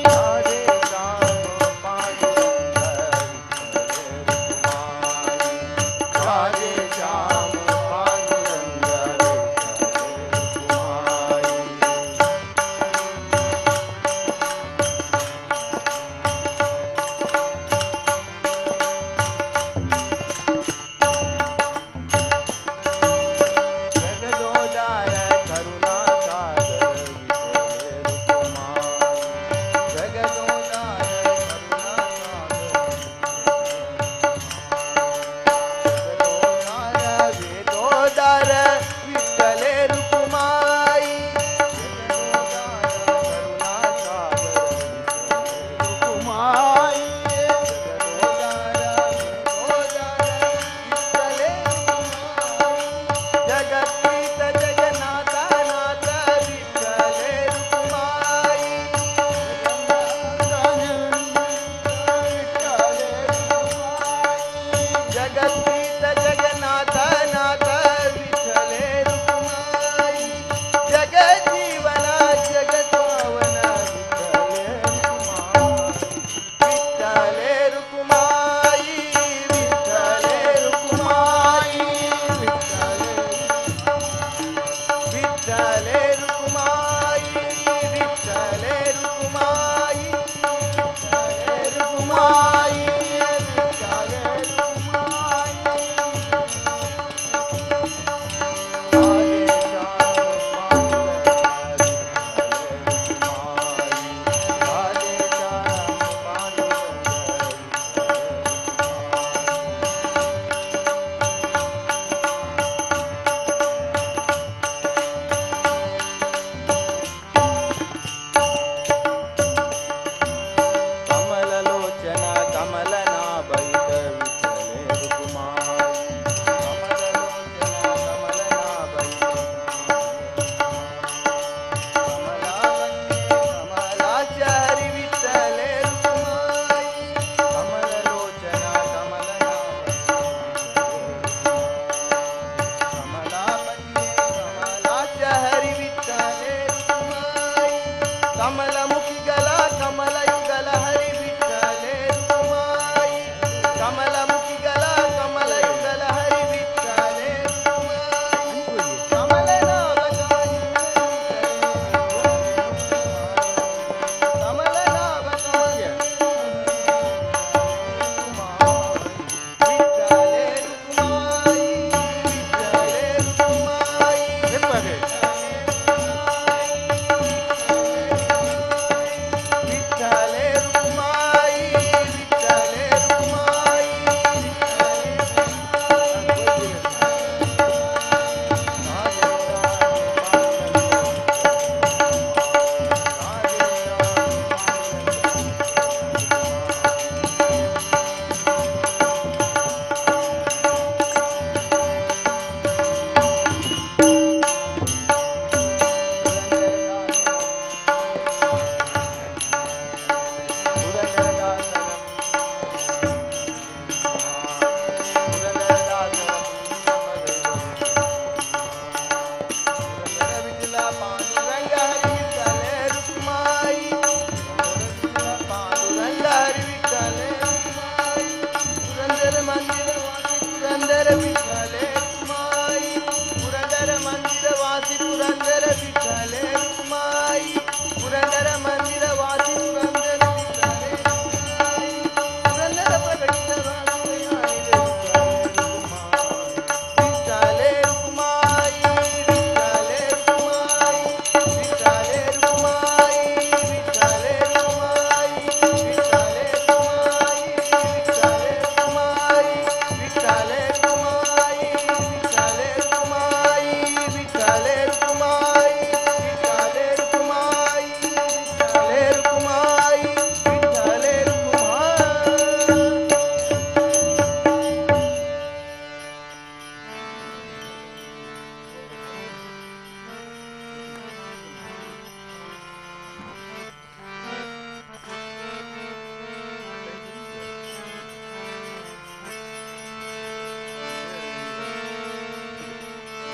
राधे श्याम पांडुरंग राधे श्याम पांडुरंग जगदोदार करुणा सागर विठ्ठले रुक्माई जगदोदार करुणा सागर वेदोदार विठ्ठले रुक्माई जगदोदार करुणा सागर रुक्माई जगदोदार विठ्ठले जगतीत जगन्नाथ नाथ विठ्ठले रुक्माई जगतीत जगन्नाथ नाथ विठ्ठले रुक्माई जगजीवन जगत्पावन विठ्ठले रुक्माई विठ्ठले रुक्माई विठ्ठले रुक्माई विठ्ठले रुक्माई विठ्ठले रुक्माई विठ्ठले रुक्माई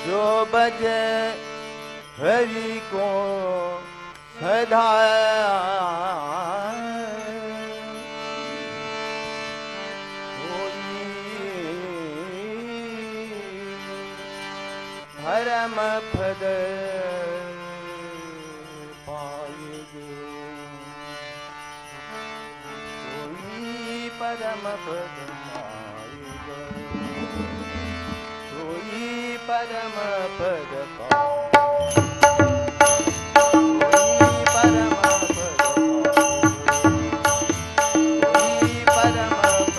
जो बजे हरि को सदा परम पद पाएगो, कोई परम पद पाएगो, कोई परम पद पाएगो, कोई परम पद पाएगो, कोई परम पद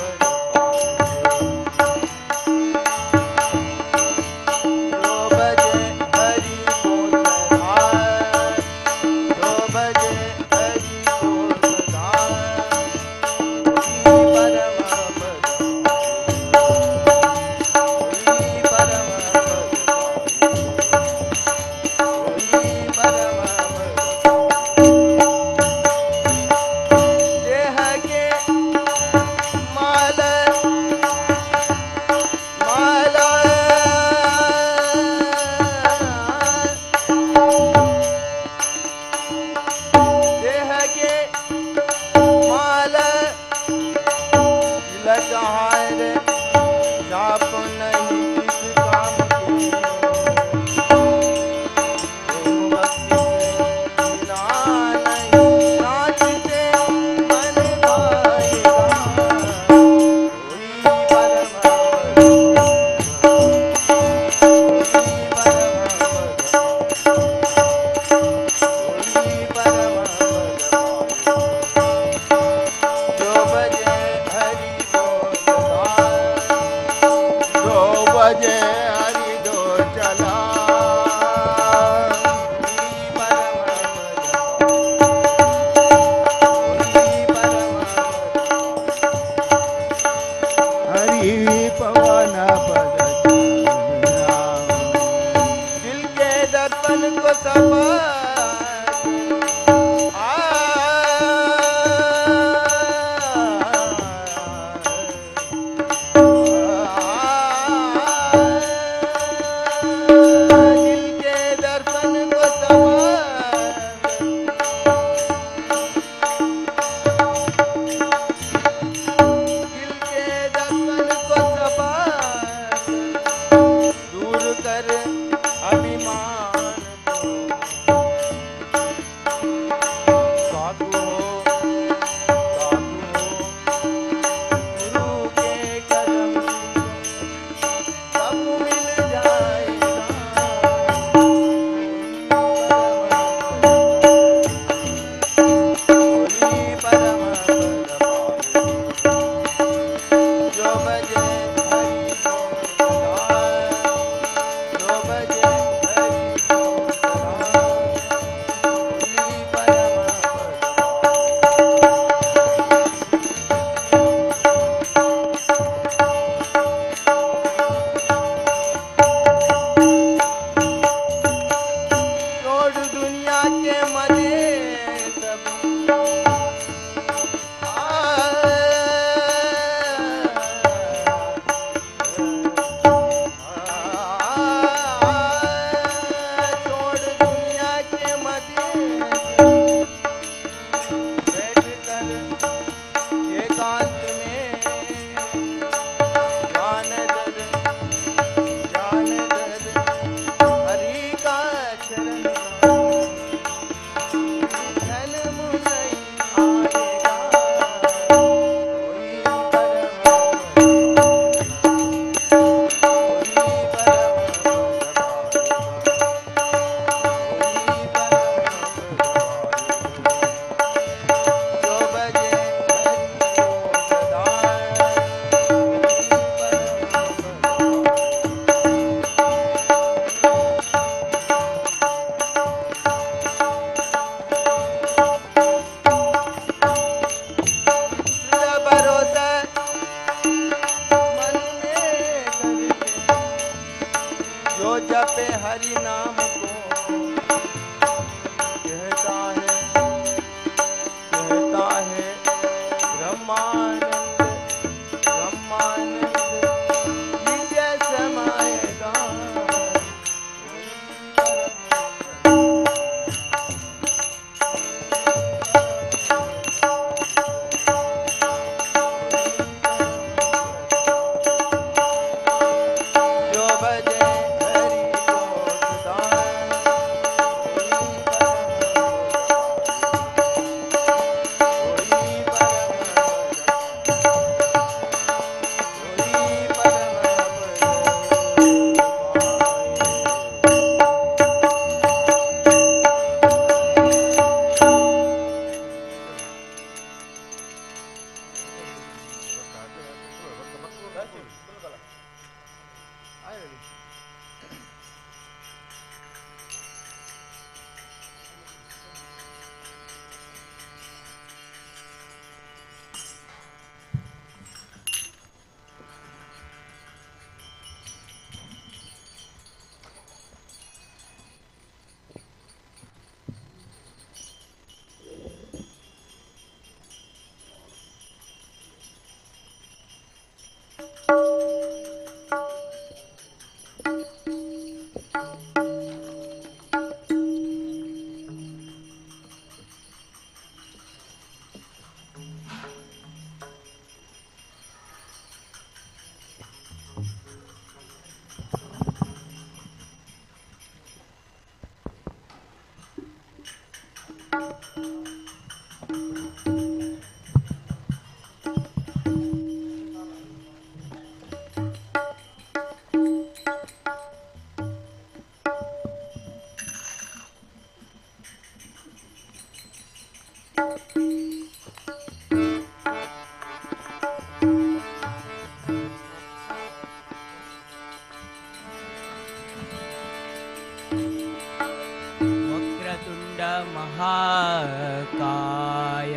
वक्रतुण्ड महाकाय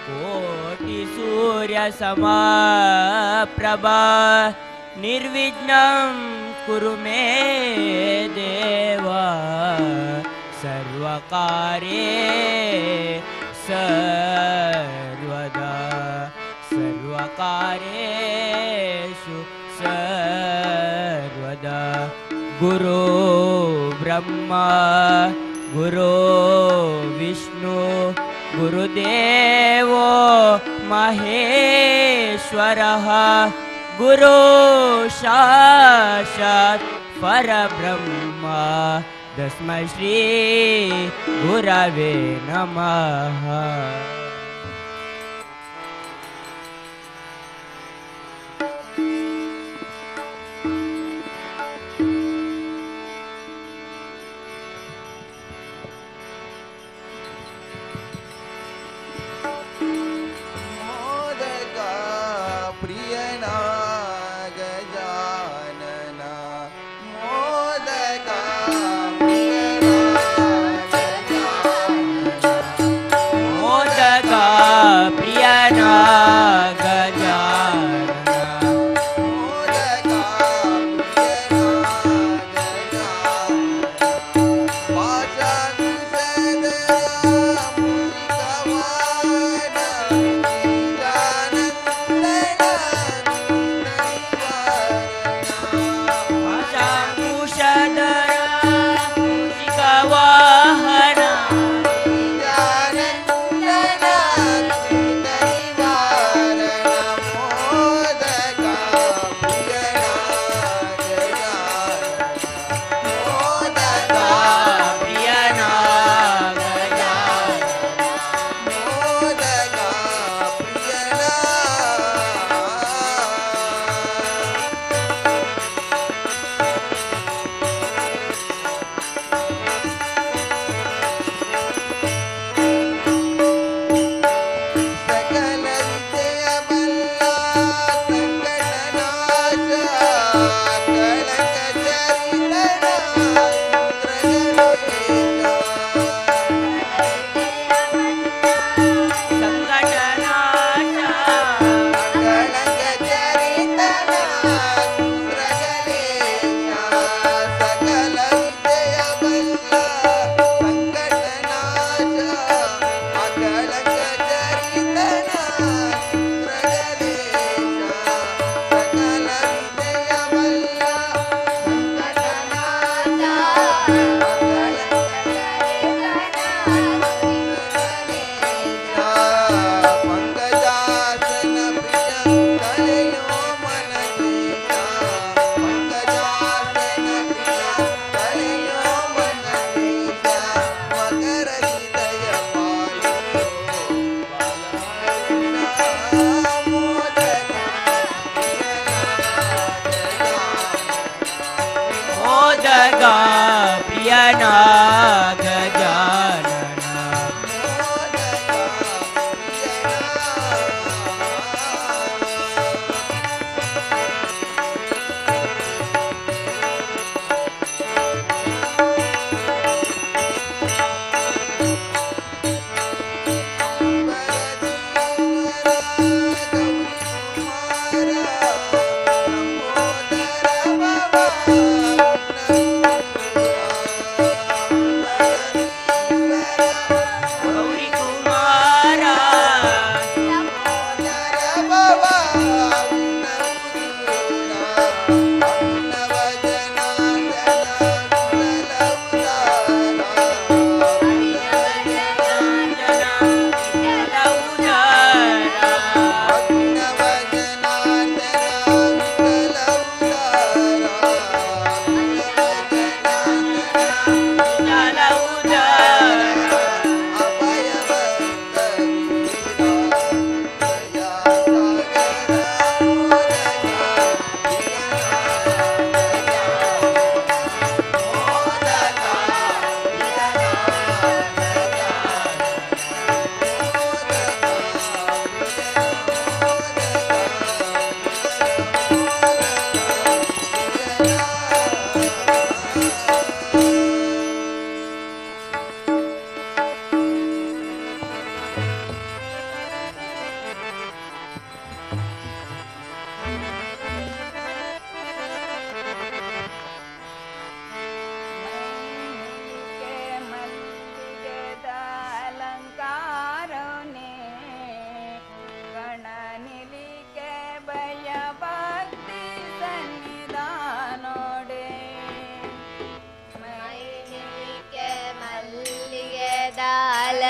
कोटिसूर्यसमप्रभा निर्विघ्नं कुरु मे देव सर्वकार्ये सर्वदा सर्वकार्येषु सर्वदा गुरु ब्रह्मा गुरु विष्णु गुरुदेवो महेश्वरः गुरु साक्षात् परब्रह्म तस्मै श्री गुरवे नमः।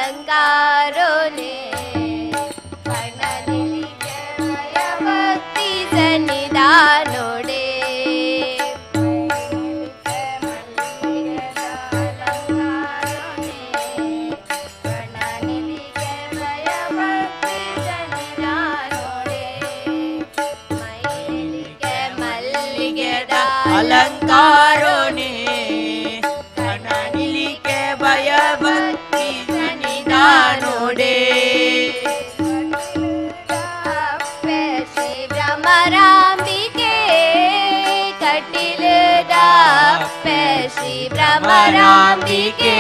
ಅಲಂಕಾರೋನೆ ಕಣ್ಣನಿಲಿಗೆ ಭಯ ಭಕ್ತಿ ಸನ್ನಿಧಾನೋಡೆ ಅಲಂಕಾರೋನೆ ಕಣ್ಣನಿಲಿಗೆ ಭಯ ಭಕ್ತಿ ಸನ್ನಿಧಾನೋಡೆ ಶ್ರೀ ಭ್ರಮರಾಂಬಿಕೆ ಕಟಿಲದ ಶ್ರೀ ಭ್ರಮರಾಂಬಿಕೆ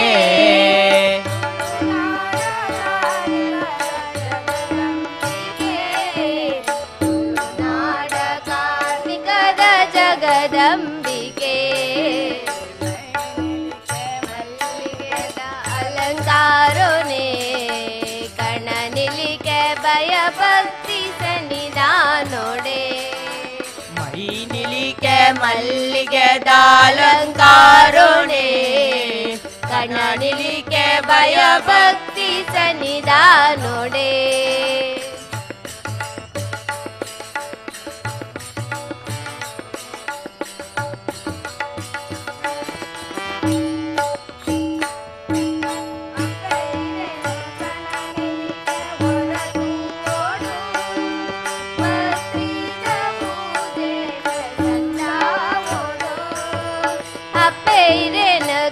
ಕಾರ್ಮಿಕದ ಜಗದಂಬಿಕೆ ಅಲಂಕಾರೋನೆ ಕಣ್ಣನಿಲಿಗೆ ಭಯ ಭಕ್ತಿ ಸನ್ನಿಧಾನೋಡೆ ಮೈ ನಿಲಿಕೆ ಮಲ್ಲಿಗೆದ ಅಲಂಕಾರೋನೆ ಕಣ್ಣನಿಲಿಗೆ ಭಯ ಭಕ್ತಿ ಸನ್ನಿಧಾನೋಡೆ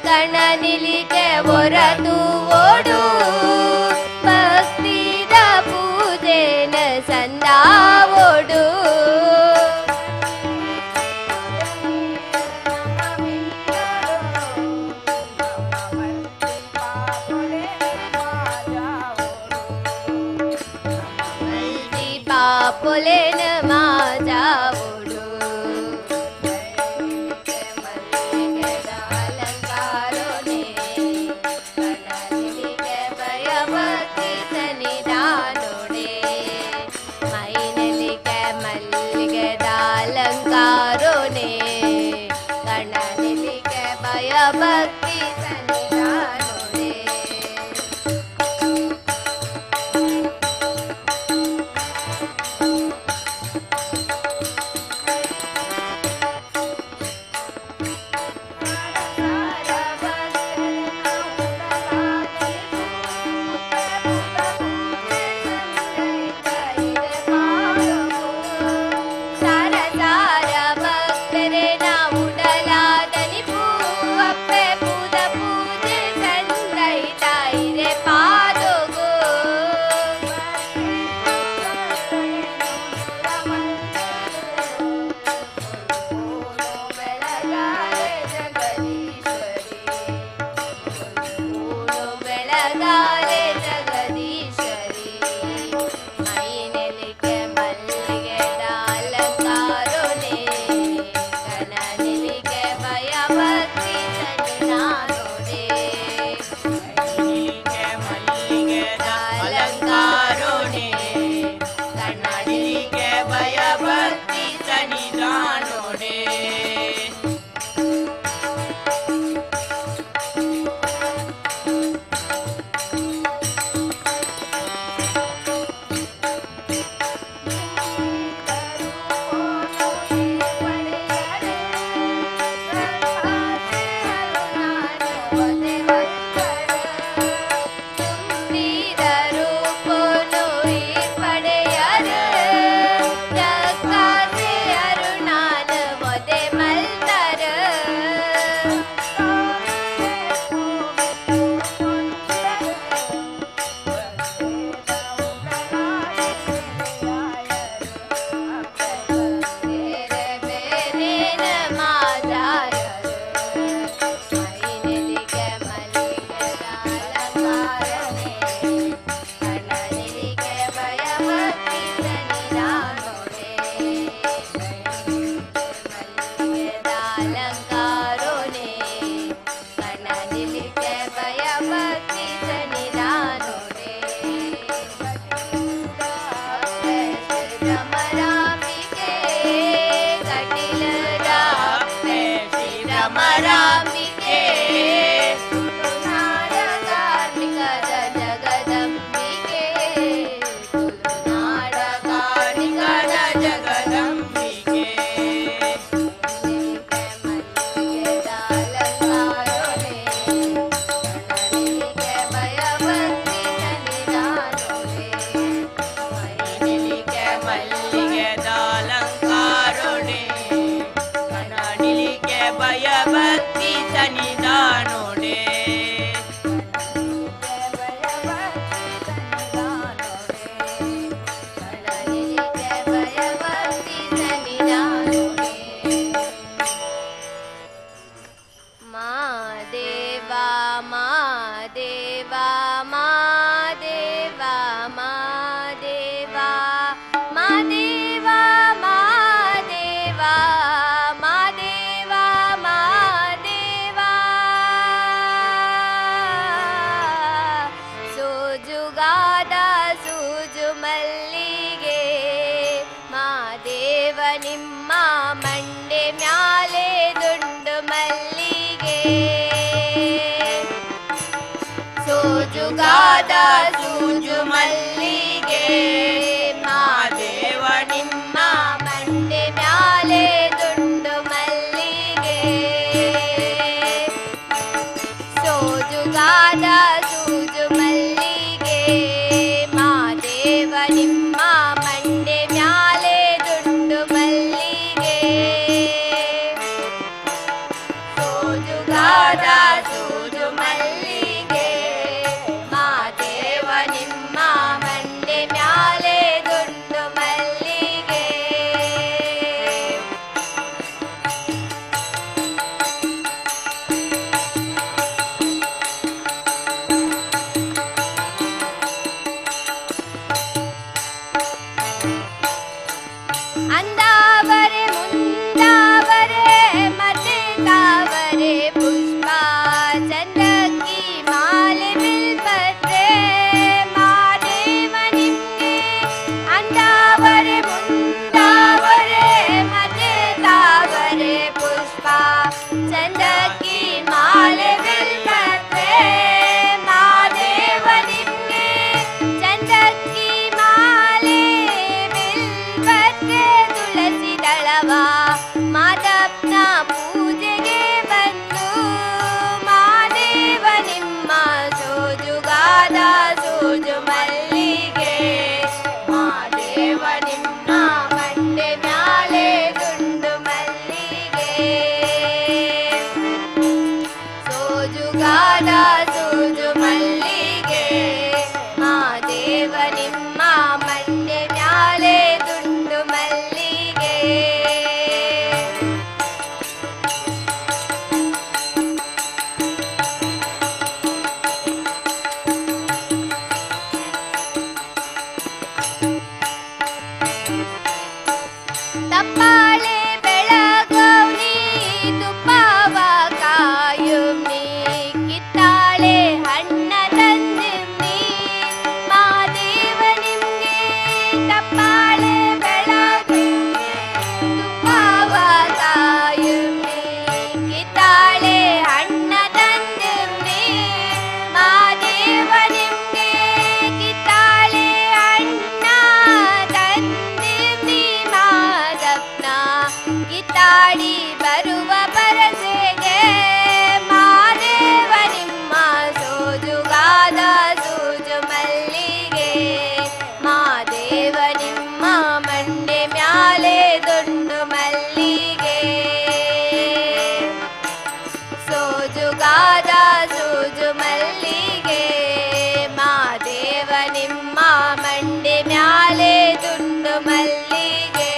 ಕಣ್ಣನಿಲಿಗೆ ಹೊರತು ಓಡು ಭಕ್ತಿದ ಪೂಜೆನ ಸಂದ ಓಡು ಪಾಪುಲೆನ ಮಾಜಾ ಓಡು ಅಲಂಕಾರೋನೆ ಕಣ್ಣನಿಲಿಗೆ ಭಯ ಭಕ್ತಿ ಸನ್ನಿಧಾನೋಡೆ ಭ್ರಮರಾಂಬಿಕೆ ಕಾರ್ಮಿಕದ ಜಗ ಸೊಜುಗಾದ ಸೂಜು ಮಲ್ಲಿಗೆ ಮಾದೇವ ನಿಮ್ಮ ಮಂಡೆ ಮ್ಯಾಲೆ ದುಂಡು ಮಲ್ಲಿಗೆ ಸೋಜುಗಾದ ಸೂಜು ಮಲ್ಲಿಗೆ ಮಾದೇವ ನಿಮ್ಮ ಮಂಡೆ ಮ್ಯಾಲೆ ದುಂಡು ಮಲ್ಲಿಗೆ ಸೋಜುಗಾದ ಸೂಜು ಮಲ್ಲಿಗೆ ಮಾದೇವ ನಿಮ್ಮ ಮಂಡೆ ಮ್ಯಾಲೆ ದುಂಡು ಮಲ್ಲಿಗೆ ಅಂದಾವರೆ ಮುಂದಾವರೆ ಮತ್ತೆ ತಾವರೆ ಪುಷ್ಪ ಚಂದಕ್ಕಿ ಮಾಲೆ ಬಿಲ್ಪತ್ರೆ ಮಾದೇವ ನಿಮ್ಗೆ ಅಂದಾವರೆ ಮುಂದಾವರೆ ಮತ್ತೆ ತಾವರೆ ಪುಷ್ಪ ಚಂದಕ್ಕಿ ಮಾಲೆ ಬಿಲ್ಪತ್ರೆ ಮಾದೇವ ನಿಮ್ಗೆ ಚಂದಕ್ಕಿ ಮಾಲೆ ಬಿಲ್ಪತ್ರೆ ತುಳಸಿ ದಳವ ಮಾದಪ್ಪನ ಪೂಜೆಗೆ ಬಂದು ಮಾದೇವ ನಿಮ್ಮ ಸೋಜುಗಾದ ಸೋಜು ಮಲ್ಲಿಗೆ ಮಾದೇವ ನಿಮ್ಮ ಮಂಡೆ ಮ್ಯಾಲೆ ದುಂಡು ಮಲ್ಲಿಗೆ ಸೋಜುಗಾದ ಸೋಜು ಮಲ್ಲಿಗೆ ಮಾದೇವ ನಿಮ್ಮ ಮಂಡೆ ಮ್ಯಾಲೆ ದುಂಡು ಮಲ್ಲಿಗೆ ತಪ್ಪಾಳೆ ಬೆಳಗೌನಿ ತುಪ್ಪವ ಕಾಯುಮ್ನಿ ಕಿತ್ತಾಳೆ ಹಣ್ಣ ತಂದಿಮ್ನಿ ಮಾದೇವ ನಿಮ್ಗೆ ತಪ್ಪಾಳೆ ಬೆಳಗೌನಿ ತುಪ್ಪವ ಕಾಯುಮ್ನಿ ಕಿತ್ತಾಳೆ ಹಣ್ಣ ತಂದಿಮ್ನಿ ಮಾದೇವ ನಿಮ್ಗೆ ಕಿತ್ತಾಳೆ ಹಣ್ಣ ತಂದಿಮ್ನಿ ಮಾದಪ್ಪನ ಕಿತ್ತಾಡಿ ಬರುವ ಪರಸೆಗೆ ಮಾದೇವ ನಿಮ್ಮ ಸೋಜುಗಾದ ಸೂಜು ಮಲ್ಲಿಗೆ ಮಾದೇವ ನಿಮ್ಮ ಮಂಡೆ ಮ್ಯಾಲೆ ದುಂಡು ಮಲ್ಲಿಗೆ ಸೋಜುಗಾದ ಸೂಜು ಮಲ್ಲಿಗೆ ಮಾದೇವ ನಿಮ್ಮ ಮಂಡೆ ಮ್ಯಾಲೆ ದುಂಡು ಮಲ್ಲಿಗೆ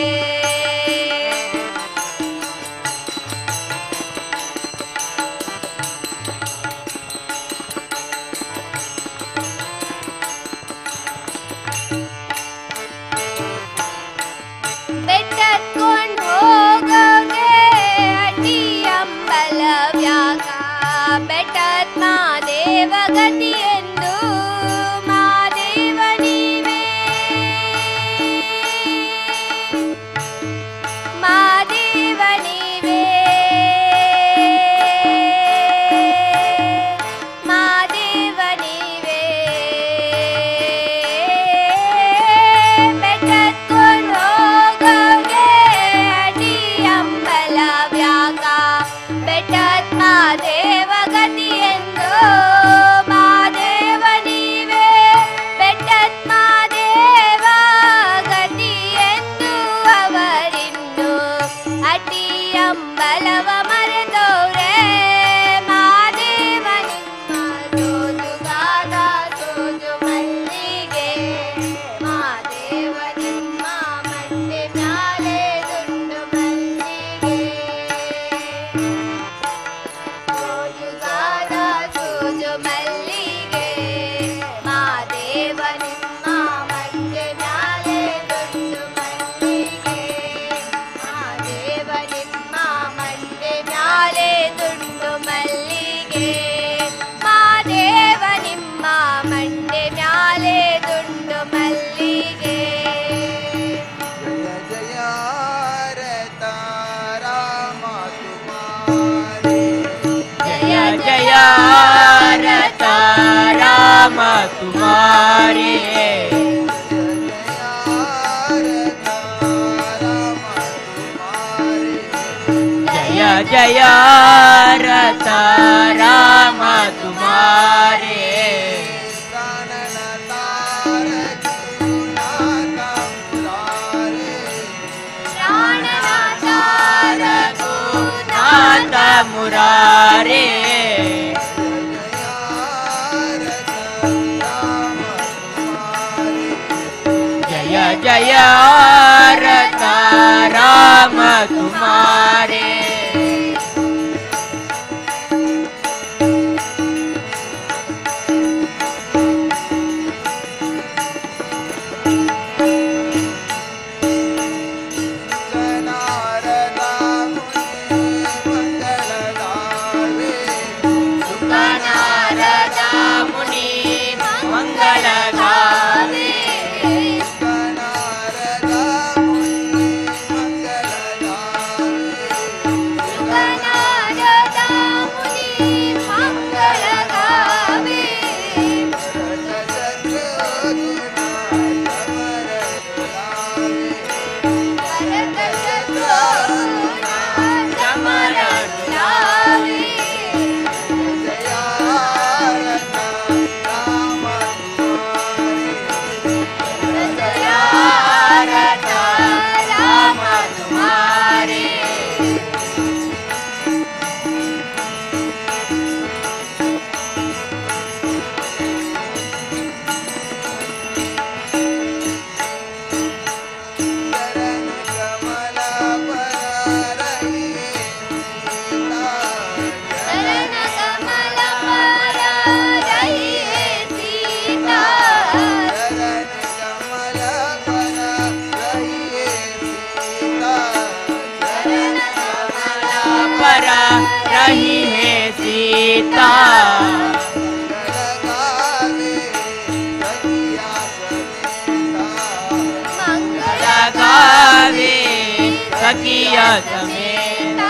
ಬೆಟ್ಟಕ್ಕೊಂಡ್ ಹೋಗೋಗೆ ಅಡ್ಡಿ ಅಂಬಲವ್ಯಾಕ ಬೆಟ್ಟದ ಮಾದೇವ ಗತಿ ಎಂದು ಮಾದೇವ ನೀವೇ ಮಾದೇವ ನೀವೇ ಮಾದೇವ ನೀವೇ ಬೆಟ್ಟಕ್ಕೊಂಡ್ ಹೋಗೋಗೆ ಅಡ್ಡಿ ಅಂಬಲವ್ಯಾಕ ಬೆಟ್ಟದ ಮಾದೇವ ಗತಿ ಎಂದು ಮಾದೇವ ನೀವೇ ಬೆಟ್ಟದ ಮಾದೇವ ಗತಿ ಎಂದು ಅವರಿನ್ನು ಅಡ್ಡಿ ಅಂಬಲವ ಮರೆತವ್ರೆ ಮಾದೇವ ನಿಮ್ಮ ಸೋಜುಗಾದ ಸೋಜು ಮಲ್ಲಿಗೆ ಮಾದೇವ ನಿಮ್ಮ ಮಂಡೆ ಮ್ಯಾಲೆ ದುಂಡು ಮಲ್ಲಿಗೆ ಸೋಜುಗಾದ ಸೋಜು ಮಲ್ಲಿಗೆ ಮಾದೇವ ನಿಮ್ಮ ಮಂಡೆ ಮ್ಯಾಲೆ ದುಂಡು ಮಲ್ಲಿಗೆ ಮಾದೇವ ನಿಮ್ಮ ಮಂಡೆ ಮ್ಯಾಲೆ ದುಂಡು ಮಲ್ಲಿಗೆ ಮಾದೇವ ನಿಮ್ಮ ಮಂಡೆ ಮ್ಯಾಲೆ ದುಂಡು ಮಲ್ಲಿಗೆ ಜಯ ರತ ರಾಮ ತುಮಾರೆ ಜಯ ಜಯ ರತ ರಾಮ ತುಮಾರೆ तुम्हारे जय जय रथ राम तुम्हारे नाथ मुरारे जय जय रथ राम तुम्हारे रही है सीता गावे सखिया समेत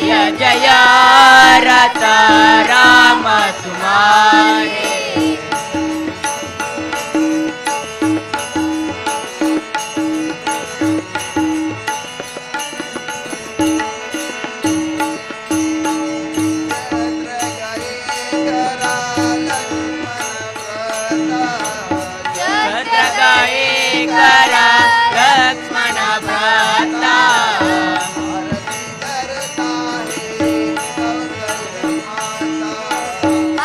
जय जय रथ राम तुम्हारे लक्ष्मण भ्राता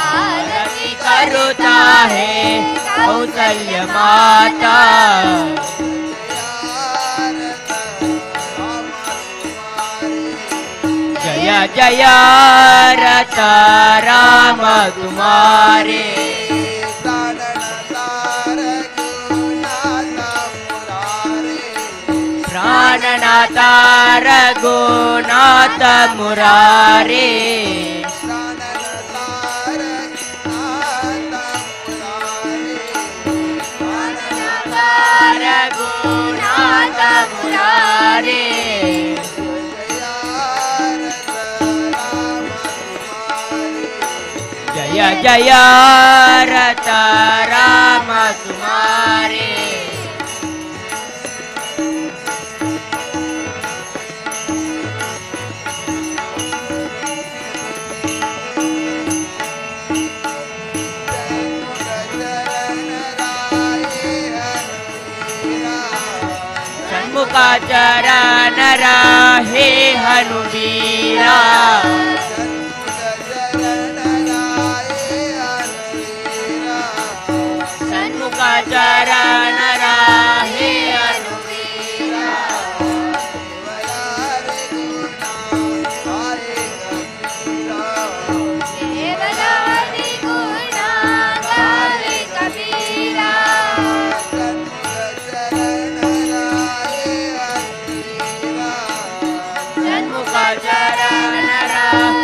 आरती करुता है कौसल्य माता जय जय रथ राम तुम्हारे प्राणनाथ रघुनाथ मुरारे रघुनाथ मुरारे जय जय रथ राम तुम्हारे का चरण राहे हनुबीरा सन्मुख चरण राहे हनुबीरा केवलादि गुण गावे कबीरा चरण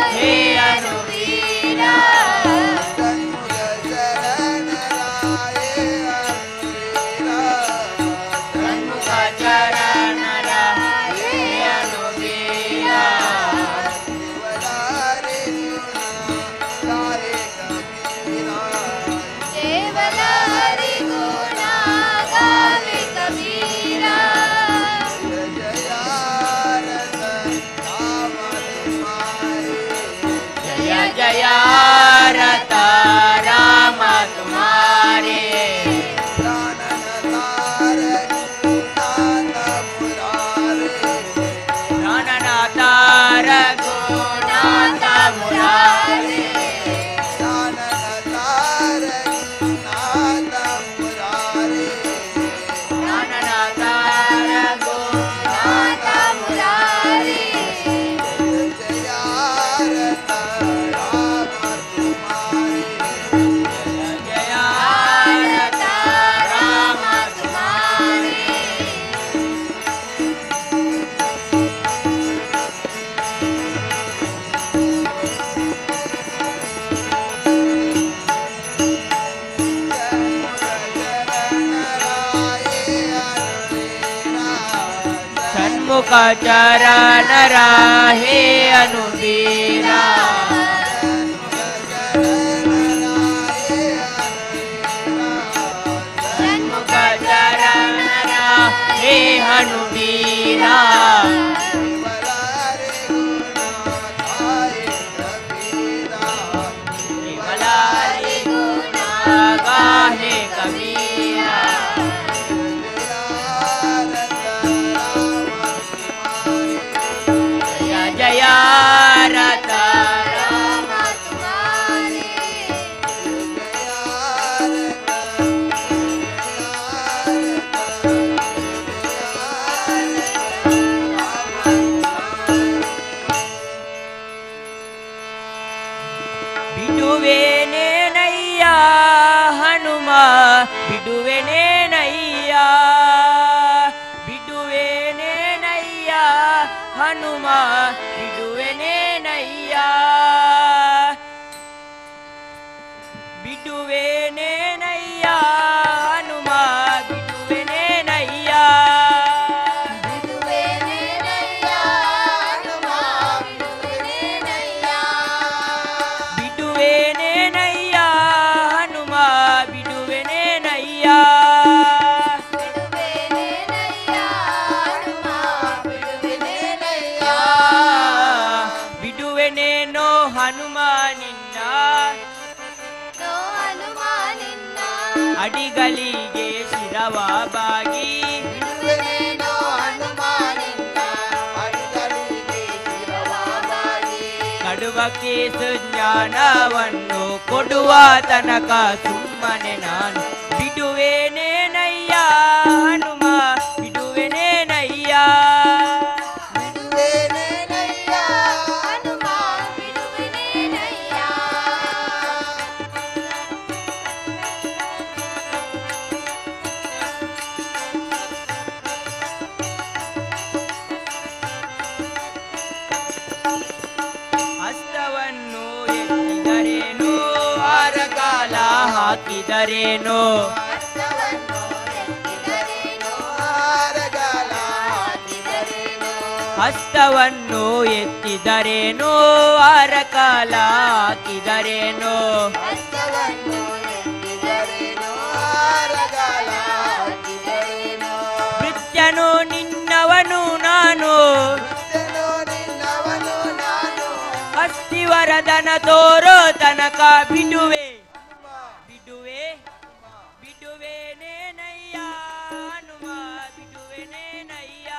षण्मुख चरण राहे हनुवीरा षण्मुख चरण राहे हनुवीरा गाहे कबीरा जय जय रत राम तुम्हारे बिडुवेने नैया हनुम बिडुवेने नैया बिडुवेने नैया हनुम बिडुवेने नैया बिडुवेने नैया हनुम बिडुवेने नैया बिडुवेने नैया हनुम बिडुवेने नैया बिडुवेने नैया हनुम बिडुवेने नैया बिडुवेने नैया हनुम बिडुवेने नैया ಬಿಡುವೆನೆ ನೋ ಹನುಮ ನಿನ್ನ ಅಡಿಗಳಿಗೆ ಶಿರವ ಬಾಗಿ ಕಡುವ ಕೇಸು ಜ್ಞಾನವನ್ನು ಕೊಡುವ ತನಕ ಸುಮ್ಮನೆ ನಾನು ಬಿಡುವೆನೆ ನಯ್ಯ ಹನುಮ ಬಿಡುವೆನೆ ನಯ್ಯ ಹಸ್ತವನ್ನು ಎತ್ತಿದರೇನೋ ಅರಗಾಲ ಹಾಕಿದರೇನೋ ಹಸ್ತವನ್ನು ಎತ್ತಿದರೇನೋ ಅರಕಾಲ ಹಾಕಿದರೇನೋ ಮೃತ್ಯನು ನಿನ್ನವನು ನಾನು ಹಸ್ತಿವರದನ ತೋರೋ ತನಕ ಬಿಡುವೆ ಬಿಡುವೆ ಬಿಡುವೆನೆ ನಯ್ಯ ಹನುಮ ಬಿಡುವೆನೆ ನಯ್ಯ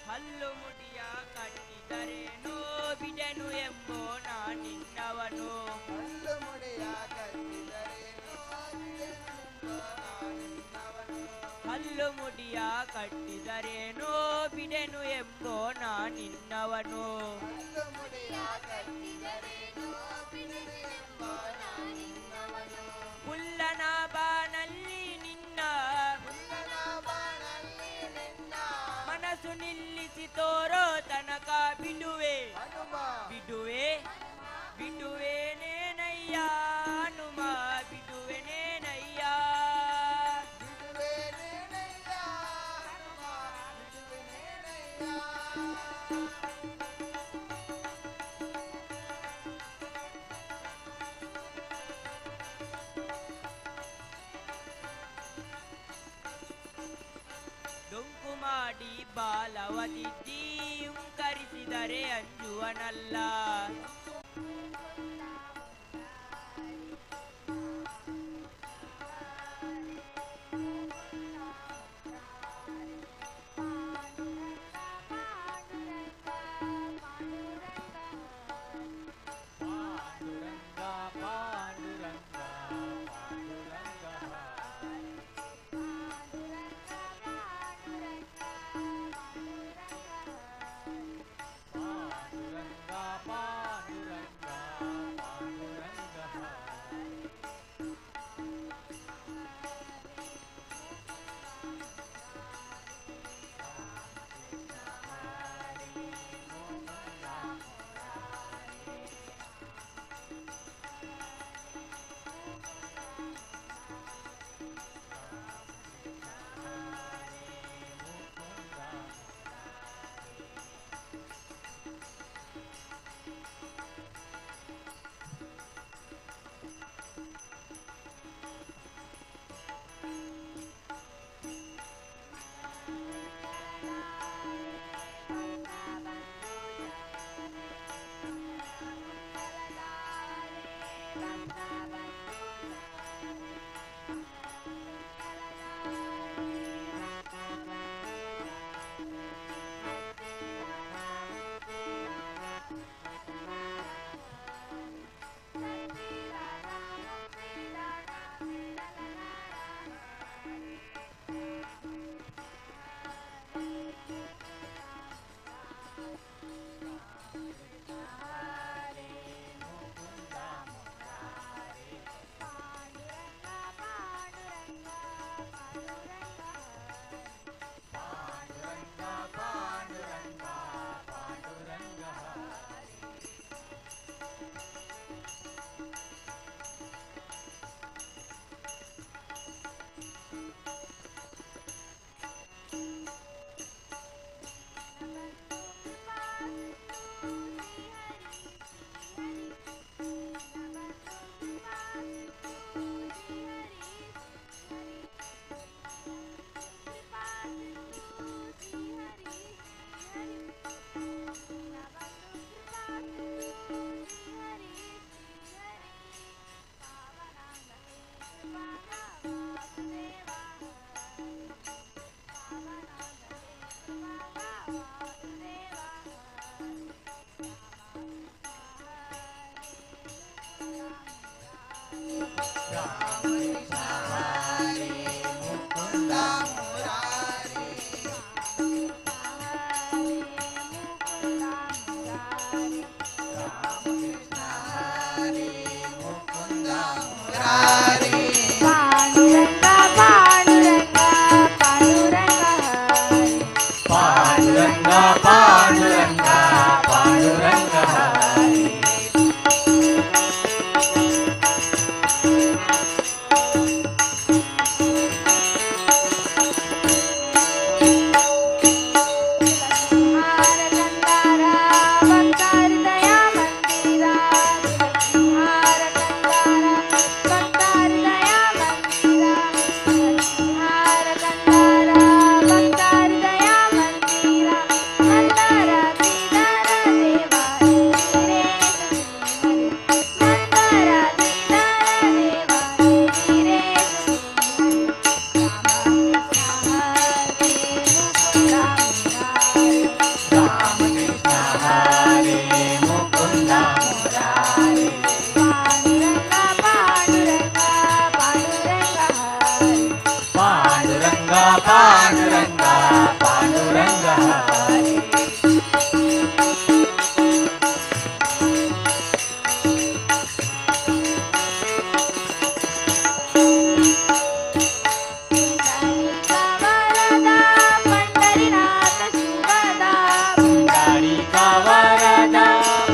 ಹಲ್ಲು ಮುಡಿಯ ಕಟ್ಟಿದರೇನೋ ಬಿಡನು ಎಂಬೋ ನಾನಿನ್ನವನು ಹಲ್ಲು ಮುಡಿಯ ಕಟ್ಟಿದರೇನೋ ಬಿಡೆನು ಎಂಬೋ ನಾನಿನ್ನವನು ಹುಲ್ಲನ ಬಾನಲ್ಲಿ ನಿನ್ನ ಮನಸ್ಸು ನಿಲ್ಲಿಸಿ ತೋರೋ ತನಕ ಬಿಡುವೆ ಬಿಡುವೆ ಬಿಡುವೆನೆ ನಯ್ಯ ಹನುಮ ಬಿಡುವೆನೆ ನಯ್ಯ ಡೊಂಕು ಮಾಡಿ ಬಾಲವದಿದ್ದಿ ಕರಿಸಿದರೆ ಅಂಜುವನಲ್ಲ पांडुरंगा पांडुरंगा पांडुरंगा हरी पांडुरंगा पांडुरंगा पांडुरंग हरी हार गंधारा बंगार दया मंदिरा हार गंधारा बंगार दया मंदिरा हार गंधारा बंगार दया मंदिरा गंधारा दीदार देवा रे गंधारा दीदार देवा रे राम कृष्ण हरे मुकुंद मुरारी पांडुरंगा पांडुरंगा पांडुरंगा हरे पांडुरंगा पांडुरंगा पांडुरंग हरी पुंडलिका वरदा पंढरीनाथ सुभदा पुंडलिका वरदा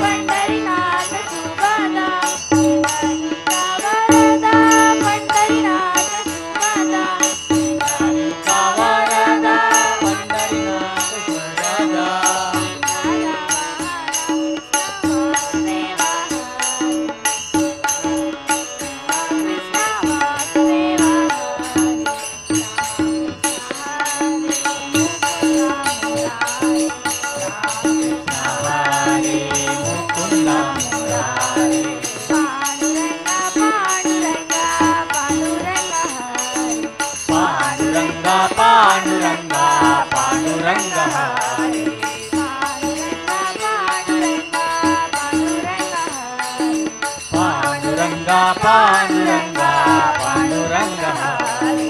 पंढरीनाथ सुभदा पुंडलिका वरदा पंढरीनाथ सुभदा पांडुरंगा पांडुरंगा पांडुरंग हरी पांडुरंगा पांडुरंगा पांडुरंग हरी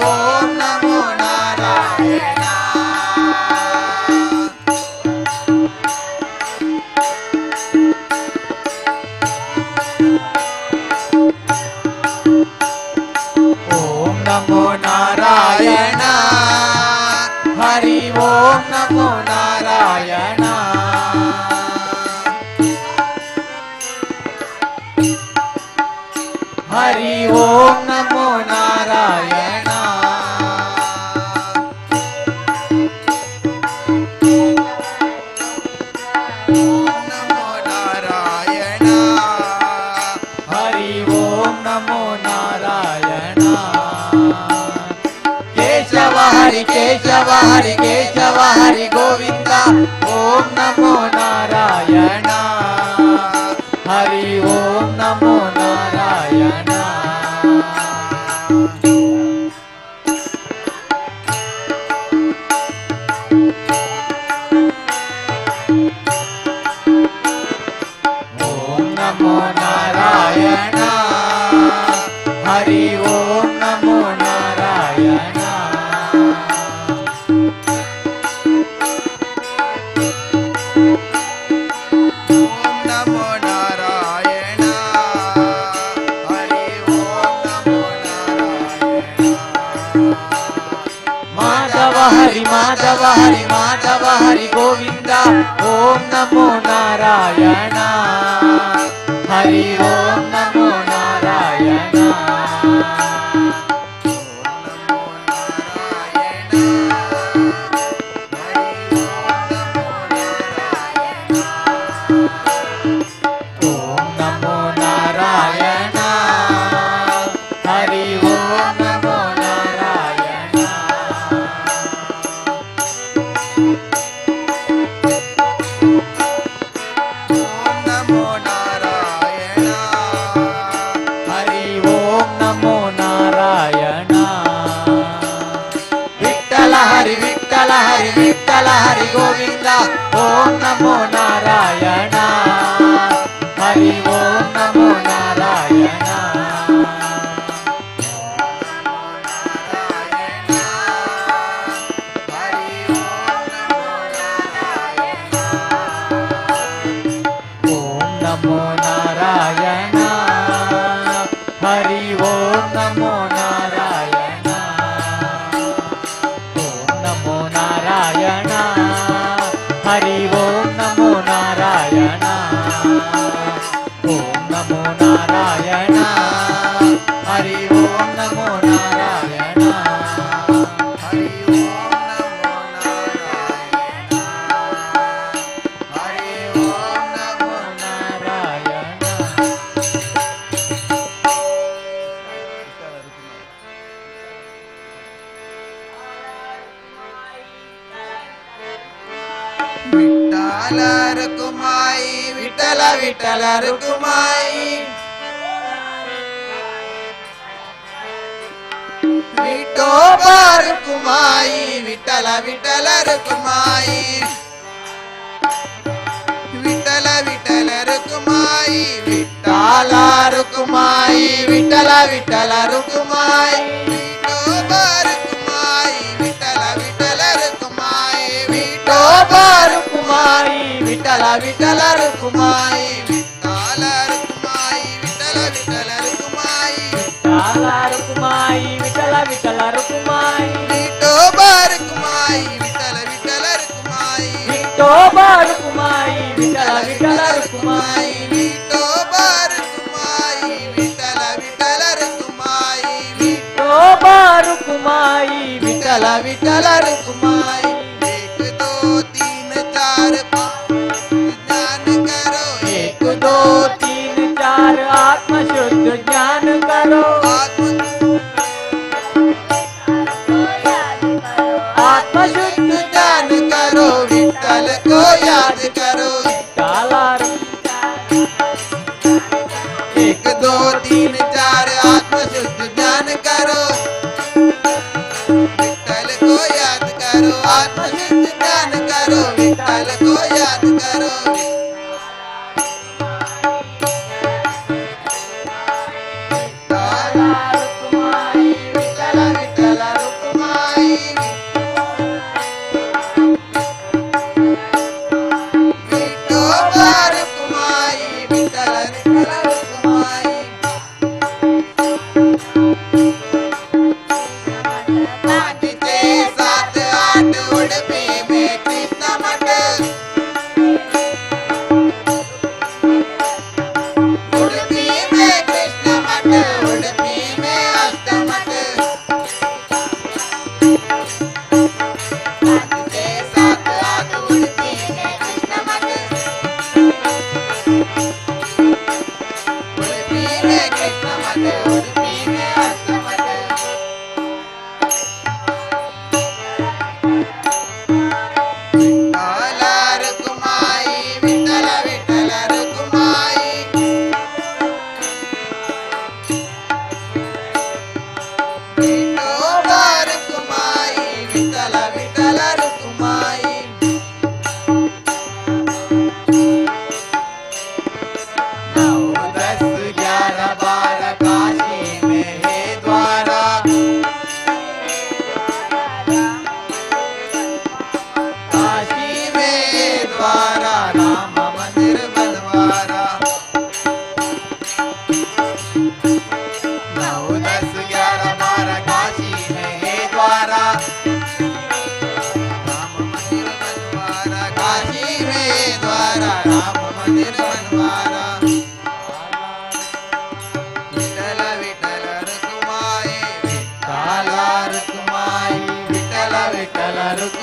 ओम नमो नारायण ओम नमो नारायण हरि ओम नमो नारायण हरि ओम नमो नारायण नमो नारायण हरि ओम नमो नारायण केशव हरि केशव हरि केशव हरि गोविंद ओम नमो नारायण हरि ओम नमो नारायण ओम नमो नारायण हरि ओम नमो नारायण ओम नमो नारायण हरि ओम नमो नारायण माधव हरि माधव हरि माधव हरि गोविंद ओम नमो नारायण हरि ओम नमो नारायण ओम नमो नारायण हरि ओम नमो नारायण ओम नमो नारायण हरि ओम नमो नारायण विठ्ठल हरि विठ्ठल हरि विठ्ठल हरि गोविंद ओम नमो नारायण हरि ओम नमो नारायण ओम नमो नारायण हरि ओम नमो नारायण ओम नमो नारायण हरि ओम नमो नारायण ओम नमो नारायण हरि ओम नमो नारायण हरि ओम नमो नारायण हरि ओम नमो नारायण विठ्ठल रुक्माई विठ्ठल विठ्ठल रुक्माई विठोबा रुक्माई विठ्ठल विठ्ठल रुक्माई विठ्ठल विठ्ठल रुक्माई विठ्ठल रुक्माई विठ्ठल विठ्ठल रुक्माई विठोबा रुक्माई विठ्ठल विठ्ठल रुक्माई विठोबा रुक्माई विठ्ठल विठ्ठल रुक्माई विठ्ठल रुक्माई विठ्ठल विठ्ठल रुक्माई विठ्ठल रुक्माई विठ्ठल विठ्ठल रुक्माई विठोबा रुक्माई विठ्ठल विठ्ठल रुक्माई विठोबा रुक्माई विठ्ठल विठ्ठल रुक्माई विठोबा रुक्माई विठ्ठल विठ्ठल रुक्माई विठोबा रुक्माई विठ्ठल विठ्ठल रुक्माई एक दो तीन चार ज्ञान करो एक दो तीन चार आत्मशुद्ध ज्ञान करो आत्मशुद्ध ज्ञान करो विठ्ठल को याद करो एक दो तीन चार आत्मशुद्ध ज्ञान करो विठ्ठल को याद करो आत्मशुद्ध ज्ञान करो विठ्ठल को याद करो विठ्ठल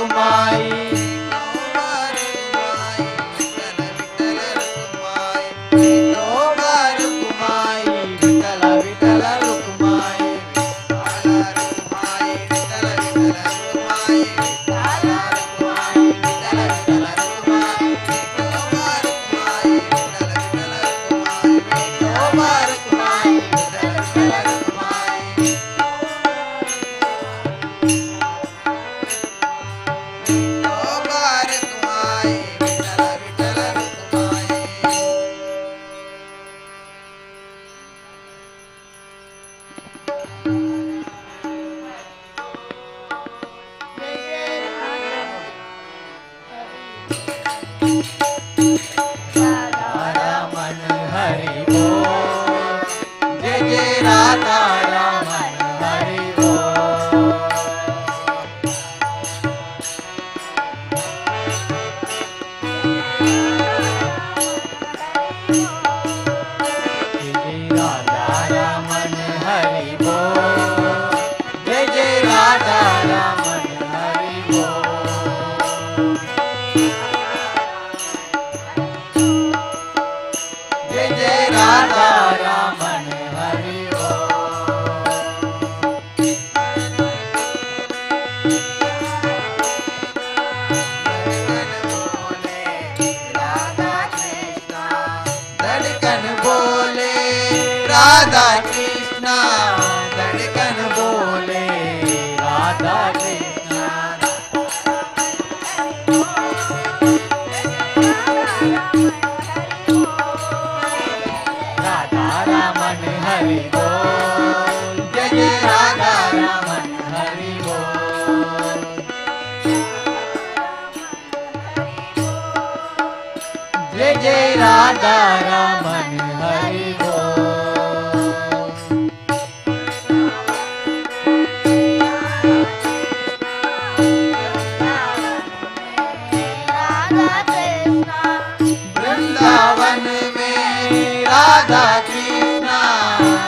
रुक्माई विठोबा रुक्माई विठ्ठल विठ्ठल रुक्माई रमन हरि बोल जय जय राधा रमन हरि बोल जय जय राधा रमन हरि बोल जय जय राधा रमन हरि बोल जय जय राधा रमन हरि धड़कन बोले राधा कृष्णा धड़कन बोले राधा कृष्णा राधा रमन हरि बोल जय जय राधा रमन हरि बोल जय जय राधा रमन हरि बोल वृंदावन में राधा कृष्णा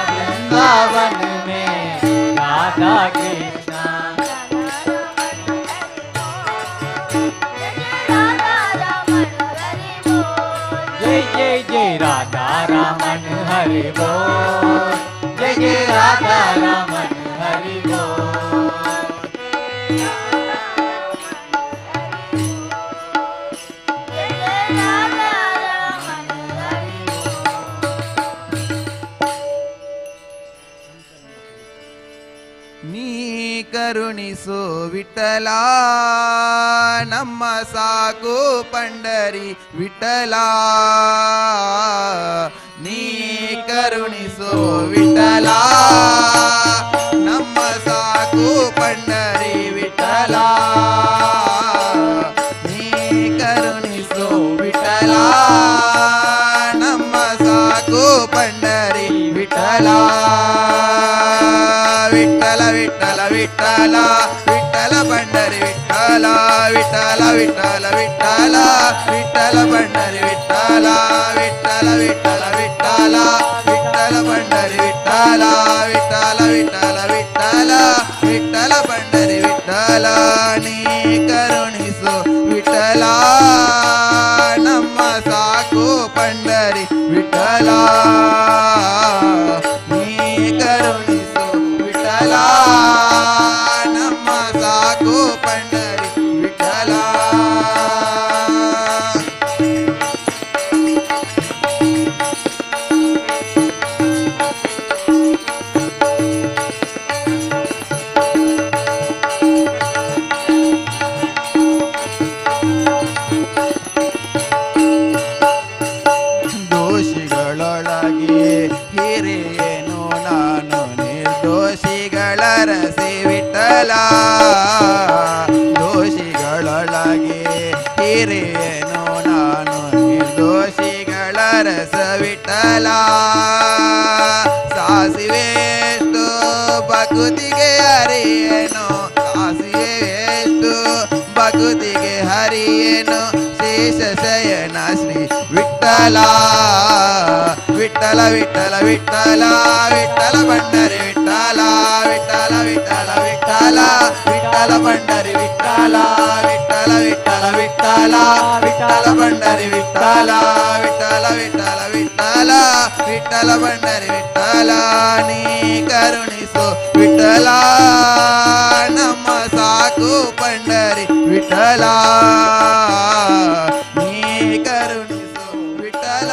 वृंदावन में राधा कृष्णा जय जय जय राधा रमन हरि बोल जय जय राधा रमन हरि बोल ನೀ ಕರುಣಿಸು ವಿಠಲ ನಮ್ಮ ಸಾಕು ಪಂಡರಿ ವಿಠಲ ನೀ ಕರುಣಿಸು ವಿಠಲ ನಮ್ಮ ಸಾಕು ಪಂಡರಿ ವಿಠಲ ನೀ ಕರುಣಿಸು ವಿಠಲ ನಮ್ಮ ಸಾಕು ಪಂಡರಿ ವಿಠಲ ವಿಠಲ ವಿಠಲ ವಿಠಲ ವಿಠಲ ಪಂಡರಿ ವಿಠಲ ವಿಠಲ ವಿಠಲ ವಿಠಲ ವಿಠಲ ಪಂಡರಿ ವಿಠಲ ವಿಠಲ ವಿಠಲ ವಿಠಲ ವಿಠಲ ಪಂಡರಿ ವಿಠಲ ವಿಠಲ ವಿಠಲ ವಿಠಲ ವಿಠಲ ಪಂಡರಿ ವಿಠಲ ನೀ ಕರುಣಿಸು ವಿಠಲ ನಮ್ಮ ಸಾಕು ಪಂಡರಿ ವಿಠಲ ನೀ ಕರುಣಿಸು ವಿಠಲ ನಮ್ಮ ಸಾಕು ಪಂಡರಿ ವಿಠಲ ದೋಷಿಗಳೊಳಗೆ ಹಿರಿಯೇನು ನಾನು ನಿರ್ದೋಷಿಗಳ ರಸಿ ವಿಠಲ ದೋಷಿಗಳೊಳಗೆ ಹಿರಿಯೇನು ನಾನು ನಿರ್ದೋಷಿಗಳ ರಸ ವಿಠಲ ಸಾಸಿವೆಷ್ಟು ಭಕುತಿಗೆ ಹರಿಯೇನು ಸಾಸಿವೆಷ್ಟು ಭಕುತಿಗೆ ಹರಿಯೇನು ಶೇಷ ಶಯನ ಶ್ರೀ ವಿಠಲ ವಿಠಲ ವಿಠಲ ವಿಠಲ ವಿಠಲ ಭಂಡರಿ ವಿಠಲ ವಿಠಲ ವಿಠಲ ವಿಠಲ ವಿಠಲ ವಿಠಲ ಬಂಡರಿ ವಿಠಲ ವಿಠಲ ವಿಠಲ ವಿಠಲ ವಿಠಲ ಬಂಡರಿ ವಿಠಲ ವಿಠಲ ವಿಠಲ ವಿಠಲ ವಿಠಲ ಬಂಡರಿ ವಿಠಲ ನೀ ಕರುಣಿಸು ವಿಠಲ ನಮ್ಮ ಸಾಕು ಪಂಡರಿ ವಿಠಲ ನೀ ಕರುಣಿಸು ವಿಠಲ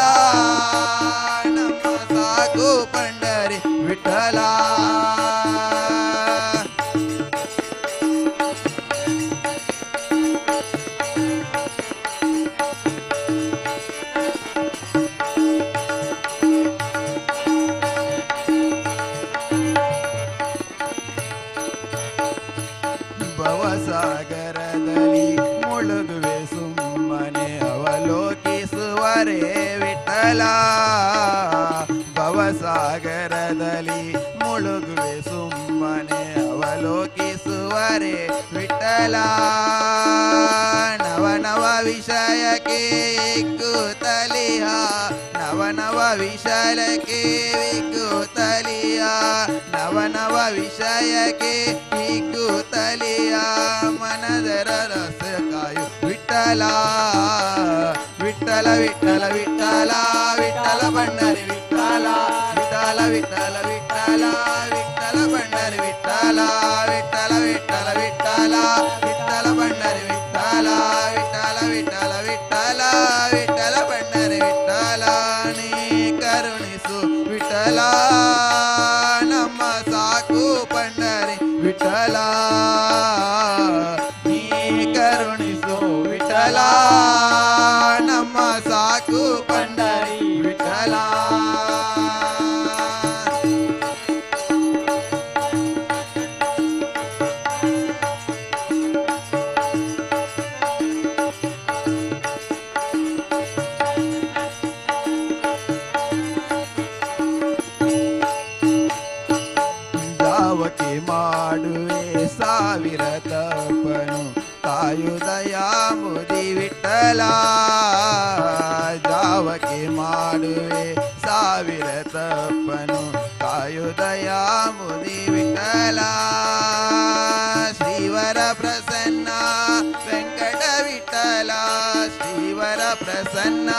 ನಮ್ಮ ಸಾಕು ಪಂಡರಿ ವಿಠಲ ಭವಸಾಗರದಲ್ಲಿ ಮುಳುಗುವೆ ಸುಮ್ಮನೆ ಅವಲೋಕಿಸುವರೇ ವಿಠಲ ಭವಸಾಗರದಲ್ಲಿ ಮುಳುಗುವೆ ಸುಮ್ಮನೆ ಅವಲೋಕಿಸುವರೇ ವಿಠಲ ನವನವ ವಿಷಯಕ್ಕೆ ವಿಕ್ಕುತ್ತಲಿಯ ನವನವ ವಿಷಯಕ್ಕೆ ವಿಕ್ಕುತ್ತಲಿಯ ನವನವ ವಿಷಯಕ್ಕೆ ವಿಕ್ಕುತ್ತಲಿಯ ಮನದರ ರಸ ಕಾಯು ವಿಠಲ ವಿಠಲ ವಿಠಲ ವಿಠಲ ವಿಠಲ ಬಂಡರಿ ವಿಠಲ ವಿಠಲ ವಿಠಲ ವಿಠಲ ವಿಠಲ ಬಂಡರಿ ವಿಠಲ ವಿಠಲ ವಿಠಲ ವಿಠಲ ವಿಠಲ ಬಂಡರಿ ವಿಠಲ ವಿಠಲ ವಿಠಲ ವಿಠಲ ವಿಠಲ ಬಂಡರಿ ವಿಠಲ ನೀ ಕರುಣಿಸು ವಿಠಲ ನಮ್ಮ ಸಾಕು ಪಂಡರಿ ವಿಠಲ ನೀ ಕರುಣಿಸು ವಿಠಲ ನಮ್ಮ ಸಾಕು ಪಂಡರಿ ವಿಠಲ ಜಾವಕ್ಕೆ ಮಾಡುವೆ ಸಾವಿರ ತಪನು ಕಾಯುದಯ ಮುದಿ ವಿಠಲ ಜಾವಕ್ಕೆ ಮಾಡುವೆ ಸಾವಿರ ತಪನು ಕಾಯುದಯ ಮುದಿ ವಿಠಲ ಶ್ರೀವರ ಪ್ರಸನ್ನ ವೆಂಕಟ ವಿಠಲ ಶ್ರೀವರ ಪ್ರಸನ್ನ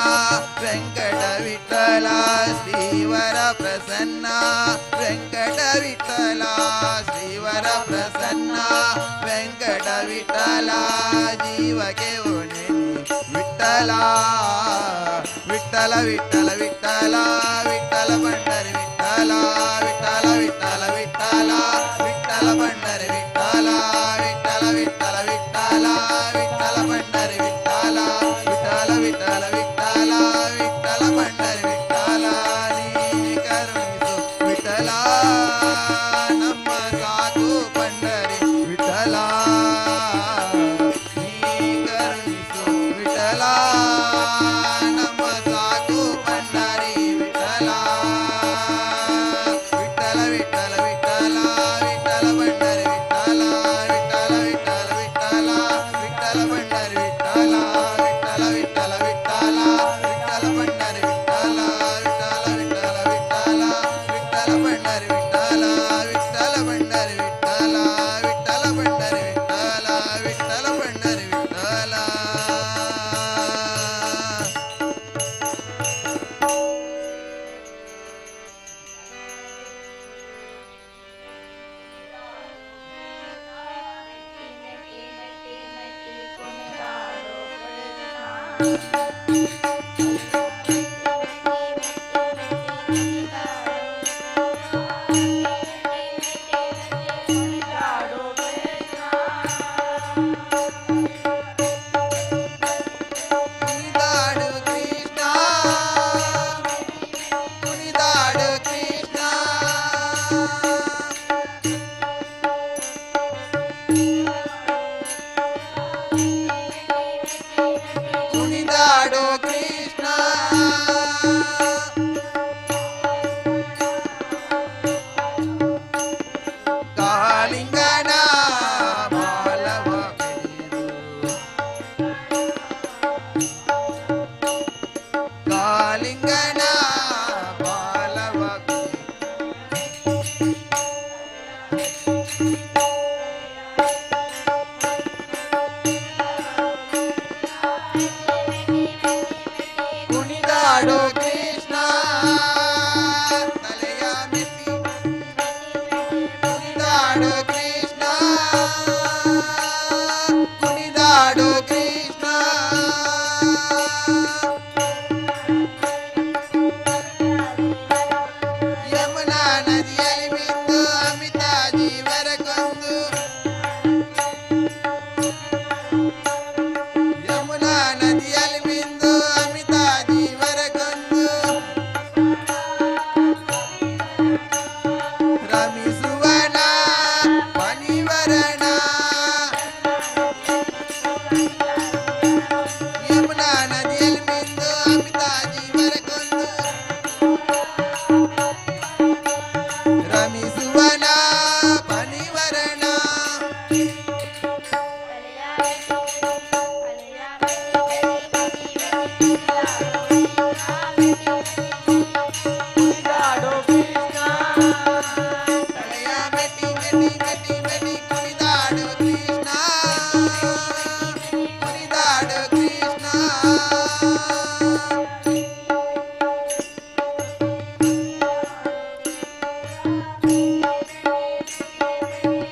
ವೆಂಕಟ ವಿಠಲ ಶ್ರೀವರ ಪ್ರಸನ್ನ ವೆಂಕಟ ವಿಠಲ ಶ್ರೀವರ ಪ್ರಸನ್ನ ವೆಂಕಟ ವಿಠಲ ಜೀವಕ್ಕೆ ಒಣೆ ವಿಠಲ ವಿಠಲ ವಿಠಲ ವಿಠಲ ವಿಠಲ ಬಂಡರಿ ವಿಠಲ ವಿಠಲ ವಿಠಲ ವಿಠಲ ವಿಠಲ ಬಂಡರಿ ವಿಠಲ ವಿಠಲ ವಿಠಲ ವಿಠಲ ವಿಠಲ ಬಂಡರಿ ವಿಠಲ ವಿಠಲ ವಿಠಲ ವಿಠಲ ವಿಠಲ ಬಂಡರಿ ವಿಠಲ ನೀ ಕರುಣಿಸು ವಿಠಲ ನಮ್ಮ ಸಾಕು ಪಂಡರಿ ವಿಠಲ ನೀ ಕರುಣಿಸು ವಿಠಲ ನಮ್ಮ ಸಾಕು ಪಂಡರಿ ವಿಠಲ ವಿಠಲ ವಿಠಲ ವಿಠಲ ವಿಠಲ ಬಂಡರಿ ವಿಠಲ ವಿಠಲ ವಿಠಲ ವಿಠಲ ವಿಠಲ ಬಂಡರಿ ವಿಠಲ ವಿಠಲ ವಿಠಲ ವಿಠಲ ವಿಠಲ ಬಂಡರಿ ವಿಠಲ ವಿಠಲ ವಿಠಲ ವಿಠಲ ವಿಠಲ ಬಂಡರಿ ವಿಠಲ ವಿಠಲ ಬಂಡರಿ ವಿಠಲ ವಿಠಲ ಬಂಡರಿ ವಿಠಲ ವಿಠಲ ಬಂಡರಿ ವಿಠಲ ಕುಣಿದಾಡು ಕೃಷ್ಣ ಕುಣಿದಾಡು ಕೃಷ್ಣ ಕುಣಿದಾಡು ಕೃಷ್ಣ ಕಾಳಿಂಗನ ಬಾಲವ ಕಾಳಿಂಗನ ಬಾಲವ ಕುಣಿದಾಡು ಕೃಷ್ಣ ಕುಣಿದಾಡು ಕೃಷ್ಣ ಯಮುನಾ ನದಿಯಲ್ಲಿ ಬಿದ್ದು ಅಮಿತ ಜೀವರ ಕೊಂದು ಯಮುನಾ ನದಿಯಲ್ಲಿ ಬಿದ್ದು ಅಮಿತ ಜೀವರ ಕೊಂದು ರಮಿಸುವನ ಪನಿವರಣ ಯಮುನಾ ನದಿಯಲ್ಲಿ ಬಿದ್ದು ಅಮಿತ ಜೀವರ ಕೊಂದು ರಮಿಸುವನ ಪನಿವರಣ ಕುಣಿದಾಡು ಕೃಷ್ಣ ತಲೆಯ ಮೆಟ್ಟಿ ಮೆಟ್ಟಿ ಮೆಟ್ಟಿ ಮೆಟ್ಟಿ ಕುಣಿದಾಡು ಕೃಷ್ಣ ಕುಣಿದಾಡು ಕೃಷ್ಣ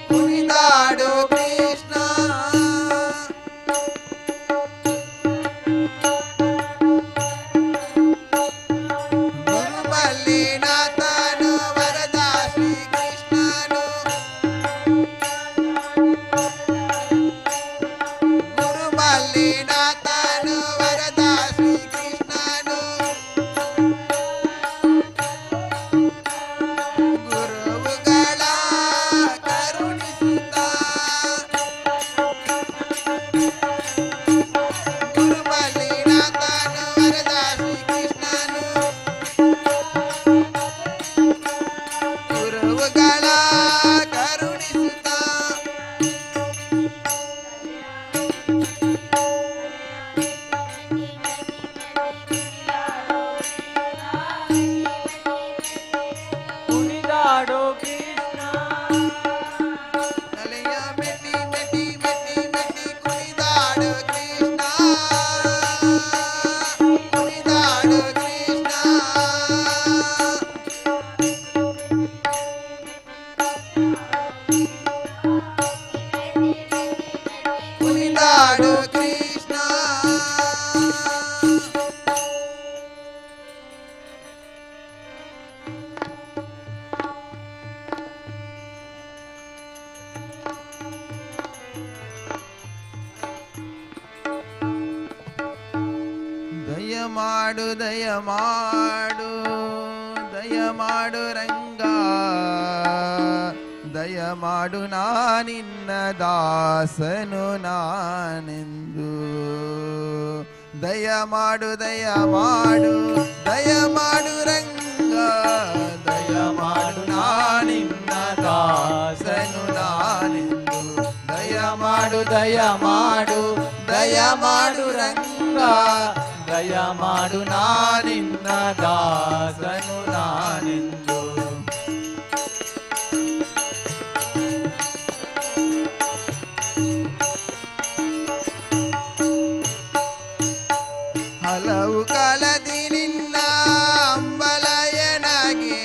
ಕುಣಿದಾಡು ಕೃಷ್ಣ ಗುರು ಮಲ್ಲಿನಾಥನು ವರದ ಶ್ರೀ ಕೃಷ್ಣನು ಗುರು ಮಲ್ಲಿನಾಥನು ವರದ ಶ್ರೀ ಕೃಷ್ಣನು ಗುರುವುಗಳ ಕರುಣಿಸುತ್ತ ಗುರು ಮಲ್ಲಿನಾಥನು ವರದ ಶ್ರೀ ಕೃಷ್ಣನು ಗುರುವುಗಳ ಕರುಣಿಸುತ್ತ ಕುಣಿದಾಡು ಕೃಷ್ಣ ತಲೆಯ ಮೆಟ್ಟಿ ಮೆಟ್ಟಿ ಮೆಟ್ಟಿ ಮೆಟ್ಟಿ ಕುಣಿದಾಡು ಕೃಷ್ಣ ಕುಣಿದಾಡು ಕೃಷ್ಣ ಕುಣಿದಾಡು ಕೃಷ್ಣ ದಯಮಾಡು ದಯಮಾಡು ದಯಮಾಡು ರಂಗ ದಯಮಾಡು ನಾನಿನ್ನ ದಾಸನು ನಾನೆಂದು ದಯಮಾಡು ದಯಮಾಡು ದಯಮಾಡು ರಂಗ ದಯಮಾಡು ನಾನಿನ್ನ ದಾಸನು ನಾನೆಂದು ದಯಮಾಡು ದಯಮಾಡು ದಯಮಾಡು ರಂಗ ದಯಮಾಡು ನಾನಿನ್ನ ದಾಸನು ನಾನೆಂದು ಹಲವು ಕಾಲದಿ ನಿನ್ನ ಅಂಬಲಯನಾಗೆ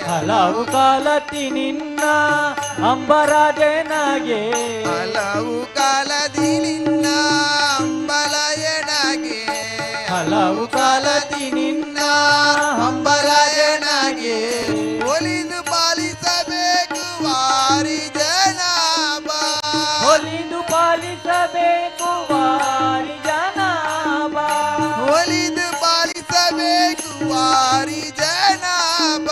ಹಲವು ಕಾಲತಿ ನಿನ್ನ ಅಂಬರಾಜನಾಗೆ ಹಲವು ಕಾಲದಿ ನಿನ್ನ ಅಂಬಲಯನಾಗೆ ಹಲವು ಕಾಲತಿ ನಿನ್ನ ಅಂಬಲಯನಾಗೆ ಒಲಿದು ಪಾಲಿಸಬೇಕು ವಾರಿ ಜನಾಭ ಒಲಿದು ಪಾಲಿಸಬೇಕು ವಾರಿ ಜನಾಭ ಒಲಿದು ಪಾಲಿಸಬೇಕು ವಾರಿ ಜನಾಭ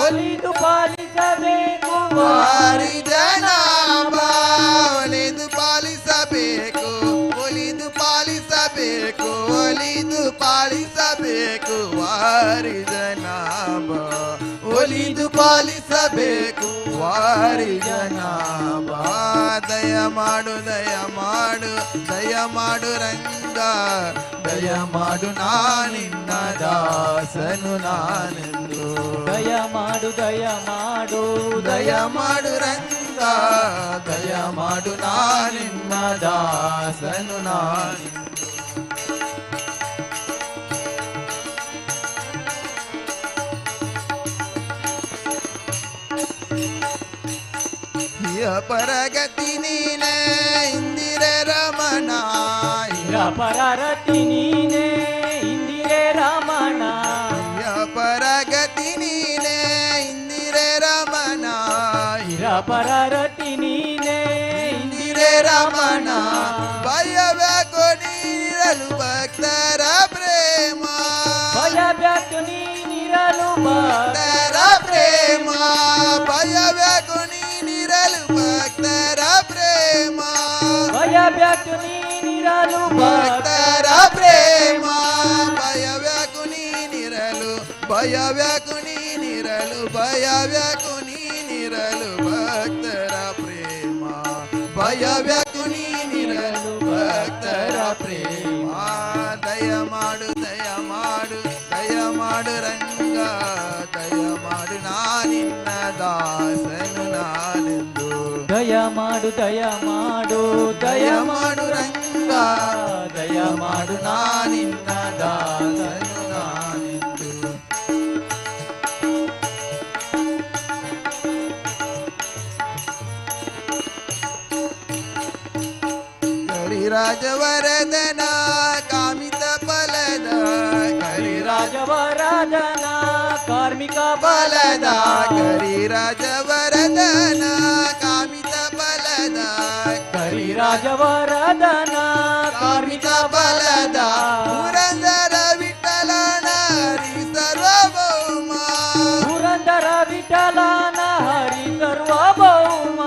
ಒಲಿದು ಪಾಲಿಸಬೇಕು ವಾರಿ ಜನಾಭ ಒಲಿದು ಪಾಲಿಸಬೇಕು ಒಲಿದು ಪಾಲಿಸಬೇಕು ಒಲಿದು ಪಾಲಿಸಬೇಕು ವಾರಿ ಜನಾಭ ಒಲಿದು ಪಾಲಿಸಬೇಕು ವಾರಿ ಜನಾಭ ದಯಮಾಡು ದಯಮಾಡು ದಯಮಾಡು ರಂಗ ದಯಮಾಡು ನಾನಿನ್ನ ದಾಸನು ನಾನೆಂದು ದಯಮಾಡು ದಯಮಾಡು ದಯಮಾಡು ರಂಗ ದಯಮಾಡು ನಾನಿನ್ನ ದಾಸನು ನಾನೆಂದು ಪರಗತಿ ನೀನೆ ಇಂದಿರೆ ರಮಣ ಪರರತಿ ನೀನೆ ಇಂದಿರೆ ರಮಣ ಪರಗತಿ ನೀನೆ ಇಂದಿರೆ ರಮಣ ಪರರತಿ ನೀನೆ ಇಂದಿರೆ ರಮಣ ಭಯವ್ಯಾಕೋ ನೀರಲು ಭಕ್ತರ ಪ್ರೇಮ ಭಯವ್ಯಾಕು ನೀನಿರಲು ಭಕ್ತರ ಪ್ರೇಮ ಭಯವ್ಯಾಕೋ ನೀನಿರಲು ಭಕ್ತರ ಪ್ರೇಮ ಭಯವ್ಯಾಕು ನೀನಿರಲು ಭಕ್ತರ ಪ್ರೇಮ ಭಯವ್ಯಾಕು ನೀನಿರಲು ಭಯವ್ಯಾಕು ನೀನಿರಲು ಭಯವ್ಯಾಕು ನೀನಿರಲು ಭಕ್ತರ ಪ್ರೇಮ ಭಯವ್ಯಾಕು ನೀನಿರಲು ಭಕ್ತರ ಪ್ರೇಮ ದಯ ಮಾಡು ದಯ ಮಾಡು ದಯ ಮಾಡು ರಂಗ ದಯ ಮಾಡು ನಾನಿನ್ನ ದಾಸನು ನಾನೆಂದು ದಯ ಮಾಡು ದಯ ಮಾಡು ದಯ ಮಾಡು ರಂಗ ದಯ ಮಾಡು ನಾನಿನ್ನ ದಾಸನು ನಾನೆಂದು ಕರಿರಾಜವರದನ ಕಾಮಿತ ಫಲದ ಕರಿರಾಜವರದನ ಕಾರ್ಮಿಕ ಫಲದ ಕರಿರಾಜವರದನ ಕಾಮಿತ ಫಲದ ಕರಿರಾಜವರದನ ಕಾರ್ಮಿಕ ಫಲದ ಪುರಂದರ ವಿಠಲನ ಹರಿ ಸರ್ವಭೌಮ ಪುರಂದರ ವಿಠಲನ ಹರಿ ಸರ್ವಭೌಮ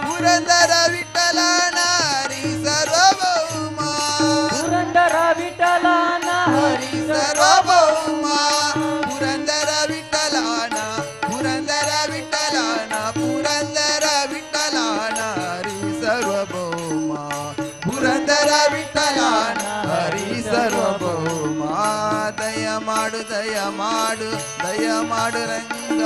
ಪುರಂದರ ವಿಠಲನ ಹರಿ ಸರ್ವಭೌಮ ಪುರಂದರ ವಿಠಲನ ಹರಿ ಸರ್ವಭೌಮ ಪುರಂದರ ವಿಠಲನ ಪುರಂದರ ವಿಠಲನ ಪುರಂದರ ವಿಠಲನ ಹರಿ ಸರ್ವಭೌಮ ಪುರಂದರ ವಿಠಲನ ಹರಿ ಸರ್ವಭೌಮ ದಯ ಮಾಡು ದಯ ಮಾಡು ದಯ ಮಾಡು ರಂಗ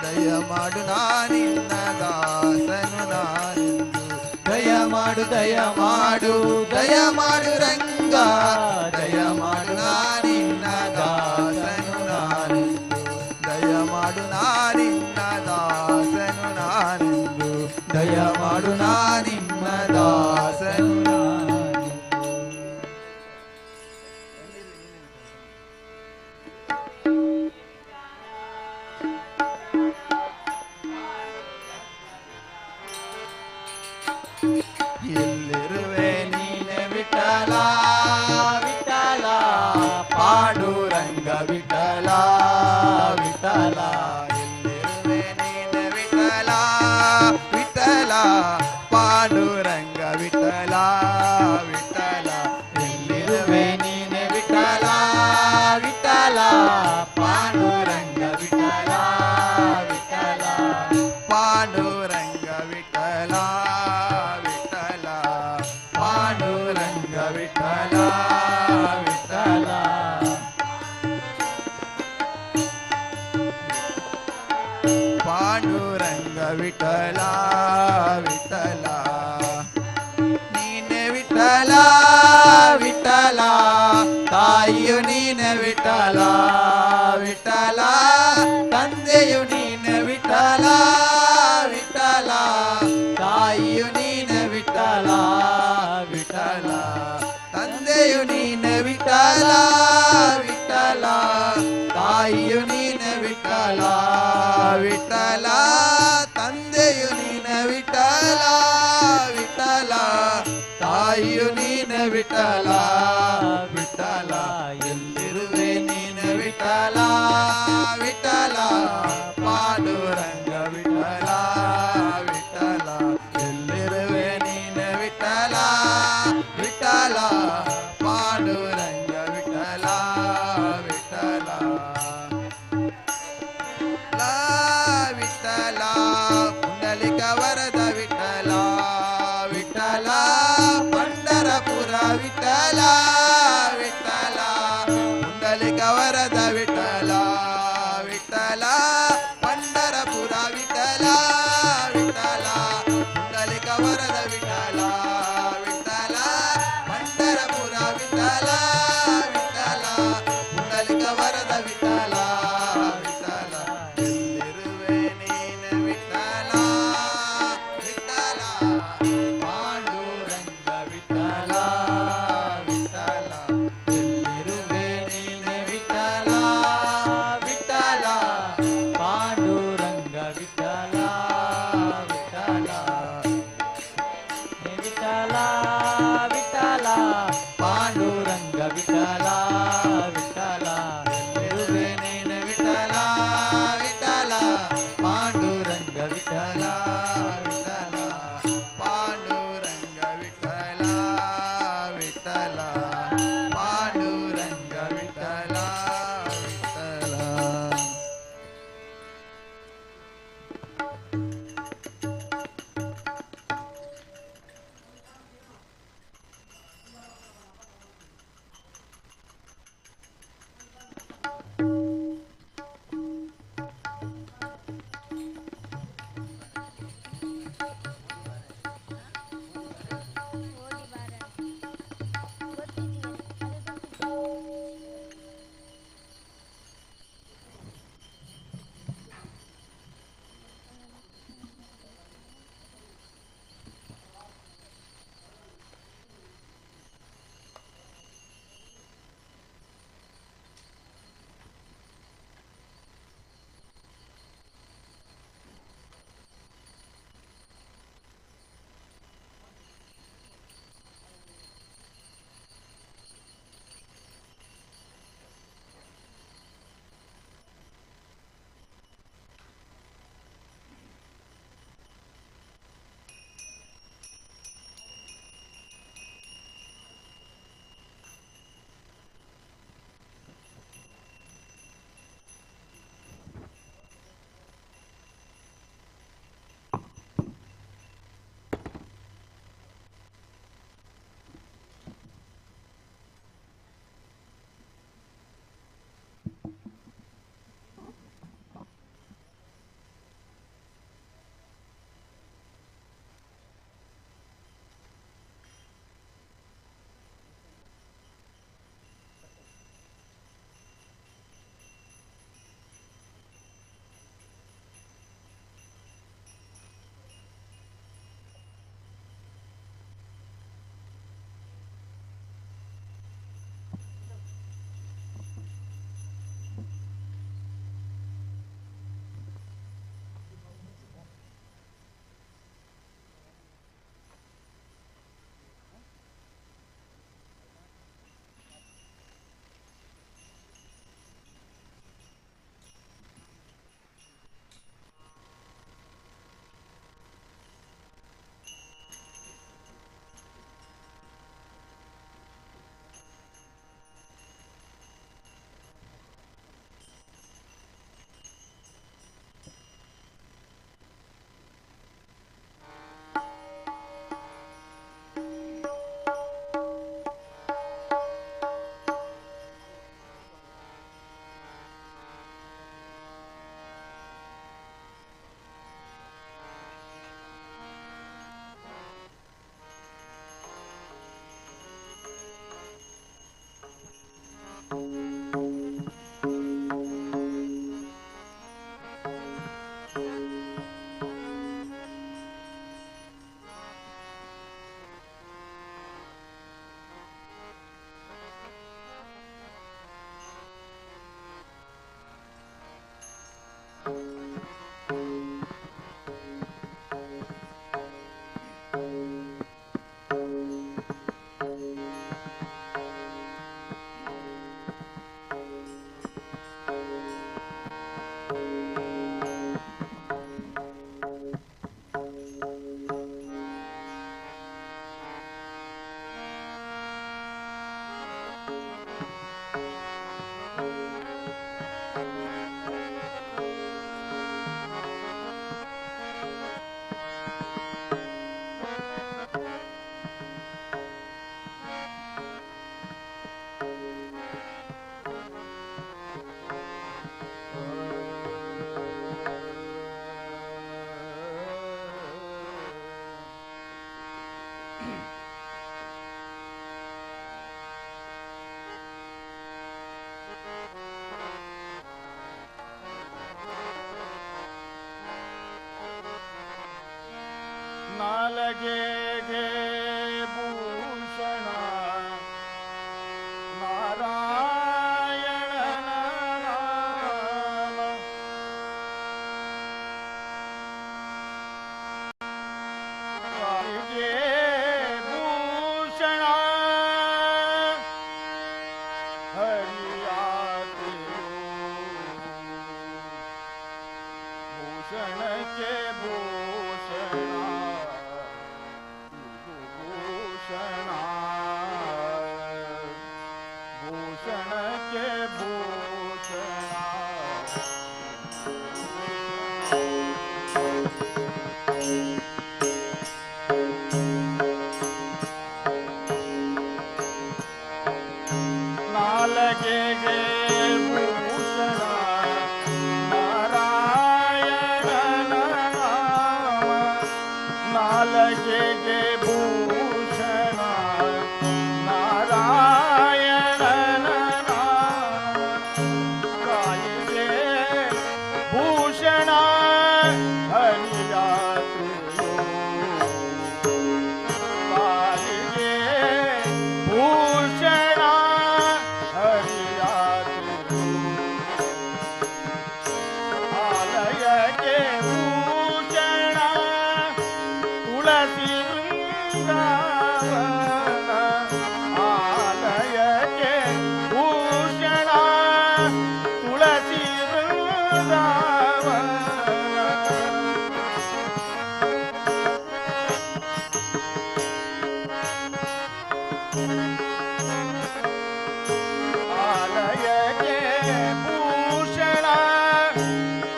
ದಯ ಮಾಡು ನಾನಿನ್ನ ದಾಸನು ನಾನೆಂದು ದಯ ಮಾಡು ದಯ ಮಾಡು ದಯ ಮಾಡು ರಂಗ ದಯ ಮಾಡು ನಾನಿನ್ನ ದಾಸನು ನಾನೆಂದು ದಯ ಮಾಡು ನಾನಿನ್ನ ದಾಸನು ನಾನೆಂದು ದಯ ಮಾಡು ನಾನಿನ್ನ ದಾಸನು ನಾನೆಂದು ಎಲ್ಲಿರುವೆ ನೀನೆ ವಿಠಲ ವಿಠಲ ಪಾಂಡುರಂಗ ವಿಠಲ ವಿಠಲ ಎಲ್ಲಿರುವೆ ನೀನೆ ವಿಠಲ ವಿಠಲ ಪಾಂಡುರಂಗ ವಿಠಲ ವಿಠಲ ಎಲ್ಲಿರುವೆ ನೀನೆ ವಿಠಲ ವಿಠಲ ಪಾಂಡುರಂಗ ವಿಠಲ ವಿಠಲ ಪಾಂಡುರಂಗ ವಿಠಲ ವಿಠಲ ಪಾಂಡುರಂಗ ವಿಠಲ ವಿಠಲ ಪಾಂಡುರಂಗ ವಿಠಲ ವಿಠಲ ನೀನೆ ವಿಠಲ ವಿಠಲ ತಾಯಿಯು ನೀನೆ ವಿಠಲ ವಿಠಲ ತಂದೆಯು ನೀನೆ ವಿಠಲ ವಿಠಲ ತಾಯಿಯು ನೀನೆ ವಿಠಲ ವಿಠಲ ತಂದೆಯು ನೀನೆ ವಿಠಲ ವಿಠಲ ತಾಯಿಯು ನೀನೆ ವಿಠಲ ವಿಠಲ ತಂದೆಯು ನೀನೆ ವಿಠಲ ವಿಠಲ ತಾಯಿಯು ನೀನೆ ವಿಠಲ ವಿಠಲ ಎಲ್ಲಿರುವೆ ನೀನೆ ವಿಠಲ ವಿಠಲ ಪಾಂಡುರಂಗ ವಿಠಲ ವಿಠಲ ಎಲ್ಲಿರುವೆ ನೀನೆ ವಿಠಲ ವಿಠಲ ಪಾಂಡುರಂಗ ವಿಠಲ ವಿಠಲ ವಿಠಲ ಪುಂಡಲಿಕ ವರದ ವಿಠಲ ವಿಠಲ ಪಂಡರಪುರ ವಿಠಲ ವಿಠಲ ಪುಂಡಲಿಕ ವರದ ವಿಠಲ ವಿಠಲ ಪಂಡರಪುರ ವಿಠಲ ವಿಠಲ ಪುಂಡಲಿಕ ವರದ ವಿಠಲ ವಿಠಲ ಪಂಡರಪುರ ವಿಠಲ ವಿಠಲ ಪುಂಡಲಿಕ ವರದ ವಿಠಲ ವಿಠಲ ಎಲ್ಲಿರುವೆ ನೀನೆ ವಿಠಲ ನಾಲಗೆಗೆ ಭೂಷಣ ನಾರಾಯಣನ ನಾಮ ಕಾಲಿಗೆ ಭೂಷಣ ಹರಿಯಾತಿಯೋ ಭೂಷಣಕ್ಕೆ ಭೂಷಣ ಭೂಷಣ ಭೂಷಣಕ್ಕೆ ಭೂಷಣ ನಾಲಗೆಗೆ ಭೂಷಣ ನಾರಾಯಣನ ನಾಮ ನಾಲಗೆಗೆ ಭೂಷಣ ನಾರಾಯಣನ ನಾಮ ಕಾಲಿಗೆ ಭೂಷಣ ಹರಿಯಾತ್ರೆಯೋ ಕಾಲಿಗೆ ಭೂಷಣ ಹರಿಯಾತ್ರೆಯೋ ಆಲಯಕ್ಕೆ ಭೂಷಣ ತುಳಸಿ ವೃಂದಾವನ ಆಲಯಕ್ಕೆ ಭೂಷಣ ತುಳಸಿ ವೃಂದಾವನ ಆಲಯಕ್ಕೆ ಭೂಷಣ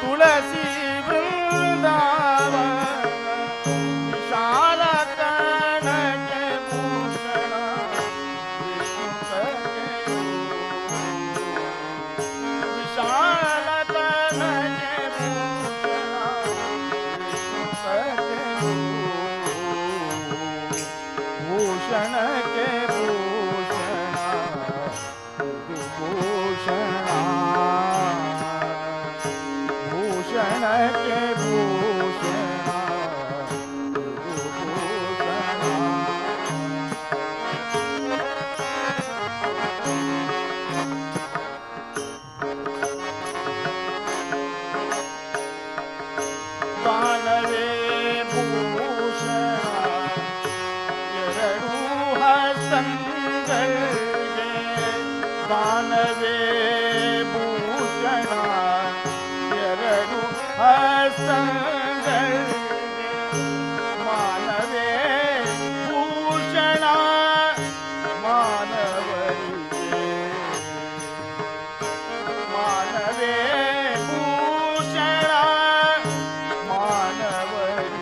ತುಳಸಿ ವೃಂದಾವನ ವಿಶಾಲ ಕಣಕ್ಕೆ ಭೂಷಣ ವಿಶಾಲ ಕಣಕ್ಕೆ ಭೂಷಣಕ್ಕೆ ಭೂಷಣ ಭೂಷಣ ಭೂಷಣಕ್ಕೆ ಭೂಷಣ ಭೂಷಣ ಬಾಣವೇ ಭೂಷಣ ಎರಡು ಹಸ್ತಂಗಳಿಗೆ ಬಾಣವೇ ಭೂಷಣ ಎರಡು ಹಸ್ತಂಗಳಿಗೆ ಮಾನವೇ ಭೂಷಣ ಮಾನವರಿಗೆ ಮಾನವೇ ಭೂಷಣ ಮಾನವರಿಗೆ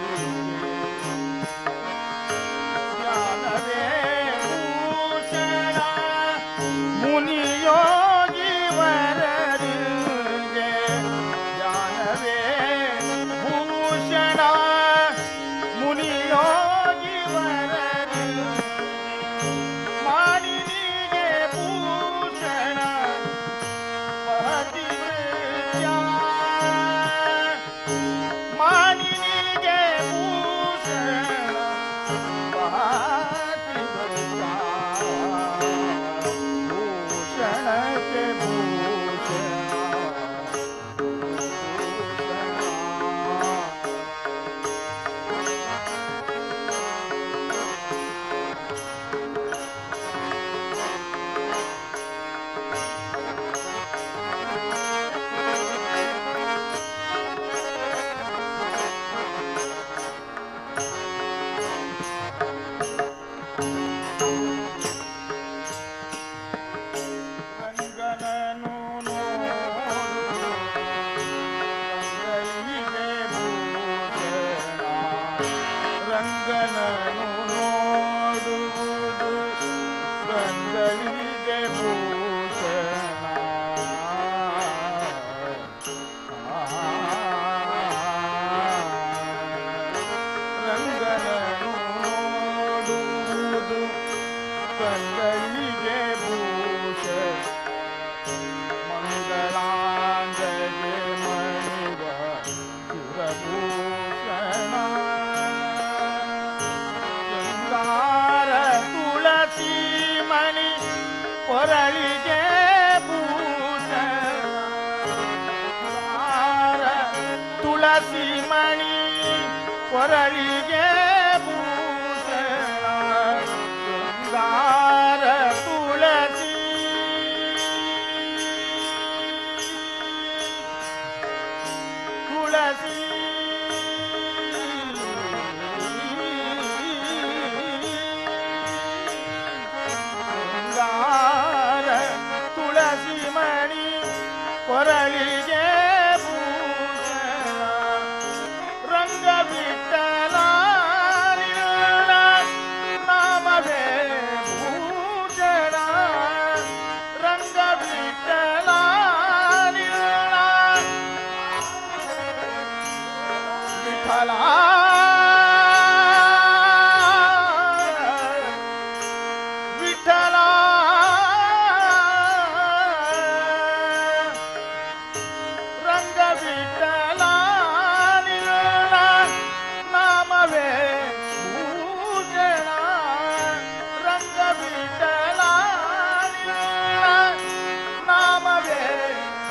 ಜ್ಞಾನವೇ ಭೂಷಣ ಮುನಿಯೋಗಿ ವರರಿಗೆ ಜ್ಞಾನವೇ ಭೂಷಣ ಮುನಿಯೋಗಿ ವರರಿಗೆ ಮಾನಿನಿಗೆ ಭೂಷಣ ಪತಿವ್ರತ್ಯ ಮಾನಿನಿಗೆ ಭೂಷಣ ಪತಿವ್ರತ್ಯ ಭೂಷಣಕ್ಕೆ ಭೂಷಣ ರಂಗನನು ನೋಡು ರಂಗನಿಗೆ ಭೂಷಣ ರಂಗನನು ನೋಡುವುದು ರಂಗನಿಗೆ ಭೂಷಣ ರಂಗನನು ನೋಡುವುದು ರಂಗನಿಗೆ ಭೂಷಣ ಮಂಗಳಾಂಗಗೆ ಮಣಿವ ಸುರಭೂಷಣ ಕೊರಳಿಗೆ ಭೂಷಣ ತುಳಸಿ ಮಣಿ ಕೊರಳಿಗೆ ಭೂಷಣ ಶೃಂಗಾರ ತುಳಸಿ ತುಳಸಿ ಶೃಂಗಾರ ತುಳಸಿ ಮಣಿ ಕೊರಳಿಗೆ ಭೂಷಣ ರಂಗ ಬಿಟ್ಟಲ ನಾಮವೇ ಭೂಷಣ ರಂಗ ಬಿಟ್ಟಲ ವಿಠಲ ವಿಠಲ ರಂಗ ವಿಠಲ ನಾಮವೇ ಭೂಷಣ ರಂಗ ವಿಠಲ ನಾಮವೇ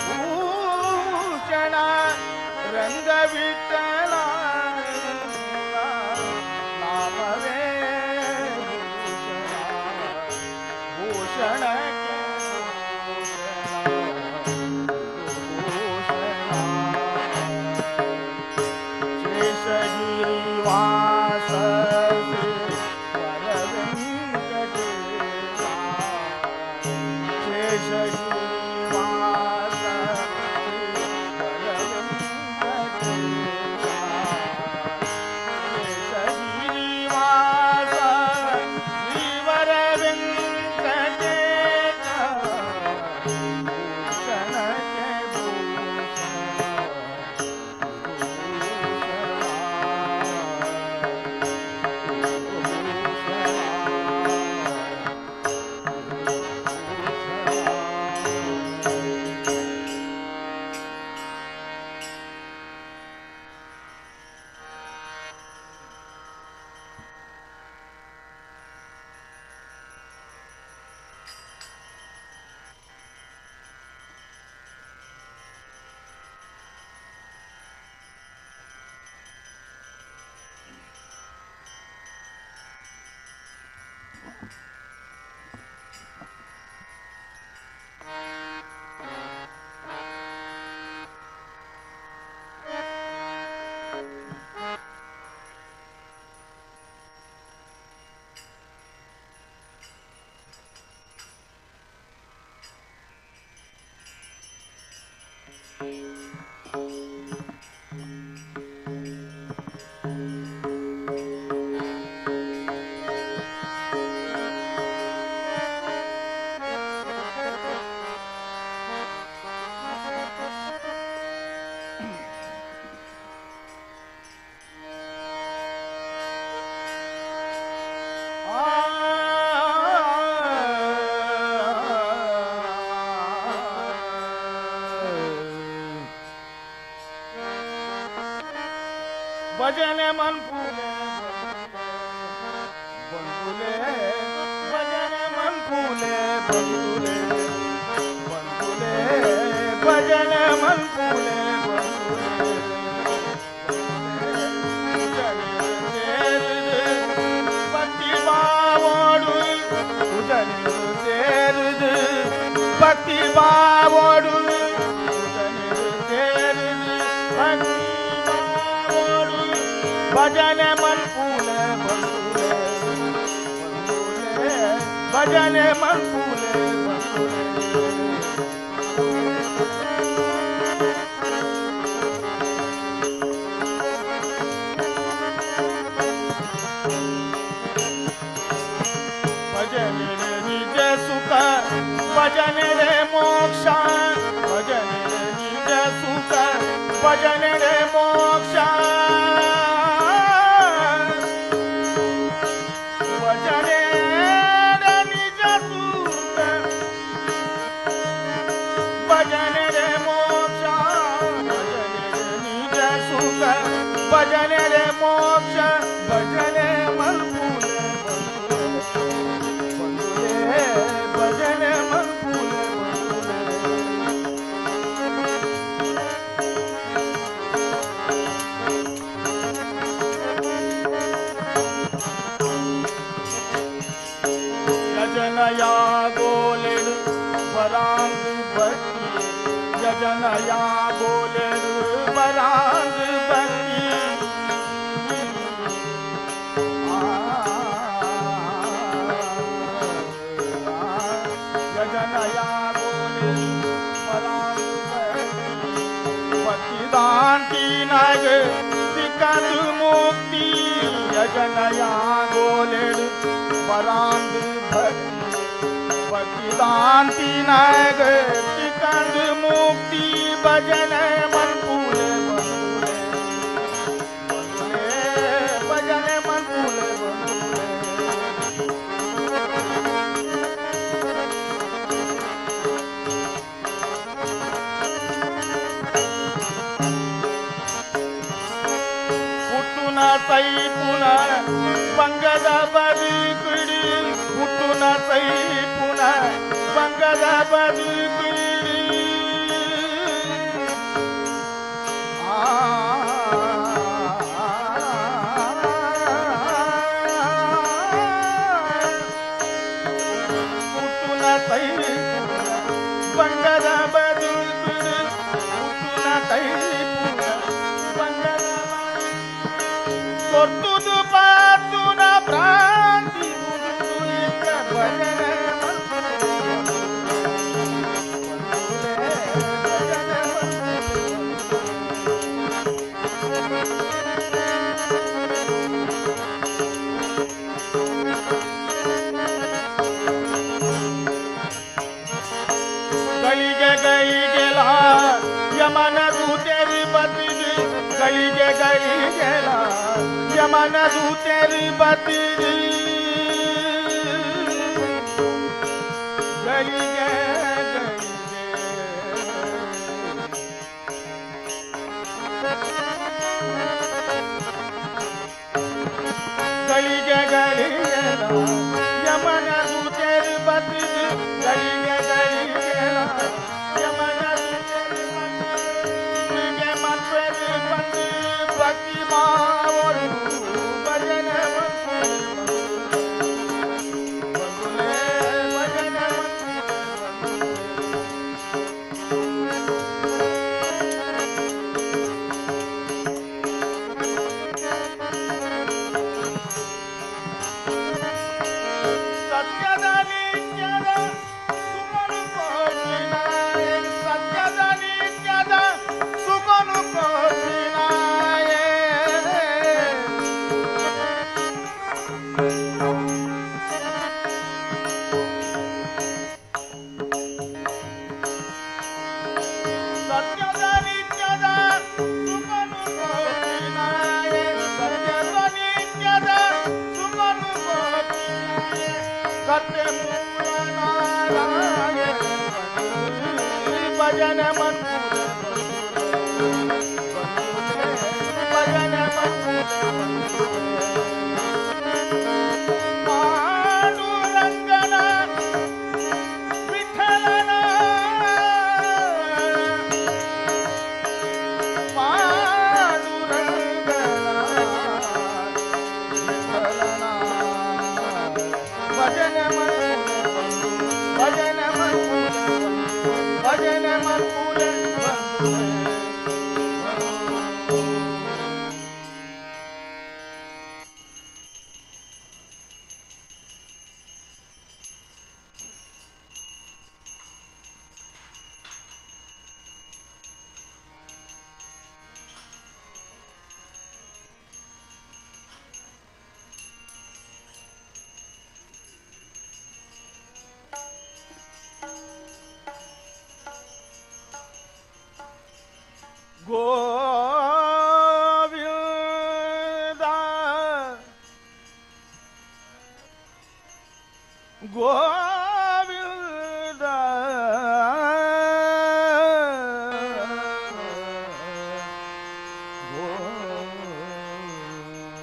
ಭೂಷಣ ರಂಗ ವಿಠಲ ನಾಮವೇ ಭೂಷಣ ಶೇಷಗಿರಿವಾಸ ಶೇಷಗಿರಿವಾಸ ಶೇಷಗಿರಿವಾಸ ಶ್ರೀವರ ವೆಂಕಟೇಶ ಭೂಷಣಕ್ಕೆ भजन मन फूले बंधुले भजन मन फूले बंधुले बंधुले भजन मन फूले भक्ति बावोडु भक्ति बावोडु भजन मन फूले बंधुले भजन मन फूले भजन रे निज सुख भजन रे मोक्ष भजन रे निज सुख भजन रे मोक्ष ಯಜನಯಾಗೋಲೆಡು ಬರಾಂದು ಭಕ್ತಿ ಯಜನಯಾಗೋಲೆಡು ಬರಾಂದು ಭಕ್ತಿ ಯಜನಯಾಗೋಲೆಡು ಬರಾಂದು ಭಕ್ತಿ ಭಕ್ತಿದಾಂತಿ ನಗ ಸಿಕ್ಕಂದು ಮುಕ್ತಿ ಯಜನಯಾಗೋಲೆಡು ಬರಾಂದು ಭಕ್ತಿ ಭಕ್ತಿದಾಂತಿ ನಗ ಸಿಕ್ಕಂದು ಮುಕ್ತಿ ಭಜನ ಮನ್ಪೂಲೆ ಭಜನ ಮನ್ಪೂಲೆ ಹುಟ್ಟುನ ಸೈ ಪುನ ಬಂಗದ ಬದುಕುಡಿ ಹುಟ್ಟುನ ಸೈ ಪುನ ಬಂಗದ ಬದುಕುಡಿ ಹುಟ್ಟುನ ಸೈ ಬಂಗದ ಬದುಕುಡಿ ಹುಟ್ಟುನ ಸೈ ಪುನ ಬಂಗದ ಕೊರ್ತುದು ಪಾತುನ ಭ್ರಾಂತಿ ಭಜನ ಗಳಿಗೆ ಗೈಗೆಲ ಯಮನ ದೂತೆರಿ ಬತಿರಿ ಗಳಿಗೆ ಗೈಗೆಲ ಯಮನ ದೂತೆರಿ ಬತಿರಿ ಗಳಿಗೆ ಗಳಿಗೆ ಗೈಗೆಲ ಯಮನ ದೂತೆರಿ ಬತಿರಿ ಗಳಿಗೆ ಗೈಗೆಲ ಯಮನ ದೂತೆರಿ ಬತಿರಿ ಮನ್ಪೆರಿ ಬಂದಿ ಭಕ್ತಿ ಮಾವರು ಭಜನ ಸತ್ಯದ ನಿತ್ಯದ ಸುಮನು ಕೋಟಿನಾಯ ಸತ್ಯದ ನಿತ್ಯದ ಸುಮನು ಕೋಟಿನಾಯ ಸತ್ಯದ ನಿತ್ಯದ ಸುಮನು ಕೋಟಿನಾಯ ಸತ್ಯದ ನಿತ್ಯದ ಸುಮನು ಕೋಟಿನಾಯ ಸತ್ಯ ಮೂಲ ನಾರಾಯಣ ಭಜನ ಮನ್ಪೂಲ ಭಜನ ಮನ್ಪೂಲ ಪಾಂಡುರಂಗನ ವಿಠಲನ ಭಜನ ಭಜನ ಭಜನ ಮನ್ಪೂಲ ಗೋವಿಂದ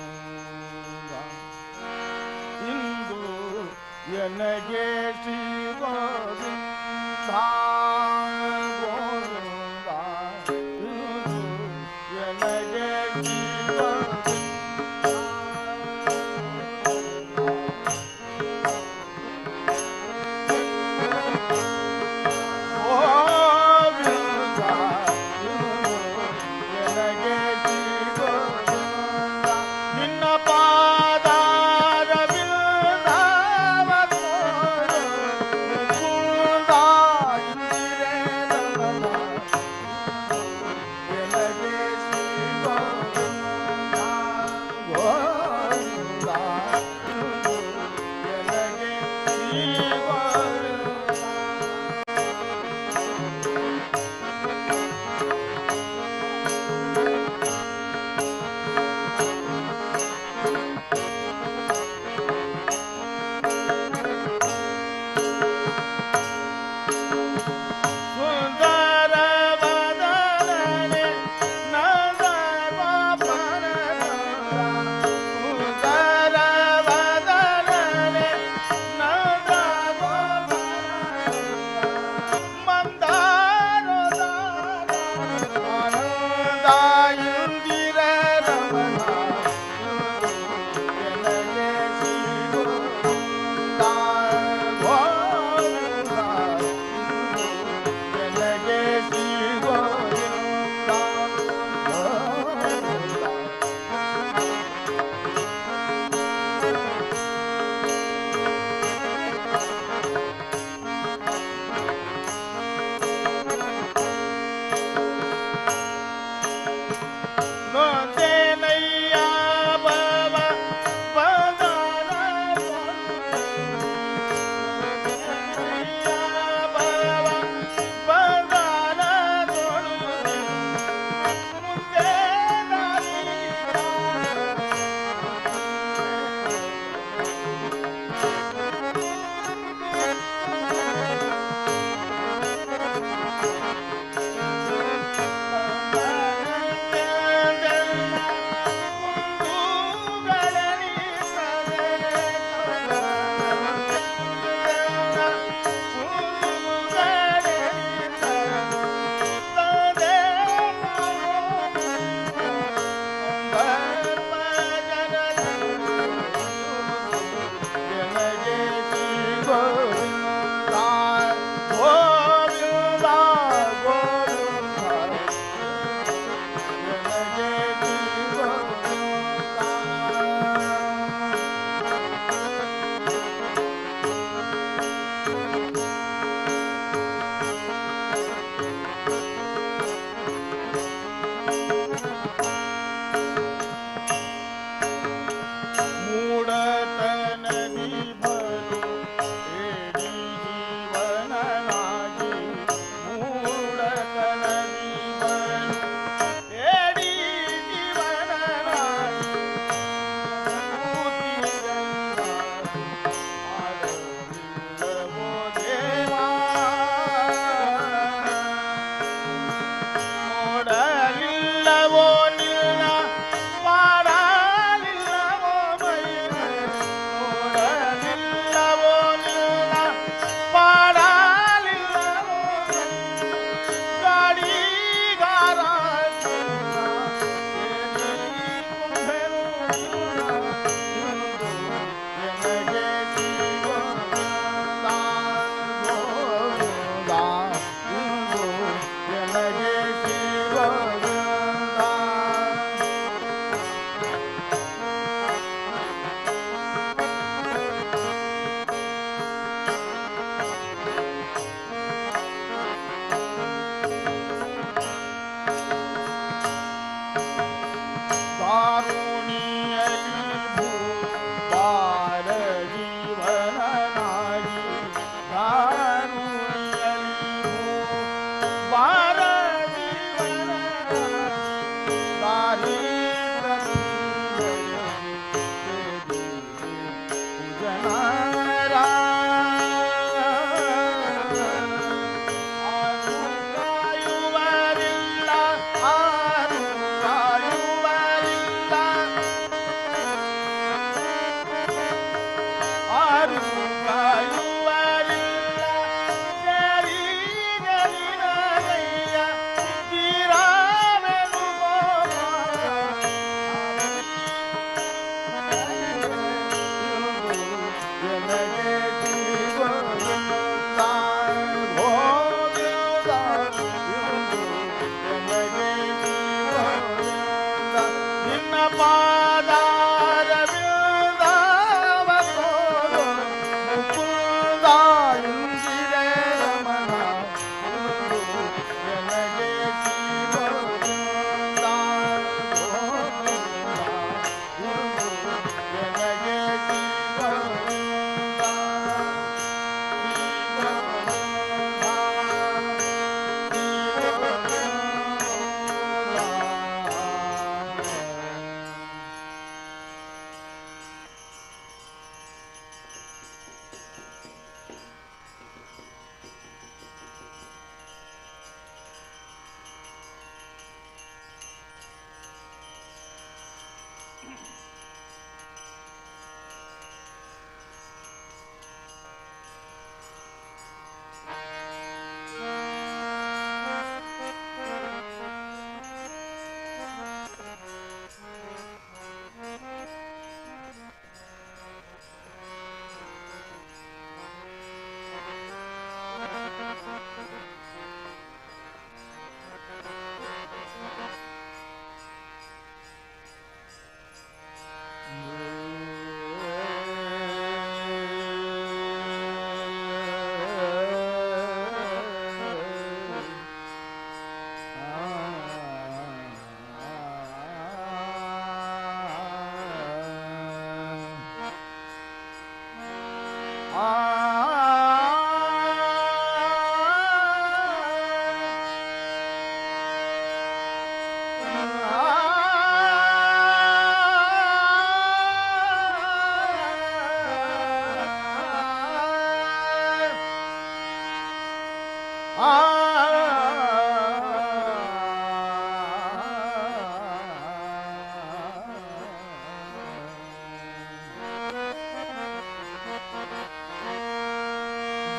ಗೋವಿಂದ ಇಂದು ಎನಗೆ ಶ್ರೀ ಗೋವಿಂದ ಗೋವಿಂದ ಎನಗೆ ಶ್ರೀ ಗೋವಿಂದ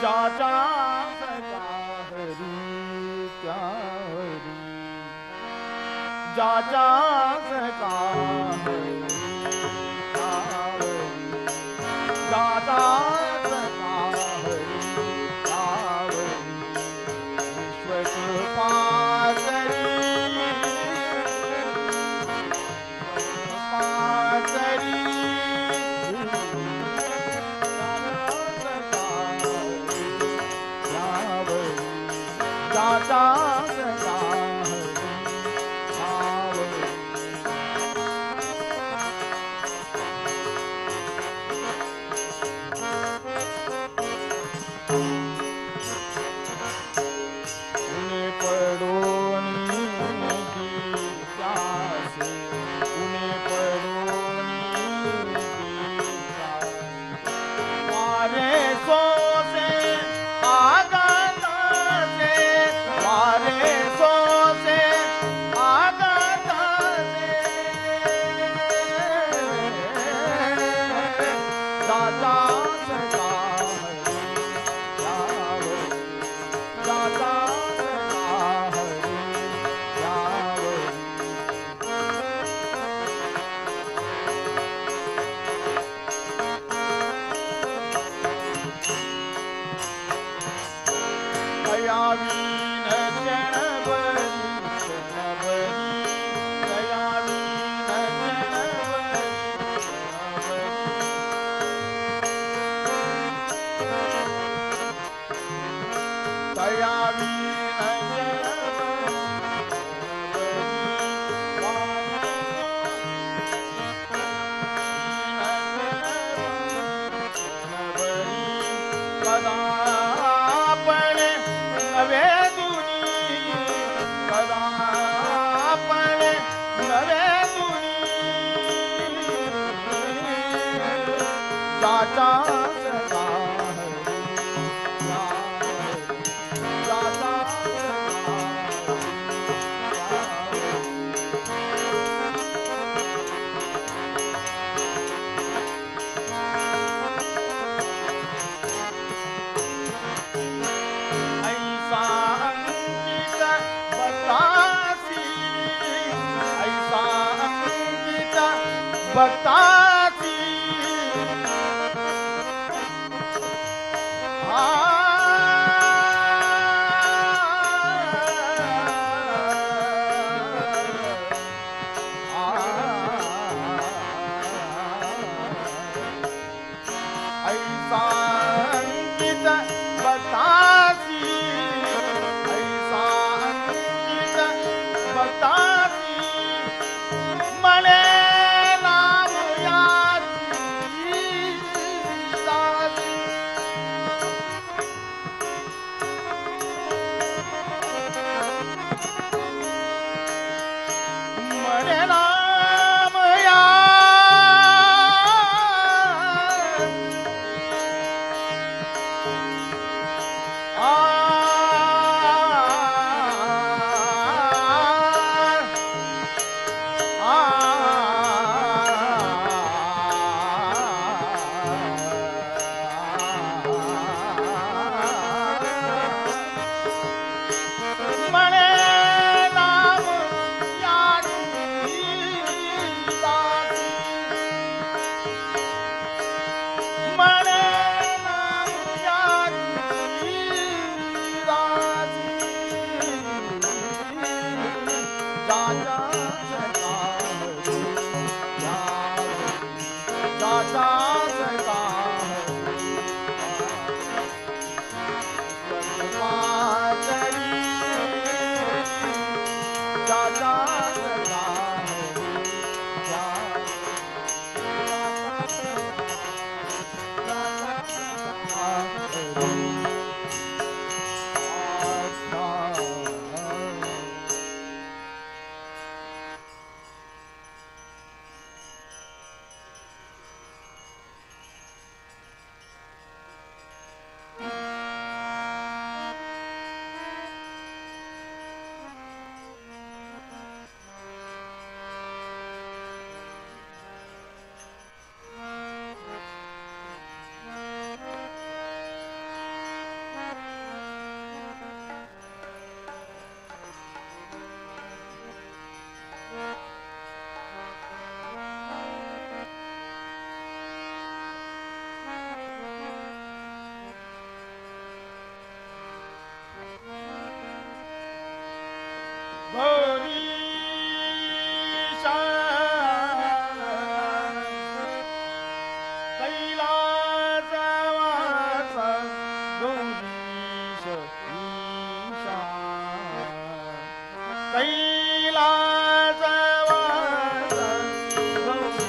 जाचा सका हरी क्या हरी जाचा सका हरी क्या हरी जाचा सका हरी क्या हरी विश्व कृपा करी जाचा सका उन्हें पड़ोनी की प्यासे उन्हें पड़ोनी की प्यासे मारे सो से आगात से मारे सो से आगात से जाचा सका जाचा दयावीन क्षणभरी क्षणभरी दयावीन क्षणभरी क्षणभरी दयावीन कदापणे नवे दुनी कदापणे नवे दुनी जाचा सका हरी जाचा ऐसा अंकित बतासी ऐसा अंकित बतासी ऐसा अंकित बतासी ऐसा अंकित बतासी मले नाम याची दासी कैलासवास गौरीश ईशा कैलासवास गौरीश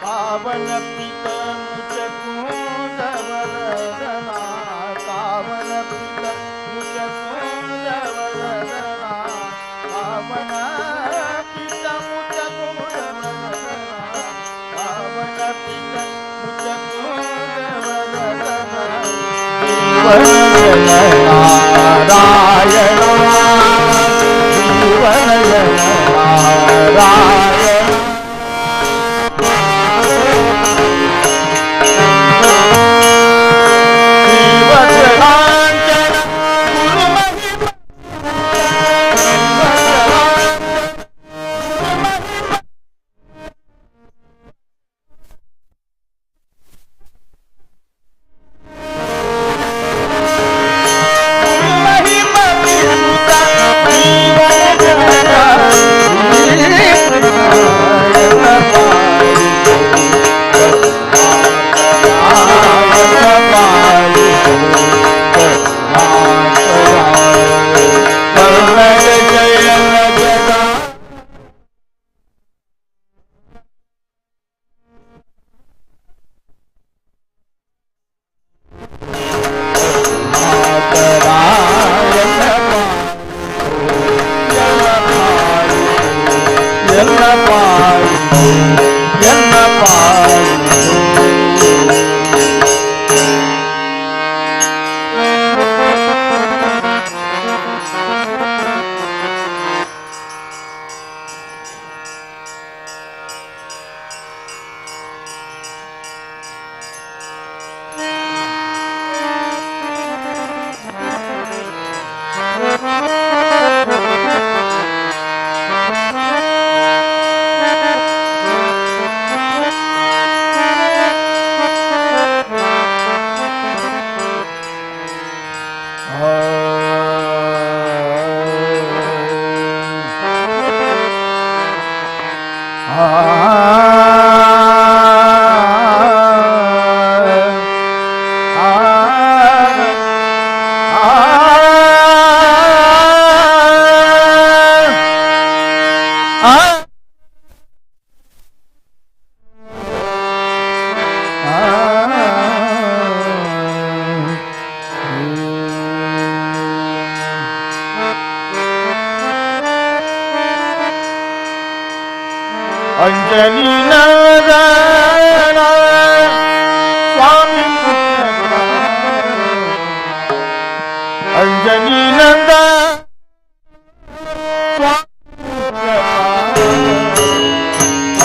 पावन पित मुझ कुंद वरदना पावन पित मुझ कुंद वरदना पावन पित मुझ कुंद वरदना पावन पित मुझ कुंद वरदना जीवन नारायण जीवन नारायण अंजनी नंदन स्वामी अंजनी नंदन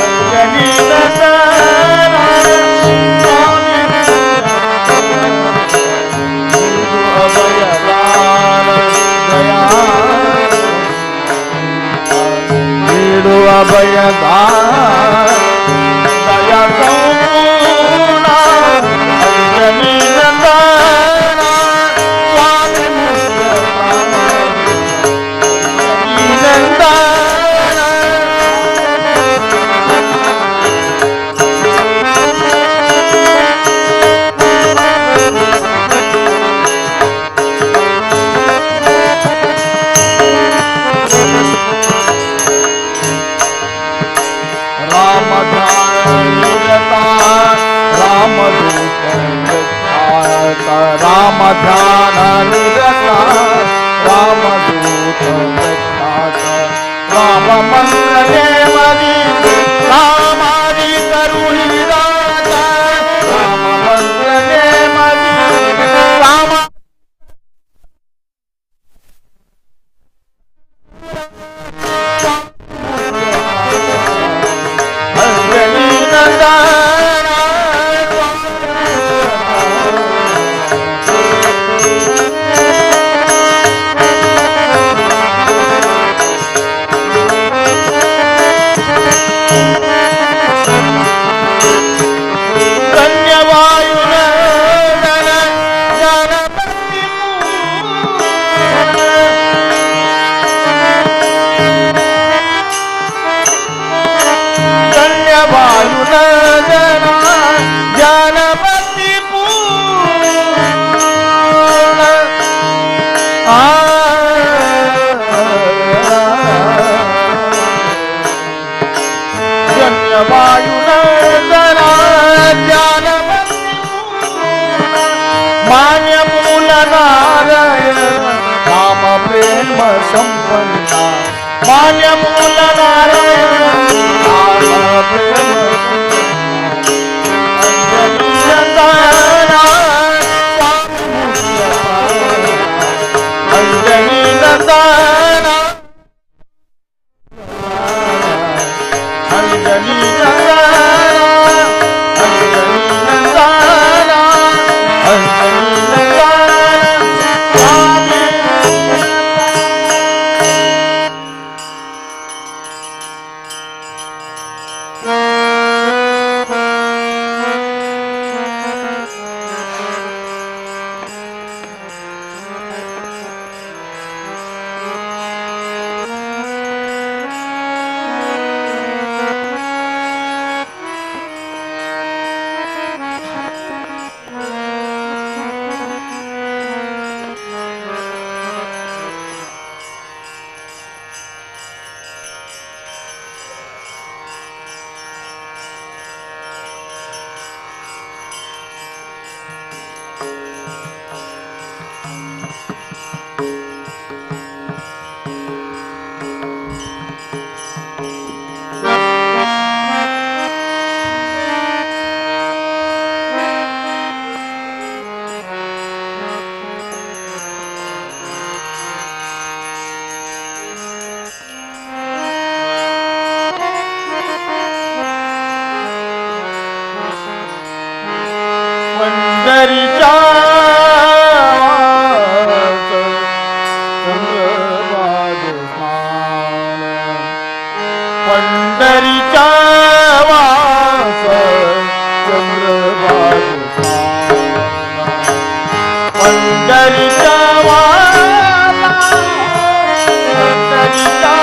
अंजनी नंदन स्वामी राम ध्यान निरता रामदूत प्रख्यात राम मंत्र देवदी रामारी करुणी दाता राम मंत्र देवदी राम संपन्ना मान्य मूल नारायण नाम प्रेम अंजनी नंदना अंजनी पंढरीच्या पंढरीच्या वास चंद्रभाग पंढरीच्या वास पंढरीच्या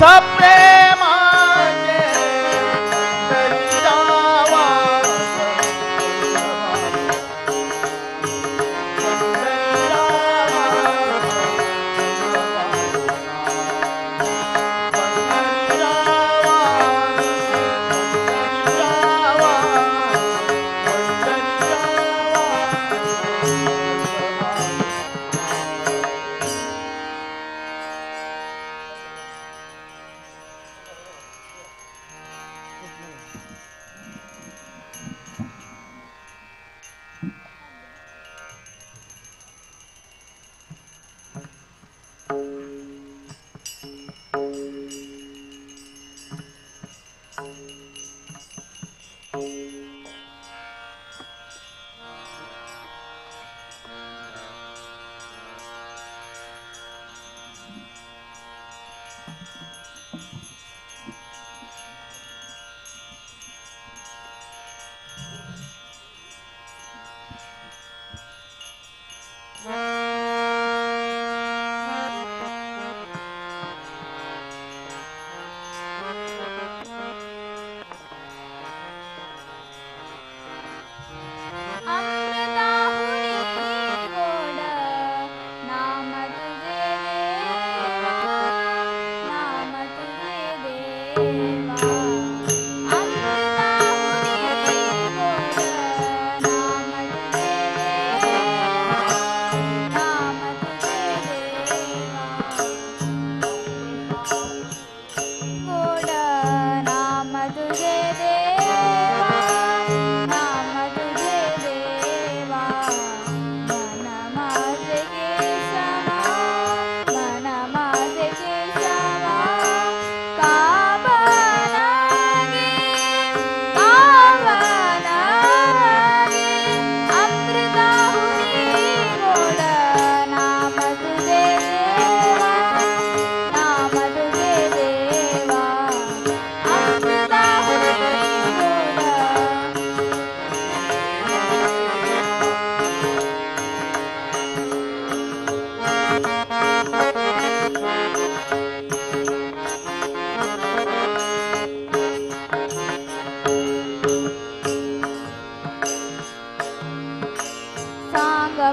सप्रेमाचे तरी जावा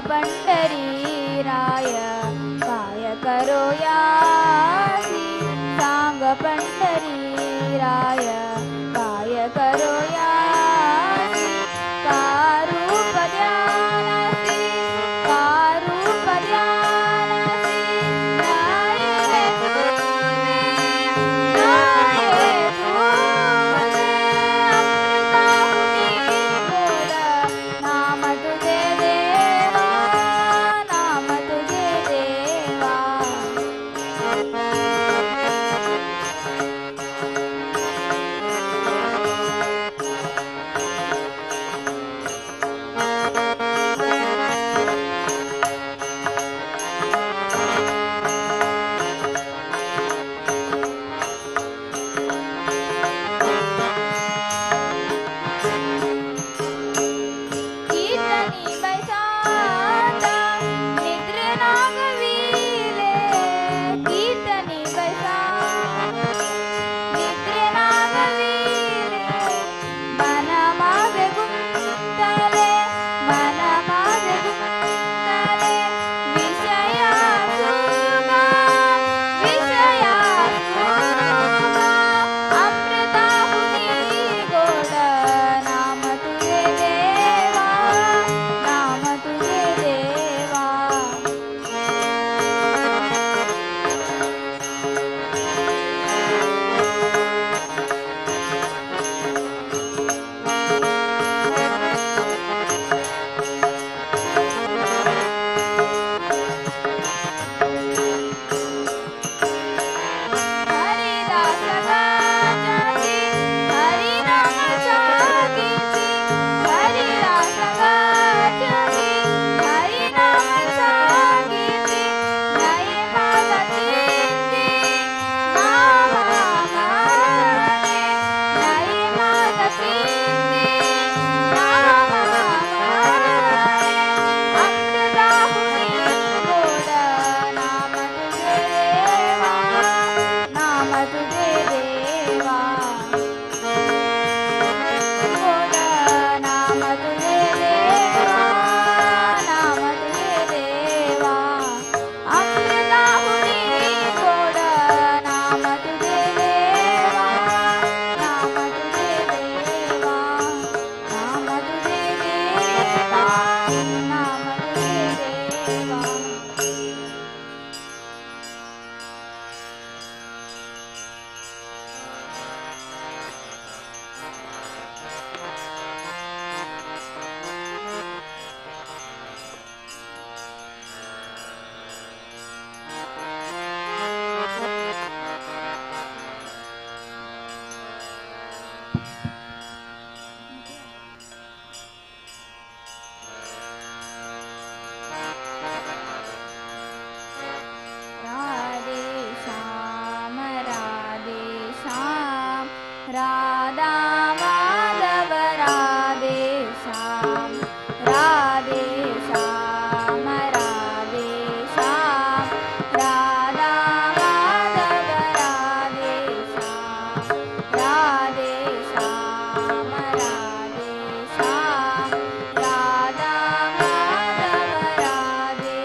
पंढरी राय काय करो यासी सांग पंढरी राय काय करो यासी का रूप ध्यानासी का रूप ध्यानासी नाये तुमे अमृताहुनी बोल नाम तुझे देवा नाम तुझे देवा राधे श्याम राधा माधव राधे श्याम राधे श्याम राधा माधव राधे श्याम राधे श्याम राधा माधव राधे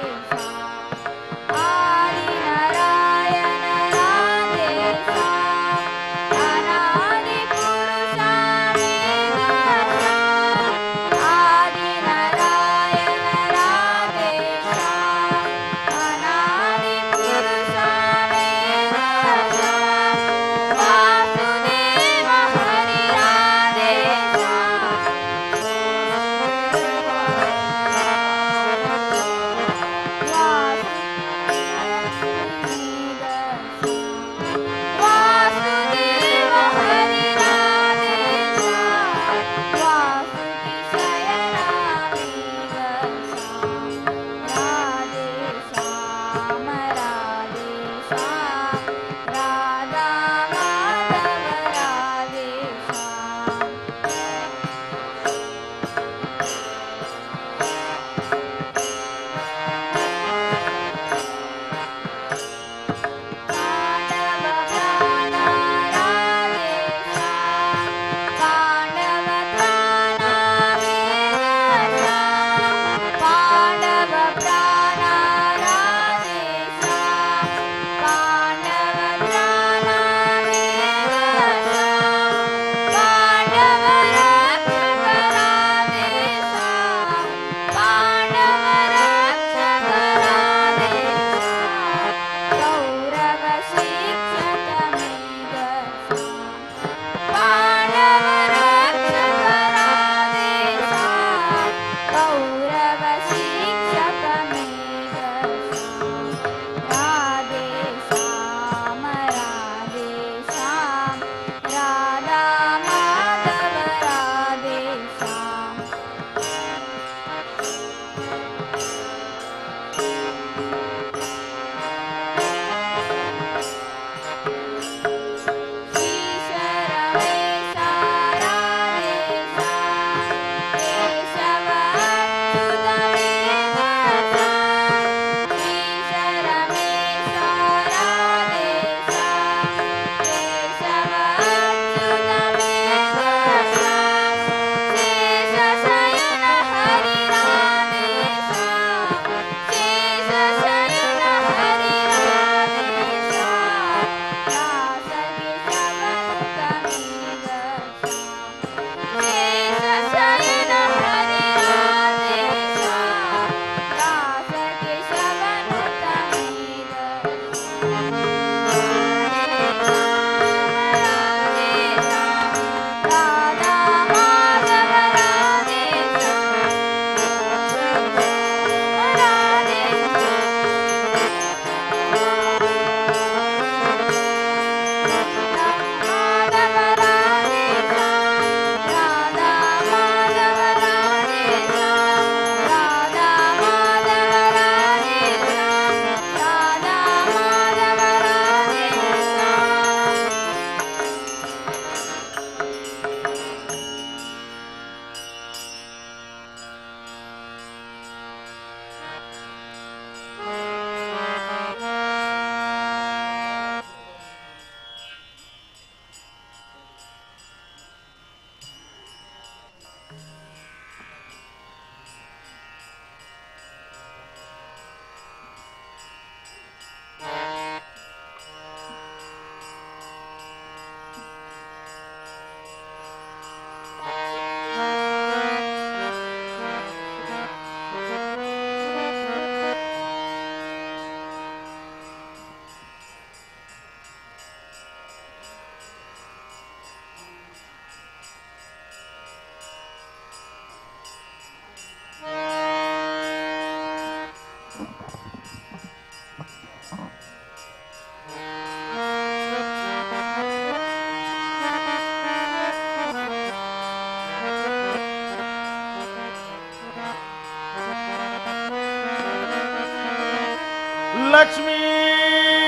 ಲಕ್ಷ್ಮೀ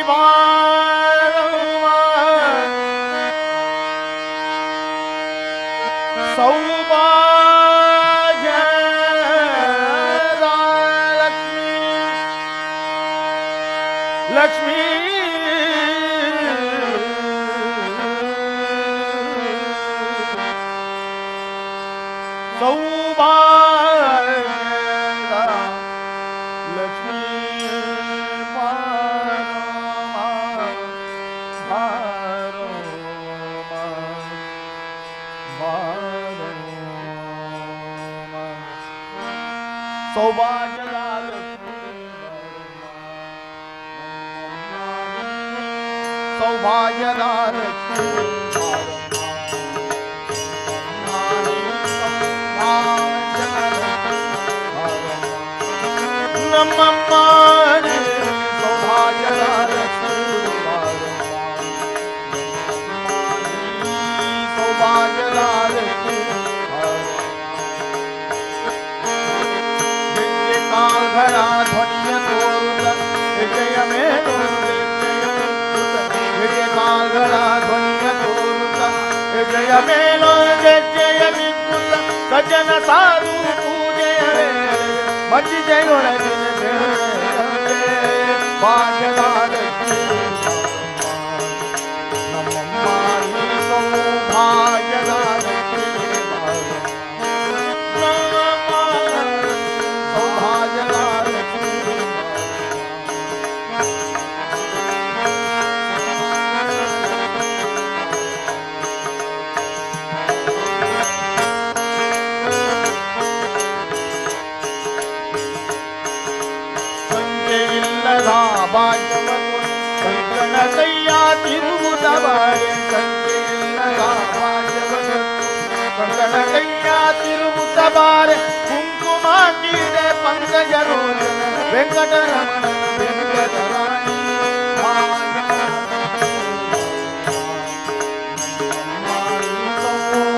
ಬಾರವ್ವ ಸೌಭಾಗ್ಯದ ಲಕ್ಷ್ಮೀ ಸೌಭಾಗ್ಯದ ಲಕ್ಷ್ಮೀ ಸೌಭಾಗ್ಯದ ಸೌಭಾಗ್ಯದ ನಮ್ಮಮ್ಮ ಸೌಭಾಗ್ಯದ ಸೌಭಾಗ್ಯದ ಕಾಲ್ಗಳ ಧ್ವನಿಯ ತೋರುತ್ತ ಜಯ ಮೇಲು ಕಾಲ್ಗಳ ಧ್ವನಿಯ ತೋರುತ್ತ ಜಯ ಮೇಲು ಜಯ ಬಿಂಬುತ್ತ ಸಜ್ಜನ ಸಾಧು ಪೂಜೆಯ ಮಜ್ಜಿಗೆಯೊಳಗಿನ ಭಾಗ್ಯದ ನಮ್ಮಮ್ಮ ಸೌಭಾಗ್ಯದ ಭಾಗ್ಯವನ್ನು ಕಂಕಣ ಕೈಯ ತಿರುಗುತ್ತ ಬಾರೆ ಸಂಖ್ಯೆಯಿಲ್ಲದ ಭಾಗ್ಯವನ್ನು ಕಂಕಣ ಕೈಯ ತಿರುಗುತ್ತ ಬಾರೆ ಕುಂಕುಮ ನೀಡೆ ಪಂಕಜರು ವೆಂಕಟರಮಣ ವೆಂಕಟರಾಣಿ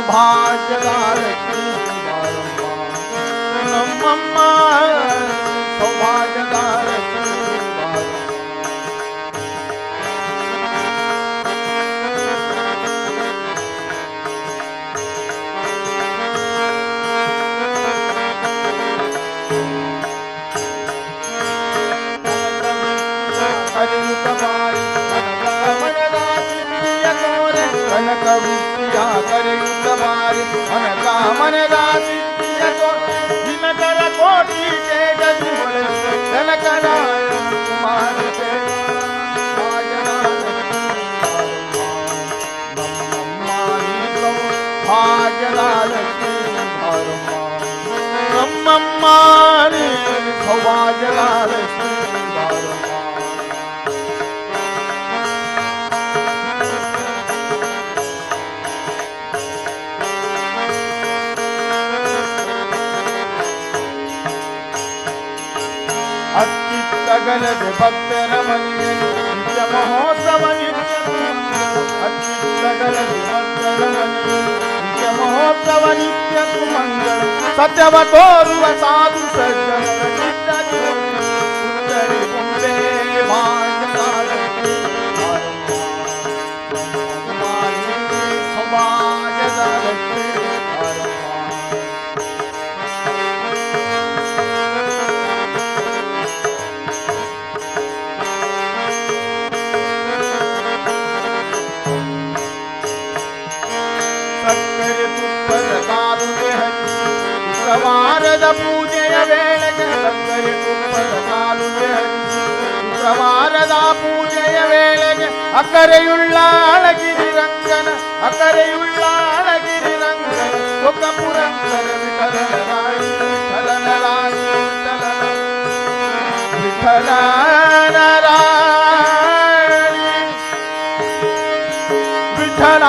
ಭಾಗ್ಯದ ಲಕ್ಷ್ಮೀ ನಮ್ಮಮ್ಮ ಸೌಭಾಗ್ಯದ ಲಕ್ಷ್ಮೀ ಕನಕವೃತ್ತಿಯ ಕರೆಯುತ್ತ ಬಾರಿ ಅನಕ ಮನೆದ ಸಿದ್ಧಿಯ ದಿನಕರ ಕೋಟಿ ತೇಜದಿ ಹೊಳೆಯುತ್ತ ಕನಕನ ಕುಮಾರಿ ಭಾಗ್ಯದ ಲಕ್ಷ್ಮೀ ನಮ್ಮಮ್ಮ ಸೌಭಾಗ್ಯದ ಲಕ್ಷ್ಮೀ ಅತ್ತಿತ್ತಗಲದೆ ಭಕ್ತರ ಮನೆಯಲ್ಲಿ ನಿತ್ಯ ಮಹೋತ್ಸವ ಅತ್ತಿತ್ತಗಲದೆ ಭಕ್ತರ ಮನೆಯಲ್ಲಿ ನಿತ್ಯ ಮಹೋತ್ಸವ ನಿತ್ಯ ಸುಮಂಗಳ ಸತ್ಯವ ತೋರುವ ಸಾಧು ಸಜ್ಜನರ ಚಿತ್ತದಿ ಸುಂದರಿ ಕುಂಬೆ ಭಾಗ್ಯದ ಸೌಭಾಗ್ಯದ ಲಕ್ಷ್ಮೀ ಶುಕ್ರವಾರದ ಪೂಜೆಯ ವೇಳೆಗೆ ಸಕ್ಕರೆ ತುಪ್ಪದ ಕಾಲುವೆ ಹರಿಸಿ ಶುಕ್ರವಾರದ ಪೂಜೆಯ ವೇಳೆಗೆ ಅಕರೆಯುಳ್ಳ ಅಳಗಿರಿ ರಂಗನ ಅಕರೆಯುಳ್ಳ ಅಳಗಿರಿ ರಂಗನ ಒಕ್ಕ ಪುರಂದರ ವಿಠಲರಾಣಿ ವಿಠಲರಾಣಿ ವಿಠಲರಾಣಿ ವಿಠಲ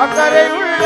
ಅಕರೆಯುಳ್ಳ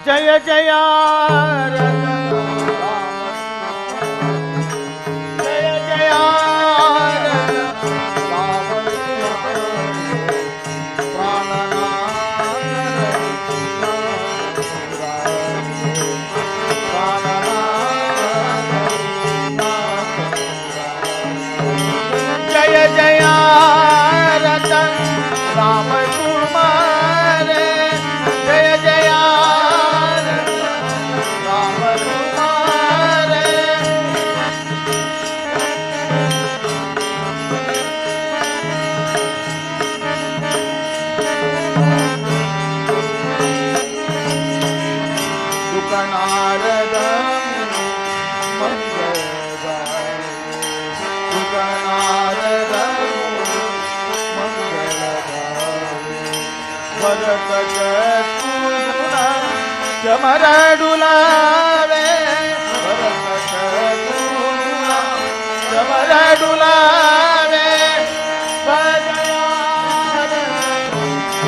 जय जय जय जय जय जय रतन राम कुमार जय जय चमर डुलावे चमर डुलावे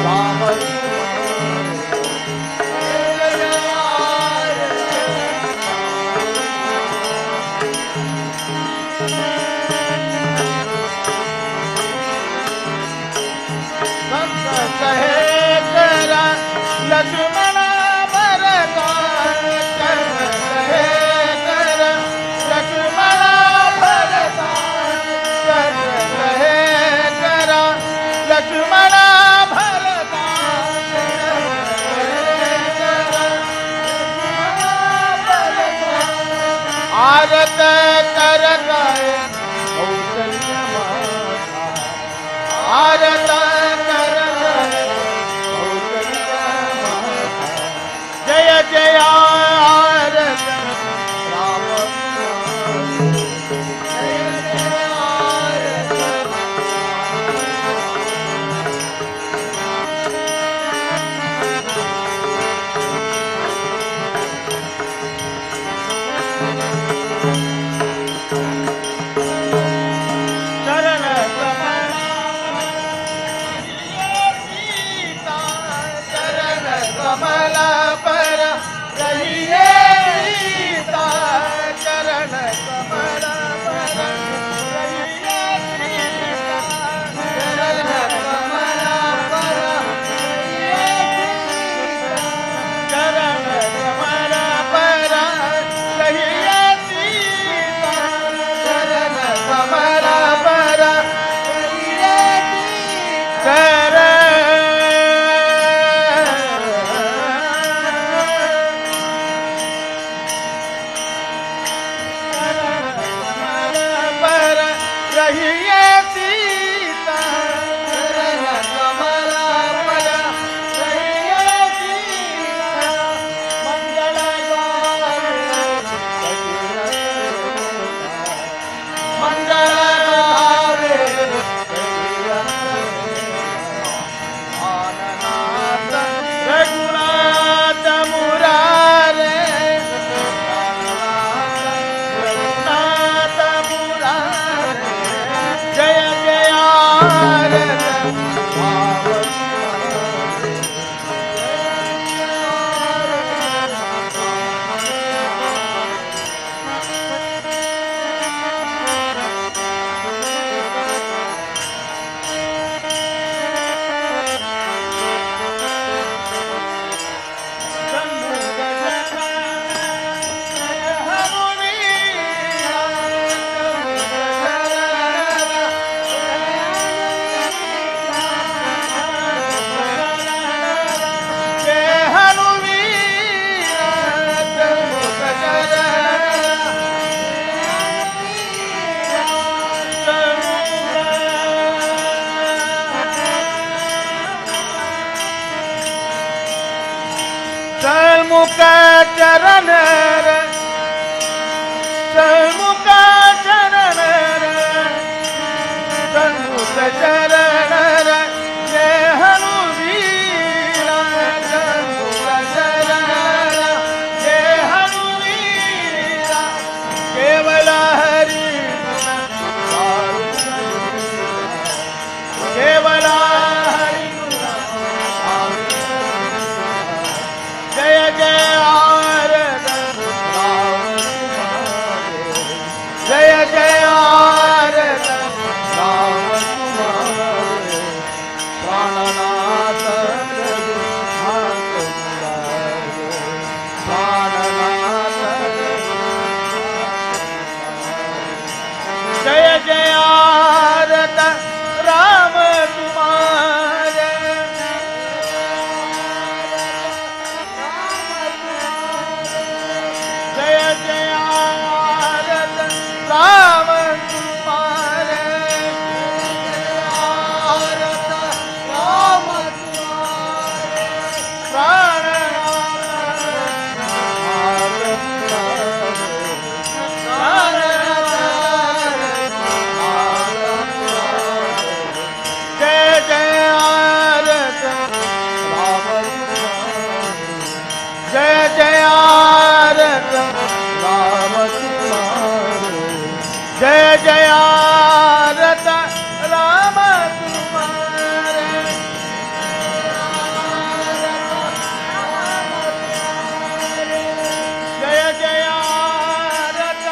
राम कहे करा लक्ष्मण आरत कर गए आरत कर गए जय जय आरत राम षण्मुख चरण षण्मुख चरण षण्मुख चरण जय हनुवीर षण्मुख चरण जय हनुवीर केवल हरि केवल हरि जय जय आरत जय जय आरत राम तुम्हारे प्राणनाथ प्राणनाथ जय जय आरत राम तुम्हारे जय जय आरत राम तुम्हारे आरत राम तुम्हारे जय जय आरत राम जय जय आरत राम तुम्हारे जय जय आरत राम तुम्हारे जय जय आरत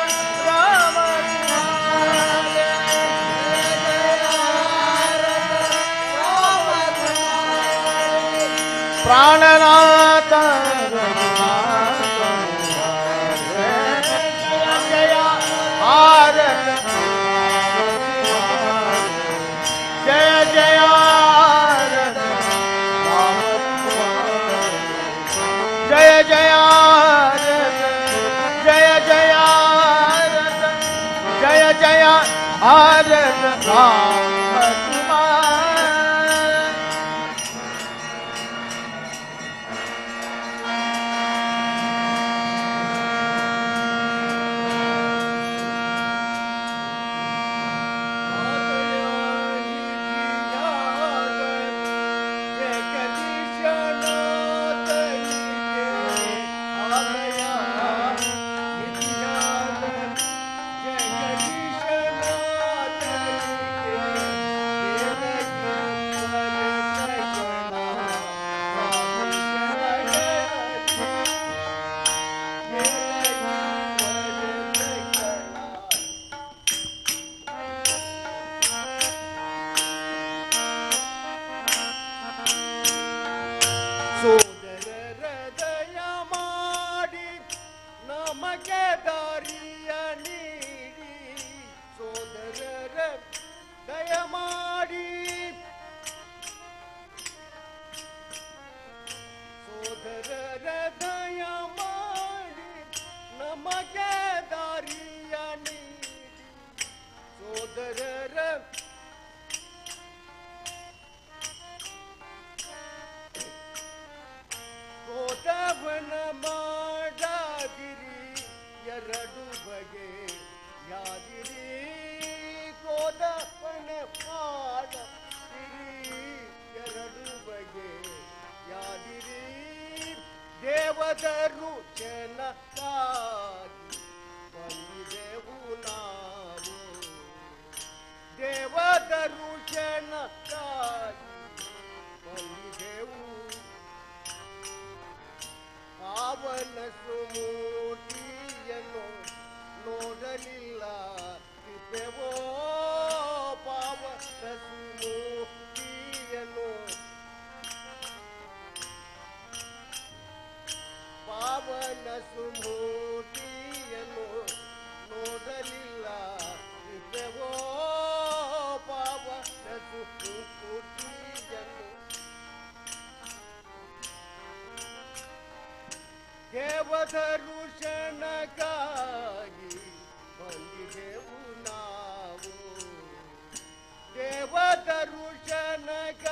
राम तुम्हारे प्राणनाथ जय आरत जय जय आरत जय जय आरत जय जय आरत जय जय आरत राम तुम्हारे ಸೋದರರ ದಯ ಮಾಡಿ ನಮಗೆ ದಾರಿಯ ನೀಡಿ ಸೋದರರ ದಯ ಮಾಡಿ ಸೋದರರ ದಯ ಮಾಡಿ ನಮಗೆ ದಾರಿಯ ನೀಡಿ ಸೋದರರ ಕೋದವನ ಮಾಡದಿರಿ ಎರಡು ಬಗೆ ಯಾದಿರಿ ಕೋದವನ ಮಾಡದಿರಿ ಎರಡು ಬಗೆ ಯಾದಿರಿ ದೇವದರು ಜನಕ್ಕಾಗಿ ಬಂದಿದೆವು ನಾವು ದೇವದರು ಜನಕ್ಕಾಗಿ ಬಂದಿದೆವು ಪಾವನ ಸುಮೂರ್ತಿಯನ್ನು ನೋಡಲಿಲ್ಲ ಕೃಪೆವೋ ಪಾವನ ಸುಮೂರ್ತಿಯನ್ನು ಪಾವನ ಸುಮೂರ್ತಿಯನ್ನು ನೋಡಲಿಲ್ಲ ಕೃಪೆವೋ ಪಾವನ ಸುಮೂರ್ತಿಯನ್ನು ದೇವದರು ಶರಣಕ್ಕಾಗಿ ಬಂದಿದೆವು ನಾವು ದೇವದರು ಶರಣಕ್ಕಾಗಿ